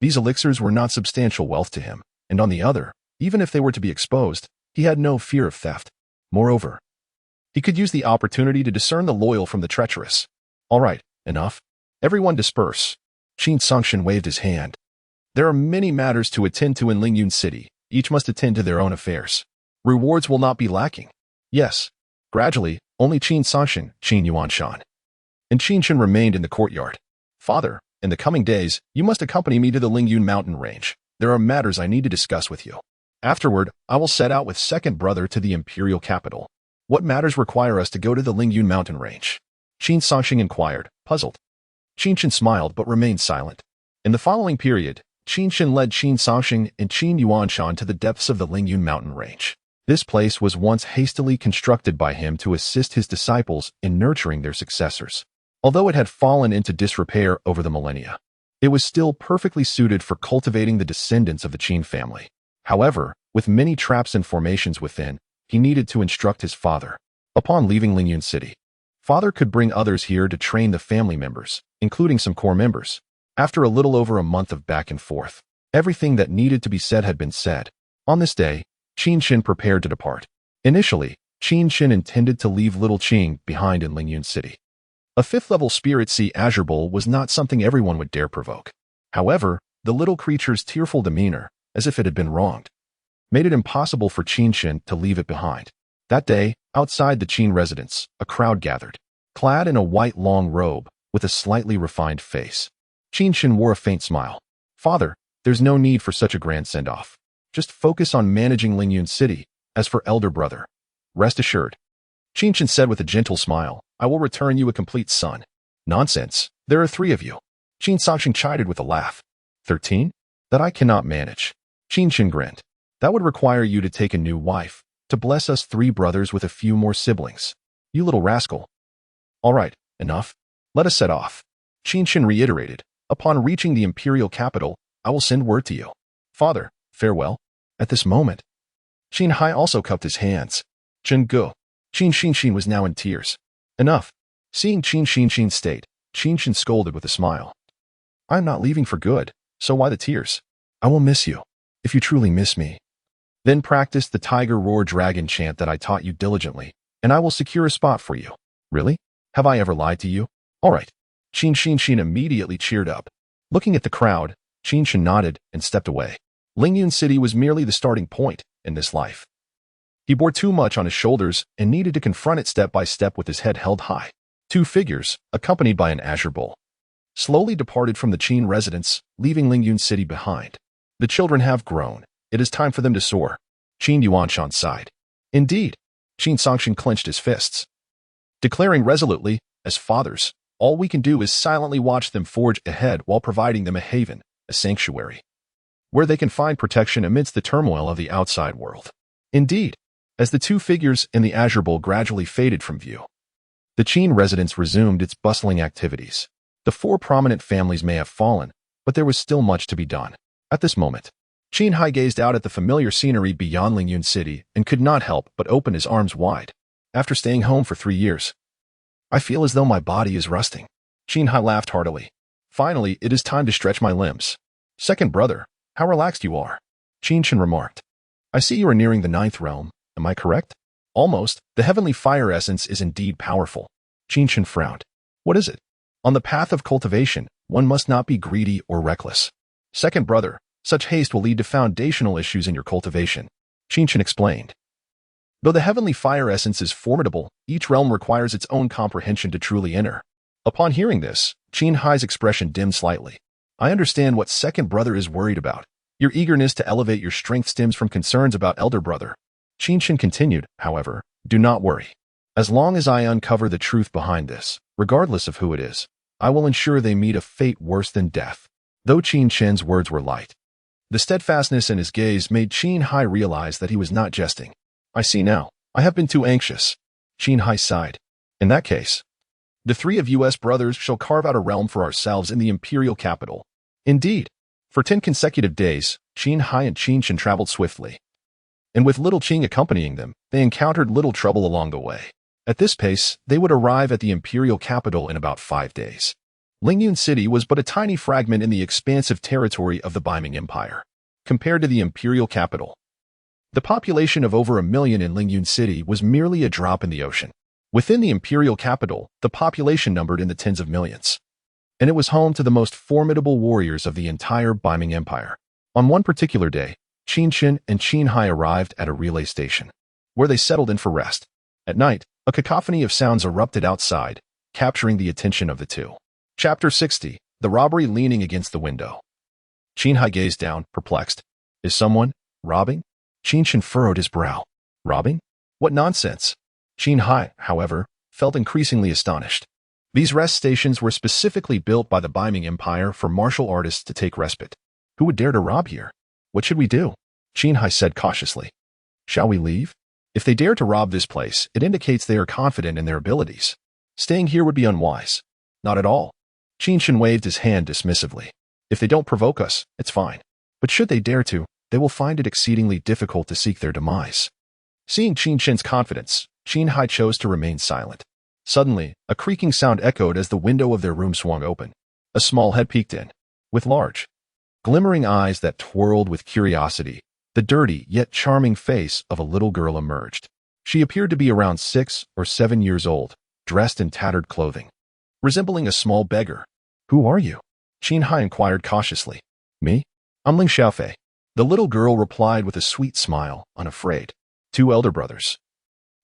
Speaker 1: These elixirs were not substantial wealth to him, and on the other, even if they were to be exposed, he had no fear of theft. Moreover, he could use the opportunity to discern the loyal from the treacherous. All right, enough. Everyone disperse. Qin Sangshan waved his hand. There are many matters to attend to in Lingyun City. Each must attend to their own affairs. Rewards will not be lacking. Yes. Gradually, only Qin Sangshan, Qin Yuanshan, and Qin Chen remained in the courtyard. Father, in the coming days, you must accompany me to the Lingyun mountain range. There are matters I need to discuss with you. Afterward, I will set out with second brother to the imperial capital. What matters require us to go to the Lingyun mountain range? Qin Sangshan inquired, puzzled. Qin Chen smiled but remained silent. In the following period, Qin Chen led Qin Sangshan and Qin Yuanshan to the depths of the Lingyun mountain range. This place was once hastily constructed by him to assist his disciples in nurturing their successors. Although it had fallen into disrepair over the millennia, it was still perfectly suited for cultivating the descendants of the Qin family. However, with many traps and formations within, he needed to instruct his father. Upon leaving Lingyun City, Father could bring others here to train the family members, including some core members. After a little over a month of back and forth, everything that needed to be said had been said. On this day, Qin Chen prepared to depart. Initially, Qin Chen intended to leave little Qing behind in Lingyun City. A fifth-level Spirit Sea Azure Bowl was not something everyone would dare provoke. However, the little creature's tearful demeanor, as if it had been wronged, made it impossible for Qin Chen to leave it behind. That day, outside the Qin residence, a crowd gathered, clad in a white long robe with a slightly refined face. Qin Chen wore a faint smile. Father, there's no need for such a grand send-off. Just focus on managing Lingyun City. As for elder brother, rest assured. Qin Chen said with a gentle smile, I will return you a complete son. Nonsense. There are 3 of you. Qin Songsheng chided with a laugh. 13? That I cannot manage. Qin Chen grinned. That would require you to take a new wife, to bless us 3 brothers with a few more siblings. You little rascal. All right, enough. Let us set off. Qin Chen reiterated. Upon reaching the imperial capital, I will send word to you. Father, farewell. At this moment, Qin Hai also cupped his hands. Chen Gu. Qin Xinxin was now in tears. Enough. Seeing Qin Xinxin's state, Qin Chen scolded with a smile. I am not leaving for good, so why the tears? I will miss you, if you truly miss me. Then practice the tiger roar dragon chant that I taught you diligently, and I will secure a spot for you. Really? Have I ever lied to you? All right. Qin Xinxin immediately cheered up. Looking at the crowd, Qin Chen nodded and stepped away. Lingyun City was merely the starting point in this life. He bore too much on his shoulders and needed to confront it step by step with his head held high. 2 figures, accompanied by an azure bull, slowly departed from the Qin residence, leaving Lingyun City behind. The children have grown. It is time for them to soar. Qin Yuanshan sighed. Indeed. Qin Songsheng clenched his fists, declaring resolutely, as fathers, all we can do is silently watch them forge ahead while providing them a haven, a sanctuary, where they can find protection amidst the turmoil of the outside world. Indeed, as the 2 figures in the azure bowl gradually faded from view, the Qin residence resumed its bustling activities. The 4 prominent families may have fallen, but there was still much to be done. At this moment, Qin Hai gazed out at the familiar scenery beyond Lingyun City and could not help but open his arms wide. After staying home for 3 years, I feel as though my body is rusting. Qin Hai laughed heartily. Finally, it is time to stretch my limbs. Second brother, how relaxed you are. Qin Chen remarked. I see you are nearing the 9th realm. Am I correct? Almost. The heavenly fire essence is indeed powerful. Qin Chen frowned. What is it? On the path of cultivation, one must not be greedy or reckless. Second brother, such haste will lead to foundational issues in your cultivation. Qin Chen explained. Though the heavenly fire essence is formidable, each realm requires its own comprehension to truly enter. Upon hearing this, Qin Hai's expression dimmed slightly. I understand what second brother is worried about. Your eagerness to elevate your strength stems from concerns about elder brother. Qin Chen continued, however, do not worry. As long as I uncover the truth behind this, regardless of who it is, I will ensure they meet a fate worse than death. Though Qin Chen's words were light, the steadfastness in his gaze made Qin Hai realize that he was not jesting. I see now. I have been too anxious. Qin Hai sighed. In that case, the 3 of us brothers shall carve out a realm for ourselves in the imperial capital. Indeed. For 10 consecutive days, Qin Hai and Qin Chen traveled swiftly. And with little Qing accompanying them, they encountered little trouble along the way. At this pace, they would arrive at the imperial capital in about 5 days. Lingyun City was but a tiny fragment in the expansive territory of the Baiming Empire. Compared to the imperial capital, the population of over 1 million in Lingyun City was merely a drop in the ocean. Within the imperial capital, the population numbered in the tens of millions, and it was home to the most formidable warriors of the entire Baiming Empire. On one particular day, Qin Chen and Qin Hai arrived at a relay station, where they settled in for rest. At night, a cacophony of sounds erupted outside, capturing the attention of the 2. Chapter 60, The Robbery Leaning Against the Window. Qin Hai gazed down, perplexed. Is someone robbing? Qin Chen furrowed his brow. Robbing? What nonsense! Qin Hai, however, felt increasingly astonished. These rest stations were specifically built by the Baiming Empire for martial artists to take respite. Who would dare to rob here? What should we do? Qin Hai said cautiously. Shall we leave? If they dare to rob this place, it indicates they are confident in their abilities. Staying here would be unwise. Not at all. Qin Chen waved his hand dismissively. If they don't provoke us, it's fine. But should they dare to, they will find it exceedingly difficult to seek their demise. Seeing Qin Chen's confidence, Qin Hai chose to remain silent. Suddenly, a creaking sound echoed as the window of their room swung open. A small head peeked in. With large, glimmering eyes that twirled with curiosity, the dirty yet charming face of a little girl emerged. She appeared to be around 6 or 7 years old, dressed in tattered clothing, resembling a small beggar. "Who are you?" Qin Hai inquired cautiously. "Me? I'm Ling Xiaofei." The little girl replied with a sweet smile, unafraid. "Two elder brothers.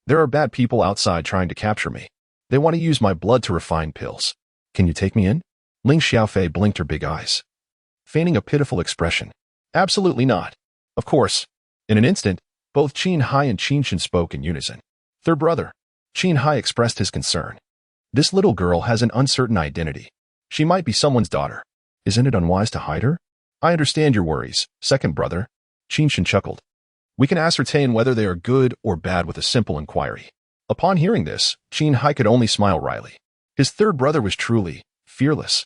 Speaker 1: There are bad people outside trying to capture me. They want to use my blood to refine pills. Can you take me in?" Ling Xiaofei blinked her big eyes, feigning a pitiful expression. "Absolutely not. Of course." In an instant, both Qin Hai and Qin Chen spoke in unison. "Their brother." Qin Hai expressed his concern. "This little girl has an uncertain identity. She might be someone's daughter. Isn't it unwise to hide her?" "I understand your worries, second brother." Qin Chen chuckled. "We can ascertain whether they are good or bad with a simple inquiry." Upon hearing this, Qin Hai could only smile wryly. His third brother was truly fearless.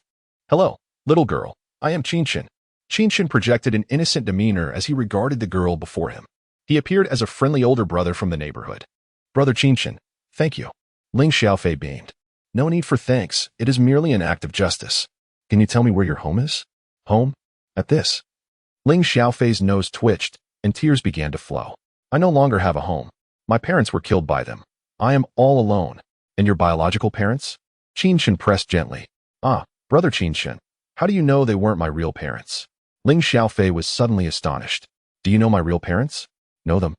Speaker 1: "Hello, little girl. I am Qin Chen." Qin Chen projected an innocent demeanor as he regarded the girl before him. He appeared as a friendly older brother from the neighborhood. "Brother Qin Chen, thank you." Ling Xiaofei beamed. "No need for thanks. It is merely an act of justice. Can you tell me where your home is?" "Home?" At this, Ling Xiaofei's nose twitched, and tears began to flow. "I no longer have a home. My parents were killed by them. I am all alone." "And your biological parents?" Qin Chen pressed gently. "Ah, brother Qin Chen, how do you know they weren't my real parents?" Ling Xiaofei was suddenly astonished. "Do you know my real parents?" "Know them?"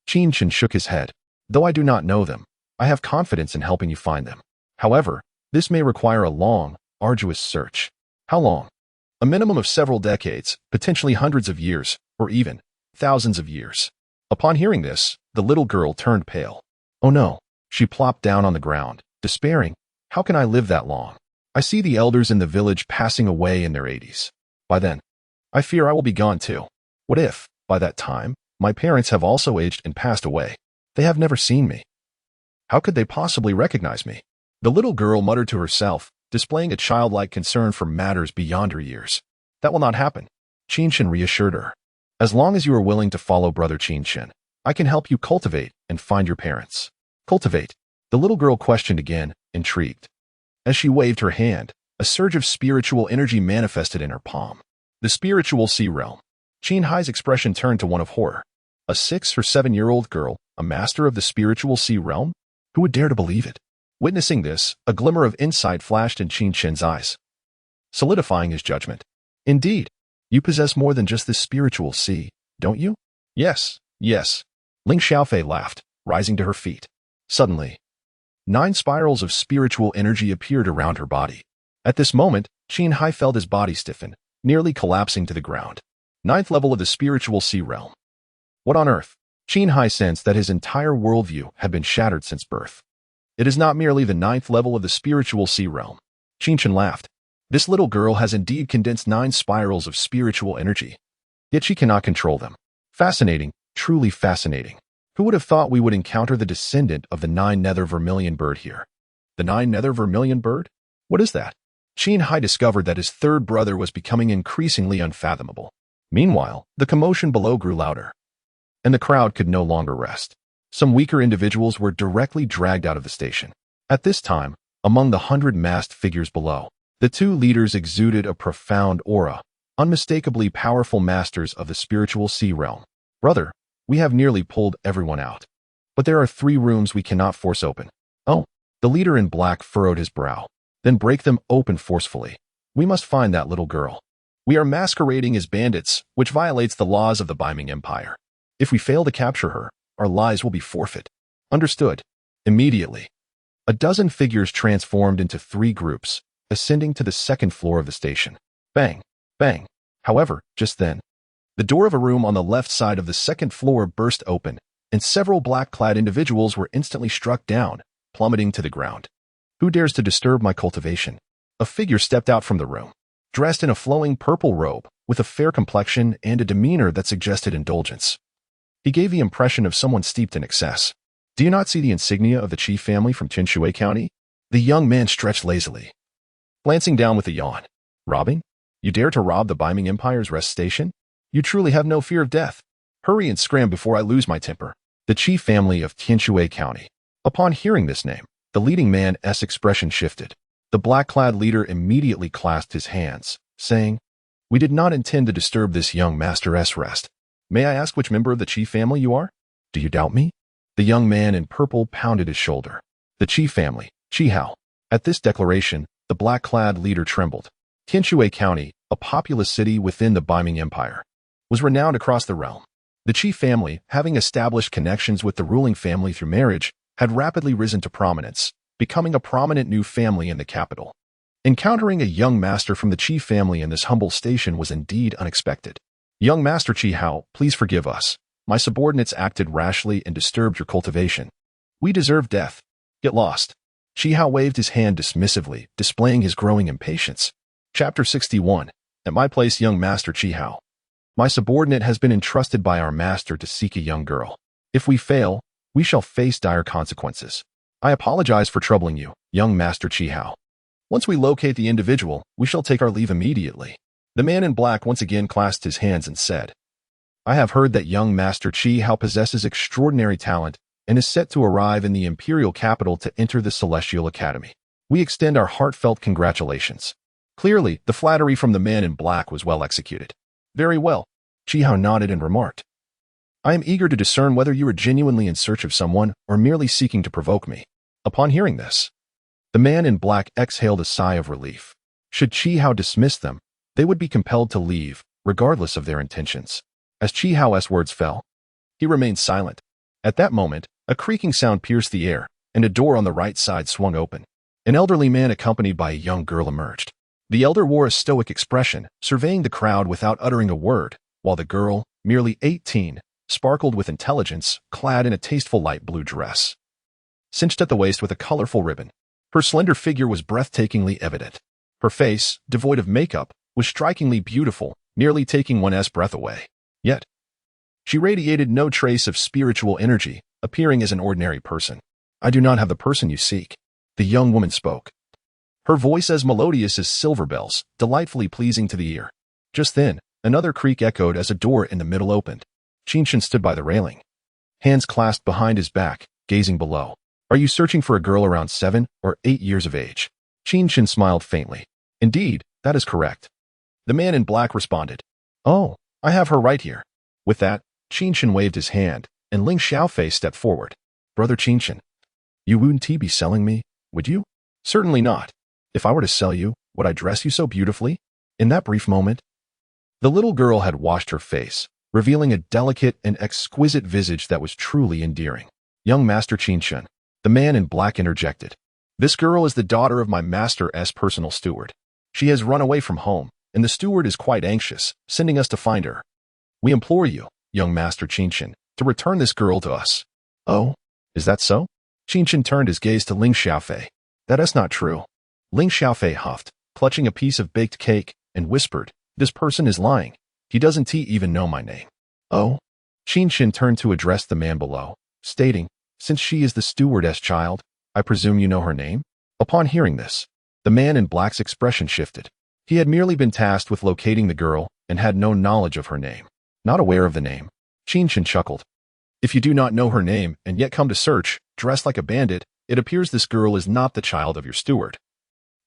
Speaker 1: Qin Chen shook his head. "Though I do not know them, I have confidence in helping you find them. However, this may require a long, arduous search." "How long?" "A minimum of several decades, potentially hundreds of years, or even thousands of years." Upon hearing this, the little girl turned pale. "Oh no." She plopped down on the ground, despairing. "How can I live that long? I see the elders in the village passing away in their 80s. By then, I fear I will be gone too. What if, by that time, my parents have also aged and passed away? They have never seen me. How could they possibly recognize me?" The little girl muttered to herself, displaying a childlike concern for matters beyond her years. "That will not happen." Qin Chen reassured her. "As long as you are willing to follow brother Qin Chen, I can help you cultivate and find your parents." "Cultivate?" The little girl questioned again, intrigued. As she waved her hand, a surge of spiritual energy manifested in her palm. The spiritual sea realm. Qin Hai's expression turned to one of horror. A 6 or 7-year-old girl, a master of the spiritual sea realm? Who would dare to believe it? Witnessing this, a glimmer of insight flashed in Qin Chen's eyes, solidifying his judgment. "Indeed, you possess more than just this spiritual sea, don't you?" Yes. Ling Xiaofei laughed, rising to her feet. Suddenly, 9 spirals of spiritual energy appeared around her body. At this moment, Qin Hai felt his body stiffen, nearly collapsing to the ground. 9th level of the spiritual sea realm. What on earth? Qin Hai sensed that his entire worldview had been shattered since birth. It is not merely the 9th level of the spiritual sea realm. Qin Chen laughed. This little girl has indeed condensed 9 spirals of spiritual energy. Yet she cannot control them. Fascinating, truly fascinating. Who would have thought we would encounter the descendant of the 9 nether vermilion bird here? The 9 nether vermilion bird? What is that? Qin Hai discovered that his third brother was becoming increasingly unfathomable. Meanwhile, the commotion below grew louder, and the crowd could no longer rest. Some weaker individuals were directly dragged out of the station. At this time, among the 100 masked figures below, the 2 leaders exuded a profound aura, unmistakably powerful masters of the spiritual sea realm. "Brother, we have nearly pulled everyone out. But there are 3 rooms we cannot force open." "Oh." The leader in black furrowed his brow. "Then break them open forcefully. We must find that little girl. We are masquerading as bandits, which violates the laws of the Baiming Empire. If we fail to capture her, our lives will be forfeit." "Understood." Immediately, a dozen figures transformed into 3 groups, ascending to the 2nd floor of the station. Bang, bang. However, just then, the door of a room on the left side of the 2nd floor burst open, and several black-clad individuals were instantly struck down, plummeting to the ground. "Who dares to disturb my cultivation?" A figure stepped out from the room, dressed in a flowing purple robe, with a fair complexion and a demeanor that suggested indulgence. He gave the impression of someone steeped in excess. "Do you not see the insignia of the chief family from Qin County?" The young man stretched lazily, glancing down with a yawn. "Robbing? You dare to rob the Baiming Empire's rest station? You truly have no fear of death. Hurry and scram before I lose my temper." The chief family of Qin County. Upon hearing this name, The leading man's expression shifted. The black-clad leader immediately clasped his hands, saying, "We did not intend to disturb this young master's rest. May I ask which member of the chief family you are? Do you doubt me?" The young man in purple pounded his shoulder. The chief family, Qihao. At this declaration, the black-clad leader trembled. Qin County, a populous city within the Beiming Empire, was renowned across the realm. The chief family, having established connections with the ruling family through marriage, had rapidly risen to prominence, becoming a prominent new family in the capital. Encountering a young master from the chief family in this humble station was indeed unexpected. "Young Master Qihao, please forgive us. My subordinates acted rashly and disturbed your cultivation. We deserve death. Get lost." Qihao waved his hand dismissively, displaying his growing impatience. Chapter 61. At my place, young Master Qihao. My subordinate has been entrusted by our master to seek a young girl. If we fail, we shall face dire consequences. I apologize for troubling you, young Master Qihao. Once we locate the individual, we shall take our leave immediately. The man in black once again clasped his hands and said, "I have heard that young Master Qihao possesses extraordinary talent and is set to arrive in the imperial capital to enter the Celestial Academy. We extend our heartfelt congratulations." Clearly, the flattery from the man in black was well executed. "Very well," Qihao nodded and remarked. "I am eager to discern whether you are genuinely in search of someone or merely seeking to provoke me." Upon hearing this, the man in black exhaled a sigh of relief. Should Qihao dismiss them, they would be compelled to leave, regardless of their intentions. As Qihao's words fell, he remained silent. At that moment, a creaking sound pierced the air, and a door on the right side swung open. An elderly man accompanied by a young girl emerged. The elder wore a stoic expression, surveying the crowd without uttering a word, while the girl, merely 18, sparkled with intelligence, clad in a tasteful light blue dress, cinched at the waist with a colorful ribbon. Her slender figure was breathtakingly evident. Her face, devoid of makeup, was strikingly beautiful, nearly taking one's breath away. Yet, she radiated no trace of spiritual energy, appearing as an ordinary person. "I do not have the person you seek," the young woman spoke. Her voice as melodious as silver bells, delightfully pleasing to the ear. Just then, another creak echoed as a door in the middle opened. Qin Chen stood by the railing, hands clasped behind his back, gazing below. "Are you searching for a girl around 7 or 8 years of age?" Qin Chen smiled faintly. "Indeed, that is correct." The man in black responded, "Oh, I have her right here." With that, Qin Chen waved his hand, and Ling Xiaofei stepped forward. "Brother Qin Chen, you wouldn't be selling me, would you?" "Certainly not. If I were to sell you, would I dress you so beautifully?" In that brief moment, the little girl had washed her face, revealing a delicate and exquisite visage that was truly endearing. "Young Master Qin Chen," the man in black interjected, "this girl is the daughter of my master's personal steward. She has run away from home, and the steward is quite anxious, sending us to find her. We implore you, young Master Qin Chen, to return this girl to us." "Oh, is that so?" Qin Chen turned his gaze to Ling Xiaofei. "That is not true." Ling Xiaofei huffed, clutching a piece of baked cake, and whispered, "This person is lying. He doesn't even know my name." "Oh?" Qin Chen turned to address the man below, stating, "Since she is the stewardess' child, I presume you know her name?" Upon hearing this, the man in black's expression shifted. He had merely been tasked with locating the girl and had no knowledge of her name. Not aware of the name, Qin Chen chuckled. "If you do not know her name and yet come to search, dressed like a bandit, it appears this girl is not the child of your steward.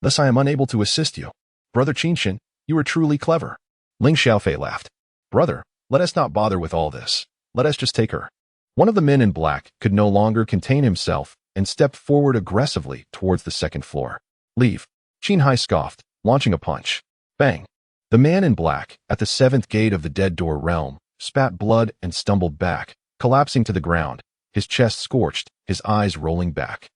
Speaker 1: Thus I am unable to assist you. Brother Qin Chen, you are truly clever." Ling Xiaofei laughed. "Brother, let us not bother with all this. Let us just take her." One of the men in black could no longer contain himself and stepped forward aggressively towards the second floor. "Leave," Qin Hai scoffed, launching a punch. Bang! The man in black, at the 7th gate of the Dead Door realm, spat blood and stumbled back, collapsing to the ground, his chest scorched, his eyes rolling back,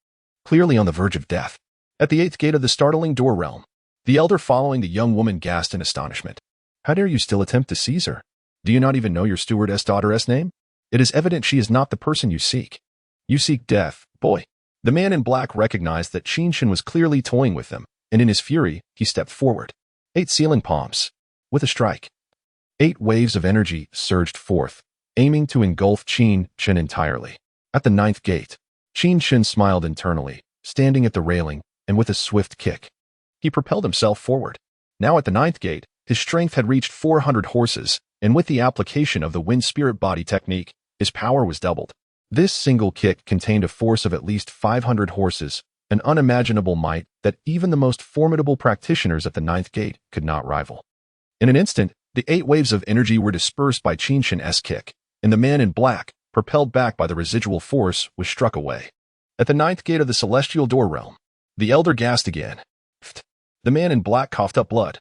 Speaker 1: clearly on the verge of death. At the 8th gate of the Startling Door realm, the elder following the young woman gasped in astonishment. "How dare you still attempt to seize her? Do you not even know your stewardess' daughter's name? It is evident she is not the person you seek. You seek death, boy." The man in black recognized that Qin Chen was clearly toying with him, and in his fury, he stepped forward. 8 sealing palms. With a strike, 8 waves of energy surged forth, aiming to engulf Qin Chen entirely. At the 9th gate, Qin Chen smiled internally, standing at the railing, and with a swift kick, he propelled himself forward. Now at the 9th gate, his strength had reached 400 horses, and with the application of the wind spirit body technique, his power was doubled. This single kick contained a force of at least 500 horses, an unimaginable might that even the most formidable practitioners at the ninth gate could not rival. In an instant, the 8 waves of energy were dispersed by Qin Chen's kick, and the man in black, propelled back by the residual force, was struck away. At the ninth gate of the celestial door realm, the elder gasped again. The man in black coughed up blood,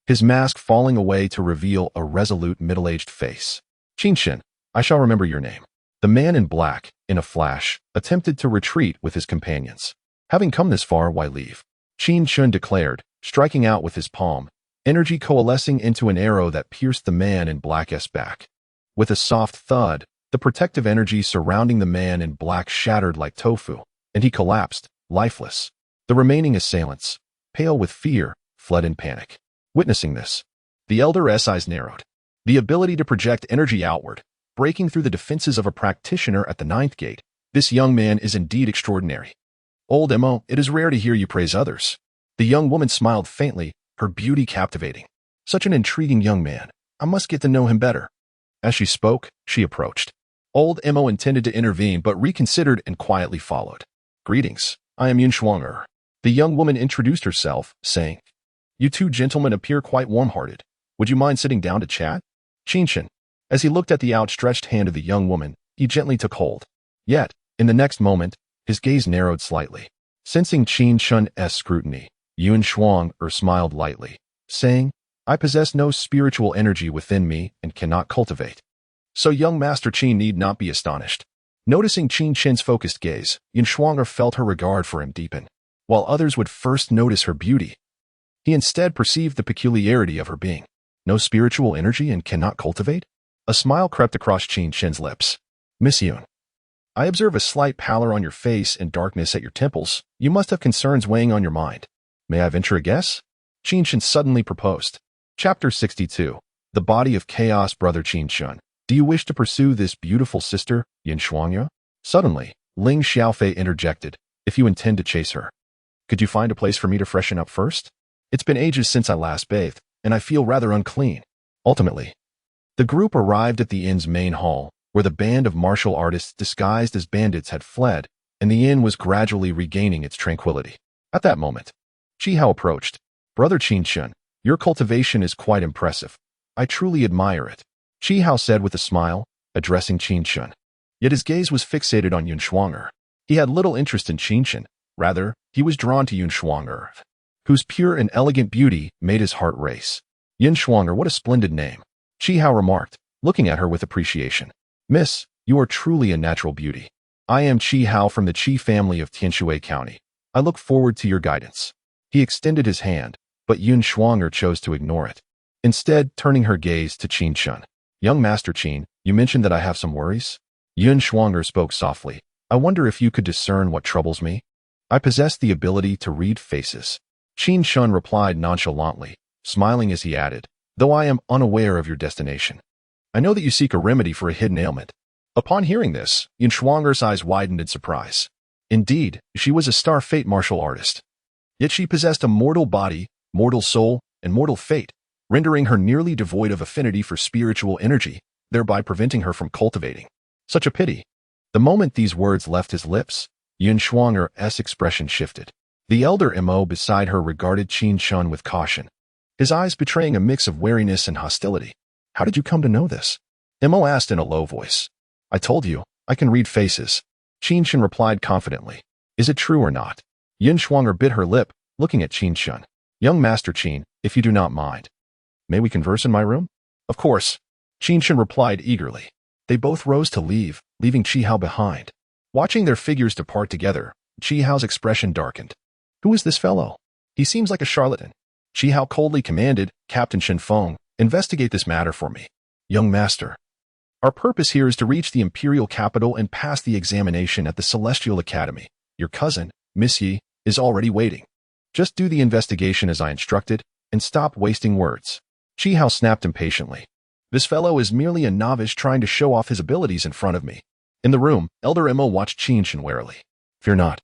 Speaker 1: his mask falling away to reveal a resolute middle-aged face. Qin Chen, I shall remember your name. The man in black, in a flash, attempted to retreat with his companions. Having come this far, why leave? Qin Chen declared, striking out with his palm, energy coalescing into an arrow that pierced the man in black's back. With a soft thud, the protective energy surrounding the man in black shattered like tofu, and he collapsed, lifeless. The remaining assailants, pale with fear, fled in panic. Witnessing this, the elder's eyes narrowed. The ability to project energy outward, breaking through the defenses of a practitioner at the ninth gate, this young man is indeed extraordinary. Old Mo, it is rare to hear you praise others. The young woman smiled faintly, her beauty captivating. Such an intriguing young man. I must get to know him better. As she spoke, she approached. Old Mo intended to intervene but reconsidered and quietly followed. Greetings, I am Yun Shuanger. The young woman introduced herself, saying, You two gentlemen appear quite warm-hearted. Would you mind sitting down to chat? Qin Chen, as he looked at the outstretched hand of the young woman, he gently took hold. Yet, in the next moment, his gaze narrowed slightly. Sensing Qin Chen's scrutiny, Yun Shuanger smiled lightly, saying, I possess no spiritual energy within me and cannot cultivate. So young Master Qin need not be astonished. Noticing Qin Chen's focused gaze, Yun Shuanger felt her regard for him deepen. While others would first notice her beauty, he instead perceived the peculiarity of her being. No spiritual energy and cannot cultivate? A smile crept across Qin Chen's lips. Miss Yun, I observe a slight pallor on your face and darkness at your temples. You must have concerns weighing on your mind. May I venture a guess? Qin Chen suddenly proposed. Chapter 62. The Body of Chaos. Brother Qin Chen, do you wish to pursue this beautiful sister, Yun Shuangya? Suddenly, Ling Xiaofei interjected. If you intend to chase her, could you find a place for me to freshen up first? It's been ages since I last bathed, and I feel rather unclean. Ultimately, the group arrived at the inn's main hall, where the band of martial artists disguised as bandits had fled, and the inn was gradually regaining its tranquility. At that moment, Chi Hao approached. Brother Qin Chen, your cultivation is quite impressive. I truly admire it, Chi Hao said with a smile, addressing Qin Chen. Yet his gaze was fixated on Yun Shuanger. He had little interest in Qin Chen. Rather, he was drawn to Yun Shuanger, whose pure and elegant beauty made his heart race. Yun Shuanger, what a splendid name, Chi Hao remarked, looking at her with appreciation. Miss, you are truly a natural beauty. I am Chi Hao from the Qi family of Tianshui County. I look forward to your guidance. He extended his hand, but Yun Shuanger chose to ignore it, instead turning her gaze to Qin Chen. Young Master Qin, you mentioned that I have some worries? Yun Shuanger spoke softly. I wonder if you could discern what troubles me? I possess the ability to read faces. Qin Chen replied nonchalantly, smiling as he added, though I am unaware of your destination. I know that you seek a remedy for a hidden ailment. Upon hearing this, Yun Shuanger's eyes widened in surprise. Indeed, she was a star fate martial artist. Yet she possessed a mortal body, mortal soul, and mortal fate, rendering her nearly devoid of affinity for spiritual energy, thereby preventing her from cultivating. Such a pity. The moment these words left his lips, Yun Shuanger's expression shifted. The elder Mo beside her regarded Qin Chen with caution, his eyes betraying a mix of wariness and hostility. How did you come to know this? Mo asked in a low voice. I told you, I can read faces. Qin Chen replied confidently. Is it true or not? Yun Shuanger bit her lip, looking at Qin Chen. Young Master Qin, if you do not mind, may we converse in my room? Of course. Qin Chen replied eagerly. They both rose to leave, leaving Chi Hao behind. Watching their figures depart together, Chi Hao's expression darkened. Who is this fellow? He seems like a charlatan. Chi Hao coldly commanded, Captain Shen Feng, investigate this matter for me. Young Master, our purpose here is to reach the imperial capital and pass the examination at the Celestial Academy. Your cousin, Miss Yi, is already waiting. Just do the investigation as I instructed, and stop wasting words. Chi Hao snapped impatiently. This fellow is merely a novice trying to show off his abilities in front of me. In the room, Elder Mo watched Qin Chen warily. Fear not.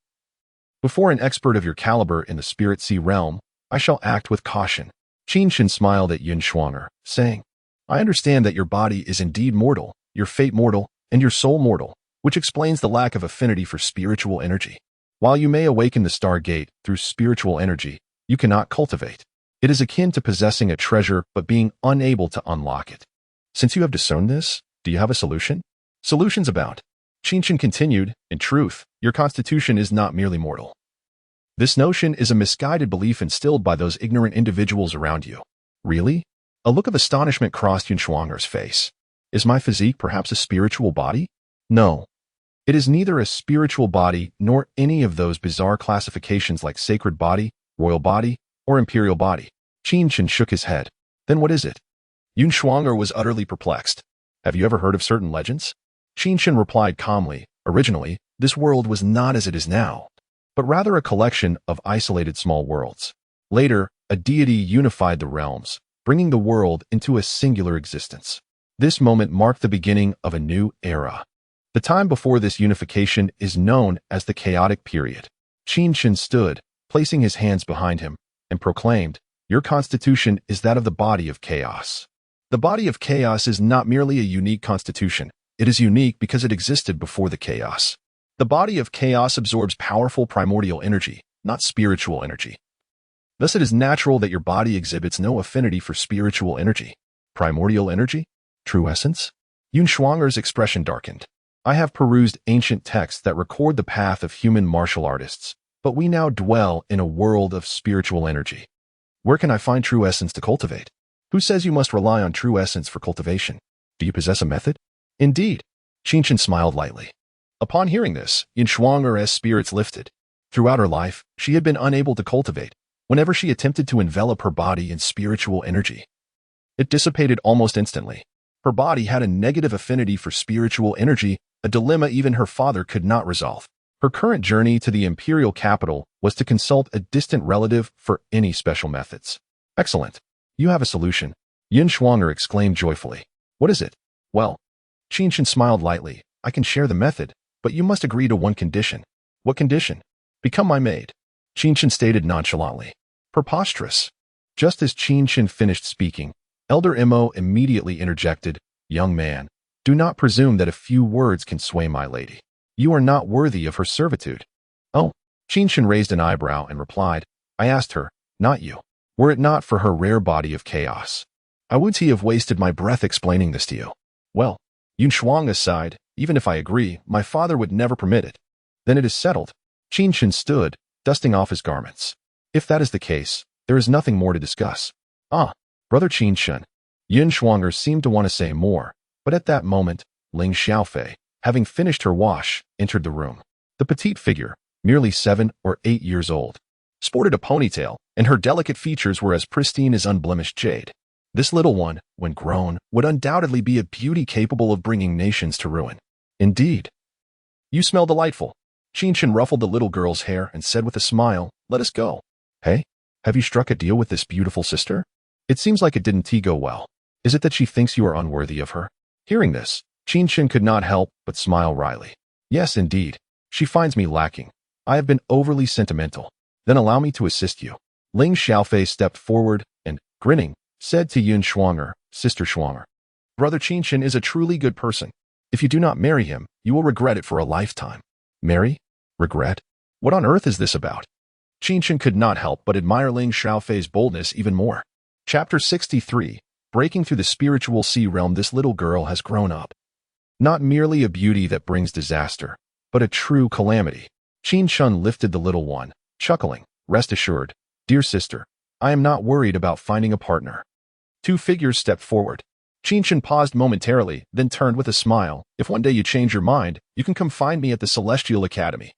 Speaker 1: Before an expert of your caliber in the Spirit Sea realm, I shall act with caution. Qin Chen smiled at Yun Shuanger, saying, I understand that your body is indeed mortal, your fate mortal, and your soul mortal, which explains the lack of affinity for spiritual energy. While you may awaken the Stargate through spiritual energy, you cannot cultivate. It is akin to possessing a treasure but being unable to unlock it. Since you have discerned this, do you have a solution? Solutions abound. Qin Chen continued, in truth, your constitution is not merely mortal. This notion is a misguided belief instilled by those ignorant individuals around you. Really? A look of astonishment crossed Yun Shuang'er's face. Is my physique perhaps a spiritual body? No. It is neither a spiritual body nor any of those bizarre classifications like sacred body, royal body, or imperial body. Qin Chen shook his head. Then what is it? Yun Shuang'er was utterly perplexed. Have you ever heard of certain legends? Qin Chen replied calmly, originally, this world was not as it is now, but rather a collection of isolated small worlds. Later, a deity unified the realms, bringing the world into a singular existence. This moment marked the beginning of a new era. The time before this unification is known as the chaotic period. Qin Chen stood, placing his hands behind him, and proclaimed, your constitution is that of the body of chaos. The body of chaos is not merely a unique constitution. It is unique because it existed before the chaos. The body of chaos absorbs powerful primordial energy, not spiritual energy. Thus it is natural that your body exhibits no affinity for spiritual energy. Primordial energy? True essence? Yun Shuang'er's expression darkened. I have perused ancient texts that record the path of human martial artists, but we now dwell in a world of spiritual energy. Where can I find true essence to cultivate? Who says you must rely on true essence for cultivation? Do you possess a method? Indeed. Qin Chen smiled lightly. Upon hearing this, Yun Shuang'er's spirits lifted. Throughout her life, she had been unable to cultivate. Whenever she attempted to envelop her body in spiritual energy, it dissipated almost instantly. Her body had a negative affinity for spiritual energy, a dilemma even her father could not resolve. Her current journey to the imperial capital was to consult a distant relative for any special methods. Excellent. You have a solution. Yun Shuang'er exclaimed joyfully. What is it? Well, Qin Chen smiled lightly. I can share the method, but you must agree to one condition. What condition? Become my maid. Qin Chen stated nonchalantly. Preposterous. Just as Qin Chen finished speaking, Elder Imo immediately interjected, young man, do not presume that a few words can sway my lady. You are not worthy of her servitude. Oh, Qin Chen raised an eyebrow and replied, I asked her, not you. Were it not for her rare body of chaos, I would have wasted my breath explaining this to you. Well, Yun Shuang'er sighed, even if I agree, my father would never permit it. Then it is settled. Qin Chen stood, dusting off his garments. If that is the case, there is nothing more to discuss. Ah, Brother Qin Chen. Yun Shuang'er seemed to want to say more, but at that moment, Ling Xiaofei, having finished her wash, entered the room. The petite figure, merely 7 or 8 years old, sported a ponytail, and her delicate features were as pristine as unblemished jade. This little one, when grown, would undoubtedly be a beauty capable of bringing nations to ruin. Indeed. You smell delightful. Qin Chen ruffled the little girl's hair and said with a smile, let us go. Hey, have you struck a deal with this beautiful sister? It seems like it didn't go well. Is it that she thinks you are unworthy of her? Hearing this, Qin Chen could not help but smile wryly. Yes, indeed. She finds me lacking. I have been overly sentimental. Then allow me to assist you. Ling Xiaofei stepped forward and, grinning, said to Yun Shuang'er, Sister Shuang'er, Brother Qin Chen is a truly good person. If you do not marry him, you will regret it for a lifetime. Marry? Regret? What on earth is this about? Qin Chen could not help but admire Ling Xiaofei's boldness even more. Chapter 63. Breaking through the spiritual sea realm, this little girl has grown up. Not merely a beauty that brings disaster, but a true calamity. Qin Chen lifted the little one, chuckling, rest assured, dear sister, I am not worried about finding a partner. 2 figures stepped forward. Qin Chen paused momentarily, then turned with a smile. If one day you change your mind, you can come find me at the Celestial Academy.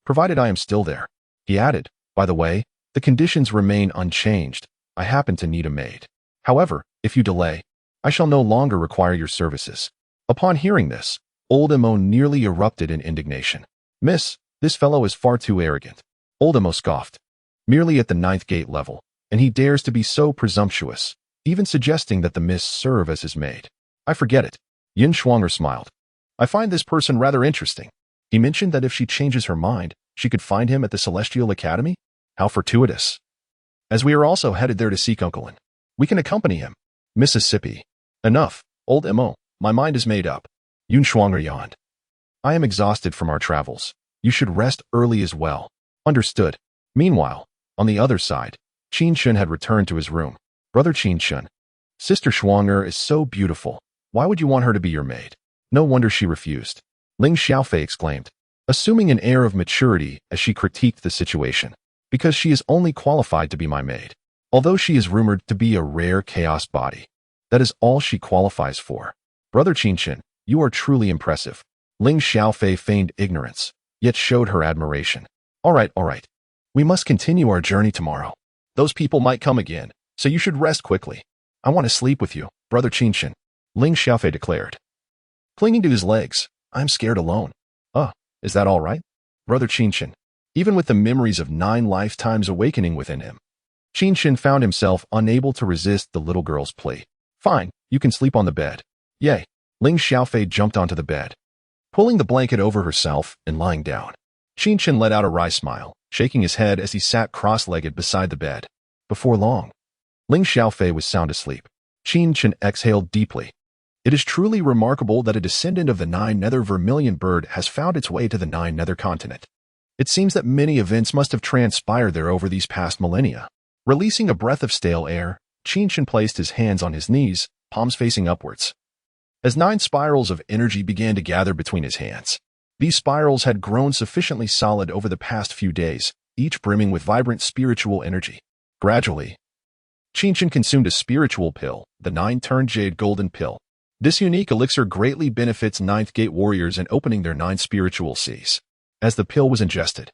Speaker 1: Provided I am still there. He added, by the way, the conditions remain unchanged. I happen to need a maid. However, if you delay, I shall no longer require your services. Upon hearing this, Old Imo nearly erupted in indignation. Miss, this fellow is far too arrogant. Old Imo scoffed. Merely at the 9th gate level, and he dares to be so presumptuous, even suggesting that the miss serve as his maid. I forget it. Yun Shuang'er smiled. I find this person rather interesting. He mentioned that if she changes her mind, she could find him at the Celestial Academy? How fortuitous. As we are also headed there to seek Uncle Lin, we can accompany him. Mississippi. Enough, Old Mo. My mind is made up. Yun Shuang'er yawned. I am exhausted from our travels. You should rest early as well. Understood. Meanwhile, on the other side, Qin Chen had returned to his room. Brother Qin Chen, Sister Shuang'er is so beautiful. Why would you want her to be your maid? No wonder she refused. Ling Xiaofei exclaimed, assuming an air of maturity as she critiqued the situation. Because she is only qualified to be my maid. Although she is rumored to be a rare chaos body. That is all she qualifies for. Brother Qin Chen, you are truly impressive. Ling Xiaofei feigned ignorance, yet showed her admiration. All right. We must continue our journey tomorrow. Those people might come again, so you should rest quickly. I want to sleep with you, Brother Qin Chen, Ling Xiaofei declared. Clinging to his legs, I'm scared alone. Is that all right? Brother Qin Chen, even with the memories of 9 lifetimes awakening within him, Qin Chen found himself unable to resist the little girl's plea. Fine, you can sleep on the bed. Yay. Ling Xiaofei jumped onto the bed, pulling the blanket over herself and lying down. Qin Chen let out a wry smile, shaking his head as he sat cross-legged beside the bed. Before long, Ling Xiaofei was sound asleep. Qin Chen exhaled deeply. It is truly remarkable that a descendant of the 9 nether vermilion bird has found its way to the 9 nether continent. It seems that many events must have transpired there over these past millennia. Releasing a breath of stale air, Qin Chen placed his hands on his knees, palms facing upwards. As 9 spirals of energy began to gather between his hands, these spirals had grown sufficiently solid over the past few days, each brimming with vibrant spiritual energy. Gradually, Qin Chen consumed a spiritual pill, the 9-turned jade golden pill. This unique elixir greatly benefits 9th Gate warriors in opening their 9 spiritual seas. As the pill was ingested,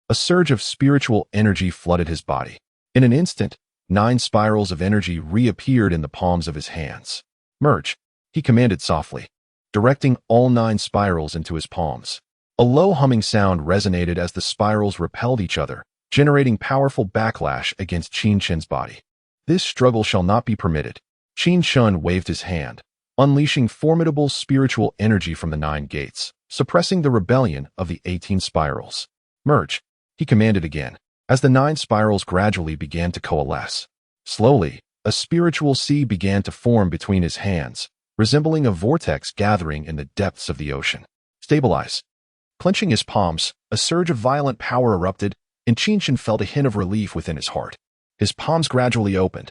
Speaker 1: a surge of spiritual energy flooded his body. In an instant, 9 spirals of energy reappeared in the palms of his hands. Merge, he commanded softly, directing all 9 spirals into his palms. A low humming sound resonated as the spirals repelled each other, generating powerful backlash against Qin Chen's body. This struggle shall not be permitted. Qin Chen waved his hand, unleashing formidable spiritual energy from the 9 gates, suppressing the rebellion of the 18 spirals. Merge, he commanded again, as the 9 spirals gradually began to coalesce. Slowly, a spiritual sea began to form between his hands, resembling a vortex gathering in the depths of the ocean. Stabilize. Clenching his palms, a surge of violent power erupted, and Qin Chen felt a hint of relief within his heart. His palms gradually opened,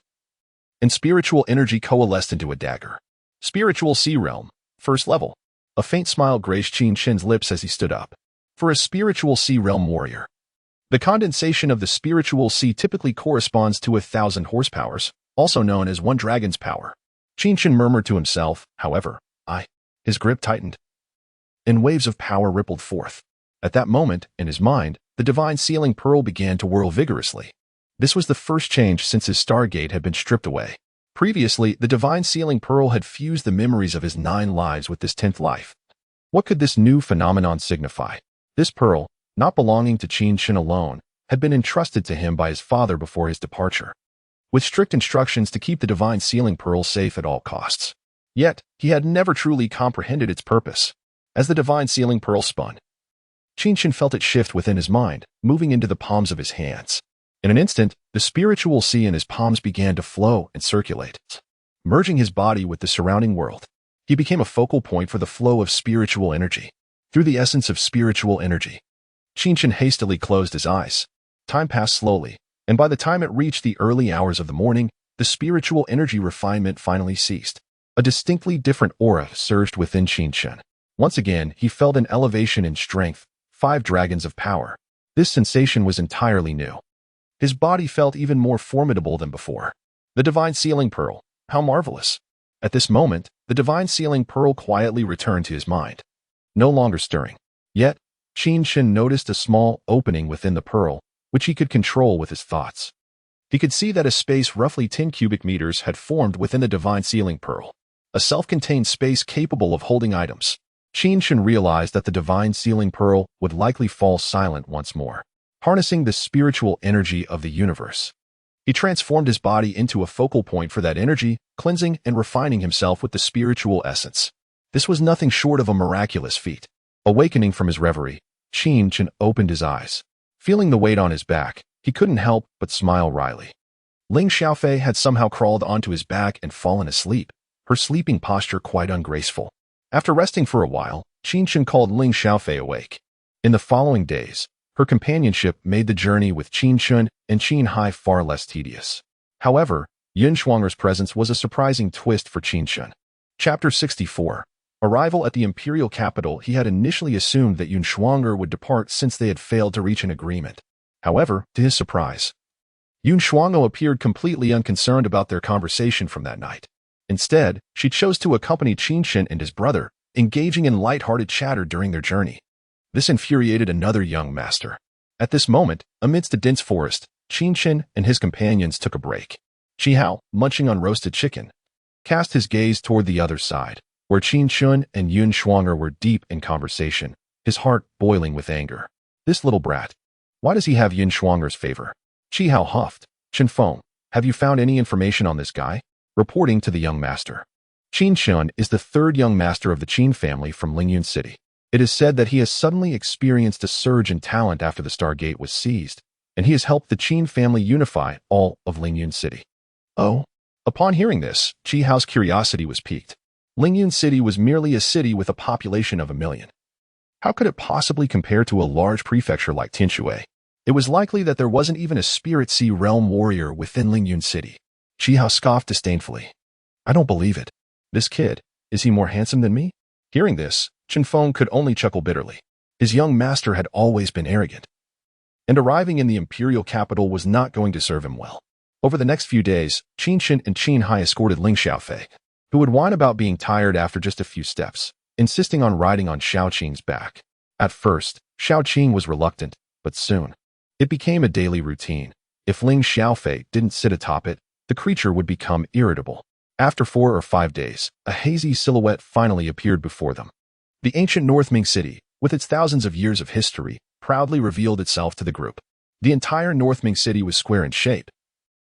Speaker 1: and spiritual energy coalesced into a dagger. Spiritual Sea Realm, first level. A faint smile graced Qin Chen's lips as he stood up. For a spiritual Sea Realm warrior, the condensation of the spiritual sea typically corresponds to 1,000 horsepowers, also known as 1 dragon's power. Qin Chen murmured to himself, however, his grip tightened, and waves of power rippled forth. At that moment, in his mind, the divine sealing pearl began to whirl vigorously. This was the first change since his Stargate had been stripped away. Previously, the divine sealing pearl had fused the memories of his 9 lives with this 10th life. What could this new phenomenon signify? This pearl, not belonging to Qin Chen alone, had been entrusted to him by his father before his departure, with strict instructions to keep the divine sealing pearl safe at all costs. Yet, he had never truly comprehended its purpose. As the divine sealing pearl spun, Qin Chen felt it shift within his mind, moving into the palms of his hands. In an instant, the spiritual sea in his palms began to flow and circulate, merging his body with the surrounding world. He became a focal point for the flow of spiritual energy. Through the essence of spiritual energy, Qin Chen hastily closed his eyes. Time passed slowly, and by the time it reached the early hours of the morning, the spiritual energy refinement finally ceased. A distinctly different aura surged within Qin Chen. Once again, he felt an elevation in strength, 5 dragons of power. This sensation was entirely new. His body felt even more formidable than before. The divine sealing pearl, how marvelous. At this moment, the divine sealing pearl quietly returned to his mind, no longer stirring. Yet, Qin Chen noticed a small opening within the pearl, which he could control with his thoughts. He could see that a space roughly 10 cubic meters had formed within the divine sealing pearl, a self-contained space capable of holding items. Qin Chen realized that the divine sealing pearl would likely fall silent once more, harnessing the spiritual energy of the universe. He transformed his body into a focal point for that energy, cleansing and refining himself with the spiritual essence. This was nothing short of a miraculous feat. Awakening from his reverie, Qin Chen opened his eyes. Feeling the weight on his back, he couldn't help but smile wryly. Ling Xiaofei had somehow crawled onto his back and fallen asleep, her sleeping posture quite ungraceful. After resting for a while, Qin Chen called Ling Xiaofei awake. In the following days, her companionship made the journey with Qin Chen and Qin Hai far less tedious. However, Yun Shuang'er's presence was a surprising twist for Qin Chen. Chapter 64. Arrival at the imperial capital. He had initially assumed that Yun Shuang'er would depart since they had failed to reach an agreement. However, to his surprise, Yun Shuang'er appeared completely unconcerned about their conversation from that night. Instead, she chose to accompany Qin Chen and his brother, engaging in light-hearted chatter during their journey. This infuriated another young master. At this moment, amidst a dense forest, Qin Chen and his companions took a break. Qi Hao, munching on roasted chicken, cast his gaze toward the other side, where Qin Chen and Yun Shuang'er were deep in conversation, his heart boiling with anger. This little brat. Why does he have Yun Shuang'er's favor? Qi Hao huffed. Chen Feng, have you found any information on this guy? Reporting to the young master. Qin Chen is the third young master of the Qin family from Lingyun City. It is said that he has suddenly experienced a surge in talent after the Stargate was seized, and he has helped the Qin family unify all of Lingyun City. Oh. Upon hearing this, Qi Hao's curiosity was piqued. Lingyun City was merely a city with a population of 1 million. How could it possibly compare to a large prefecture like Tinshui? It was likely that there wasn't even a Spirit Sea Realm warrior within Lingyun City. Qi Hao scoffed disdainfully. I don't believe it. This kid, is he more handsome than me? Hearing this, Chen Feng could only chuckle bitterly. His young master had always been arrogant, and arriving in the imperial capital was not going to serve him well. Over the next few days, Qin Chen and Qin Hai escorted Ling Xiaofei, who would whine about being tired after just a few steps, insisting on riding on Xiaoqing's back. At first, Xiaoqing was reluctant, but soon, it became a daily routine. If Ling Xiaofei didn't sit atop it, the creature would become irritable. After 4 or 5 days, a hazy silhouette finally appeared before them. The ancient North Ming city, with its thousands of years of history, proudly revealed itself to the group. The entire North Ming city was square in shape,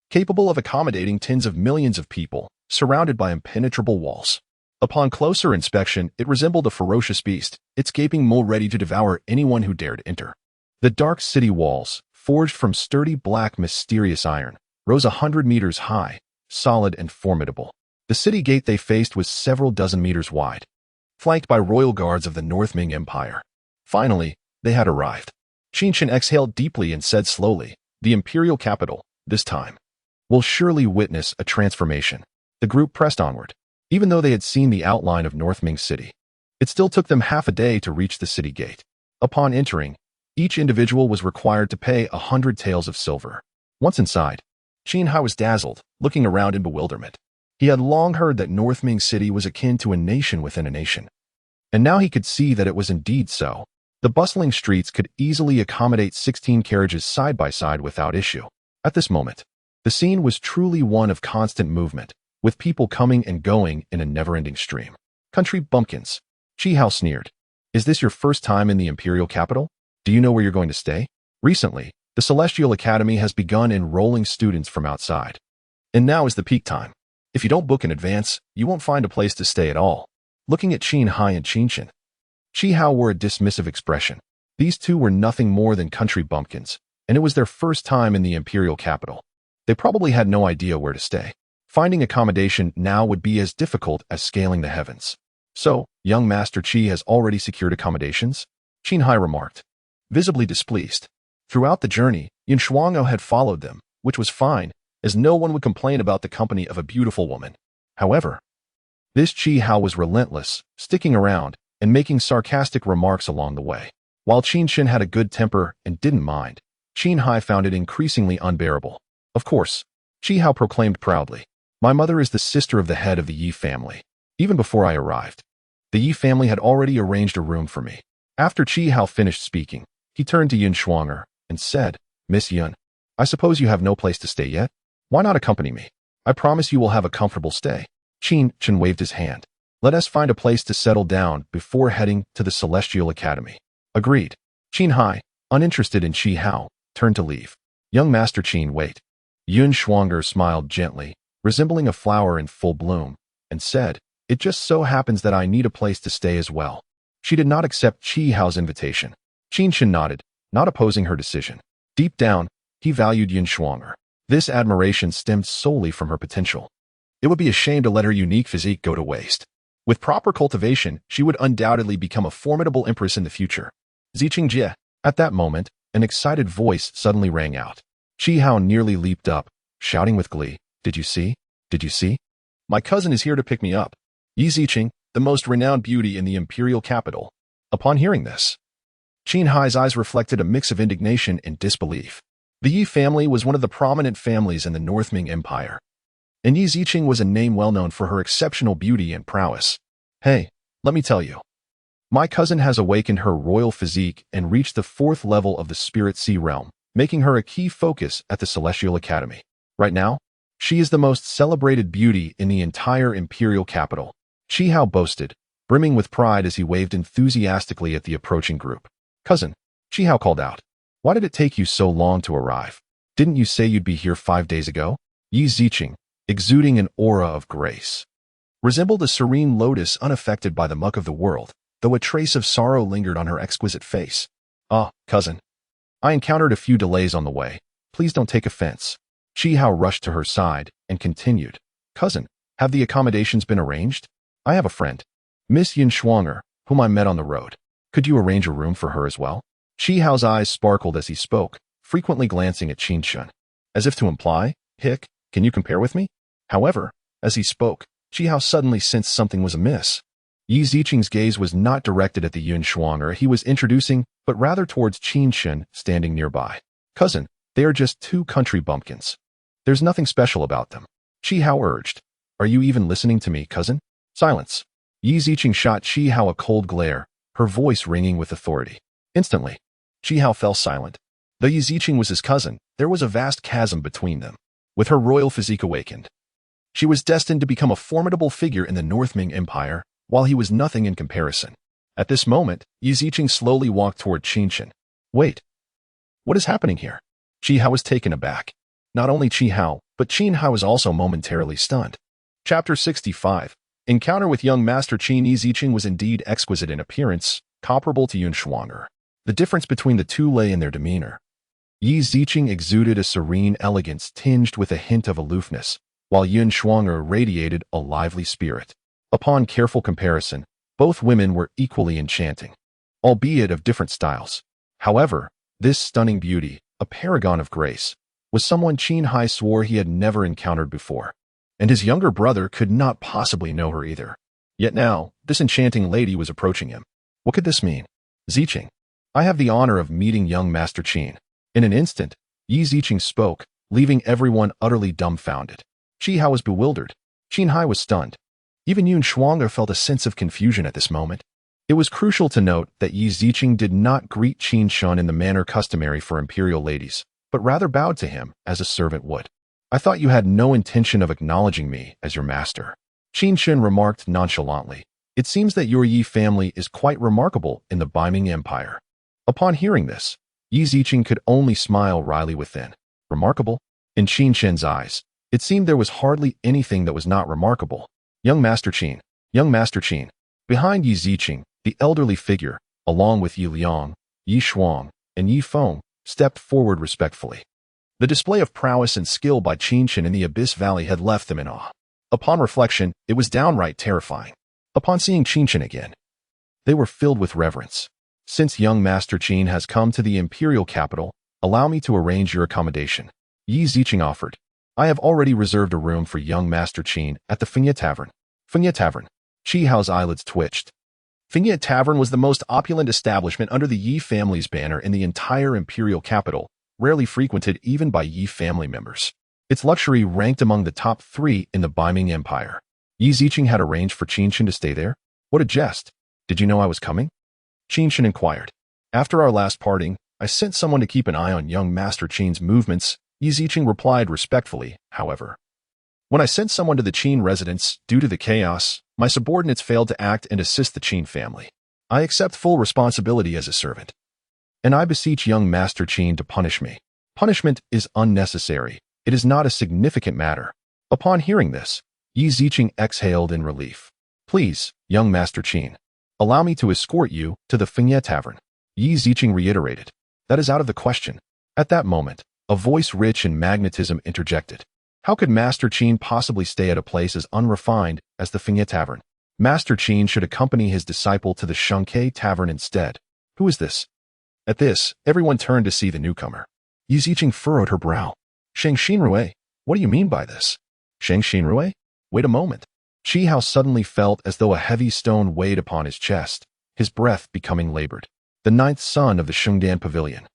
Speaker 1: capable of accommodating tens of millions of people, surrounded by impenetrable walls. Upon closer inspection, it resembled a ferocious beast, its gaping maw ready to devour anyone who dared enter. The dark city walls, forged from sturdy black mysterious iron, rose 100 meters high, solid and formidable. The city gate they faced was several dozen meters wide, flanked by royal guards of the North Ming Empire. Finally, they had arrived. Qin Chen exhaled deeply and said slowly, the imperial capital, this time, will surely witness a transformation. The group pressed onward. Even though they had seen the outline of North Ming City, it still took them half a day to reach the city gate. Upon entering, each individual was required to pay 100 taels of silver. Once inside, Qin Hai was dazzled, looking around in bewilderment. He had long heard that North Ming City was akin to a nation within a nation, and now he could see that it was indeed so. The bustling streets could easily accommodate 16 carriages side by side without issue. At this moment, the scene was truly one of constant movement, with people coming and going in a never-ending stream. Country bumpkins. Qi Hao sneered. Is this your first time in the imperial capital? Do you know where you're going to stay? Recently, the Celestial Academy has begun enrolling students from outside. And now is the peak time. If you don't book in advance, you won't find a place to stay at all. Looking at Qin Hai and Qin Chen, Qi Hao wore a dismissive expression. These two were nothing more than country bumpkins, and it was their first time in the imperial capital. They probably had no idea where to stay. Finding accommodation now would be as difficult as scaling the heavens. So, young Master Qi has already secured accommodations? Qin Hai remarked, visibly displeased. Throughout the journey, Yun Shuang'er had followed them, which was fine, as no one would complain about the company of a beautiful woman. However, this Qi Hao was relentless, sticking around and making sarcastic remarks along the way. While Qin Chen had a good temper and didn't mind, Qin Hai found it increasingly unbearable. Of course, Qi Hao proclaimed proudly, my mother is the sister of the head of the Yi family. Even before I arrived, the Yi family had already arranged a room for me. After Qi Hao finished speaking, he turned to Yun Shuang'er and said, Miss Yun, I suppose you have no place to stay yet? Why not accompany me? I promise you will have a comfortable stay. Qin Chen waved his hand. Let us find a place to settle down before heading to the Celestial Academy. Agreed. Qin Hai, uninterested in Qi Hao, turned to leave. Young Master Qin, wait. Yun Shuang'er smiled gently, resembling a flower in full bloom, and said, it just so happens that I need a place to stay as well. She did not accept Qi Hao's invitation. Qin Chen nodded, not opposing her decision. Deep down, he valued Yun Shuang'er. This admiration stemmed solely from her potential. It would be a shame to let her unique physique go to waste. With proper cultivation, she would undoubtedly become a formidable empress in the future. Ziqing Jie. At that moment, an excited voice suddenly rang out. Qi Hao nearly leaped up, shouting with glee, "Did you see? Did you see? My cousin is here to pick me up." Yi Ziqing, the most renowned beauty in the imperial capital. Upon hearing this, Qin Hai's eyes reflected a mix of indignation and disbelief. The Yi family was one of the prominent families in the North Ming Empire, and Yi Ziqing was a name well known for her exceptional beauty and prowess. "Hey, let me tell you. My cousin has awakened her royal physique and reached the 4th level of the Spirit Sea realm, making her a key focus at the Celestial Academy. Right now, she is the most celebrated beauty in the entire imperial capital," Qi Hao boasted, brimming with pride as he waved enthusiastically at the approaching group. "Cousin," Qi Hao called out, "why did it take you so long to arrive? Didn't you say you'd be here 5 days ago?" Yi Ziqing, exuding an aura of grace, resembled a serene lotus unaffected by the muck of the world, though a trace of sorrow lingered on her exquisite face. "Ah, cousin. I encountered a few delays on the way. Please don't take offense." Qi Hao rushed to her side and continued, "Cousin, have the accommodations been arranged? I have a friend, Miss Yin Shuanger, whom I met on the road. Could you arrange a room for her as well?" Qi Hao's eyes sparkled as he spoke, frequently glancing at Qin Chen, as if to imply, "Hick, can you compare with me?" However, as he spoke, Qi Hao suddenly sensed something was amiss. Yi Ziqing's gaze was not directed at the Yin Shuanger he was introducing, but rather towards Qin Chen standing nearby. "Cousin, they are just 2 country bumpkins. There's nothing special about them," Qi Hao urged. "Are you even listening to me, cousin?" "Silence." Yi Ziqing shot Qi Hao a cold glare, her voice ringing with authority. Instantly, Qi Hao fell silent. Though Yi Ziqing was his cousin, there was a vast chasm between them. With her royal physique awakened, she was destined to become a formidable figure in the North Ming Empire, while he was nothing in comparison. At this moment, Yi Ziqing slowly walked toward Qin Chen. "Wait. What is happening here?" Qi Hao was taken aback. Not only Qi Hao, but Qin Hao was also momentarily stunned. Chapter 65. Encounter with young Master Qin. Yi Ziqing was indeed exquisite in appearance, comparable to Yin Shuanger. The difference between the two lay in their demeanor. Yi Ziqing exuded a serene elegance tinged with a hint of aloofness, while Yin Shuanger radiated a lively spirit. Upon careful comparison, both women were equally enchanting, albeit of different styles. However, this stunning beauty, a paragon of grace, was someone Qin Hai swore he had never encountered before, and his younger brother could not possibly know her either. Yet now, this enchanting lady was approaching him. What could this mean? "Ziqing, I have the honor of meeting young Master Qin." In an instant, Yi Ziqing spoke, leaving everyone utterly dumbfounded. Qi Hao was bewildered. Qin Hai was stunned. Even Yin Shuanger felt a sense of confusion at this moment. It was crucial to note that Yi Ziqing did not greet Qin Chen in the manner customary for imperial ladies, but rather bowed to him as a servant would. "I thought you had no intention of acknowledging me as your master," Qin Chen remarked nonchalantly. "It seems that your Yi family is quite remarkable in the Baiming Empire." Upon hearing this, Yi Ziqing could only smile wryly within. Remarkable? In Qin Chen's eyes, it seemed there was hardly anything that was not remarkable. Young Master Qin. Young Master Qin. Behind Yi Ziqing, the elderly figure, along with Yi Liang, Yi Shuang, and Yi Feng, stepped forward respectfully. The display of prowess and skill by Qin Chen in the Abyss Valley had left them in awe. Upon reflection, it was downright terrifying. Upon seeing Qin Chen again, they were filled with reverence. "Since young Master Qin has come to the imperial capital, allow me to arrange your accommodation," Yi Ziqing offered. "I have already reserved a room for young Master Qin at the Fengye Tavern." Fengye Tavern. Qi Hao's eyelids twitched. Fengye Tavern was the most opulent establishment under the Yi family's banner in the entire imperial capital, rarely frequented even by Yi family members. Its luxury ranked among the top 3 in the Baiming Empire. Yi Ziqing had arranged for Qin Chen to stay there? What a jest! "Did you know I was coming?" Qin Chen inquired. "After our last parting, I sent someone to keep an eye on young Master Qin's movements," Yi Ziqing replied respectfully. "However, when I sent someone to the Qin residence, due to the chaos, my subordinates failed to act and assist the Qin family. I accept full responsibility as a servant, and I beseech young Master Qin to punish me. Punishment is unnecessary. It is not a significant matter." Upon hearing this, Yi Ziqing exhaled in relief. "Please, young Master Qin, allow me to escort you to the Fengye Tavern," Yi Ziqing reiterated. "That is out of the question." At that moment, a voice rich in magnetism interjected. How could Master Qin possibly stay at a place as unrefined as the Fengye Tavern? Master Qin should accompany his disciple to the Shunkei Tavern instead. "Who is this?" At this, everyone turned to see the newcomer. Yi Ziqing furrowed her brow. Shang Xinrui, what do you mean by this? Shang Xinrui? Wait a moment. Qi Hao suddenly felt as though a heavy stone weighed upon his chest, his breath becoming labored. The ninth son of the Shengdan Pavilion.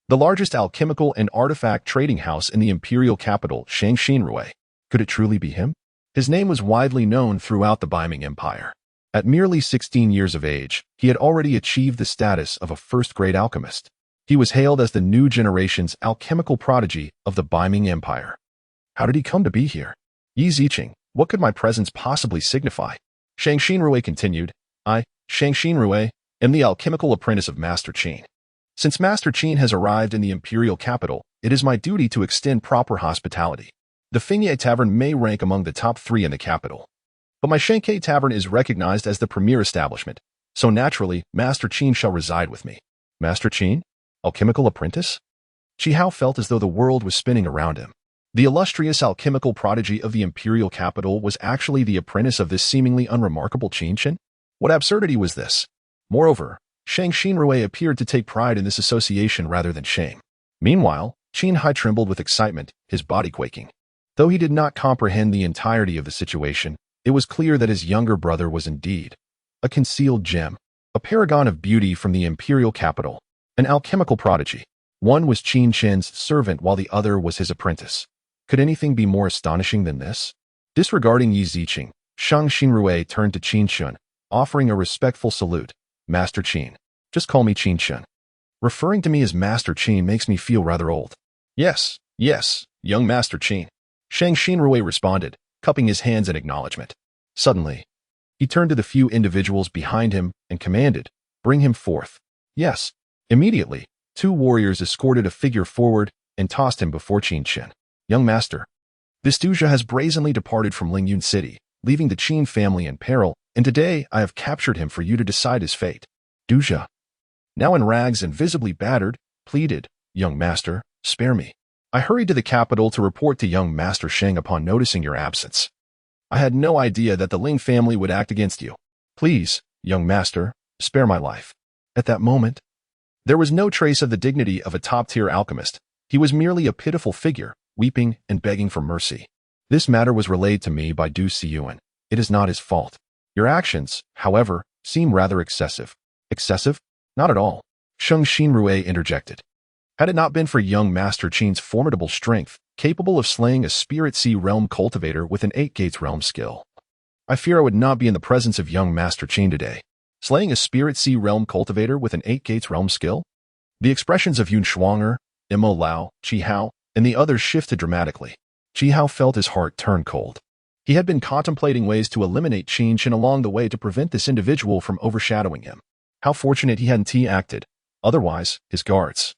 Speaker 1: The largest alchemical and artifact trading house in the imperial capital, Shang Xinrui. Could it truly be him? His name was widely known throughout the Baiming Empire. At merely 16 years of age, he had already achieved the status of a first-grade alchemist. He was hailed as the new generation's alchemical prodigy of the Baiming Empire. How did he come to be here? Yi Ziqing, what could my presence possibly signify? Shang Xinrui continued, I, Shang Xinrui, am the alchemical apprentice of Master Qin. Since Master Qin has arrived in the imperial capital, it is my duty to extend proper hospitality. The Fingye Tavern may rank among the top 3 in the capital. But my Shankai Tavern is recognized as the premier establishment, so naturally, Master Qin shall reside with me. Master Qin? Alchemical apprentice? Qi Hao felt as though the world was spinning around him. The illustrious alchemical prodigy of the imperial capital was actually the apprentice of this seemingly unremarkable Qin Chen? What absurdity was this? Moreover, Shang Xinrui appeared to take pride in this association rather than shame. Meanwhile, Qin Hai trembled with excitement, his body quaking. Though he did not comprehend the entirety of the situation, it was clear that his younger brother was indeed a concealed gem, a paragon of beauty from the imperial capital, an alchemical prodigy. One was Qin Chen's servant while the other was his apprentice. Could anything be more astonishing than this? Disregarding Yi Ziqing, Shang Xinrui turned to Qin Chen, offering a respectful salute. Master Qin. Just call me Qin Chen. Referring to me as Master Qin makes me feel rather old. Yes, young Master Qin. Shang Xinrui responded, cupping his hands in acknowledgement. Suddenly, he turned to the few individuals behind him and commanded, bring him forth. Yes. Immediately, 2 warriors escorted a figure forward and tossed him before Qin Chen. Young master, this Duja has brazenly departed from Lingyun City, leaving the Qin family in peril, and today I have captured him for you to decide his fate. Duja, now in rags and visibly battered, pleaded, young master, spare me. I hurried to the capital to report to young Master Sheng upon noticing your absence. I had no idea that the Ling family would act against you. Please, young master, spare my life. At that moment, there was no trace of the dignity of a top-tier alchemist. He was merely a pitiful figure, weeping and begging for mercy. This matter was relayed to me by Du Siyuan. It is not his fault. Your actions, however, seem rather excessive. Excessive? Not at all. Shang Xinrui interjected. Had it not been for young Master Qin's formidable strength, capable of slaying a Spirit Sea realm cultivator with an 8 Gates realm skill, I fear I would not be in the presence of young Master Qin today. Slaying a Spirit Sea realm cultivator with an 8 Gates realm skill? The expressions of Yun Shuanger, Imo Lao, Qi Hao, and the others shifted dramatically. Qi Hao felt his heart turn cold. He had been contemplating ways to eliminate Qin Chen along the way to prevent this individual from overshadowing him. How fortunate he hadn't acted. Otherwise, his guards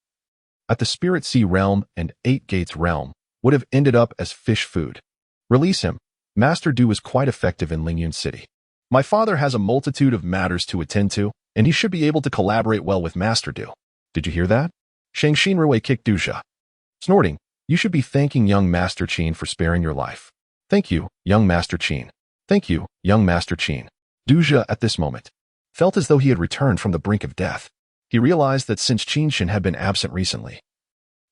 Speaker 1: at the Spirit Sea realm and 8 Gates realm would have ended up as fish food. Release him. Master Du is quite effective in Lingyun City. My father has a multitude of matters to attend to, and he should be able to collaborate well with Master Du. Did you hear that? Shang Xinrui kicked Duja. Snorting, you should be thanking young Master Qin for sparing your life. Thank you, young Master Qin. Thank you, young Master Qin. Duja, at this moment, felt as though he had returned from the brink of death. He realized that since Qin Chen had been absent recently,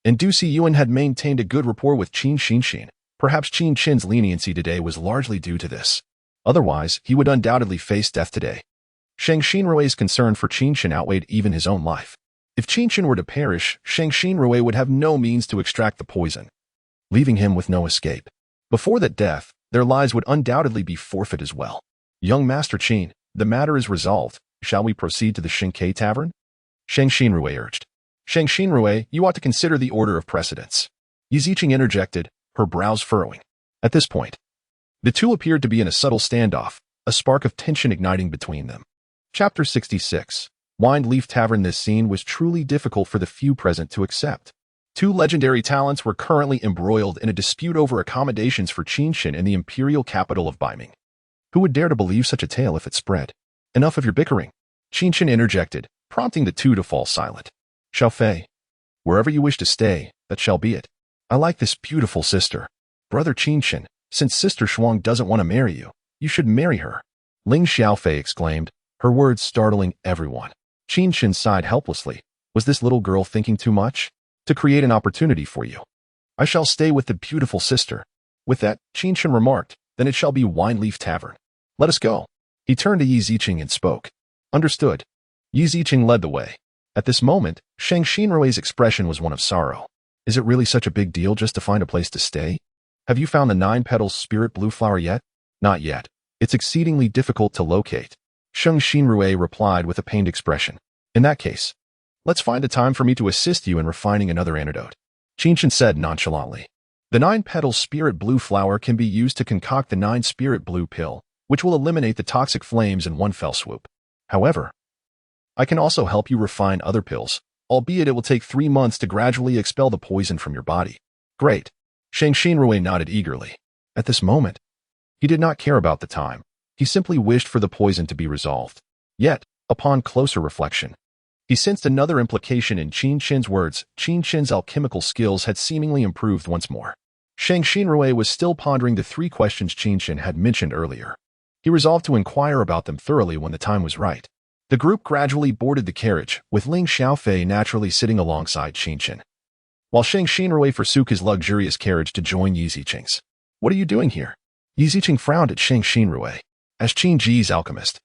Speaker 1: and Du Siyuan had maintained a good rapport with Qin Xin, perhaps Qin Chen's leniency today was largely due to this. Otherwise, he would undoubtedly face death today. Shang Xinrui's concern for Qin Chen outweighed even his own life. If Qin Chen were to perish, Shang Xinrui would have no means to extract the poison, leaving him with no escape. Before that death, their lives would undoubtedly be forfeit as well. Young Master Qin, the matter is resolved. Shall we proceed to the Shinkai Tavern? Shang Xinrui urged. Shang Xinrui, you ought to consider the order of precedence. Yi Ziqing interjected, her brows furrowing. At this point, the two appeared to be in a subtle standoff, a spark of tension igniting between them. Chapter 66. Wind Leaf Tavern. This scene was truly difficult for the few present to accept. 2 legendary talents were currently embroiled in a dispute over accommodations for Qin Chen in the imperial capital of Baiming. Who would dare to believe such a tale if it spread? Enough of your bickering. Qin Chen interjected, prompting the two to fall silent. Xiao Fei, wherever you wish to stay, that shall be it. I like this beautiful sister. Brother Qin Chen, since Sister Shuang doesn't want to marry you, you should marry her. Ling Xiaofei exclaimed, her words startling everyone. Qin Chen sighed helplessly. Was this little girl thinking too much? To create an opportunity for you. I shall stay with the beautiful sister. With that, Qin Chen remarked, then it shall be Wine Leaf Tavern. Let us go. He turned to Yi Ziqing and spoke. Understood. Yi Ziqing led the way. At this moment, Shang Xinrui's expression was one of sorrow. Is it really such a big deal just to find a place to stay? Have you found the 9-petal spirit blue flower yet? Not yet. It's exceedingly difficult to locate. Shang Xinrui replied with a pained expression. In that case, let's find a time for me to assist you in refining another antidote. Qin Chen said nonchalantly. The 9-petal spirit blue flower can be used to concoct the 9 spirit blue pill, which will eliminate the toxic flames in one fell swoop. However, I can also help you refine other pills, albeit it will take 3 months to gradually expel the poison from your body. Great. Shang Xinrui nodded eagerly. At this moment, he did not care about the time. He simply wished for the poison to be resolved. Yet, upon closer reflection, he sensed another implication in Qin Chen's words. Qin Chen's alchemical skills had seemingly improved once more. Shang Xinrui was still pondering the 3 questions Qin Chen had mentioned earlier. He resolved to inquire about them thoroughly when the time was right. The group gradually boarded the carriage, with Ling Xiaofei naturally sitting alongside Qin Chen, while Shang Xinrui forsook his luxurious carriage to join Yi Ziqing's. What are you doing here? Yi Ziqing frowned at Shang Xinrui. As Qin Ji's alchemist,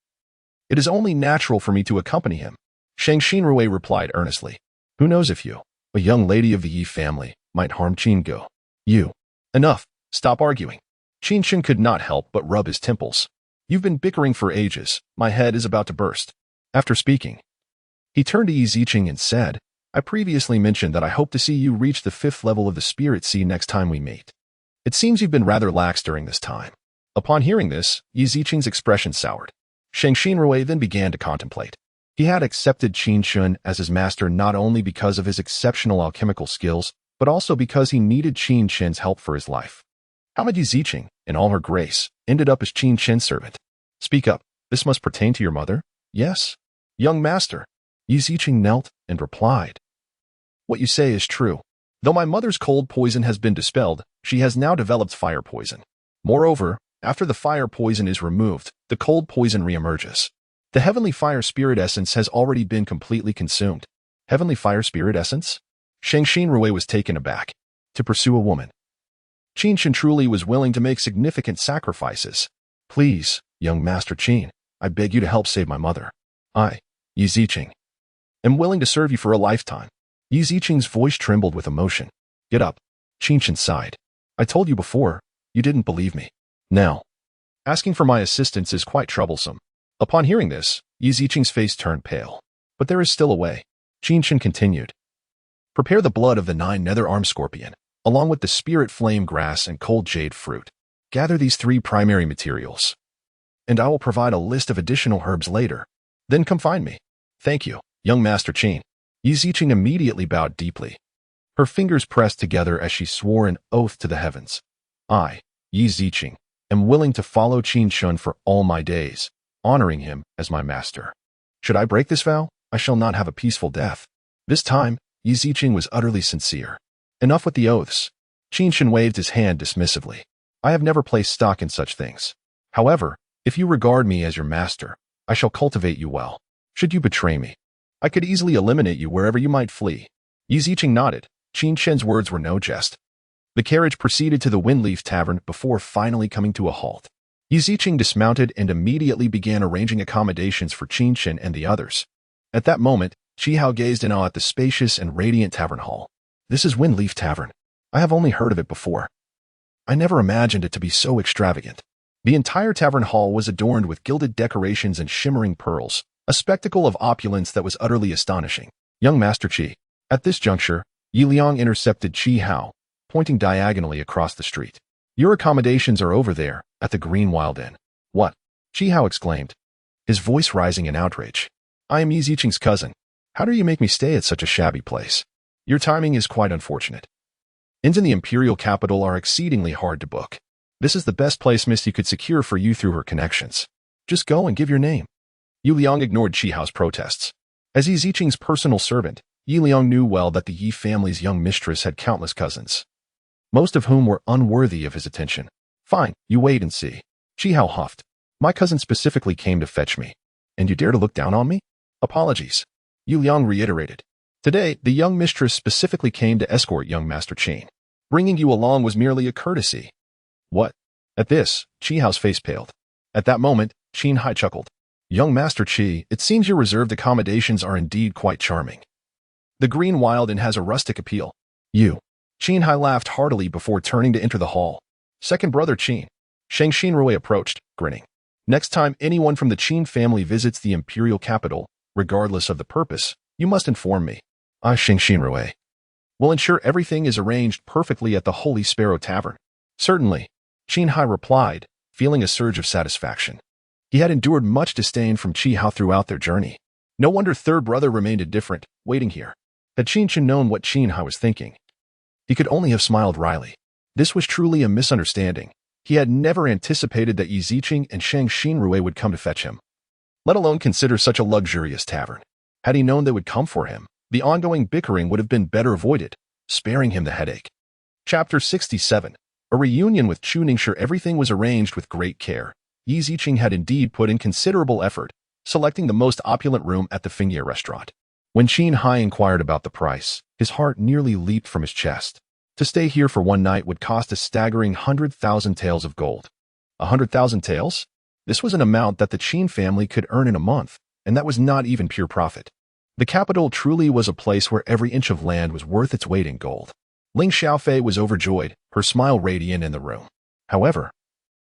Speaker 1: it is only natural for me to accompany him. Shang Xinrui replied earnestly. Who knows if you, a young lady of the Yi family, might harm Qin Go. You. Enough. Stop arguing. Qin Chen could not help but rub his temples. You've been bickering for ages. My head is about to burst. After speaking, he turned to Yi Ziqing and said, I previously mentioned that I hope to see you reach the 5th level of the Spirit Sea next time we meet. It seems you've been rather lax during this time. Upon hearing this, Yi Ziqing's expression soured. Shang Xinrui then began to contemplate. He had accepted Qin Chen as his master not only because of his exceptional alchemical skills, but also because he needed Qin Chen's help for his life. How had Yi Ziqing, in all her grace, ended up as Qin Chen's servant? Speak up. This must pertain to your mother? Yes. Young master. Yi Ziqing knelt and replied. What you say is true. Though my mother's cold poison has been dispelled, she has now developed fire poison. Moreover, after the fire poison is removed, the cold poison reemerges. The heavenly fire spirit essence has already been completely consumed. Heavenly fire spirit essence? Shang Xinrui was taken aback. To pursue a woman. Qin Chen truly was willing to make significant sacrifices. Please, young master Qin, I beg you to help save my mother. I, Yi Ziqing, am willing to serve you for a lifetime. Yi Ziqing's voice trembled with emotion. Get up. Qin Chen sighed. I told you before, you didn't believe me. Now, asking for my assistance is quite troublesome. Upon hearing this, Yi Ziqing's face turned pale. But there is still a way. Qin Chen continued. Prepare the blood of the 9 nether-armed scorpion, along with the spirit flame grass and cold jade fruit. Gather these 3 primary materials, and I will provide a list of additional herbs later. Then come find me. Thank you, young master Qin. Yi Ziqing immediately bowed deeply. Her fingers pressed together as she swore an oath to the heavens. I, Yi Ziqing, am willing to follow Qin Chen for all my days, honoring him as my master. Should I break this vow, I shall not have a peaceful death. This time, Yi Ziqing was utterly sincere. Enough with the oaths. Qin Chen waved his hand dismissively. I have never placed stock in such things. However, if you regard me as your master, I shall cultivate you well. Should you betray me, I could easily eliminate you wherever you might flee. Yi Ziqing nodded. Qin Chen's words were no jest. The carriage proceeded to the Windleaf Tavern before finally coming to a halt. Yi Ziqing dismounted and immediately began arranging accommodations for Qin Chen and the others. At that moment, Qi Hao gazed in awe at the spacious and radiant tavern hall. This is Windleaf Tavern. I have only heard of it before. I never imagined it to be so extravagant. The entire tavern hall was adorned with gilded decorations and shimmering pearls, a spectacle of opulence that was utterly astonishing. Young Master Qi. At this juncture, Yi Liang intercepted Qi Hao, pointing diagonally across the street. Your accommodations are over there, at the Green Wild Inn. What? Qi Hao exclaimed, his voice rising in outrage. I am Yi Ziqing's cousin. How do you make me stay at such a shabby place? Your timing is quite unfortunate. Inns in the imperial capital are exceedingly hard to book. This is the best place Misty could secure for you through her connections. Just go and give your name. Yi Liang ignored Qi Hao's protests. As Yi Ziqing's personal servant, Yi Liang knew well that the Yi family's young mistress had countless cousins, most of whom were unworthy of his attention. Fine, you wait and see. Qi Hao huffed. My cousin specifically came to fetch me. And you dare to look down on me? Apologies. Yi Liang reiterated. Today, the young mistress specifically came to escort young Master Qin. Bringing you along was merely a courtesy. What? At this, Qi Hao's face paled. At that moment, Qin Hai chuckled. Young Master Qi, it seems your reserved accommodations are indeed quite charming. The green wild and has a rustic appeal. You. Qin Hai laughed heartily before turning to enter the hall. Second brother Qin. Shang Xinrui approached, grinning. Next time anyone from the Qin family visits the imperial capital, regardless of the purpose, you must inform me. I, Shang Xinrui, will ensure everything is arranged perfectly at the Holy Sparrow Tavern. Certainly, Qin Hai replied, feeling a surge of satisfaction. He had endured much disdain from Qi Hao throughout their journey. No wonder third brother remained indifferent, waiting here. Had Qin Chen known what Qin Hai was thinking, he could only have smiled wryly. This was truly a misunderstanding. He had never anticipated that Yi Ziqing and Shang Xinrui would come to fetch him, let alone consider such a luxurious tavern. Had he known they would come for him, the ongoing bickering would have been better avoided, sparing him the headache. Chapter 67. A reunion with Chu Ningxi. Everything was arranged with great care. Yi Ziqing had indeed put in considerable effort, selecting the most opulent room at the Fingye restaurant. When Qin Hai inquired about the price, his heart nearly leaped from his chest. To stay here for one night would cost a staggering 100,000 taels of gold. 100,000 taels? This was an amount that the Qin family could earn in a month, and that was not even pure profit. The capital truly was a place where every inch of land was worth its weight in gold. Ling Xiaofei was overjoyed, her smile radiant in the room. However,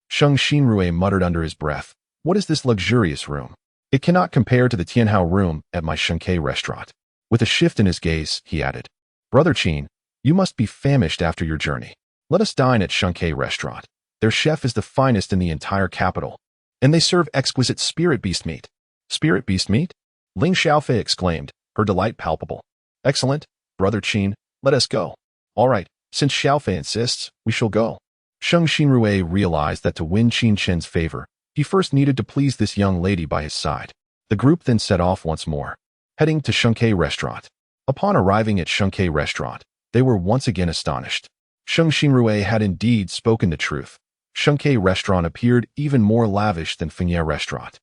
Speaker 1: Shang Xinrui muttered under his breath, what is this luxurious room? It cannot compare to the Tianhao room at my Shanghai restaurant. With a shift in his gaze, he added, Brother Qin, you must be famished after your journey. Let us dine at Shanghai restaurant. Their chef is the finest in the entire capital, and they serve exquisite spirit beast meat. Spirit beast meat? Ling Xiaofei exclaimed, her delight palpable. Excellent, Brother Qin, let us go. All right, since Xiaofei insists, we shall go. Shang Xinrui realized that to win Qin Chen's favor, he first needed to please this young lady by his side. The group then set off once more, heading to Shanghai restaurant. Upon arriving at Shanghai restaurant, they were once again astonished. Shang Xinrui had indeed spoken the truth. Shanghai restaurant appeared even more lavish than Fingye restaurant,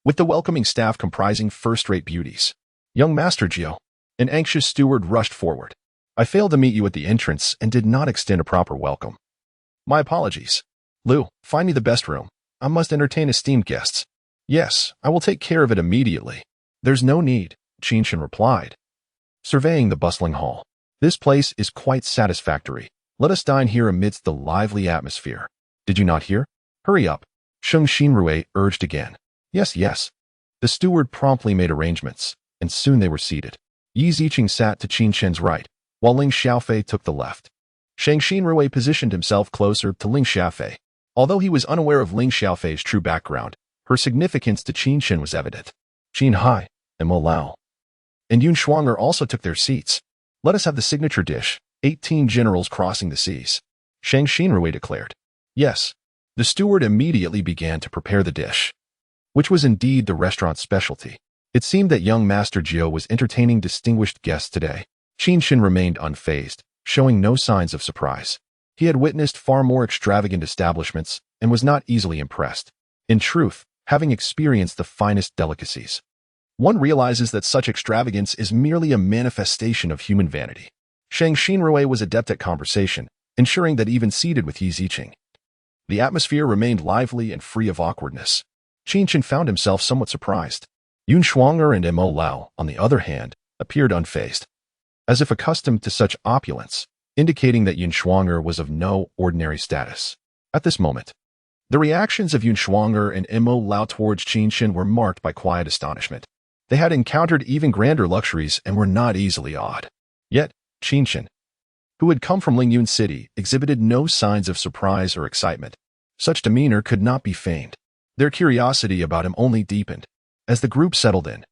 Speaker 1: with the welcoming staff comprising first-rate beauties. Young Master Jiao, an anxious steward rushed forward. I failed to meet you at the entrance and did not extend a proper welcome. My apologies. Lu, find me the best room. I must entertain esteemed guests. Yes, I will take care of it immediately. There's no need, Qin Chen replied, surveying the bustling hall. This place is quite satisfactory. Let us dine here amidst the lively atmosphere. Did you not hear? Hurry up, Shang Xinrui urged again. Yes, yes. The steward promptly made arrangements, and soon they were seated. Yi Ziqing sat to Qin Chen's right, while Ling Xiaofei took the left. Shang Xinrui positioned himself closer to Ling Xiaofei. Although he was unaware of Ling Xiaofei's true background, her significance to Qin Chen was evident. Qin Hai and Mo Lao and Yun Shuang'er also took their seats. Let us have the signature dish, 18 generals crossing the seas, Shang Xinrui declared. Yes. The steward immediately began to prepare the dish, which was indeed the restaurant's specialty. It seemed that young Master Jiao was entertaining distinguished guests today. Qin Chen remained unfazed, showing no signs of surprise. He had witnessed far more extravagant establishments and was not easily impressed. In truth, having experienced the finest delicacies, one realizes that such extravagance is merely a manifestation of human vanity. Shang Xinrui was adept at conversation, ensuring that even seated with Yi Ziqing, the atmosphere remained lively and free of awkwardness. Qin Chen found himself somewhat surprised. Yun Shuang'er and Mo Lao, on the other hand, appeared unfazed, as if accustomed to such opulence, indicating that Yun Shuang'er was of no ordinary status. At this moment, the reactions of Yun Shuang'er and Mo Lao towards Qin Chen were marked by quiet astonishment. They had encountered even grander luxuries and were not easily awed. Yet, Qin Chen, who had come from Lingyun City, exhibited no signs of surprise or excitement. Such demeanor could not be feigned. Their curiosity about him only deepened. As the group settled in,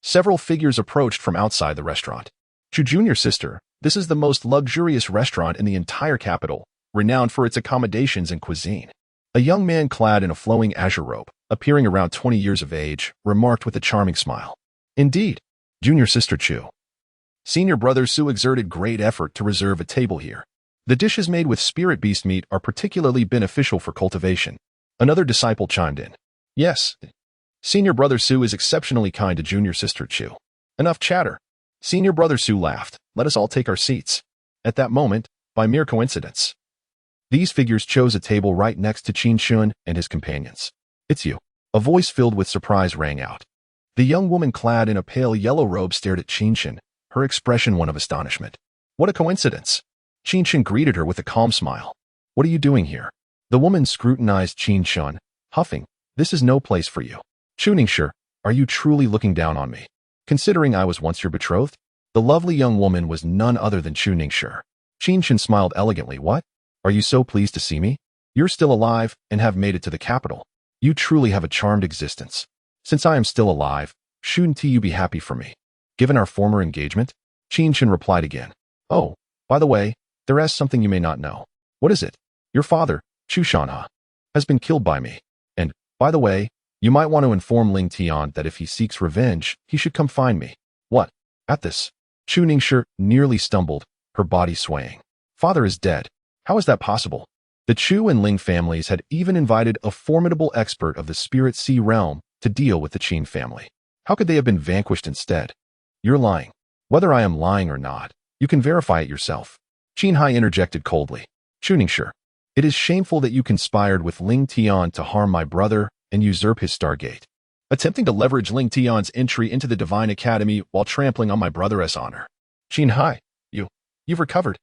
Speaker 1: several figures approached from outside the restaurant. Chu Junior sister, this is the most luxurious restaurant in the entire capital, renowned for its accommodations and cuisine. A young man clad in a flowing azure robe, appearing around 20 years of age, remarked with a charming smile. Indeed, Junior sister Chu. Senior brother Su exerted great effort to reserve a table here. The dishes made with spirit beast meat are particularly beneficial for cultivation. Another disciple chimed in. Yes, senior brother Su is exceptionally kind to junior sister Chu. Enough chatter. Senior brother Su laughed. Let us all take our seats. At that moment, by mere coincidence, these figures chose a table right next to Qin Chen and his companions. It's you. A voice filled with surprise rang out. The young woman clad in a pale yellow robe stared at Qin Chen, her expression one of astonishment. What a coincidence! Qin Chen greeted her with a calm smile. What are you doing here? The woman scrutinized Qin Chen, huffing. This is no place for you. Chuningshi, are you truly looking down on me? Considering I was once your betrothed? The lovely young woman was none other than Chuningshi. Qin Chen smiled elegantly. What? Are you so pleased to see me? You're still alive and have made it to the capital. You truly have a charmed existence. Since I am still alive, shouldn't you be happy for me? Given our former engagement? Qin Chen replied again. Oh, by the way, there is something you may not know. What is it? Your father, Chu Shanha, has been killed by me. And, by the way, you might want to inform Ling Tian that if he seeks revenge, he should come find me. What? At this, Chuningshi nearly stumbled, her body swaying. Father is dead. How is that possible? The Chu and Ling families had even invited a formidable expert of the Spirit Sea realm to deal with the Qin family. How could they have been vanquished instead? You're lying. Whether I am lying or not, you can verify it yourself. Qin Hai interjected coldly. Chuningshi, it is shameful that you conspired with Ling Tian to harm my brother and usurp his Stargate, attempting to leverage Ling Tian's entry into the Divine Academy while trampling on my brother's honor. Qin Hai, you've recovered.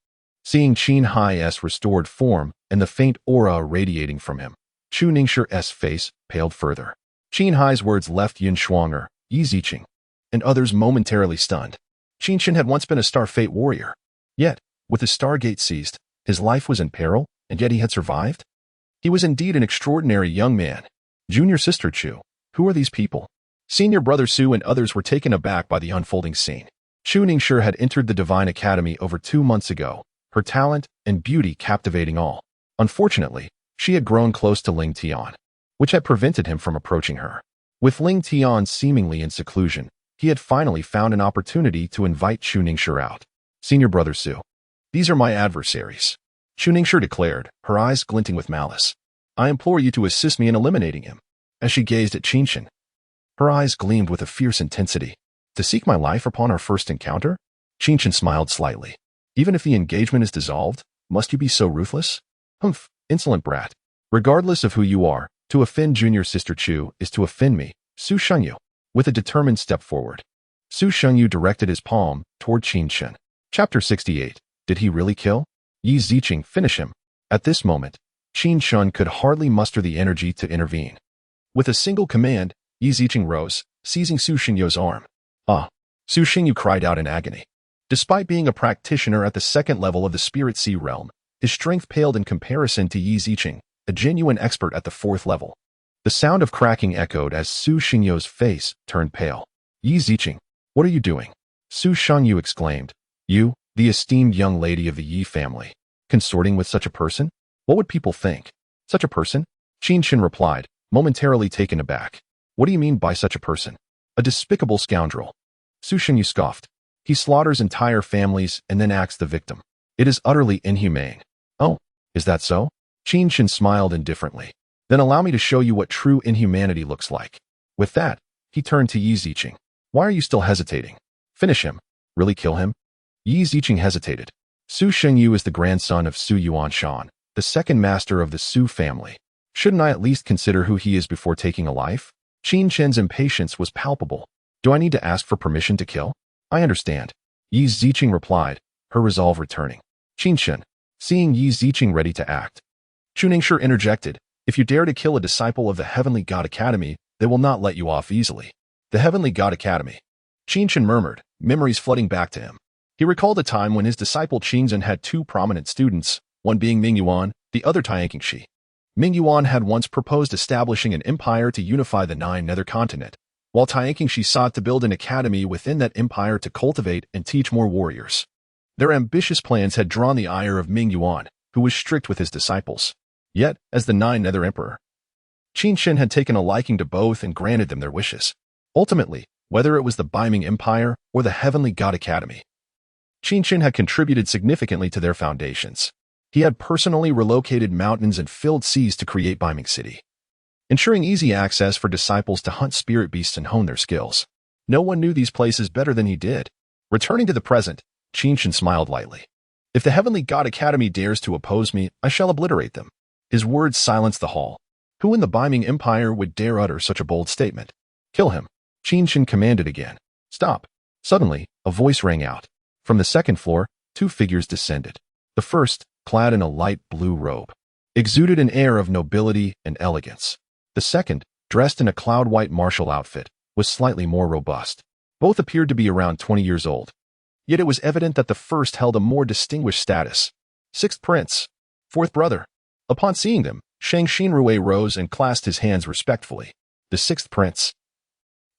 Speaker 1: Seeing Qin Hai's restored form and the faint aura radiating from him, Chuningshi's face paled further. Qin Hai's words left Yin Shuanger, Yi Ziqing, and others momentarily stunned. Qin Chen had once been a Starfate warrior. Yet, with his Stargate seized, his life was in peril, and yet he had survived? He was indeed an extraordinary young man. Junior sister Chu, who are these people? Senior brother Su and others were taken aback by the unfolding scene. Chuningshi had entered the Divine Academy over 2 months ago, her talent and beauty captivating all. Unfortunately, she had grown close to Ling Tian, which had prevented him from approaching her. With Ling Tian seemingly in seclusion, he had finally found an opportunity to invite Chuningshi out. Senior brother Su, these are my adversaries, Chuningshi declared, her eyes glinting with malice. I implore you to assist me in eliminating him. As she gazed at Qin Chen, her eyes gleamed with a fierce intensity. To seek my life upon our first encounter? Qin Chen smiled slightly. Even if the engagement is dissolved, must you be so ruthless? Humph, insolent brat. Regardless of who you are, to offend junior sister Chu is to offend me, Su Shengyu. With a determined step forward, Su Shengyu directed his palm toward Qin Chen. Chapter 68. Did he really kill? Yi Ziqing, finish him. At this moment, Qin Chen could hardly muster the energy to intervene. With a single command, Yi Ziqing rose, seizing Su Shengyu's arm. Ah! Su Shengyu cried out in agony. Despite being a practitioner at the 2nd level of the Spirit Sea realm, his strength paled in comparison to Yi Ziqing, a genuine expert at the 4th level. The sound of cracking echoed as Su Shengyu's face turned pale. Yi Ziqing, what are you doing? Su Shengyu exclaimed. You, the esteemed young lady of the Yi family, consorting with such a person? What would people think? Such a person? Qin Chen replied, momentarily taken aback. What do you mean by such a person? A despicable scoundrel. Su Shengyu scoffed. He slaughters entire families and then acts the victim. It is utterly inhumane. Oh, is that so? Qin Chen smiled indifferently. Then allow me to show you what true inhumanity looks like. With that, he turned to Yi Ziqing. Why are you still hesitating? Finish him. Really kill him? Yi Ziqing hesitated. Su Shengyu is the grandson of Su Yuanshan, the 2nd master of the Su family. Shouldn't I at least consider who he is before taking a life? Qin Chen's impatience was palpable. Do I need to ask for permission to kill? I understand. Yi Ziqing replied, her resolve returning. Qin Chen, seeing Yi Ziqing ready to act, Chuningshi interjected, if you dare to kill a disciple of the Heavenly God Academy, they will not let you off easily. The Heavenly God Academy. Qin Chen murmured, memories flooding back to him. He recalled a time when his disciple Qin Chen had 2 prominent students, one being Ming Yuan, the other Taiyangqingshi. Ming Yuan had once proposed establishing an empire to unify the 9 nether continent, while Taiyangqingshi sought to build an academy within that empire to cultivate and teach more warriors. Their ambitious plans had drawn the ire of Ming Yuan, who was strict with his disciples. Yet, as the 9 nether emperor, Qin Chen had taken a liking to both and granted them their wishes. Ultimately, whether it was the Beiming Empire or the Heavenly God Academy, Qin Chen had contributed significantly to their foundations. He had personally relocated mountains and filled seas to create Beiming City, ensuring easy access for disciples to hunt spirit beasts and hone their skills. No one knew these places better than he did. Returning to the present, Qin Chen smiled lightly. If the Heavenly God Academy dares to oppose me, I shall obliterate them. His words silenced the hall. Who in the Beiming Empire would dare utter such a bold statement? Kill him. Qin Chen commanded again. Stop. Suddenly, a voice rang out. From the second floor, two figures descended. The first, clad in a light blue robe, exuded an air of nobility and elegance. The second, dressed in a cloud-white martial outfit, was slightly more robust. Both appeared to be around 20 years old. Yet it was evident that the first held a more distinguished status. Sixth prince. Fourth brother. Upon seeing them, Shang Xinrui rose and clasped his hands respectfully. The sixth prince,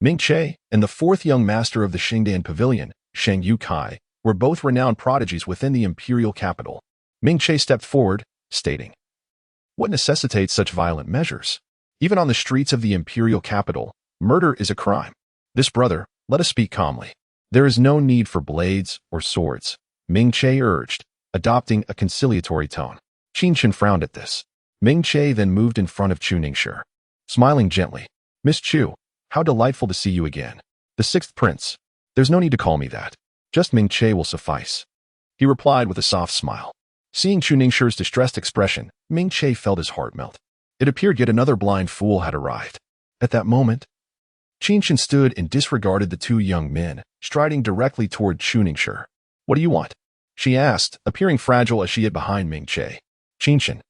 Speaker 1: Ming Che, and the fourth young master of the Xingdan Pavilion, Shang Yukai, were both renowned prodigies within the imperial capital. Ming Che stepped forward, stating, "What necessitates such violent measures? Even on the streets of the imperial capital, murder is a crime. This brother, let us speak calmly. There is no need for blades or swords," Ming Che urged, adopting a conciliatory tone. Qin Chen frowned at this. Ming Che then moved in front of Chu Ningshi, smiling gently. "Miss Chu, how delightful to see you again. The sixth prince. There's no need to call me that. Just Ming Che will suffice," he replied with a soft smile. Seeing Chu Ningxi's distressed expression, Ming Che felt his heart melt. It appeared yet another blind fool had arrived. At that moment, Qin Chen stood and disregarded the two young men, striding directly toward Chu Ningshi. "What do you want?" she asked, appearing fragile as she hid behind Ming Che. "Qin Chen,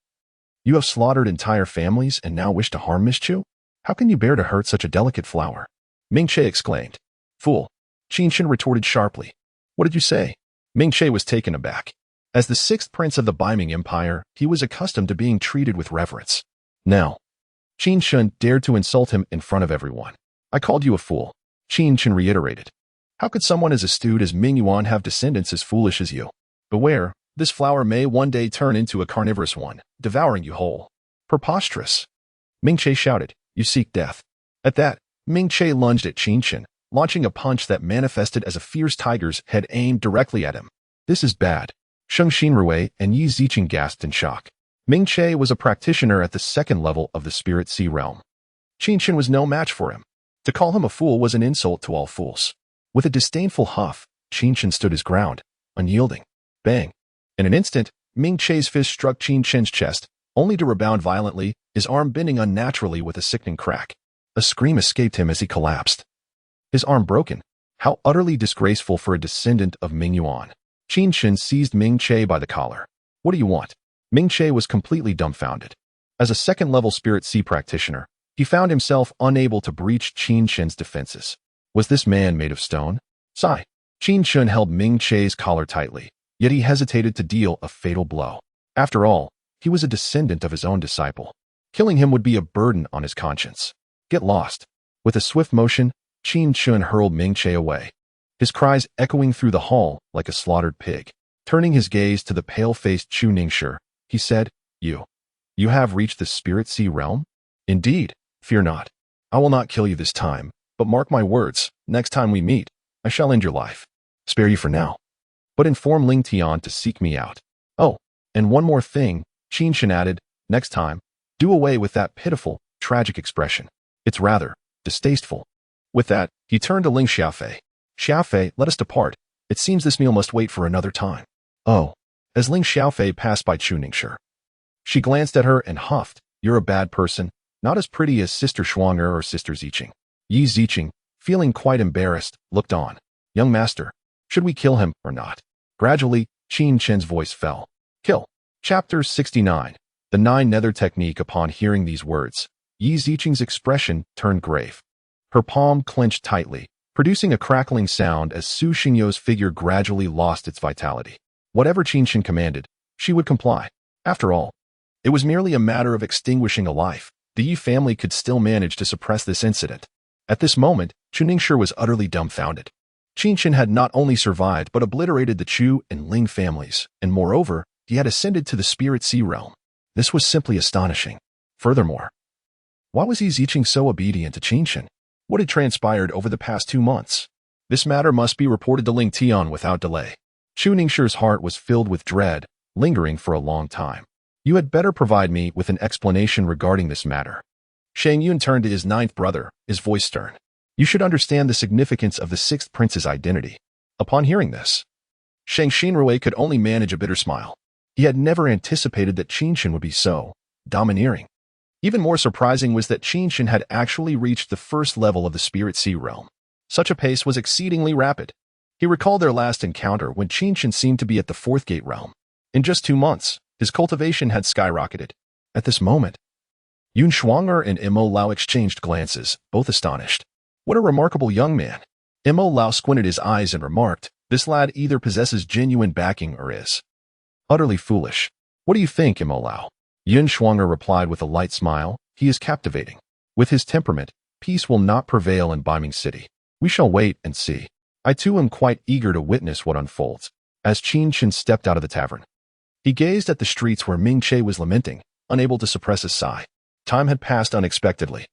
Speaker 1: you have slaughtered entire families and now wish to harm Miss Chu? How can you bear to hurt such a delicate flower?" Ming Che exclaimed. "Fool," Qin Chen retorted sharply. "What did you say?" Ming Che was taken aback. As the sixth prince of the Beiming Empire, he was accustomed to being treated with reverence. Now, Qin Chen dared to insult him in front of everyone. "I called you a fool," Qin Chen reiterated. "How could someone as astute as Ming Yuan have descendants as foolish as you? Beware, this flower may one day turn into a carnivorous one, devouring you whole." "Preposterous," Ming Che shouted. "You seek death." At that, Ming Che lunged at Qin Chen, launching a punch that manifested as a fierce tiger's head aimed directly at him. "This is bad." Shang Xinrui and Yi Ziqing gasped in shock. Ming Che was a practitioner at the second level of the Spirit Sea realm. Qin Chen was no match for him. To call him a fool was an insult to all fools. With a disdainful huff, Qin Chen stood his ground, unyielding. Bang! In an instant, Ming Che's fist struck Qin Chen's chest, only to rebound violently, his arm bending unnaturally with a sickening crack. A scream escaped him as he collapsed. His arm broken. How utterly disgraceful for a descendant of Ming Yuan. Qin Chen seized Ming Che by the collar. "What do you want?" Ming Che was completely dumbfounded. As a second-level Spirit Sea practitioner, he found himself unable to breach Qin Chen's defenses. Was this man made of stone? Sigh. Qin Chen held Ming Che's collar tightly, yet he hesitated to deal a fatal blow. After all, he was a descendant of his own disciple. Killing him would be a burden on his conscience. Get lost. With a swift motion, Qin Chen hurled Ming Che away, his cries echoing through the hall like a slaughtered pig. Turning his gaze to the pale-faced Chu Ningshi, he said, You have reached the Spirit Sea realm? Indeed, fear not. I will not kill you this time, but mark my words, next time we meet, I shall end your life. Spare you for now. But inform Ling Tian to seek me out. Oh, and one more thing, Qin Chen added, next time, do away with that pitiful, tragic expression. It's rather distasteful. With that, he turned to Ling Xiaofei. Xiaofei, let us depart. It seems this meal must wait for another time. Oh. As Ling Xiaofei passed by Chu Ningshi, she glanced at her and huffed, You're a bad person, not as pretty as Sister Shuang'er or Sister Ziqing. Yi Ziqing, feeling quite embarrassed, looked on. Young master, should we kill him or not? Gradually, Qin Chen's voice fell. Kill. Chapter 69. The Nine Nether Technique. Upon hearing these words, Yi Ziqing's expression turned grave. Her palm clenched tightly, producing a crackling sound as Su Xingyo's figure gradually lost its vitality. Whatever Qin Chen commanded, she would comply. After all, it was merely a matter of extinguishing a life. The Yi family could still manage to suppress this incident. At this moment, Chu Ningshi was utterly dumbfounded. Qin Chen had not only survived but obliterated the Chu and Ling families, and moreover, he had ascended to the Spirit Sea realm. This was simply astonishing. Furthermore, why was Yi Ziqing so obedient to Qin Chen? What had transpired over the past 2 months? This matter must be reported to Ling Tian without delay. Chu Ningxi's heart was filled with dread, lingering for a long time. You had better provide me with an explanation regarding this matter. Shang Yun turned to his ninth brother, his voice stern. You should understand the significance of the sixth prince's identity. Upon hearing this, Shang Xinrui could only manage a bitter smile. He had never anticipated that Qin Chen would be so domineering. Even more surprising was that Qin Chen had actually reached the first level of the Spirit Sea realm. Such a pace was exceedingly rapid. He recalled their last encounter when Qin Chen seemed to be at the fourth gate realm. In just 2 months, his cultivation had skyrocketed. At this moment, Yun Shuang'er and Mo Lao exchanged glances, both astonished. What a remarkable young man. Mo Lao squinted his eyes and remarked, "This lad either possesses genuine backing or is utterly foolish." "What do you think, Mo Lao?" Yun Shuang'er replied with a light smile. "He is captivating. With his temperament, peace will not prevail in Biming City. We shall wait and see." I too am quite eager to witness what unfolds. As Qin Chen stepped out of the tavern, he gazed at the streets where Ming Che was lamenting, unable to suppress a sigh. Time had passed unexpectedly.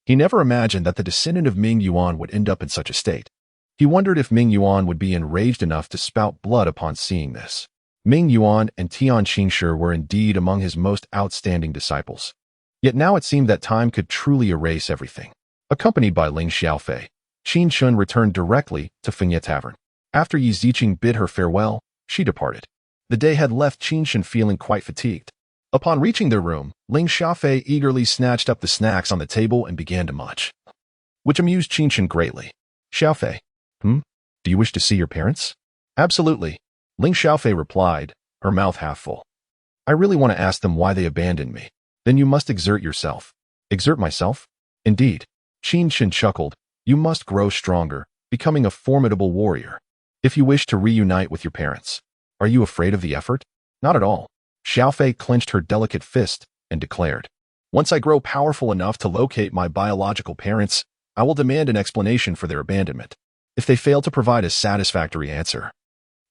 Speaker 1: He never imagined that the descendant of Ming Yuan would end up in such a state. He wondered if Ming Yuan would be enraged enough to spout blood upon seeing this. Ming Yuan and Tian Qingshi were indeed among his most outstanding disciples. Yet now it seemed that time could truly erase everything. Accompanied by Ling Xiaofei, Qin Chen returned directly to Fengye Tavern. After Yi Ziqing bid her farewell, she departed. The day had left Qin Chen feeling quite fatigued. Upon reaching their room, Ling Xiaofei eagerly snatched up the snacks on the table and began to munch, which amused Qin Chen greatly. "Xiaofei, do you wish to see your parents?" "Absolutely," Ling Xiaofei replied, her mouth half full. "I really want to ask them why they abandoned me." "Then you must exert yourself." "Exert myself?" "Indeed." Qin Chen chuckled. "You must grow stronger, becoming a formidable warrior, if you wish to reunite with your parents." "Are you afraid of the effort?" "Not at all." Xiaofei clenched her delicate fist and declared, "Once I grow powerful enough to locate my biological parents, I will demand an explanation for their abandonment. If they fail to provide a satisfactory answer,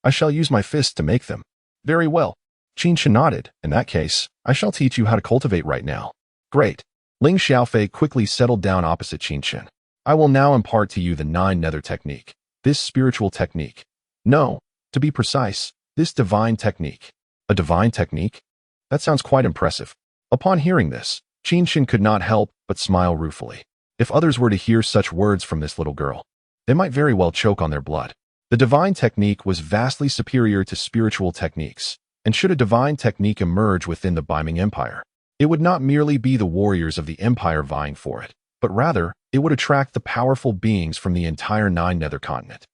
Speaker 1: I shall use my fists to make them." "Very well." Qin Chen nodded. "In that case, I shall teach you how to cultivate right now." "Great." Ling Xiaofei quickly settled down opposite Qin Chen. "I will now impart to you the 9 nether technique. This spiritual technique. No, to be precise, this divine technique." "A divine technique? That sounds quite impressive." Upon hearing this, Qin Chen could not help but smile ruefully. If others were to hear such words from this little girl, they might very well choke on their blood. The divine technique was vastly superior to spiritual techniques, and should a divine technique emerge within the Biming Empire, it would not merely be the warriors of the empire vying for it, but rather, it would attract the powerful beings from the entire 9 nether continent,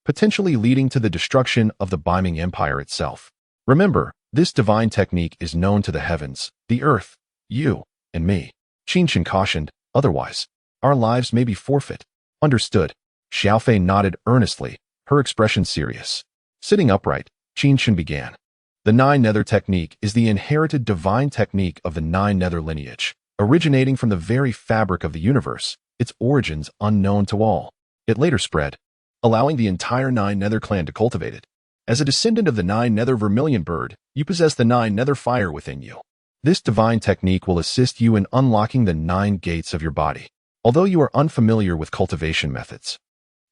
Speaker 1: potentially leading to the destruction of the Biming Empire itself. Remember, this divine technique is known to the heavens, the earth, you, and me. Qin Chen cautioned, "Otherwise, our lives may be forfeit." "Understood." Xiaofei nodded earnestly, her expression serious. Sitting upright, Qin Chen began. The 9 nether technique is the inherited divine technique of the 9 nether lineage, originating from the very fabric of the universe, its origins unknown to all. It later spread, allowing the entire 9 nether clan to cultivate it. As a descendant of the 9 nether vermilion bird, you possess the 9 nether fire within you. This divine technique will assist you in unlocking the 9 gates of your body. Although you are unfamiliar with cultivation methods,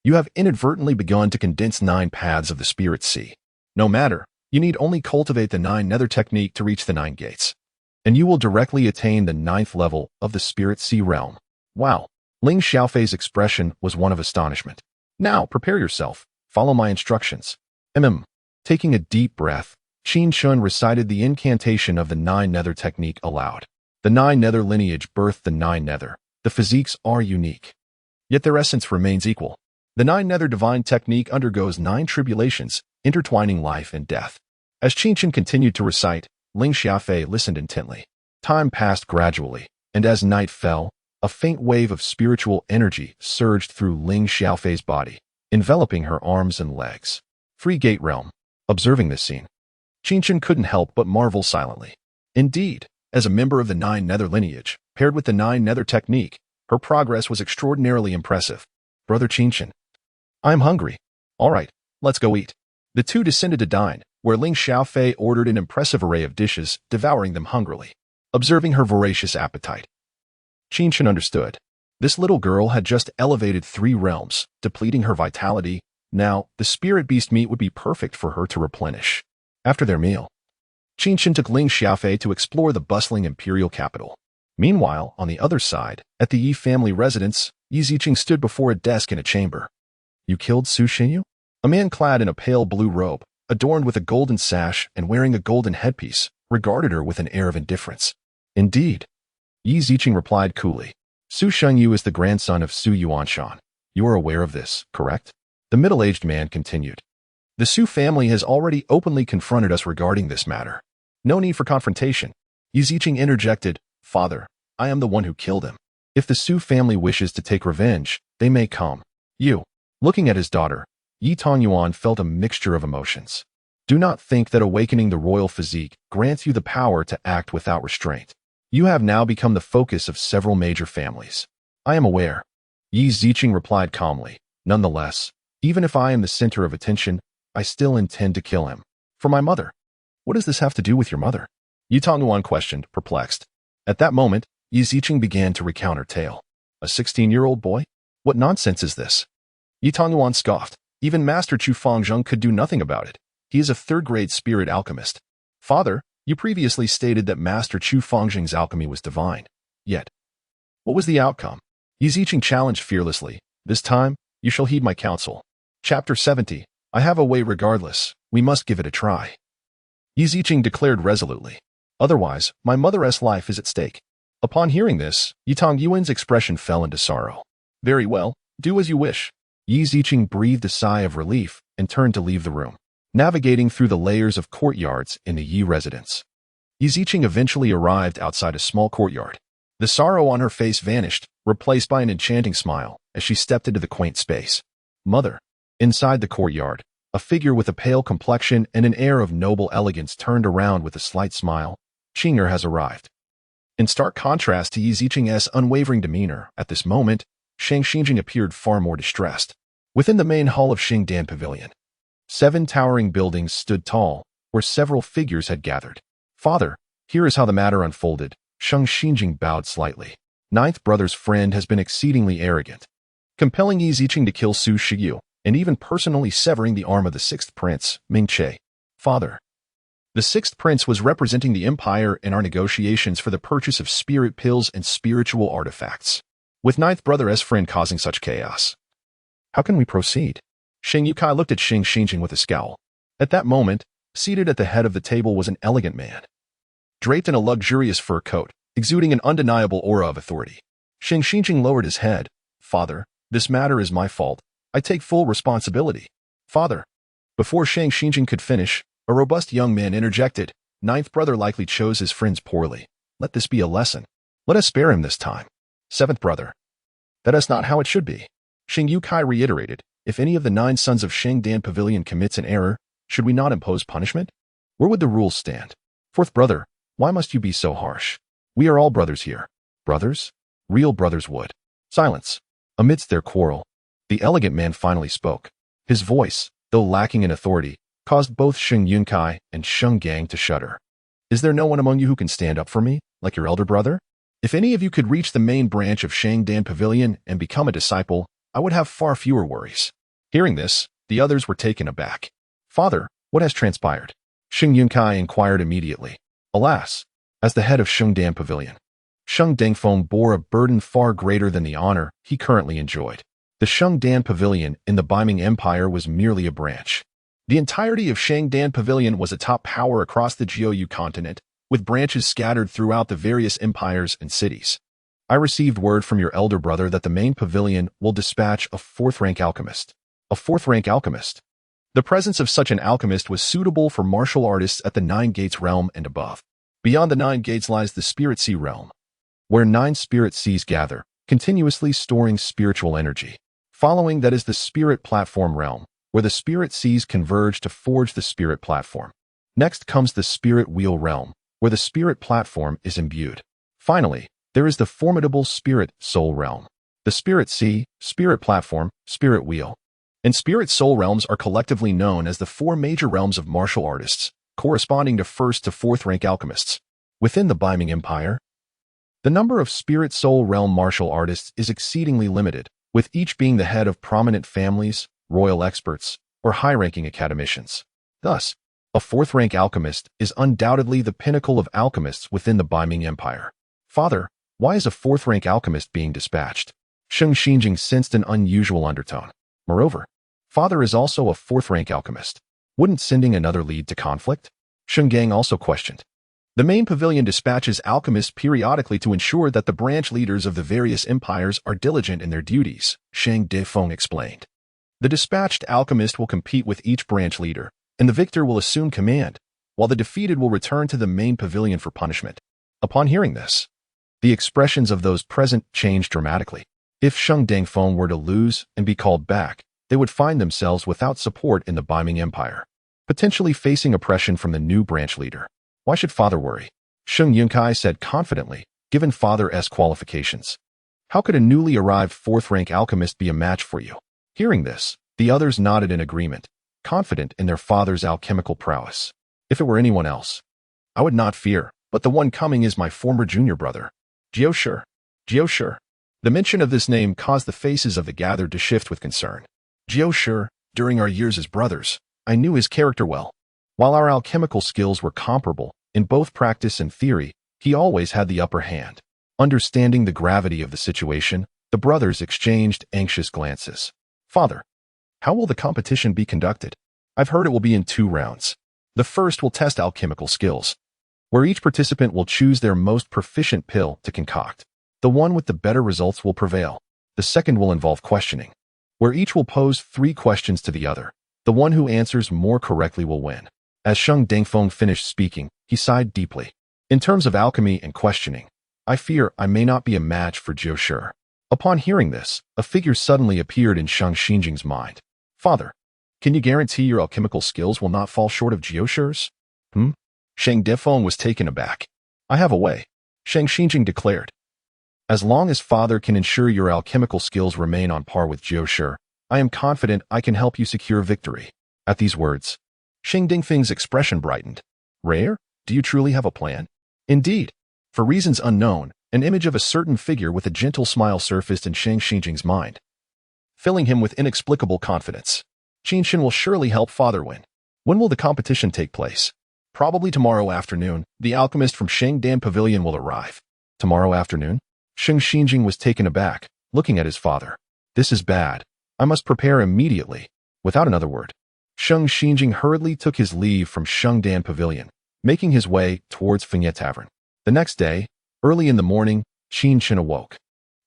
Speaker 1: you have inadvertently begun to condense 9 paths of the Spirit Sea. No matter, you need only cultivate the 9 nether technique to reach the 9 gates, and you will directly attain the 9th level of the Spirit Sea realm. Wow! Ling Xiaofei's expression was one of astonishment. "Now, prepare yourself. Follow my instructions." Taking a deep breath, Qin Chen recited the incantation of the 9 nether technique aloud. The 9 nether lineage birthed the 9 nether. The physiques are unique, yet their essence remains equal. The 9 nether divine technique undergoes 9 tribulations, intertwining life and death. As Qin Chen continued to recite, Ling Xiaofei listened intently. Time passed gradually, and as night fell, a faint wave of spiritual energy surged through Ling Xiaofei's body, enveloping her arms and legs. Free Gate Realm. Observing this scene, Qin Chen couldn't help but marvel silently. Indeed, as a member of the 9 nether lineage, paired with the 9 nether technique, her progress was extraordinarily impressive. "Brother Qin Chen, I'm hungry." "All right, let's go eat." The two descended to dine, where Ling Xiaofei ordered an impressive array of dishes, devouring them hungrily. Observing her voracious appetite, Qin Chen understood. This little girl had just elevated 3 realms, depleting her vitality. Now, the spirit beast meat would be perfect for her to replenish. After their meal, Qin Chen took Ling Xiaofei to explore the bustling imperial capital. Meanwhile, on the other side, at the Yi family residence, Yi Ziqing stood before a desk in a chamber. "You killed Su Xinyu?" A man clad in a pale blue robe, adorned with a golden sash and wearing a golden headpiece, regarded her with an air of indifference. Indeed, Yi Ziqing replied coolly. Su Shengyu is the grandson of Su Yuanshan. You are aware of this, correct? The middle-aged man continued. The Su family has already openly confronted us regarding this matter. No need for confrontation. Yi Ziqing interjected, Father, I am the one who killed him. If the Su family wishes to take revenge, they may come. You. Looking at his daughter, Yi Tongyuan felt a mixture of emotions. Do not think that awakening the royal physique grants you the power to act without restraint. You have now become the focus of several major families. I am aware. Yi Ziqing replied calmly. Nonetheless, even if I am the center of attention, I still intend to kill him. For my mother. What does this have to do with your mother? Yi Tongyuan questioned, perplexed. At that moment, Yi Ziqing began to recount her tale. A 16-year-old boy? What nonsense is this? Yi Tongyuan scoffed. Even Master Chu Fangzheng could do nothing about it. He is a third-grade spirit alchemist. Father, you previously stated that Master Chu Fangzheng's alchemy was divine. Yet, what was the outcome? Yi Ziqing challenged fearlessly. This time, you shall heed my counsel. Chapter 70. I have a way regardless. We must give it a try. Yi Ziqing declared resolutely. Otherwise, my mother's life is at stake. Upon hearing this, Yi Tongyuan's expression fell into sorrow. Very well, do as you wish. Yi Ziqing breathed a sigh of relief and turned to leave the room. Navigating through the layers of courtyards in the Yi residence, Yi Ziqing eventually arrived outside a small courtyard. The sorrow on her face vanished, replaced by an enchanting smile, as she stepped into the quaint space. Mother. Inside the courtyard, a figure with a pale complexion and an air of noble elegance turned around with a slight smile. Qing'er has arrived. In stark contrast to Yi Ziqing's unwavering demeanor, at this moment, Shang Xinjing appeared far more distressed. Within the main hall of Xingdan Pavilion, 7 towering buildings stood tall, where several figures had gathered. Father, here is how the matter unfolded. Shang Xinjing bowed slightly. Ninth brother's friend has been exceedingly arrogant, compelling Yi Ziqing to kill Su Shiyu, and even personally severing the arm of the 6th prince, Ming Che. Father. The 6th prince was representing the empire in our negotiations for the purchase of spirit pills and spiritual artifacts. With 9th brother's friend causing such chaos, how can we proceed? Shang Yukai looked at Shang Xinjing with a scowl. At that moment, seated at the head of the table was an elegant man, draped in a luxurious fur coat, exuding an undeniable aura of authority. Shang Xinjing lowered his head. Father, this matter is my fault. I take full responsibility. Father. Before Shang Xinjing could finish, a robust young man interjected. 9th brother likely chose his friends poorly. Let this be a lesson. Let us spare him this time. 7th brother. That is not how it should be. Shang Yukai reiterated. If any of the 9 sons of Shangdan Pavilion commits an error, should we not impose punishment? Where would the rules stand? 4th brother, why must you be so harsh? We are all brothers here. Brothers? Real brothers would. Silence. Amidst their quarrel, the elegant man finally spoke. His voice, though lacking in authority, caused both Shang Yunkai and Sheng Gang to shudder. Is there no one among you who can stand up for me, like your elder brother? If any of you could reach the main branch of Shangdan Pavilion and become a disciple, I would have far fewer worries. Hearing this, the others were taken aback. Father, what has transpired? Sheng Yunkai inquired immediately. Alas, as the head of Shangdan Pavilion, Sheng Dengfeng bore a burden far greater than the honor he currently enjoyed. The Shangdan Pavilion in the Biming Empire was merely a branch. The entirety of Shangdan Pavilion was a top power across the Jiuyu continent, with branches scattered throughout the various empires and cities. I received word from your elder brother that the main pavilion will dispatch a 4th-rank alchemist. A 4th-rank alchemist. The presence of such an alchemist was suitable for martial artists at the 9 Gates realm and above. Beyond the 9 Gates lies the Spirit Sea realm, where 9 Spirit Seas gather, continuously storing spiritual energy. Following that is the Spirit Platform realm, where the Spirit Seas converge to forge the Spirit Platform. Next comes the Spirit Wheel realm, where the Spirit Platform is imbued. Finally, there is the formidable Spirit Soul realm. The Spirit Sea, Spirit Platform, Spirit Wheel, and Spirit Soul realms are collectively known as the 4 major realms of martial artists, corresponding to 1st to 4th rank alchemists. Within the Biming Empire, the number of Spirit Soul realm martial artists is exceedingly limited, with each being the head of prominent families, royal experts, or high-ranking academicians. Thus, a 4th rank alchemist is undoubtedly the pinnacle of alchemists within the Biming Empire. Father, why is a 4th rank alchemist being dispatched? Sheng Xinjing sensed an unusual undertone. Moreover, Father is also a fourth-rank alchemist. Wouldn't sending another lead to conflict? Sheng Gang also questioned. The main pavilion dispatches alchemists periodically to ensure that the branch leaders of the various empires are diligent in their duties, Shang Defeng explained. The dispatched alchemist will compete with each branch leader, and the victor will assume command, while the defeated will return to the main pavilion for punishment. Upon hearing this, the expressions of those present changed dramatically. If Sheng Dangfeng were to lose and be called back, they would find themselves without support in the Beiming Empire, potentially facing oppression from the new branch leader. Why should Father worry? Sheng Yunkai said confidently, given Father's qualifications. How could a newly arrived fourth-rank alchemist be a match for you? Hearing this, the others nodded in agreement, confident in their father's alchemical prowess. If it were anyone else, I would not fear, but the one coming is my former junior brother, Jiao Shi. Jiao Shi. The mention of this name caused the faces of the gathered to shift with concern. Jiao Shi, during our years as brothers, I knew his character well. While our alchemical skills were comparable, in both practice and theory, he always had the upper hand. Understanding the gravity of the situation, the brothers exchanged anxious glances. Father, how will the competition be conducted? I've heard it will be in 2 rounds. The first will test alchemical skills, where each participant will choose their most proficient pill to concoct. The one with the better results will prevail. The second will involve questioning, where each will pose 3 questions to the other. The one who answers more correctly will win. As Sheng Dangfeng finished speaking, he sighed deeply. In terms of alchemy and questioning, I fear I may not be a match for Jiao Shi. Upon hearing this, a figure suddenly appeared in Sheng Xinjing's mind. Father, can you guarantee your alchemical skills will not fall short of Jiao Shi's? Sheng Defeng was taken aback. I have a way, Sheng Xinjing declared. As long as Father can ensure your alchemical skills remain on par with Jiao Shi, I am confident I can help you secure victory. At these words, Sheng Dingfeng's expression brightened. Rare, do you truly have a plan? Indeed. For reasons unknown, an image of a certain figure with a gentle smile surfaced in Sheng Xinjing's mind, filling him with inexplicable confidence. Qin Chen will surely help Father win. When will the competition take place? Probably tomorrow afternoon. The alchemist from Shengdan Pavilion will arrive. Tomorrow afternoon? Sheng Xinjing was taken aback, looking at his father. This is bad. I must prepare immediately. Without another word, Sheng Xinjing hurriedly took his leave from Shengdan Pavilion, making his way towards Fengye Tavern. The next day, early in the morning, Qin Chen awoke,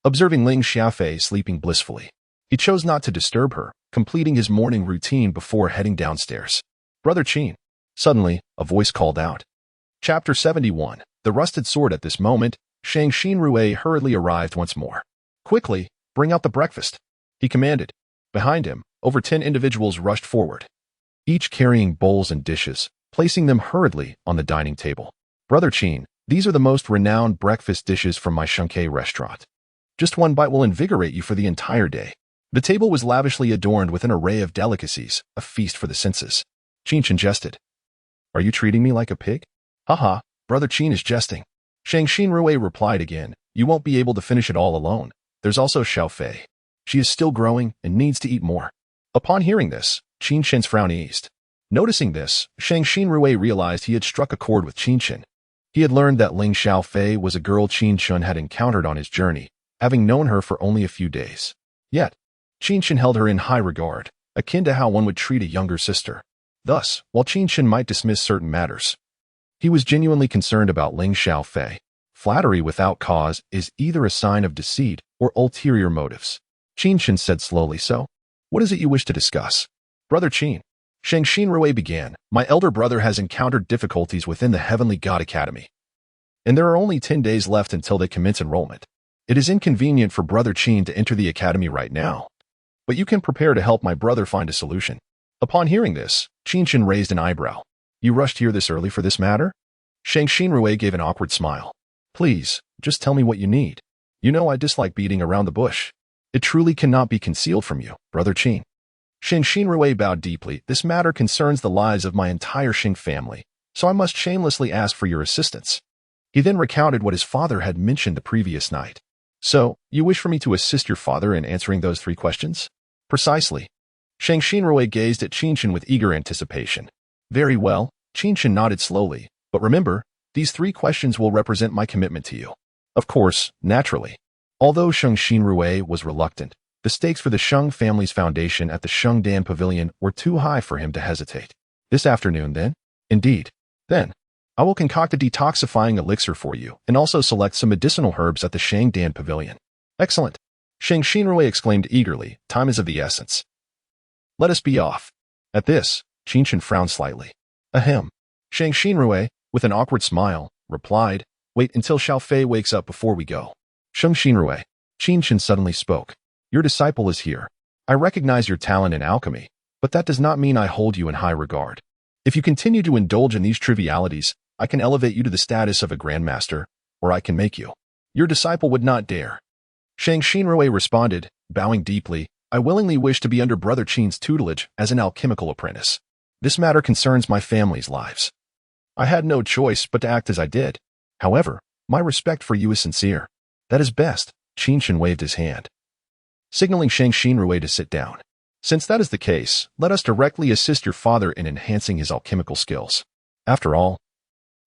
Speaker 1: observing Ling Xiaofei sleeping blissfully. He chose not to disturb her, completing his morning routine before heading downstairs. Brother Qin. Suddenly, a voice called out. Chapter 71. The Rusted Sword. At this moment, Shang Xinrui hurriedly arrived once more. Quickly, bring out the breakfast, he commanded. Behind him, over 10 individuals rushed forward, each carrying bowls and dishes, placing them hurriedly on the dining table. Brother Qin, these are the most renowned breakfast dishes from my Shanghai restaurant. Just one bite will invigorate you for the entire day. The table was lavishly adorned with an array of delicacies, a feast for the senses. Qin Chen jested. Are you treating me like a pig? Haha, Brother Qin is jesting. Shang Xinrui replied again, you won't be able to finish it all alone. There's also Xiao Fei. She is still growing and needs to eat more. Upon hearing this, Qin Chen's frown eased. Noticing this, Shang Xinrui realized he had struck a chord with Qin Chen. He had learned that Ling Xiao Fei was a girl Qin Chen had encountered on his journey, having known her for only a few days. Yet, Qin Chen held her in high regard, akin to how one would treat a younger sister. Thus, while Qin Chen might dismiss certain matters, he was genuinely concerned about Ling Xiao Fei. Flattery without cause is either a sign of deceit or ulterior motives. Qin Chen said slowly, so, what is it you wish to discuss? Brother Qin. Shang Xinrui began, my elder brother has encountered difficulties within the Heavenly God Academy, and there are only 10 days left until they commence enrollment. It is inconvenient for Brother Qin to enter the academy right now, but you can prepare to help my brother find a solution. Upon hearing this, Qin Chen raised an eyebrow. You rushed here this early for this matter? Shang Xinrui gave an awkward smile. Please, just tell me what you need. You know I dislike beating around the bush. It truly cannot be concealed from you, Brother Qin. Shang Xinrui bowed deeply. This matter concerns the lives of my entire Xing family, so I must shamelessly ask for your assistance. He then recounted what his father had mentioned the previous night. So, you wish for me to assist your father in answering those 3 questions? Precisely. Shang Xinrui gazed at Qin Chen with eager anticipation. Very well, Qin Chen nodded slowly, but remember, these 3 questions will represent my commitment to you. Of course, naturally. Although Shang Xinrui was reluctant, The stakes for the Sheng family's foundation at the Shengdan Pavilion were too high for him to hesitate. This afternoon, then? Indeed. Then, I will concoct a detoxifying elixir for you and also select some medicinal herbs at the Shengdan Pavilion. Excellent. Shang Xinrui exclaimed eagerly, time is of the essence. Let us be off. At this, Qin Chen frowned slightly. Ahem. Shang Xinrui, with an awkward smile, replied, wait until Xiao Fei wakes up before we go. Shang Xinrui. Qin Chen suddenly spoke. Your disciple is here. I recognize your talent in alchemy, but that does not mean I hold you in high regard. If you continue to indulge in these trivialities, I can elevate you to the status of a grandmaster, or I can make you. Your disciple would not dare. Shang Xinrui responded, bowing deeply, I willingly wish to be under Brother Qin's tutelage as an alchemical apprentice. This matter concerns my family's lives. I had no choice but to act as I did. However, my respect for you is sincere. That is best. Qin Chen waved his hand, signaling Shang Xinrui to sit down. Since that is the case, let us directly assist your father in enhancing his alchemical skills. After all,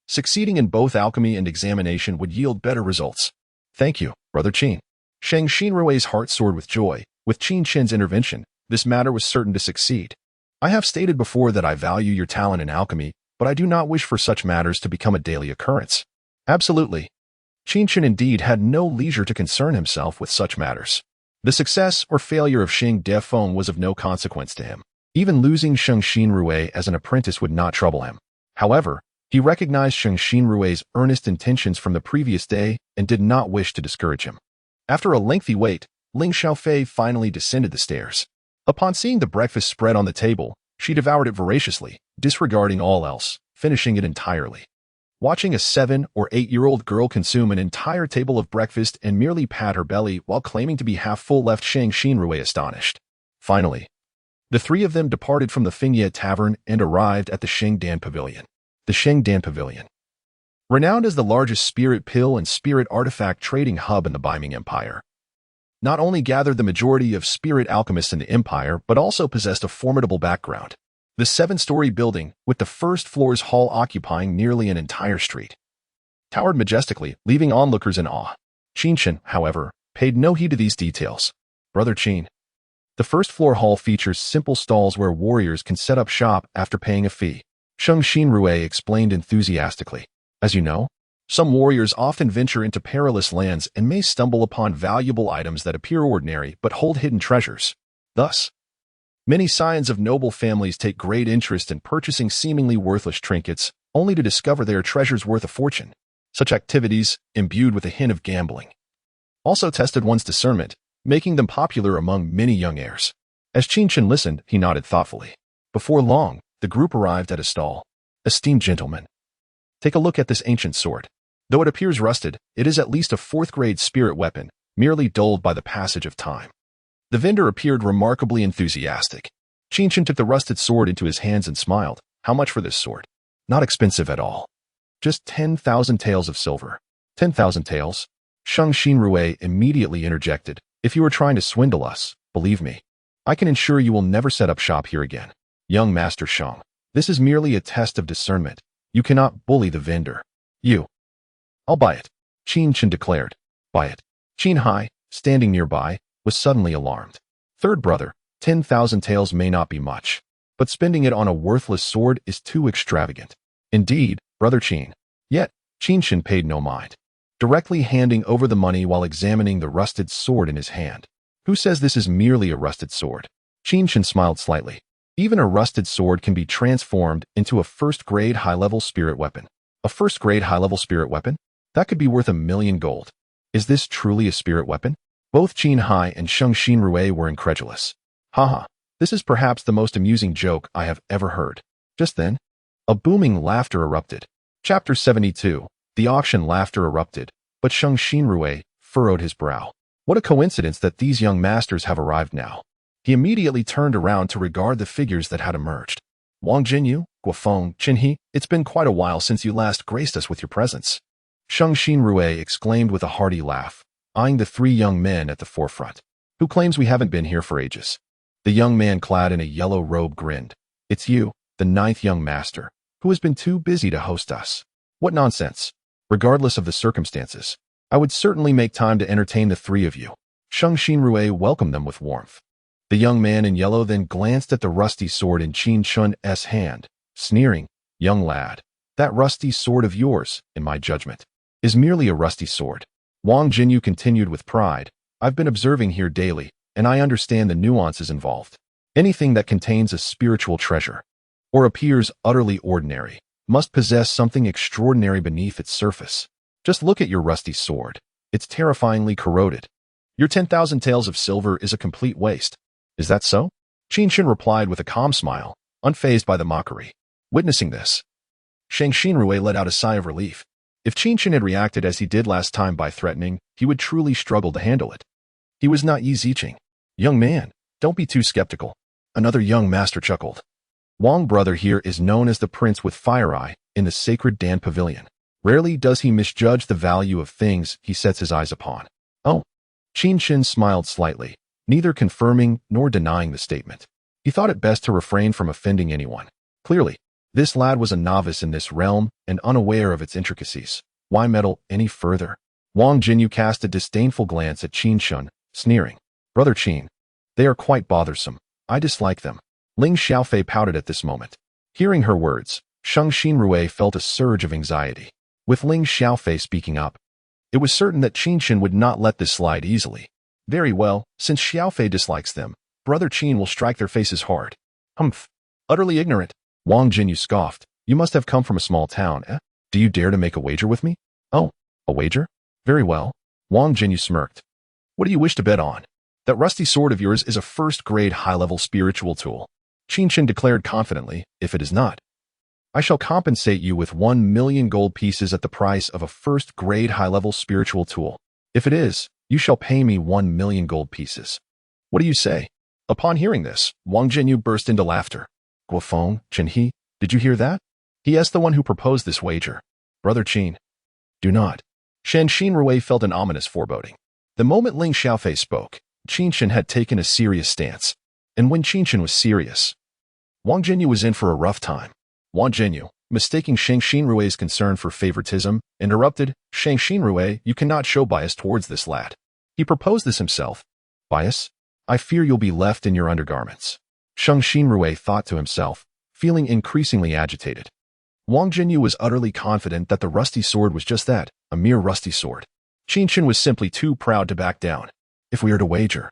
Speaker 1: succeeding in both alchemy and examination would yield better results. Thank you, Brother Qin. Shang Xinrui's heart soared with joy. With Qin Chen's intervention, this matter was certain to succeed. I have stated before that I value your talent in alchemy, but I do not wish for such matters to become a daily occurrence. Absolutely. Qin Chen indeed had no leisure to concern himself with such matters. The success or failure of Sheng Defeng was of no consequence to him. Even losing Sheng Xinrui as an apprentice would not trouble him. However, he recognized Sheng Xinrui's earnest intentions from the previous day and did not wish to discourage him. After a lengthy wait, Ling Xiaofei finally descended the stairs. Upon seeing the breakfast spread on the table, she devoured it voraciously, disregarding all else, finishing it entirely. Watching a 7- or 8-year-old girl consume an entire table of breakfast and merely pat her belly while claiming to be half full left Shang Xinrui astonished. Finally, the three of them departed from the Fingye Tavern and arrived at the Shengdan Pavilion. The Shengdan Pavilion, renowned as the largest spirit pill and spirit artifact trading hub in the Biming Empire, not only gathered the majority of spirit alchemists in the empire, but also possessed a formidable background. The 7-story building, with the first floor's hall occupying nearly an entire street, towered majestically, leaving onlookers in awe. Qin Chen, however, paid no heed to these details. Brother Qin. The first-floor hall features simple stalls where warriors can set up shop after paying a fee. Sheng Xinrui explained enthusiastically. As you know, some warriors often venture into perilous lands and may stumble upon valuable items that appear ordinary but hold hidden treasures. Thus, many scions of noble families take great interest in purchasing seemingly worthless trinkets, only to discover they are treasures worth a fortune. Such activities, imbued with a hint of gambling, also tested one's discernment, making them popular among many young heirs. As Qin Chen listened, he nodded thoughtfully. Before long, the group arrived at a stall. Esteemed gentlemen, take a look at this ancient sword. Though it appears rusted, it is at least a 4th-grade spirit weapon, merely dulled by the passage of time. The vendor appeared remarkably enthusiastic. Qin Chen took the rusted sword into his hands and smiled. How much for this sword? Not expensive at all. Just 10,000 taels of silver. 10,000 taels? Sheng Xinrui immediately interjected. If you are trying to swindle us, believe me, I can ensure you will never set up shop here again. Young Master Sheng, this is merely a test of discernment. You cannot bully the vendor. I'll buy it, Qin Chen declared. Buy it. Qin Hai, standing nearby, was suddenly alarmed. Third brother, 10,000 taels may not be much, but spending it on a worthless sword is too extravagant. Indeed, Brother Qin. Yet, Qin Chen paid no mind, directly handing over the money while examining the rusted sword in his hand. Who says this is merely a rusted sword? Qin Chen smiled slightly. Even a rusted sword can be transformed into a 1st-grade high-level spirit weapon. A 1st-grade high-level spirit weapon? That could be worth 1,000,000 gold. Is this truly a spirit weapon? Both Qin Hai and Sheng Xinrui were incredulous. Haha, this is perhaps the most amusing joke I have ever heard. Just then, a booming laughter erupted. Chapter 72. The auction laughter erupted, but Sheng Xinrui furrowed his brow. What a coincidence that these young masters have arrived now. He immediately turned around to regard the figures that had emerged. Wang Jinyu, Guofeng, Qinhe, it's been quite a while since you last graced us with your presence. Sheng Xinrui exclaimed with a hearty laugh, eyeing the 3 young men at the forefront. Who claims we haven't been here for ages? The young man clad in a yellow robe grinned. It's you, the 9th young master, who has been too busy to host us. What nonsense. Regardless of the circumstances, I would certainly make time to entertain the 3 of you. Sheng Xinrui welcomed them with warmth. The young man in yellow then glanced at the rusty sword in Qin Chen's hand, sneering, "Young lad, that rusty sword of yours, in my judgment, is merely a rusty sword." Wang Jinyu continued with pride, "I've been observing here daily, and I understand the nuances involved. Anything that contains a spiritual treasure, or appears utterly ordinary, must possess something extraordinary beneath its surface. Just look at your rusty sword. It's terrifyingly corroded. Your 10,000 taels of silver is a complete waste. Is that so?" Qin Chen replied with a calm smile, unfazed by the mockery. Witnessing this, Sheng Xinrui let out a sigh of relief. If Qin Chen had reacted as he did last time by threatening, he would truly struggle to handle it. He was not Yi Ziqing. "Young man, don't be too skeptical." Another young master chuckled. "Wang brother here is known as the Prince with Fire Eye in the sacred Dan Pavilion. Rarely does he misjudge the value of things he sets his eyes upon." "Oh." Qin Chen smiled slightly, neither confirming nor denying the statement. He thought it best to refrain from offending anyone. Clearly, this lad was a novice in this realm and unaware of its intricacies. Why meddle any further? Wang Jinyu cast a disdainful glance at Qin Chen, sneering. "Brother Qin, they are quite bothersome. I dislike them." Ling Xiaofei pouted at this moment. Hearing her words, Sheng Xinrui felt a surge of anxiety. With Ling Xiaofei speaking up, it was certain that Qin Chen would not let this slide easily. "Very well, since Xiaofei dislikes them, Brother Qin will strike their faces hard." "Humph. Utterly ignorant." Wang Jinyu scoffed. "You must have come from a small town, eh? Do you dare to make a wager with me?" "Oh, a wager? Very well." Wang Jinyu smirked. "What do you wish to bet on?" "That rusty sword of yours is a first-grade high-level spiritual tool," Qin Chen declared confidently. "If it is not, I shall compensate you with 1,000,000 gold pieces at the price of a first-grade high-level spiritual tool. If it is, you shall pay me 1,000,000 gold pieces. What do you say?" Upon hearing this, Wang Jinyu burst into laughter. "Guofeng, Chen He, did you hear that? He is the one who proposed this wager. Brother Qin, do not." Sheng Xinrui felt an ominous foreboding. The moment Ling Xiaofei spoke, Qin Chen had taken a serious stance. And when Qin Chen was serious, Wang Jinyu was in for a rough time. Wang Jinyu, mistaking Sheng Xinrui's concern for favoritism, interrupted, "Sheng Xinrui, you cannot show bias towards this lad. He proposed this himself." "Bias? I fear you'll be left in your undergarments." Sheng Xinrui thought to himself, feeling increasingly agitated. Wang Jinyu was utterly confident that the rusty sword was just that, a mere rusty sword. Qin Chen was simply too proud to back down. "If we are to wager,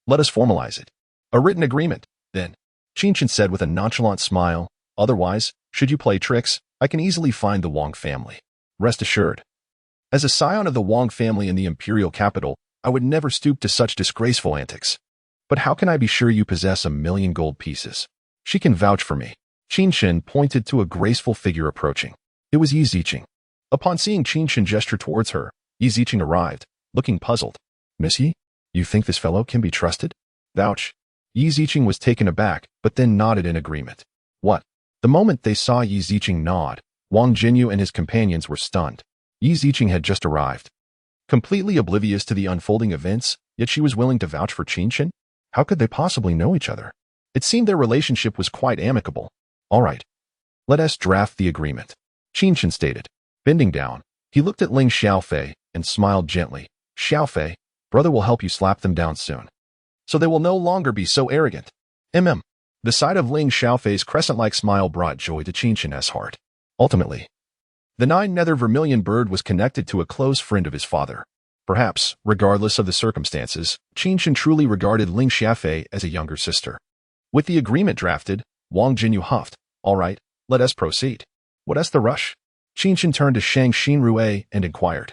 Speaker 1: let us formalize it. A written agreement, then," Qin Chen said with a nonchalant smile. "Otherwise, should you play tricks, I can easily find the Wang family. Rest assured. As a scion of the Wang family in the imperial capital, I would never stoop to such disgraceful antics. But how can I be sure you possess 1,000,000 gold pieces? She can vouch for me." Qin Chen pointed to a graceful figure approaching. It was Yi Ziqing. Upon seeing Qin Chen gesture towards her, Yi Ziqing arrived, looking puzzled. "Miss Yi, you think this fellow can be trusted?" "Vouch." Yi Ziqing was taken aback, but then nodded in agreement. "What?" The moment they saw Yi Ziqing nod, Wang Jinyu and his companions were stunned. Yi Ziqing had just arrived. Completely oblivious to the unfolding events, yet she was willing to vouch for Qin Chen? How could they possibly know each other? It seemed their relationship was quite amicable. "All right. Let us draft the agreement," Qin Chen stated. Bending down, he looked at Ling Xiaofei and smiled gently. "Xiaofei, brother will help you slap them down soon, so they will no longer be so arrogant." The sight of Ling Xiaofei's crescent-like smile brought joy to Qin Chen's heart. Ultimately, the nine-nether vermilion bird was connected to a close friend of his father. Perhaps, regardless of the circumstances, Qin Chen truly regarded Ling Xiaofei as a younger sister. With the agreement drafted, Wang Jinyu huffed. "All right, let us proceed. What's the rush?" Qin Chen turned to Sheng Xinrui and inquired.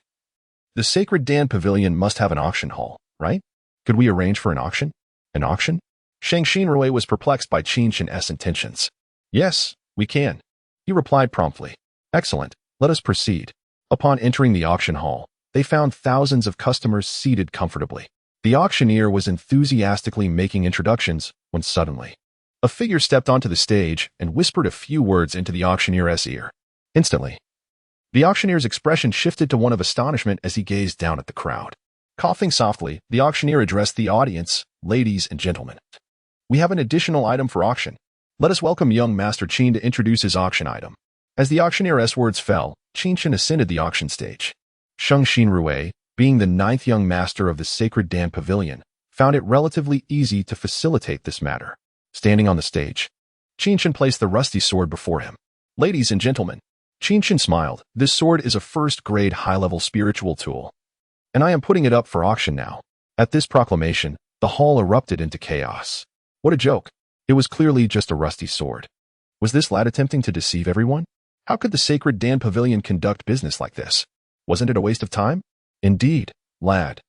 Speaker 1: "The sacred Dan Pavilion must have an auction hall, right? Could we arrange for an auction?" "An auction?" Sheng Xinrui was perplexed by Qin Chen's intentions. "Yes, we can," he replied promptly. "Excellent, let us proceed." Upon entering the auction hall, they found thousands of customers seated comfortably. The auctioneer was enthusiastically making introductions when suddenly, a figure stepped onto the stage and whispered a few words into the auctioneer's ear. Instantly, the auctioneer's expression shifted to one of astonishment as he gazed down at the crowd. Coughing softly, the auctioneer addressed the audience. "Ladies and gentlemen, we have an additional item for auction. Let us welcome young Master Qin to introduce his auction item." As the auctioneer's words fell, Qin Chen ascended the auction stage. Sheng Xinrui, being the ninth young master of the sacred Dan Pavilion, found it relatively easy to facilitate this matter. Standing on the stage, Qin Chen placed the rusty sword before him. Ladies and gentlemen, Qin Chen smiled. This sword is a first-grade high-level spiritual tool, and I am putting it up for auction now. At this proclamation, the hall erupted into chaos. What a joke. It was clearly just a rusty sword. Was this lad attempting to deceive everyone? How could the sacred Dan Pavilion conduct business like this? Wasn't it a waste of time? Indeed, lad.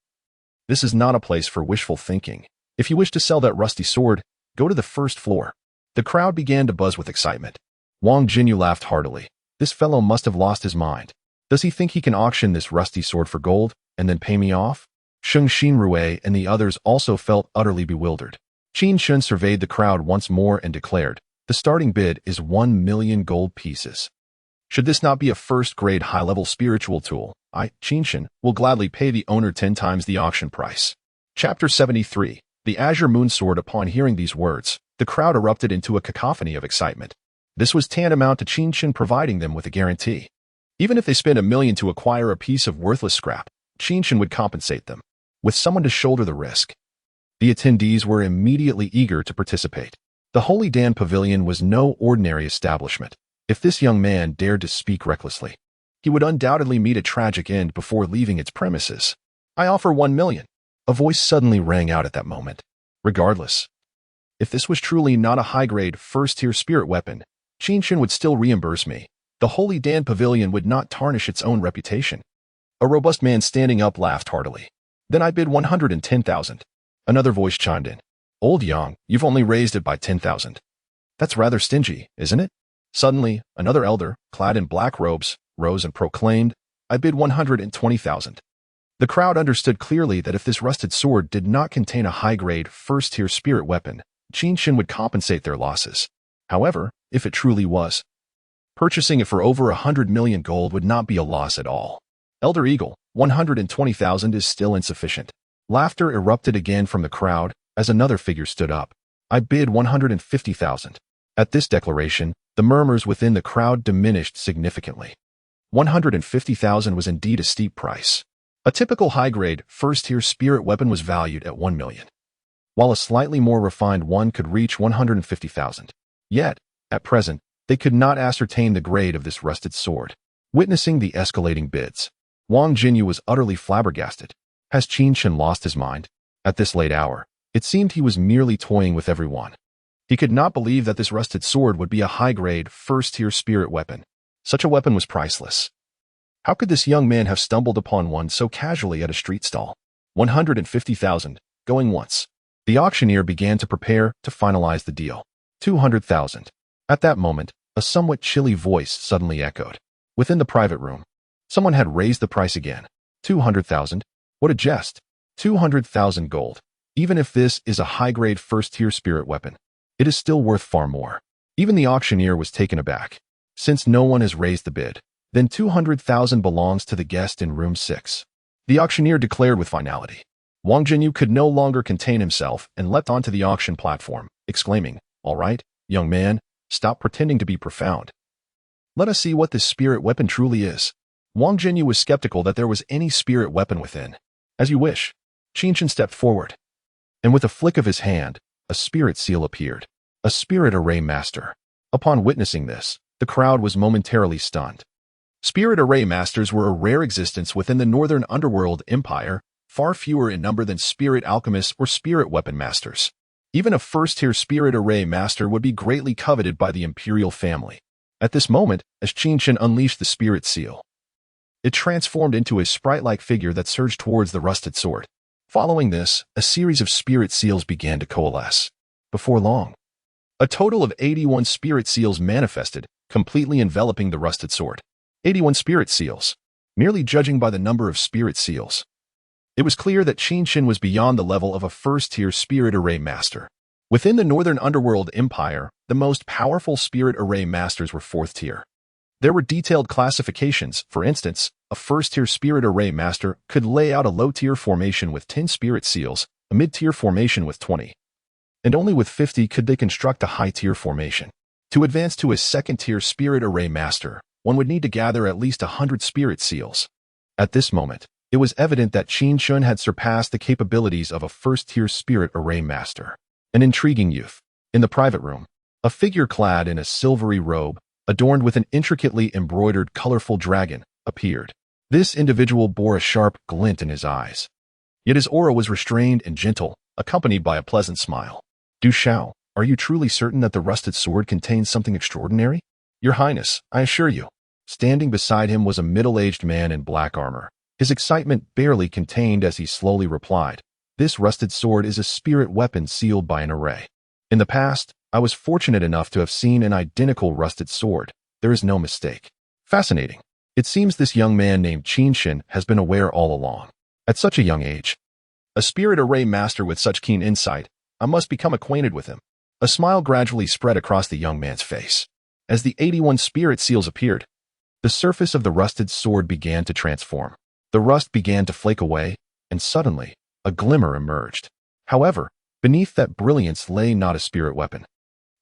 Speaker 1: This is not a place for wishful thinking. If you wish to sell that rusty sword, go to the first floor. The crowd began to buzz with excitement. Wang Jinyu laughed heartily. This fellow must have lost his mind. Does he think he can auction this rusty sword for gold and then pay me off? Sheng Xinrui and the others also felt utterly bewildered. Qin Chen surveyed the crowd once more and declared, the starting bid is 1 million gold pieces. Should this not be a first-grade high-level spiritual tool, I, Qin Chen, will gladly pay the owner 10 times the auction price. Chapter 73. The Azure Moon Sword. Upon hearing these words, the crowd erupted into a cacophony of excitement. This was tantamount to Qin Chen providing them with a guarantee. Even if they spent 1 million to acquire a piece of worthless scrap, Qin Chen would compensate them, with someone to shoulder the risk. The attendees were immediately eager to participate. The Holy Dan Pavilion was no ordinary establishment. If this young man dared to speak recklessly, he would undoubtedly meet a tragic end before leaving its premises. I offer 1 million. A voice suddenly rang out at that moment. Regardless, if this was truly not a high-grade, first-tier spirit weapon, Qin Chen would still reimburse me. The Holy Dan Pavilion would not tarnish its own reputation. A robust man standing up laughed heartily. Then I bid 110,000. Another voice chimed in. Old Yang, you've only raised it by 10,000. That's rather stingy, isn't it? Suddenly, another elder, clad in black robes, rose and proclaimed, I bid 120,000. The crowd understood clearly that if this rusted sword did not contain a high-grade, first-tier spirit weapon, Qin Chen would compensate their losses. However, if it truly was, purchasing it for over 100 million gold would not be a loss at all. Elder Eagle, 120,000 is still insufficient. Laughter erupted again from the crowd as another figure stood up. I bid 150,000. At this declaration, the murmurs within the crowd diminished significantly. 150,000 was indeed a steep price. A typical high-grade, first-tier spirit weapon was valued at 1 million, while a slightly more refined one could reach 150,000. Yet, at present, they could not ascertain the grade of this rusted sword. Witnessing the escalating bids, Wang Jinyu was utterly flabbergasted. Has Qin Chen lost his mind? At this late hour, it seemed he was merely toying with everyone. He could not believe that this rusted sword would be a high-grade, first-tier spirit weapon. Such a weapon was priceless. How could this young man have stumbled upon one so casually at a street stall? 150,000, going once. The auctioneer began to prepare to finalize the deal. 200,000. At that moment, a somewhat chilly voice suddenly echoed. Within the private room, someone had raised the price again. 200,000? What a jest. 200,000 gold. Even if this is a high-grade first-tier spirit weapon, it is still worth far more. Even the auctioneer was taken aback. Since no one has raised the bid, then 200,000 belongs to the guest in room 6. The auctioneer declared with finality. Wang Jinyu could no longer contain himself and leapt onto the auction platform, exclaiming, All right, young man, stop pretending to be profound. Let us see what this spirit weapon truly is. Wang Jinyu was skeptical that there was any spirit weapon within. As you wish. Qin Chen stepped forward, and with a flick of his hand, a spirit seal appeared. A spirit array master. Upon witnessing this, the crowd was momentarily stunned. Spirit array masters were a rare existence within the Northern Underworld Empire, far fewer in number than spirit alchemists or spirit weapon masters. Even a first-tier spirit array master would be greatly coveted by the imperial family. At this moment, as Qin Chen unleashed the spirit seal, it transformed into a sprite-like figure that surged towards the rusted sword. Following this, a series of spirit seals began to coalesce. Before long, a total of 81 spirit seals manifested, completely enveloping the rusted sword. 81 spirit seals. Merely judging by the number of spirit seals, it was clear that Qin Chen was beyond the level of a first-tier spirit array master. Within the Northern Underworld Empire, the most powerful spirit array masters were 4th tier. There were detailed classifications. For instance, a first-tier spirit array master could lay out a low-tier formation with 10 spirit seals, a mid-tier formation with 20, and only with 50 could they construct a high-tier formation. To advance to a second-tier spirit array master, one would need to gather at least 100 spirit seals. At this moment, It was evident that Qin Chen had surpassed the capabilities of a first-tier spirit array master. An intriguing youth. In the private room, a figure clad in a silvery robe, adorned with an intricately embroidered colorful dragon, appeared. This individual bore a sharp glint in his eyes. Yet his aura was restrained and gentle, accompanied by a pleasant smile. Du Xiao, are you truly certain that the rusted sword contains something extraordinary? Your Highness, I assure you. Standing beside him was a middle-aged man in black armor. His excitement barely contained as he slowly replied, "This rusted sword is a spirit weapon sealed by an array. In the past, I was fortunate enough to have seen an identical rusted sword. There is no mistake." Fascinating. It seems this young man named Qin Chen has been aware all along. At such a young age. A spirit array master with such keen insight, I must become acquainted with him. A smile gradually spread across the young man's face. As the 81 spirit seals appeared, the surface of the rusted sword began to transform. The rust began to flake away, and suddenly, a glimmer emerged. However, beneath that brilliance lay not a spirit weapon,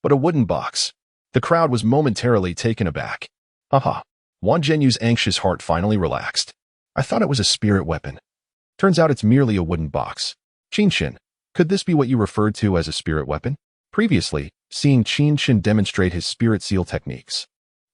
Speaker 1: but a wooden box. The crowd was momentarily taken aback. Haha. Wang Jianyu's anxious heart finally relaxed. I thought it was a spirit weapon. Turns out it's merely a wooden box. Qin Chen, could this be what you referred to as a spirit weapon? Previously, seeing Qin Chen demonstrate his spirit seal techniques,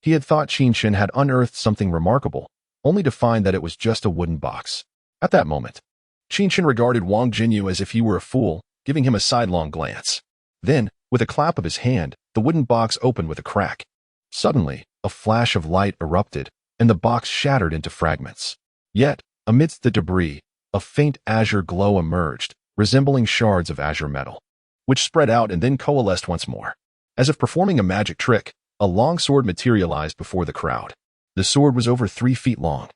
Speaker 1: he had thought Qin Chen had unearthed something remarkable, only to find that it was just a wooden box. At that moment, Qin Chen regarded Wang Jianyu as if he were a fool, giving him a sidelong glance. Then, with a clap of his hand, the wooden box opened with a crack. Suddenly, a flash of light erupted, and the box shattered into fragments. Yet, amidst the debris, a faint azure glow emerged, resembling shards of azure metal, which spread out and then coalesced once more. As if performing a magic trick, a long sword materialized before the crowd. The sword was over 3 feet long,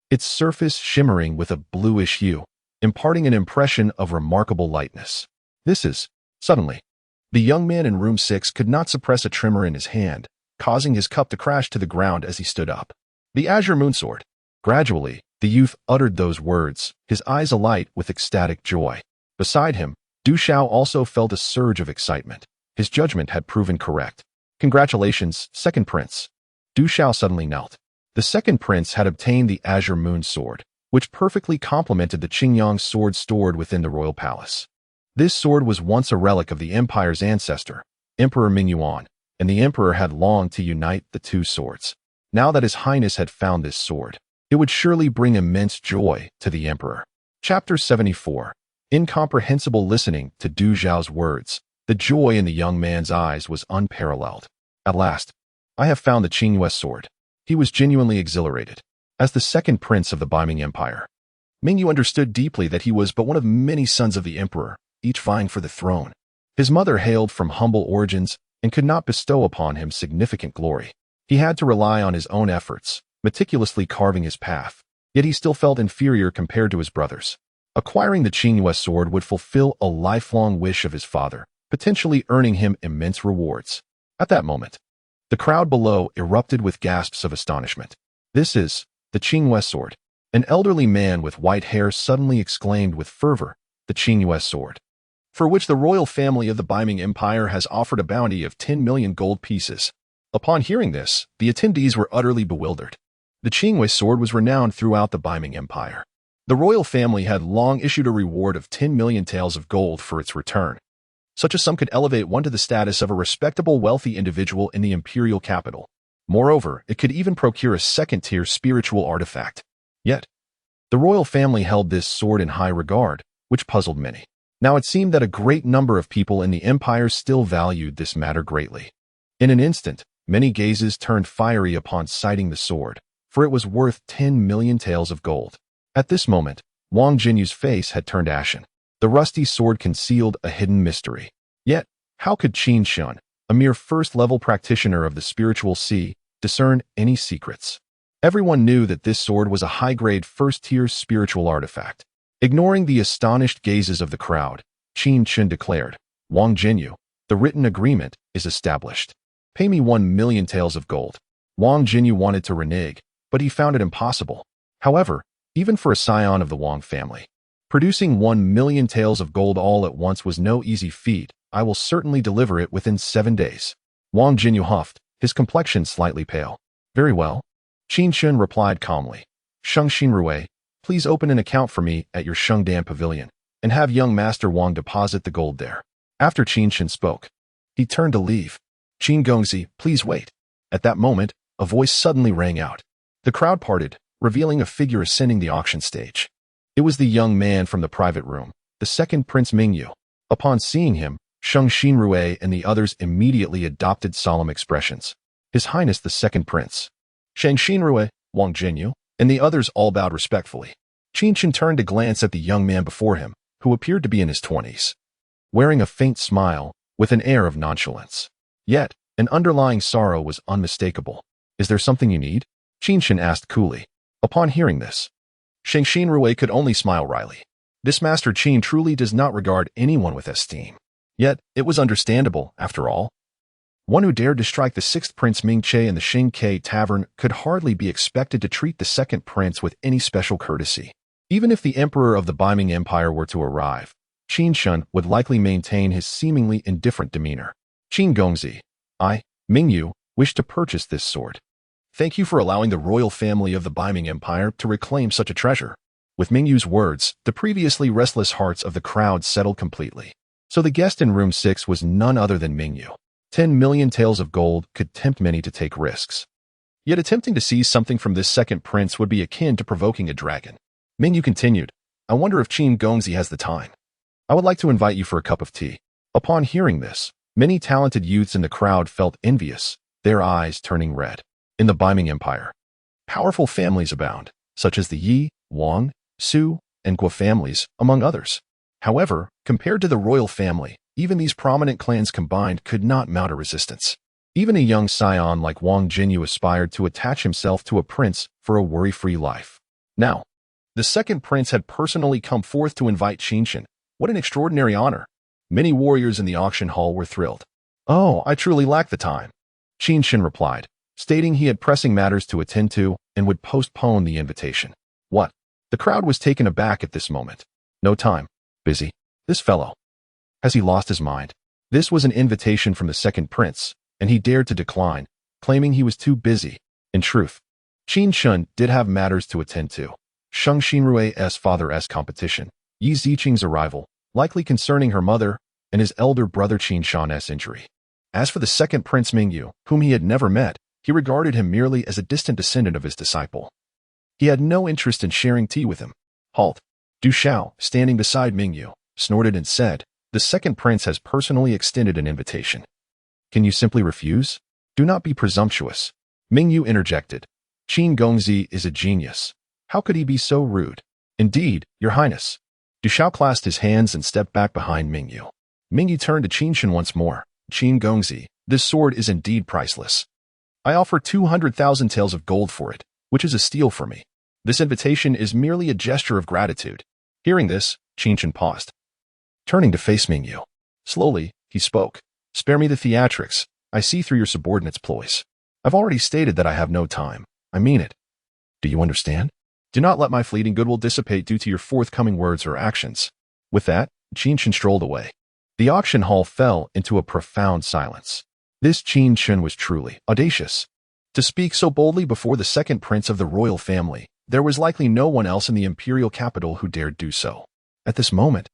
Speaker 1: its surface shimmering with a bluish hue, imparting an impression of remarkable lightness. Suddenly, the young man in room 6 could not suppress a tremor in his hand, causing his cup to crash to the ground as he stood up. The azure moonsword. Gradually, the youth uttered those words, his eyes alight with ecstatic joy. Beside him, Du Xiao also felt a surge of excitement. His judgment had proven correct. Congratulations, second prince. Du Xiao suddenly knelt. The second prince had obtained the azure moon sword, which perfectly complemented the Qingyang sword stored within the royal palace. This sword was once a relic of the empire's ancestor, Emperor Mingyuan, and the emperor had longed to unite the two swords. Now that his highness had found this sword, it would surely bring immense joy to the emperor. Chapter 74. Incomprehensible. Listening to Du Xiao's words, the joy in the young man's eyes was unparalleled. At last, I have found the Qingyue sword. He was genuinely exhilarated. As the second prince of the Baiming Empire, Mingyu understood deeply that he was but one of many sons of the emperor, each vying for the throne. His mother hailed from humble origins and could not bestow upon him significant glory. He had to rely on his own efforts, meticulously carving his path, yet he still felt inferior compared to his brothers. Acquiring the Qingyue sword would fulfill a lifelong wish of his father, potentially earning him immense rewards. At that moment, the crowd below erupted with gasps of astonishment. This is the Qingyue sword. An elderly man with white hair suddenly exclaimed with fervor, the Qingyue sword, for which the royal family of the Baiming Empire has offered a bounty of 10 million gold pieces. Upon hearing this, the attendees were utterly bewildered. The Qingyue sword was renowned throughout the Baiming Empire. The royal family had long issued a reward of 10 million taels of gold for its return. Such a sum could elevate one to the status of a respectable, wealthy individual in the imperial capital. Moreover, it could even procure a second-tier spiritual artifact. Yet, the royal family held this sword in high regard, which puzzled many. Now it seemed that a great number of people in the empire still valued this matter greatly. In an instant, many gazes turned fiery upon sighting the sword, for it was worth 10 million taels of gold. At this moment, Wang Jianyu's face had turned ashen. The rusty sword concealed a hidden mystery. Yet, how could Qin Chen, a mere first-level practitioner of the spiritual sea, discern any secrets? Everyone knew that this sword was a high-grade first-tier spiritual artifact. Ignoring the astonished gazes of the crowd, Qin Chen declared, Wang Jianyu, the written agreement is established. Pay me 1 million taels of gold. Wang Jianyu wanted to renege, but he found it impossible. However, even for a scion of the Wang family, producing 1 million taels of gold all at once was no easy feat. I will certainly deliver it within 7 days. Wang Jianyu huffed, his complexion slightly pale. Very well. Qin Chen replied calmly. Sheng Xinrui, Please open an account for me at your Shengdan pavilion, and have young Master Wang deposit the gold there. After Qin Chen spoke, he turned to leave. Qin Gongzi, please wait. At that moment, a voice suddenly rang out. The crowd parted, revealing a figure ascending the auction stage. It was the young man from the private room, the second Prince Mingyu. Upon seeing him, Sheng Xinrui and the others immediately adopted solemn expressions. His Highness the second prince. Sheng Xinrui, Wang Jinyu, and the others all bowed respectfully. Qin Chen turned to glance at the young man before him, who appeared to be in his 20s. Wearing a faint smile, with an air of nonchalance. Yet, an underlying sorrow was unmistakable. Is there something you need? Qin Chen asked coolly. Upon hearing this, Sheng Xinrui could only smile wryly. This Master Qin truly does not regard anyone with esteem. Yet, it was understandable, after all. One who dared to strike the sixth Prince Ming Che in the Xing Ke Tavern could hardly be expected to treat the second prince with any special courtesy. Even if the Emperor of the Baiming Empire were to arrive, Qin Chen would likely maintain his seemingly indifferent demeanor. Qin Gongzi, I, Mingyu, wish to purchase this sword. Thank you for allowing the royal family of the Baiming Empire to reclaim such a treasure. With Mingyu's words, the previously restless hearts of the crowd settled completely. So the guest in room 6 was none other than Mingyu. 10 million taels of gold could tempt many to take risks. Yet attempting to seize something from this second prince would be akin to provoking a dragon. Mingyu continued, I wonder if Qin Gongzi has the time. I would like to invite you for a cup of tea. Upon hearing this, many talented youths in the crowd felt envious, their eyes turning red. In the Baiming Empire, powerful families abound, such as the Yi, Wang, Su, and Guo families, among others. However, compared to the royal family, even these prominent clans combined could not mount a resistance. Even a young scion like Wang Jinyu aspired to attach himself to a prince for a worry-free life. Now, the second prince had personally come forth to invite Qin Chen. What an extraordinary honor. Many warriors in the auction hall were thrilled. Oh, I truly lack the time, Qin Chen replied, stating he had pressing matters to attend to and would postpone the invitation. What? The crowd was taken aback at this moment. No time. Busy. This fellow. Has he lost his mind? This was an invitation from the second prince, and he dared to decline, claiming he was too busy. In truth, Qin Chen did have matters to attend to. Sheng Xinrui's father's competition, Yi Ziqing's arrival, likely concerning her mother, and his elder brother Qin Shan's injury. As for the second Prince Mingyu, whom he had never met, he regarded him merely as a distant descendant of his disciple. He had no interest in sharing tea with him. Halt. Du Xiao, standing beside Mingyu, snorted and said, the second prince has personally extended an invitation. Can you simply refuse? Do not be presumptuous. Mingyu interjected. Qin Gongzi is a genius. How could he be so rude? Indeed, Your Highness. Du Xiao clasped his hands and stepped back behind Mingyu. Mingyu turned to Qin Chen once more. Qin Gongzi, this sword is indeed priceless. I offer 200,000 taels of gold for it, which is a steal for me. This invitation is merely a gesture of gratitude. Hearing this, Qin Chen paused. Turning to face Mingyu. Slowly, he spoke. Spare me the theatrics. I see through your subordinate's ploys. I've already stated that I have no time. I mean it. Do you understand? Do not let my fleeting goodwill dissipate due to your forthcoming words or actions. With that, Qin Chen strolled away. The auction hall fell into a profound silence. This Qin Chen was truly audacious. To speak so boldly before the second prince of the royal family, there was likely no one else in the imperial capital who dared do so. At this moment,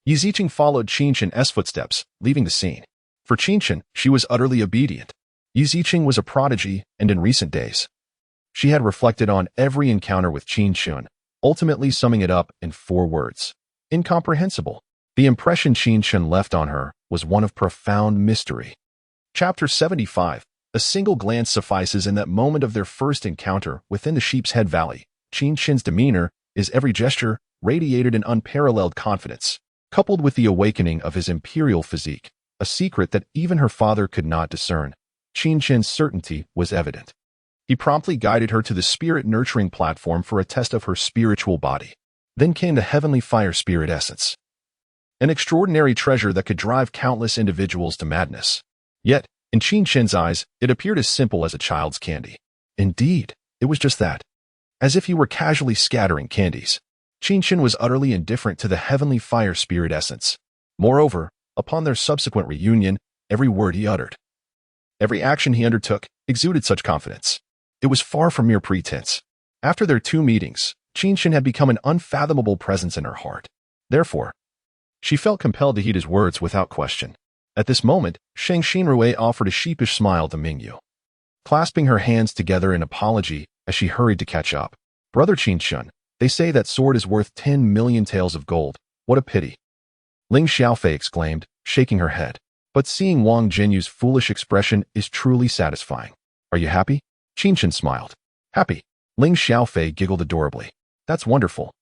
Speaker 1: Yi Ziqing followed Qin Chen's footsteps, leaving the scene. For Qin Chen, she was utterly obedient. Yi Ziqing was a prodigy, and in recent days, she had reflected on every encounter with Qin Chen, ultimately summing it up in 4 words. Incomprehensible. The impression Qin Chen left on her was one of profound mystery. Chapter 75. A single glance suffices. In that moment of their first encounter within the Sheep's Head Valley, Qin Chen's demeanor, his every gesture, radiated an unparalleled confidence, coupled with the awakening of his imperial physique, a secret that even her father could not discern. Qin Chen's certainty was evident. He promptly guided her to the spirit-nurturing platform for a test of her spiritual body. Then came the heavenly fire spirit essence, an extraordinary treasure that could drive countless individuals to madness. Yet, in Qin Chen's eyes, it appeared as simple as a child's candy. Indeed, it was just that. As if he were casually scattering candies, Qin Chen was utterly indifferent to the heavenly fire spirit essence. Moreover, upon their subsequent reunion, every word he uttered, every action he undertook, exuded such confidence. It was far from mere pretense. After their 2 meetings, Qin Chen had become an unfathomable presence in her heart. Therefore, she felt compelled to heed his words without question. At this moment, Shang Xinrui offered a sheepish smile to Mingyu, clasping her hands together in apology as she hurried to catch up. Brother Qin Chen, they say that sword is worth 10 million taels of gold. What a pity. Ling Xiaofei exclaimed, shaking her head. But seeing Wang Jinyu's foolish expression is truly satisfying. Are you happy? Qin Chen smiled. Happy. Ling Xiaofei giggled adorably. That's wonderful.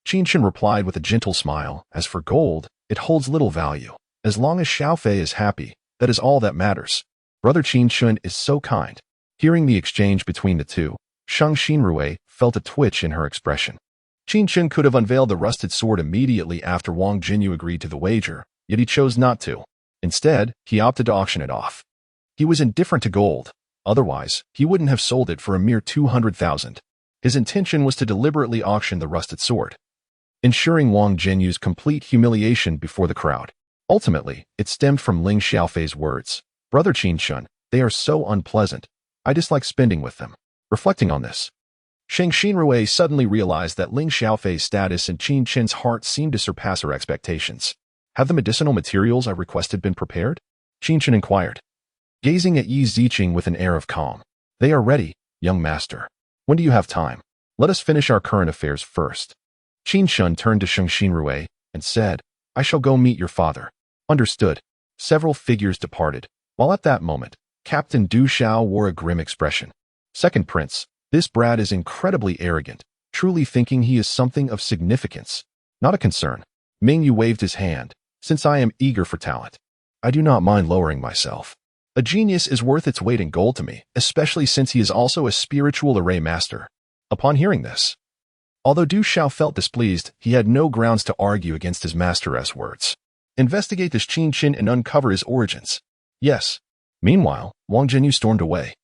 Speaker 1: Qin Chen replied with a gentle smile. As for gold, it holds little value. As long as Xiaofei is happy, that is all that matters. Brother Qin Chen is so kind. Hearing the exchange between the two, Shang Xinrui felt a twitch in her expression. Qin Chen could have unveiled the rusted sword immediately after Wang Jinyu agreed to the wager, yet he chose not to. Instead, he opted to auction it off. He was indifferent to gold. Otherwise, he wouldn't have sold it for a mere 200,000. His intention was to deliberately auction the rusted sword, ensuring Wang Jinyu's complete humiliation before the crowd. Ultimately, it stemmed from Ling Xiaofei's words. Brother Qin Chen, they are so unpleasant. I dislike spending with them. Reflecting on this, Shang Xinrui suddenly realized that Ling Xiaofei's status in Qin Chen's heart seemed to surpass her expectations. Have the medicinal materials I requested been prepared? Qin Chen inquired, gazing at Yi Ziqing with an air of calm. They are ready, young master. When do you have time? Let us finish our current affairs first. Qin Chen turned to Shang Xinrui and said, I shall go meet your father. Understood. Several figures departed, while at that moment, Captain Du Xiao wore a grim expression. Second Prince, this brat is incredibly arrogant, truly thinking he is something of significance. Not a concern. Ming Yu waved his hand. Since I am eager for talent, I do not mind lowering myself. A genius is worth its weight in gold to me, especially since he is also a spiritual array master. Upon hearing this, although Du Xiao felt displeased, he had no grounds to argue against his master's words. Investigate this Qin Chen and uncover his origins. Yes. Meanwhile, Wang Jinyu stormed away,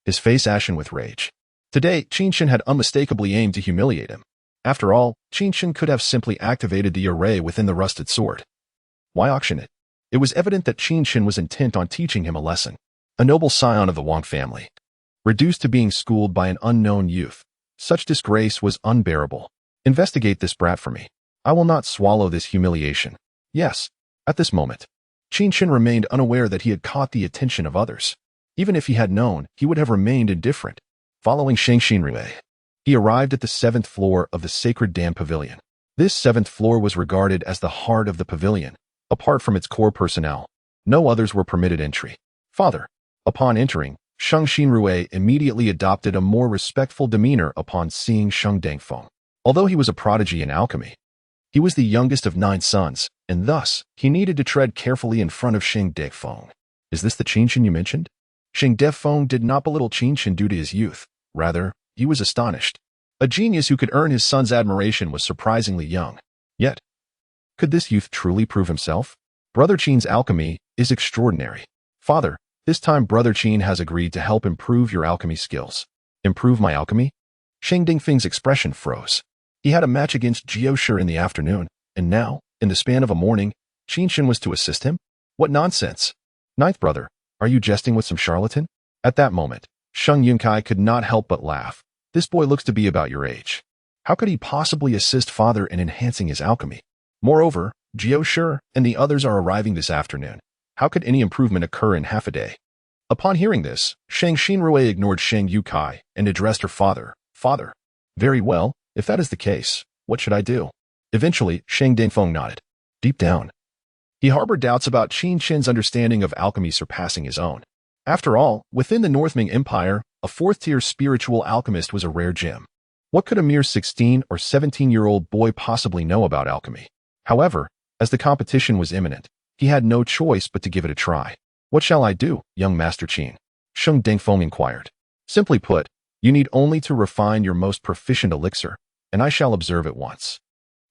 Speaker 1: his face ashen with rage. Today, Qin Chen had unmistakably aimed to humiliate him. After all, Qin Chen could have simply activated the array within the rusted sword. Why auction it? It was evident that Qin Chen was intent on teaching him a lesson. A noble scion of the Wang family, reduced to being schooled by an unknown youth. Such disgrace was unbearable. Investigate this brat for me. I will not swallow this humiliation. Yes. At this moment, Qin Chen remained unaware that he had caught the attention of others. Even if he had known, he would have remained indifferent. Following Shang Xinrui, he arrived at the 7th floor of the Sacred Dam Pavilion. This 7th floor was regarded as the heart of the pavilion. Apart from its core personnel, no others were permitted entry. Father. Upon entering, Shang Xinrui immediately adopted a more respectful demeanor upon seeing Sheng Dangfeng. Although he was a prodigy in alchemy, he was the youngest of 9 sons, and thus, he needed to tread carefully in front of Sheng Dangfeng. Is this the Qin Chen you mentioned? Sheng Dangfeng did not belittle Qin Chen due to his youth. Rather, he was astonished. A genius who could earn his son's admiration was surprisingly young. Yet, could this youth truly prove himself? Brother Qin's alchemy is extraordinary. Father, this time Brother Qin has agreed to help improve your alchemy skills. Improve my alchemy? Sheng Dingfeng's expression froze. He had a match against Jiao Shi in the afternoon, and now, in the span of a morning, Qin Chen was to assist him? What nonsense! Ninth brother, are you jesting with some charlatan? At that moment, Sheng Yunkai could not help but laugh. This boy looks to be about your age. How could he possibly assist father in enhancing his alchemy? Moreover, Jiao Shi and the others are arriving this afternoon. How could any improvement occur in half a day? Upon hearing this, Shang Xinrui ignored Sheng Yukai and addressed her father. Father. Very well, if that is the case, what should I do? Eventually, Sheng Dangfeng nodded. Deep down, he harbored doubts about Qin Chen's understanding of alchemy surpassing his own. After all, within the Northming Empire, a 4th-tier spiritual alchemist was a rare gem. What could a mere 16 or 17-year-old boy possibly know about alchemy? However, as the competition was imminent, he had no choice but to give it a try. What shall I do, young Master Qin? Sheng Dangfeng inquired. Simply put, you need only to refine your most proficient elixir, and I shall observe at once.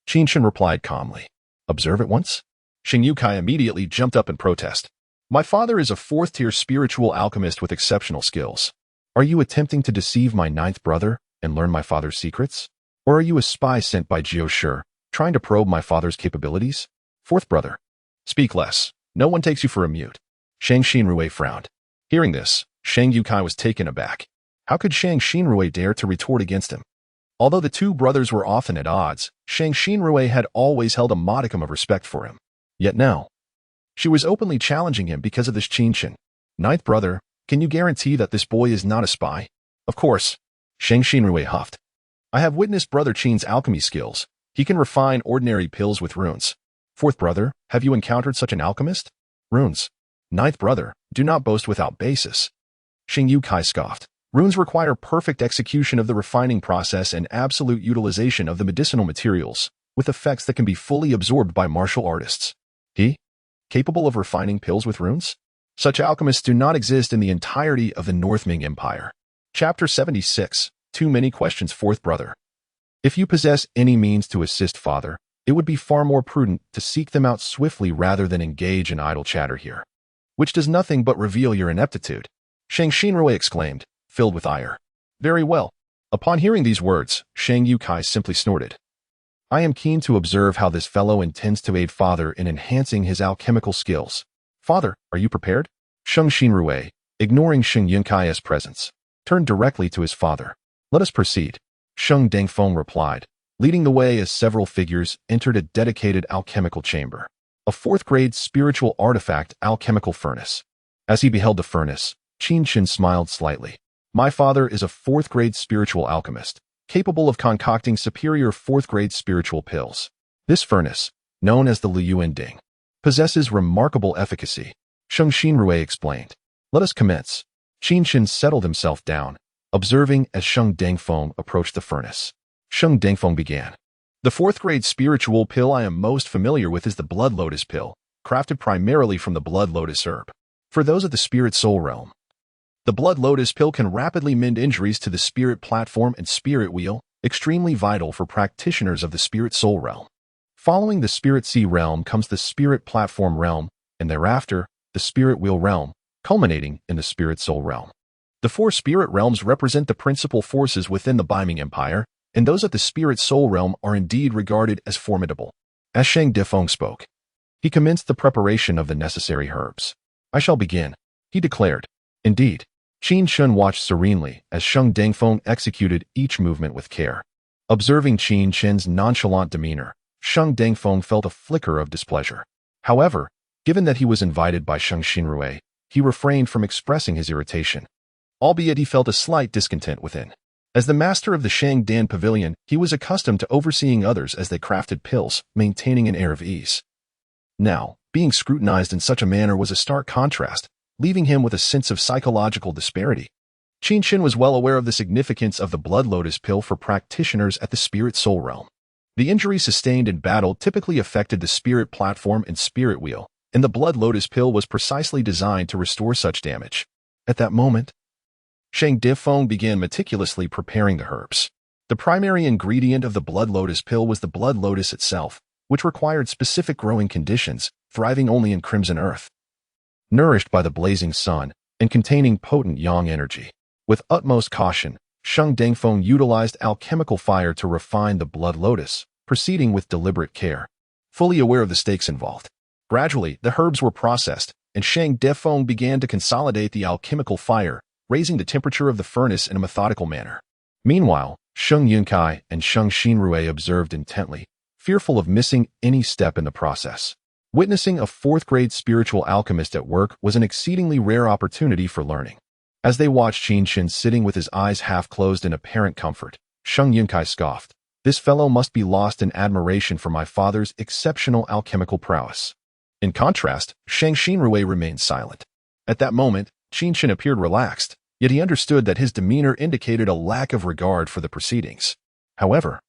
Speaker 1: Qin Chen replied calmly. Observe at once? Sheng Yukai immediately jumped up in protest. My father is a 4th-tier spiritual alchemist with exceptional skills. Are you attempting to deceive my 9th brother and learn my father's secrets? Or are you a spy sent by Jiao Shi, trying to probe my father's capabilities? 4th brother. Speak less. No one takes you for a mute. Shang Xinrui frowned. Hearing this, Sheng Yukai was taken aback. How could Shang Xinrui dare to retort against him? Although the two brothers were often at odds, Shang Xinrui had always held a modicum of respect for him. Yet now, she was openly challenging him because of this Qin Chen. Ninth brother, can you guarantee that this boy is not a spy? Of course, Shang Xinrui huffed. I have witnessed Brother Qin's alchemy skills. He can refine ordinary pills with runes. Fourth brother, have you encountered such an alchemist? Runes. Ninth brother, do not boast without basis. Xing Yukai scoffed. Runes require perfect execution of the refining process and absolute utilization of the medicinal materials, with effects that can be fully absorbed by martial artists. He? Capable of refining pills with runes? Such alchemists do not exist in the entirety of the North Ming Empire. Chapter 76. Too many questions. Fourth brother. If you possess any means to assist father, it would be far more prudent to seek them out swiftly rather than engage in idle chatter here, which does nothing but reveal your ineptitude. Shang Xinrui exclaimed, filled with ire. Very well. Upon hearing these words, Shang Yukai simply snorted. I am keen to observe how this fellow intends to aid father in enhancing his alchemical skills. Father, are you prepared? Shang Xinrui, ignoring Shang Yunkai's presence, turned directly to his father. Let us proceed. Sheng Dengfeng replied, leading the way as several figures entered a dedicated alchemical chamber, a fourth-grade spiritual artifact alchemical furnace. As he beheld the furnace, Qin Chen smiled slightly. My father is a fourth-grade spiritual alchemist, capable of concocting superior fourth-grade spiritual pills. This furnace, known as the Liyuan Ding, possesses remarkable efficacy. Sheng Xinrui explained. Let us commence. Qin Chen settled himself down, observing as Sheng Dengfeng approached the furnace. Sheng Dengfeng began. The fourth-grade spiritual pill I am most familiar with is the Blood Lotus pill, crafted primarily from the Blood Lotus herb. For those of the Spirit Soul realm, the Blood Lotus pill can rapidly mend injuries to the Spirit Platform and Spirit Wheel, extremely vital for practitioners of the Spirit Soul realm. Following the Spirit Sea realm comes the Spirit Platform realm, and thereafter, the Spirit Wheel realm, culminating in the Spirit Soul realm. The four spirit realms represent the principal forces within the Baiming Empire, and those of the Spirit Soul realm are indeed regarded as formidable. As Shang Difeng spoke, he commenced the preparation of the necessary herbs. I shall begin, he declared. Indeed, Qin Chen watched serenely as Sheng Dengfeng executed each movement with care. Observing Qin Chen's nonchalant demeanor, Sheng Dengfeng felt a flicker of displeasure. However, given that he was invited by Sheng Xinrui, he refrained from expressing his irritation, albeit he felt a slight discontent within. As the master of the Shang Dan Pavilion, he was accustomed to overseeing others as they crafted pills, maintaining an air of ease. Now, being scrutinized in such a manner was a stark contrast, leaving him with a sense of psychological disparity. Qin Chen was well aware of the significance of the Blood Lotus pill for practitioners at the Spirit Soul realm. The injuries sustained in battle typically affected the Spirit Platform and Spirit Wheel, and the Blood Lotus pill was precisely designed to restore such damage. At that moment, Shang Difeng began meticulously preparing the herbs. The primary ingredient of the Blood Lotus pill was the Blood Lotus itself, which required specific growing conditions, thriving only in crimson earth. Nourished by the blazing sun and containing potent yang energy. With utmost caution, Sheng Dengfeng utilized alchemical fire to refine the Blood Lotus, proceeding with deliberate care, fully aware of the stakes involved. Gradually, the herbs were processed, and Sheng Dengfeng began to consolidate the alchemical fire, raising the temperature of the furnace in a methodical manner. Meanwhile, Sheng Yunkai and Sheng Xinrui observed intently, fearful of missing any step in the process. Witnessing a fourth-grade spiritual alchemist at work was an exceedingly rare opportunity for learning. As they watched Qin Chen sitting with his eyes half-closed in apparent comfort, Sheng Yunkai scoffed. This fellow must be lost in admiration for my father's exceptional alchemical prowess. In contrast, Shang Xinrui remained silent. At that moment, Qin Chen appeared relaxed, yet he understood that his demeanor indicated a lack of regard for the proceedings. However,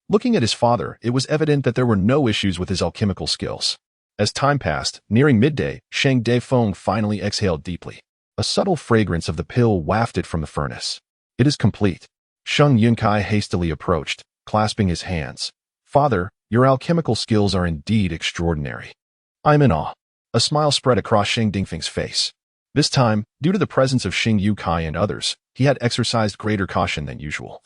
Speaker 1: looking at his father, it was evident that there were no issues with his alchemical skills. As time passed, nearing midday, Shang Dengfeng finally exhaled deeply. A subtle fragrance of the pill wafted from the furnace. It is complete. Sheng Yunkai hastily approached, clasping his hands. Father, your alchemical skills are indeed extraordinary. I'm in awe. A smile spread across Sheng Dengfeng's face. This time, due to the presence of Sheng Yukai and others, he had exercised greater caution than usual.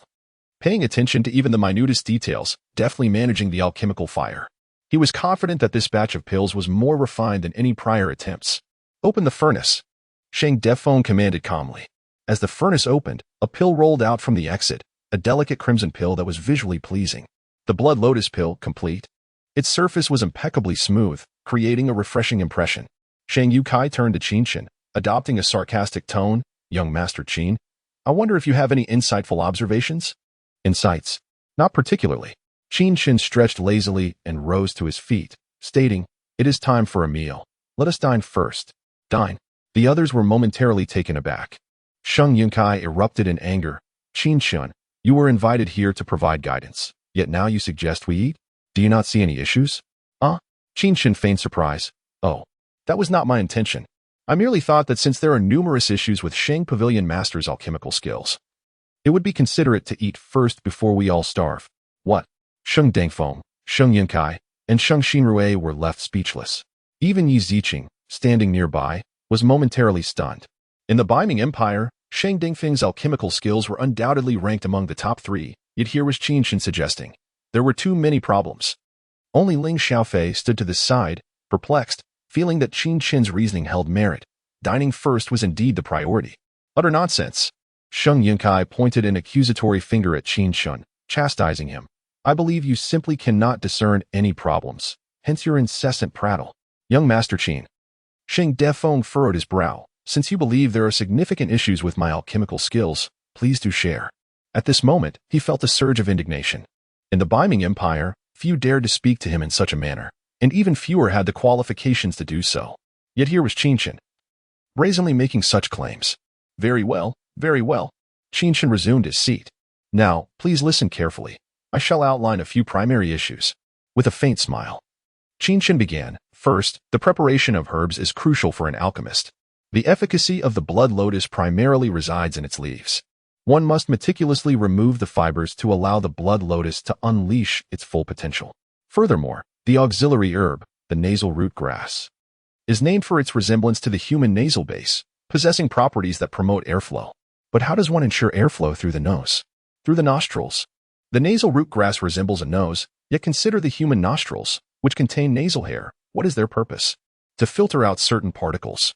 Speaker 1: Paying attention to even the minutest details, deftly managing the alchemical fire. He was confident that this batch of pills was more refined than any prior attempts. Open the furnace. Shang Dengfeng commanded calmly. As the furnace opened, a pill rolled out from the exit, a delicate crimson pill that was visually pleasing. The blood lotus pill, complete. Its surface was impeccably smooth, creating a refreshing impression. Shang Yukai turned to Qin Chen, adopting a sarcastic tone. Young Master Qin, I wonder if you have any insightful observations? Insights? Not particularly. Qin Chen stretched lazily and rose to his feet, stating, It is time for a meal. Let us dine first. Dine. The others were momentarily taken aback. Shang Yunkai erupted in anger. Qin Chen, you were invited here to provide guidance, yet now you suggest we eat? Do you not see any issues? Qin Chen feigned surprise. Oh, that was not my intention. I merely thought that since there are numerous issues with Shang Pavilion Master's alchemical skills, it would be considerate to eat first before we all starve. What? Sheng Dangfeng, Sheng Yunkai, and Sheng Xinrui were left speechless. Even Yi Ziqing, standing nearby, was momentarily stunned. In the Biming Empire, Shang Dingfeng's alchemical skills were undoubtedly ranked among the top 3, yet here was Qin Chen suggesting there were too many problems. Only Ling Xiaofei stood to the side, perplexed, feeling that Qin Chen's reasoning held merit. Dining first was indeed the priority. Utter nonsense. Sheng Yunkai pointed an accusatory finger at Qin Chen, chastising him. I believe you simply cannot discern any problems, hence your incessant prattle. Young Master Qin. Sheng Defeng furrowed his brow. Since you believe there are significant issues with my alchemical skills, please do share. At this moment, he felt a surge of indignation. In the Biming Empire, few dared to speak to him in such a manner, and even fewer had the qualifications to do so. Yet here was Qin Chen, brazenly making such claims. Very well, very well. Qin Chen resumed his seat. Now, please listen carefully. I shall outline a few primary issues. With a faint smile, Qin Chen began. First, the preparation of herbs is crucial for an alchemist. The efficacy of the blood lotus primarily resides in its leaves. One must meticulously remove the fibers to allow the blood lotus to unleash its full potential. Furthermore, the auxiliary herb, the nasal root grass, is named for its resemblance to the human nasal base, possessing properties that promote airflow. But how does one ensure airflow through the nose? Through the nostrils. The nasal root grass resembles a nose, yet consider the human nostrils, which contain nasal hair. What is their purpose? To filter out certain particles.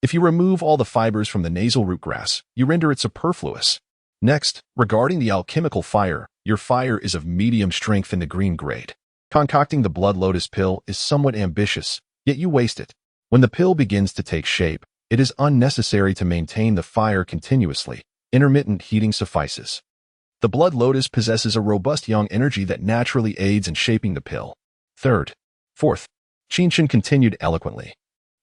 Speaker 1: If you remove all the fibers from the nasal root grass, you render it superfluous. Next, regarding the alchemical fire, your fire is of medium strength in the green grade. Concocting the blood lotus pill is somewhat ambitious, yet you waste it. When the pill begins to take shape, it is unnecessary to maintain the fire continuously. Intermittent heating suffices. The blood lotus possesses a robust yang energy that naturally aids in shaping the pill. Fourth, Qin Chen continued eloquently,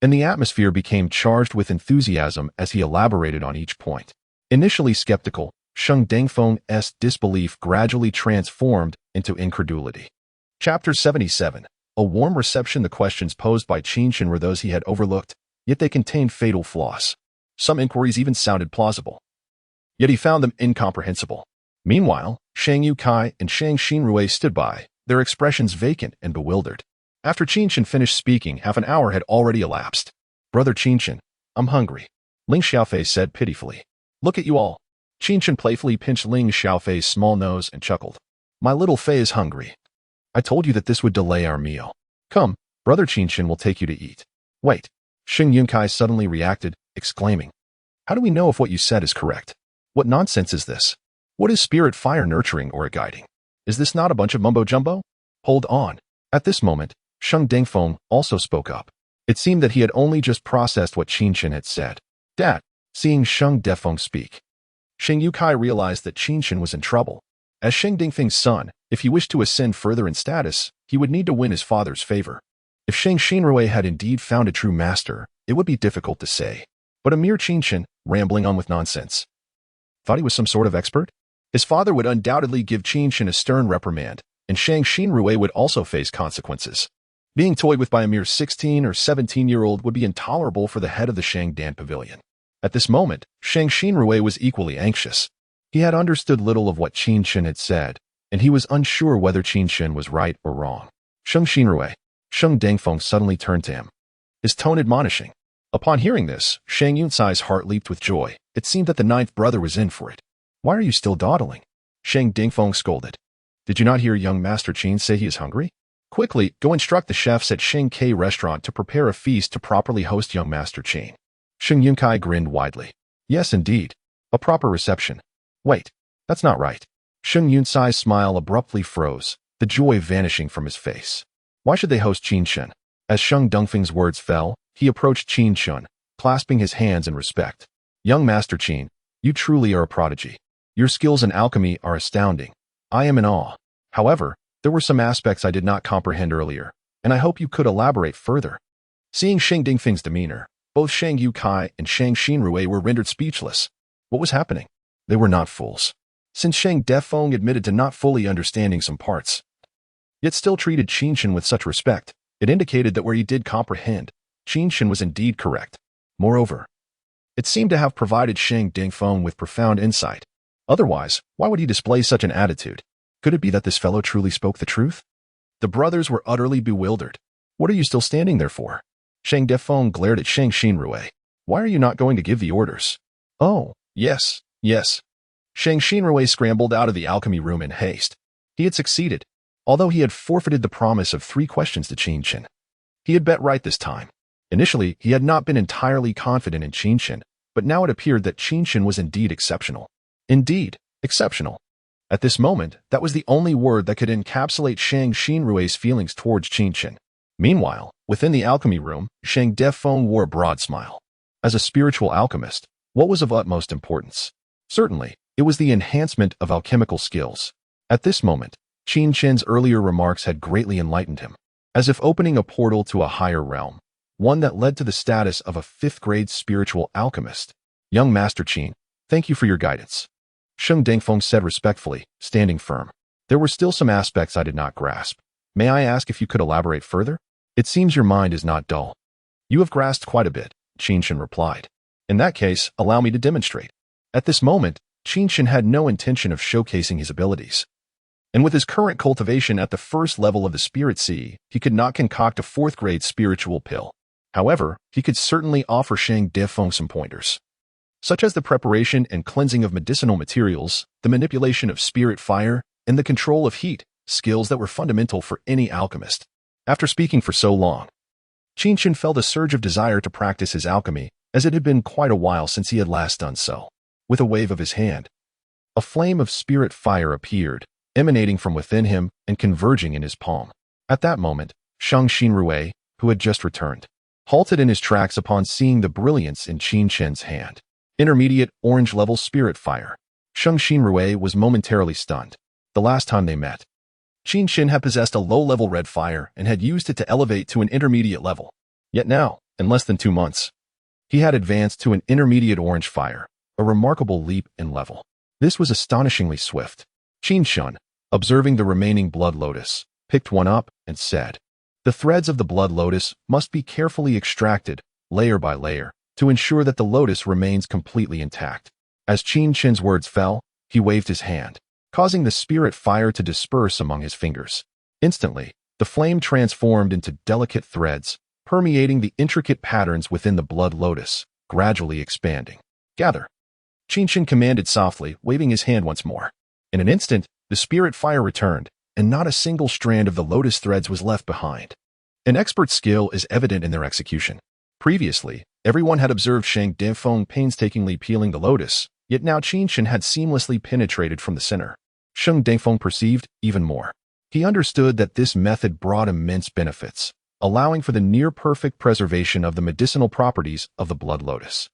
Speaker 1: and the atmosphere became charged with enthusiasm as he elaborated on each point. Initially skeptical, Sheng Dangfeng's disbelief gradually transformed into incredulity. Chapter 77. A warm reception. The questions posed by Qin Chen were those he had overlooked, yet they contained fatal flaws. Some inquiries even sounded plausible, yet he found them incomprehensible. Meanwhile, Shang Yukai and Shang Xinrui stood by, their expressions vacant and bewildered. After Qin Chen finished speaking, half an hour had already elapsed. Brother Qin Chen, I'm hungry, Ling Xiaofei said pitifully. Look at you all. Qin Chen playfully pinched Ling Xiaofei's small nose and chuckled. My little Fei is hungry. I told you that this would delay our meal. Come, Brother Qin Chen will take you to eat. Wait. Sheng Yunkai suddenly reacted, exclaiming. How do we know if what you said is correct? What nonsense is this? What is spirit fire nurturing or guiding? Is this not a bunch of mumbo-jumbo? Hold on. At this moment, Sheng Dangfeng also spoke up. It seemed that he had only just processed what Qin Chen had said. Dad, seeing Sheng Dangfeng speak, Sheng Yukai realized that Qin Chen was in trouble. As Sheng Dingfeng's son, if he wished to ascend further in status, he would need to win his father's favor. If Shang Xinrui had indeed found a true master, it would be difficult to say. But a mere Qin Chen, rambling on with nonsense. Thought he was some sort of expert? His father would undoubtedly give Qin Chen a stern reprimand, and Shang Xinrui would also face consequences. Being toyed with by a mere 16 or 17-year-old would be intolerable for the head of the Shang Dan Pavilion. At this moment, Shang Xinrui was equally anxious. He had understood little of what Qin Chen had said, and he was unsure whether Qin Chen was right or wrong. Sheng Xinrui, Sheng Dangfeng suddenly turned to him, his tone admonishing. Upon hearing this, Shang Yunsai's heart leaped with joy. It seemed that the ninth brother was in for it. Why are you still dawdling? Sheng Dingfeng scolded. Did you not hear young Master Qin say he is hungry? Quickly, go instruct the chefs at Sheng K restaurant to prepare a feast to properly host young Master Qin. Sheng Yunkai grinned widely. Yes, indeed. A proper reception. Wait, that's not right. Sheng Yunsai's smile abruptly froze, the joy vanishing from his face. Why should they host Qin Chen? As Sheng Dongfeng's words fell, he approached Qin Chen, clasping his hands in respect. Young Master Qin, you truly are a prodigy. Your skills in alchemy are astounding. I am in awe. However, there were some aspects I did not comprehend earlier, and I hope you could elaborate further. Seeing Sheng Dingfeng's demeanor, both Shang Yukai and Shang Xinrui were rendered speechless. What was happening? They were not fools. Since Shang Defeng admitted to not fully understanding some parts, yet still treated Qin Chen with such respect, it indicated that where he did comprehend, Qin Chen was indeed correct. Moreover, it seemed to have provided Shang Dingfeng with profound insight. Otherwise, why would he display such an attitude? Could it be that this fellow truly spoke the truth? The brothers were utterly bewildered. What are you still standing there for? Shang Defeng glared at Shang Xinrui. Why are you not going to give the orders? Oh, yes. Shang Xinrui scrambled out of the alchemy room in haste. He had succeeded, although he had forfeited the promise of 3 questions to Qin Chen. He had bet right this time. Initially, he had not been entirely confident in Qin Chen, but now it appeared that Qin Chen was indeed exceptional. Indeed, exceptional. At this moment, that was the only word that could encapsulate Shang Xinrui's feelings towards Qin Chen. Meanwhile, within the alchemy room, Shang Defeng wore a broad smile. As a spiritual alchemist, what was of utmost importance? Certainly, it was the enhancement of alchemical skills. At this moment, Qin Chen's earlier remarks had greatly enlightened him, as if opening a portal to a higher realm, one that led to the status of a 5th-grade spiritual alchemist. Young Master Qin, thank you for your guidance. Sheng Dingfeng said respectfully, standing firm. There were still some aspects I did not grasp. May I ask if you could elaborate further? It seems your mind is not dull. You have grasped quite a bit, Qin Chen replied. In that case, allow me to demonstrate. At this moment, Qin Chen had no intention of showcasing his abilities. And with his current cultivation at the 1st level of the Spirit Sea, he could not concoct a 4th-grade spiritual pill. However, he could certainly offer Shang Defeng some pointers, such as the preparation and cleansing of medicinal materials, the manipulation of spirit fire, and the control of heat, skills that were fundamental for any alchemist. After speaking for so long, Qin Chen felt a surge of desire to practice his alchemy, as it had been quite a while since he had last done so. With a wave of his hand, a flame of spirit fire appeared, emanating from within him and converging in his palm. At that moment, Shang Xinrui, who had just returned, halted in his tracks upon seeing the brilliance in Qin Chen's hand. Intermediate orange-level spirit fire. Shang Xinrui was momentarily stunned. The last time they met, Qin Chen had possessed a low-level red fire and had used it to elevate to an intermediate level. Yet now, in less than 2 months, he had advanced to an intermediate orange fire, a remarkable leap in level. This was astonishingly swift. Qin Chen, observing the remaining blood lotus, picked one up and said, "The threads of the blood lotus must be carefully extracted, layer by layer, to ensure that the lotus remains completely intact." As Qin Chen's words fell, he waved his hand, causing the spirit fire to disperse among his fingers. Instantly, the flame transformed into delicate threads, permeating the intricate patterns within the blood lotus, gradually expanding. "Gather," Qin Chen commanded softly, waving his hand once more. In an instant, the spirit fire returned, and not a single strand of the lotus threads was left behind. An expert skill is evident in their execution. Previously, everyone had observed Shang Defeng painstakingly peeling the lotus, yet now Qin Chen had seamlessly penetrated from the center. Sheng Dingfeng perceived even more. He understood that this method brought immense benefits, allowing for the near-perfect preservation of the medicinal properties of the blood lotus.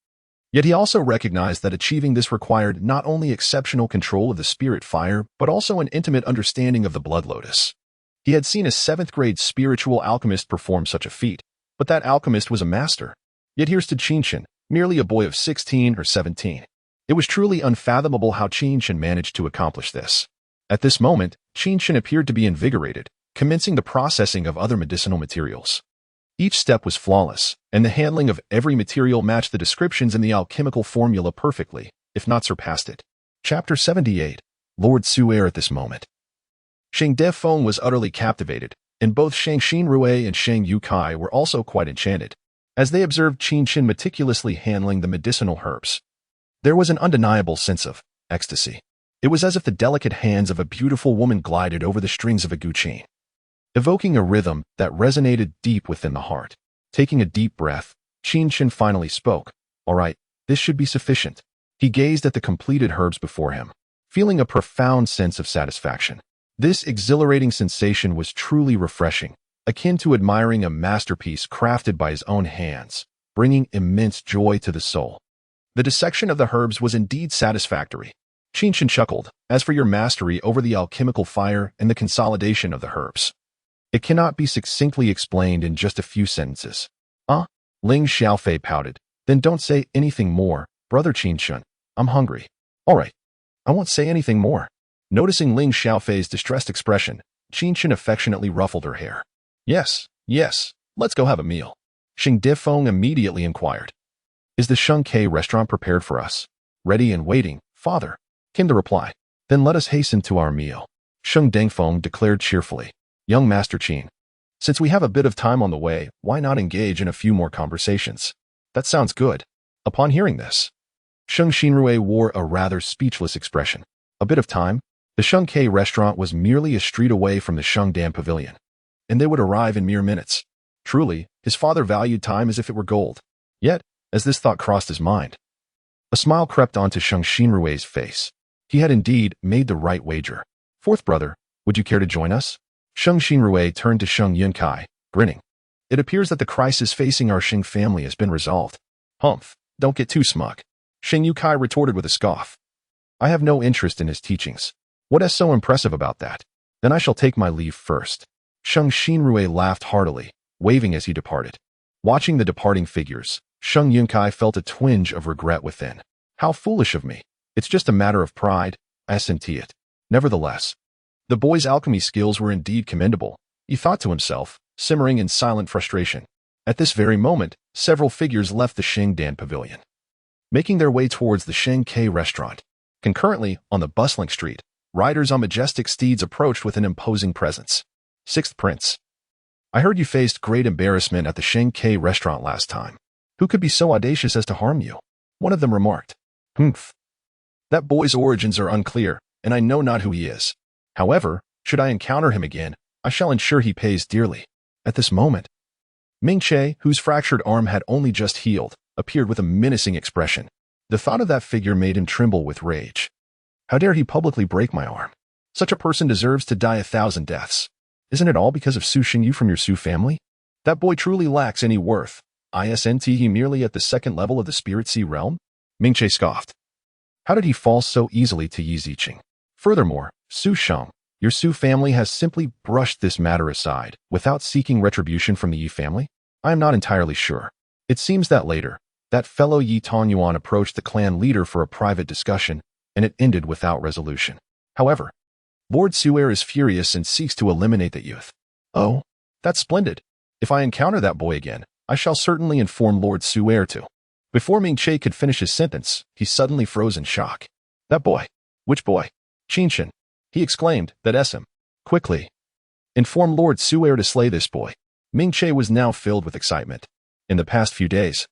Speaker 1: Yet he also recognized that achieving this required not only exceptional control of the spirit fire, but also an intimate understanding of the blood lotus. He had seen a 7th-grade spiritual alchemist perform such a feat, but that alchemist was a master. Yet here's to Qin Chen, merely a boy of 16 or 17. It was truly unfathomable how Qin Chen managed to accomplish this. At this moment, Qin Chen appeared to be invigorated, commencing the processing of other medicinal materials. Each step was flawless, and the handling of every material matched the descriptions in the alchemical formula perfectly, if not surpassed it. Chapter 78. Lord Su'er at this moment. Shang Defeng was utterly captivated, and both Shang Xinrui and Shang Yukai were also quite enchanted, as they observed Qin Chen meticulously handling the medicinal herbs. There was an undeniable sense of ecstasy. It was as if the delicate hands of a beautiful woman glided over the strings of a guqin, evoking a rhythm that resonated deep within the heart. Taking a deep breath, Qin Chen finally spoke. "All right, this should be sufficient." He gazed at the completed herbs before him. feeling a profound sense of satisfaction. This exhilarating sensation was truly refreshing, akin to admiring a masterpiece crafted by his own hands, bringing immense joy to the soul. The dissection of the herbs was indeed satisfactory. Qin Chen chuckled, as for your mastery over the alchemical fire and the consolidation of the herbs, it cannot be succinctly explained in just a few sentences. Ling Xiaofei pouted. Then don't say anything more, brother Qin Chen. I'm hungry. All right. I won't say anything more. Noticing Ling Xiaofei's distressed expression, Qin Chen affectionately ruffled her hair. Yes, let's go have a meal. Xing Defeng immediately inquired. Is the Sheng Ke restaurant prepared for us? Ready and waiting, father, came the reply. Then let us hasten to our meal. Sheng Defeng declared cheerfully. Young Master Qin, since we have a bit of time on the way, why not engage in a few more conversations? That sounds good. Upon hearing this, Sheng Xinrui wore a rather speechless expression. A bit of time? The Sheng Ke restaurant was merely a street away from the Shengdan Pavilion, and they would arrive in mere minutes. Truly, his father valued time as if it were gold. Yet, as this thought crossed his mind, a smile crept onto Sheng Xinrui's face. He had indeed made the right wager. Fourth brother, would you care to join us? Sheng Xinrui turned to Sheng Yunkai, grinning. It appears that the crisis facing our Sheng family has been resolved. Humph, don't get too smug. Sheng Yunkai retorted with a scoff. I have no interest in his teachings. What is so impressive about that? Then I shall take my leave first. Sheng Xinrui laughed heartily, waving as he departed. Watching the departing figures, Sheng Yunkai felt a twinge of regret within. How foolish of me. It's just a matter of pride, I assent it. Nevertheless, the boy's alchemy skills were indeed commendable, he thought to himself, simmering in silent frustration. At this very moment, several figures left the Shengdan Pavilion, making their way towards the Sheng Ke restaurant. Concurrently, on the bustling street, riders on majestic steeds approached with an imposing presence. Sixth Prince, I heard you faced great embarrassment at the Sheng Ke restaurant last time. Who could be so audacious as to harm you? One of them remarked. Humph. That boy's origins are unclear, and I know not who he is. However, should I encounter him again, I shall ensure he pays dearly. At this moment, Ming Che, whose fractured arm had only just healed, appeared with a menacing expression. The thought of that figure made him tremble with rage. How dare he publicly break my arm? Such a person deserves to die 1,000 deaths. Isn't it all because of Su Xingyu from your Su family? That boy truly lacks any worth. Isn't he merely at the second level of the Spirit Sea realm? Ming Che scoffed. How did he fall so easily to Yi Ziqing? Furthermore, Su Sheng, your Su family has simply brushed this matter aside, without seeking retribution from the Yi family? I am not entirely sure. It seems that later, that fellow Yi Tonyuan approached the clan leader for a private discussion, and it ended without resolution. However, Lord Su'er is furious and seeks to eliminate the youth. Oh, that's splendid. If I encounter that boy again, I shall certainly inform Lord Su'er too. Before Ming Che could finish his sentence, he suddenly froze in shock. That boy? Which boy? Qin Chen, he exclaimed, that SM. Quickly. Inform Lord Su'er to slay this boy. Ming Che was now filled with excitement. In the past few days,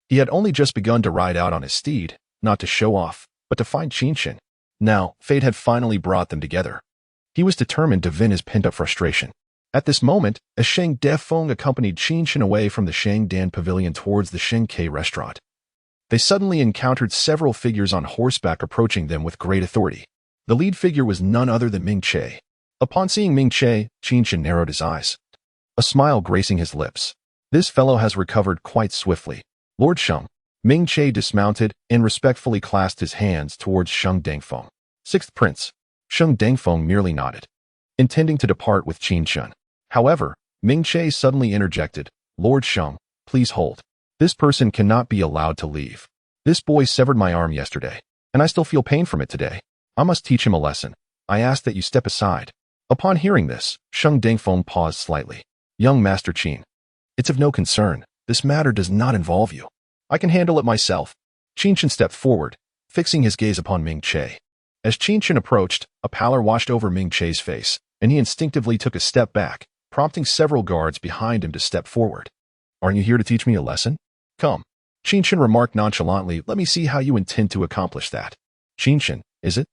Speaker 1: he had only just begun to ride out on his steed, not to show off, but to find Qin Chen. Now, fate had finally brought them together. He was determined to vent his pent-up frustration. At this moment, as Sheng Defeng accompanied Qin Chen away from the Shengdan Pavilion towards the Sheng Ke restaurant, they suddenly encountered several figures on horseback approaching them with great authority. The lead figure was none other than Ming Che. Upon seeing Ming Che, Qin Chen narrowed his eyes, a smile gracing his lips. This fellow has recovered quite swiftly. Lord Sheng. Ming Che dismounted and respectfully clasped his hands towards Sheng Dengfeng. Sixth Prince. Sheng Dengfeng merely nodded, intending to depart with Qin Chen. However, Ming Che suddenly interjected, Lord Sheng, please hold. This person cannot be allowed to leave. This boy severed my arm yesterday, and I still feel pain from it today. I must teach him a lesson. I ask that you step aside. Upon hearing this, Sheng Dengfeng paused slightly. Young Master Qin, it's of no concern. This matter does not involve you. I can handle it myself. Qin Chen stepped forward, fixing his gaze upon Ming Che. As Qin Chen approached, a pallor washed over Ming Che's face, and he instinctively took a step back, prompting several guards behind him to step forward. Aren't you here to teach me a lesson? Come. Qin Chen remarked nonchalantly, let me see how you intend to accomplish that. Qin Chen, is it?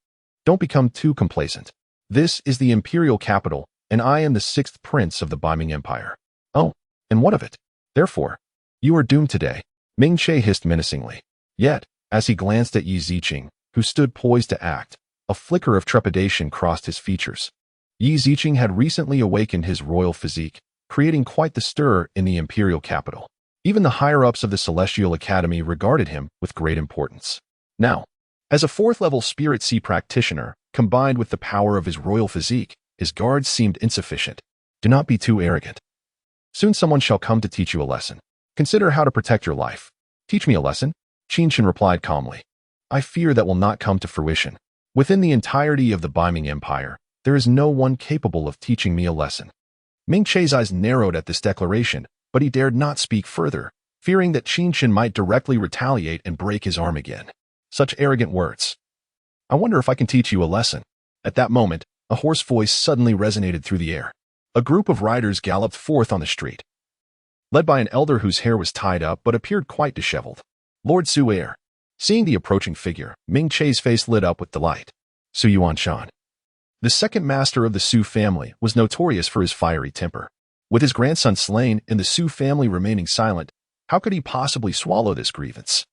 Speaker 1: Don't become too complacent. This is the imperial capital, and I am the sixth prince of the Baiming Empire. Oh, and what of it? Therefore, you are doomed today. Ming Che hissed menacingly. Yet, as he glanced at Yi Ziqing, who stood poised to act, A flicker of trepidation crossed his features. Yi Ziqing had recently awakened his royal physique, creating quite the stir in the imperial capital. Even the higher-ups of the Celestial Academy regarded him with great importance. Now, as a fourth-level Spirit Sea practitioner, combined with the power of his royal physique, his guards seemed insufficient. Do not be too arrogant. Soon someone shall come to teach you a lesson. Consider how to protect your life. Teach me a lesson? Qin Chen replied calmly. I fear that will not come to fruition. Within the entirety of the Baiming Empire, there is no one capable of teaching me a lesson. Ming Che's eyes narrowed at this declaration, but he dared not speak further, fearing that Qin Chen might directly retaliate and break his arm again. Such arrogant words. I wonder if I can teach you a lesson. At that moment, a hoarse voice suddenly resonated through the air. A group of riders galloped forth on the street, led by an elder whose hair was tied up but appeared quite disheveled. Lord Su Heir. Seeing the approaching figure, Ming Che's face lit up with delight. Su Yuanshan. The second master of the Su family was notorious for his fiery temper. With his grandson slain and the Su family remaining silent, how could he possibly swallow this grievance?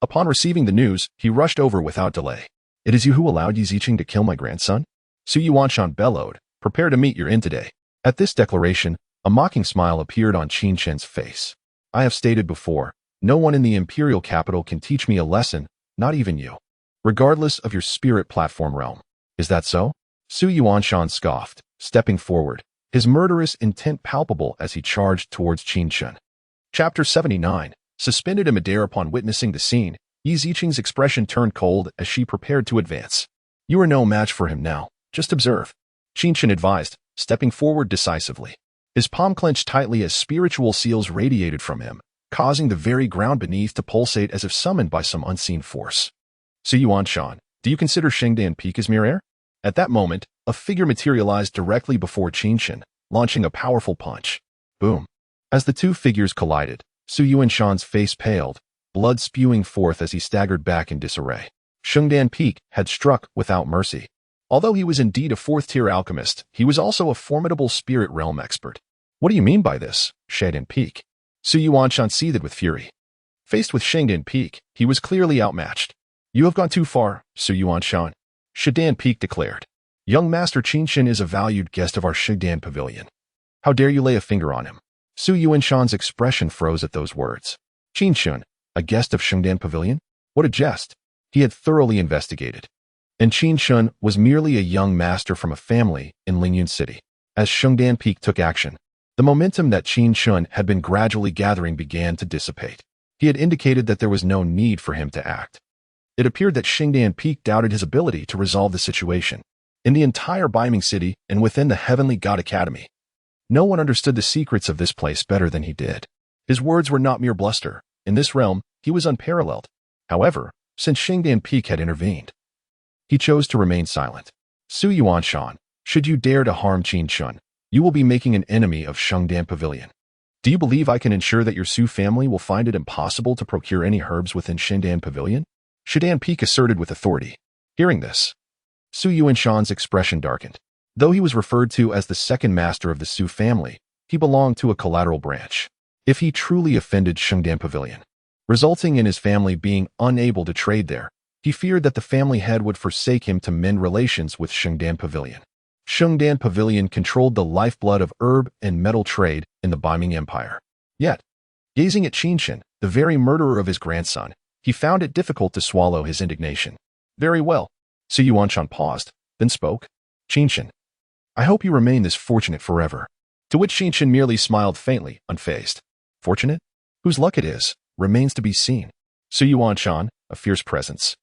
Speaker 1: Upon receiving the news, he rushed over without delay. It is you who allowed Yi Ziqing to kill my grandson? Su Yuanshan bellowed. Prepare to meet your end today. At this declaration, a mocking smile appeared on Qin Chen's face. I have stated before, no one in the imperial capital can teach me a lesson, not even you. Regardless of your spirit platform realm. Is that so? Su Yuanshan scoffed, stepping forward, his murderous intent palpable as he charged towards Qin Chen. Chapter 79. Suspended in midair upon witnessing the scene, Yi Ziqing's expression turned cold as she prepared to advance. You are no match for him now, just observe. Qin Chen advised, stepping forward decisively. His palm clenched tightly as spiritual seals radiated from him, causing the very ground beneath to pulsate as if summoned by some unseen force. Su Yuanshan, do you consider Shengdan Peak as mere air? At that moment, a figure materialized directly before Qin Chen, launching a powerful punch. Boom. As the two figures collided, Su Yuanshan's face paled, blood spewing forth as he staggered back in disarray. Shengdan Peak had struck without mercy. Although he was indeed a fourth-tier alchemist, he was also a formidable spirit realm expert. What do you mean by this, Shengdan Peak? Su Yuanshan seethed with fury. Faced with Shengdan Peak, he was clearly outmatched. You have gone too far, Su Yuanshan. Shengdan Peak declared. Young Master Qin Chen is a valued guest of our Shengdan Pavilion. How dare you lay a finger on him? Su Yuanshan's expression froze at those words. Qin Chen, a guest of Shengdan Pavilion? What a jest. He had thoroughly investigated. And Qin Chen was merely a young master from a family in Lingyun City. As Shengdan Peak took action, the momentum that Qin Chen had been gradually gathering began to dissipate. He had indicated that there was no need for him to act. It appeared that Shengdan Peak doubted his ability to resolve the situation. In the entire Baiming City and within the Heavenly God Academy, no one understood the secrets of this place better than he did. His words were not mere bluster. In this realm, he was unparalleled. However, since Shengdan Peak had intervened, he chose to remain silent. Su Yuanshan, should you dare to harm Qin Chen, you will be making an enemy of Shengdan Pavilion. Do you believe I can ensure that your Su family will find it impossible to procure any herbs within Shengdan Pavilion? Shengdan Peak asserted with authority. Hearing this, Su Yuanshan's expression darkened. Though he was referred to as the second master of the Su family, he belonged to a collateral branch. If he truly offended Shengdan Pavilion, resulting in his family being unable to trade there, he feared that the family head would forsake him to mend relations with Shengdan Pavilion. Shengdan Pavilion controlled the lifeblood of herb and metal trade in the Baiming Empire. Yet, gazing at Qin Chen, the very murderer of his grandson, he found it difficult to swallow his indignation. Very well. Su Yuanshan paused, then spoke. Qin Chen, I hope you remain this fortunate forever. To which Qin Chen merely smiled faintly, unfazed. Fortunate? Whose luck it is, remains to be seen. Su Yuanshan, a fierce presence,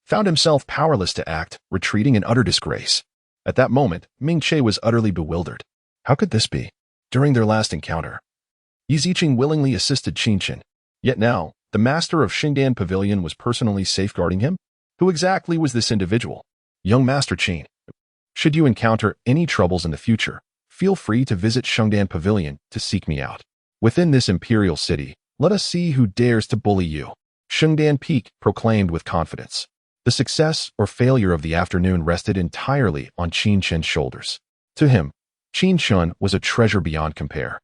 Speaker 1: found himself powerless to act, retreating in utter disgrace. At that moment, Ming Che was utterly bewildered. How could this be? During their last encounter, Yi Ziqing willingly assisted Qin Chen. Yet now, the master of Shengdan Pavilion was personally safeguarding him? Who exactly was this individual? Young Master Qin, should you encounter any troubles in the future, feel free to visit Shengdan Pavilion to seek me out. Within this imperial city, let us see who dares to bully you. Shengdan Peak proclaimed with confidence. The success or failure of the afternoon rested entirely on Qin Chen's shoulders. To him, Qin Chen was a treasure beyond compare.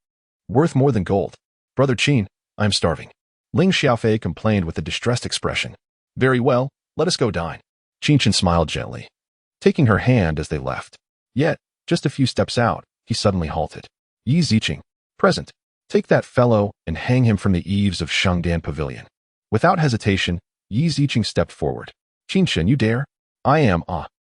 Speaker 1: Worth more than gold. Brother Qin, I am starving. Ling Xiaofei complained with a distressed expression. Very well, let us go dine. Qin Chen smiled gently, taking her hand as they left. Yet, just a few steps out, he suddenly halted. Yi Ziqing, present. Take that fellow and hang him from the eaves of Shengdan Pavilion. Without hesitation, Yi Ziqing stepped forward. Qin Chen, you dare? I am,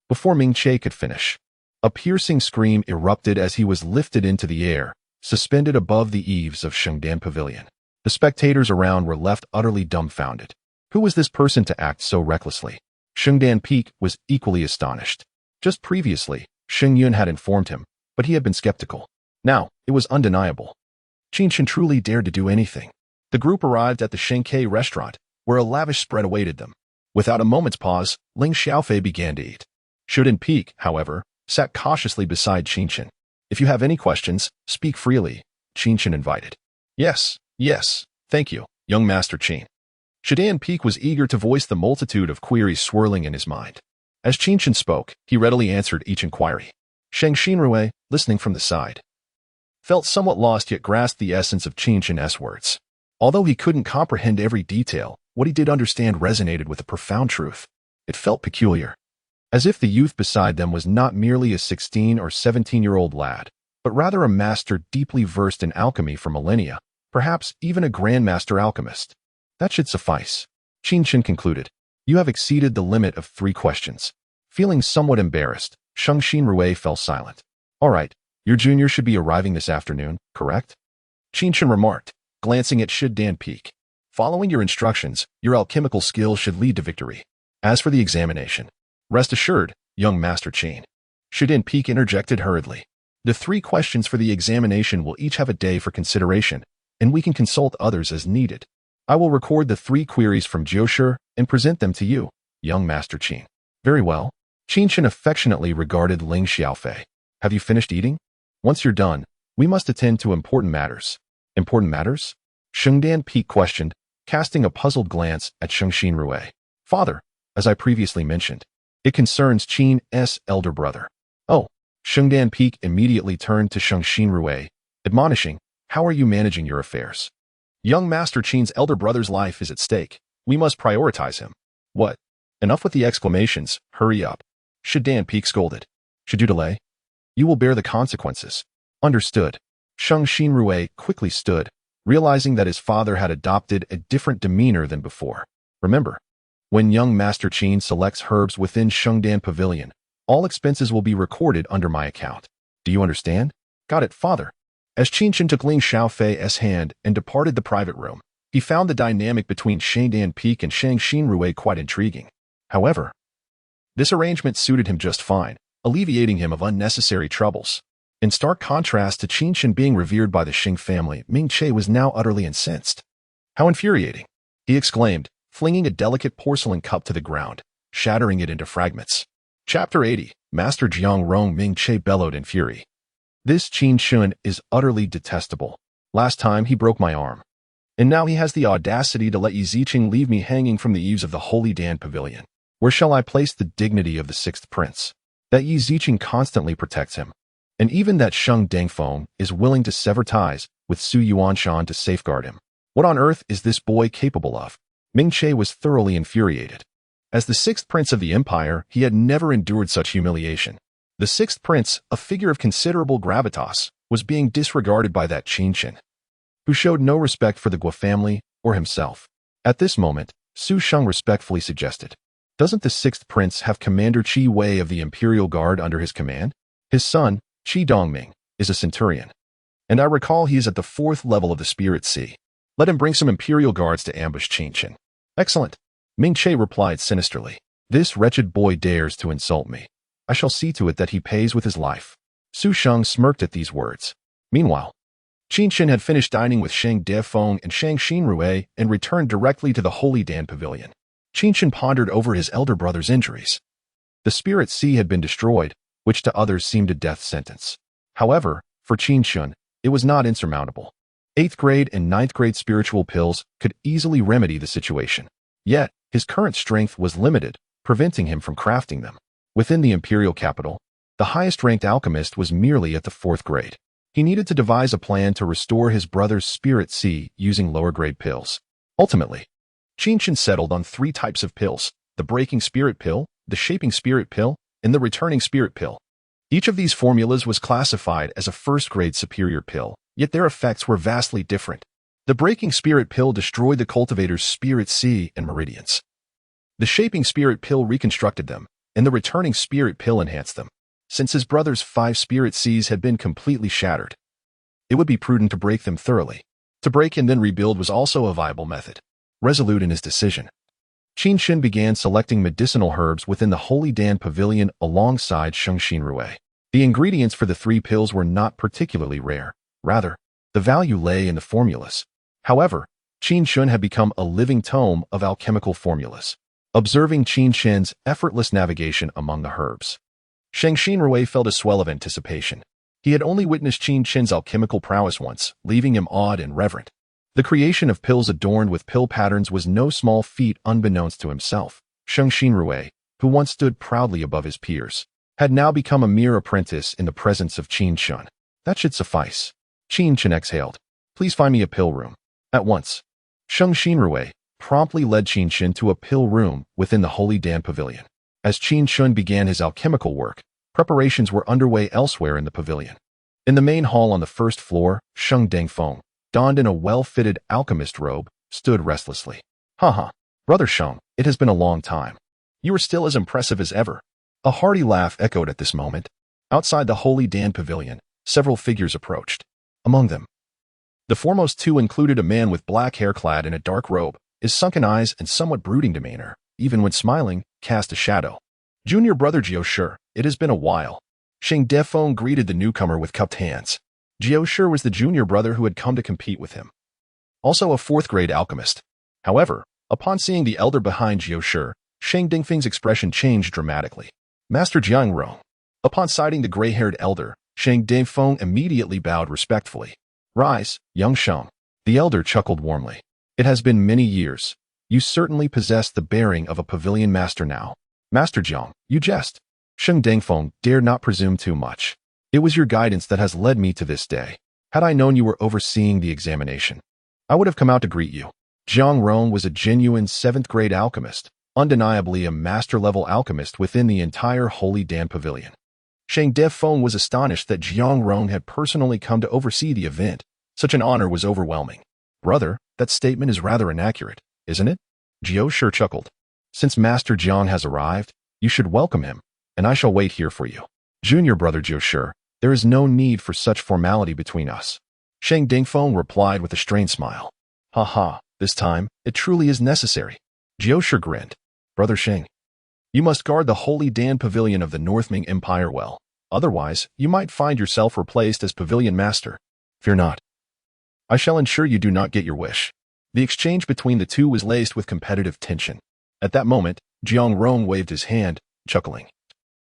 Speaker 1: Before Ming Che could finish, a piercing scream erupted as he was lifted into the air, suspended above the eaves of Shengdan Pavilion. The spectators around were left utterly dumbfounded. Who was this person to act so recklessly? Shengdan Peak was equally astonished. Just previously, Sheng Yun had informed him, but he had been skeptical. Now, it was undeniable. Qin Chen truly dared to do anything. The group arrived at the Shenkei restaurant, where a lavish spread awaited them. Without a moment's pause, Ling Xiaofei began to eat. Shuden Peak, however, sat cautiously beside Qin Chen. If you have any questions, speak freely, Qin Chen invited. Yes, thank you, young Master Qin. Shuden Peak was eager to voice the multitude of queries swirling in his mind. As Qin Chen spoke, he readily answered each inquiry. Sheng Xinrui, listening from the side, felt somewhat lost yet grasped the essence of Qin Chen's words. Although he couldn't comprehend every detail, what he did understand resonated with a profound truth. It felt peculiar, as if the youth beside them was not merely a 16 or 17-year-old lad, but rather a master deeply versed in alchemy for millennia, perhaps even a grandmaster alchemist. That should suffice. Qin Chen concluded. You have exceeded the limit of 3 questions. Feeling somewhat embarrassed, Sheng Xinrui fell silent. All right, your junior should be arriving this afternoon, correct? Qin Chen remarked, glancing at Shuden Peak. Following your instructions, your alchemical skills should lead to victory. As for the examination, rest assured, young Master Qin. Shuden Peak interjected hurriedly. The 3 questions for the examination will each have a day for consideration, and we can consult others as needed. I will record the 3 queries from Jiushi and present them to you, young Master Qin. Very well. Qin Chen affectionately regarded Ling Xiaofei. Have you finished eating? Once you're done, we must attend to important matters. Important matters? Shengdan Peak questioned, casting a puzzled glance at Sheng Xinrui. Father, as I previously mentioned, it concerns Qin's elder brother. Oh, Shengdan Peak immediately turned to Sheng Xinrui, admonishing, how are you managing your affairs? Young Master Qin's elder brother's life is at stake. We must prioritize him. What? Enough with the exclamations. Hurry up. Shuden Peak scolded. Should you delay? You will bear the consequences. Understood. Sheng Xinrui quickly stood, realizing that his father had adopted a different demeanor than before. Remember, when young Master Qin selects herbs within Shengdan Pavilion, all expenses will be recorded under my account. Do you understand? Got it, father. As Qin Chen took Ling Xiaofei's hand and departed the private room, he found the dynamic between Shengdan Peak and Sheng Xinrui quite intriguing. However, this arrangement suited him just fine, alleviating him of unnecessary troubles. In stark contrast to Qin Chen being revered by the Xing family, Ming Che was now utterly incensed. How infuriating! He exclaimed, flinging a delicate porcelain cup to the ground, shattering it into fragments. Chapter 80. Master Jiang Rong. Ming Che bellowed in fury. This Qin Chen is utterly detestable. Last time he broke my arm. And now he has the audacity to let Yi Ziqing leave me hanging from the eaves of the Holy Dan Pavilion. Where shall I place the dignity of the 6th prince? That Yi Ziqing constantly protects him. And even that Sheng Dengfeng is willing to sever ties with Su Yuanshan to safeguard him. What on earth is this boy capable of? Ming Che was thoroughly infuriated. As the 6th prince of the empire, he had never endured such humiliation. The 6th prince, a figure of considerable gravitas, was being disregarded by that Qin Chen, who showed no respect for the Guo family or himself. At this moment, Su Sheng respectfully suggested, doesn't the 6th prince have Commander Qi Wei of the Imperial Guard under his command? His son, Qi Dongming, is a centurion. And I recall he is at the 4th level of the Spirit Sea. Let him bring some Imperial Guards to ambush Qin Chen. Excellent. Ming Che replied sinisterly. This wretched boy dares to insult me. I shall see to it that he pays with his life. Su Sheng smirked at these words. Meanwhile, Qin Chen had finished dining with Sheng Defeng and Sheng Xinrui and returned directly to the Holy Dan Pavilion. Qin Chen pondered over his elder brother's injuries. The Spirit Sea had been destroyed, which to others seemed a death sentence. However, for Qin Chen, it was not insurmountable. 8th grade and 9th grade spiritual pills could easily remedy the situation. Yet, his current strength was limited, preventing him from crafting them. Within the imperial capital, the highest-ranked alchemist was merely at the 4th grade. He needed to devise a plan to restore his brother's Spirit Sea using lower-grade pills. Ultimately, Qin Chen settled on 3 types of pills: the Breaking Spirit Pill, the shaping spirit pill, and the returning spirit pill. Each of these formulas was classified as a first-grade superior pill, yet their effects were vastly different. The breaking spirit pill destroyed the cultivator's spirit sea and meridians. The shaping spirit pill reconstructed them, and the returning spirit pill enhanced them. Since his brother's 5 spirit seas had been completely shattered, it would be prudent to break them thoroughly. To break and then rebuild was also a viable method. Resolute in his decision, Qin Chen began selecting medicinal herbs within the Holy Dan Pavilion alongside Shengxin Rui. The ingredients for the 3 pills were not particularly rare. Rather, the value lay in the formulas. However, Qin Chen had become a living tome of alchemical formulas. Observing Qin Chen's effortless navigation among the herbs, Shengxin Rui felt a swell of anticipation. He had only witnessed Qin Chen's alchemical prowess once, leaving him awed and reverent. The creation of pills adorned with pill patterns was no small feat unbeknownst to himself. Shengxin Rui, who once stood proudly above his peers, had now become a mere apprentice in the presence of Qin Chen. That should suffice. Qin Chen exhaled. Please find me a pill room. At once. Shengxin Rui promptly led Qin Chen to a pill room within the Holy Dan Pavilion. As Qin Chen began his alchemical work, preparations were underway elsewhere in the pavilion. In the main hall on the first floor, Sheng Dengfeng, donned in a well-fitted alchemist robe, stood restlessly. Haha, Brother Sheng, it has been a long time. You are still as impressive as ever. A hearty laugh echoed at this moment. Outside the Holy Dan Pavilion, several figures approached. Among them, the foremost 2 included a man with black hair clad in a dark robe. His sunken eyes and somewhat brooding demeanor, even when smiling, cast a shadow. Junior brother Jiao Shi, it has been a while. Sheng Defeng greeted the newcomer with cupped hands. Jiao Shi was the junior brother who had come to compete with him. Also a 4th-grade alchemist. However, upon seeing the elder behind Jiao Shi, Sheng Dingfeng's expression changed dramatically. Master Jiang Rong. Upon sighting the gray-haired elder, Sheng Dingfeng immediately bowed respectfully. Rise, young Sheng. The elder chuckled warmly. It has been many years. You certainly possess the bearing of a pavilion master now. Master Jiang, you jest. Sheng Dengfeng dared not presume too much. It was your guidance that has led me to this day. Had I known you were overseeing the examination, I would have come out to greet you. Jiang Rong was a genuine 7th-grade alchemist, undeniably a master-level alchemist within the entire Holy Dan Pavilion. Sheng Defeng was astonished that Jiang Rong had personally come to oversee the event. Such an honor was overwhelming. Brother, that statement is rather inaccurate, isn't it? Jiao Shi chuckled. Since Master Jiang has arrived, you should welcome him, and I shall wait here for you. Junior brother Jiao Shi, there is no need for such formality between us. Sheng Dingfeng replied with a strained smile. Ha ha, this time, it truly is necessary. Jiao Shi grinned. Brother Sheng, you must guard the Holy Dan Pavilion of the North Ming Empire well. Otherwise, you might find yourself replaced as pavilion master. Fear not. I shall ensure you do not get your wish. The exchange between the 2 was laced with competitive tension. At that moment, Jiang Rong waved his hand, chuckling.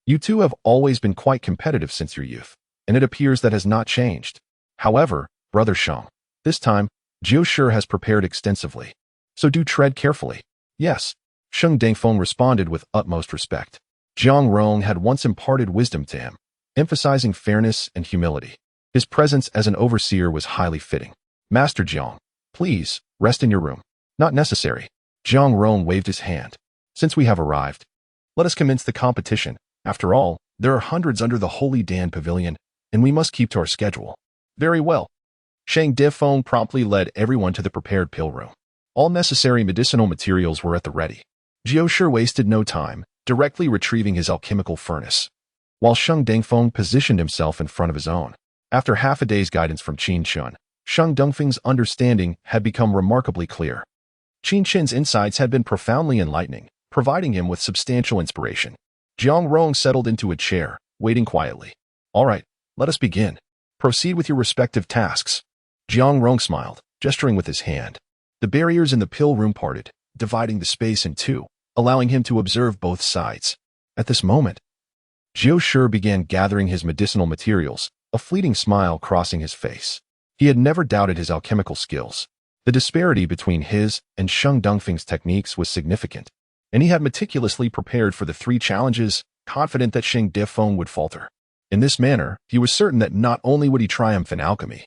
Speaker 1: You 2 have always been quite competitive since your youth, and it appears that has not changed. However, Brother Sheng, this time, Jiao Shi has prepared extensively. So do tread carefully. Yes. Sheng Dengfeng responded with utmost respect. Jiang Rong had once imparted wisdom to him, emphasizing fairness and humility. His presence as an overseer was highly fitting. Master Jiang, please, rest in your room. Not necessary. Jiang Rong waved his hand. Since we have arrived, let us commence the competition. After all, there are hundreds under the Holy Dan Pavilion, and we must keep to our schedule. Very well. Sheng Defeng promptly led everyone to the prepared pill room. All necessary medicinal materials were at the ready. Jiao Shi wasted no time, directly retrieving his alchemical furnace, while Sheng Dengfeng positioned himself in front of his own. After half a day's guidance from Qin Chen, Sheng Dengfeng's understanding had become remarkably clear. Qin Chen's insights had been profoundly enlightening, providing him with substantial inspiration. Jiang Rong settled into a chair, waiting quietly. All right, let us begin. Proceed with your respective tasks. Jiang Rong smiled, gesturing with his hand. The barriers in the pill room parted, dividing the space in 2, allowing him to observe both sides. At this moment, Jiao Shi began gathering his medicinal materials, a fleeting smile crossing his face. He had never doubted his alchemical skills. The disparity between his and Sheng Dengfeng's techniques was significant, and he had meticulously prepared for the 3 challenges, confident that Sheng Defeng would falter. In this manner, he was certain that not only would he triumph in alchemy,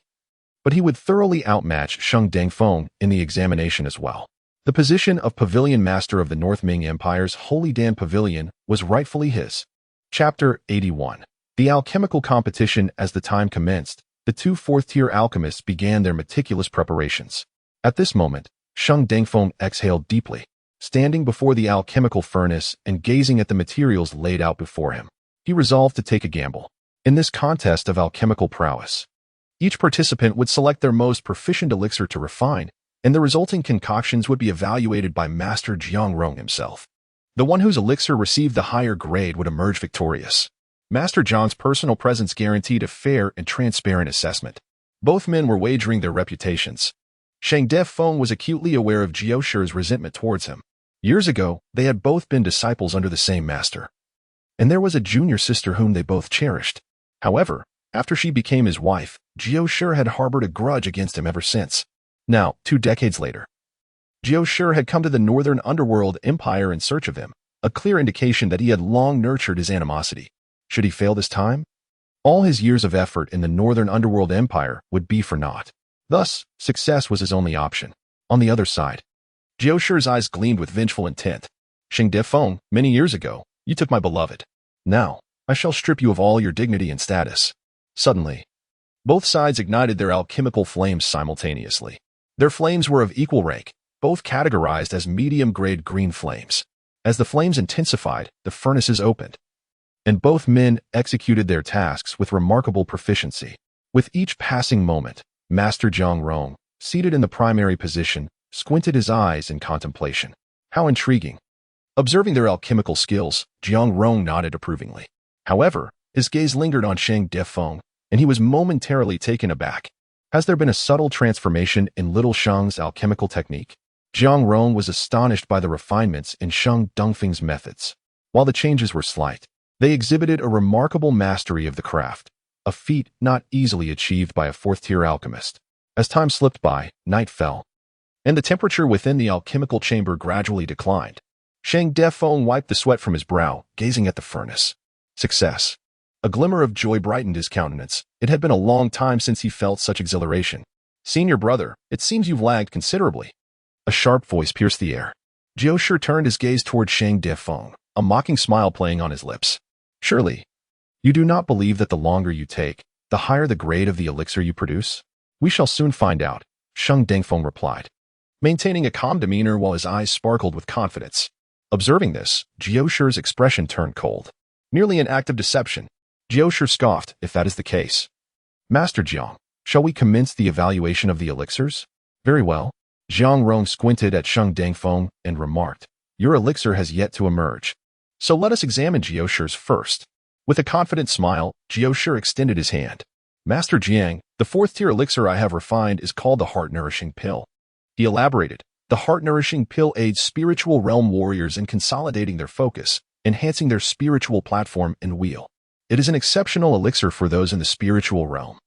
Speaker 1: but he would thoroughly outmatch Sheng Dengfeng in the examination as well. The position of Pavilion Master of the North Ming Empire's Holy Dan Pavilion was rightfully his. Chapter 81. The alchemical competition. As the time commenced, the two fourth-tier alchemists began their meticulous preparations. At this moment, Sheng Dengfeng exhaled deeply, standing before the alchemical furnace and gazing at the materials laid out before him. He resolved to take a gamble. In this contest of alchemical prowess, each participant would select their most proficient elixir to refine, and the resulting concoctions would be evaluated by Master Jiang Rong himself. The one whose elixir received the higher grade would emerge victorious. Master Jiang's personal presence guaranteed a fair and transparent assessment. Both men were wagering their reputations. Sheng Dengfeng was acutely aware of Jiao Shi's resentment towards him. Years ago, they had both been disciples under the same master. And there was a junior sister whom they both cherished. However, after she became his wife, Jiao Shi had harbored a grudge against him ever since. Now, 2 decades later, Jiao Shi had come to the Northern Underworld Empire in search of him, a clear indication that he had long nurtured his animosity. Should he fail this time, all his years of effort in the Northern Underworld Empire would be for naught. Thus, success was his only option. On the other side, Jiao Shi's eyes gleamed with vengeful intent. Sheng Dengfeng, many years ago, you took my beloved. Now, I shall strip you of all your dignity and status. Suddenly, both sides ignited their alchemical flames simultaneously. Their flames were of equal rank, both categorized as medium-grade green flames. As the flames intensified, the furnaces opened, and both men executed their tasks with remarkable proficiency. With each passing moment, Master Jiang Rong, seated in the primary position, squinted his eyes in contemplation. How intriguing. Observing their alchemical skills, Jiang Rong nodded approvingly. However, his gaze lingered on Sheng Dengfeng, and he was momentarily taken aback. Has there been a subtle transformation in little Sheng's alchemical technique? Jiang Rong was astonished by the refinements in Sheng Dengfeng's methods. While the changes were slight, they exhibited a remarkable mastery of the craft, a feat not easily achieved by a fourth-tier alchemist. As time slipped by, night fell, and the temperature within the alchemical chamber gradually declined. Sheng Dengfeng wiped the sweat from his brow, gazing at the furnace. Success. A glimmer of joy brightened his countenance. It had been a long time since he felt such exhilaration. Senior brother, it seems you've lagged considerably. A sharp voice pierced the air. Jiao Shi turned his gaze toward Sheng Dengfeng, a mocking smile playing on his lips. Surely, you do not believe that the longer you take, the higher the grade of the elixir you produce? We shall soon find out, Sheng Dengfeng replied, maintaining a calm demeanor while his eyes sparkled with confidence. Observing this, Jiao Shi's expression turned cold. Nearly an act of deception. Jiao Shi scoffed, if that is the case. Master Jiang, shall we commence the evaluation of the elixirs? Very well. Jiang Rong squinted at Sheng Dengfeng and remarked, your elixir has yet to emerge. So let us examine Jiao Shi's first. With a confident smile, Jiao Shi extended his hand. Master Jiang, the fourth-tier elixir I have refined is called the Heart-Nourishing Pill. He elaborated, the Heart-Nourishing Pill aids spiritual realm warriors in consolidating their focus, enhancing their spiritual platform and wheel. It is an exceptional elixir for those in the spiritual realm,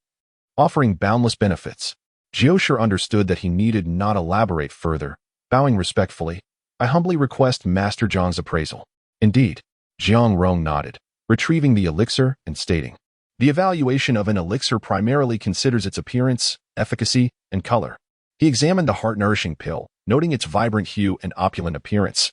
Speaker 1: offering boundless benefits. Jiao Shi understood that he needed not elaborate further. Bowing respectfully, I humbly request Master Jiang's appraisal. Indeed, Jiang Rong nodded, retrieving the elixir and stating, the evaluation of an elixir primarily considers its appearance, efficacy, and color. He examined the heart-nourishing pill, noting its vibrant hue and opulent appearance.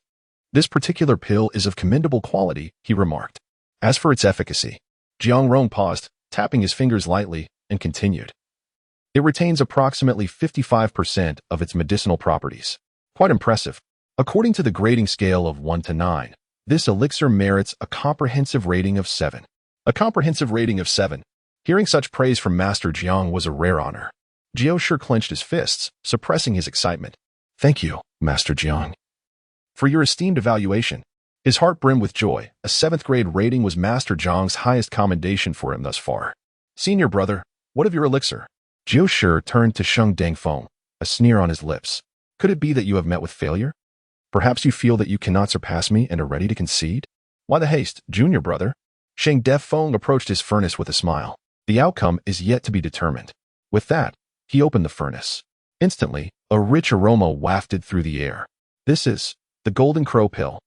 Speaker 1: This particular pill is of commendable quality, he remarked. As for its efficacy, Jiang Rong paused, tapping his fingers lightly, and continued. It retains approximately 55% of its medicinal properties. Quite impressive. According to the grading scale of 1 to 9, this elixir merits a comprehensive rating of 7. A comprehensive rating of 7. Hearing such praise from Master Jiang was a rare honor. Jiao Shi clenched his fists, suppressing his excitement. Thank you, Master Jiang, for your esteemed evaluation. His heart brimmed with joy. A 7th-grade rating was Master Jiang's highest commendation for him thus far. Senior brother, what of your elixir? Jiao Shi turned to Sheng Dengfeng, a sneer on his lips. Could it be that you have met with failure? Perhaps you feel that you cannot surpass me and are ready to concede? Why the haste, junior brother? Sheng Dengfeng approached his furnace with a smile. The outcome is yet to be determined. With that, he opened the furnace. Instantly, a rich aroma wafted through the air. This is the Golden Crow Pill.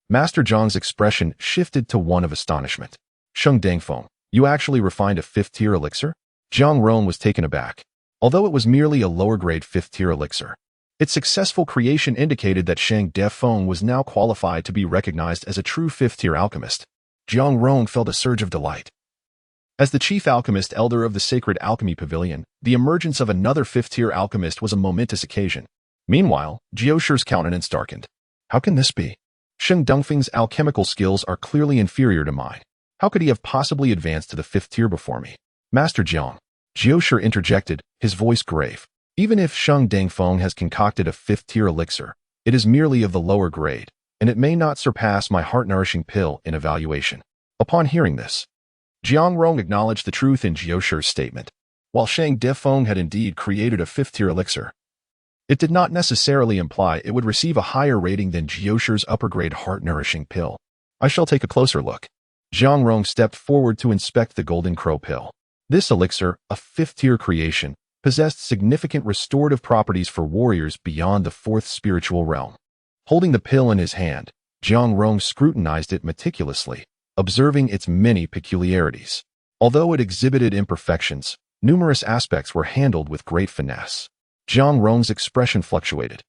Speaker 1: Master Jiang's expression shifted to one of astonishment. Sheng Dengfeng, you actually refined a 5th-tier elixir? Jiang Rong was taken aback. Although it was merely a lower-grade 5th-tier elixir, Its successful creation indicated that Shang Defeng was now qualified to be recognized as a true fifth-tier alchemist. Jiang Rong felt a surge of delight. As the chief alchemist elder of the Sacred Alchemy Pavilion, the emergence of another fifth-tier alchemist was a momentous occasion. Meanwhile, Jioshi's countenance darkened. How can this be? Sheng Dongfeng's alchemical skills are clearly inferior to mine. How could he have possibly advanced to the fifth tier before me? Master Jiang. Jioshu interjected, his voice grave. Even if Sheng Dongfeng has concocted a fifth-tier elixir, it is merely of the lower grade, and it may not surpass my heart-nourishing pill in evaluation. Upon hearing this, Jiang Rong acknowledged the truth in Jioshu's statement. While Shang Defeng had indeed created a fifth-tier elixir, it did not necessarily imply it would receive a higher rating than Jioshu's upper-grade heart-nourishing pill. I shall take a closer look. Jiang Rong stepped forward to inspect the Golden Crow pill. This elixir, a fifth-tier creation, possessed significant restorative properties for warriors beyond the fourth spiritual realm. Holding the pill in his hand, Jiang Rong scrutinized it meticulously, observing its many peculiarities. Although it exhibited imperfections, numerous aspects were handled with great finesse. Jiang Rong's expression fluctuated.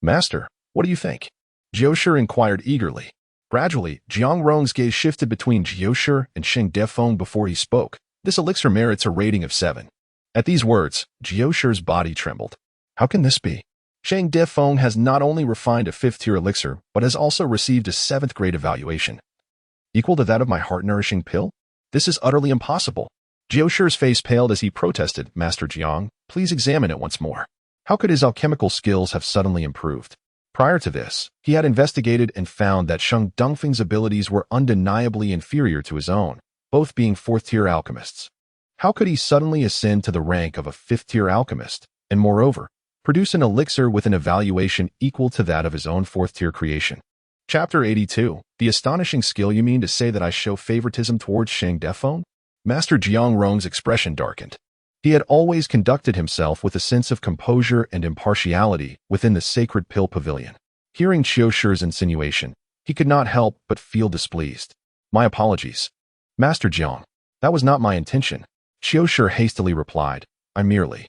Speaker 1: Master, what do you think? Jioshu inquired eagerly. Gradually, Jiang Rong's gaze shifted between Jioshu and Sheng Defeng before he spoke. This elixir merits a rating of 7. At these words, Jioshu's body trembled. How can this be? Sheng Defeng has not only refined a fifth-tier elixir, but has also received a 7th-grade evaluation. Equal to that of my heart-nourishing pill? This is utterly impossible. Jioshu's face paled as he protested, Master Jiang, please examine it once more. How could his alchemical skills have suddenly improved? Prior to this, he had investigated and found that Sheng Dongfeng's abilities were undeniably inferior to his own, both being fourth-tier alchemists. How could he suddenly ascend to the rank of a fifth-tier alchemist, and moreover, produce an elixir with an evaluation equal to that of his own fourth-tier creation? Chapter 82. The astonishing skill. You mean to say that I show favoritism towards Sheng Defeng? Master Jiang Rong's expression darkened. He had always conducted himself with a sense of composure and impartiality within the Sacred Pill Pavilion. Hearing Jioshu's insinuation, he could not help but feel displeased. My apologies. Master Jiang, that was not my intention. Jioshu hastily replied, I merely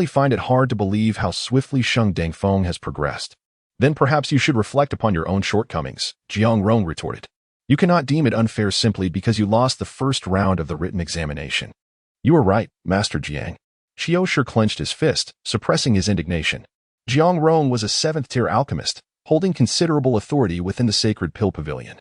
Speaker 1: find it hard to believe how swiftly Sheng Dongfeng has progressed. Then perhaps you should reflect upon your own shortcomings, Jiang Rong retorted. You cannot deem it unfair simply because you lost the first round of the written examination. You are right, Master Jiang. Jioshu clenched his fist, suppressing his indignation. Jiang Rong was a 7th-tier alchemist, holding considerable authority within the Sacred Pill Pavilion.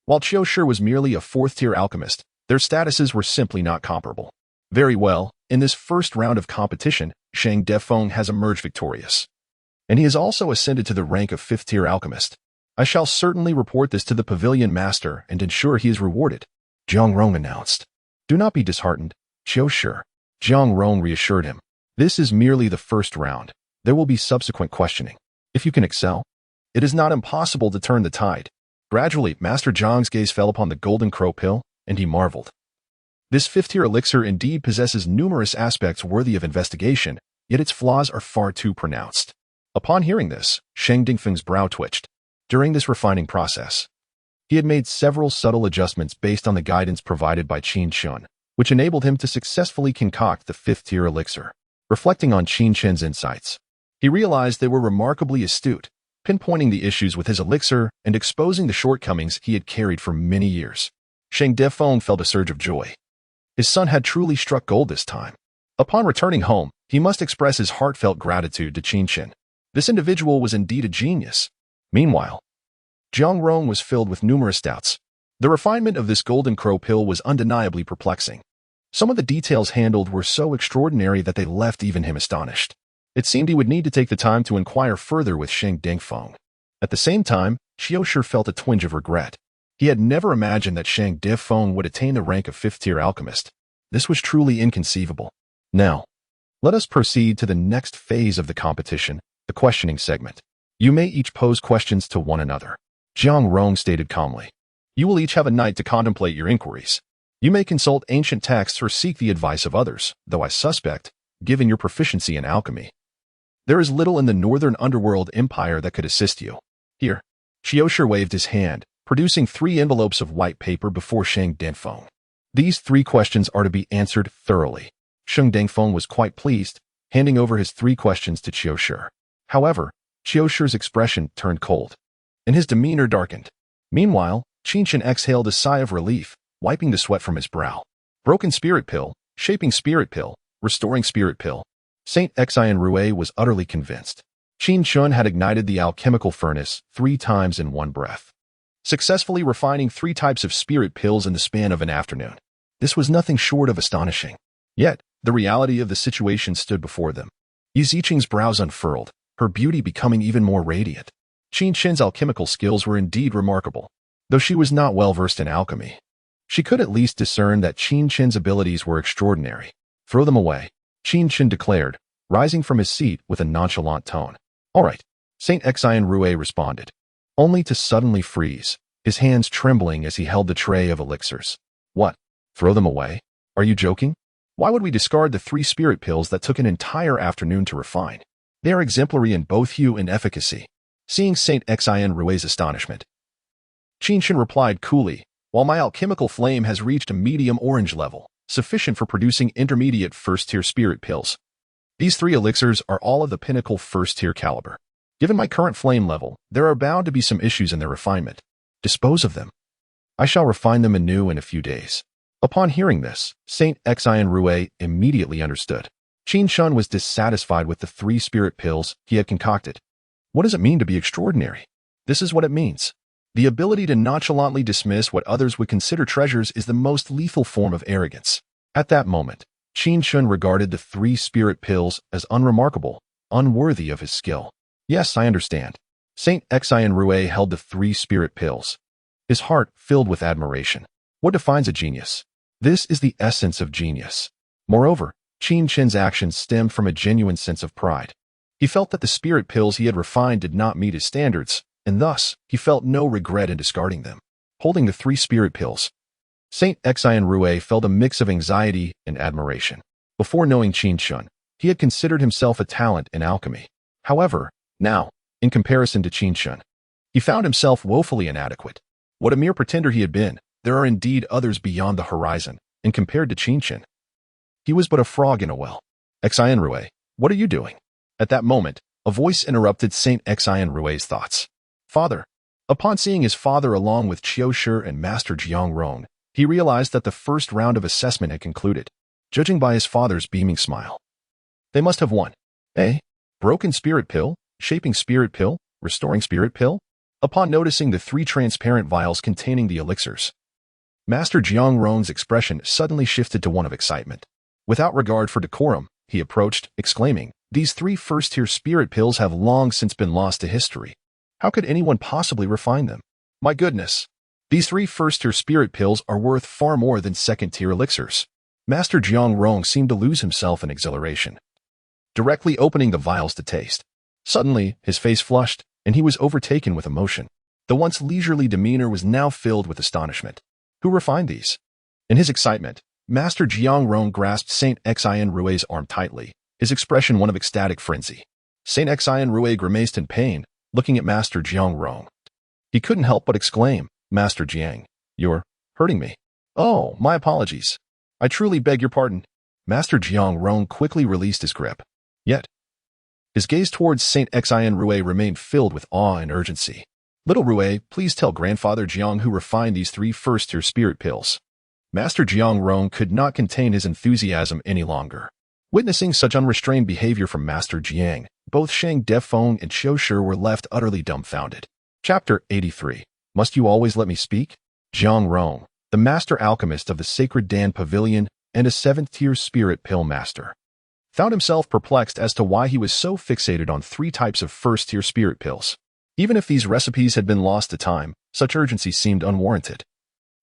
Speaker 1: While Jioshu was merely a 4th-tier alchemist, their statuses were simply not comparable. Very well, in this first round of competition, Sheng Defeng has emerged victorious. And he has also ascended to the rank of 5th-tier alchemist. I shall certainly report this to the pavilion master and ensure he is rewarded, Jiang Rong announced. Do not be disheartened, Jioshu. Jiang Rong reassured him. This is merely the first round. There will be subsequent questioning. If you can excel, it is not impossible to turn the tide. Gradually, Master Jiang's gaze fell upon the Golden Crow pill, and he marveled. This 5th-tier elixir indeed possesses numerous aspects worthy of investigation, yet its flaws are far too pronounced. Upon hearing this, Sheng Dongfeng's brow twitched. During this refining process, he had made several subtle adjustments based on the guidance provided by Qin Chen, which enabled him to successfully concoct the 5th-tier elixir. Reflecting on Qin Chen's insights, he realized they were remarkably astute, pinpointing the issues with his elixir and exposing the shortcomings he had carried for many years. Sheng Defeng felt a surge of joy. His son had truly struck gold this time. Upon returning home, he must express his heartfelt gratitude to Qin Chen. This individual was indeed a genius. Meanwhile, Jiang Rong was filled with numerous doubts. The refinement of this Golden Crow pill was undeniably perplexing. Some of the details handled were so extraordinary that they left even him astonished. It seemed he would need to take the time to inquire further with Sheng Dongfeng. At the same time, Jioshu felt a twinge of regret. He had never imagined that Sheng Defeng would attain the rank of 5th-tier alchemist. This was truly inconceivable. Now, let us proceed to the next phase of the competition, the questioning segment. You may each pose questions to one another. Jiang Rong stated calmly. You will each have a night to contemplate your inquiries. You may consult ancient texts or seek the advice of others, though I suspect, given your proficiency in alchemy, there is little in the Northern Underworld Empire that could assist you. Here, Jioshu waved his hand, producing 3 envelopes of white paper before Sheng Dongfeng. These 3 questions are to be answered thoroughly. Sheng Dongfeng was quite pleased, handing over his 3 questions to Jioshu. However, Qiushi's expression turned cold, and his demeanor darkened. Meanwhile, Qin Chen exhaled a sigh of relief, wiping the sweat from his brow. Broken spirit pill, shaping spirit pill, restoring spirit pill. Saint Xian Rui was utterly convinced. Qin Chen had ignited the alchemical furnace 3 times in one breath, successfully refining 3 types of spirit pills in the span of an afternoon. This was nothing short of astonishing. Yet, the reality of the situation stood before them. Yi Ziqing's brows unfurled, her beauty becoming even more radiant. Qin Chen's alchemical skills were indeed remarkable. Though she was not well versed in alchemy, she could at least discern that Qin Chen's abilities were extraordinary. Throw them away, Qin Chen declared, rising from his seat with a nonchalant tone. All right, Saint Xian Rui responded, only to suddenly freeze, his hands trembling as he held the tray of elixirs. What? Throw them away? Are you joking? Why would we discard the 3 spirit pills that took an entire afternoon to refine? They are exemplary in both hue and efficacy. Seeing Saint Xian Rui's astonishment, Qin Chen replied coolly, while my alchemical flame has reached a medium orange level, sufficient for producing intermediate first-tier spirit pills. These 3 elixirs are all of the pinnacle first-tier caliber. Given my current flame level, there are bound to be some issues in their refinement. Dispose of them. I shall refine them anew in a few days. Upon hearing this, Saint Xian Rui immediately understood. Qin Chen was dissatisfied with the 3 spirit pills he had concocted. What does it mean to be extraordinary? This is what it means. The ability to nonchalantly dismiss what others would consider treasures is the most lethal form of arrogance. At that moment, Qin Chen regarded the 3 spirit pills as unremarkable, unworthy of his skill. Yes, I understand. Saint Xian Rui held the 3 spirit pills, his heart filled with admiration. What defines a genius? This is the essence of genius. Moreover, Qin Chen's actions stemmed from a genuine sense of pride. He felt that the spirit pills he had refined did not meet his standards, and thus, he felt no regret in discarding them. Holding the 3 spirit pills, Saint Xian Rui felt a mix of anxiety and admiration. Before knowing Qin Chen, he had considered himself a talent in alchemy. However, now, in comparison to Qin Chen, he found himself woefully inadequate. What a mere pretender he had been, there are indeed others beyond the horizon, and compared to Qin Chen, he was but a frog in a well. Xian Rui, what are you doing? At that moment, a voice interrupted Saint Xian Rui's thoughts. Father. Upon seeing his father along with Qiushi and Master Jiang Rong, he realized that the first round of assessment had concluded, judging by his father's beaming smile. They must have won. Eh? Broken spirit pill, shaping spirit pill, restoring spirit pill? Upon noticing the 3 transparent vials containing the elixirs, Master Jiang Rong's expression suddenly shifted to one of excitement. Without regard for decorum, he approached, exclaiming, these 3 first-tier spirit pills have long since been lost to history. How could anyone possibly refine them? My goodness! These 3 first-tier spirit pills are worth far more than second-tier elixirs. Master Jiang Rong seemed to lose himself in exhilaration, directly opening the vials to taste. Suddenly, his face flushed, and he was overtaken with emotion. The once leisurely demeanor was now filled with astonishment. Who refined these? In his excitement, Master Jiang Rong grasped Saint Xian Rui's arm tightly, his expression one of ecstatic frenzy. Saint Xian Rui grimaced in pain, looking at Master Jiang Rong. He couldn't help but exclaim, Master Jiang, you're hurting me. Oh, my apologies. I truly beg your pardon. Master Jiang Rong quickly released his grip. Yet, his gaze towards Saint Xian Rui remained filled with awe and urgency. Little Rui, please tell Grandfather Jiang who refined these 3 first-tier spirit pills. Master Jiang Rong could not contain his enthusiasm any longer. Witnessing such unrestrained behavior from Master Jiang, both Shang Defeng and Qiushi were left utterly dumbfounded. Chapter 83. Must you always let me speak? Jiang Rong, the master alchemist of the Sacred Dan Pavilion and a 7th-tier spirit pill master, found himself perplexed as to why he was so fixated on 3 types of first-tier spirit pills. Even if these recipes had been lost to time, such urgency seemed unwarranted.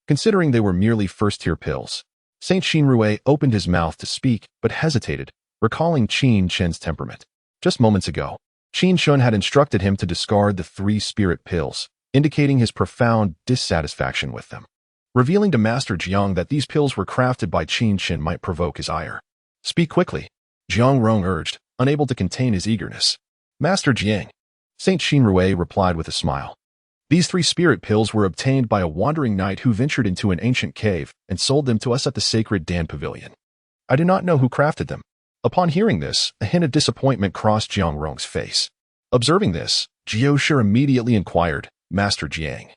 Speaker 1: Considering they were merely first-tier pills, Saint Xian Rui opened his mouth to speak, but hesitated, recalling Qin Chen's temperament. Just moments ago, Qin Chen had instructed him to discard the 3 spirit pills, indicating his profound dissatisfaction with them. Revealing to Master Jiang that these pills were crafted by Qin Chen might provoke his ire. Speak quickly, Jiang Rong urged, unable to contain his eagerness. Master Jiang, Saint Xian Rui replied with a smile. These 3 spirit pills were obtained by a wandering knight who ventured into an ancient cave and sold them to us at the Sacred Dan Pavilion. I do not know who crafted them. Upon hearing this, a hint of disappointment crossed Jiang Rong's face. Observing this, Jiao immediately inquired, Master Jiang,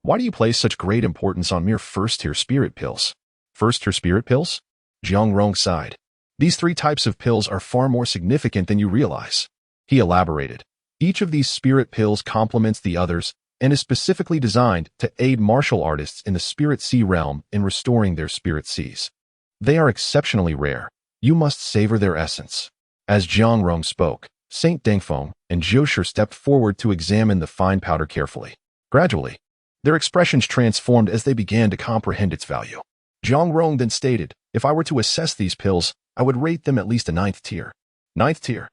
Speaker 1: why do you place such great importance on mere first-tier spirit pills? First-tier spirit pills? Jiang Rong sighed. These three types of pills are far more significant than you realize. He elaborated. Each of these spirit pills complements the others and is specifically designed to aid martial artists in the spirit sea realm in restoring their spirit seas. They are exceptionally rare. You must savor their essence. As Jiang Rong spoke, Saint Dengfeng and Jiao stepped forward to examine the fine powder carefully. Gradually, their expressions transformed as they began to comprehend its value. Jiang Rong then stated, if I were to assess these pills, I would rate them at least a 9th tier. 9th tier.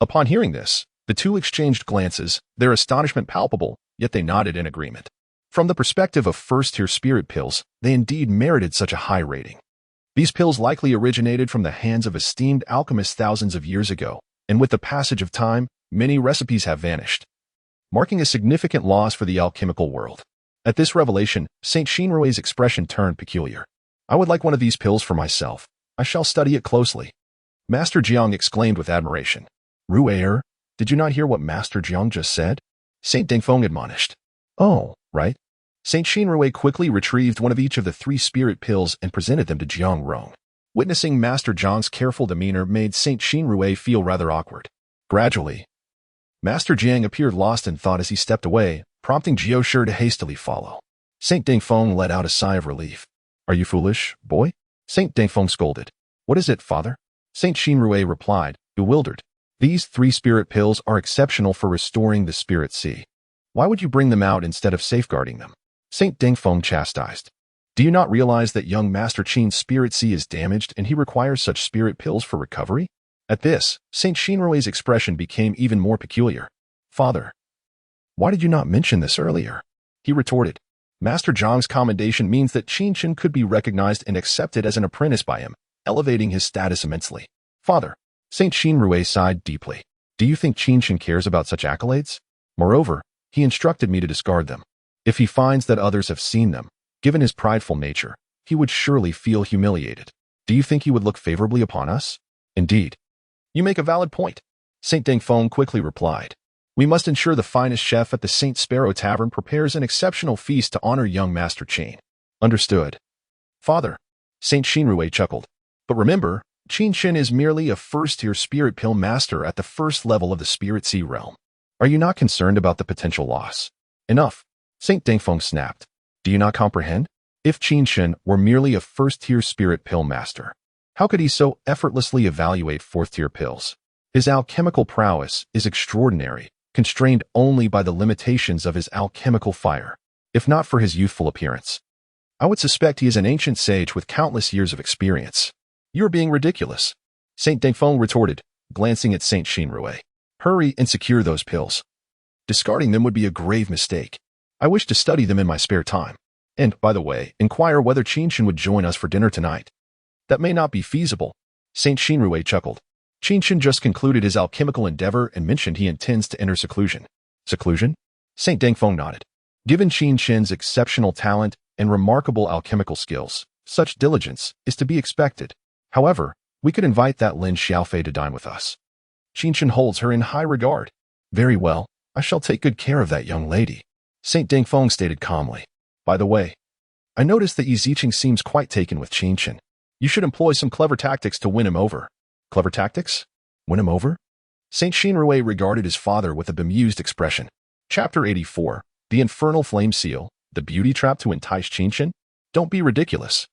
Speaker 1: Upon hearing this, the two exchanged glances, their astonishment palpable, yet they nodded in agreement. From the perspective of first-tier spirit pills, they indeed merited such a high rating. These pills likely originated from the hands of esteemed alchemists thousands of years ago, and with the passage of time, many recipes have vanished, marking a significant loss for the alchemical world. At this revelation, Saint Xinrui's expression turned peculiar. I would like one of these pills for myself. I shall study it closely. Master Jiang exclaimed with admiration. Ru'er, did you not hear what Master Jiang just said? Saint Dengfeng admonished. Oh, right. Saint Xinrui quickly retrieved one of each of the 3 spirit pills and presented them to Jiang Rong. Witnessing Master Jiang's careful demeanor made Saint Xinrui feel rather awkward. Gradually, Master Jiang appeared lost in thought as he stepped away, prompting Jiao to hastily follow. Saint Dengfeng let out a sigh of relief. Are you foolish, boy? Saint Dengfeng scolded. What is it, father? Saint Xinrui replied, bewildered. These 3 spirit pills are exceptional for restoring the spirit sea. Why would you bring them out instead of safeguarding them? Saint Dengfeng chastised. Do you not realize that young Master Qin's spirit sea is damaged and he requires such spirit pills for recovery? At this, Saint Xinrui's expression became even more peculiar. Father, why did you not mention this earlier? He retorted. Master Zhang's commendation means that Qin Chen could be recognized and accepted as an apprentice by him, elevating his status immensely. Father, Saint Xinrui sighed deeply. Do you think Qin Chen cares about such accolades? Moreover, he instructed me to discard them. If he finds that others have seen them, given his prideful nature, he would surely feel humiliated. Do you think he would look favorably upon us? Indeed. You make a valid point. Saint Dengfeng quickly replied. We must ensure the finest chef at the Saint Sparrow Tavern prepares an exceptional feast to honor young Master Qin. Understood. Father, Saint Xinrui chuckled. But remember, Qin Chen is merely a first-tier spirit pill master at the first level of the spirit sea realm. Are you not concerned about the potential loss? Enough. Saint Dengfeng snapped. Do you not comprehend? If Qin Chen were merely a first-tier spirit pill master, how could he so effortlessly evaluate 4th-tier pills? His alchemical prowess is extraordinary, constrained only by the limitations of his alchemical fire, if not for his youthful appearance. I would suspect he is an ancient sage with countless years of experience. You're being ridiculous, Saint Dengfeng retorted, glancing at Saint Xinrui. Hurry and secure those pills. Discarding them would be a grave mistake. I wish to study them in my spare time. And, by the way, inquire whether Qin Chen would join us for dinner tonight. That may not be feasible. Saint Xinrui chuckled. Qin Chen just concluded his alchemical endeavor and mentioned he intends to enter seclusion. Seclusion? Saint Dengfeng nodded. Given Qin Chen's exceptional talent and remarkable alchemical skills, such diligence is to be expected. However, we could invite that Lin Xiaofei to dine with us. Qin Chen holds her in high regard. Very well, I shall take good care of that young lady. Saint Dengfeng stated calmly. By the way, I noticed that Yi Ziqing seems quite taken with Qin Chen. You should employ some clever tactics to win him over. Clever tactics? Win him over? Saint Xinrui regarded his father with a bemused expression. Chapter 84. The Infernal Flame Seal, the beauty trap to entice Qin Chen? Don't be ridiculous.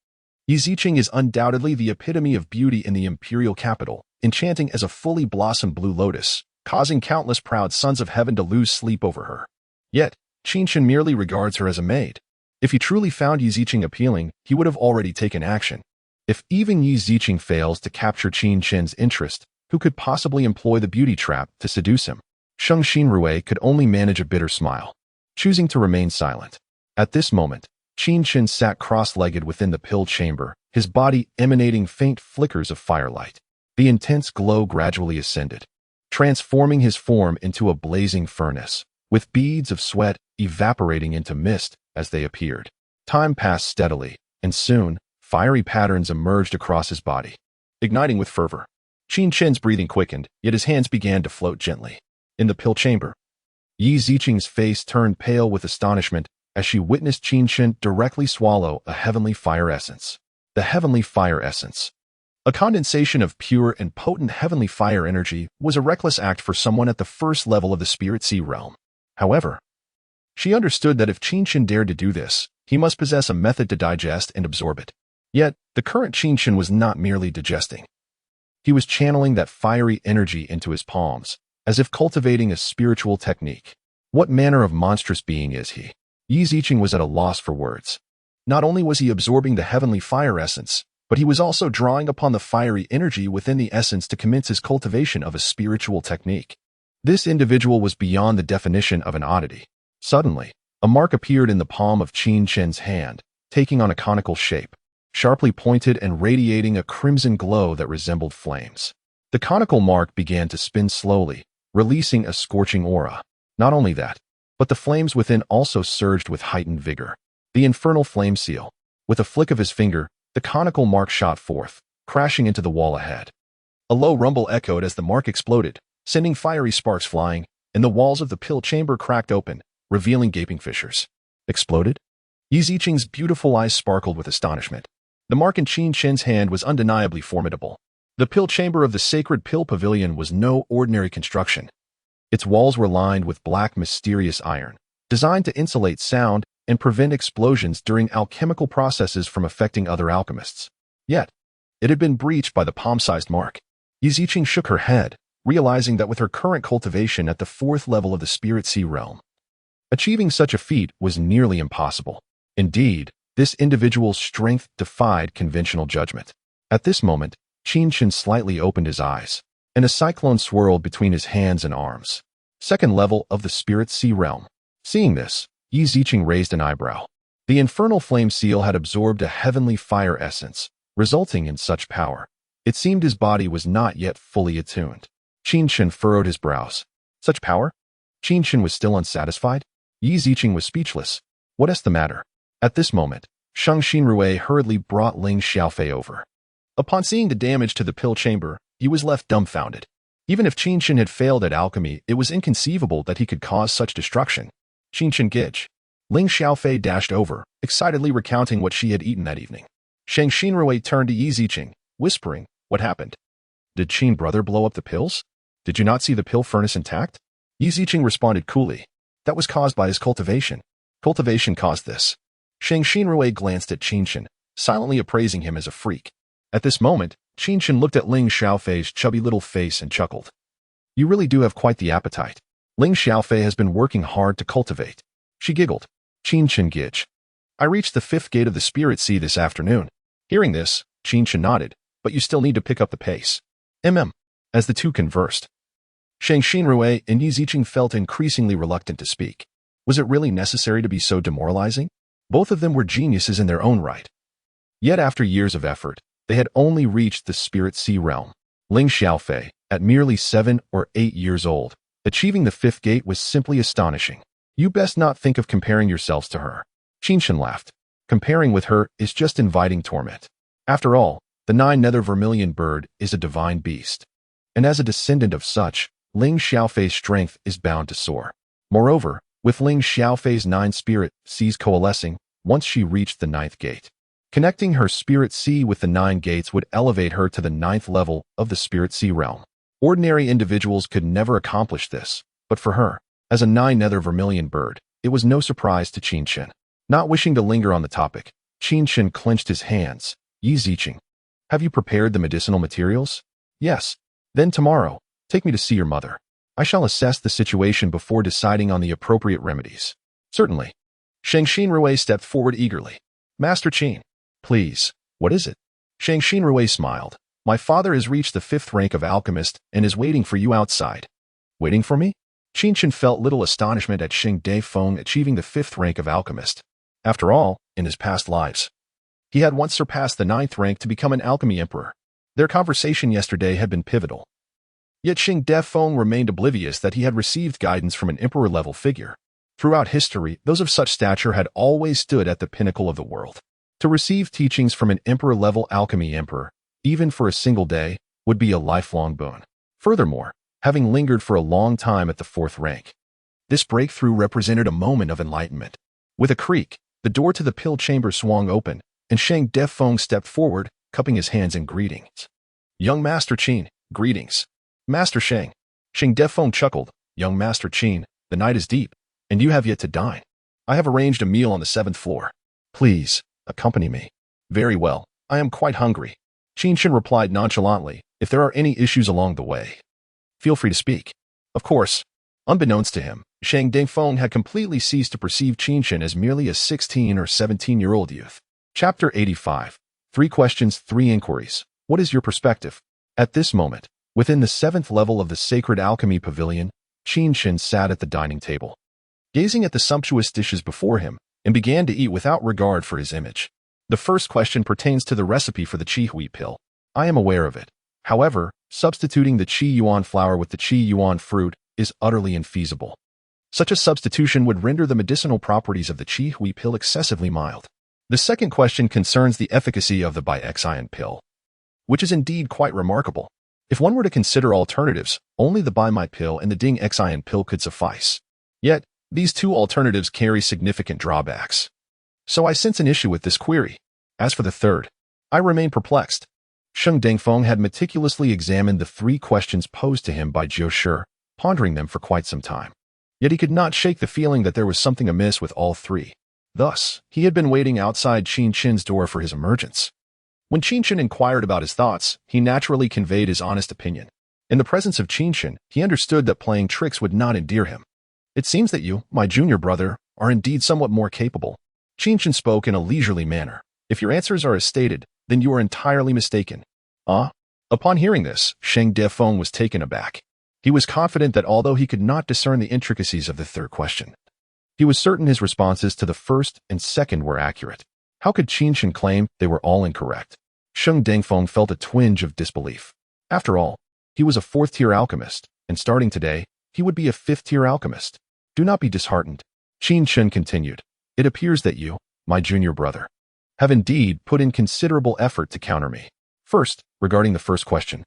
Speaker 1: Yi Ziqing is undoubtedly the epitome of beauty in the imperial capital, enchanting as a fully blossomed blue lotus, causing countless proud sons of heaven to lose sleep over her. Yet, Qin Chen merely regards her as a maid. If he truly found Yi Ziqing appealing, he would have already taken action. If even Yi Ziqing fails to capture Qin Chen's interest, who could possibly employ the beauty trap to seduce him? Sheng Xinrui could only manage a bitter smile, choosing to remain silent. At this moment, Qin Chen sat cross-legged within the pill chamber, his body emanating faint flickers of firelight. The intense glow gradually ascended, transforming his form into a blazing furnace, with beads of sweat evaporating into mist as they appeared. Time passed steadily, and soon, fiery patterns emerged across his body, igniting with fervor. Qin Chen's breathing quickened, yet his hands began to float gently. in the pill chamber. Yi Ziqing's face turned pale with astonishment as she witnessed Qin Chen directly swallow a heavenly fire essence. The heavenly fire essence. A condensation of pure and potent heavenly fire energy was a reckless act for someone at the first level of the spirit sea realm. However, she understood that if Qin Chen dared to do this, he must possess a method to digest and absorb it. Yet, the current Qin Chen was not merely digesting. He was channeling that fiery energy into his palms, as if cultivating a spiritual technique. What manner of monstrous being is he? Yi Ziqing was at a loss for words. Not only was he absorbing the heavenly fire essence, but he was also drawing upon the fiery energy within the essence to commence his cultivation of a spiritual technique. This individual was beyond the definition of an oddity. Suddenly, a mark appeared in the palm of Qin Chen's hand, taking on a conical shape, sharply pointed and radiating a crimson glow that resembled flames. The conical mark began to spin slowly, releasing a scorching aura. Not only that, but the flames within also surged with heightened vigor. The infernal flame seal. With a flick of his finger, the conical mark shot forth, crashing into the wall ahead. A low rumble echoed as the mark exploded, sending fiery sparks flying, and the walls of the pill chamber cracked open, revealing gaping fissures. Exploded? Yi Ziqing's beautiful eyes sparkled with astonishment. The mark in Qin Chen's hand was undeniably formidable. The pill chamber of the sacred pill pavilion was no ordinary construction. Its walls were lined with black mysterious iron, designed to insulate sound and prevent explosions during alchemical processes from affecting other alchemists. Yet, it had been breached by the palm-sized mark. Yi Ziqing shook her head, realizing that with her current cultivation at the 4th level of the spirit sea realm, achieving such a feat was nearly impossible. Indeed, this individual's strength defied conventional judgment. At this moment, Qin Chen slightly opened his eyes, and a cyclone swirled between his hands and arms. 2nd level of the spirit sea realm. Seeing this, Yi Ziqing raised an eyebrow. The infernal flame seal had absorbed a heavenly fire essence, resulting in such power. It seemed his body was not yet fully attuned. Qin Chen furrowed his brows. Such power? Qin Chen was still unsatisfied? Yi Ziqing was speechless. What is the matter? At this moment, Sheng Xinrui hurriedly brought Ling Xiaofei over. Upon seeing the damage to the pill chamber, he was left dumbfounded. Even if Qin Chen had failed at alchemy, it was inconceivable that he could cause such destruction. Qin Chen Gij. Ling Xiaofei dashed over, excitedly recounting what she had eaten that evening. Sheng Xinrui turned to Yi Ziqing, whispering, "What happened? Did Qin brother blow up the pills? Did you not see the pill furnace intact?" Yi Ziqing responded coolly. That was caused by his cultivation. Cultivation caused this. Sheng Xinrui glanced at Qin Chen, silently appraising him as a freak. At this moment, Qin Chen looked at Ling Xiaofei's chubby little face and chuckled. You really do have quite the appetite. Ling Xiaofei has been working hard to cultivate. She giggled. Qin Chen Gij. I reached the 5th gate of the spirit sea this afternoon. Hearing this, Qin Chen nodded, but you still need to pick up the pace. As the two conversed, Sheng Xinrui and Yi Ziqing felt increasingly reluctant to speak. Was it really necessary to be so demoralizing? Both of them were geniuses in their own right. Yet after years of effort, they had only reached the spirit sea realm. Ling Xiaofei, at merely 7 or 8 years old, achieving the 5th gate was simply astonishing. You best not think of comparing yourselves to her. Qin Chen laughed. Comparing with her is just inviting torment. After all, the 9-nether vermilion bird is a divine beast. And as a descendant of such, Ling Xiaofei's strength is bound to soar. Moreover, with Ling Xiaofei's 9 spirit seas coalescing, once she reached the 9th gate, connecting her spirit sea with the 9 gates would elevate her to the 9th level of the spirit sea realm. Ordinary individuals could never accomplish this, but for her, as a 9-nether vermilion bird, it was no surprise to Qin Chen. Not wishing to linger on the topic, Qin Chen clenched his hands. Yi Ziqing, have you prepared the medicinal materials? Yes. Then tomorrow, take me to see your mother. I shall assess the situation before deciding on the appropriate remedies. Certainly. Sheng Xinrui stepped forward eagerly. Master Qin, please, what is it? Sheng Xinrui smiled. My father has reached the 5th rank of alchemist and is waiting for you outside. Waiting for me? Qin Chen felt little astonishment at Xing Daifeng achieving the 5th rank of alchemist. After all, in his past lives, he had once surpassed the 9th rank to become an alchemy emperor. Their conversation yesterday had been pivotal. Yet Xing Daifeng remained oblivious that he had received guidance from an emperor-level figure. Throughout history, those of such stature had always stood at the pinnacle of the world. To receive teachings from an emperor-level alchemy emperor, even for a single day, would be a lifelong boon. Furthermore, having lingered for a long time at the fourth rank. This breakthrough represented a moment of enlightenment. With a creak, the door to the pill chamber swung open, and Shang Defeng stepped forward, cupping his hands in greetings. Young Master Qin, greetings. Master Shang. Shang Defeng chuckled. Young Master Qin, the night is deep, and you have yet to dine. I have arranged a meal on the 7th floor. Please, accompany me. Very well, I am quite hungry. Qin Chen replied nonchalantly. If there are any issues along the way, feel free to speak. Of course. Unbeknownst to him, Shang Defeng had completely ceased to perceive Qin Chen as merely a 16 or 17-year-old youth. Chapter 85. 3 questions, 3 inquiries. What is your perspective? At this moment, within the 7th level of the Sacred Alchemy Pavilion, Qin Chen sat at the dining table, gazing at the sumptuous dishes before him, and began to eat without regard for his image. The first question pertains to the recipe for the Qi Hui pill. I am aware of it. However, substituting the Qi Yuan flower with the Qi Yuan fruit is utterly infeasible. Such a substitution would render the medicinal properties of the Qi Hui pill excessively mild. The second question concerns the efficacy of the Bi-Xian pill, which is indeed quite remarkable. If one were to consider alternatives, only the Bai Mai pill and the Ding Xian pill could suffice. Yet, these 2 alternatives carry significant drawbacks. So I sense an issue with this query. As for the third, I remain perplexed. Shang Defeng had meticulously examined the 3 questions posed to him by Jiu Shi, pondering them for quite some time. Yet he could not shake the feeling that there was something amiss with all 3. Thus, he had been waiting outside Qin Chen's door for his emergence. When Qin Chen inquired about his thoughts, he naturally conveyed his honest opinion. In the presence of Qin Chen, he understood that playing tricks would not endear him. It seems that you, my junior brother, are indeed somewhat more capable. Qin Chen spoke in a leisurely manner. If your answers are as stated, then you are entirely mistaken. Upon hearing this, Shang Defeng was taken aback. He was confident that although he could not discern the intricacies of the third question, he was certain his responses to the first and second were accurate. How could Qin Chen claim they were all incorrect? Shang Defeng felt a twinge of disbelief. After all, he was a 4th-tier alchemist, and starting today, he would be a 5th-tier alchemist. Do not be disheartened. Qin Chen continued. It appears that you, my junior brother, have indeed put in considerable effort to counter me. First, regarding the first question,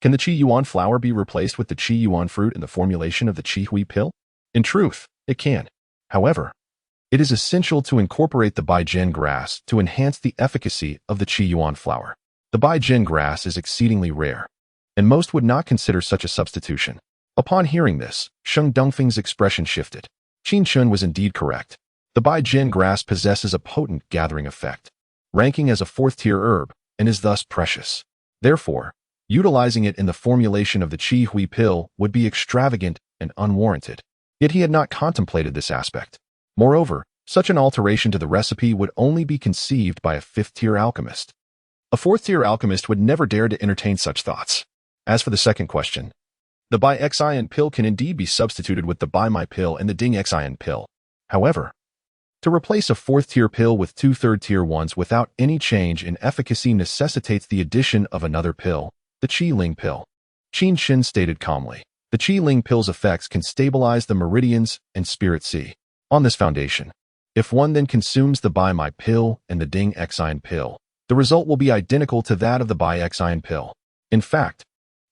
Speaker 1: can the Qi Yuan flower be replaced with the Qi Yuan fruit in the formulation of the Qi Hui pill? In truth, it can. However, it is essential to incorporate the Baijian grass to enhance the efficacy of the Qi Yuan flower. The Baijian grass is exceedingly rare, and most would not consider such a substitution. Upon hearing this, Shang Dongfeng's expression shifted. Qin Chen was indeed correct. The Baijian grass possesses a potent gathering effect, ranking as a 4th-tier herb, and is thus precious. Therefore, utilizing it in the formulation of the Qi Hui pill would be extravagant and unwarranted. Yet he had not contemplated this aspect. Moreover, such an alteration to the recipe would only be conceived by a 5th-tier alchemist. A 4th-tier alchemist would never dare to entertain such thoughts. As for the second question, the Bi-Xian pill can indeed be substituted with the Bai Mai pill and the Ding Xian pill. However, to replace a 4th-tier pill with 2 3rd-tier ones without any change in efficacy necessitates the addition of another pill, the Qi Ling pill. Qin Chen stated calmly. The Qi Ling pill's effects can stabilize the meridians and spirit sea. On this foundation, if one then consumes the Bai Mai pill and the Ding Xian pill, the result will be identical to that of the Bi-Xian pill. In fact,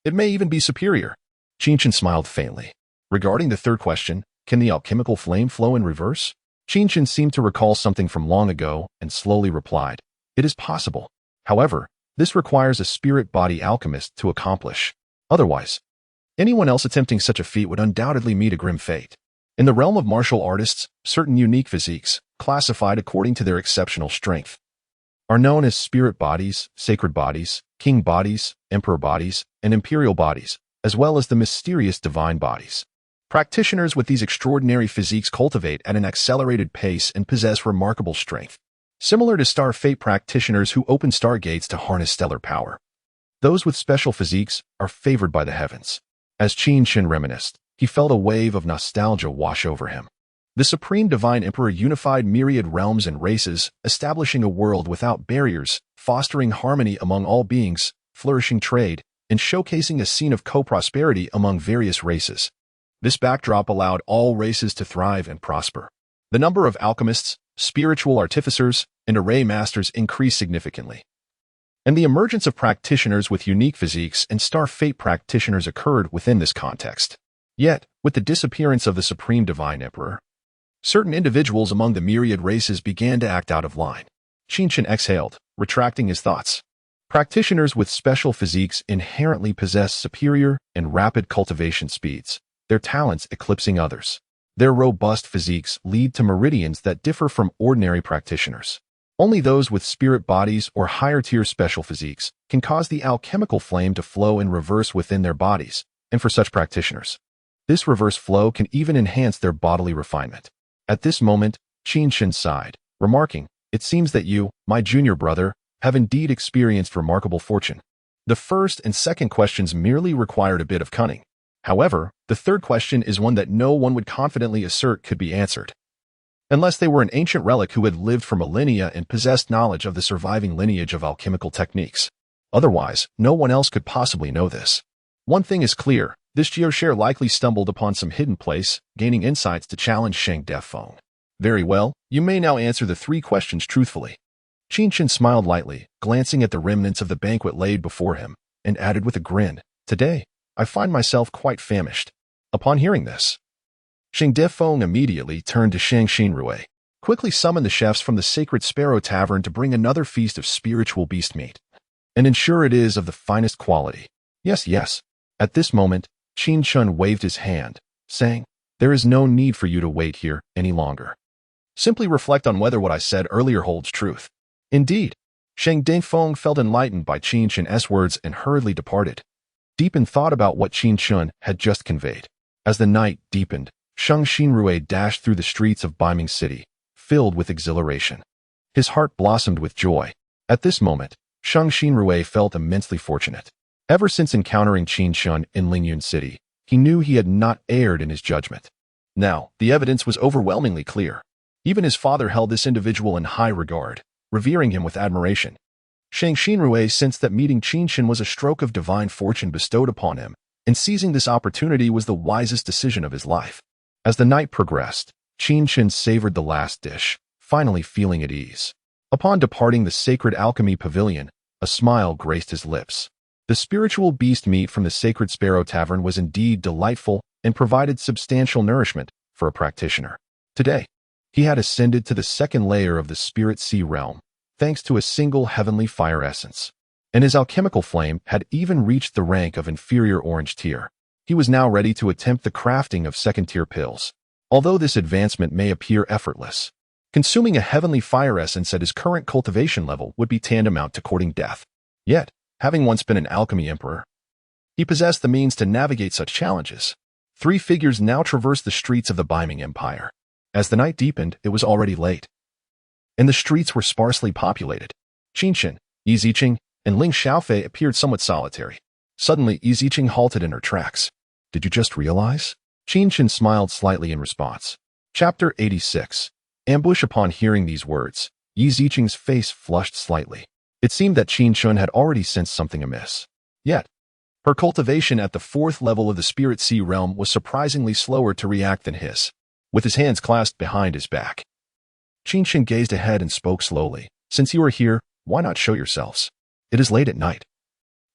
Speaker 1: it may even be superior. Qin Chen smiled faintly. Regarding the third question, can the alchemical flame flow in reverse? Qin Chen seemed to recall something from long ago and slowly replied. It is possible. However, this requires a spirit-body alchemist to accomplish. Otherwise, anyone else attempting such a feat would undoubtedly meet a grim fate. In the realm of martial artists, certain unique physiques, classified according to their exceptional strength, are known as spirit bodies, sacred bodies, king bodies, emperor bodies, and imperial bodies, as well as the mysterious divine bodies. Practitioners with these extraordinary physiques cultivate at an accelerated pace and possess remarkable strength, similar to star fate practitioners who open stargates to harness stellar power. Those with special physiques are favored by the heavens. As Qin Chen reminisced, he felt a wave of nostalgia wash over him. The Supreme Divine Emperor unified myriad realms and races, establishing a world without barriers, fostering harmony among all beings, flourishing trade, and showcasing a scene of co-prosperity among various races. This backdrop allowed all races to thrive and prosper. The number of alchemists, spiritual artificers, and array masters increased significantly. and the emergence of practitioners with unique physiques and star fate practitioners occurred within this context. Yet, with the disappearance of the Supreme Divine Emperor, certain individuals among the myriad races began to act out of line. Qin Chen exhaled, retracting his thoughts. Practitioners with special physiques inherently possess superior and rapid cultivation speeds, their talents eclipsing others. Their robust physiques lead to meridians that differ from ordinary practitioners. Only those with spirit bodies or higher-tier special physiques can cause the alchemical flame to flow in reverse within their bodies, and for such practitioners, this reverse flow can even enhance their bodily refinement. At this moment, Qin Chen sighed, remarking, "It seems that you, my junior brother, have indeed experienced remarkable fortune." The first and second questions merely required a bit of cunning. However, the third question is one that no one would confidently assert could be answered, unless they were an ancient relic who had lived for millennia and possessed knowledge of the surviving lineage of alchemical techniques. Otherwise, no one else could possibly know this. One thing is clear, this geoshare likely stumbled upon some hidden place, gaining insights to challenge Shang Defeng. Very well, you may now answer the three questions truthfully. Qin Chen smiled lightly, glancing at the remnants of the banquet laid before him, and added with a grin, "Today, I find myself quite famished." Upon hearing this, Shang Defeng immediately turned to Shang Xinrui, quickly summoned the chefs from the Sacred Sparrow Tavern to bring another feast of spiritual beast meat, and ensure it is of the finest quality. Yes, yes. At this moment, Qin Chen waved his hand, saying, "There is no need for you to wait here any longer. Simply reflect on whether what I said earlier holds truth." Indeed, Shang Defeng felt enlightened by Qin Chen's words and hurriedly departed, deep in thought about what Qin Chen had just conveyed. As the night deepened, Shang Xinrui dashed through the streets of Baiming City, filled with exhilaration. His heart blossomed with joy. At this moment, Shang Xinrui felt immensely fortunate. Ever since encountering Qin Chen in Lingyun City, he knew he had not erred in his judgment. Now, the evidence was overwhelmingly clear. Even his father held this individual in high regard, revering him with admiration. Shang Xinrui sensed that meeting Qin Chen was a stroke of divine fortune bestowed upon him, and seizing this opportunity was the wisest decision of his life. As the night progressed, Qin Chen savored the last dish, finally feeling at ease. Upon departing the sacred alchemy pavilion, a smile graced his lips. The spiritual beast meat from the Sacred Sparrow Tavern was indeed delightful and provided substantial nourishment for a practitioner. Today, he had ascended to the second layer of the Spirit Sea realm, thanks to a single heavenly fire essence, and his alchemical flame had even reached the rank of inferior orange tier. He was now ready to attempt the crafting of second-tier pills. Although this advancement may appear effortless, consuming a heavenly fire essence at his current cultivation level would be tantamount to courting death. Yet, having once been an alchemy emperor, he possessed the means to navigate such challenges. Three figures now traversed the streets of the Baiming Empire. As the night deepened, it was already late, and the streets were sparsely populated. Qin Chen, Yi Ziqing, and Ling Xiaofei appeared somewhat solitary. Suddenly, Yi Ziqing halted in her tracks. "Did you just realize?" Qin Chen smiled slightly in response. Chapter 86. Ambush. Upon hearing these words, Yi Ziqing's face flushed slightly. It seemed that Qin Chen had already sensed something amiss. Yet, her cultivation at the fourth level of the Spirit Sea realm was surprisingly slower to react than his. With his hands clasped behind his back, Qin Chen gazed ahead and spoke slowly. "Since you are here, why not show yourselves? It is late at night.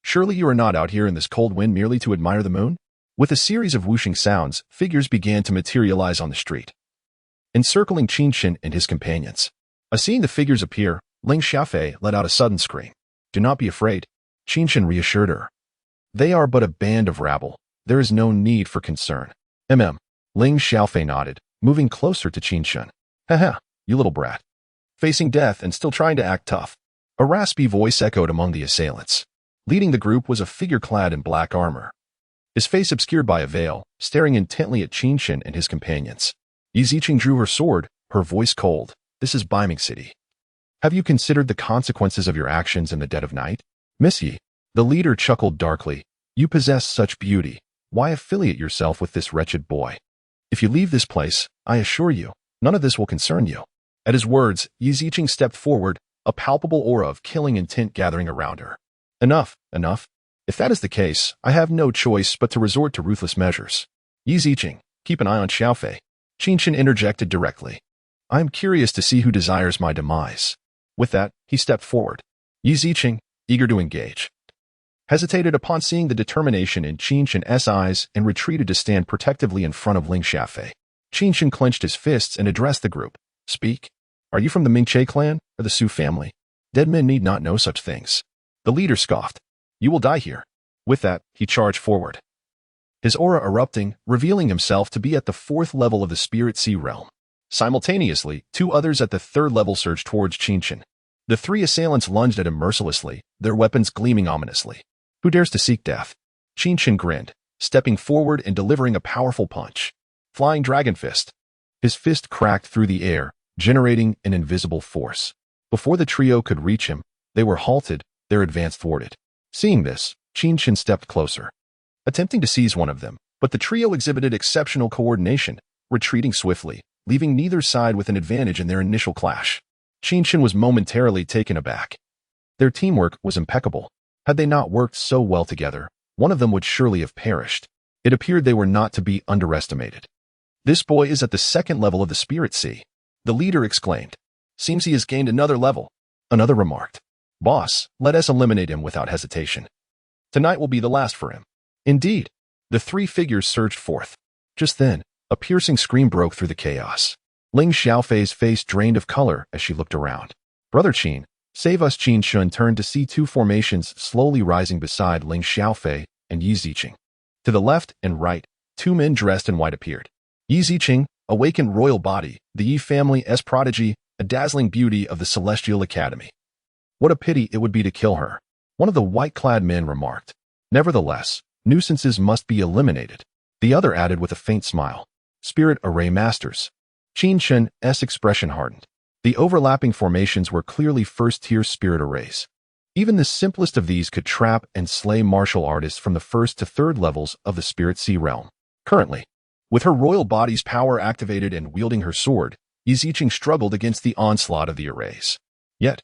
Speaker 1: Surely you are not out here in this cold wind merely to admire the moon?" With a series of whooshing sounds, figures began to materialize on the street, encircling Qin Chen and his companions. Seeing the figures appear, Ling Xiaofei let out a sudden scream. "Do not be afraid," Qin Chen reassured her. "They are but a band of rabble. There is no need for concern." Ling Xiaofei nodded, moving closer to Qin Chen. "Haha, you little brat. Facing death and still trying to act tough." A raspy voice echoed among the assailants. Leading the group was a figure clad in black armor, his face obscured by a veil, staring intently at Qin Chen and his companions. Yi Ziqing drew her sword, her voice cold. "This is Baiming City. Have you considered the consequences of your actions in the dead of night?" "Miss Yi," the leader chuckled darkly, "you possess such beauty. Why affiliate yourself with this wretched boy? If you leave this place, I assure you, none of this will concern you." At his words, Yi Ziqing stepped forward, a palpable aura of killing intent gathering around her. Enough. If that is the case, I have no choice but to resort to ruthless measures." "Yi Ziqing, keep an eye on Xiaofei," Qin Chen interjected directly. "I am curious to see who desires my demise." With that, he stepped forward. "Yi Ziqing, eager to engage. Hesitated upon seeing the determination in Qin Chen's eyes and retreated to stand protectively in front of Ling Xiaofei. Qin Chen clenched his fists and addressed the group. Speak. Are you from the Mingche clan or the Su family? Dead men need not know such things. The leader scoffed. You will die here. With that, he charged forward, his aura erupting, revealing himself to be at the 4th level of the Spirit Sea realm. Simultaneously, 2 others at the 3rd level surged towards Qin Chen. The 3 assailants lunged at him mercilessly, their weapons gleaming ominously. Who dares to seek death? Qin Chen grinned, stepping forward and delivering a powerful punch. Flying Dragon Fist. His fist cracked through the air, generating an invisible force. Before the trio could reach him, they were halted, their advance thwarted. Seeing this, Qin Chen stepped closer, attempting to seize one of them, but the trio exhibited exceptional coordination, retreating swiftly, leaving neither side with an advantage in their initial clash. Qin Chen was momentarily taken aback. Their teamwork was impeccable. Had they not worked so well together, one of them would surely have perished. It appeared they were not to be underestimated. This boy is at the 2nd level of the Spirit Sea, the leader exclaimed. Seems he has gained another level. Another remarked. Boss, let us eliminate him without hesitation. Tonight will be the last for him. Indeed. The 3 figures surged forth. Just then, a piercing scream broke through the chaos. Ling Xiaofei's face drained of color as she looked around. Brother Qin, save us. Qin Chen turned to see 2 formations slowly rising beside Ling Xiaofei and Yi Ziqing. To the left and right, 2 men dressed in white appeared. Yi Ziqing, awakened royal body, the Yi family's prodigy, a dazzling beauty of the Celestial Academy. What a pity it would be to kill her, one of the white-clad men remarked. Nevertheless, nuisances must be eliminated. The other added with a faint smile. Spirit Array Masters. Qin Chen's expression hardened. The overlapping formations were clearly first-tier spirit arrays. Even the simplest of these could trap and slay martial artists from the 1st to 3rd levels of the Spirit Sea realm. Currently, with her royal body's power activated and wielding her sword, Yi Ziqing struggled against the onslaught of the arrays. Yet,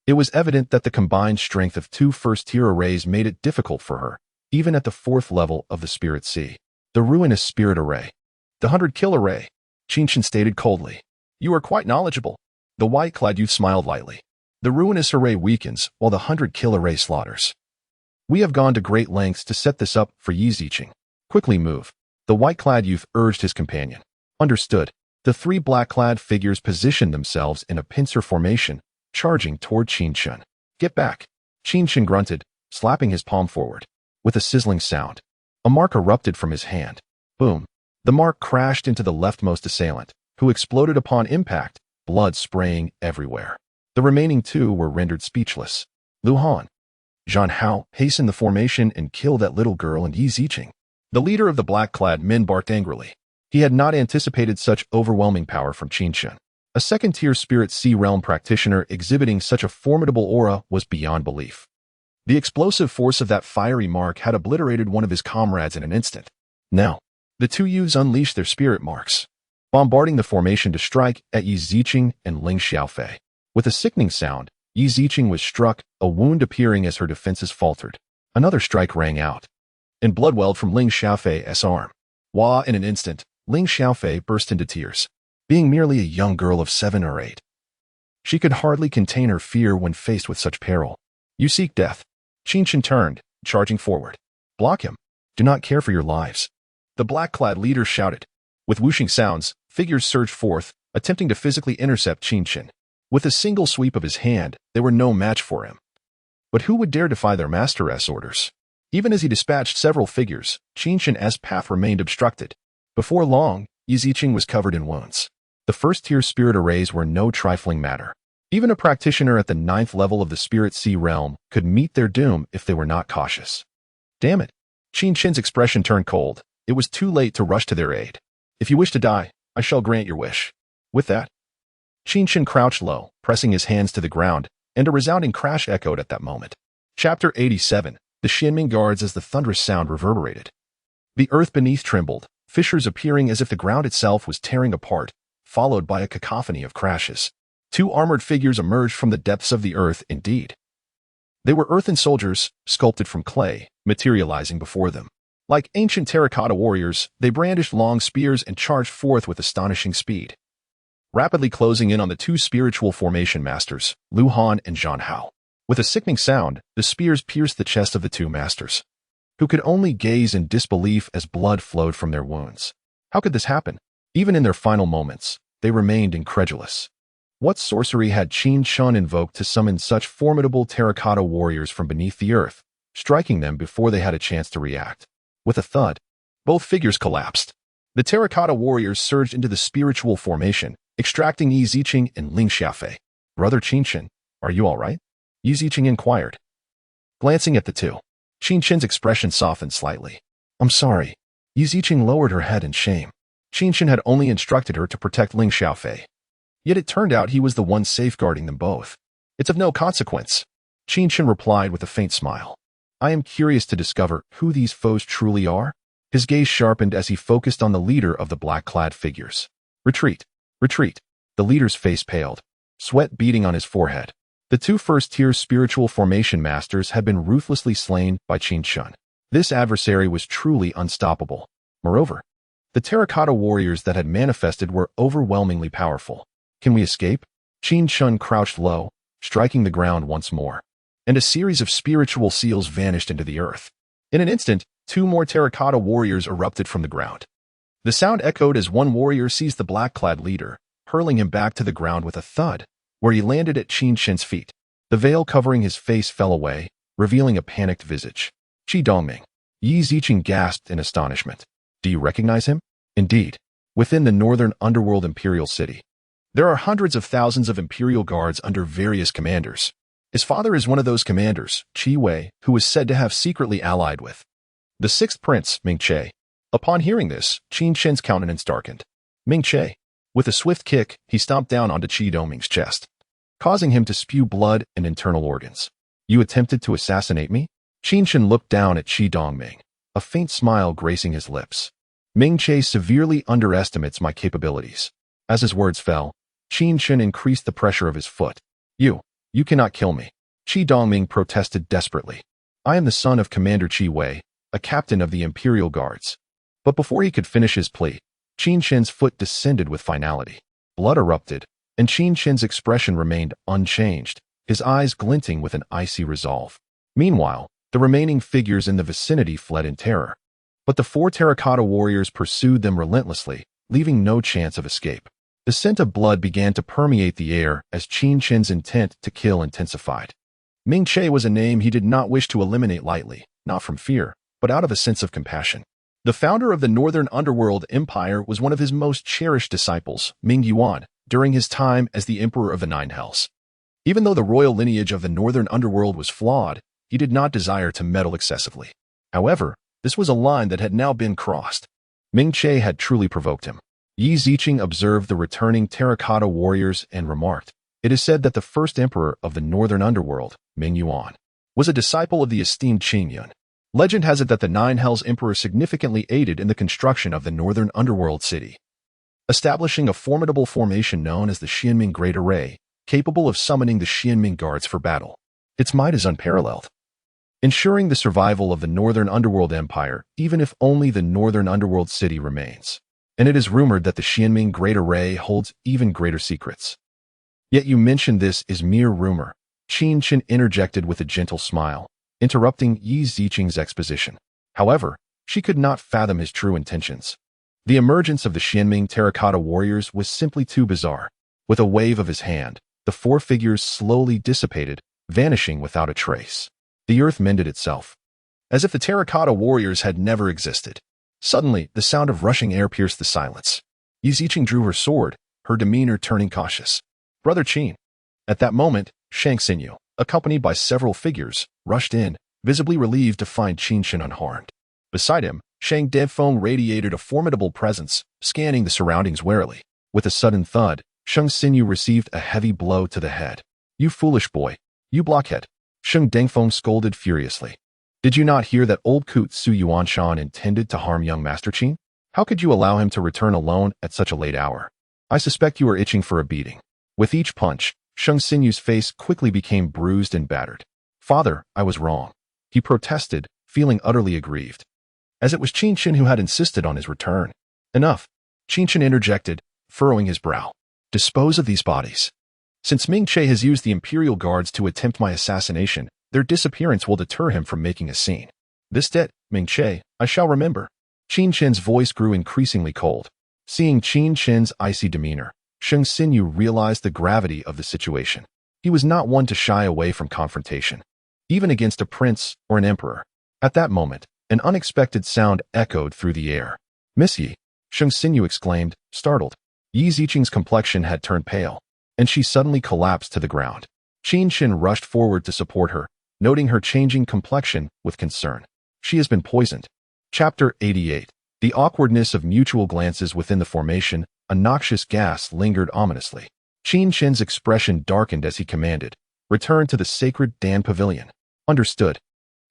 Speaker 1: it was evident that the combined strength of 2 first-tier arrays made it difficult for her, even at the 4th level of the Spirit Sea. The ruinous Spirit Array. The 100-kill array, Qin Chen stated coldly. You are quite knowledgeable. The white-clad youth smiled lightly. The ruinous array weakens, while the 100-kill array slaughters. We have gone to great lengths to set this up for Yi Ziqing. Quickly move. The white-clad youth urged his companion. Understood. The 3 black-clad figures positioned themselves in a pincer formation, charging toward Qin Chen. Get back. Qin Chen grunted, slapping his palm forward. With a sizzling sound, a mark erupted from his hand. Boom. The mark crashed into the leftmost assailant, who exploded upon impact, blood spraying everywhere. The remaining 2 were rendered speechless. Lu Han, Zhan Hao, hasten the formation and kill that little girl and Yi Ziqing. The leader of the black-clad men barked angrily. He had not anticipated such overwhelming power from Qin Chen. A 2nd-tier Spirit Sea realm practitioner exhibiting such a formidable aura was beyond belief. The explosive force of that fiery mark had obliterated one of his comrades in an instant. Now, the 2 youths unleashed their spirit marks, bombarding the formation to strike at Yi Ziqing and Ling Xiaofei. With a sickening sound, Yi Ziqing was struck, a wound appearing as her defenses faltered. Another strike rang out, and blood welled from Ling Xiaofei's arm. Wah! In an instant, Ling Xiaofei burst into tears. Being merely a young girl of 7 or 8, she could hardly contain her fear when faced with such peril. You seek death. Qin Chen turned, charging forward. Block him. Do not care for your lives. The black-clad leader shouted. With whooshing sounds, figures surged forth, attempting to physically intercept Qin Chen. With a single sweep of his hand, they were no match for him. But who would dare defy their master's orders? Even as he dispatched several figures, Qin Chen's path remained obstructed. Before long, Yi Ziqing was covered in wounds. The 1st-tier spirit arrays were no trifling matter. Even a practitioner at the 9th level of the Spirit Sea realm could meet their doom if they were not cautious. Damn it. Qin Chen's expression turned cold. It was too late to rush to their aid. If you wish to die, I shall grant your wish. With that, Qin Chen crouched low, pressing his hands to the ground, and a resounding crash echoed at that moment. Chapter 87. The Xianming guards as the thunderous sound reverberated. The earth beneath trembled, fissures appearing as if the ground itself was tearing apart, followed by a cacophony of crashes. 2 armored figures emerged from the depths of the earth indeed. They were earthen soldiers, sculpted from clay, materializing before them. Like ancient terracotta warriors, they brandished long spears and charged forth with astonishing speed, rapidly closing in on the 2 spiritual formation masters, Lu Han and Zhan Hao. With a sickening sound, the spears pierced the chest of the two masters, who could only gaze in disbelief as blood flowed from their wounds. How could this happen? Even in their final moments, they remained incredulous. What sorcery had Qin Chen invoked to summon such formidable terracotta warriors from beneath the earth, striking them before they had a chance to react? With a thud, both figures collapsed. The terracotta warriors surged into the spiritual formation, extracting Yi Ziqing and Ling Xiaofei. Brother Qin Chen, are you all right? Yi Ziqing inquired. Glancing at the two, Qin Chen's expression softened slightly. I'm sorry. Yi Ziqing lowered her head in shame. Qin Chen had only instructed her to protect Ling Xiaofei. Yet it turned out he was the one safeguarding them both. It's of no consequence. Qin Chen replied with a faint smile. I am curious to discover who these foes truly are. His gaze sharpened as he focused on the leader of the black-clad figures. Retreat! Retreat! The leader's face paled, sweat beading on his forehead. The two first-tier spiritual formation masters had been ruthlessly slain by Qin Chen. This adversary was truly unstoppable. Moreover, the terracotta warriors that had manifested were overwhelmingly powerful. Can we escape? Qin Chen crouched low, striking the ground once more, and a series of spiritual seals vanished into the earth. In an instant, two more terracotta warriors erupted from the ground. The sound echoed as one warrior seized the black-clad leader, hurling him back to the ground with a thud, where he landed at Qin Chen's feet. The veil covering his face fell away, revealing a panicked visage. Qi Dongming. Yi Ziqing gasped in astonishment. Do you recognize him? Indeed. Within the northern underworld imperial city, there are hundreds of thousands of imperial guards under various commanders. His father is one of those commanders, Qi Wei, who was said to have secretly allied with the sixth prince, Ming Che. Upon hearing this, Qin Chen's countenance darkened. Ming Che. With a swift kick, he stomped down onto Qi Dongming's chest, causing him to spew blood and internal organs. You attempted to assassinate me? Qin Chen looked down at Qi Dongming, a faint smile gracing his lips. Ming Che severely underestimates my capabilities. As his words fell, Qin Chen increased the pressure of his foot. You cannot kill me. Qi Dongming protested desperately. I am the son of Commander Qi Wei, a captain of the Imperial Guards. But before he could finish his plea, Qin Chen's foot descended with finality. Blood erupted, and Qin Chen's expression remained unchanged, his eyes glinting with an icy resolve. Meanwhile, the remaining figures in the vicinity fled in terror. But the four terracotta warriors pursued them relentlessly, leaving no chance of escape. The scent of blood began to permeate the air as Qin Chen's intent to kill intensified. Ming Che was a name he did not wish to eliminate lightly, not from fear, but out of a sense of compassion. The founder of the Northern Underworld Empire was one of his most cherished disciples, Ming Yuan, during his time as the Emperor of the Nine Hells. Even though the royal lineage of the Northern Underworld was flawed, he did not desire to meddle excessively. However, this was a line that had now been crossed. Ming Che had truly provoked him. Yi Ziqing observed the returning terracotta warriors and remarked, it is said that the first emperor of the Northern Underworld, Ming Yuan, was a disciple of the esteemed Qin Yun. Legend has it that the Nine Hells Emperor significantly aided in the construction of the Northern Underworld city, establishing a formidable formation known as the Xianming Great Array, capable of summoning the Xianming guards for battle. Its might is unparalleled, ensuring the survival of the Northern Underworld Empire, even if only the Northern Underworld city remains. And it is rumored that the Xianming Great Array holds even greater secrets. Yet you mentioned this is mere rumor. Qin Chen interjected with a gentle smile, interrupting Yi Ziqing's exposition. However, she could not fathom his true intentions. The emergence of the Xianming terracotta warriors was simply too bizarre. With a wave of his hand, the four figures slowly dissipated, vanishing without a trace. The earth mended itself, as if the terracotta warriors had never existed. Suddenly, the sound of rushing air pierced the silence. Yi Ziqing drew her sword, her demeanor turning cautious. Brother Qin. At that moment, Shang Xinyu, accompanied by several figures, rushed in, visibly relieved to find Qin Chen unharmed. Beside him, Shang Defeng radiated a formidable presence, scanning the surroundings warily. With a sudden thud, Shang Xinyu received a heavy blow to the head. You foolish boy. You blockhead. Shang Defeng scolded furiously. Did you not hear that old coot Su Yuanshan intended to harm young Master Qin? How could you allow him to return alone at such a late hour? I suspect you are itching for a beating. With each punch, Shang Xinyu's face quickly became bruised and battered. Father, I was wrong. He protested, feeling utterly aggrieved, as it was Qin Chen who had insisted on his return. Enough. Qin Chen interjected, furrowing his brow. Dispose of these bodies. Since Ming Che has used the Imperial Guards to attempt my assassination, their disappearance will deter him from making a scene. This debt, Ming Che, I shall remember. Qin Chen's voice grew increasingly cold. Seeing Qin Chen's icy demeanor, Sheng Xinyu realized the gravity of the situation. He was not one to shy away from confrontation, even against a prince or an emperor. At that moment, an unexpected sound echoed through the air. "Miss Yi," Sheng Xinyu exclaimed, startled. Yi Ziqing's complexion had turned pale, and she suddenly collapsed to the ground. Qin Chen rushed forward to support her, noting her changing complexion with concern. She has been poisoned. Chapter 88. The awkwardness of mutual glances within the formation, a noxious gas lingered ominously. Qin Chen's expression darkened as he commanded, "Return to the sacred Dan Pavilion." Understood.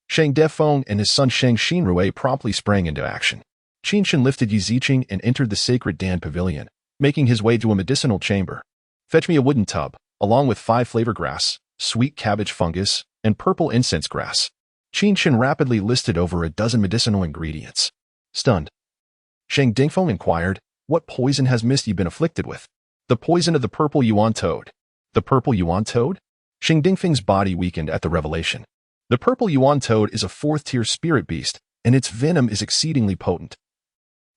Speaker 1: Shang Defeng and his son Shang Xinrui promptly sprang into action. Qin Chen lifted Yi Ziqing and entered the sacred Dan Pavilion, making his way to a medicinal chamber. "Fetch me a wooden tub, along with 5 flavor grass, sweet cabbage fungus, and purple incense grass." Qin Chen rapidly listed over a dozen medicinal ingredients. Stunned, Shang Dingfeng inquired, "What poison has Miss Yi been afflicted with?" "The poison of the purple yuan toad." "The purple yuan toad?" Shang Dingfeng's body weakened at the revelation. The purple yuan toad is a 4th-tier spirit beast, and its venom is exceedingly potent.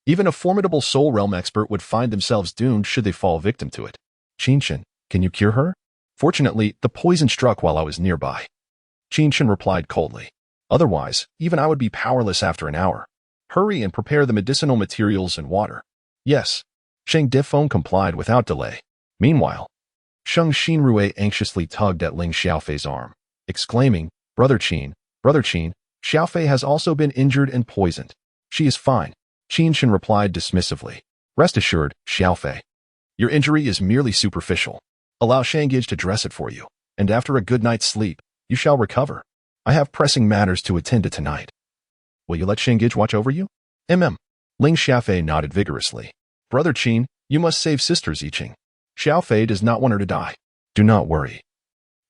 Speaker 1: Even a formidable soul realm expert would find themselves doomed should they fall victim to it. "Qin Chen, can you cure her?" "Fortunately, the poison struck while I was nearby." Qin Chen replied coldly. "Otherwise, even I would be powerless after an hour. Hurry and prepare the medicinal materials and water." "Yes." Shang Defeng complied without delay. Meanwhile, Sheng Xinrui anxiously tugged at Ling Xiaofei's arm, exclaiming, Brother Qin, Xiaofei has also been injured and poisoned." "She is fine," Qin Chen replied dismissively. "Rest assured, Xiaofei. Your injury is merely superficial. Allow Shangij to dress it for you, and after a good night's sleep, you shall recover. I have pressing matters to attend to tonight." "Will you let Shangij watch over you?" Ling Xiaofei nodded vigorously. "Brother Qin, you must save Sister Ziqing. Xiaofei does not want her to die." "Do not worry.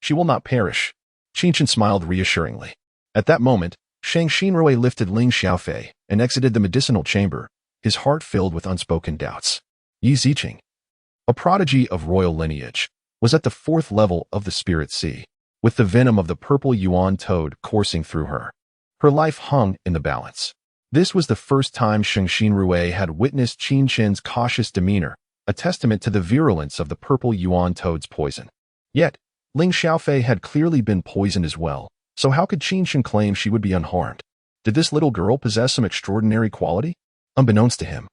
Speaker 1: She will not perish." Qin Chen smiled reassuringly. At that moment, Shang Xinrui lifted Ling Xiaofei and exited the medicinal chamber, his heart filled with unspoken doubts. Yi Ziqing, a prodigy of royal lineage, was at the 4th level of the Spirit Sea, with the venom of the purple yuan toad coursing through her. Her life hung in the balance. This was the first time Sheng Xinrui had witnessed Qin Chen's cautious demeanor, a testament to the virulence of the purple yuan toad's poison. Yet, Ling Xiaofei had clearly been poisoned as well, so how could Qin Chen claim she would be unharmed? Did this little girl possess some extraordinary quality? Unbeknownst to him,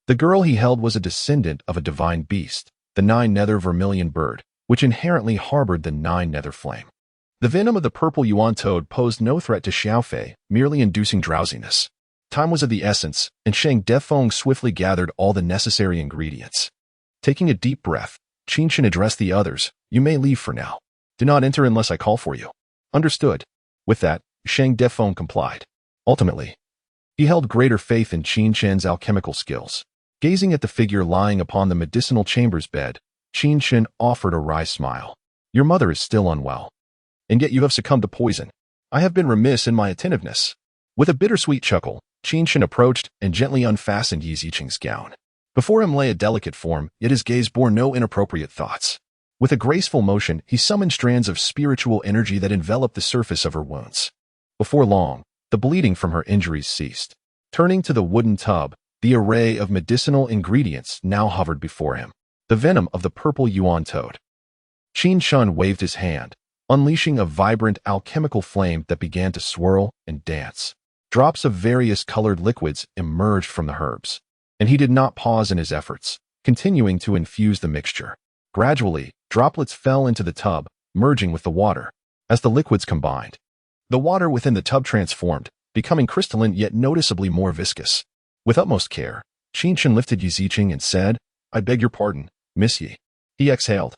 Speaker 1: the girl he held was a descendant of a divine beast, the 9-nether vermilion bird, which inherently harbored the 9-nether flame. The venom of the purple yuan toad posed no threat to Xiaofei, merely inducing drowsiness. Time was of the essence, and Shang Defeng swiftly gathered all the necessary ingredients. Taking a deep breath, Qin Chen addressed the others. "You may leave for now. Do not enter unless I call for you." "Understood." With that, Shang Defeng complied. Ultimately, he held greater faith in Qin Chen's alchemical skills. Gazing at the figure lying upon the medicinal chamber's bed, Qin Chen offered a wry smile. "Your mother is still unwell, and yet you have succumbed to poison. I have been remiss in my attentiveness." With a bittersweet chuckle, Qin Chen approached and gently unfastened Yi Ziqing's gown. Before him lay a delicate form, yet his gaze bore no inappropriate thoughts. With a graceful motion, he summoned strands of spiritual energy that enveloped the surface of her wounds. Before long, the bleeding from her injuries ceased. Turning to the wooden tub, the array of medicinal ingredients now hovered before him. The venom of the purple yuan toad. Qin Chen waved his hand, unleashing a vibrant alchemical flame that began to swirl and dance. Drops of various colored liquids emerged from the herbs, and he did not pause in his efforts, continuing to infuse the mixture. Gradually, droplets fell into the tub, merging with the water. As the liquids combined, the water within the tub transformed, becoming crystalline yet noticeably more viscous. With utmost care, Qin Chen lifted Yi Ziqing and said, "I beg your pardon, Miss Yi." He exhaled,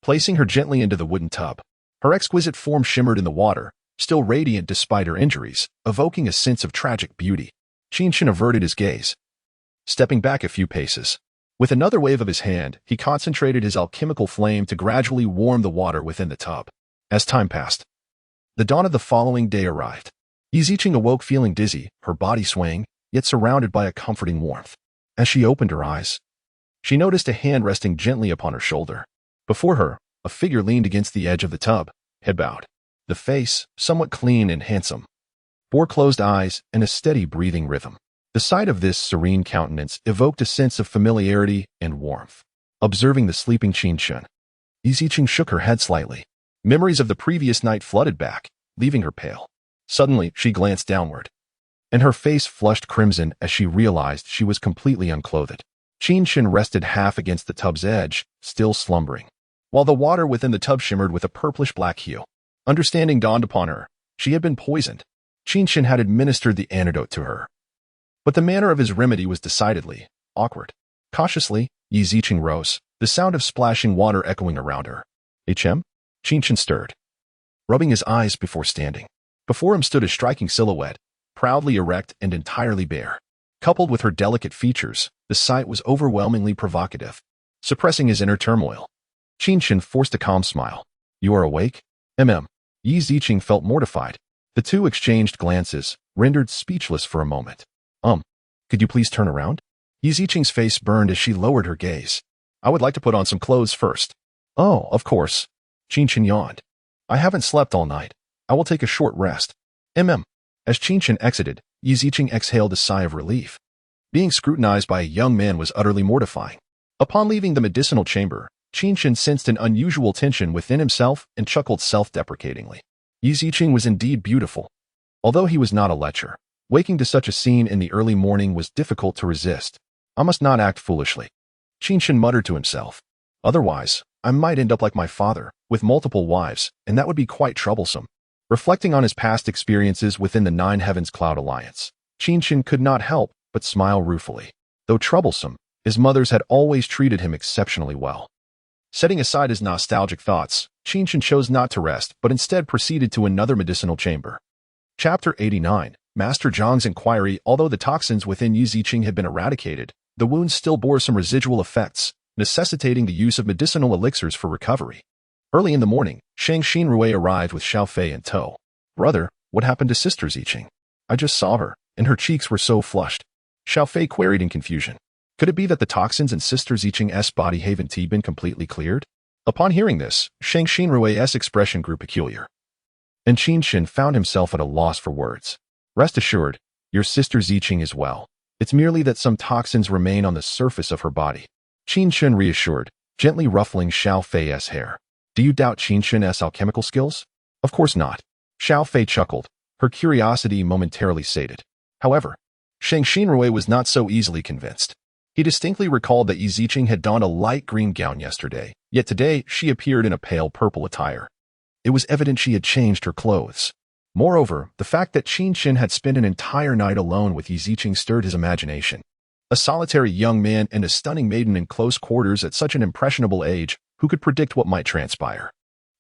Speaker 1: placing her gently into the wooden tub. Her exquisite form shimmered in the water, still radiant despite her injuries, evoking a sense of tragic beauty. Qin Chen averted his gaze, stepping back a few paces. With another wave of his hand, he concentrated his alchemical flame to gradually warm the water within the tub. As time passed, the dawn of the following day arrived. Yi Ziqing awoke feeling dizzy, her body swaying, yet surrounded by a comforting warmth. As she opened her eyes, she noticed a hand resting gently upon her shoulder. Before her, A figure leaned against the edge of the tub, head bowed. The face, somewhat clean and handsome, bore closed eyes and a steady breathing rhythm. The sight of this serene countenance evoked a sense of familiarity and warmth. Observing the sleeping Qin Chen, Yi Ziqing shook her head slightly. Memories of the previous night flooded back, leaving her pale. Suddenly, she glanced downward, and her face flushed crimson as she realized she was completely unclothed. Qin Chen rested half against the tub's edge, still slumbering, while the water within the tub shimmered with a purplish-black hue. Understanding dawned upon her. She had been poisoned. Qin Chen had administered the antidote to her, but the manner of his remedy was decidedly awkward. Cautiously, Yi Ziqing rose, the sound of splashing water echoing around her. "Hm?" Qin Chen stirred, rubbing his eyes before standing. Before him stood a striking silhouette, proudly erect and entirely bare. Coupled with her delicate features, the sight was overwhelmingly provocative. Suppressing his inner turmoil, Qin Chen forced a calm smile. "You are awake?" Yi Ziqing felt mortified. The two exchanged glances, rendered speechless for a moment. Could you please turn around?" Yi Ziqing's face burned as she lowered her gaze. "I would like to put on some clothes first." "Oh, of course." Qin Chen yawned. "I haven't slept all night. I will take a short rest." As Qin Chen exited, Yi Ziqing exhaled a sigh of relief. Being scrutinized by a young man was utterly mortifying. Upon leaving the medicinal chamber, Qin Chen sensed an unusual tension within himself and chuckled self-deprecatingly. Yi Ziqing was indeed beautiful. Although he was not a lecher, waking to such a scene in the early morning was difficult to resist. "I must not act foolishly," Qin Chen muttered to himself. "Otherwise, I might end up like my father, with multiple wives, and that would be quite troublesome." Reflecting on his past experiences within the Nine Heavens Cloud Alliance, Qin Chen could not help but smile ruefully. Though troublesome, his mothers had always treated him exceptionally well. Setting aside his nostalgic thoughts, Qin Chen chose not to rest, but instead proceeded to another medicinal chamber. Chapter 89. Master Zhang's inquiry. Although the toxins within Yi Ziqing had been eradicated, the wounds still bore some residual effects, necessitating the use of medicinal elixirs for recovery. Early in the morning, Shang Xinrui arrived with Xiao Fei in tow. "Brother, what happened to Sister Ziqing? I just saw her, and her cheeks were so flushed." Xiao Fei queried in confusion. Could it be that the toxins in Sister Ziqing's body haven't been completely cleared? Upon hearing this, Shang Xinrui's expression grew peculiar, and Qin Chen found himself at a loss for words. "Rest assured, your Sister Ziqing is well. It's merely that some toxins remain on the surface of her body," Qin Chen reassured, gently ruffling Xiao Fei's hair. "Do you doubt Qin Chen's alchemical skills?" "Of course not." Xiao Fei chuckled, her curiosity momentarily sated. However, Shang Xinrui was not so easily convinced. He distinctly recalled that Yi Ziqing had donned a light green gown yesterday, yet today she appeared in a pale purple attire. It was evident she had changed her clothes. Moreover, the fact that Qin Chen had spent an entire night alone with Yi Ziqing stirred his imagination. A solitary young man and a stunning maiden in close quarters at such an impressionable age, who could predict what might transpire?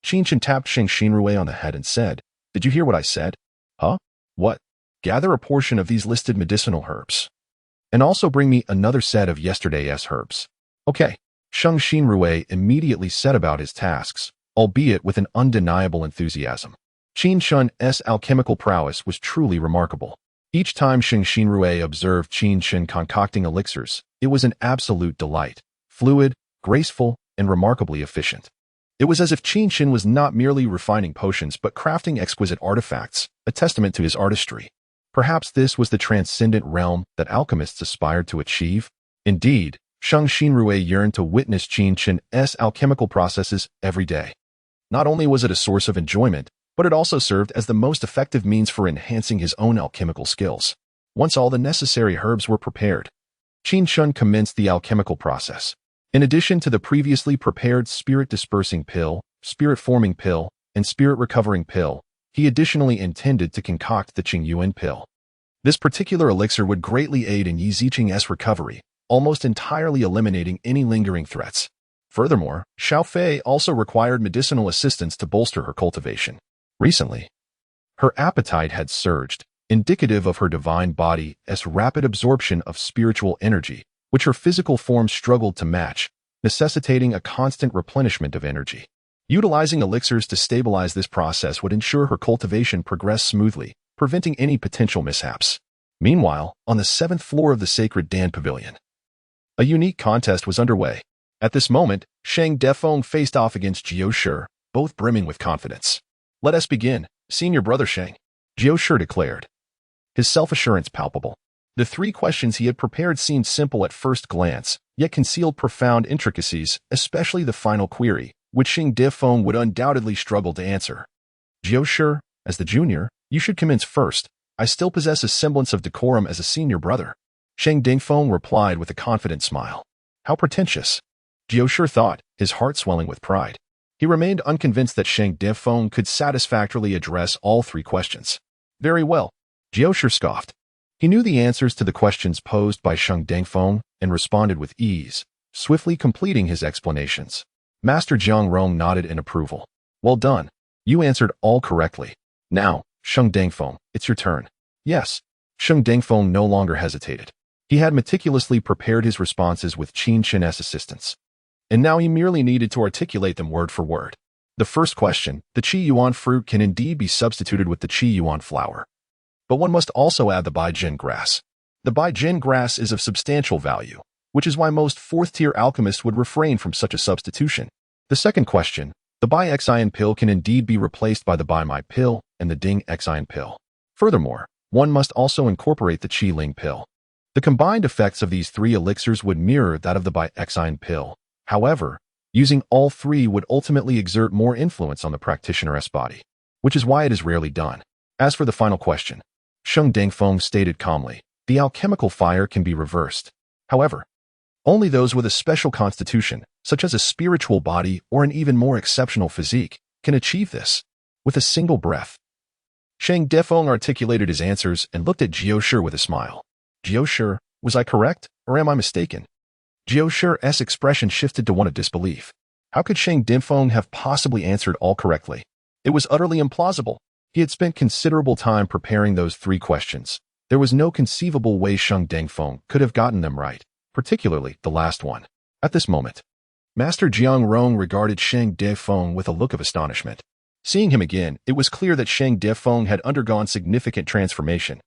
Speaker 1: Qin Chen tapped Shang Xinrui on the head and said, "Did you hear what I said?" "Huh? What?" "Gather a portion of these listed medicinal herbs, and also bring me another set of yesterday's herbs." "Okay." Shang Xinrui immediately set about his tasks, albeit with an undeniable enthusiasm. Qin Chen's alchemical prowess was truly remarkable. Each time Shang Xinrui observed Qin Chen concocting elixirs, it was an absolute delight, fluid, graceful, and remarkably efficient. It was as if Qin Chen was not merely refining potions but crafting exquisite artifacts, a testament to his artistry. Perhaps this was the transcendent realm that alchemists aspired to achieve. Indeed, Shang Xinrui yearned to witness Qin Chen's alchemical processes every day. Not only was it a source of enjoyment, but it also served as the most effective means for enhancing his own alchemical skills. Once all the necessary herbs were prepared, Qin Chen commenced the alchemical process. In addition to the previously prepared spirit-dispersing pill, spirit-forming pill, and spirit-recovering pill, he additionally intended to concoct the Qingyuan pill. This particular elixir would greatly aid in Yi Ziqing's recovery, almost entirely eliminating any lingering threats. Furthermore, Xiao Fei also required medicinal assistance to bolster her cultivation. Recently, her appetite had surged, indicative of her divine body's rapid absorption of spiritual energy, which her physical form struggled to match, necessitating a constant replenishment of energy. Utilizing elixirs to stabilize this process would ensure her cultivation progressed smoothly, preventing any potential mishaps. Meanwhile, on the 7th floor of the Sacred Dan Pavilion, a unique contest was underway. At this moment, Shang Defeng faced off against Jiao Shi, both brimming with confidence. "Let us begin, senior brother Shang," Jiao Shi declared, his self-assurance palpable. The three questions he had prepared seemed simple at first glance, yet concealed profound intricacies, especially the final query, which Shang Defeng would undoubtedly struggle to answer. "Jiao Shi, as the junior, you should commence first. I still possess a semblance of decorum as a senior brother," Shang Defeng replied with a confident smile. How pretentious, Jiao Shi thought, his heart swelling with pride. He remained unconvinced that Shang Defeng could satisfactorily address all three questions. "Very well," Jiao Shi scoffed. He knew the answers to the questions posed by Shang Defeng and responded with ease, swiftly completing his explanations. Master Jiang Rong nodded in approval. "Well done. You answered all correctly. Now, Shang Defeng, it's your turn." "Yes." Shang Defeng no longer hesitated. He had meticulously prepared his responses with Qin Chen's assistance, and now he merely needed to articulate them word for word. The first question, the Qi Yuan fruit can indeed be substituted with the Qi Yuan flower. But one must also add the Baijin grass. The Baijin grass is of substantial value, which is why most fourth-tier alchemists would refrain from such a substitution. The second question, the Bai Xian pill can indeed be replaced by the Bai Mai pill and the Ding Xian pill. Furthermore, one must also incorporate the Qi Ling pill. The combined effects of these three elixirs would mirror that of the Bai Xian pill. However, using all three would ultimately exert more influence on the practitioner's body, which is why it is rarely done. As for the final question, Shang Defeng stated calmly, the alchemical fire can be reversed. However, only those with a special constitution, such as a spiritual body or an even more exceptional physique, can achieve this. With a single breath, Shang Defeng articulated his answers and looked at Jiao Shi with a smile. "Jiao Shi, was I correct, or am I mistaken?" Jiao Shi's expression shifted to one of disbelief. How could Shang Defeng have possibly answered all correctly? It was utterly implausible. He had spent considerable time preparing those three questions. There was no conceivable way Shang Defeng could have gotten them right, particularly the last one. At this moment, Master Jiang Rong regarded Shang Defeng with a look of astonishment. Seeing him again, it was clear that Shang Defeng had undergone significant transformation.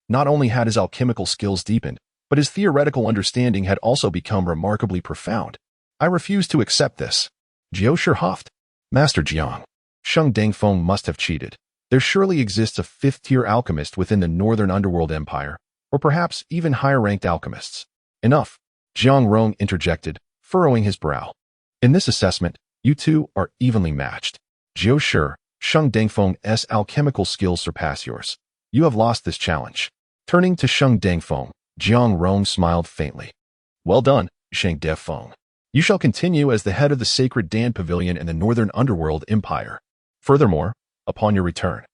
Speaker 1: Not only had his alchemical skills deepened, but his theoretical understanding had also become remarkably profound. "I refuse to accept this," Jiao Shi huffed. "Master Jiang, Shang Defeng must have cheated. There surely exists a fifth-tier alchemist within the Northern Underworld Empire, or perhaps even higher-ranked alchemists." "Enough," Jiang Rong interjected, furrowing his brow. "In this assessment, you two are evenly matched. Jiao Shi, Shang Defeng's alchemical skills surpass yours. You have lost this challenge." Turning to Shang Defeng, Jiang Rong smiled faintly. "Well done, Shang Defeng. You shall continue as the head of the Sacred Dan Pavilion in the Northern Underworld Empire. Furthermore, upon your return,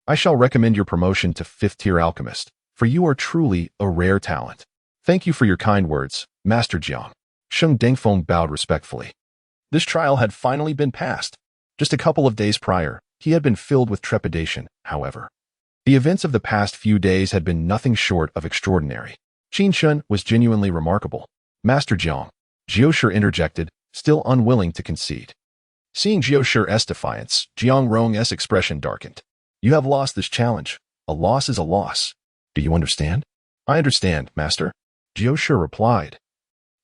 Speaker 1: I shall recommend your promotion to fifth-tier alchemist, for you are truly a rare talent." "Thank you for your kind words, Master Jiang." Shang Defeng bowed respectfully. This trial had finally been passed. Just a couple of days prior, he had been filled with trepidation, however. The events of the past few days had been nothing short of extraordinary. Qin Chen was genuinely remarkable. "Master Jiang," Jiao Shi interjected, still unwilling to concede. Seeing Jiao Shi's defiance, Jiang Rong's expression darkened. "You have lost this challenge. A loss is a loss. Do you understand?" "I understand, Master," Jiao Shi replied,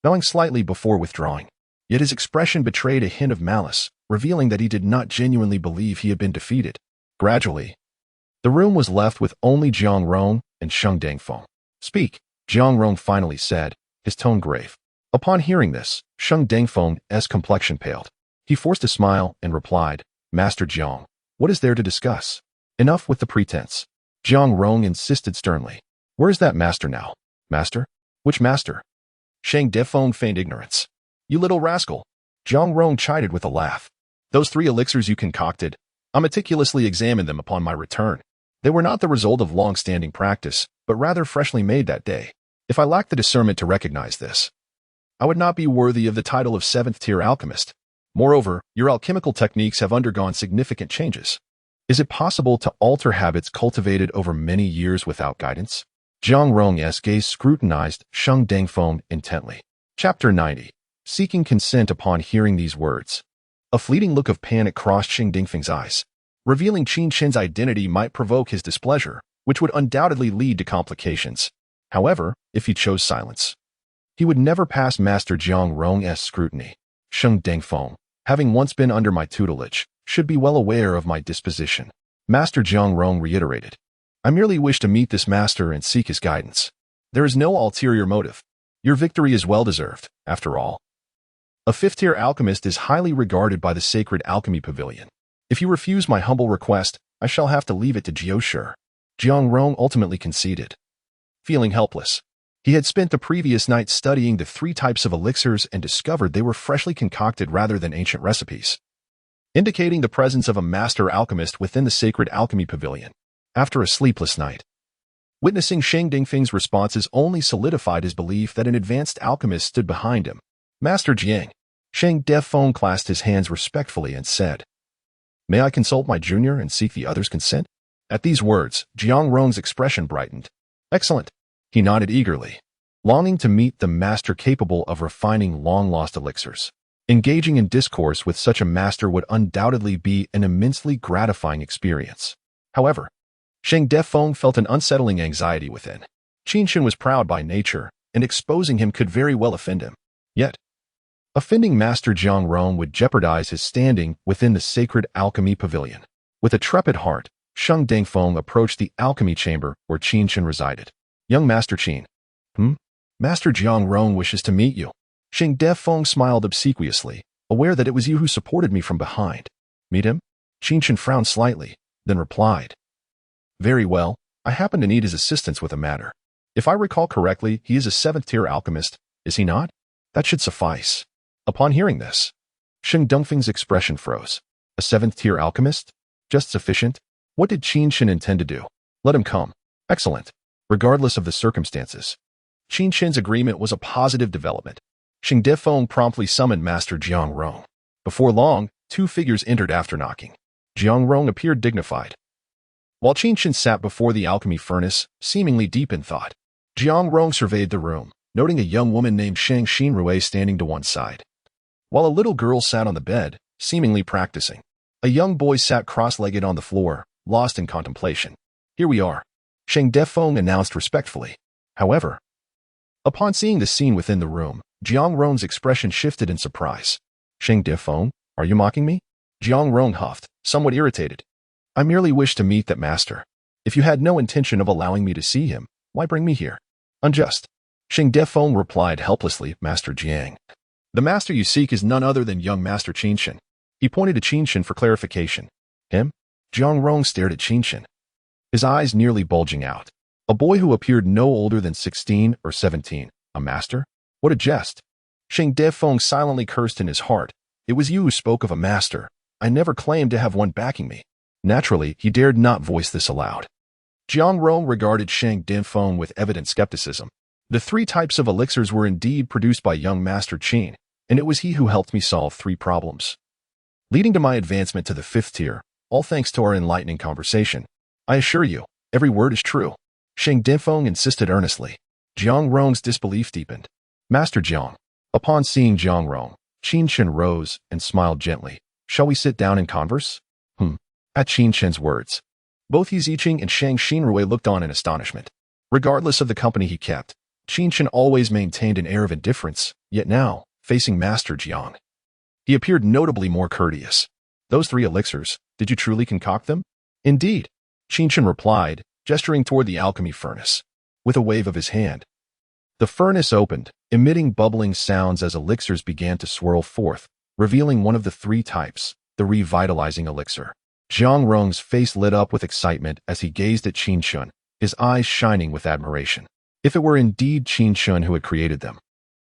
Speaker 1: bowing slightly before withdrawing. Yet his expression betrayed a hint of malice, revealing that he did not genuinely believe he had been defeated. Gradually, the room was left with only Jiang Rong and Shang Defeng. "Speak," Jiang Rong finally said, his tone grave. Upon hearing this, Shang Defeng's complexion paled. He forced a smile and replied, "Master Jiang, what is there to discuss? Enough with the pretense." Jiang Rong insisted sternly. "Where is that master now?" "Master? Which master?" Shang Defeng feigned ignorance. "You little rascal," Jiang Rong chided with a laugh. "Those three elixirs you concocted, I meticulously examined them upon my return. They were not the result of long-standing practice, but rather freshly made that day. If I lacked the discernment to recognize this, I would not be worthy of the title of seventh-tier alchemist. Moreover, your alchemical techniques have undergone significant changes. Is it possible to alter habits cultivated over many years without guidance?" Jiang Rong's gaze scrutinized Shang Defeng intently. Chapter 90. Seeking consent upon hearing these words. A fleeting look of panic crossed Shang Defeng's eyes. Revealing Qin Chen's identity might provoke his displeasure, which would undoubtedly lead to complications. However, if he chose silence, he would never pass Master Jiang Rong's scrutiny. Sheng Dengfeng, having once been under my tutelage, should be well aware of my disposition. Master Jiang Rong reiterated. I merely wish to meet this master and seek his guidance. There is no ulterior motive. Your victory is well-deserved, after all. A fifth-tier alchemist is highly regarded by the sacred alchemy pavilion. If you refuse my humble request, I shall have to leave it to Jiao. Jiang Rong ultimately conceded. Feeling helpless, he had spent the previous night studying the 3 types of elixirs and discovered they were freshly concocted rather than ancient recipes, indicating the presence of a master alchemist within the sacred alchemy pavilion. After a sleepless night, witnessing Sheng Dingfeng's responses only solidified his belief that an advanced alchemist stood behind him. Master Jiang. Sheng Dengfeng clasped his hands respectfully and said, May I consult my junior and seek the other's consent? At these words, Jiang Rong's expression brightened. Excellent. He nodded eagerly, longing to meet the master capable of refining long-lost elixirs. Engaging in discourse with such a master would undoubtedly be an immensely gratifying experience. However, Sheng Dengfeng felt an unsettling anxiety within. Qin Chen was proud by nature, and exposing him could very well offend him. Yet, offending Master Jiang Rong would jeopardize his standing within the sacred alchemy pavilion. With a trepid heart, Sheng Dengfeng approached the alchemy chamber where Qin Chen resided. Young Master Qin. Master Jiang Rong wishes to meet you. Sheng Dengfeng smiled obsequiously, aware that it was you who supported me from behind. Meet him? Qin Chen frowned slightly, then replied. Very well, I happen to need his assistance with a matter. If I recall correctly, he is a 7th-tier alchemist, is he not? That should suffice. Upon hearing this, Sheng Dengfeng's expression froze. A 7th-tier alchemist? Just sufficient? What did Qin Chen intend to do? Let him come. Excellent. Regardless of the circumstances. Qin Chen's agreement was a positive development. Sheng Dengfeng promptly summoned Master Jiang Rong. Before long, 2 figures entered after knocking. Jiang Rong appeared dignified, while Qin Chen sat before the alchemy furnace, seemingly deep in thought. Jiang Rong surveyed the room, noting a young woman named Shang Xinrui standing to one side, while a little girl sat on the bed, seemingly practicing. A young boy sat cross-legged on the floor, lost in contemplation. Here we are, Sheng Dengfeng announced respectfully. However, upon seeing the scene within the room, Jiang Rong's expression shifted in surprise. Sheng Dengfeng, are you mocking me? Jiang Rong huffed, somewhat irritated. I merely wish to meet that master. If you had no intention of allowing me to see him, why bring me here? Unjust. Sheng Dengfeng replied helplessly, Master Jiang. The master you seek is none other than young Master Qin Chen. He pointed to Qin Chen for clarification. Him? Jiang Rong stared at Qin Chen, his eyes nearly bulging out. A boy who appeared no older than 16 or 17. A master? What a jest. Sheng Dengfeng silently cursed in his heart. It was you who spoke of a master. I never claimed to have one backing me. Naturally, he dared not voice this aloud. Jiang Rong regarded Sheng Dengfeng with evident skepticism. The 3 types of elixirs were indeed produced by young Master Qin, and it was he who helped me solve 3 problems, leading to my advancement to the 5th tier, all thanks to our enlightening conversation. I assure you, every word is true. Sheng Dengfeng insisted earnestly. Jiang Rong's disbelief deepened. Master Jiang. Upon seeing Jiang Rong, Qin Chen rose and smiled gently. Shall we sit down and converse? At Qin Chen's words, both He Ziqing and Shang Xinrui looked on in astonishment. Regardless of the company he kept, Qin Chen always maintained an air of indifference, yet now, facing Master Jiang, he appeared notably more courteous. Those 3 elixirs, did you truly concoct them? Indeed, Qin Chen replied, gesturing toward the alchemy furnace, with a wave of his hand. The furnace opened, emitting bubbling sounds as elixirs began to swirl forth, revealing one of the 3 types, the revitalizing elixir. Jiang Rong's face lit up with excitement as he gazed at Qin Chen, his eyes shining with admiration. If it were indeed Qin Chen who had created them,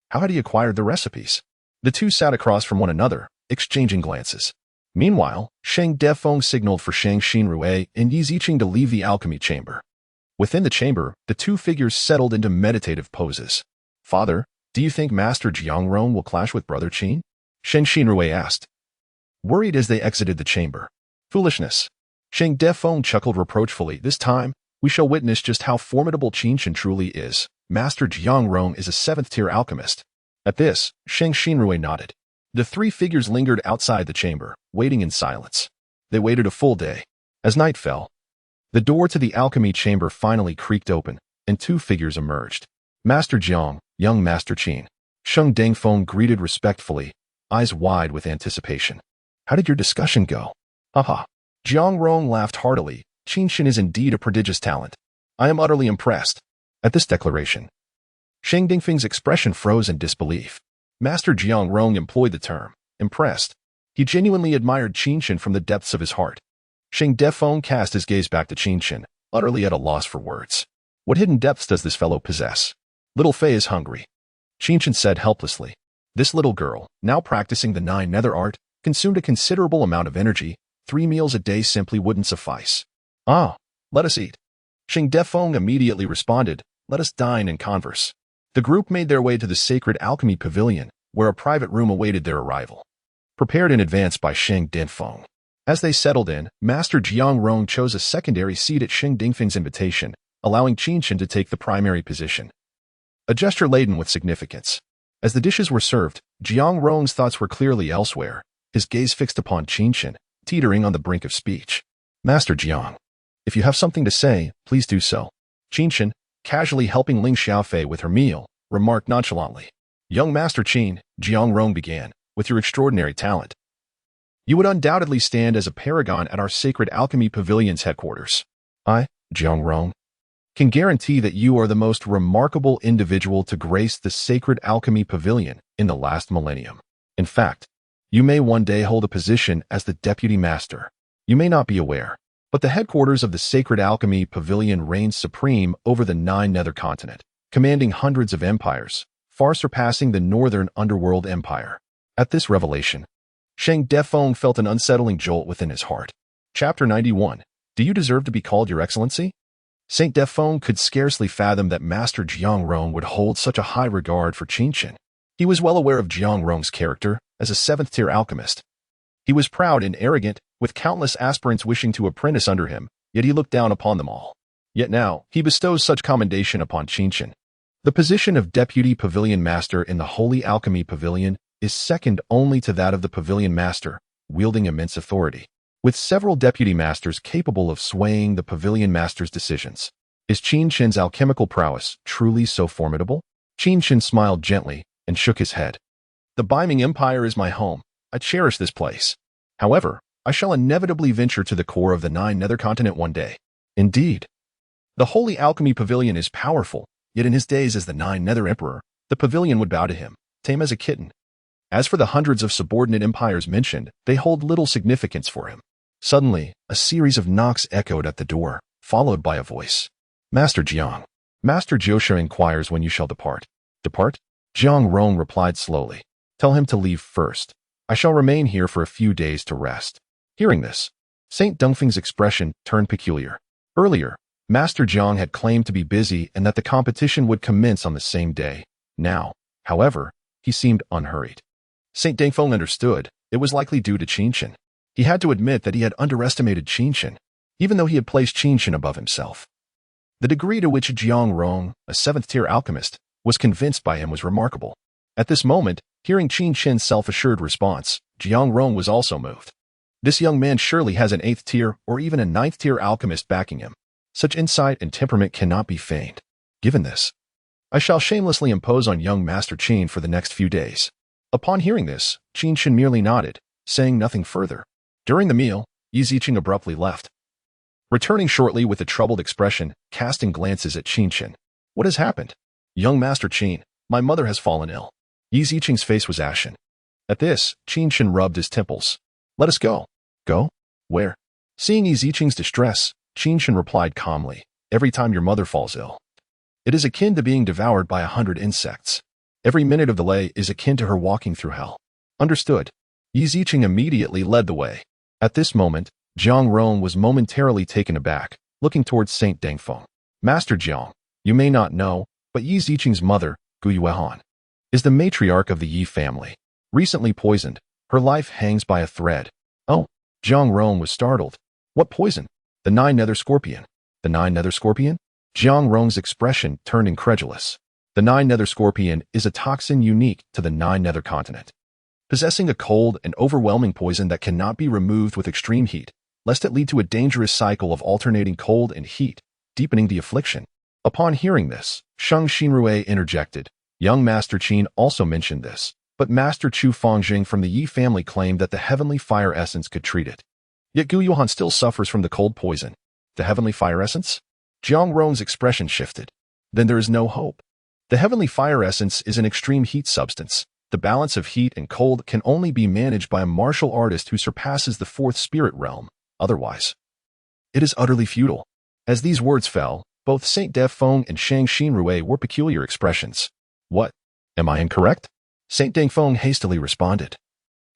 Speaker 1: how had he acquired the recipes? The 2 sat across from one another, exchanging glances. Meanwhile, Sheng Dengfeng signaled for Shang Xinrui and Yi Ziqing to leave the alchemy chamber. Within the chamber, the 2 figures settled into meditative poses. Father, do you think Master Jiang Rong will clash with Brother Qin? Shang Xinrui asked, worried as they exited the chamber. Foolishness. Sheng Dengfeng chuckled reproachfully. This time, we shall witness just how formidable Qin Chen truly is. Master Jiang Rong is a 7th-tier alchemist. At this, Shang Xinrui nodded. The 3 figures lingered outside the chamber, waiting in silence. They waited a full day. As night fell, the door to the alchemy chamber finally creaked open, and 2 figures emerged. Master Jiang, young Master Qin. Sheng Dengfeng greeted respectfully, eyes wide with anticipation. How did your discussion go? Haha. Jiang Rong laughed heartily. Qin Chen is indeed a prodigious talent. I am utterly impressed. At this declaration, Sheng Dingfeng's expression froze in disbelief. Master Jiang Rong employed the term impressed. He genuinely admired Qin Chen from the depths of his heart. Sheng Defeng cast his gaze back to Qin Chen, utterly at a loss for words. What hidden depths does this fellow possess? Little Fei is hungry, Qin Chen said helplessly. This little girl, now practicing the nine nether art, consumed a considerable amount of energy. 3 meals a day simply wouldn't suffice. Ah, let us eat. Sheng Defeng immediately responded, let us dine and converse. The group made their way to the sacred alchemy pavilion, where a private room awaited their arrival, prepared in advance by Sheng Dingfeng. As they settled in, Master Jiang Rong chose a secondary seat at Sheng Dingfeng's invitation, allowing Qin Chen to take the primary position. A gesture laden with significance. As the dishes were served, Jiang Rong's thoughts were clearly elsewhere, his gaze fixed upon Qin Chen, teetering on the brink of speech. Master Jiang, if you have something to say, please do so. Qin Chen, casually helping Ling Xiaofei with her meal, remarked nonchalantly. Young Master Qin, Jiang Rong began, with your extraordinary talent, you would undoubtedly stand as a paragon at our sacred alchemy pavilion's headquarters. I, Jiang Rong, can guarantee that you are the most remarkable individual to grace the sacred alchemy pavilion in the last millennium. In fact, you may one day hold a position as the deputy master. You may not be aware, but the headquarters of the sacred alchemy pavilion reigns supreme over the 9 nether continent, commanding hundreds of empires, far surpassing the northern underworld empire. At this revelation, Sheng Defeng felt an unsettling jolt within his heart. Chapter 91. Do you deserve to be called Your Excellency? Saint Defeng could scarcely fathom that Master Jiang Rong would hold such a high regard for Qin Chen. He was well aware of Jiang Rong's character as a 7th-tier alchemist. He was proud and arrogant, with countless aspirants wishing to apprentice under him, yet he looked down upon them all. Yet now, he bestows such commendation upon Qin Chen. The position of Deputy Pavilion Master in the Holy Alchemy Pavilion is second only to that of the Pavilion Master, wielding immense authority, with several Deputy Masters capable of swaying the Pavilion Master's decisions. Is Qin Chen's alchemical prowess truly so formidable? Qin Chen smiled gently and shook his head. The Beiming Empire is my home. I cherish this place. However, I shall inevitably venture to the core of the 9 nether continent one day. Indeed, the Holy Alchemy Pavilion is powerful, yet in his days as the 9 nether emperor, the pavilion would bow to him, tame as a kitten. As for the hundreds of subordinate empires mentioned, they hold little significance for him. Suddenly, a series of knocks echoed at the door, followed by a voice. Master Jiang. Master Josha inquires when you shall depart. Depart? Jiang Rong replied slowly. Tell him to leave first. I shall remain here for a few days to rest. Hearing this, Saint Dongfeng's expression turned peculiar. Earlier, Master Jiang had claimed to be busy and that the competition would commence on the same day. Now, however, he seemed unhurried. Saint Dingfeng understood. It was likely due to Qin Chen. He had to admit that he had underestimated Qin Chen, even though he had placed Qin Chen above himself. The degree to which Jiang Rong, a 7th-tier alchemist, was convinced by him was remarkable. At this moment, hearing Qin Chen's self-assured response, Jiang Rong was also moved. This young man surely has an 8th-tier or even a 9th-tier alchemist backing him. Such insight and temperament cannot be feigned. Given this, I shall shamelessly impose on young Master Qin for the next few days. Upon hearing this, Qin Chen merely nodded, saying nothing further. During the meal, Yi Ziqing abruptly left, returning shortly with a troubled expression, casting glances at Qin Chen. What has happened? Young Master Qin, my mother has fallen ill. Yi Ziqing's face was ashen. At this, Qin Chen rubbed his temples. Let us go. Go? Where? Seeing Yi Ziqing's distress, Qin Chen replied calmly. Every time your mother falls ill, it is akin to being devoured by 100 insects. Every minute of delay is akin to her walking through hell. Understood. Yi Ziqing immediately led the way. At this moment, Jiang Rong was momentarily taken aback, looking towards Saint Dingfeng. Master Jiang, you may not know, but Yi Ziqing's mother, Gu Yuehan, is the matriarch of the Yi family. Recently poisoned, her life hangs by a thread. Oh, Jiang Rong was startled. What poison? The 9 nether scorpion. The 9 nether scorpion? Jiang Rong's expression turned incredulous. The 9 nether scorpion is a toxin unique to the 9 nether continent, possessing a cold and overwhelming poison that cannot be removed with extreme heat, lest it lead to a dangerous cycle of alternating cold and heat, deepening the affliction. Upon hearing this, Sheng Xinrui interjected. Young Master Qin also mentioned this, but Master Chu Fengjing from the Yi family claimed that the heavenly fire essence could treat it. Yet Gu Yuhan still suffers from the cold poison. The heavenly fire essence? Jiang Rong's expression shifted. Then there is no hope. The heavenly fire essence is an extreme heat substance. The balance of heat and cold can only be managed by a martial artist who surpasses the fourth spirit realm. Otherwise, it is utterly futile. As these words fell, both Saint Defeng and Shang Xinrui wore peculiar expressions. What? Am I incorrect? Saint Defeng hastily responded.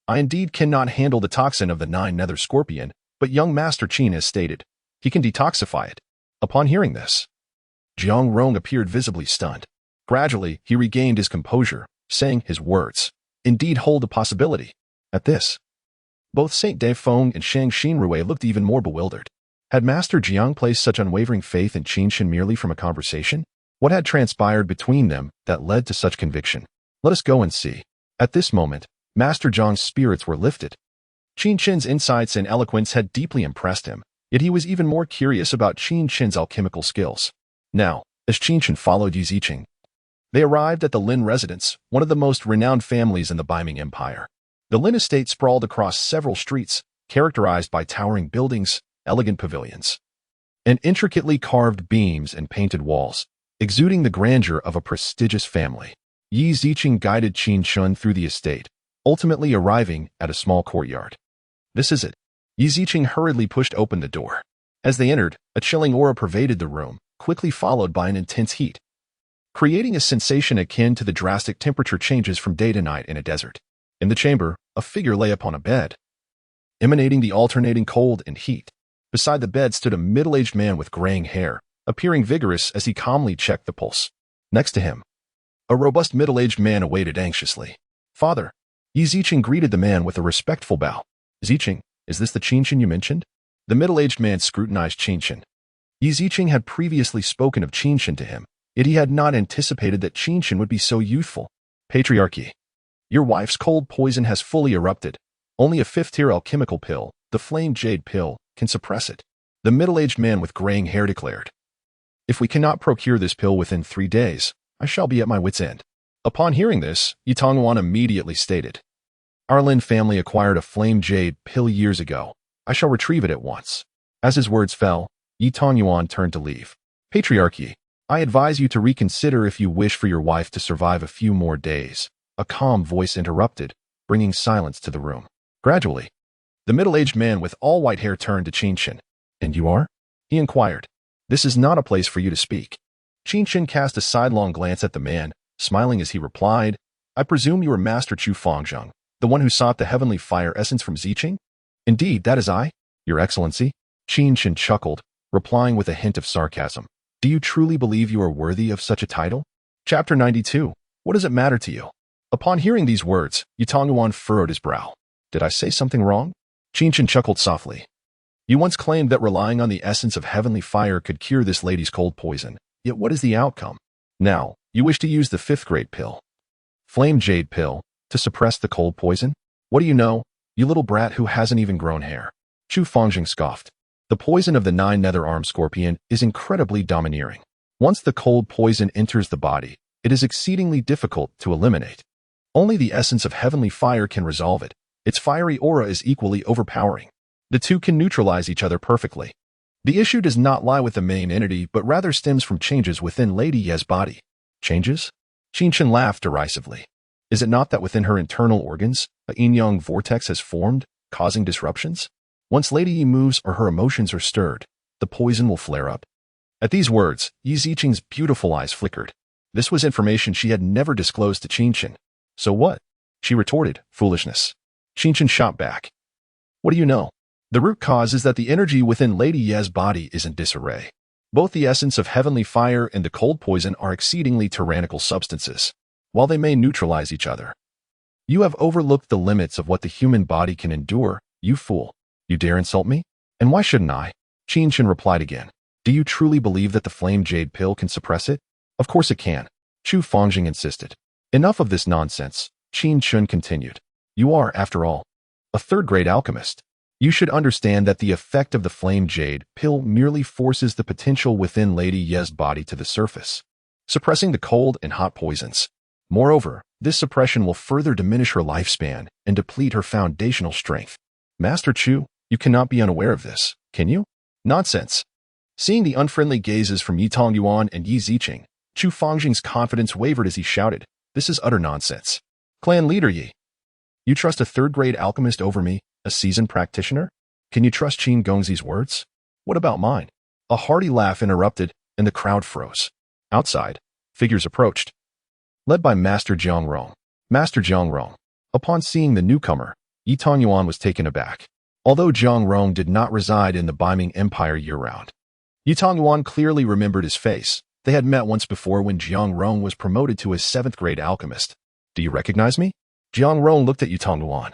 Speaker 1: I indeed cannot handle the toxin of the nine-nether scorpion, but young Master Qin has stated he can detoxify it. Upon hearing this, Jiang Rong appeared visibly stunned. Gradually, he regained his composure, saying his words indeed hold a possibility. At this, both Saint Defeng and Shang Xinrui looked even more bewildered. Had Master Jiang placed such unwavering faith in Qin Chen merely from a conversation? What had transpired between them that led to such conviction? Let us go and see. At this moment, Master Jiang's spirits were lifted. Qin Chen's insights and eloquence had deeply impressed him, yet he was even more curious about Qin Chen's alchemical skills. Now, as Qin Chen followed Yi Ziqing, they arrived at the Lin residence, one of the most renowned families in the Baiming Empire. The Lin estate sprawled across several streets, characterized by towering buildings, elegant pavilions, and intricately carved beams and painted walls, exuding the grandeur of a prestigious family. Yi Ziqing guided Qin Chen through the estate, ultimately arriving at a small courtyard. This is it. Yi Ziqing hurriedly pushed open the door. As they entered, a chilling aura pervaded the room, quickly followed by an intense heat, creating a sensation akin to the drastic temperature changes from day to night in a desert. In the chamber, a figure lay upon a bed, emanating the alternating cold and heat. Beside the bed stood a middle-aged man with graying hair, appearing vigorous as he calmly checked the pulse. Next to him, a robust middle-aged man awaited anxiously. Father, Yi Ziqing greeted the man with a respectful bow. Ziqing, is this the Qin Chen you mentioned? The middle-aged man scrutinized Qin Chen. Yi Ziqing had previously spoken of Qin Chen to him, yet he had not anticipated that Qin Chen would be so youthful. Patriarchy. Your wife's cold poison has fully erupted. Only a fifth-tier alchemical pill, the flame jade pill, can suppress it. The middle-aged man with graying hair declared. If we cannot procure this pill within 3 days, I shall be at my wit's end. Upon hearing this, Yi Tongyuan immediately stated, Our Lin family acquired a flame jade pill years ago. I shall retrieve it at once. As his words fell, Yi Tongyuan turned to leave. Patriarchy, I advise you to reconsider if you wish for your wife to survive a few more days. A calm voice interrupted, bringing silence to the room. Gradually, the middle-aged man with all white hair turned to Qin Chen. And you are? He inquired. This is not a place for you to speak. Qin Chen cast a sidelong glance at the man, smiling as he replied, I presume you are Master Chu Fengjing, the one who sought the heavenly fire essence from Ziqing? Indeed, that is I, Your Excellency. Qin Chen chuckled, replying with a hint of sarcasm. Do you truly believe you are worthy of such a title? Chapter 92. What does it matter to you? Upon hearing these words, Yi Tongyuan furrowed his brow. Did I say something wrong? Qin Chen chuckled softly. You once claimed that relying on the essence of heavenly fire could cure this lady's cold poison. Yet what is the outcome? Now, you wish to use the 5th-grade pill, flame jade pill, to suppress the cold poison? What do you know, you little brat who hasn't even grown hair? Chu Fengjing scoffed. The poison of the 9-nether-armed scorpion is incredibly domineering. Once the cold poison enters the body, it is exceedingly difficult to eliminate. Only the essence of heavenly fire can resolve it. Its fiery aura is equally overpowering. The two can neutralize each other perfectly. The issue does not lie with the main entity, but rather stems from changes within Lady Ye's body. Changes? Qin Chen laughed derisively. Is it not that within her internal organs, a yin-yang vortex has formed, causing disruptions? Once Lady Yi moves or her emotions are stirred, the poison will flare up. At these words, Yi Ziqing's beautiful eyes flickered. This was information she had never disclosed to Qin Chen. So what? She retorted, foolishness. Qin Chen shot back. What do you know? The root cause is that the energy within Lady Ye's body is in disarray. Both the essence of heavenly fire and the cold poison are exceedingly tyrannical substances, while they may neutralize each other. You have overlooked the limits of what the human body can endure, you fool. You dare insult me? And why shouldn't I? Qin Chen replied again. Do you truly believe that the flame jade pill can suppress it? Of course it can. Chu Fengjing insisted. Enough of this nonsense, Qin Chen continued. You are, after all, a 3rd-grade alchemist. You should understand that the effect of the flame jade pill merely forces the potential within Lady Ye's body to the surface, suppressing the cold and hot poisons. Moreover, this suppression will further diminish her lifespan and deplete her foundational strength. Master Chu, you cannot be unaware of this, can you? Nonsense. Seeing the unfriendly gazes from Yi Tongyuan and Yi Ziqing, Chu Fangjing's confidence wavered as he shouted, "This is utter nonsense. Clan leader Yi, you trust a third-grade alchemist over me, a seasoned practitioner? Can you trust Qin Gongzi's words? What about mine?" A hearty laugh interrupted, and the crowd froze. Outside, figures approached, led by Master Jiang Rong. Master Jiang Rong. Upon seeing the newcomer, Yi Tongyuan was taken aback. Although Jiang Rong did not reside in the Baiming Empire year-round, Yi Tongyuan clearly remembered his face. They had met once before when Jiang Rong was promoted to a 7th-grade alchemist. "Do you recognize me?" Jiang Rong looked at Yi Tongyuan,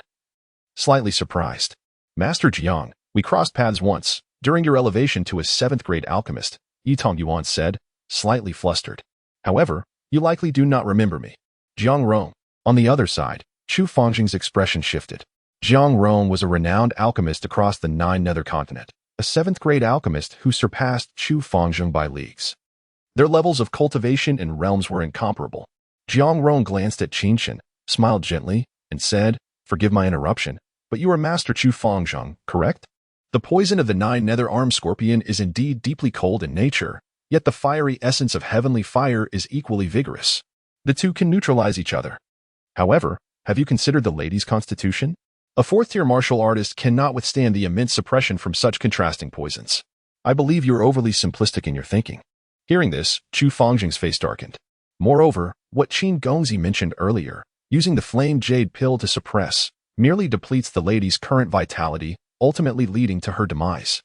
Speaker 1: slightly surprised. "Master Jiang, we crossed paths once, during your elevation to a 7th-grade alchemist," Yi Tongyuan said, slightly flustered. "However, you likely do not remember me." Jiang Rong. On the other side, Chu Fangjing's expression shifted. Jiang Rong was a renowned alchemist across the 9 nether continent, a 7th-grade alchemist who surpassed Chu Fangjing by leagues. Their levels of cultivation and realms were incomparable. Jiang Rong glanced at Qin Chen, smiled gently, and said, "Forgive my interruption, but you are Master Chu Fangjing, correct? The poison of the 9 nether-armed scorpion is indeed deeply cold in nature, yet the fiery essence of heavenly fire is equally vigorous. The two can neutralize each other. However, have you considered the lady's constitution? A 4th-tier martial artist cannot withstand the immense suppression from such contrasting poisons. I believe you're overly simplistic in your thinking." Hearing this, Chu Fangjing's face darkened. Moreover, what Qin Gongzi mentioned earlier, using the flame jade pill to suppress, merely depletes the lady's current vitality, ultimately leading to her demise.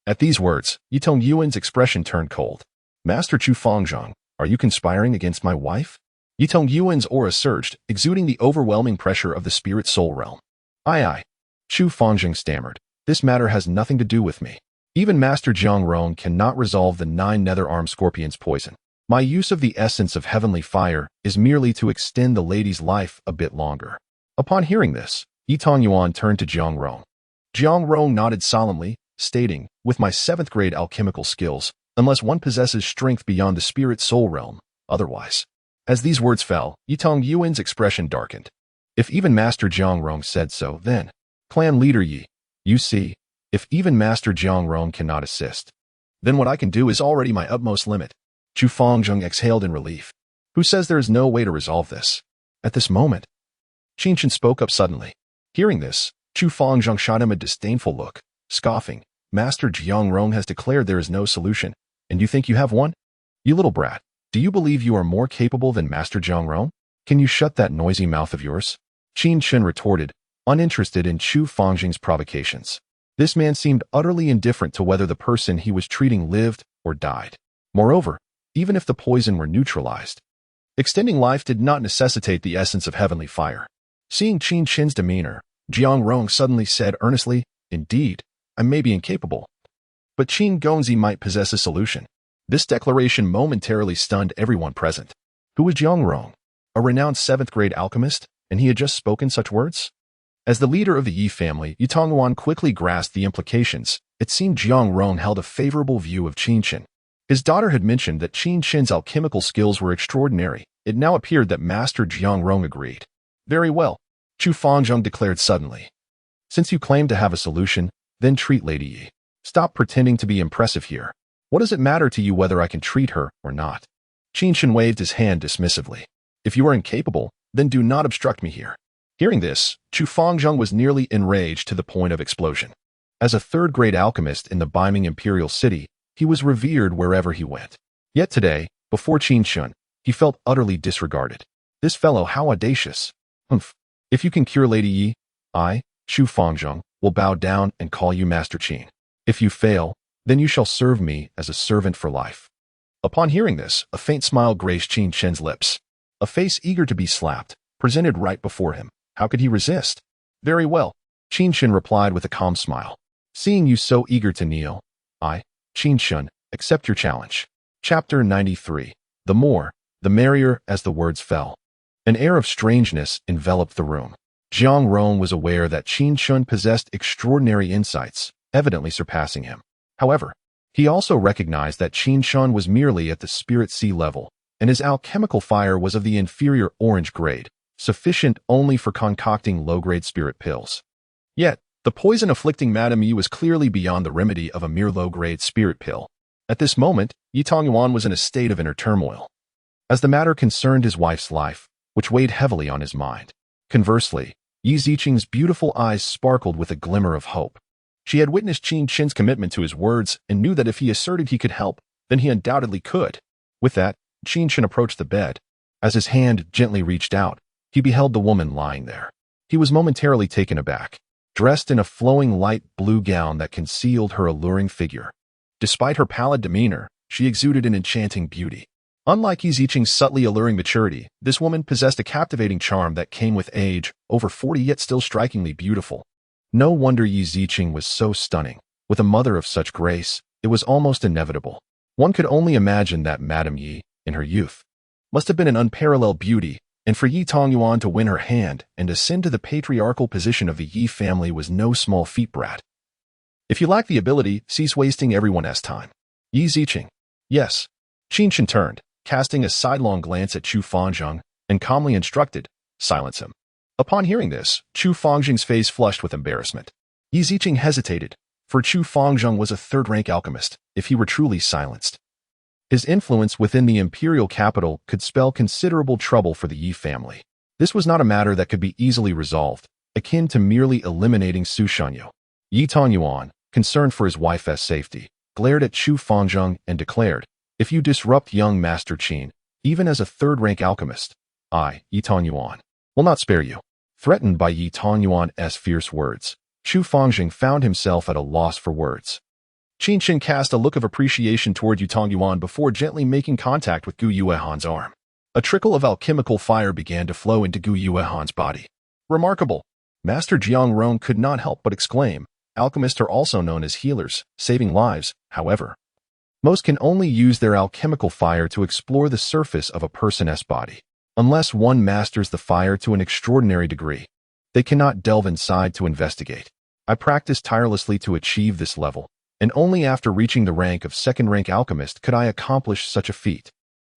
Speaker 1: At these words, Yi Tongyuan's expression turned cold. "Master Chu Fangjing, are you conspiring against my wife?" Yi Tongyuan's aura surged, exuding the overwhelming pressure of the spirit soul realm. Aye. Chu Fangjing stammered. "This matter has nothing to do with me. Even Master Jiang Rong cannot resolve the 9 nether-armed scorpion's poison. My use of the essence of heavenly fire is merely to extend the lady's life a bit longer." Upon hearing this, Yi Tongyuan turned to Jiang Rong. Jiang Rong nodded solemnly, stating, "With my 7th-grade alchemical skills, unless one possesses strength beyond the spirit soul realm, otherwise." As these words fell, Yi Tongyuan's expression darkened. "If even Master Jiang Rong said so, then, Clan leader Yi, you see, if even Master Jiang Rong cannot assist, then what I can do is already my utmost limit." Chu Fangjing exhaled in relief. "Who says there is no way to resolve this?" At this moment, Qin Chen spoke up suddenly. Hearing this, Chu Fangjing shot him a disdainful look, scoffing, "Master Jiang Rong has declared there is no solution, and you think you have one? You little brat, do you believe you are more capable than Master Jiang Rong? Can you shut that noisy mouth of yours?" Qin Chen retorted, uninterested in Chu Fangjing's provocations. This man seemed utterly indifferent to whether the person he was treating lived or died. Moreover, even if the poison were neutralized, extending life did not necessitate the essence of heavenly fire. Seeing Qin Chen's demeanor, Jiang Rong suddenly said earnestly, "Indeed, I may be incapable, but Qin Gongzi might possess a solution." This declaration momentarily stunned everyone present. Who was Jiang Rong? A renowned 7th-grade alchemist, and he had just spoken such words? As the leader of the Yi family, Yi Tongyuan quickly grasped the implications. It seemed Jiang Rong held a favorable view of Qin Chen. His daughter had mentioned that Qin Chen's alchemical skills were extraordinary. It now appeared that Master Jiang Rong agreed. "Very well," Chu Fangjing declared suddenly. "Since you claim to have a solution, then treat Lady Yi. Stop pretending to be impressive here. What does it matter to you whether I can treat her or not?" Qin Chen waved his hand dismissively. "If you are incapable, then do not obstruct me here." Hearing this, Chu Fangjing was nearly enraged to the point of explosion. As a 3rd-grade alchemist in the Baiming Imperial City, he was revered wherever he went. Yet today, before Qin Chen, he felt utterly disregarded. This fellow, how audacious. Humph. If you can cure Lady Yi, I, Chu Fangjing, will bow down and call you Master Qin. If you fail, then you shall serve me as a servant for life. Upon hearing this, a faint smile graced Qin Chen's lips. A face eager to be slapped, presented right before him. How could he resist? "Very well," Qin Chen replied with a calm smile. "Seeing you so eager to kneel, I, Qin Chen, accept your challenge." Chapter 93. The more, the merrier, as the words fell. An air of strangeness enveloped the room. Jiang Rong was aware that Qin Chen possessed extraordinary insights, evidently surpassing him. However, he also recognized that Qin Chen was merely at the spirit sea level, and his alchemical fire was of the inferior orange grade, sufficient only for concocting low-grade spirit pills. Yet, the poison afflicting Madame Yi was clearly beyond the remedy of a mere low-grade spirit pill. At this moment, Yi Tongyuan was in a state of inner turmoil, as the matter concerned his wife's life, which weighed heavily on his mind. Conversely, Yi Ziqing's beautiful eyes sparkled with a glimmer of hope. She had witnessed Qin Chen's commitment to his words and knew that if he asserted he could help, then he undoubtedly could. With that, Qin Chen approached the bed. As his hand gently reached out, he beheld the woman lying there. He was momentarily taken aback, dressed in a flowing light blue gown that concealed her alluring figure. Despite her pallid demeanor, she exuded an enchanting beauty. Unlike Yi Ziqing's subtly alluring maturity, this woman possessed a captivating charm that came with age, over 40 yet still strikingly beautiful. No wonder Yi Ziqing was so stunning. With a mother of such grace, it was almost inevitable. One could only imagine that Madame Yi, in her youth, must have been an unparalleled beauty, and for Yi Tongyuan to win her hand and ascend to the patriarchal position of the Yi family was no small feat, brat. If you lack the ability, cease wasting everyone's time. Yi Ziqing. Yes. Qin Chen turned, casting a sidelong glance at Chu Fangzheng, and calmly instructed, silence him. Upon hearing this, Chu Fangzheng's face flushed with embarrassment. Yi Ziqing hesitated, for Chu Fangzheng was a third-rank alchemist, if he were truly silenced. His influence within the imperial capital could spell considerable trouble for the Yi family. This was not a matter that could be easily resolved, akin to merely eliminating Su Shanyu. Yi Tongyuan, concerned for his wife's safety, glared at Chu Fangzheng and declared, if you disrupt young Master Qin, even as a third-rank alchemist, I, Yi Tongyuan, will not spare you. Threatened by Yi Tongyuan's fierce words, Chu Fangzheng found himself at a loss for words. Qin Chen cast a look of appreciation toward Yi Tongyuan before gently making contact with Gu Yuehan's arm. A trickle of alchemical fire began to flow into Gu Yuehan's body. Remarkable! Master Jiang Rong could not help but exclaim. Alchemists are also known as healers, saving lives, however. Most can only use their alchemical fire to explore the surface of a person's body. Unless one masters the fire to an extraordinary degree, they cannot delve inside to investigate. I practiced tirelessly to achieve this level, and only after reaching the rank of second-rank alchemist could I accomplish such a feat.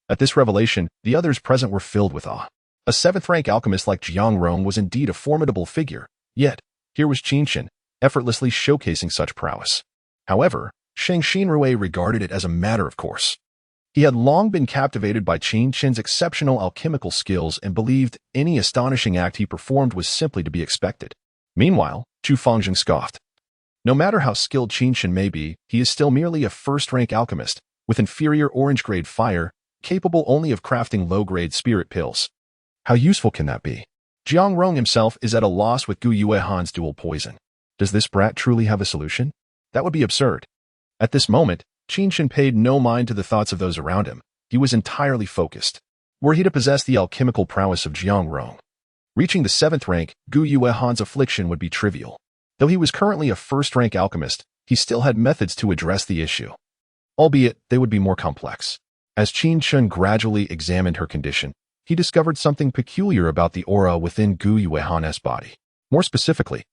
Speaker 1: At this revelation, the others present were filled with awe. A seventh-rank alchemist like Jiang Rong was indeed a formidable figure, yet, here was Qin Chen, effortlessly showcasing such prowess. However, Sheng Xinrui regarded it as a matter of course. He had long been captivated by Qin Chen's exceptional alchemical skills and believed any astonishing act he performed was simply to be expected. Meanwhile, Chu Fangzheng scoffed. No matter how skilled Qin Chen may be, he is still merely a first-rank alchemist, with inferior orange-grade fire, capable only of crafting low-grade spirit pills. How useful can that be? Jiang Rong himself is at a loss with Gu Yuehan's dual poison. Does this brat truly have a solution? That would be absurd. At this moment, Qin Chen paid no mind to the thoughts of those around him. He was entirely focused. Were he to possess the alchemical prowess of Jiang Rong, reaching the 7th rank, Gu Yuehan's affliction would be trivial. Though he was currently a first-rank alchemist, he still had methods to address the issue. Albeit, they would be more complex. As Qin Chen gradually examined her condition, he discovered something peculiar about the aura within Gu Yuehan's body. More specifically,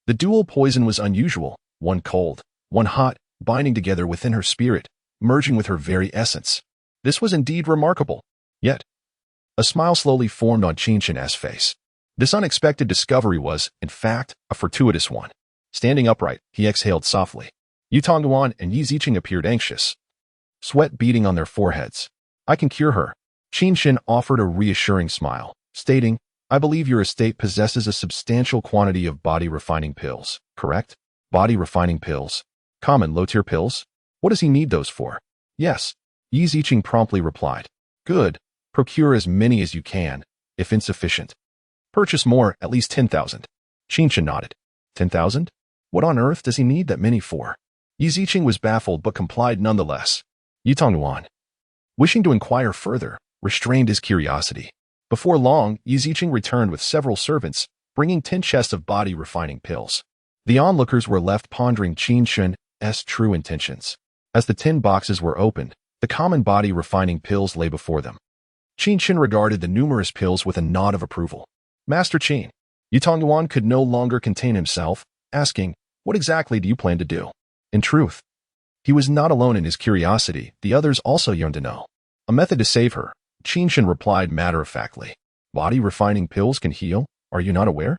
Speaker 1: the dual poison was unusual, one cold, one hot, binding together within her spirit, merging with her very essence. This was indeed remarkable. Yet, a smile slowly formed on Qin Chen's face. This unexpected discovery was, in fact, a fortuitous one. Standing upright, he exhaled softly. Yi Tongyuan and Yi Ziqing appeared anxious, sweat beading on their foreheads. I can cure her. Qin Chen offered a reassuring smile, stating, I believe your estate possesses a substantial quantity of body-refining pills, correct? Body-refining pills. Common low-tier pills? What does he need those for? Yes. Yi Ziqing promptly replied. Good. Procure as many as you can, if insufficient. Purchase more, at least 10,000. Qin Chen nodded. 10,000? What on earth does he need that many for? Yi Ziqing was baffled but complied nonetheless. Yi Tongyuan, wishing to inquire further, restrained his curiosity. Before long, Yi Ziqing returned with several servants, bringing 10 chests of body-refining pills. The onlookers were left pondering Qin Chen's true intentions. As the 10 boxes were opened, the common body-refining pills lay before them. Qin Chen regarded the numerous pills with a nod of approval. Master Qin, Yi Tongyuan could no longer contain himself, asking, what exactly do you plan to do? In truth, he was not alone in his curiosity, the others also yearned to know. A method to save her, Qin Chen replied matter-of-factly. Body refining pills can heal? Are you not aware?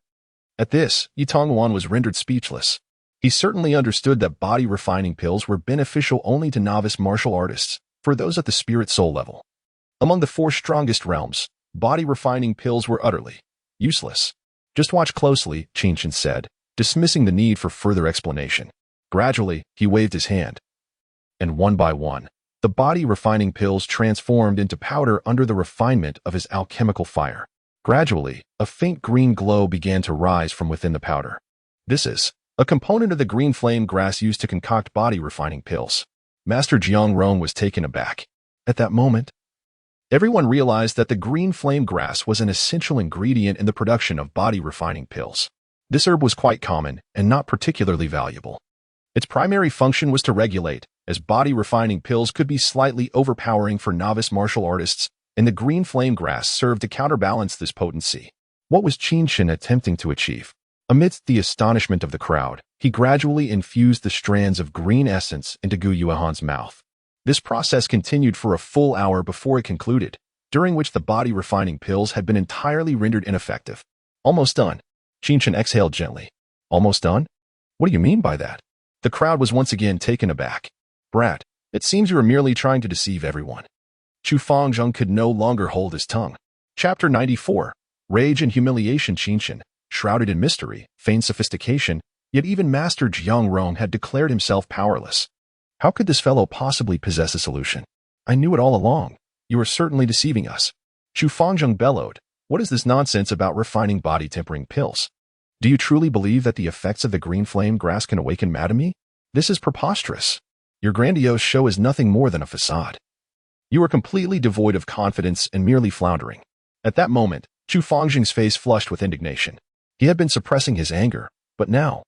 Speaker 1: At this, Yi Tongyuan was rendered speechless. He certainly understood that body refining pills were beneficial only to novice martial artists, for those at the spirit soul level. Among the 4 strongest realms, body refining pills were utterly useless. Just watch closely, Qin Chen said, dismissing the need for further explanation. Gradually, he waved his hand. And one by one, the body refining pills transformed into powder under the refinement of his alchemical fire. Gradually, a faint green glow began to rise from within the powder. This is a component of the green flame grass used to concoct body refining pills. Master Jiang Rong was taken aback. At that moment, everyone realized that the green flame grass was an essential ingredient in the production of body refining pills. This herb was quite common and not particularly valuable. Its primary function was to regulate, as body refining pills could be slightly overpowering for novice martial artists, and the green flame grass served to counterbalance this potency. What was Qin Chen attempting to achieve? Amidst the astonishment of the crowd, he gradually infused the strands of green essence into Gu Yuehan's mouth. This process continued for a full hour before it concluded, during which the body refining pills had been entirely rendered ineffective. Almost done. Qin Chen exhaled gently. Almost done? What do you mean by that? The crowd was once again taken aback. Brat, it seems you are merely trying to deceive everyone. Chu Fangzheng could no longer hold his tongue. Chapter 94. Rage and humiliation. Qin Chen, shrouded in mystery, feigned sophistication, yet even Master Jiang Rong had declared himself powerless. How could this fellow possibly possess a solution? I knew it all along. You are certainly deceiving us. Chu Fangzheng bellowed. What is this nonsense about refining body-tempering pills? Do you truly believe that the effects of the green flame grass can awaken madame? This is preposterous. Your grandiose show is nothing more than a facade. You are completely devoid of confidence and merely floundering. At that moment, Chu Fangzheng's face flushed with indignation. He had been suppressing his anger, but now,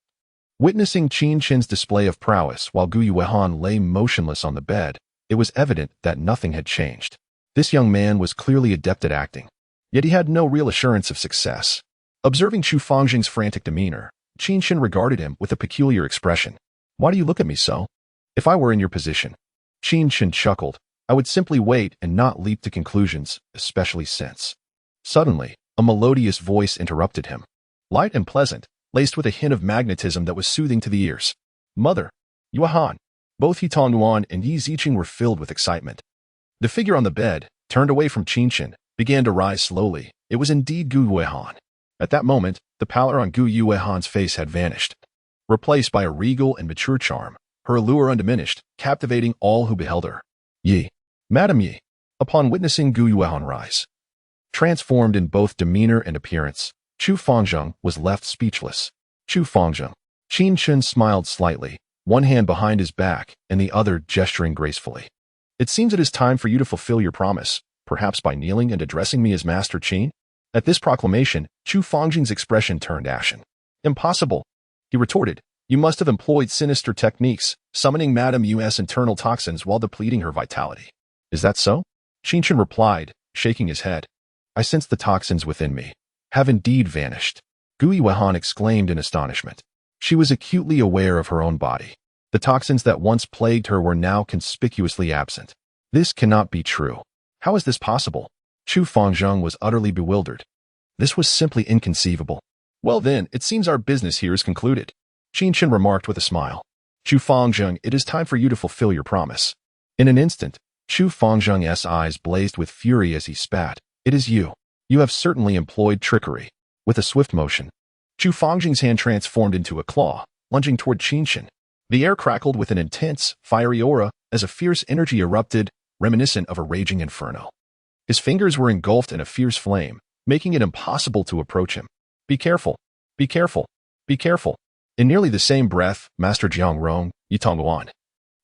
Speaker 1: witnessing Qin Chen's display of prowess while Gu Yuehan lay motionless on the bed, it was evident that nothing had changed. This young man was clearly adept at acting, yet he had no real assurance of success. Observing Chu Fangzheng's frantic demeanor, Qin Chen regarded him with a peculiar expression. Why do you look at me so? If I were in your position, Qin Chen chuckled, I would simply wait and not leap to conclusions, especially since. Suddenly, a melodious voice interrupted him. Light and pleasant, laced with a hint of magnetism that was soothing to the ears. Mother, Yuehan. Both Yi Tongyuan and Yi Ziqing were filled with excitement. The figure on the bed, turned away from Qin Chen, began to rise slowly. It was indeed Gu Yuehan. At that moment, the pallor on Gu Yuehan's face had vanished, replaced by a regal and mature charm, her allure undiminished, captivating all who beheld her. Yi, Madam Yi, upon witnessing Gu Yuehan rise, transformed in both demeanor and appearance, Chu Fangzheng was left speechless. Chu Fangzheng. Qin Chen smiled slightly, one hand behind his back and the other gesturing gracefully. It seems it is time for you to fulfill your promise, perhaps by kneeling and addressing me as Master Qin. At this proclamation, Chu Fangzheng's expression turned ashen. Impossible, he retorted. You must have employed sinister techniques, summoning Madame Yu's internal toxins while depleting her vitality. Is that so? Qin Chen replied, shaking his head. I sense the toxins within me have indeed vanished. Gu Yuehan exclaimed in astonishment. She was acutely aware of her own body. The toxins that once plagued her were now conspicuously absent. This cannot be true. How is this possible? Chu Fangzheng was utterly bewildered. This was simply inconceivable. Well then, it seems our business here is concluded. Qin Chen remarked with a smile. Chu Fangzheng, it is time for you to fulfill your promise. In an instant, Chu Fangzheng's eyes blazed with fury as he spat. It is you. You have certainly employed trickery. With a swift motion, Chu Fangzheng's hand transformed into a claw, lunging toward Qin Chen. The air crackled with an intense, fiery aura as a fierce energy erupted, reminiscent of a raging inferno. His fingers were engulfed in a fierce flame, making it impossible to approach him. Be careful. Be careful. Be careful. In nearly the same breath, Master Jiang Rong, Yi Tongguan,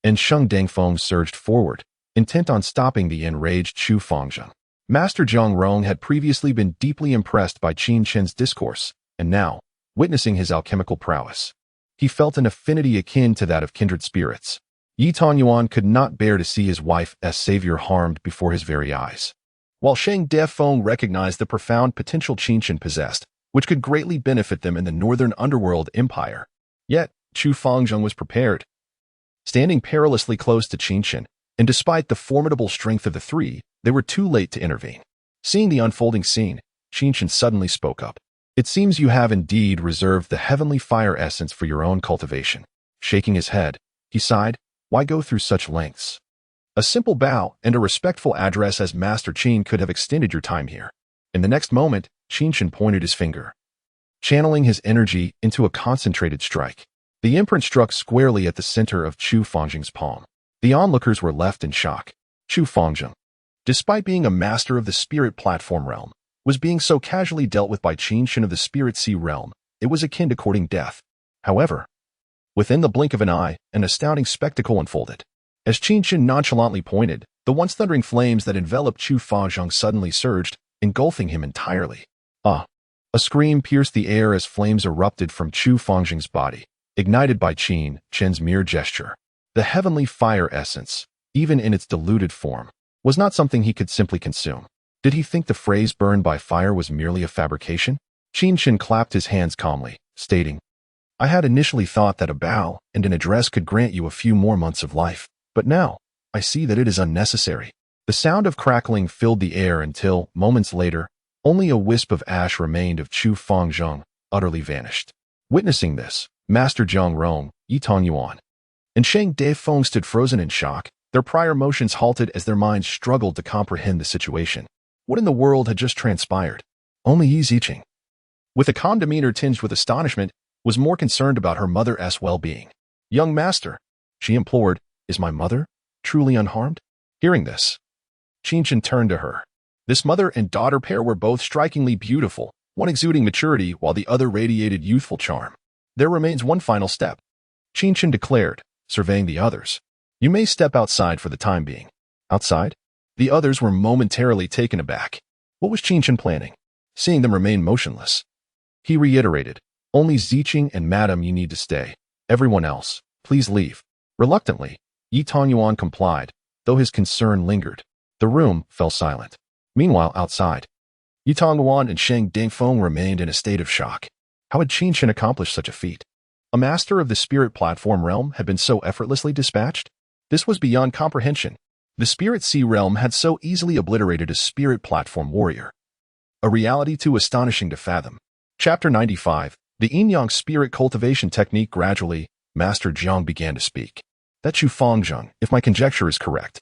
Speaker 1: and Sheng Dangfeng surged forward, intent on stopping the enraged Chu Fangzheng. Master Jiang Rong had previously been deeply impressed by Qin Chen's discourse, and now, witnessing his alchemical prowess, he felt an affinity akin to that of kindred spirits. Yi Tongguan could not bear to see his wife's savior harmed before his very eyes, while Sheng Dangfeng recognized the profound potential Qin Chen possessed, which could greatly benefit them in the northern underworld empire. Yet, Chu Fangzheng was prepared. Standing perilously close to Qin Chen, and despite the formidable strength of the three, They were too late to intervene. Seeing the unfolding scene, Qin Chen suddenly spoke up. It seems you have indeed reserved the heavenly fire essence for your own cultivation. Shaking his head, he sighed, why go through such lengths? A simple bow and a respectful address as Master Qin could have extended your time here. In the next moment, Qin Chen pointed his finger, channeling his energy into a concentrated strike. The imprint struck squarely at the center of Chu Fangzheng's palm. The onlookers were left in shock. Chu Fangzheng, despite being a master of the spirit platform realm, was being so casually dealt with by Qin Chen of the spirit sea realm, it was akin to courting death. However, within the blink of an eye, an astounding spectacle unfolded. As Qin Chen nonchalantly pointed, the once thundering flames that enveloped Chu Fangzheng suddenly surged, engulfing him entirely. Ah! A scream pierced the air as flames erupted from Chu Fangzheng's body, ignited by Qin Chen's mere gesture. The heavenly fire essence, even in its diluted form, was not something he could simply consume. Did he think the phrase burned by fire was merely a fabrication? Qin Chen clapped his hands calmly, stating, I had initially thought that a bow and an address could grant you a few more months of life, but now I see that it is unnecessary. The sound of crackling filled the air until, moments later, only a wisp of ash remained of Chu Fangzheng, utterly vanished. Witnessing this, Master Zhang Rong, Yi Tongyuan, and Sheng Defeng stood frozen in shock, their prior motions halted as their minds struggled to comprehend the situation. What in the world had just transpired? Only Yi Ziqing, with a calm demeanor tinged with astonishment, was more concerned about her mother's well-being. Young master, she implored, is my mother truly unharmed? Hearing this, Qin Chen turned to her. This mother and daughter pair were both strikingly beautiful, one exuding maturity while the other radiated youthful charm. There remains one final step, Qin Chen declared, surveying the others. You may step outside for the time being. Outside? The others were momentarily taken aback. What was Qin Chen planning? Seeing them remain motionless, he reiterated, only Ziqing and Madam you need to stay. Everyone else, please leave. Reluctantly, Yi Tongyuan complied, though his concern lingered. The room fell silent. Meanwhile, outside, Yi Tongyuan and Sheng Defeng remained in a state of shock. How had Qin Chen accomplished such a feat? A master of the spirit platform realm had been so effortlessly dispatched? This was beyond comprehension. The spirit sea realm had so easily obliterated a spirit platform warrior. A reality too astonishing to fathom. Chapter 95, The Yin-Yang Spirit Cultivation Technique. Gradually, Master Zhang began to speak. That Chu Fangzheng, if my conjecture is correct,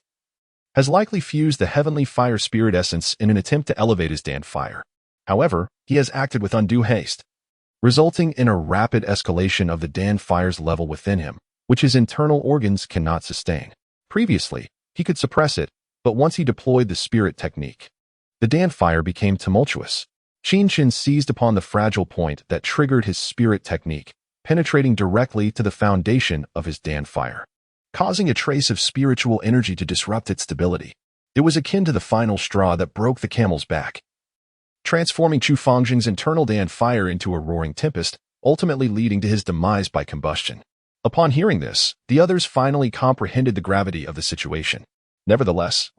Speaker 1: has likely fused the heavenly fire spirit essence in an attempt to elevate his Dan fire. However, he has acted with undue haste, resulting in a rapid escalation of the Dan fire's level within him, which his internal organs cannot sustain. Previously, he could suppress it, but once he deployed the spirit technique, the Dan fire became tumultuous. Qin Chen seized upon the fragile point that triggered his spirit technique, penetrating directly to the foundation of his Dan fire, causing a trace of spiritual energy to disrupt its stability. It was akin to the final straw that broke the camel's back, transforming Chu Fangzheng's internal Dan fire into a roaring tempest, ultimately leading to his demise by combustion. Upon hearing this, the others finally comprehended the gravity of the situation. Nevertheless,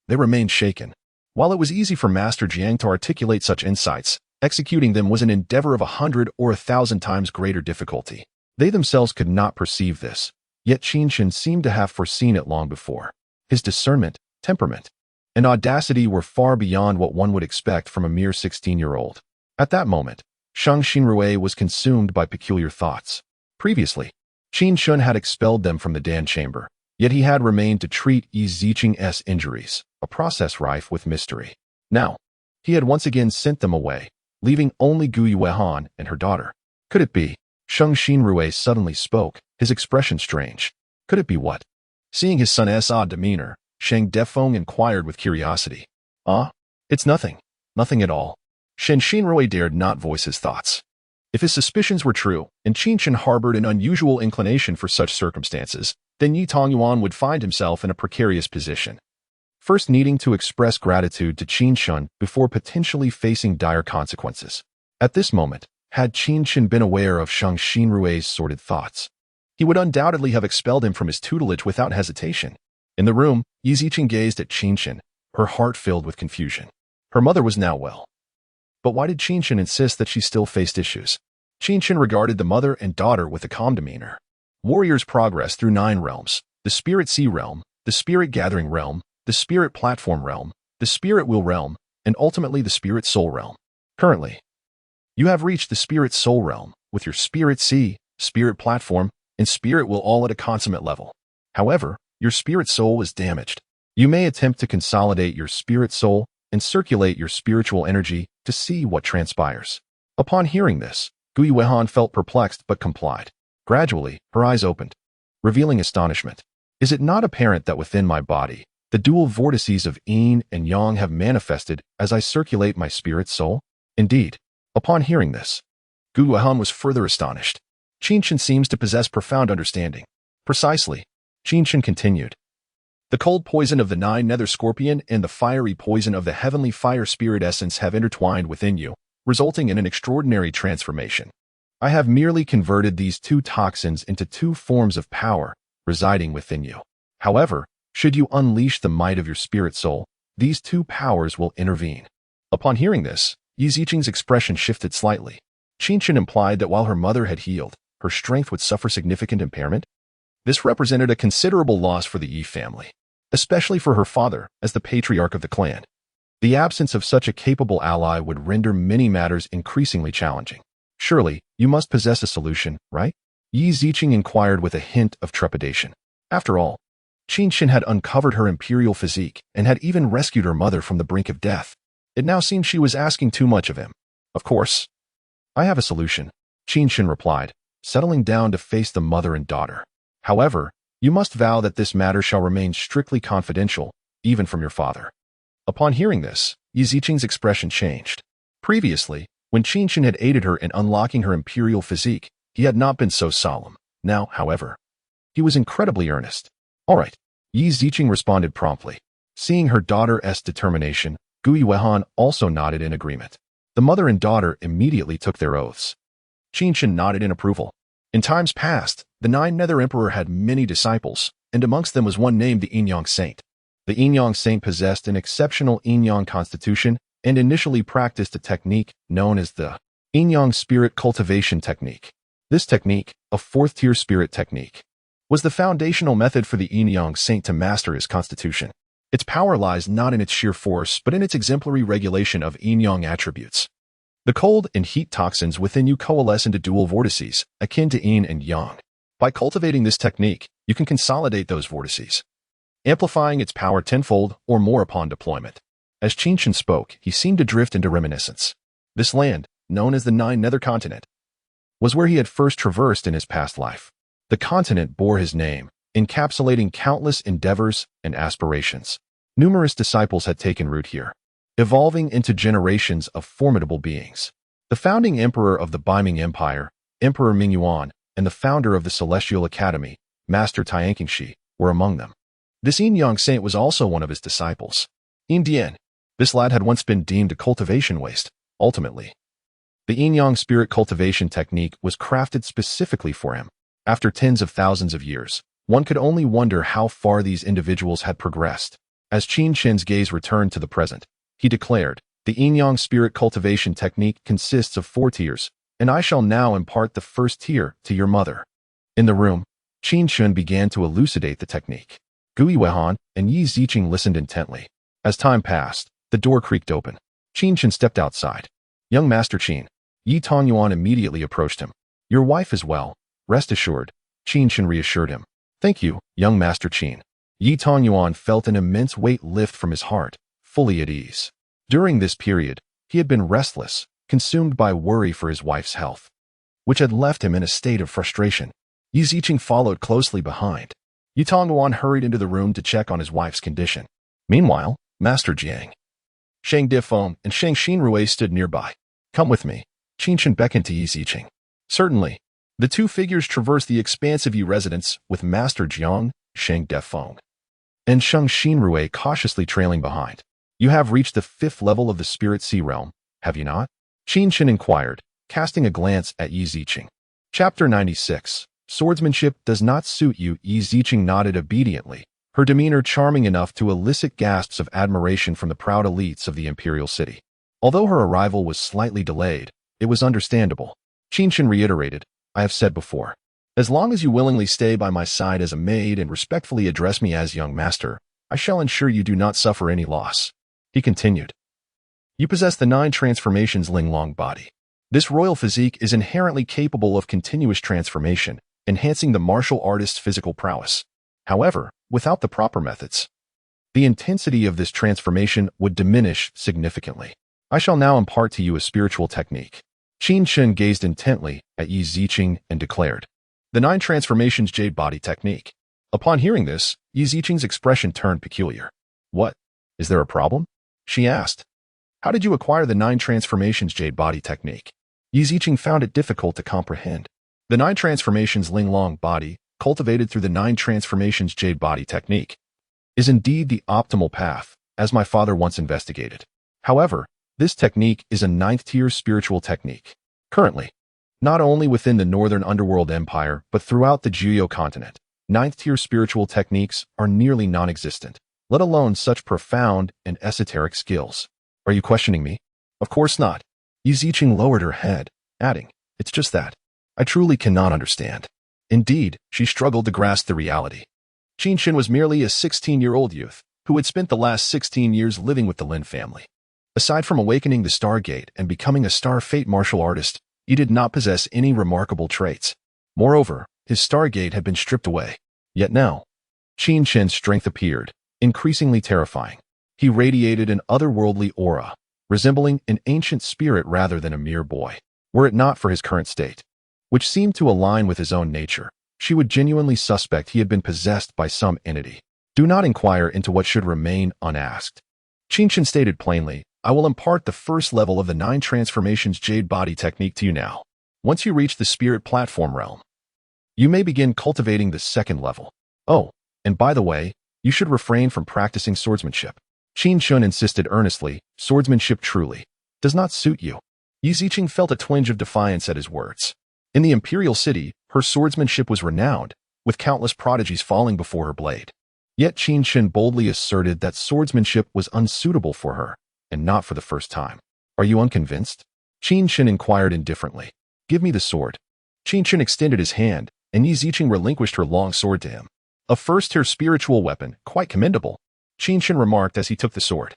Speaker 1: they remained shaken. While it was easy for Master Jiang to articulate such insights, executing them was an endeavor of 100 or 1,000 times greater difficulty. They themselves could not perceive this, yet Qin Chen seemed to have foreseen it long before. His discernment, temperament, and audacity were far beyond what one would expect from a mere 16-year-old. At that moment, Shang Xinrui was consumed by peculiar thoughts. Previously, Qin Chen had expelled them from the Dan chamber, yet he had remained to treat Yi Ziqing's injuries, a process rife with mystery. Now, he had once again sent them away, leaving only Gu Yuehan and her daughter. Could it be? Shang Xinrui suddenly spoke, his expression strange. Could it be what? Seeing his son's odd demeanor, Sheng Defeng inquired with curiosity. It's nothing. Nothing at all. Shen Xinrui dared not voice his thoughts. If his suspicions were true, and Qin Chen harbored an unusual inclination for such circumstances, then Yi Tongyuan would find himself in a precarious position. First needing to express gratitude to Qin Chen before potentially facing dire consequences. At this moment, had Qin Chen been aware of Shang Xinrui's sordid thoughts, he would undoubtedly have expelled him from his tutelage without hesitation. In the room, Yi Ziqing gazed at Qin Chen, her heart filled with confusion. Her mother was now well. But why did Qin Chen insist that she still faced issues? Qin Chen regarded the mother and daughter with a calm demeanor. Warriors progress through 9 realms: the Spirit Sea Realm, the Spirit Gathering Realm, the Spirit Platform Realm, the spirit will realm, and ultimately the spirit soul realm. Currently, you have reached the spirit soul realm with your spirit sea, spirit platform, and spirit will all at a consummate level. However, your spirit soul is damaged. You may attempt to consolidate your spirit soul and circulate your spiritual energy to see what transpires. Upon hearing this, Gui Wehan felt perplexed but complied. Gradually, her eyes opened, revealing astonishment. Is it not apparent that within my body, the dual vortices of yin and yang have manifested as I circulate my spirit soul? Indeed. Upon hearing this, Gui Wehan was further astonished. Qin Chen seems to possess profound understanding. Precisely. Qin Chen continued. The cold poison of the nine nether scorpion and the fiery poison of the heavenly fire spirit essence have intertwined within you, resulting in an extraordinary transformation. I have merely converted these two toxins into two forms of power residing within you. However, should you unleash the might of your spirit soul, these two powers will intervene. Upon hearing this, Yi Ziqing's expression shifted slightly. Qin Chen implied that while her mother had healed, her strength would suffer significant impairment. This represented a considerable loss for the Yi family, especially for her father as the patriarch of the clan. The absence of such a capable ally would render many matters increasingly challenging. Surely, you must possess a solution, right? Yi Ziqing inquired with a hint of trepidation. After all, Qin Chen had uncovered her imperial physique and had even rescued her mother from the brink of death. It now seemed she was asking too much of him. Of course. I have a solution, Qin Chen replied, settling down to face the mother and daughter. However, you must vow that this matter shall remain strictly confidential, even from your father. Upon hearing this, Yi Ziqing's expression changed. Previously, when Qin Chen had aided her in unlocking her imperial physique, he had not been so solemn. Now, however, he was incredibly earnest. All right, Yi Ziqing responded promptly. Seeing her daughter's determination, Gui Wehan also nodded in agreement. The mother and daughter immediately took their oaths. Qin Chen nodded in approval. In times past, the Nine Nether Emperor had many disciples, and amongst them was one named the Yin-Yang Saint. The Yin-Yang Saint possessed an exceptional Yin-Yang constitution and initially practiced a technique known as the Yin-Yang Spirit Cultivation Technique. This technique, a fourth-tier spirit technique, was the foundational method for the Yin-Yang Saint to master his constitution. Its power lies not in its sheer force, but in its exemplary regulation of Yin-Yang attributes. The cold and heat toxins within you coalesce into dual vortices, akin to yin and yang. By cultivating this technique, you can consolidate those vortices, amplifying its power tenfold or more upon deployment. As Qin Chen spoke, he seemed to drift into reminiscence. This land, known as the Nine Nether Continent, was where he had first traversed in his past life. The continent bore his name, encapsulating countless endeavors and aspirations. Numerous disciples had taken root here, evolving into generations of formidable beings. The founding emperor of the Baiming Empire, Emperor Mingyuan, and the founder of the Celestial Academy, Master Tianqingshi, were among them. This Yin-Yang Saint was also one of his disciples. Yin Dian. This lad had once been deemed a cultivation waste. Ultimately, the Yin-Yang spirit cultivation technique was crafted specifically for him. After tens of thousands of years, one could only wonder how far these individuals had progressed. As Qin Chen's gaze returned to the present, he declared, the Yin-Yang spirit cultivation technique consists of 4 tiers, and I shall now impart the first tier to your mother. In the room, Qin Chen began to elucidate the technique. Gui Wehan and Yi Ziqing listened intently. As time passed, the door creaked open. Qin Chen stepped outside. Young Master Qin. Yi Tongyuan immediately approached him. Your wife is well. Rest assured, Qin Chen reassured him. Thank you, young Master Qin. Yi Tongyuan felt an immense weight lift from his heart, fully at ease. During this period, he had been restless, consumed by worry for his wife's health, which had left him in a state of frustration. Yi Ziqing followed closely behind. Yi Tongyuan hurried into the room to check on his wife's condition. Meanwhile, Master Jiang, Shang Difeng, and Shang Xinrui stood nearby. Come with me. Qin Chen beckoned to Yi Ziqing. Certainly. The two figures traversed the expansive Yi residence with Master Jiang, Shang Difeng, and Shang Xinrui cautiously trailing behind. You have reached the 5th level of the Spirit Sea Realm, have you not? Qin Chen inquired, casting a glance at Yi Ziqing. Chapter 96. Swordsmanship does not suit you. Yi Ziqing nodded obediently, her demeanor charming enough to elicit gasps of admiration from the proud elites of the imperial city. Although her arrival was slightly delayed, it was understandable. Qin Chen reiterated, I have said before, as long as you willingly stay by my side as a maid and respectfully address me as young master, I shall ensure you do not suffer any loss. He continued. You possess the 9 transformations Linglong body. This royal physique is inherently capable of continuous transformation, enhancing the martial artist's physical prowess. However, without the proper methods, the intensity of this transformation would diminish significantly. I shall now impart to you a spiritual technique. Qin Chen gazed intently at Yi Ziqing and declared, the 9 transformations Jade Body Technique. Upon hearing this, Yi Ziqing's expression turned peculiar. What? Is there a problem? She asked. How did you acquire the 9 transformations Jade Body Technique? Yi Ziqing found it difficult to comprehend. The 9 transformations Linglong body, cultivated through the 9 transformations Jade Body Technique, is indeed the optimal path, as my father once investigated. However, this technique is a 9th-tier spiritual technique. Currently, not only within the Northern Underworld Empire, but throughout the Jiuyou continent, 9th-tier spiritual techniques are nearly non-existent, let alone such profound and esoteric skills. Are you questioning me? Of course not. Yi Ziqing lowered her head, adding, it's just that I truly cannot understand. Indeed, she struggled to grasp the reality. Qin Chen was merely a 16-year-old youth who had spent the last 16 years living with the Lin family. Aside from awakening the Stargate and becoming a Star Fate martial artist, he did not possess any remarkable traits. Moreover, his Stargate had been stripped away. Yet now, Qin Chen's strength appeared, increasingly terrifying. He radiated an otherworldly aura, resembling an ancient spirit rather than a mere boy. Were it not for his current state, which seemed to align with his own nature, she would genuinely suspect he had been possessed by some entity. Do not inquire into what should remain unasked. Qin Chen stated plainly, I will impart the first level of the 9 transformations Jade Body Technique to you now. Once you reach the spirit platform realm, you may begin cultivating the second level. Oh, and by the way, you should refrain from practicing swordsmanship. Qin Chen insisted earnestly, swordsmanship truly does not suit you. Yi Ziqing felt a twinge of defiance at his words. In the imperial city, her swordsmanship was renowned, with countless prodigies falling before her blade. Yet Qin Chen boldly asserted that swordsmanship was unsuitable for her, and not for the first time. Are you unconvinced? Qin Chen inquired indifferently. Give me the sword. Qin Chen extended his hand, and Yi Ziqing relinquished her long sword to him. A first-tier spiritual weapon, quite commendable, Qin Chen remarked as he took the sword.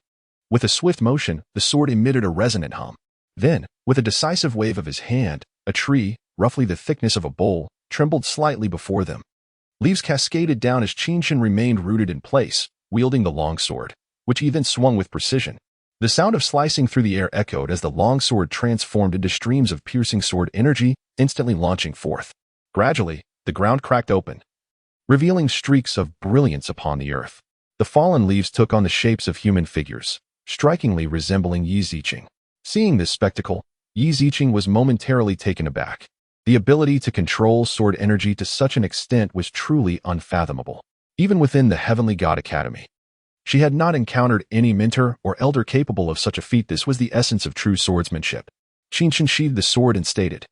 Speaker 1: With a swift motion, the sword emitted a resonant hum. Then, with a decisive wave of his hand, a tree, roughly the thickness of a bowl, trembled slightly before them. Leaves cascaded down as Qin Chen remained rooted in place, wielding the long sword, which he then swung with precision. The sound of slicing through the air echoed as the long sword transformed into streams of piercing sword energy, instantly launching forth. Gradually, the ground cracked open, revealing streaks of brilliance upon the earth. The fallen leaves took on the shapes of human figures, strikingly resembling Yi Ziqing. Seeing this spectacle, Yi Ziqing was momentarily taken aback. The ability to control sword energy to such an extent was truly unfathomable. Even within the Heavenly God Academy, she had not encountered any mentor or elder capable of such a feat. This was the essence of true swordsmanship. Qin Chen sheathed the sword and stated,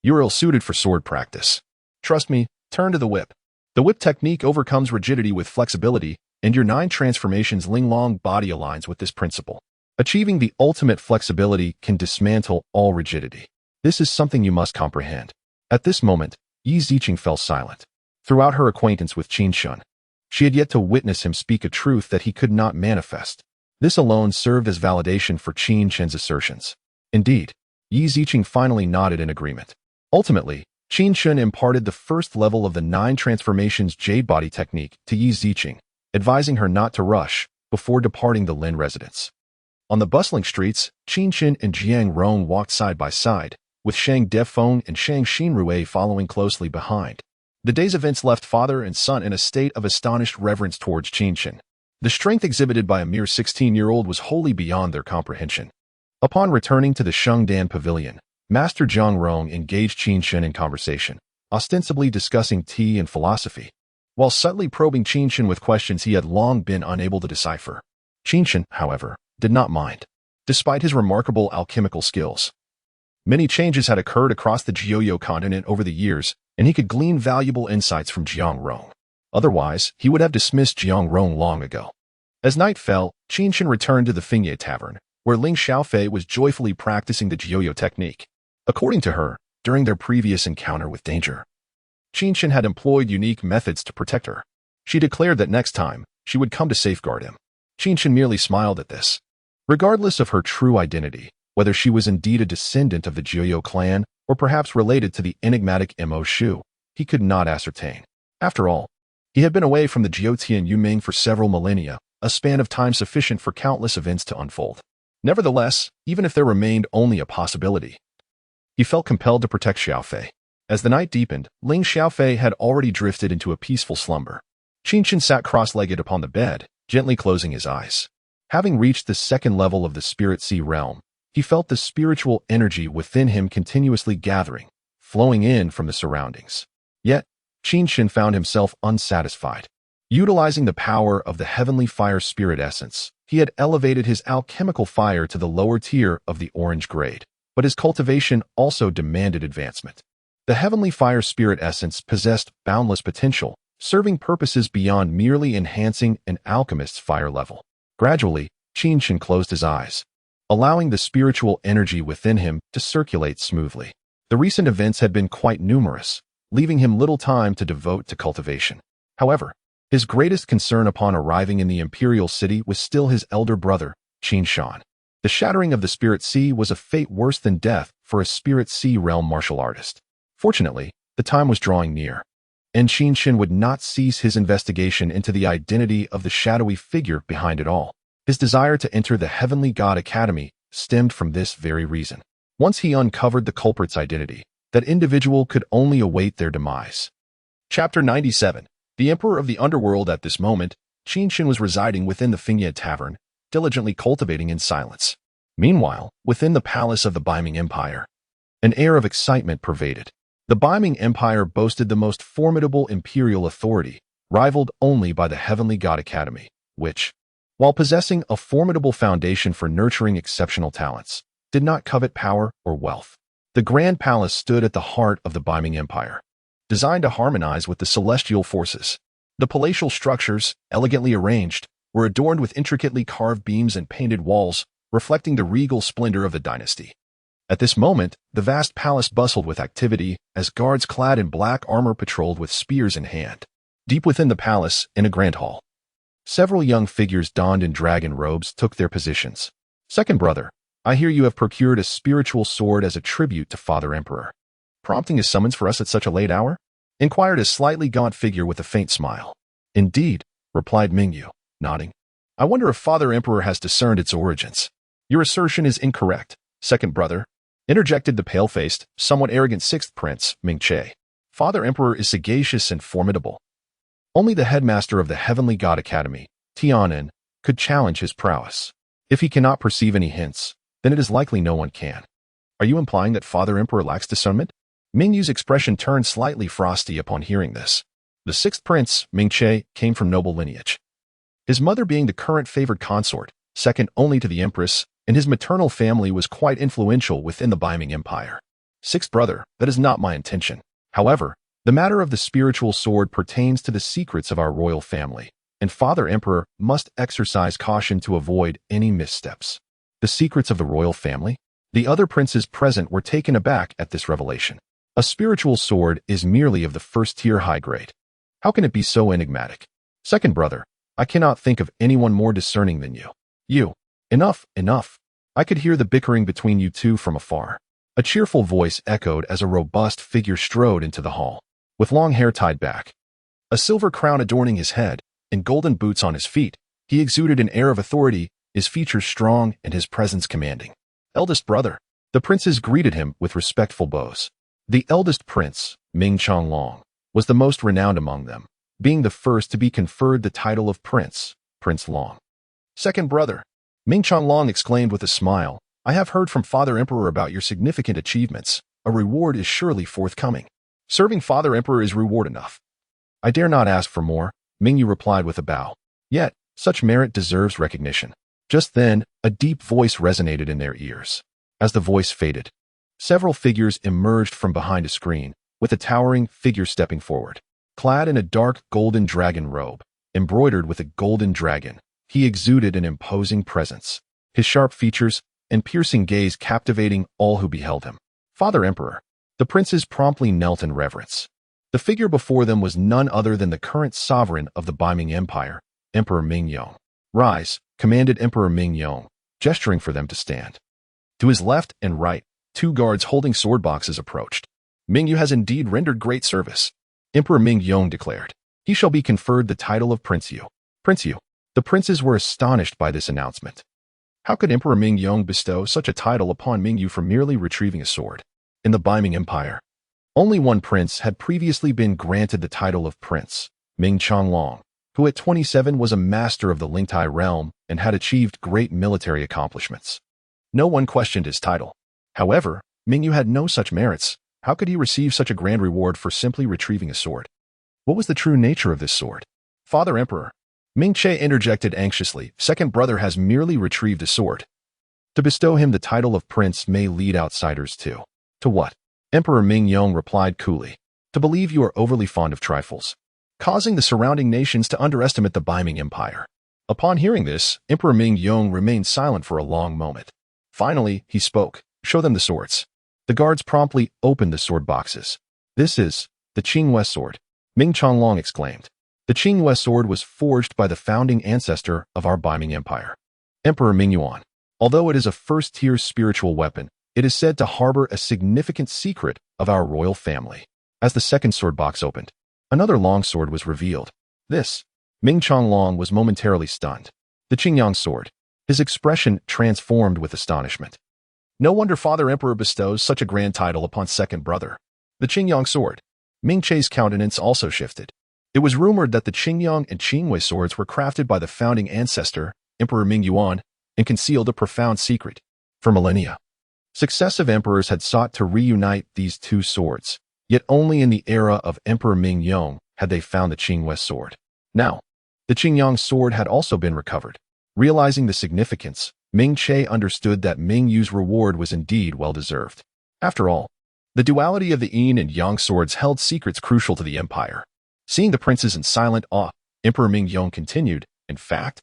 Speaker 1: You are ill-suited for sword practice. Trust me, turn to the whip. The whip technique overcomes rigidity with flexibility, and your 9 transformations Linglong body aligns with this principle. Achieving the ultimate flexibility can dismantle all rigidity. This is something you must comprehend. At this moment, Yi Ziqing fell silent. Throughout her acquaintance with Qin Chen, she had yet to witness him speak a truth that he could not manifest. This alone served as validation for Qin Chen's assertions. Indeed, Yi Ziqing finally nodded in agreement. Ultimately, Qin Chen imparted the first level of the 9 transformations Jade Body Technique to Yi Ziqing, advising her not to rush before departing the Lin residence. On the bustling streets, Qin Chen and Jiang Rong walked side by side, with Shang Defeng and Shang Xinrui following closely behind. The day's events left father and son in a state of astonished reverence towards Qin Chen. The strength exhibited by a mere 16-year-old was wholly beyond their comprehension. Upon returning to the Shengdan Pavilion, Master Jiang Rong engaged Qin Chen in conversation, ostensibly discussing tea and philosophy, while subtly probing Qin Chen with questions he had long been unable to decipher. Qin Chen, however, did not mind. Despite his remarkable alchemical skills, many changes had occurred across the Jiuyou continent over the years, and he could glean valuable insights from Jiang Rong. Otherwise, he would have dismissed Jiang Rong long ago. As night fell, Qin Chen returned to the Fingye Tavern, where Ling Xiaofei was joyfully practicing the Jiuyou technique. According to her, during their previous encounter with danger, Qin Chen had employed unique methods to protect her. She declared that next time, she would come to safeguard him. Qin Chen merely smiled at this. Regardless of her true identity, whether she was indeed a descendant of the Jiuyou clan or perhaps related to the enigmatic Mo Shu, he could not ascertain. After all, he had been away from the Jiutian Yuming for several millennia, a span of time sufficient for countless events to unfold. Nevertheless, even if there remained only a possibility, he felt compelled to protect Xiaofei. As the night deepened, Ling Xiaofei had already drifted into a peaceful slumber. Qin Chen sat cross-legged upon the bed, gently closing his eyes. Having reached the second level of the Spirit Sea realm, he felt the spiritual energy within him continuously gathering, flowing in from the surroundings. Yet, Qin Chen found himself unsatisfied. Utilizing the power of the heavenly fire spirit essence, he had elevated his alchemical fire to the lower tier of the orange grade, but his cultivation also demanded advancement. The heavenly fire spirit essence possessed boundless potential, serving purposes beyond merely enhancing an alchemist's fire level. Gradually, Qin Chen closed his eyes, allowing the spiritual energy within him to circulate smoothly. The recent events had been quite numerous, leaving him little time to devote to cultivation. However, his greatest concern upon arriving in the imperial city was still his elder brother, Qin Shan. The shattering of the Spirit Sea was a fate worse than death for a Spirit Sea realm martial artist. Fortunately, the time was drawing near, and Qin Chen would not cease his investigation into the identity of the shadowy figure behind it all. His desire to enter the Heavenly God Academy stemmed from this very reason. Once he uncovered the culprit's identity, that individual could only await their demise. Chapter 97. The Emperor of the Underworld. At this moment, Qin Chen was residing within the Fingye Tavern, diligently cultivating in silence. Meanwhile, within the palace of the Baiming Empire, an air of excitement pervaded. The Baiming Empire boasted the most formidable imperial authority, rivaled only by the Heavenly God Academy, which, while possessing a formidable foundation for nurturing exceptional talents, did not covet power or wealth. The Grand Palace stood at the heart of the Baiming Empire, designed to harmonize with the celestial forces. The palatial structures, elegantly arranged, were adorned with intricately carved beams and painted walls, reflecting the regal splendor of the dynasty. At this moment, the vast palace bustled with activity as guards clad in black armor patrolled with spears in hand. Deep within the palace, in a grand hall, several young figures donned in dragon robes took their positions. Second brother, I hear you have procured a spiritual sword as a tribute to Father Emperor. Prompting a summons for us at such a late hour? Inquired a slightly gaunt figure with a faint smile. Indeed, replied Mingyu, nodding. I wonder if Father Emperor has discerned its origins. Your assertion is incorrect, second brother, interjected the pale-faced, somewhat arrogant sixth prince, Ming-che. Father Emperor is sagacious and formidable. Only the headmaster of the Heavenly God Academy, Tianan, could challenge his prowess. If he cannot perceive any hints, then it is likely no one can. Are you implying that Father Emperor lacks discernment? Mingyu's expression turned slightly frosty upon hearing this. The sixth prince, Ming-che, came from noble lineage, his mother being the current favored consort, second only to the empress, and his maternal family was quite influential within the Baiming Empire. Sixth brother, that is not my intention. However, the matter of the spiritual sword pertains to the secrets of our royal family, and Father Emperor must exercise caution to avoid any missteps. The secrets of the royal family? The other princes present were taken aback at this revelation. A spiritual sword is merely of the first-tier high grade. How can it be so enigmatic? Second brother, I cannot think of anyone more discerning than you. You. Enough, enough. I could hear the bickering between you two from afar. A cheerful voice echoed as a robust figure strode into the hall. With long hair tied back, a silver crown adorning his head, and golden boots on his feet, he exuded an air of authority, his features strong and his presence commanding. Eldest brother. The princes greeted him with respectful bows. The eldest prince, Ming Changlong, was the most renowned among them, being the first to be conferred the title of Prince, Prince Long. Second brother, Ming Changlong exclaimed with a smile, I have heard from Father Emperor about your significant achievements. A reward is surely forthcoming. Serving Father Emperor is reward enough. I dare not ask for more, Mingyu replied with a bow. Yet, such merit deserves recognition. Just then, a deep voice resonated in their ears. As the voice faded, several figures emerged from behind a screen, with a towering figure stepping forward. Clad in a dark golden dragon robe, embroidered with a golden dragon, he exuded an imposing presence, his sharp features and piercing gaze captivating all who beheld him. Father Emperor. The princes promptly knelt in reverence. The figure before them was none other than the current sovereign of the Baiming Empire, Emperor Mingyong. Rise, commanded Emperor Mingyong, gesturing for them to stand. To his left and right, two guards holding sword boxes approached. Mingyu has indeed rendered great service, Emperor Mingyong declared. He shall be conferred the title of Prince Yu. Prince Yu. The princes were astonished by this announcement. How could Emperor Mingyong bestow such a title upon Mingyu for merely retrieving a sword? In the Baiming Empire, only one prince had previously been granted the title of prince, Ming Changlong, who at 27 was a master of the Lingtai realm and had achieved great military accomplishments. No one questioned his title. However, Mingyu had no such merits. How could he receive such a grand reward for simply retrieving a sword? What was the true nature of this sword? Father Emperor, Ming Che interjected anxiously, second brother has merely retrieved a sword. To bestow him the title of prince may lead outsiders to what? Emperor Mingyong replied coolly. To believe you are overly fond of trifles, causing the surrounding nations to underestimate the Baiming Empire. Upon hearing this, Emperor Mingyong remained silent for a long moment. Finally, he spoke. Show them the swords. The guards promptly opened the sword boxes. This is the Qingyue sword, Ming Changlong exclaimed. The Qingyue sword was forged by the founding ancestor of our Baiming Empire, Emperor Mingyuan. Although it is a first-tier spiritual weapon, it is said to harbor a significant secret of our royal family. As the second sword box opened, another long sword was revealed. This, Ming Changlong was momentarily stunned. The Qingyang sword. His expression transformed with astonishment. No wonder Father Emperor bestows such a grand title upon second brother. The Qingyang sword. Ming Che's countenance also shifted. It was rumored that the Qingyang and Qingyue swords were crafted by the founding ancestor, Emperor Mingyuan, and concealed a profound secret. For millennia, successive emperors had sought to reunite these two swords, yet only in the era of Emperor Mingyong had they found the Qingyue sword. Now, the Qingyang sword had also been recovered. Realizing the significance, Ming Che understood that Mingyu's reward was indeed well-deserved. After all, the duality of the yin and yang swords held secrets crucial to the empire. Seeing the princes in silent awe, Emperor Mingyong continued, in fact,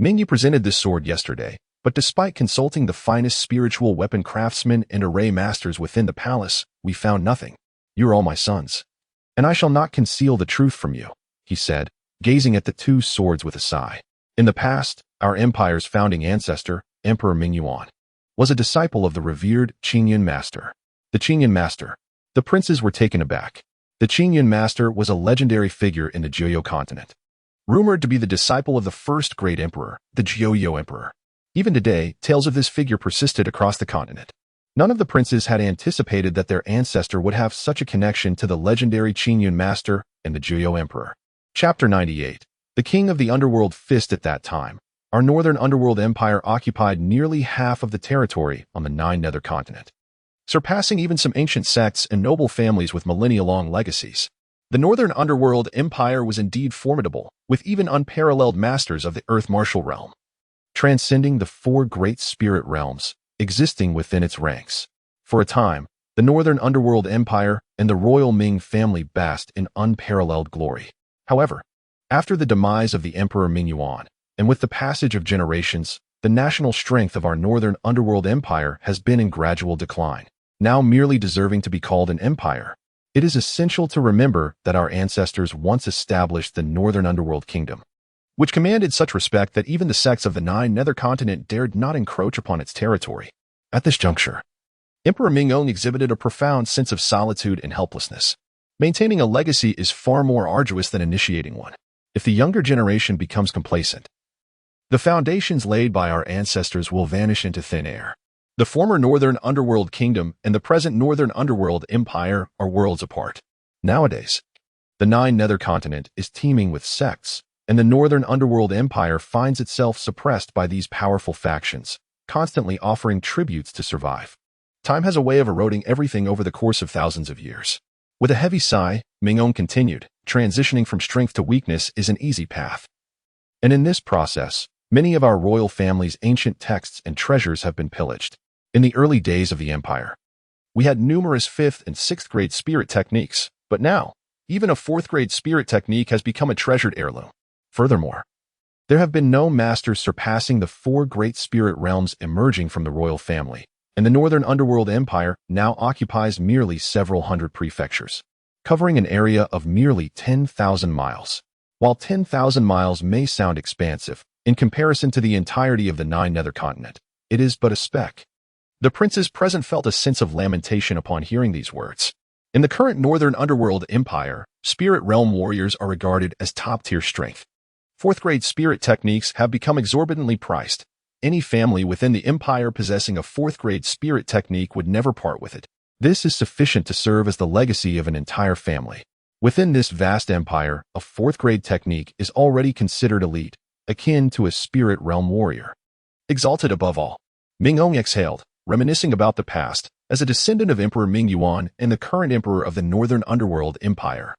Speaker 1: Mingyu presented this sword yesterday, but despite consulting the finest spiritual weapon craftsmen and array masters within the palace, we found nothing. You are all my sons, and I shall not conceal the truth from you, he said, gazing at the two swords with a sigh. In the past, our empire's founding ancestor, Emperor Mingyuan, was a disciple of the revered Qingyun master. The Qingyun master. The princes were taken aback. The Qingyun master was a legendary figure in the Jiuyo continent, rumored to be the disciple of the first great emperor, the Jiuyo emperor. Even today, tales of this figure persisted across the continent. None of the princes had anticipated that their ancestor would have such a connection to the legendary Qingyun master and the Jiuyo emperor. Chapter 98. The king of the underworld fist at that time. Our northern underworld empire occupied nearly half of the territory on the Nine Nether continent, surpassing even some ancient sects and noble families with millennia-long legacies. The northern underworld empire was indeed formidable, with even unparalleled masters of the earth martial realm, transcending the four great spirit realms existing within its ranks. For a time, the northern underworld empire and the royal Ming family basked in unparalleled glory. However, after the demise of the Emperor Mingyuan, and with the passage of generations, the national strength of our northern underworld empire has been in gradual decline. Now merely deserving to be called an empire, it is essential to remember that our ancestors once established the northern underworld kingdom, which commanded such respect that even the sects of the Nine Nether continent dared not encroach upon its territory. At this juncture, Emperor Mingyong exhibited a profound sense of solitude and helplessness. Maintaining a legacy is far more arduous than initiating one. If the younger generation becomes complacent, the foundations laid by our ancestors will vanish into thin air. The former Northern Underworld Kingdom and the present Northern Underworld Empire are worlds apart. Nowadays, the Nine Nether continent is teeming with sects, and the Northern Underworld Empire finds itself suppressed by these powerful factions, constantly offering tributes to survive. Time has a way of eroding everything over the course of thousands of years. With a heavy sigh, Mingyong continued, transitioning from strength to weakness is an easy path. And in this process, many of our royal family's ancient texts and treasures have been pillaged. In the early days of the empire, we had numerous 5th and 6th grade spirit techniques, but now, even a 4th grade spirit technique has become a treasured heirloom. Furthermore, there have been no masters surpassing the 4 great spirit realms emerging from the royal family, and the Northern Underworld Empire now occupies merely several hundred prefectures, covering an area of merely 10,000 miles. While 10,000 miles may sound expansive, In comparison to the entirety of the Nine Nether Continent, it is but a speck. The princes present felt a sense of lamentation upon hearing these words. In the current Northern Underworld Empire, Spirit Realm warriors are regarded as top-tier strength. Fourth-grade spirit techniques have become exorbitantly priced. Any family within the empire possessing a fourth-grade spirit technique would never part with it. This is sufficient to serve as the legacy of an entire family. Within this vast empire, a fourth-grade technique is already considered elite, akin to a spirit realm warrior. Exalted above all, Mingyong exhaled, reminiscing about the past, as a descendant of Emperor Mingyuan and the current emperor of the Northern Underworld Empire.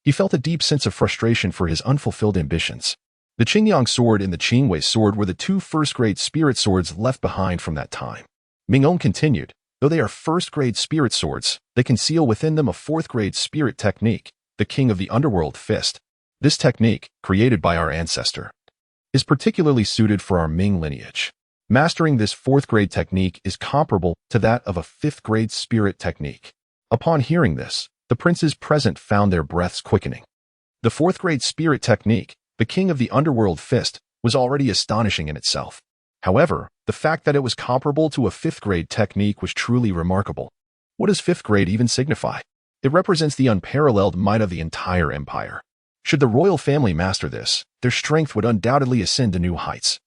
Speaker 1: He felt a deep sense of frustration for his unfulfilled ambitions. The Qingyang sword and the Qingwei sword were the two first-grade spirit swords left behind from that time. Mingyong continued, though they are first-grade spirit swords, they conceal within them a fourth-grade spirit technique, the King of the Underworld Fist. This technique, created by our ancestor, is particularly suited for our Ming lineage. Mastering this fourth-grade technique is comparable to that of a fifth-grade spirit technique. Upon hearing this, the princes present found their breaths quickening. The fourth-grade spirit technique, the King of the Underworld Fist, was already astonishing in itself. However, the fact that it was comparable to a fifth-grade technique was truly remarkable. What does fifth grade even signify? It represents the unparalleled might of the entire empire. Should the royal family master this, their strength would undoubtedly ascend to new heights,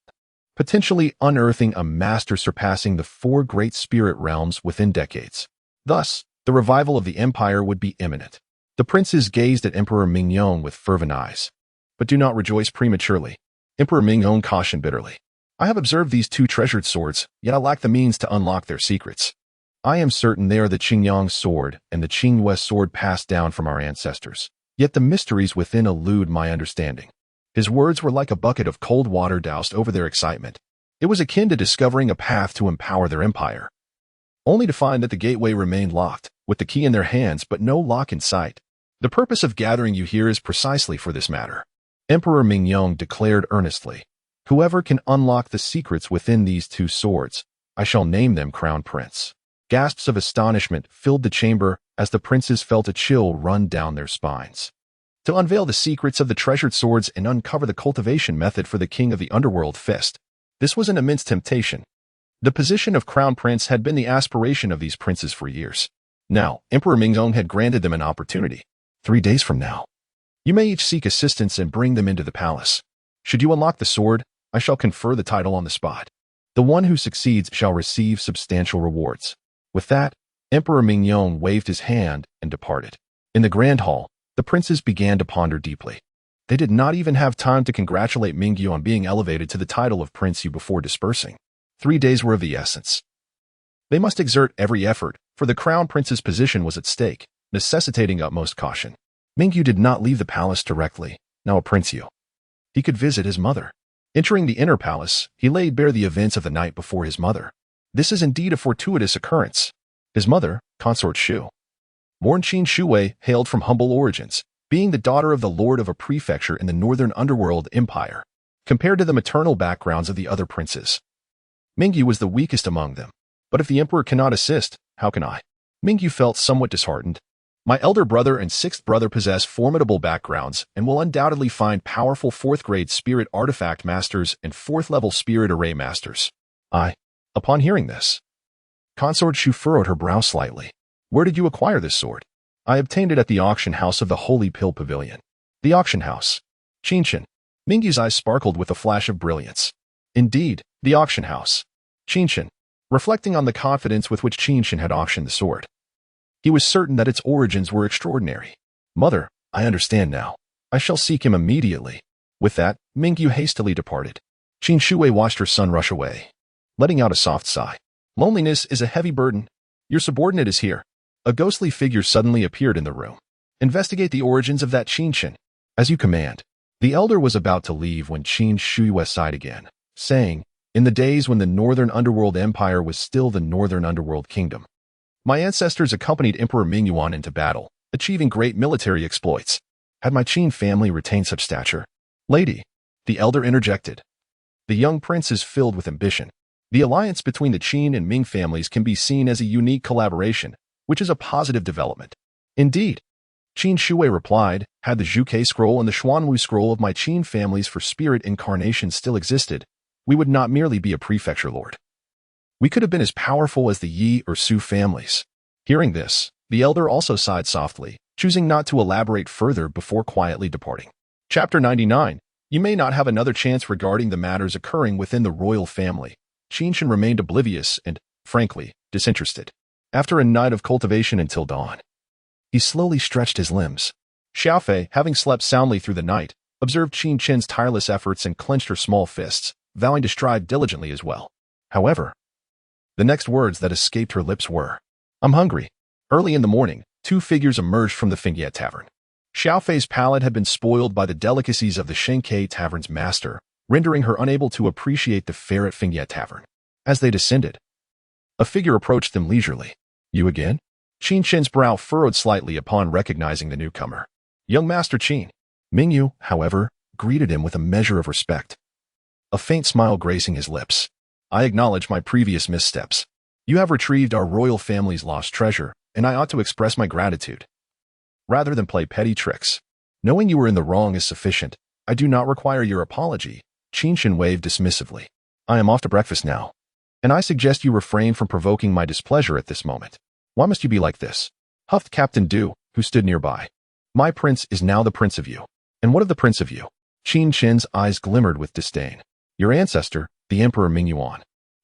Speaker 1: potentially unearthing a master surpassing the four great spirit realms within decades. Thus, the revival of the empire would be imminent. The princes gazed at Emperor Mingyong with fervent eyes. But do not rejoice prematurely. Emperor Mingyong cautioned bitterly. I have observed these two treasured swords, yet I lack the means to unlock their secrets. I am certain they are the Qingyang sword and the Qingwei sword passed down from our ancestors. Yet the mysteries within elude my understanding. His words were like a bucket of cold water doused over their excitement. It was akin to discovering a path to empower their empire, only to find that the gateway remained locked, with the key in their hands but no lock in sight. The purpose of gathering you here is precisely for this matter. Emperor Mingyong declared earnestly. Whoever can unlock the secrets within these two swords, I shall name them Crown Prince. Gasps of astonishment filled the chamber as the princes felt a chill run down their spines. To unveil the secrets of the treasured swords and uncover the cultivation method for the King of the Underworld Fist, this was an immense temptation. The position of Crown Prince had been the aspiration of these princes for years. Now, Emperor Mingyong had granted them an opportunity. 3 days from now, you may each seek assistance and bring them into the palace. Should you unlock the sword, I shall confer the title on the spot. The one who succeeds shall receive substantial rewards. With that, Emperor Mingyong waved his hand and departed. In the grand hall, the princes began to ponder deeply. They did not even have time to congratulate Mingyu on being elevated to the title of Prince Yu before dispersing. 3 days were of the essence. They must exert every effort, for the crown prince's position was at stake, necessitating utmost caution. Mingyu did not leave the palace directly, now a Prince Yu. He could visit his mother. Entering the inner palace, he laid bare the events of the night before his mother. This is indeed a fortuitous occurrence. His mother, Consort Shu, born Qin Shuwei, hailed from humble origins, being the daughter of the lord of a prefecture in the Northern Underworld Empire. Compared to the maternal backgrounds of the other princes, Mingyu was the weakest among them. But if the emperor cannot assist, how can I? Mingyu felt somewhat disheartened. My elder brother and sixth brother possess formidable backgrounds and will undoubtedly find powerful fourth-grade spirit artifact masters and fourth-level spirit array masters. Upon hearing this, Consort Shu furrowed her brow slightly. Where did you acquire this sword? I obtained it at the auction house of the Holy Pill Pavilion. The auction house. Qin Chen. Mingyu's eyes sparkled with a flash of brilliance. Indeed, the auction house. Qin Chen. Reflecting on the confidence with which Qin Chen had auctioned the sword, he was certain that its origins were extraordinary. Mother, I understand now. I shall seek him immediately. With that, Mingyu hastily departed. Qin Shuwei watched her son rush away, letting out a soft sigh. Loneliness is a heavy burden. Your subordinate is here. A ghostly figure suddenly appeared in the room. Investigate the origins of that Qin Chen. As you command. The elder was about to leave when Qin Shuwei sighed again, saying, in the days when the Northern Underworld Empire was still the Northern Underworld Kingdom, my ancestors accompanied Emperor Mingyuan into battle, achieving great military exploits. Had my Qin family retained such stature? Lady, the elder interjected. The young prince is filled with ambition. The alliance between the Qin and Ming families can be seen as a unique collaboration, which is a positive development. Indeed, Qin Shui replied, had the Zhuke scroll and the Xuanwu scroll of my Qin families for spirit incarnation still existed, we would not merely be a prefecture lord. We could have been as powerful as the Yi or Su families. Hearing this, the elder also sighed softly, choosing not to elaborate further before quietly departing. Chapter 99. You may not have another chance regarding the matters occurring within the royal family. Qin Chen remained oblivious and, frankly, disinterested. After a night of cultivation until dawn, he slowly stretched his limbs. Xiaofei, having slept soundly through the night, observed Qin Chen's tireless efforts and clenched her small fists, vowing to strive diligently as well. However, the next words that escaped her lips were, "I'm hungry." Early in the morning, two figures emerged from the Fingye Tavern. Xiaofei's palate had been spoiled by the delicacies of the Shenkei Tavern's master, rendering her unable to appreciate the fare at Fingye Tavern. As they descended, a figure approached them leisurely. "You again?" Qin Chen's brow furrowed slightly upon recognizing the newcomer. "Young Master Qin." Mingyu, however, greeted him with a measure of respect, a faint smile gracing his lips. "I acknowledge my previous missteps. You have retrieved our royal family's lost treasure, and I ought to express my gratitude, rather than play petty tricks. Knowing you were in the wrong is sufficient. I do not require your apology." Qin Chen waved dismissively. "I am off to breakfast now, and I suggest you refrain from provoking my displeasure at this moment." "Why must you be like this?" huffed Captain Du, who stood nearby. "My prince is now the prince of you." "And what of the prince of you?" Qin Chen's eyes glimmered with disdain. "Your ancestor, the Emperor Mingyuan,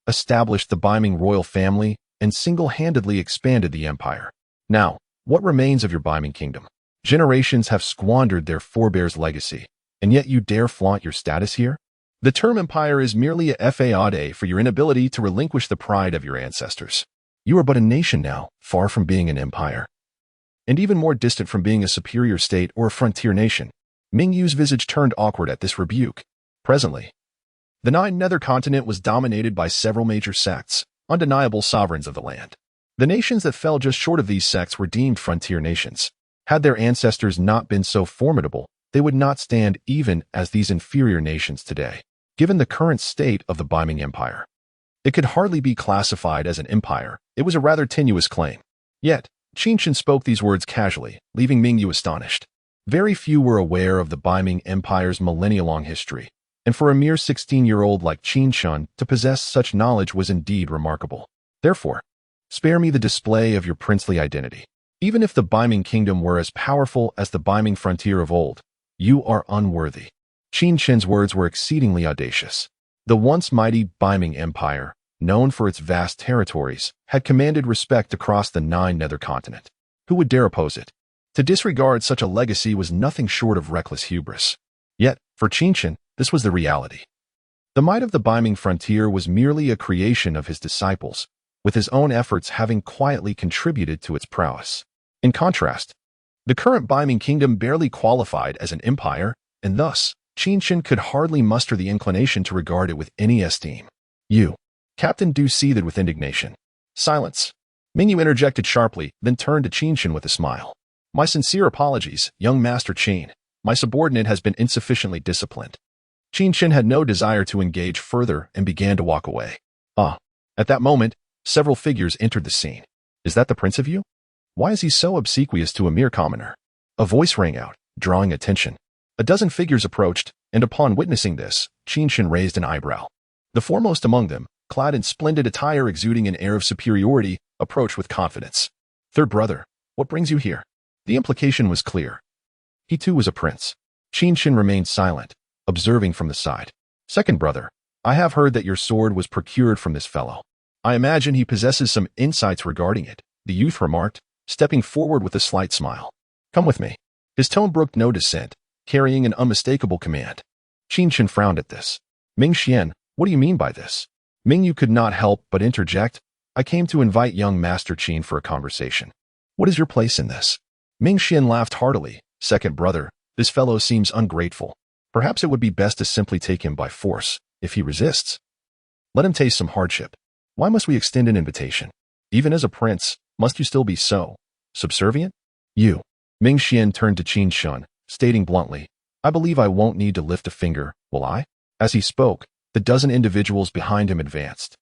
Speaker 1: established the Baiming royal family and single-handedly expanded the empire. Now, what remains of your Baiming kingdom? Generations have squandered their forebears' legacy, and yet you dare flaunt your status here? The term empire is merely a fade for your inability to relinquish the pride of your ancestors. You are but a nation now, far from being an empire, and even more distant from being a superior state or a frontier nation." Mingyu's visage turned awkward at this rebuke. Presently, the Nine Nether Continent was dominated by several major sects, undeniable sovereigns of the land. The nations that fell just short of these sects were deemed frontier nations. Had their ancestors not been so formidable, they would not stand even as these inferior nations today. Given the current state of the Baiming Empire, it could hardly be classified as an empire. It was a rather tenuous claim. Yet, Qin Chen spoke these words casually, leaving Mingyu astonished. Very few were aware of the Baiming Empire's millennia-long history, and for a mere 16-year-old like Qin Chen to possess such knowledge was indeed remarkable. Therefore, spare me the display of your princely identity. Even if the Baiming kingdom were as powerful as the Baiming frontier of old, you are unworthy. Qin Chen's words were exceedingly audacious. The once mighty Baiming Empire, known for its vast territories, had commanded respect across the Nine Nether Continent. Who would dare oppose it? To disregard such a legacy was nothing short of reckless hubris. Yet, for Qin Chen, this was the reality. The might of the Baiming frontier was merely a creation of his disciples, with his own efforts having quietly contributed to its prowess. In contrast, the current Baiming kingdom barely qualified as an empire, and thus, Qin Chen could hardly muster the inclination to regard it with any esteem. "You." Captain Du seethed with indignation. "Silence." Mingyu interjected sharply, then turned to Qin Chen with a smile. "My sincere apologies, young Master Qin. My subordinate has been insufficiently disciplined." Qin Chen had no desire to engage further and began to walk away. At that moment, several figures entered the scene. "Is that the prince of you? Why is he so obsequious to a mere commoner?" A voice rang out, drawing attention. A dozen figures approached, and upon witnessing this, Qin Chen raised an eyebrow. The foremost among them, clad in splendid attire exuding an air of superiority, approached with confidence. "Third brother, what brings you here?" The implication was clear. He too was a prince. Qin Chen remained silent, observing from the side. "Second brother, I have heard that your sword was procured from this fellow. I imagine he possesses some insights regarding it," the youth remarked, stepping forward with a slight smile. "Come with me." His tone brooked no dissent, carrying an unmistakable command. Qin Chen frowned at this. "Ming Xian, what do you mean by this?" Mingyu could not help but interject. "I came to invite young Master Qin for a conversation. What is your place in this?" Ming Xian laughed heartily. "Second brother, this fellow seems ungrateful. Perhaps it would be best to simply take him by force. If he resists, let him taste some hardship. Why must we extend an invitation? Even as a prince, must you still be so subservient?" "You." Ming Xian turned to Qin Chen, stating bluntly, "I believe I won't need to lift a finger, will I?" As he spoke, the dozen individuals behind him advanced,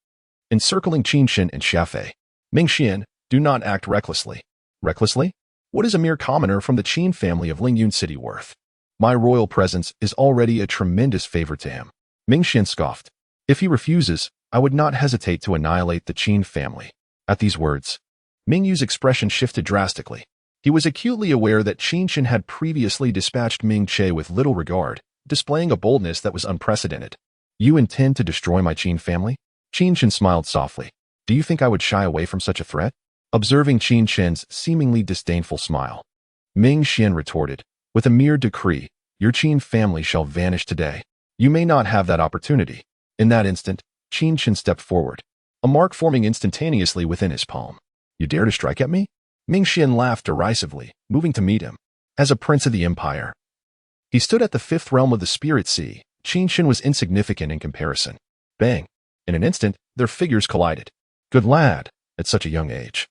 Speaker 1: encircling Qin Chen and Xiaofei. "Ming Xian, do not act recklessly." "Recklessly? What is a mere commoner from the Qin family of Lingyun City worth? My royal presence is already a tremendous favor to him. Ming Xian scoffed. If he refuses, I would not hesitate to annihilate the Qin family. At these words, Ming Yu's expression shifted drastically. He was acutely aware that Qin Chen had previously dispatched Ming Che with little regard, displaying a boldness that was unprecedented. You intend to destroy my Qin family? Qin Chen smiled softly. Do you think I would shy away from such a threat? Observing Qin Chen's seemingly disdainful smile, Ming Xian retorted, with a mere decree, your Qin family shall vanish today. You may not have that opportunity. In that instant, Qin Chen stepped forward, a mark forming instantaneously within his palm. You dare to strike at me? Ming Xian laughed derisively, moving to meet him. As a prince of the empire, he stood at the fifth realm of the spirit sea. Qin Chen was insignificant in comparison. Bang! In an instant, their figures collided. Good lad, at such a young age.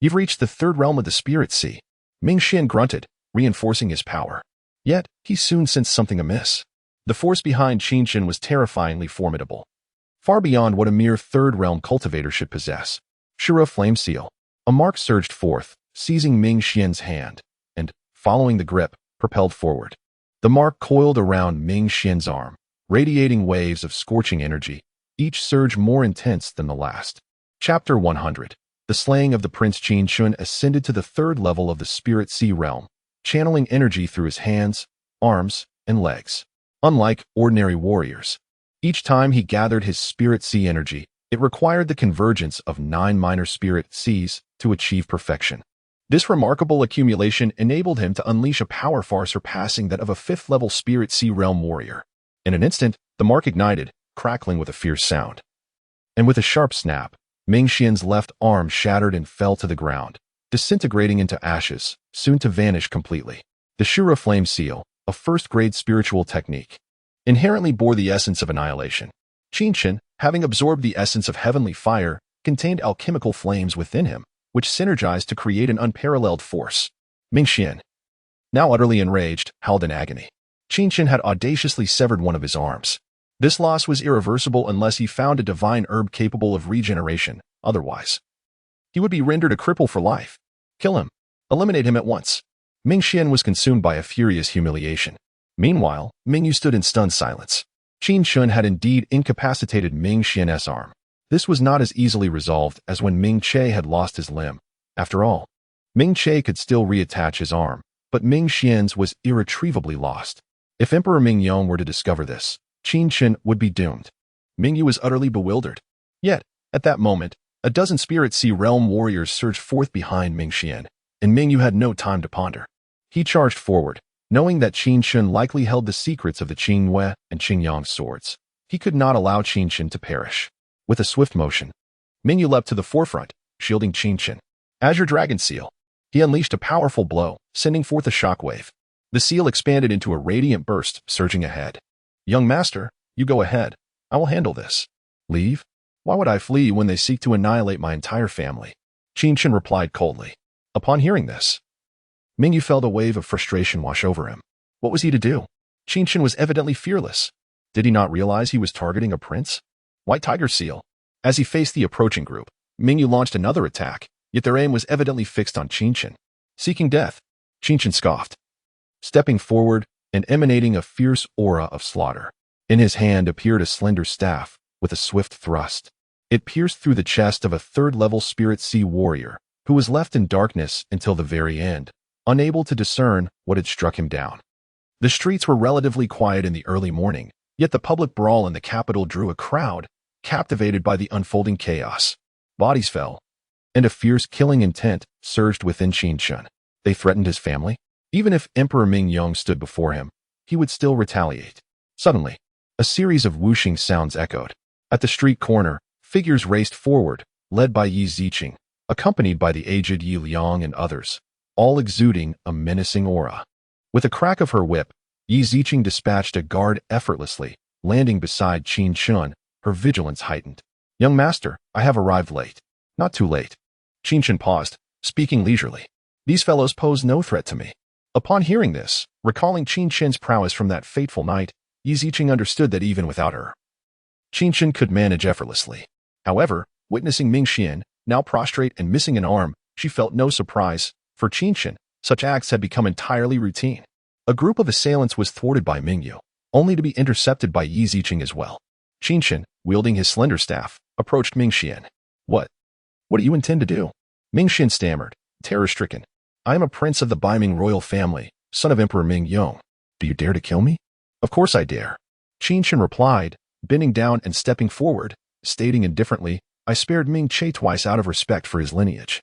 Speaker 1: You've reached the third realm of the spirit sea. Ming Xian grunted, reinforcing his power. Yet, he soon sensed something amiss. The force behind Qin Chen was terrifyingly formidable, far beyond what a mere third realm cultivator should possess. Shura Flame Seal. A mark surged forth, seizing Ming Xian's hand, and, following the grip, propelled forward. The mark coiled around Ming Xian's arm, radiating waves of scorching energy, each surge more intense than the last. Chapter 100. The slaying of the Prince Qin Chen ascended to the third level of the Spirit Sea realm, channeling energy through his hands, arms, and legs. Unlike ordinary warriors, each time he gathered his Spirit Sea energy, it required the convergence of 9 minor Spirit Seas to achieve perfection. This remarkable accumulation enabled him to unleash a power far surpassing that of a 5th-level Spirit Sea realm warrior. In an instant, the mark ignited, crackling with a fierce sound. And with a sharp snap, Ming Xian's left arm shattered and fell to the ground, disintegrating into ashes, soon to vanish completely. The Shura Flame Seal, a first-grade spiritual technique, inherently bore the essence of annihilation. Qin Chen, having absorbed the essence of heavenly fire, contained alchemical flames within him, which synergized to create an unparalleled force. Ming Xian, now utterly enraged, howled in agony. Qin Chen had audaciously severed one of his arms. This loss was irreversible unless he found a divine herb capable of regeneration. Otherwise, he would be rendered a cripple for life. Kill him. Eliminate him at once. Ming Xian was consumed by a furious humiliation. Meanwhile, Ming Yu stood in stunned silence. Qin Chen had indeed incapacitated Ming Xian's arm. This was not as easily resolved as when Ming Che had lost his limb. After all, Ming Che could still reattach his arm, but Ming Xian's was irretrievably lost. If Emperor Ming Yong were to discover this, Qin Chen would be doomed. Ming Yu was utterly bewildered. Yet, at that moment, a dozen Spirit Sea realm warriors surged forth behind Ming Xian, and Ming Yu had no time to ponder. He charged forward, knowing that Qin Chen likely held the secrets of the Qing Yue and Qing Yang swords. He could not allow Qin Chen to perish. With a swift motion, Ming Yu leapt to the forefront, shielding Qin Chen. Azure Dragon Seal. He unleashed a powerful blow, sending forth a shockwave. The seal expanded into a radiant burst, surging ahead. Young master, you go ahead. I will handle this. Leave? Why would I flee when they seek to annihilate my entire family? Qin Chen replied coldly. Upon hearing this, Ming Yu felt a wave of frustration wash over him. What was he to do? Qin Chen was evidently fearless. Did he not realize he was targeting a prince? White Tiger Seal. As he faced the approaching group, Ming Yu launched another attack, yet their aim was evidently fixed on Qin Chen. Seeking death, Qin Chen scoffed, stepping forward and emanating a fierce aura of slaughter. In his hand appeared a slender staff with a swift thrust. It pierced through the chest of a third-level Spirit Sea warrior who was left in darkness until the very end, unable to discern what had struck him down. The streets were relatively quiet in the early morning, yet the public brawl in the capital drew a crowd, captivated by the unfolding chaos. Bodies fell, and a fierce killing intent surged within Qin Chen. They threatened his family? Even if Emperor Ming Yong stood before him, he would still retaliate. Suddenly, a series of whooshing sounds echoed. At the street corner, figures raced forward, led by Yi Ziqing, accompanied by the aged Yi Liang and others, all exuding a menacing aura. With a crack of her whip, Yi Ziqing dispatched a guard effortlessly, landing beside Qin Chen, her vigilance heightened. Young master, I have arrived late. Not too late. Qin Chen paused, speaking leisurely. These fellows pose no threat to me. Upon hearing this, recalling Qin Chen's prowess from that fateful night, Yi Ziqing understood that even without her, Qin Chen could manage effortlessly. However, witnessing Ming Xian, now prostrate and missing an arm, she felt no surprise, for Qin Chen, Such acts had become entirely routine. A group of assailants was thwarted by Mingyu, only to be intercepted by Yi Ziqing as well. Qin Chen, wielding his slender staff, approached Ming Xian. What do you intend to do? Ming Xian stammered, terror-stricken. I am a prince of the Baiming royal family, son of Emperor Ming Yong. Do you dare to kill me? Of course I dare. Qin Chen replied, bending down and stepping forward, stating indifferently, I spared Ming Che twice out of respect for his lineage.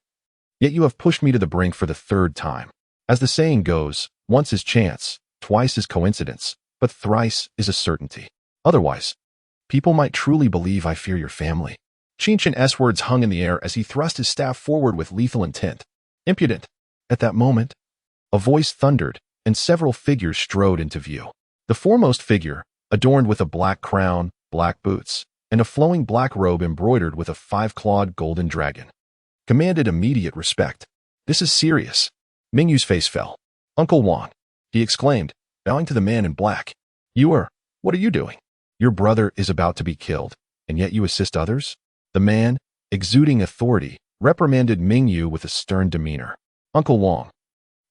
Speaker 1: Yet you have pushed me to the brink for the third time. As the saying goes, once is chance, twice is coincidence, but thrice is a certainty. Otherwise, people might truly believe I fear your family. Qin Chen's words hung in the air as he thrust his staff forward with lethal intent. Impudent! At that moment, a voice thundered, and several figures strode into view. The foremost figure, adorned with a black crown, black boots, and a flowing black robe embroidered with a 5-clawed golden dragon, commanded immediate respect. This is serious. Mingyu's face fell. Uncle Wang, he exclaimed, bowing to the man in black. What are you doing? Your brother is about to be killed, and yet you assist others? The man, exuding authority, reprimanded Mingyu with a stern demeanor. Uncle Wang.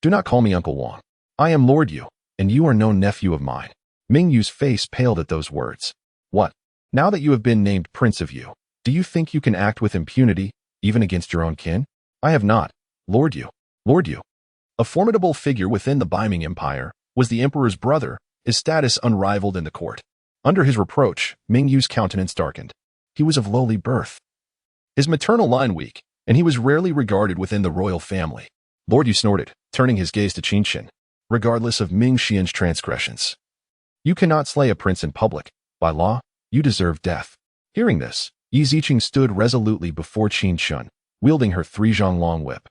Speaker 1: Do not call me Uncle Wang. I am Lord Yu, and you are no nephew of mine. Mingyu's face paled at those words. What? Now that you have been named Prince of Yu, do you think you can act with impunity, even against your own kin? I have not. Lord Yu. Lord Yu. A formidable figure within the Baiming Empire, was the emperor's brother, his status unrivaled in the court. Under his reproach, Mingyu's countenance darkened. He was of lowly birth, his maternal line weak, and he was rarely regarded within the royal family. Lord Yu snorted, turning his gaze to Qin Chen. Regardless of Ming Xian's transgressions, you cannot slay a prince in public. By law, you deserve death. Hearing this, Yi Ziqing stood resolutely before Qin Chen, wielding her 3-zhang long whip.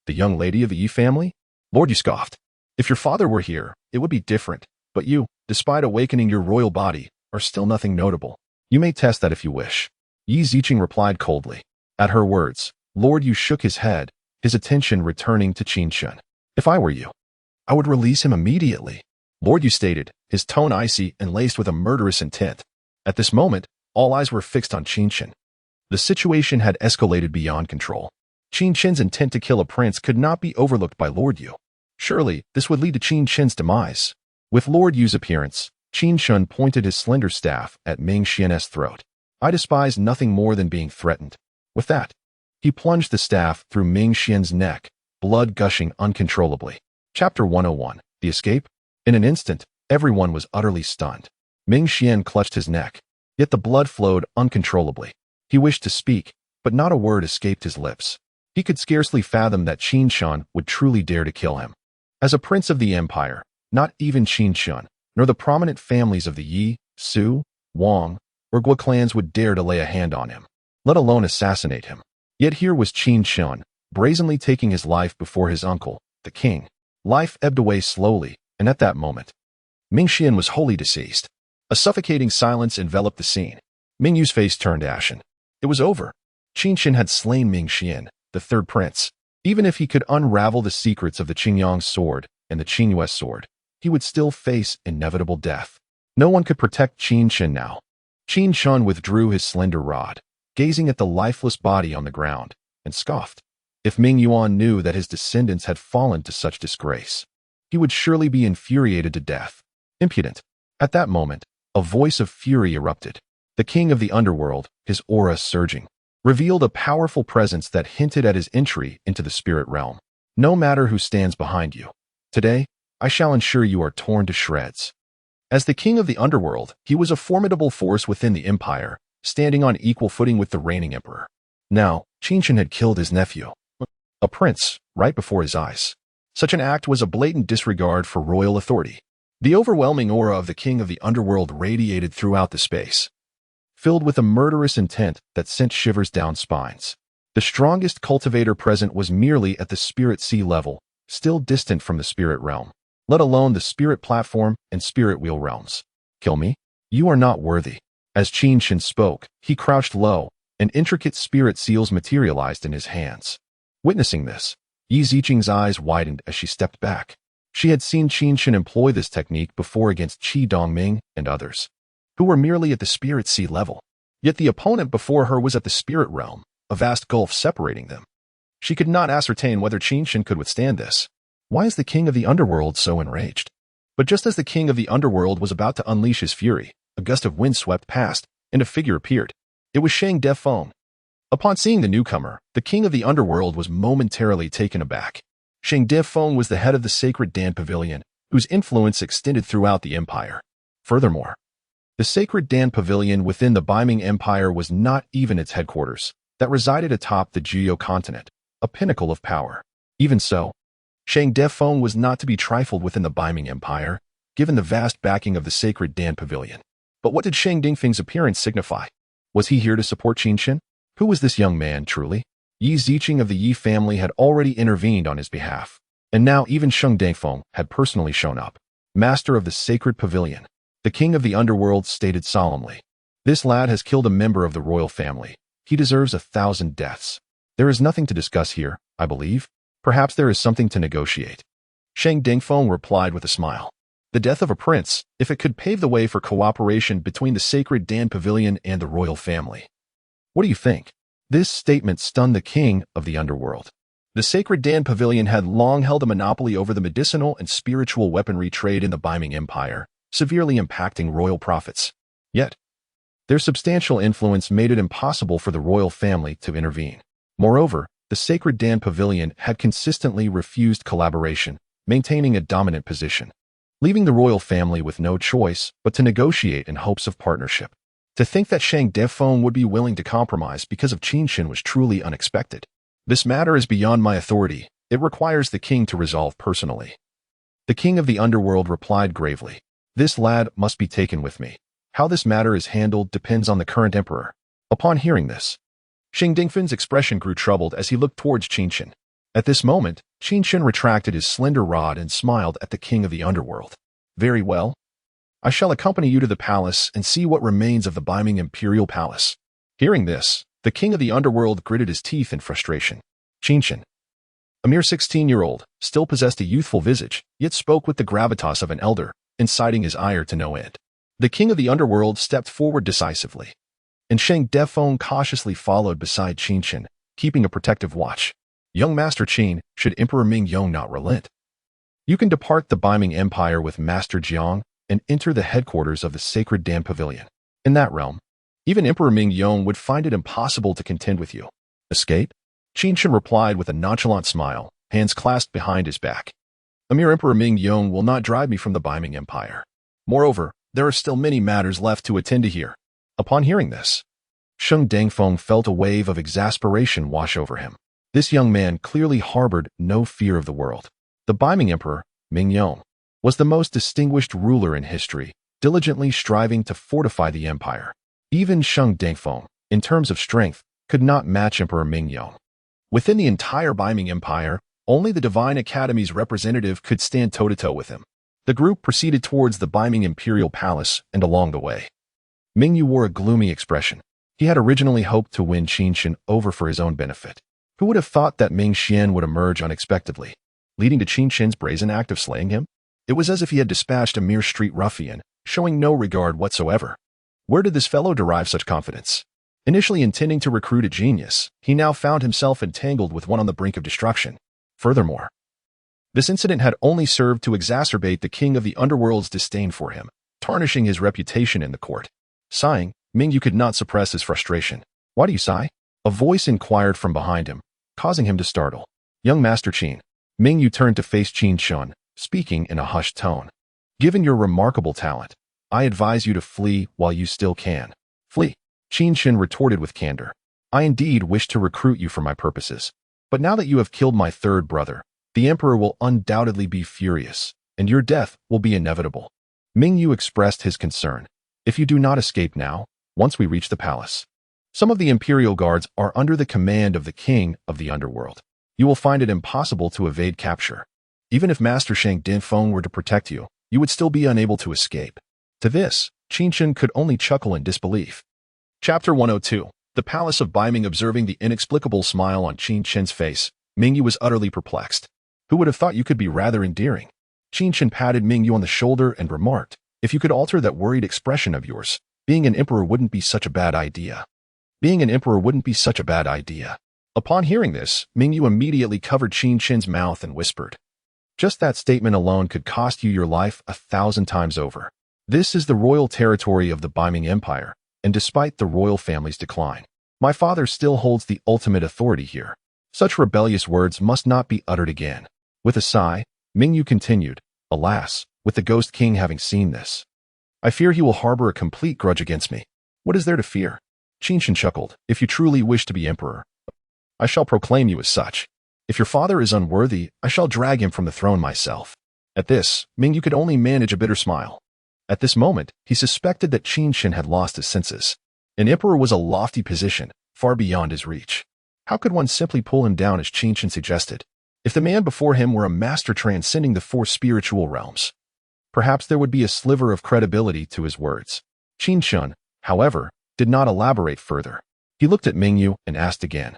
Speaker 1: The young lady of the Yi family? Lord Yu scoffed. If your father were here, it would be different, but you, despite awakening your royal body, are still nothing notable. You may test that if you wish. Yi Ziqing replied coldly. At her words, Lord Yu shook his head, his attention returning to Qin Chen. If I were you, I would release him immediately. Lord Yu stated, his tone icy and laced with a murderous intent. At this moment, all eyes were fixed on Qin Chen. The situation had escalated beyond control. Qin Chen's intent to kill a prince could not be overlooked by Lord Yu. Surely, this would lead to Qin Chen's demise. With Lord Yu's appearance, Qin Chen pointed his slender staff at Ming Xian's throat. I despise nothing more than being threatened. With that, he plunged the staff through Ming Xian's neck, blood gushing uncontrollably. Chapter 101. The Escape? In an instant, everyone was utterly stunned. Ming Xian clutched his neck, yet the blood flowed uncontrollably. He wished to speak, but not a word escaped his lips. He could scarcely fathom that Qin Chen would truly dare to kill him. As a prince of the empire, not even Qin Chen, nor the prominent families of the Yi, Su, Wang, or Gua clans would dare to lay a hand on him, let alone assassinate him. Yet here was Qin Chen, brazenly taking his life before his uncle, the king. Life ebbed away slowly, and at that moment, Ming Xian was wholly deceased. A suffocating silence enveloped the scene. Mingyu's face turned ashen. It was over. Qin Chen had slain Ming Xian, the third prince. Even if he could unravel the secrets of the Qingyang sword and the Qingyue sword, he would still face inevitable death. No one could protect Qin Chen now. Qin Chen withdrew his slender rod, gazing at the lifeless body on the ground, and scoffed. If Ming Yuan knew that his descendants had fallen to such disgrace, he would surely be infuriated to death. Impudent. At that moment, a voice of fury erupted. The king of the underworld, his aura surging, revealed a powerful presence that hinted at his entry into the spirit realm. No matter who stands behind you, today, I shall ensure you are torn to shreds. As the king of the underworld, he was a formidable force within the empire, standing on equal footing with the reigning emperor. Now, Qin Chen had killed his nephew, a prince, right before his eyes. Such an act was a blatant disregard for royal authority. The overwhelming aura of the king of the underworld radiated throughout the space, filled with a murderous intent that sent shivers down spines. The strongest cultivator present was merely at the spirit sea level, still distant from the spirit realm, let alone the spirit platform and spirit wheel realms. Kill me? You are not worthy. As Qin Chen spoke, he crouched low, and intricate spirit seals materialized in his hands. Witnessing this, Yi Ziqing's eyes widened as she stepped back. She had seen Qin Chen employ this technique before against Qi Dongming and others, who were merely at the spirit sea level. Yet the opponent before her was at the spirit realm, a vast gulf separating them. She could not ascertain whether Qin Chen could withstand this. Why is the king of the underworld so enraged? But just as the king of the underworld was about to unleash his fury, a gust of wind swept past, and a figure appeared. It was Shang Defeng. Upon seeing the newcomer, the king of the underworld was momentarily taken aback. Shang Defeng was the head of the sacred Dan Pavilion, whose influence extended throughout the empire. Furthermore, the sacred Dan Pavilion within the Baiming Empire was not even its headquarters, that resided atop the Geo continent, a pinnacle of power. Even so, Shang Defeng was not to be trifled within the Baiming Empire, given the vast backing of the sacred Dan Pavilion. But what did Shang Dingfeng's appearance signify? Was he here to support Qin Chen? Who was this young man, truly? Yi Ziqing of the Yi family had already intervened on his behalf, and now even Shang Dingfeng had personally shown up. Master of the sacred pavilion, the king of the underworld stated solemnly, "This lad has killed a member of the royal family. He deserves 1,000 deaths. There is nothing to discuss here, I believe. Perhaps there is something to negotiate." Shang Dingfeng replied with a smile. The death of a prince, if it could pave the way for cooperation between the sacred Dan Pavilion and the royal family. What do you think? This statement stunned the king of the underworld. The sacred Dan Pavilion had long held a monopoly over the medicinal and spiritual weaponry trade in the Baiming Empire, severely impacting royal profits. Yet, their substantial influence made it impossible for the royal family to intervene. Moreover, the sacred Dan Pavilion had consistently refused collaboration, maintaining a dominant position, leaving the royal family with no choice but to negotiate in hopes of partnership. To think that Shang Defeng would be willing to compromise because of Qin Chen was truly unexpected. This matter is beyond my authority. It requires the king to resolve personally. The king of the underworld replied gravely, "This lad must be taken with me. How this matter is handled depends on the current emperor." Upon hearing this, Shang Dingfeng's expression grew troubled as he looked towards Qin Chen. At this moment, Qin Chen retracted his slender rod and smiled at the king of the underworld. "Very well. I shall accompany you to the palace and see what remains of the Baiming Imperial Palace." Hearing this, the king of the underworld gritted his teeth in frustration. Qin Chen, a mere 16-year-old, still possessed a youthful visage, yet spoke with the gravitas of an elder, inciting his ire to no end. The king of the underworld stepped forward decisively, and Shang Defeng cautiously followed beside Qin Chen, keeping a protective watch. "Young Master Qin, should Emperor Mingyong not relent, you can depart the Baiming Empire with Master Jiang and enter the headquarters of the sacred Dan Pavilion. In that realm, even Emperor Mingyong would find it impossible to contend with you." "Escape?" Qin Chen replied with a nonchalant smile, hands clasped behind his back. "A mere Emperor Mingyong will not drive me from the Baiming Empire. Moreover, there are still many matters left to attend to here." Upon hearing this, Shang Dingfeng felt a wave of exasperation wash over him. This young man clearly harbored no fear of the world. The Baiming Emperor, Mingyong, was the most distinguished ruler in history, diligently striving to fortify the empire. Even Shang Dingfeng, in terms of strength, could not match Emperor Mingyong. Within the entire Baiming Empire, only the Divine Academy's representative could stand toe-to-toe with him. The group proceeded towards the Baiming Imperial Palace, and along the way, Mingyu wore a gloomy expression. He had originally hoped to win Qin Chen over for his own benefit. Who would have thought that Ming Xian would emerge unexpectedly, leading to Qin Chen's brazen act of slaying him? It was as if he had dispatched a mere street ruffian, showing no regard whatsoever. Where did this fellow derive such confidence? Initially intending to recruit a genius, he now found himself entangled with one on the brink of destruction. Furthermore, this incident had only served to exacerbate the king of the underworld's disdain for him, tarnishing his reputation in the court. Sighing, Mingyu could not suppress his frustration. "Why do you sigh?" a voice inquired from behind him, causing him to startle. "Young Master Qin." Mingyu turned to face Qin Chen, speaking in a hushed tone. "Given your remarkable talent, I advise you to flee while you still can." "Flee?" Qin Chen retorted with candor. "I indeed wish to recruit you for my purposes. But now that you have killed my third brother, the emperor will undoubtedly be furious, and your death will be inevitable." Mingyu expressed his concern. "If you do not escape now, once we reach the palace, some of the imperial guards are under the command of the king of the underworld. You will find it impossible to evade capture. Even if Master Shang Dingfeng were to protect you, you would still be unable to escape." To this, Qin Chen could only chuckle in disbelief. Chapter 102. The Palace of Baiming. Observing the inexplicable smile on Qin Chen's face, Mingyu was utterly perplexed. "Who would have thought you could be rather endearing?" Qin Chen patted Mingyu on the shoulder and remarked, "If you could alter that worried expression of yours, being an emperor wouldn't be such a bad idea. Being an emperor wouldn't be such a bad idea." Upon hearing this, Mingyu immediately covered Qin Chen's mouth and whispered, Just that statement alone could cost you your life 1,000 times over. This is the royal territory of the Baiming Empire, and despite the royal family's decline, my father still holds the ultimate authority here. Such rebellious words must not be uttered again. With a sigh, Mingyu continued, alas, with the Ghost King having seen this, I fear he will harbor a complete grudge against me. What is there to fear? Qin Chen chuckled. If you truly wish to be emperor, I shall proclaim you as such. If your father is unworthy, I shall drag him from the throne myself. At this, Mingyu could only manage a bitter smile. At this moment, he suspected that Qin Chen had lost his senses. An emperor was a lofty position, far beyond his reach. How could one simply pull him down as Qin Chen suggested? If the man before him were a master transcending the four spiritual realms, perhaps there would be a sliver of credibility to his words. Qin Chen, however, did not elaborate further. He looked at Mingyu and asked again,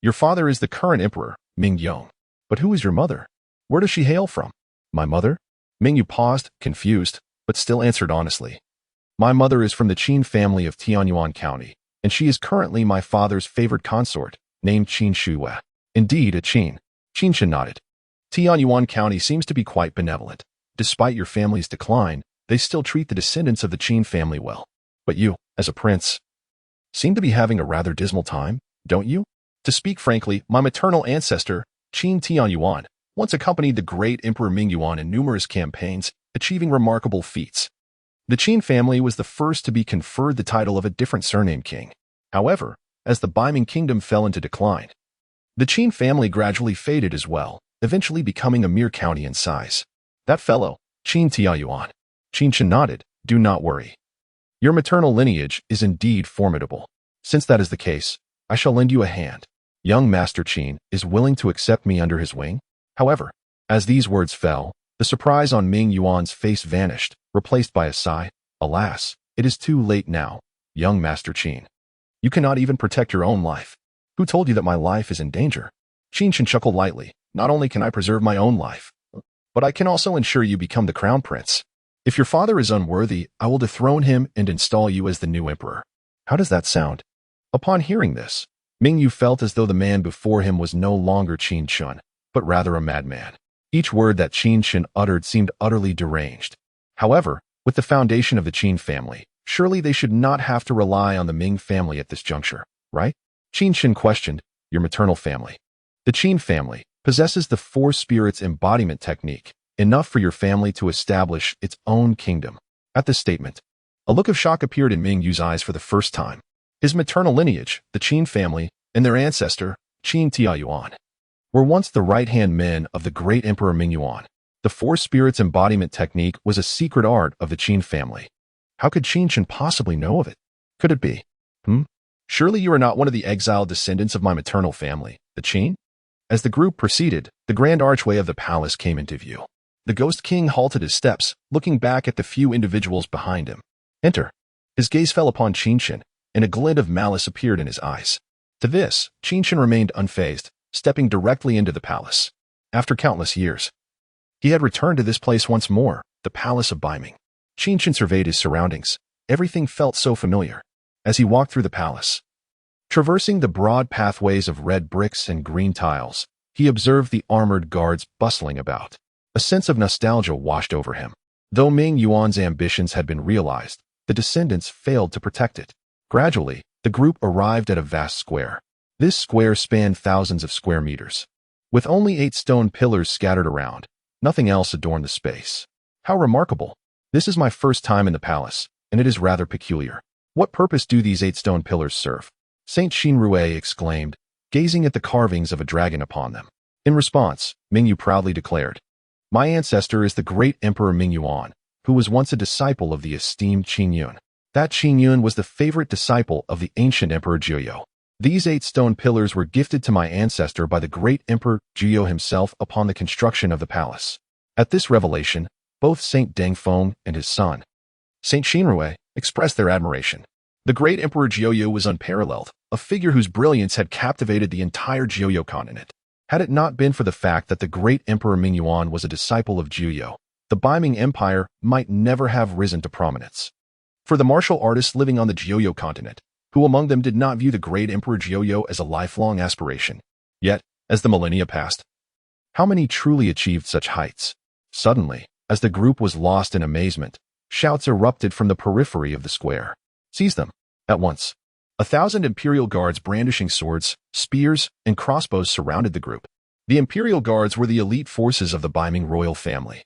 Speaker 1: your father is the current emperor, Mingyong. But who is your mother? Where does she hail from? My mother? Mingyu paused, confused, but still answered honestly. My mother is from the Qin family of Tianyuan County, and she is currently my father's favored consort, named Qin Shuwe. Indeed, a Qin. Qin Chen nodded. Tianyuan County seems to be quite benevolent. Despite your family's decline, they still treat the descendants of the Qin family well. But you, as a prince, seem to be having a rather dismal time, don't you? To speak frankly, my maternal ancestor, Qin Tianyuan, once accompanied the great Emperor Mingyuan in numerous campaigns, achieving remarkable feats. The Qin family was the first to be conferred the title of a different surname king. However, as the Baiming kingdom fell into decline, the Qin family gradually faded as well, eventually becoming a mere county in size. That fellow, Qin Tianyuan. Qin Chen nodded. Do not worry. Your maternal lineage is indeed formidable. Since that is the case, I shall lend you a hand. Young Master Qin is willing to accept me under his wing. However, as these words fell, the surprise on Ming Yuan's face vanished, replaced by a sigh. Alas, it is too late now, young Master Qin. You cannot even protect your own life. Who told you that my life is in danger? Qin Chen chuckled lightly. Not only can I preserve my own life, but I can also ensure you become the crown prince. If your father is unworthy, I will dethrone him and install you as the new emperor. How does that sound? Upon hearing this, Mingyu felt as though the man before him was no longer Qin Chen, but rather a madman. Each word that Qin Chen uttered seemed utterly deranged. However, with the foundation of the Qin family, surely they should not have to rely on the Ming family at this juncture, right? Qin Chen questioned, your maternal family. The Qin family possesses the four spirits embodiment technique, enough for your family to establish its own kingdom. At this statement, a look of shock appeared in Mingyu's eyes for the first time. His maternal lineage, the Qin family, and their ancestor, Qin Tianyuan, were once the right-hand men of the great Emperor Mingyuan. The four spirits embodiment technique was a secret art of the Qin family. How could Qin Chen possibly know of it? Could it be? Surely you are not one of the exiled descendants of my maternal family, the Qin? As the group proceeded, the grand archway of the palace came into view. The Ghost King halted his steps, looking back at the few individuals behind him. Enter. His gaze fell upon Qin Chen, and a glint of malice appeared in his eyes. To this, Qin Chen remained unfazed, stepping directly into the palace. After countless years, he had returned to this place once more, the Palace of Baiming. Qin Chen surveyed his surroundings. Everything felt so familiar. As he walked through the palace, traversing the broad pathways of red bricks and green tiles, he observed the armored guards bustling about. A sense of nostalgia washed over him. Though Ming Yuan's ambitions had been realized, the descendants failed to protect it. Gradually, the group arrived at a vast square. This square spanned thousands of square meters. With only 8 stone pillars scattered around, nothing else adorned the space. How remarkable! This is my first time in the palace, and it is rather peculiar. What purpose do these 8 stone pillars serve? Saint Xinrui exclaimed, gazing at the carvings of a dragon upon them. In response, Mingyu proudly declared, my ancestor is the great Emperor Mingyuan, who was once a disciple of the esteemed Qin Yun. That Qin Yun was the favorite disciple of the ancient Emperor Jiuyo. These 8 stone pillars were gifted to my ancestor by the great Emperor Jiuyo himself upon the construction of the palace. At this revelation, both Saint Dengfeng and his son, Saint Xinrui, expressed their admiration. The great Emperor Jiuyo was unparalleled, a figure whose brilliance had captivated the entire Jiuyo continent. Had it not been for the fact that the great Emperor Mingyuan was a disciple of Jiuyo, the Baiming Empire might never have risen to prominence. For the martial artists living on the Jiuyo continent, who among them did not view the great Emperor Jiuyo as a lifelong aspiration? Yet, as the millennia passed, How many truly achieved such heights? Suddenly, as the group was lost in amazement, shouts erupted from the periphery of the square. Seize them! At once. 1,000 Imperial guards brandishing swords, spears, and crossbows surrounded the group. The Imperial guards were the elite forces of the Biming royal family,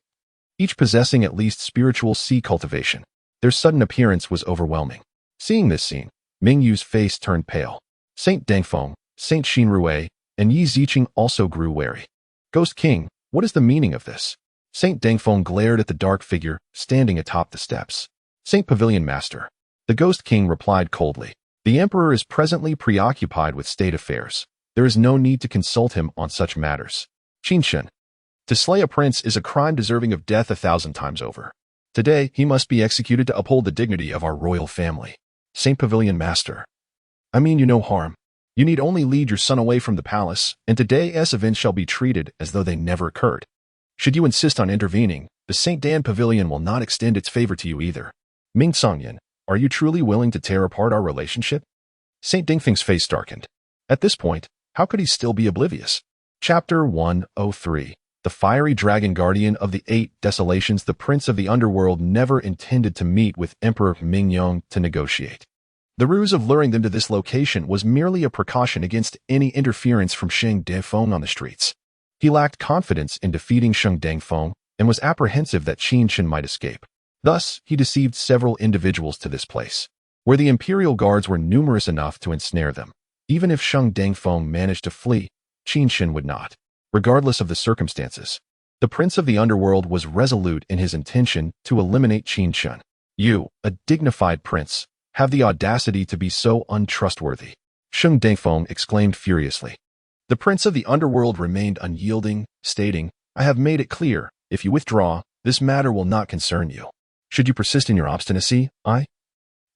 Speaker 1: each possessing at least spiritual sea cultivation. Their sudden appearance was overwhelming. Seeing this scene, Ming Yu's face turned pale. Saint Dengfeng, Saint Xinrui, and Yi Ziqing also grew wary. Ghost King, what is the meaning of this? Saint Dengfeng glared at the dark figure standing atop the steps. Saint Pavilion Master. The Ghost King replied coldly. The Emperor is presently preoccupied with state affairs. There is no need to consult him on such matters. Qin Chen. To slay a prince is a crime deserving of death 1,000 times over. Today, he must be executed to uphold the dignity of our royal family. Saint Pavilion Master. I mean you no harm. You need only lead your son away from the palace, and today's events shall be treated as though they never occurred. Should you insist on intervening, the Saint Dan Pavilion will not extend its favor to you either. Ming Songyan, are you truly willing to tear apart our relationship? Saint Dingfeng's face darkened. At this point, how could he still be oblivious? Chapter 103. The fiery dragon guardian of the 8 desolations. The prince of the underworld never intended to meet with Emperor Mingyong to negotiate. The ruse of luring them to this location was merely a precaution against any interference from Sheng Dengfeng on the streets. He lacked confidence in defeating Sheng Dengfeng and was apprehensive that Qin Chen might escape. Thus, he deceived several individuals to this place, where the Imperial guards were numerous enough to ensnare them. Even if Sheng Dengfeng managed to flee, Qin Chen would not. Regardless of the circumstances, the prince of the underworld was resolute in his intention to eliminate Qin Chen. You, a dignified prince, have the audacity to be so untrustworthy, Sheng Dengfeng exclaimed furiously. The prince of the underworld remained unyielding, stating, I have made it clear, if you withdraw, this matter will not concern you. Should you persist in your obstinacy, I,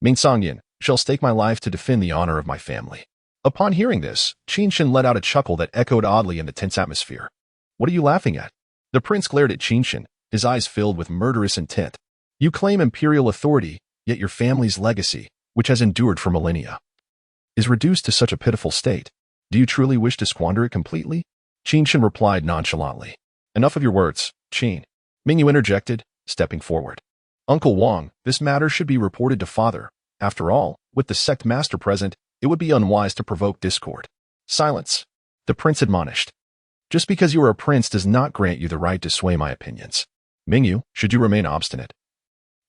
Speaker 1: Ming Songyan, shall stake my life to defend the honor of my family. Upon hearing this, Qin Chen let out a chuckle that echoed oddly in the tense atmosphere. What are you laughing at? The prince glared at Qin Chen, his eyes filled with murderous intent. You claim imperial authority, yet your family's legacy, which has endured for millennia, is reduced to such a pitiful state. Do you truly wish to squander it completely? Qin Chen replied nonchalantly. Enough of your words, Qin. Ming Yu interjected, stepping forward. Uncle Wang, this matter should be reported to father. After all, with the sect master present, it would be unwise to provoke discord. Silence. The prince admonished. Just because you are a prince does not grant you the right to sway my opinions. Mingyu, should you remain obstinate,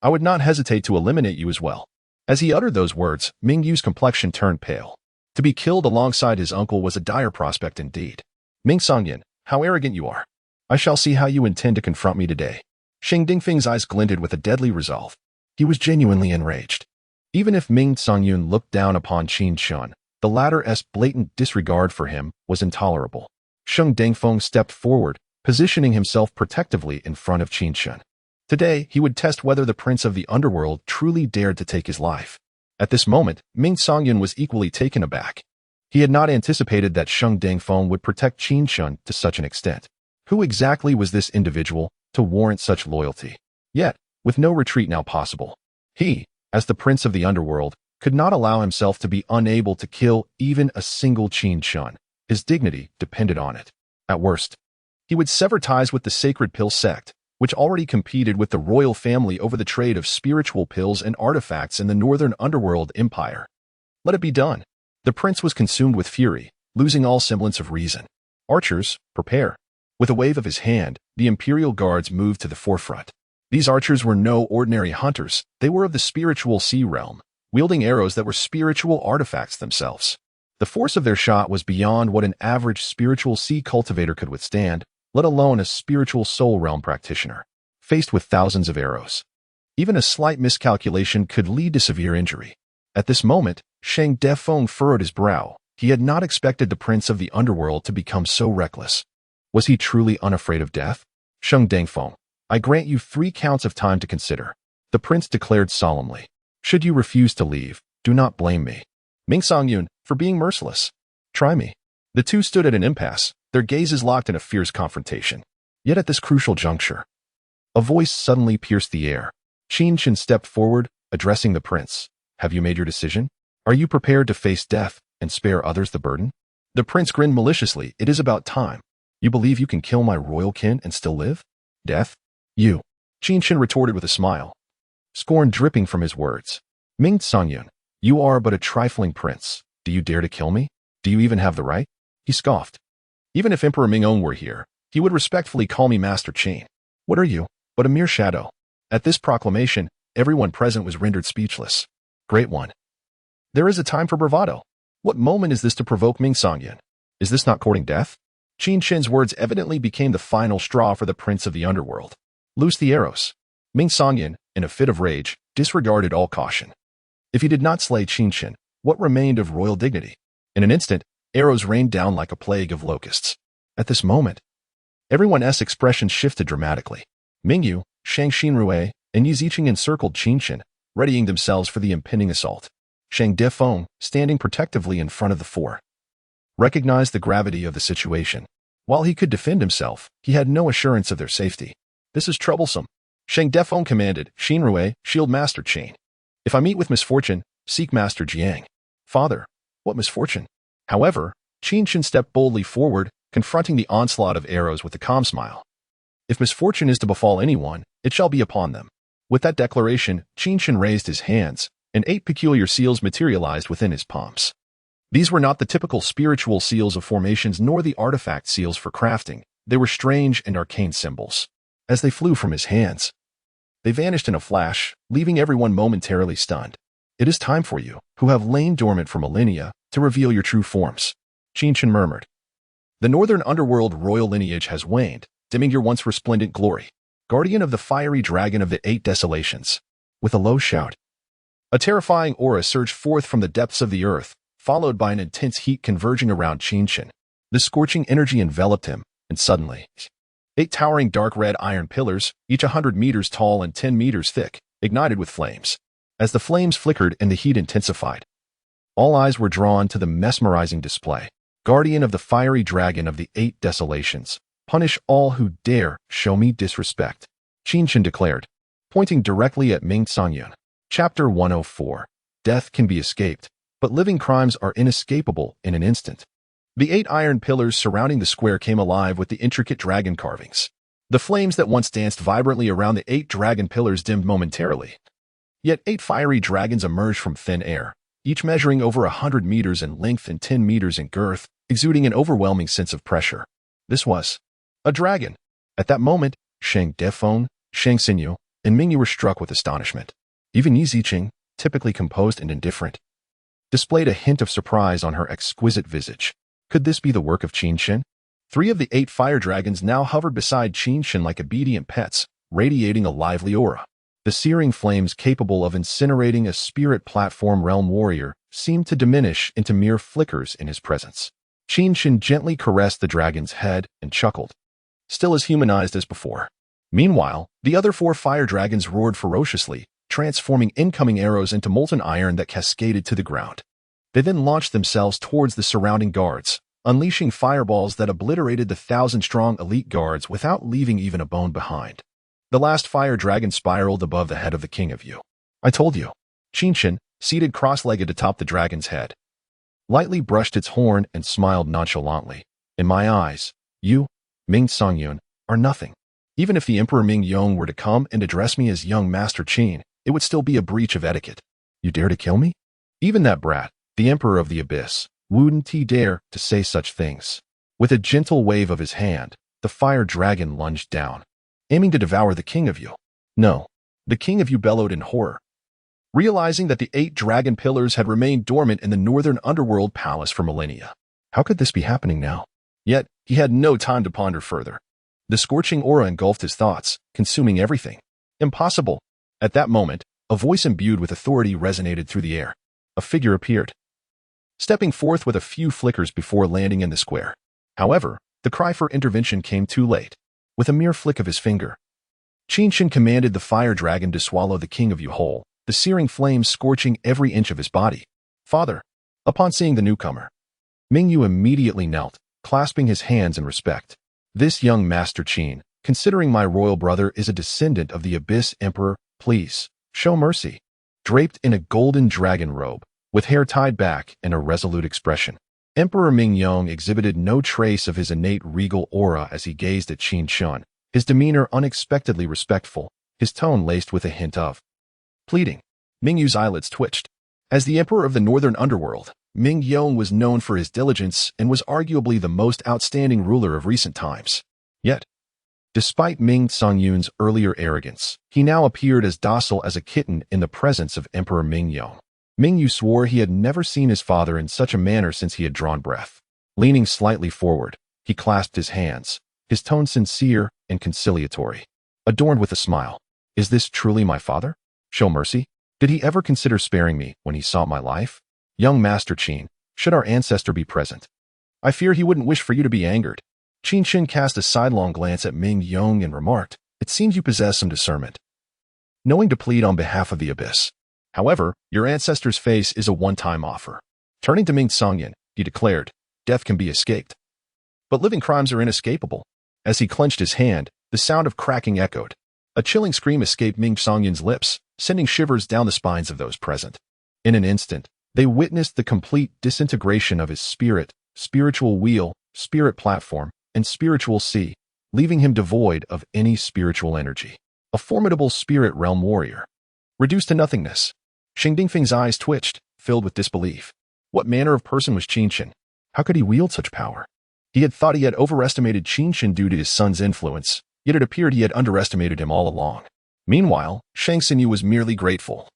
Speaker 1: I would not hesitate to eliminate you as well. As he uttered those words, Mingyu's complexion turned pale. To be killed alongside his uncle was a dire prospect indeed. Ming Songyan, how arrogant you are. I shall see how you intend to confront me today. Sheng Dingfeng's eyes glinted with a deadly resolve. He was genuinely enraged. Even if Ming Songyun looked down upon Qin Chen, the latter's blatant disregard for him was intolerable. Sheng Dengfeng stepped forward, positioning himself protectively in front of Qin Chen. Today, he would test whether the prince of the underworld truly dared to take his life. At this moment, Ming Songyun was equally taken aback. He had not anticipated that Sheng Dengfeng would protect Qin Chen to such an extent. Who exactly was this individual to warrant such loyalty? Yet, with no retreat now possible, he, as the prince of the underworld, could not allow himself to be unable to kill even a single Qin Chen. His dignity depended on it. At worst, he would sever ties with the Sacred Pill sect, which already competed with the royal family over the trade of spiritual pills and artifacts in the northern underworld empire. Let it be done. The prince was consumed with fury, losing all semblance of reason. Archers, prepare. With a wave of his hand, the imperial guards moved to the forefront. These archers were no ordinary hunters. They were of the spiritual sea realm, wielding arrows that were spiritual artifacts themselves. The force of their shot was beyond what an average spiritual sea cultivator could withstand, let alone a spiritual soul realm practitioner. Faced with thousands of arrows, even a slight miscalculation could lead to severe injury. At this moment, Sheng Dengfeng furrowed his brow. He had not expected the prince of the underworld to become so reckless. Was he truly unafraid of death? Sheng Dengfeng, I grant you 3 counts of time to consider, the prince declared solemnly. Should you refuse to leave, do not blame me, Ming Songyun, for being merciless. Try me. The two stood at an impasse, their gazes locked in a fierce confrontation. Yet at this crucial juncture, a voice suddenly pierced the air. Qin Chen stepped forward, addressing the prince. Have you made your decision? Are you prepared to face death and spare others the burden? The prince grinned maliciously. It is about time. You believe you can kill my royal kin and still live? Death? You. Qin Chen retorted with a smile, scorn dripping from his words. Ming Songyun, you are but a trifling prince. Do you dare to kill me? Do you even have the right? He scoffed. Even if Emperor Mingong were here, he would respectfully call me Master Qin. What are you? But a mere shadow. At this proclamation, everyone present was rendered speechless. Great one. There is a time for bravado. What moment is this to provoke Ming Songyun? Is this not courting death? Qin Chen's words evidently became the final straw for the prince of the underworld. Loose the arrows. Ming Songyun, in a fit of rage, disregarded all caution. If he did not slay Qin Chen, what remained of royal dignity? In an instant, arrows rained down like a plague of locusts. At this moment, everyone's expression shifted dramatically. Mingyu, Shang Xinrui, and Yi Ziqing encircled Qin Chen, readying themselves for the impending assault. Shang Defeng, standing protectively in front of the four, recognized the gravity of the situation. While he could defend himself, he had no assurance of their safety. This is troublesome. Shang Defeng commanded, Xinrui, shield Master Qin. If I meet with misfortune, seek Master Jiang. Father, what misfortune? However, Qin Chen stepped boldly forward, confronting the onslaught of arrows with a calm smile. If misfortune is to befall anyone, it shall be upon them. With that declaration, Qin Chen raised his hands, and 8 peculiar seals materialized within his palms. These were not the typical spiritual seals of formations nor the artifact seals for crafting. They were strange and arcane symbols. As they flew from his hands, they vanished in a flash, leaving everyone momentarily stunned. It is time for you, who have lain dormant for millennia, to reveal your true forms. Qin Chen murmured. The northern underworld royal lineage has waned, dimming your once resplendent glory. Guardian of the fiery dragon of the 8 desolations. With a low shout, a terrifying aura surged forth from the depths of the earth, followed by an intense heat converging around Qin Chen. The scorching energy enveloped him, and suddenly, 8 towering dark red iron pillars, each 100 meters tall and 10 meters thick, ignited with flames. As the flames flickered and the heat intensified, all eyes were drawn to the mesmerizing display. Guardian of the fiery dragon of the 8 desolations, punish all who dare show me disrespect, Qin Chen declared, pointing directly at Ming Songyun. Chapter 104. Death can be escaped, but living crimes are inescapable in an instant. The 8 iron pillars surrounding the square came alive with the intricate dragon carvings. The flames that once danced vibrantly around the 8 dragon pillars dimmed momentarily. Yet 8 fiery dragons emerged from thin air, each measuring over 100 meters in length and 10 meters in girth, exuding an overwhelming sense of pressure. This was a dragon. At that moment, Shang Defeng, Shang Xinyu, and Mingyu were struck with astonishment. Even Yi Ziqing, typically composed and indifferent, displayed a hint of surprise on her exquisite visage. Could this be the work of Qin Chen? 3 of the 8 fire dragons now hovered beside Qin Chen like obedient pets, radiating a lively aura. The searing flames capable of incinerating a spirit platform realm warrior seemed to diminish into mere flickers in his presence. Qin Chen gently caressed the dragon's head and chuckled, still as humanized as before. Meanwhile, the other 4 fire dragons roared ferociously, transforming incoming arrows into molten iron that cascaded to the ground. They then launched themselves towards the surrounding guards, unleashing fireballs that obliterated the 1,000-strong elite guards without leaving even a bone behind. The last fire dragon spiraled above the head of the King of Yu. I told you. Qin Chen, seated cross-legged atop the dragon's head, lightly brushed its horn and smiled nonchalantly. In my eyes, you, Ming Songyun, are nothing. Even if the Emperor Mingyong were to come and address me as young Master Qin, it would still be a breach of etiquette. You dare to kill me? Even that brat, the Emperor of the Abyss, wouldn't he dare to say such things. With a gentle wave of his hand, the fire dragon lunged down, aiming to devour the King of Yu. No, the King of Yu bellowed in horror, realizing that the 8 dragon pillars had remained dormant in the northern underworld palace for millennia. How could this be happening now? Yet, he had no time to ponder further. The scorching aura engulfed his thoughts, consuming everything. Impossible. At that moment, a voice imbued with authority resonated through the air. A figure appeared, stepping forth with a few flickers before landing in the square. However, the cry for intervention came too late. With a mere flick of his finger, Qin Chen commanded the fire dragon to swallow the King of Yu whole, the searing flames scorching every inch of his body. Father. Upon seeing the newcomer, Mingyu immediately knelt, clasping his hands in respect. This young Master Qin, considering my royal brother is a descendant of the Abyss Emperor, please, show mercy. Draped in a golden dragon robe, with hair tied back and a resolute expression, Emperor Mingyong exhibited no trace of his innate regal aura as he gazed at Qin Chen, his demeanor unexpectedly respectful, his tone laced with a hint of pleading. Mingyu's eyelids twitched. As the emperor of the northern underworld, Mingyong was known for his diligence and was arguably the most outstanding ruler of recent times. Yet, despite Ming Songyun's earlier arrogance, he now appeared as docile as a kitten in the presence of Emperor Mingyong. Mingyu swore he had never seen his father in such a manner since he had drawn breath. Leaning slightly forward, he clasped his hands, his tone sincere and conciliatory, adorned with a smile. Is this truly my father? Show mercy? Did he ever consider sparing me when he sought my life? Young Master Qin, should our ancestor be present, I fear he wouldn't wish for you to be angered. Qin Chen cast a sidelong glance at Mingyong and remarked, it seems you possess some discernment, knowing to plead on behalf of the abyss. However, your ancestor's face is a one-time offer. Turning to Ming Songyun, he declared, death can be escaped, but living crimes are inescapable. As he clenched his hand, the sound of cracking echoed. A chilling scream escaped Ming Songyun's lips, sending shivers down the spines of those present. In an instant, they witnessed the complete disintegration of his spirit, spiritual wheel, spirit platform, and spiritual sea, leaving him devoid of any spiritual energy. A formidable spirit realm warrior, reduced to nothingness. Xing Dingfeng's eyes twitched, filled with disbelief. What manner of person was Qin Chen? How could he wield such power? He had thought he had overestimated Qin Chen due to his son's influence, yet it appeared he had underestimated him all along. Meanwhile, Shang Xinyu was merely grateful,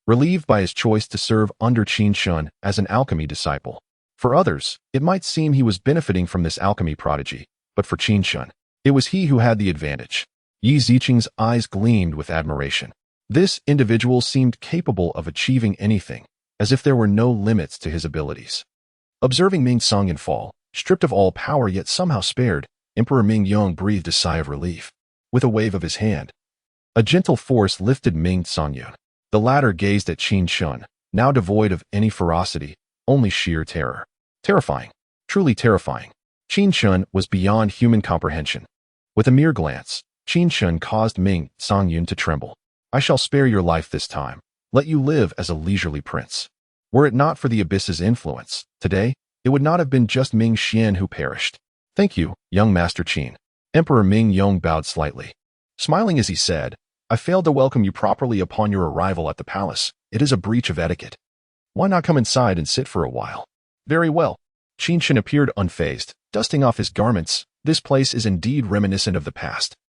Speaker 1: relieved by his choice to serve under Qin Chen as an alchemy disciple. For others, it might seem he was benefiting from this alchemy prodigy, but for Qin Chen, it was he who had the advantage. Yi Ziqing's eyes gleamed with admiration. This individual seemed capable of achieving anything, as if there were no limits to his abilities. Observing Ming Songyun fall, stripped of all power yet somehow spared, Emperor Mingyong breathed a sigh of relief. With a wave of his hand, a gentle force lifted Ming Songyun. The latter gazed at Qin Chen, now devoid of any ferocity, only sheer terror. Terrifying. Truly terrifying. Qin Chen was beyond human comprehension. With a mere glance, Qin Chen caused Ming Songyun to tremble. I shall spare your life this time. Let you live as a leisurely prince. Were it not for the abyss's influence, today, it would not have been just Ming Xian who perished. Thank you, young Master Qin. Emperor Mingyong bowed slightly. Smiling as he said, I failed to welcome you properly upon your arrival at the palace. It is a breach of etiquette. Why not come inside and sit for a while? Very well. Qin Chen appeared unfazed, dusting off his garments. This place is indeed reminiscent of the past.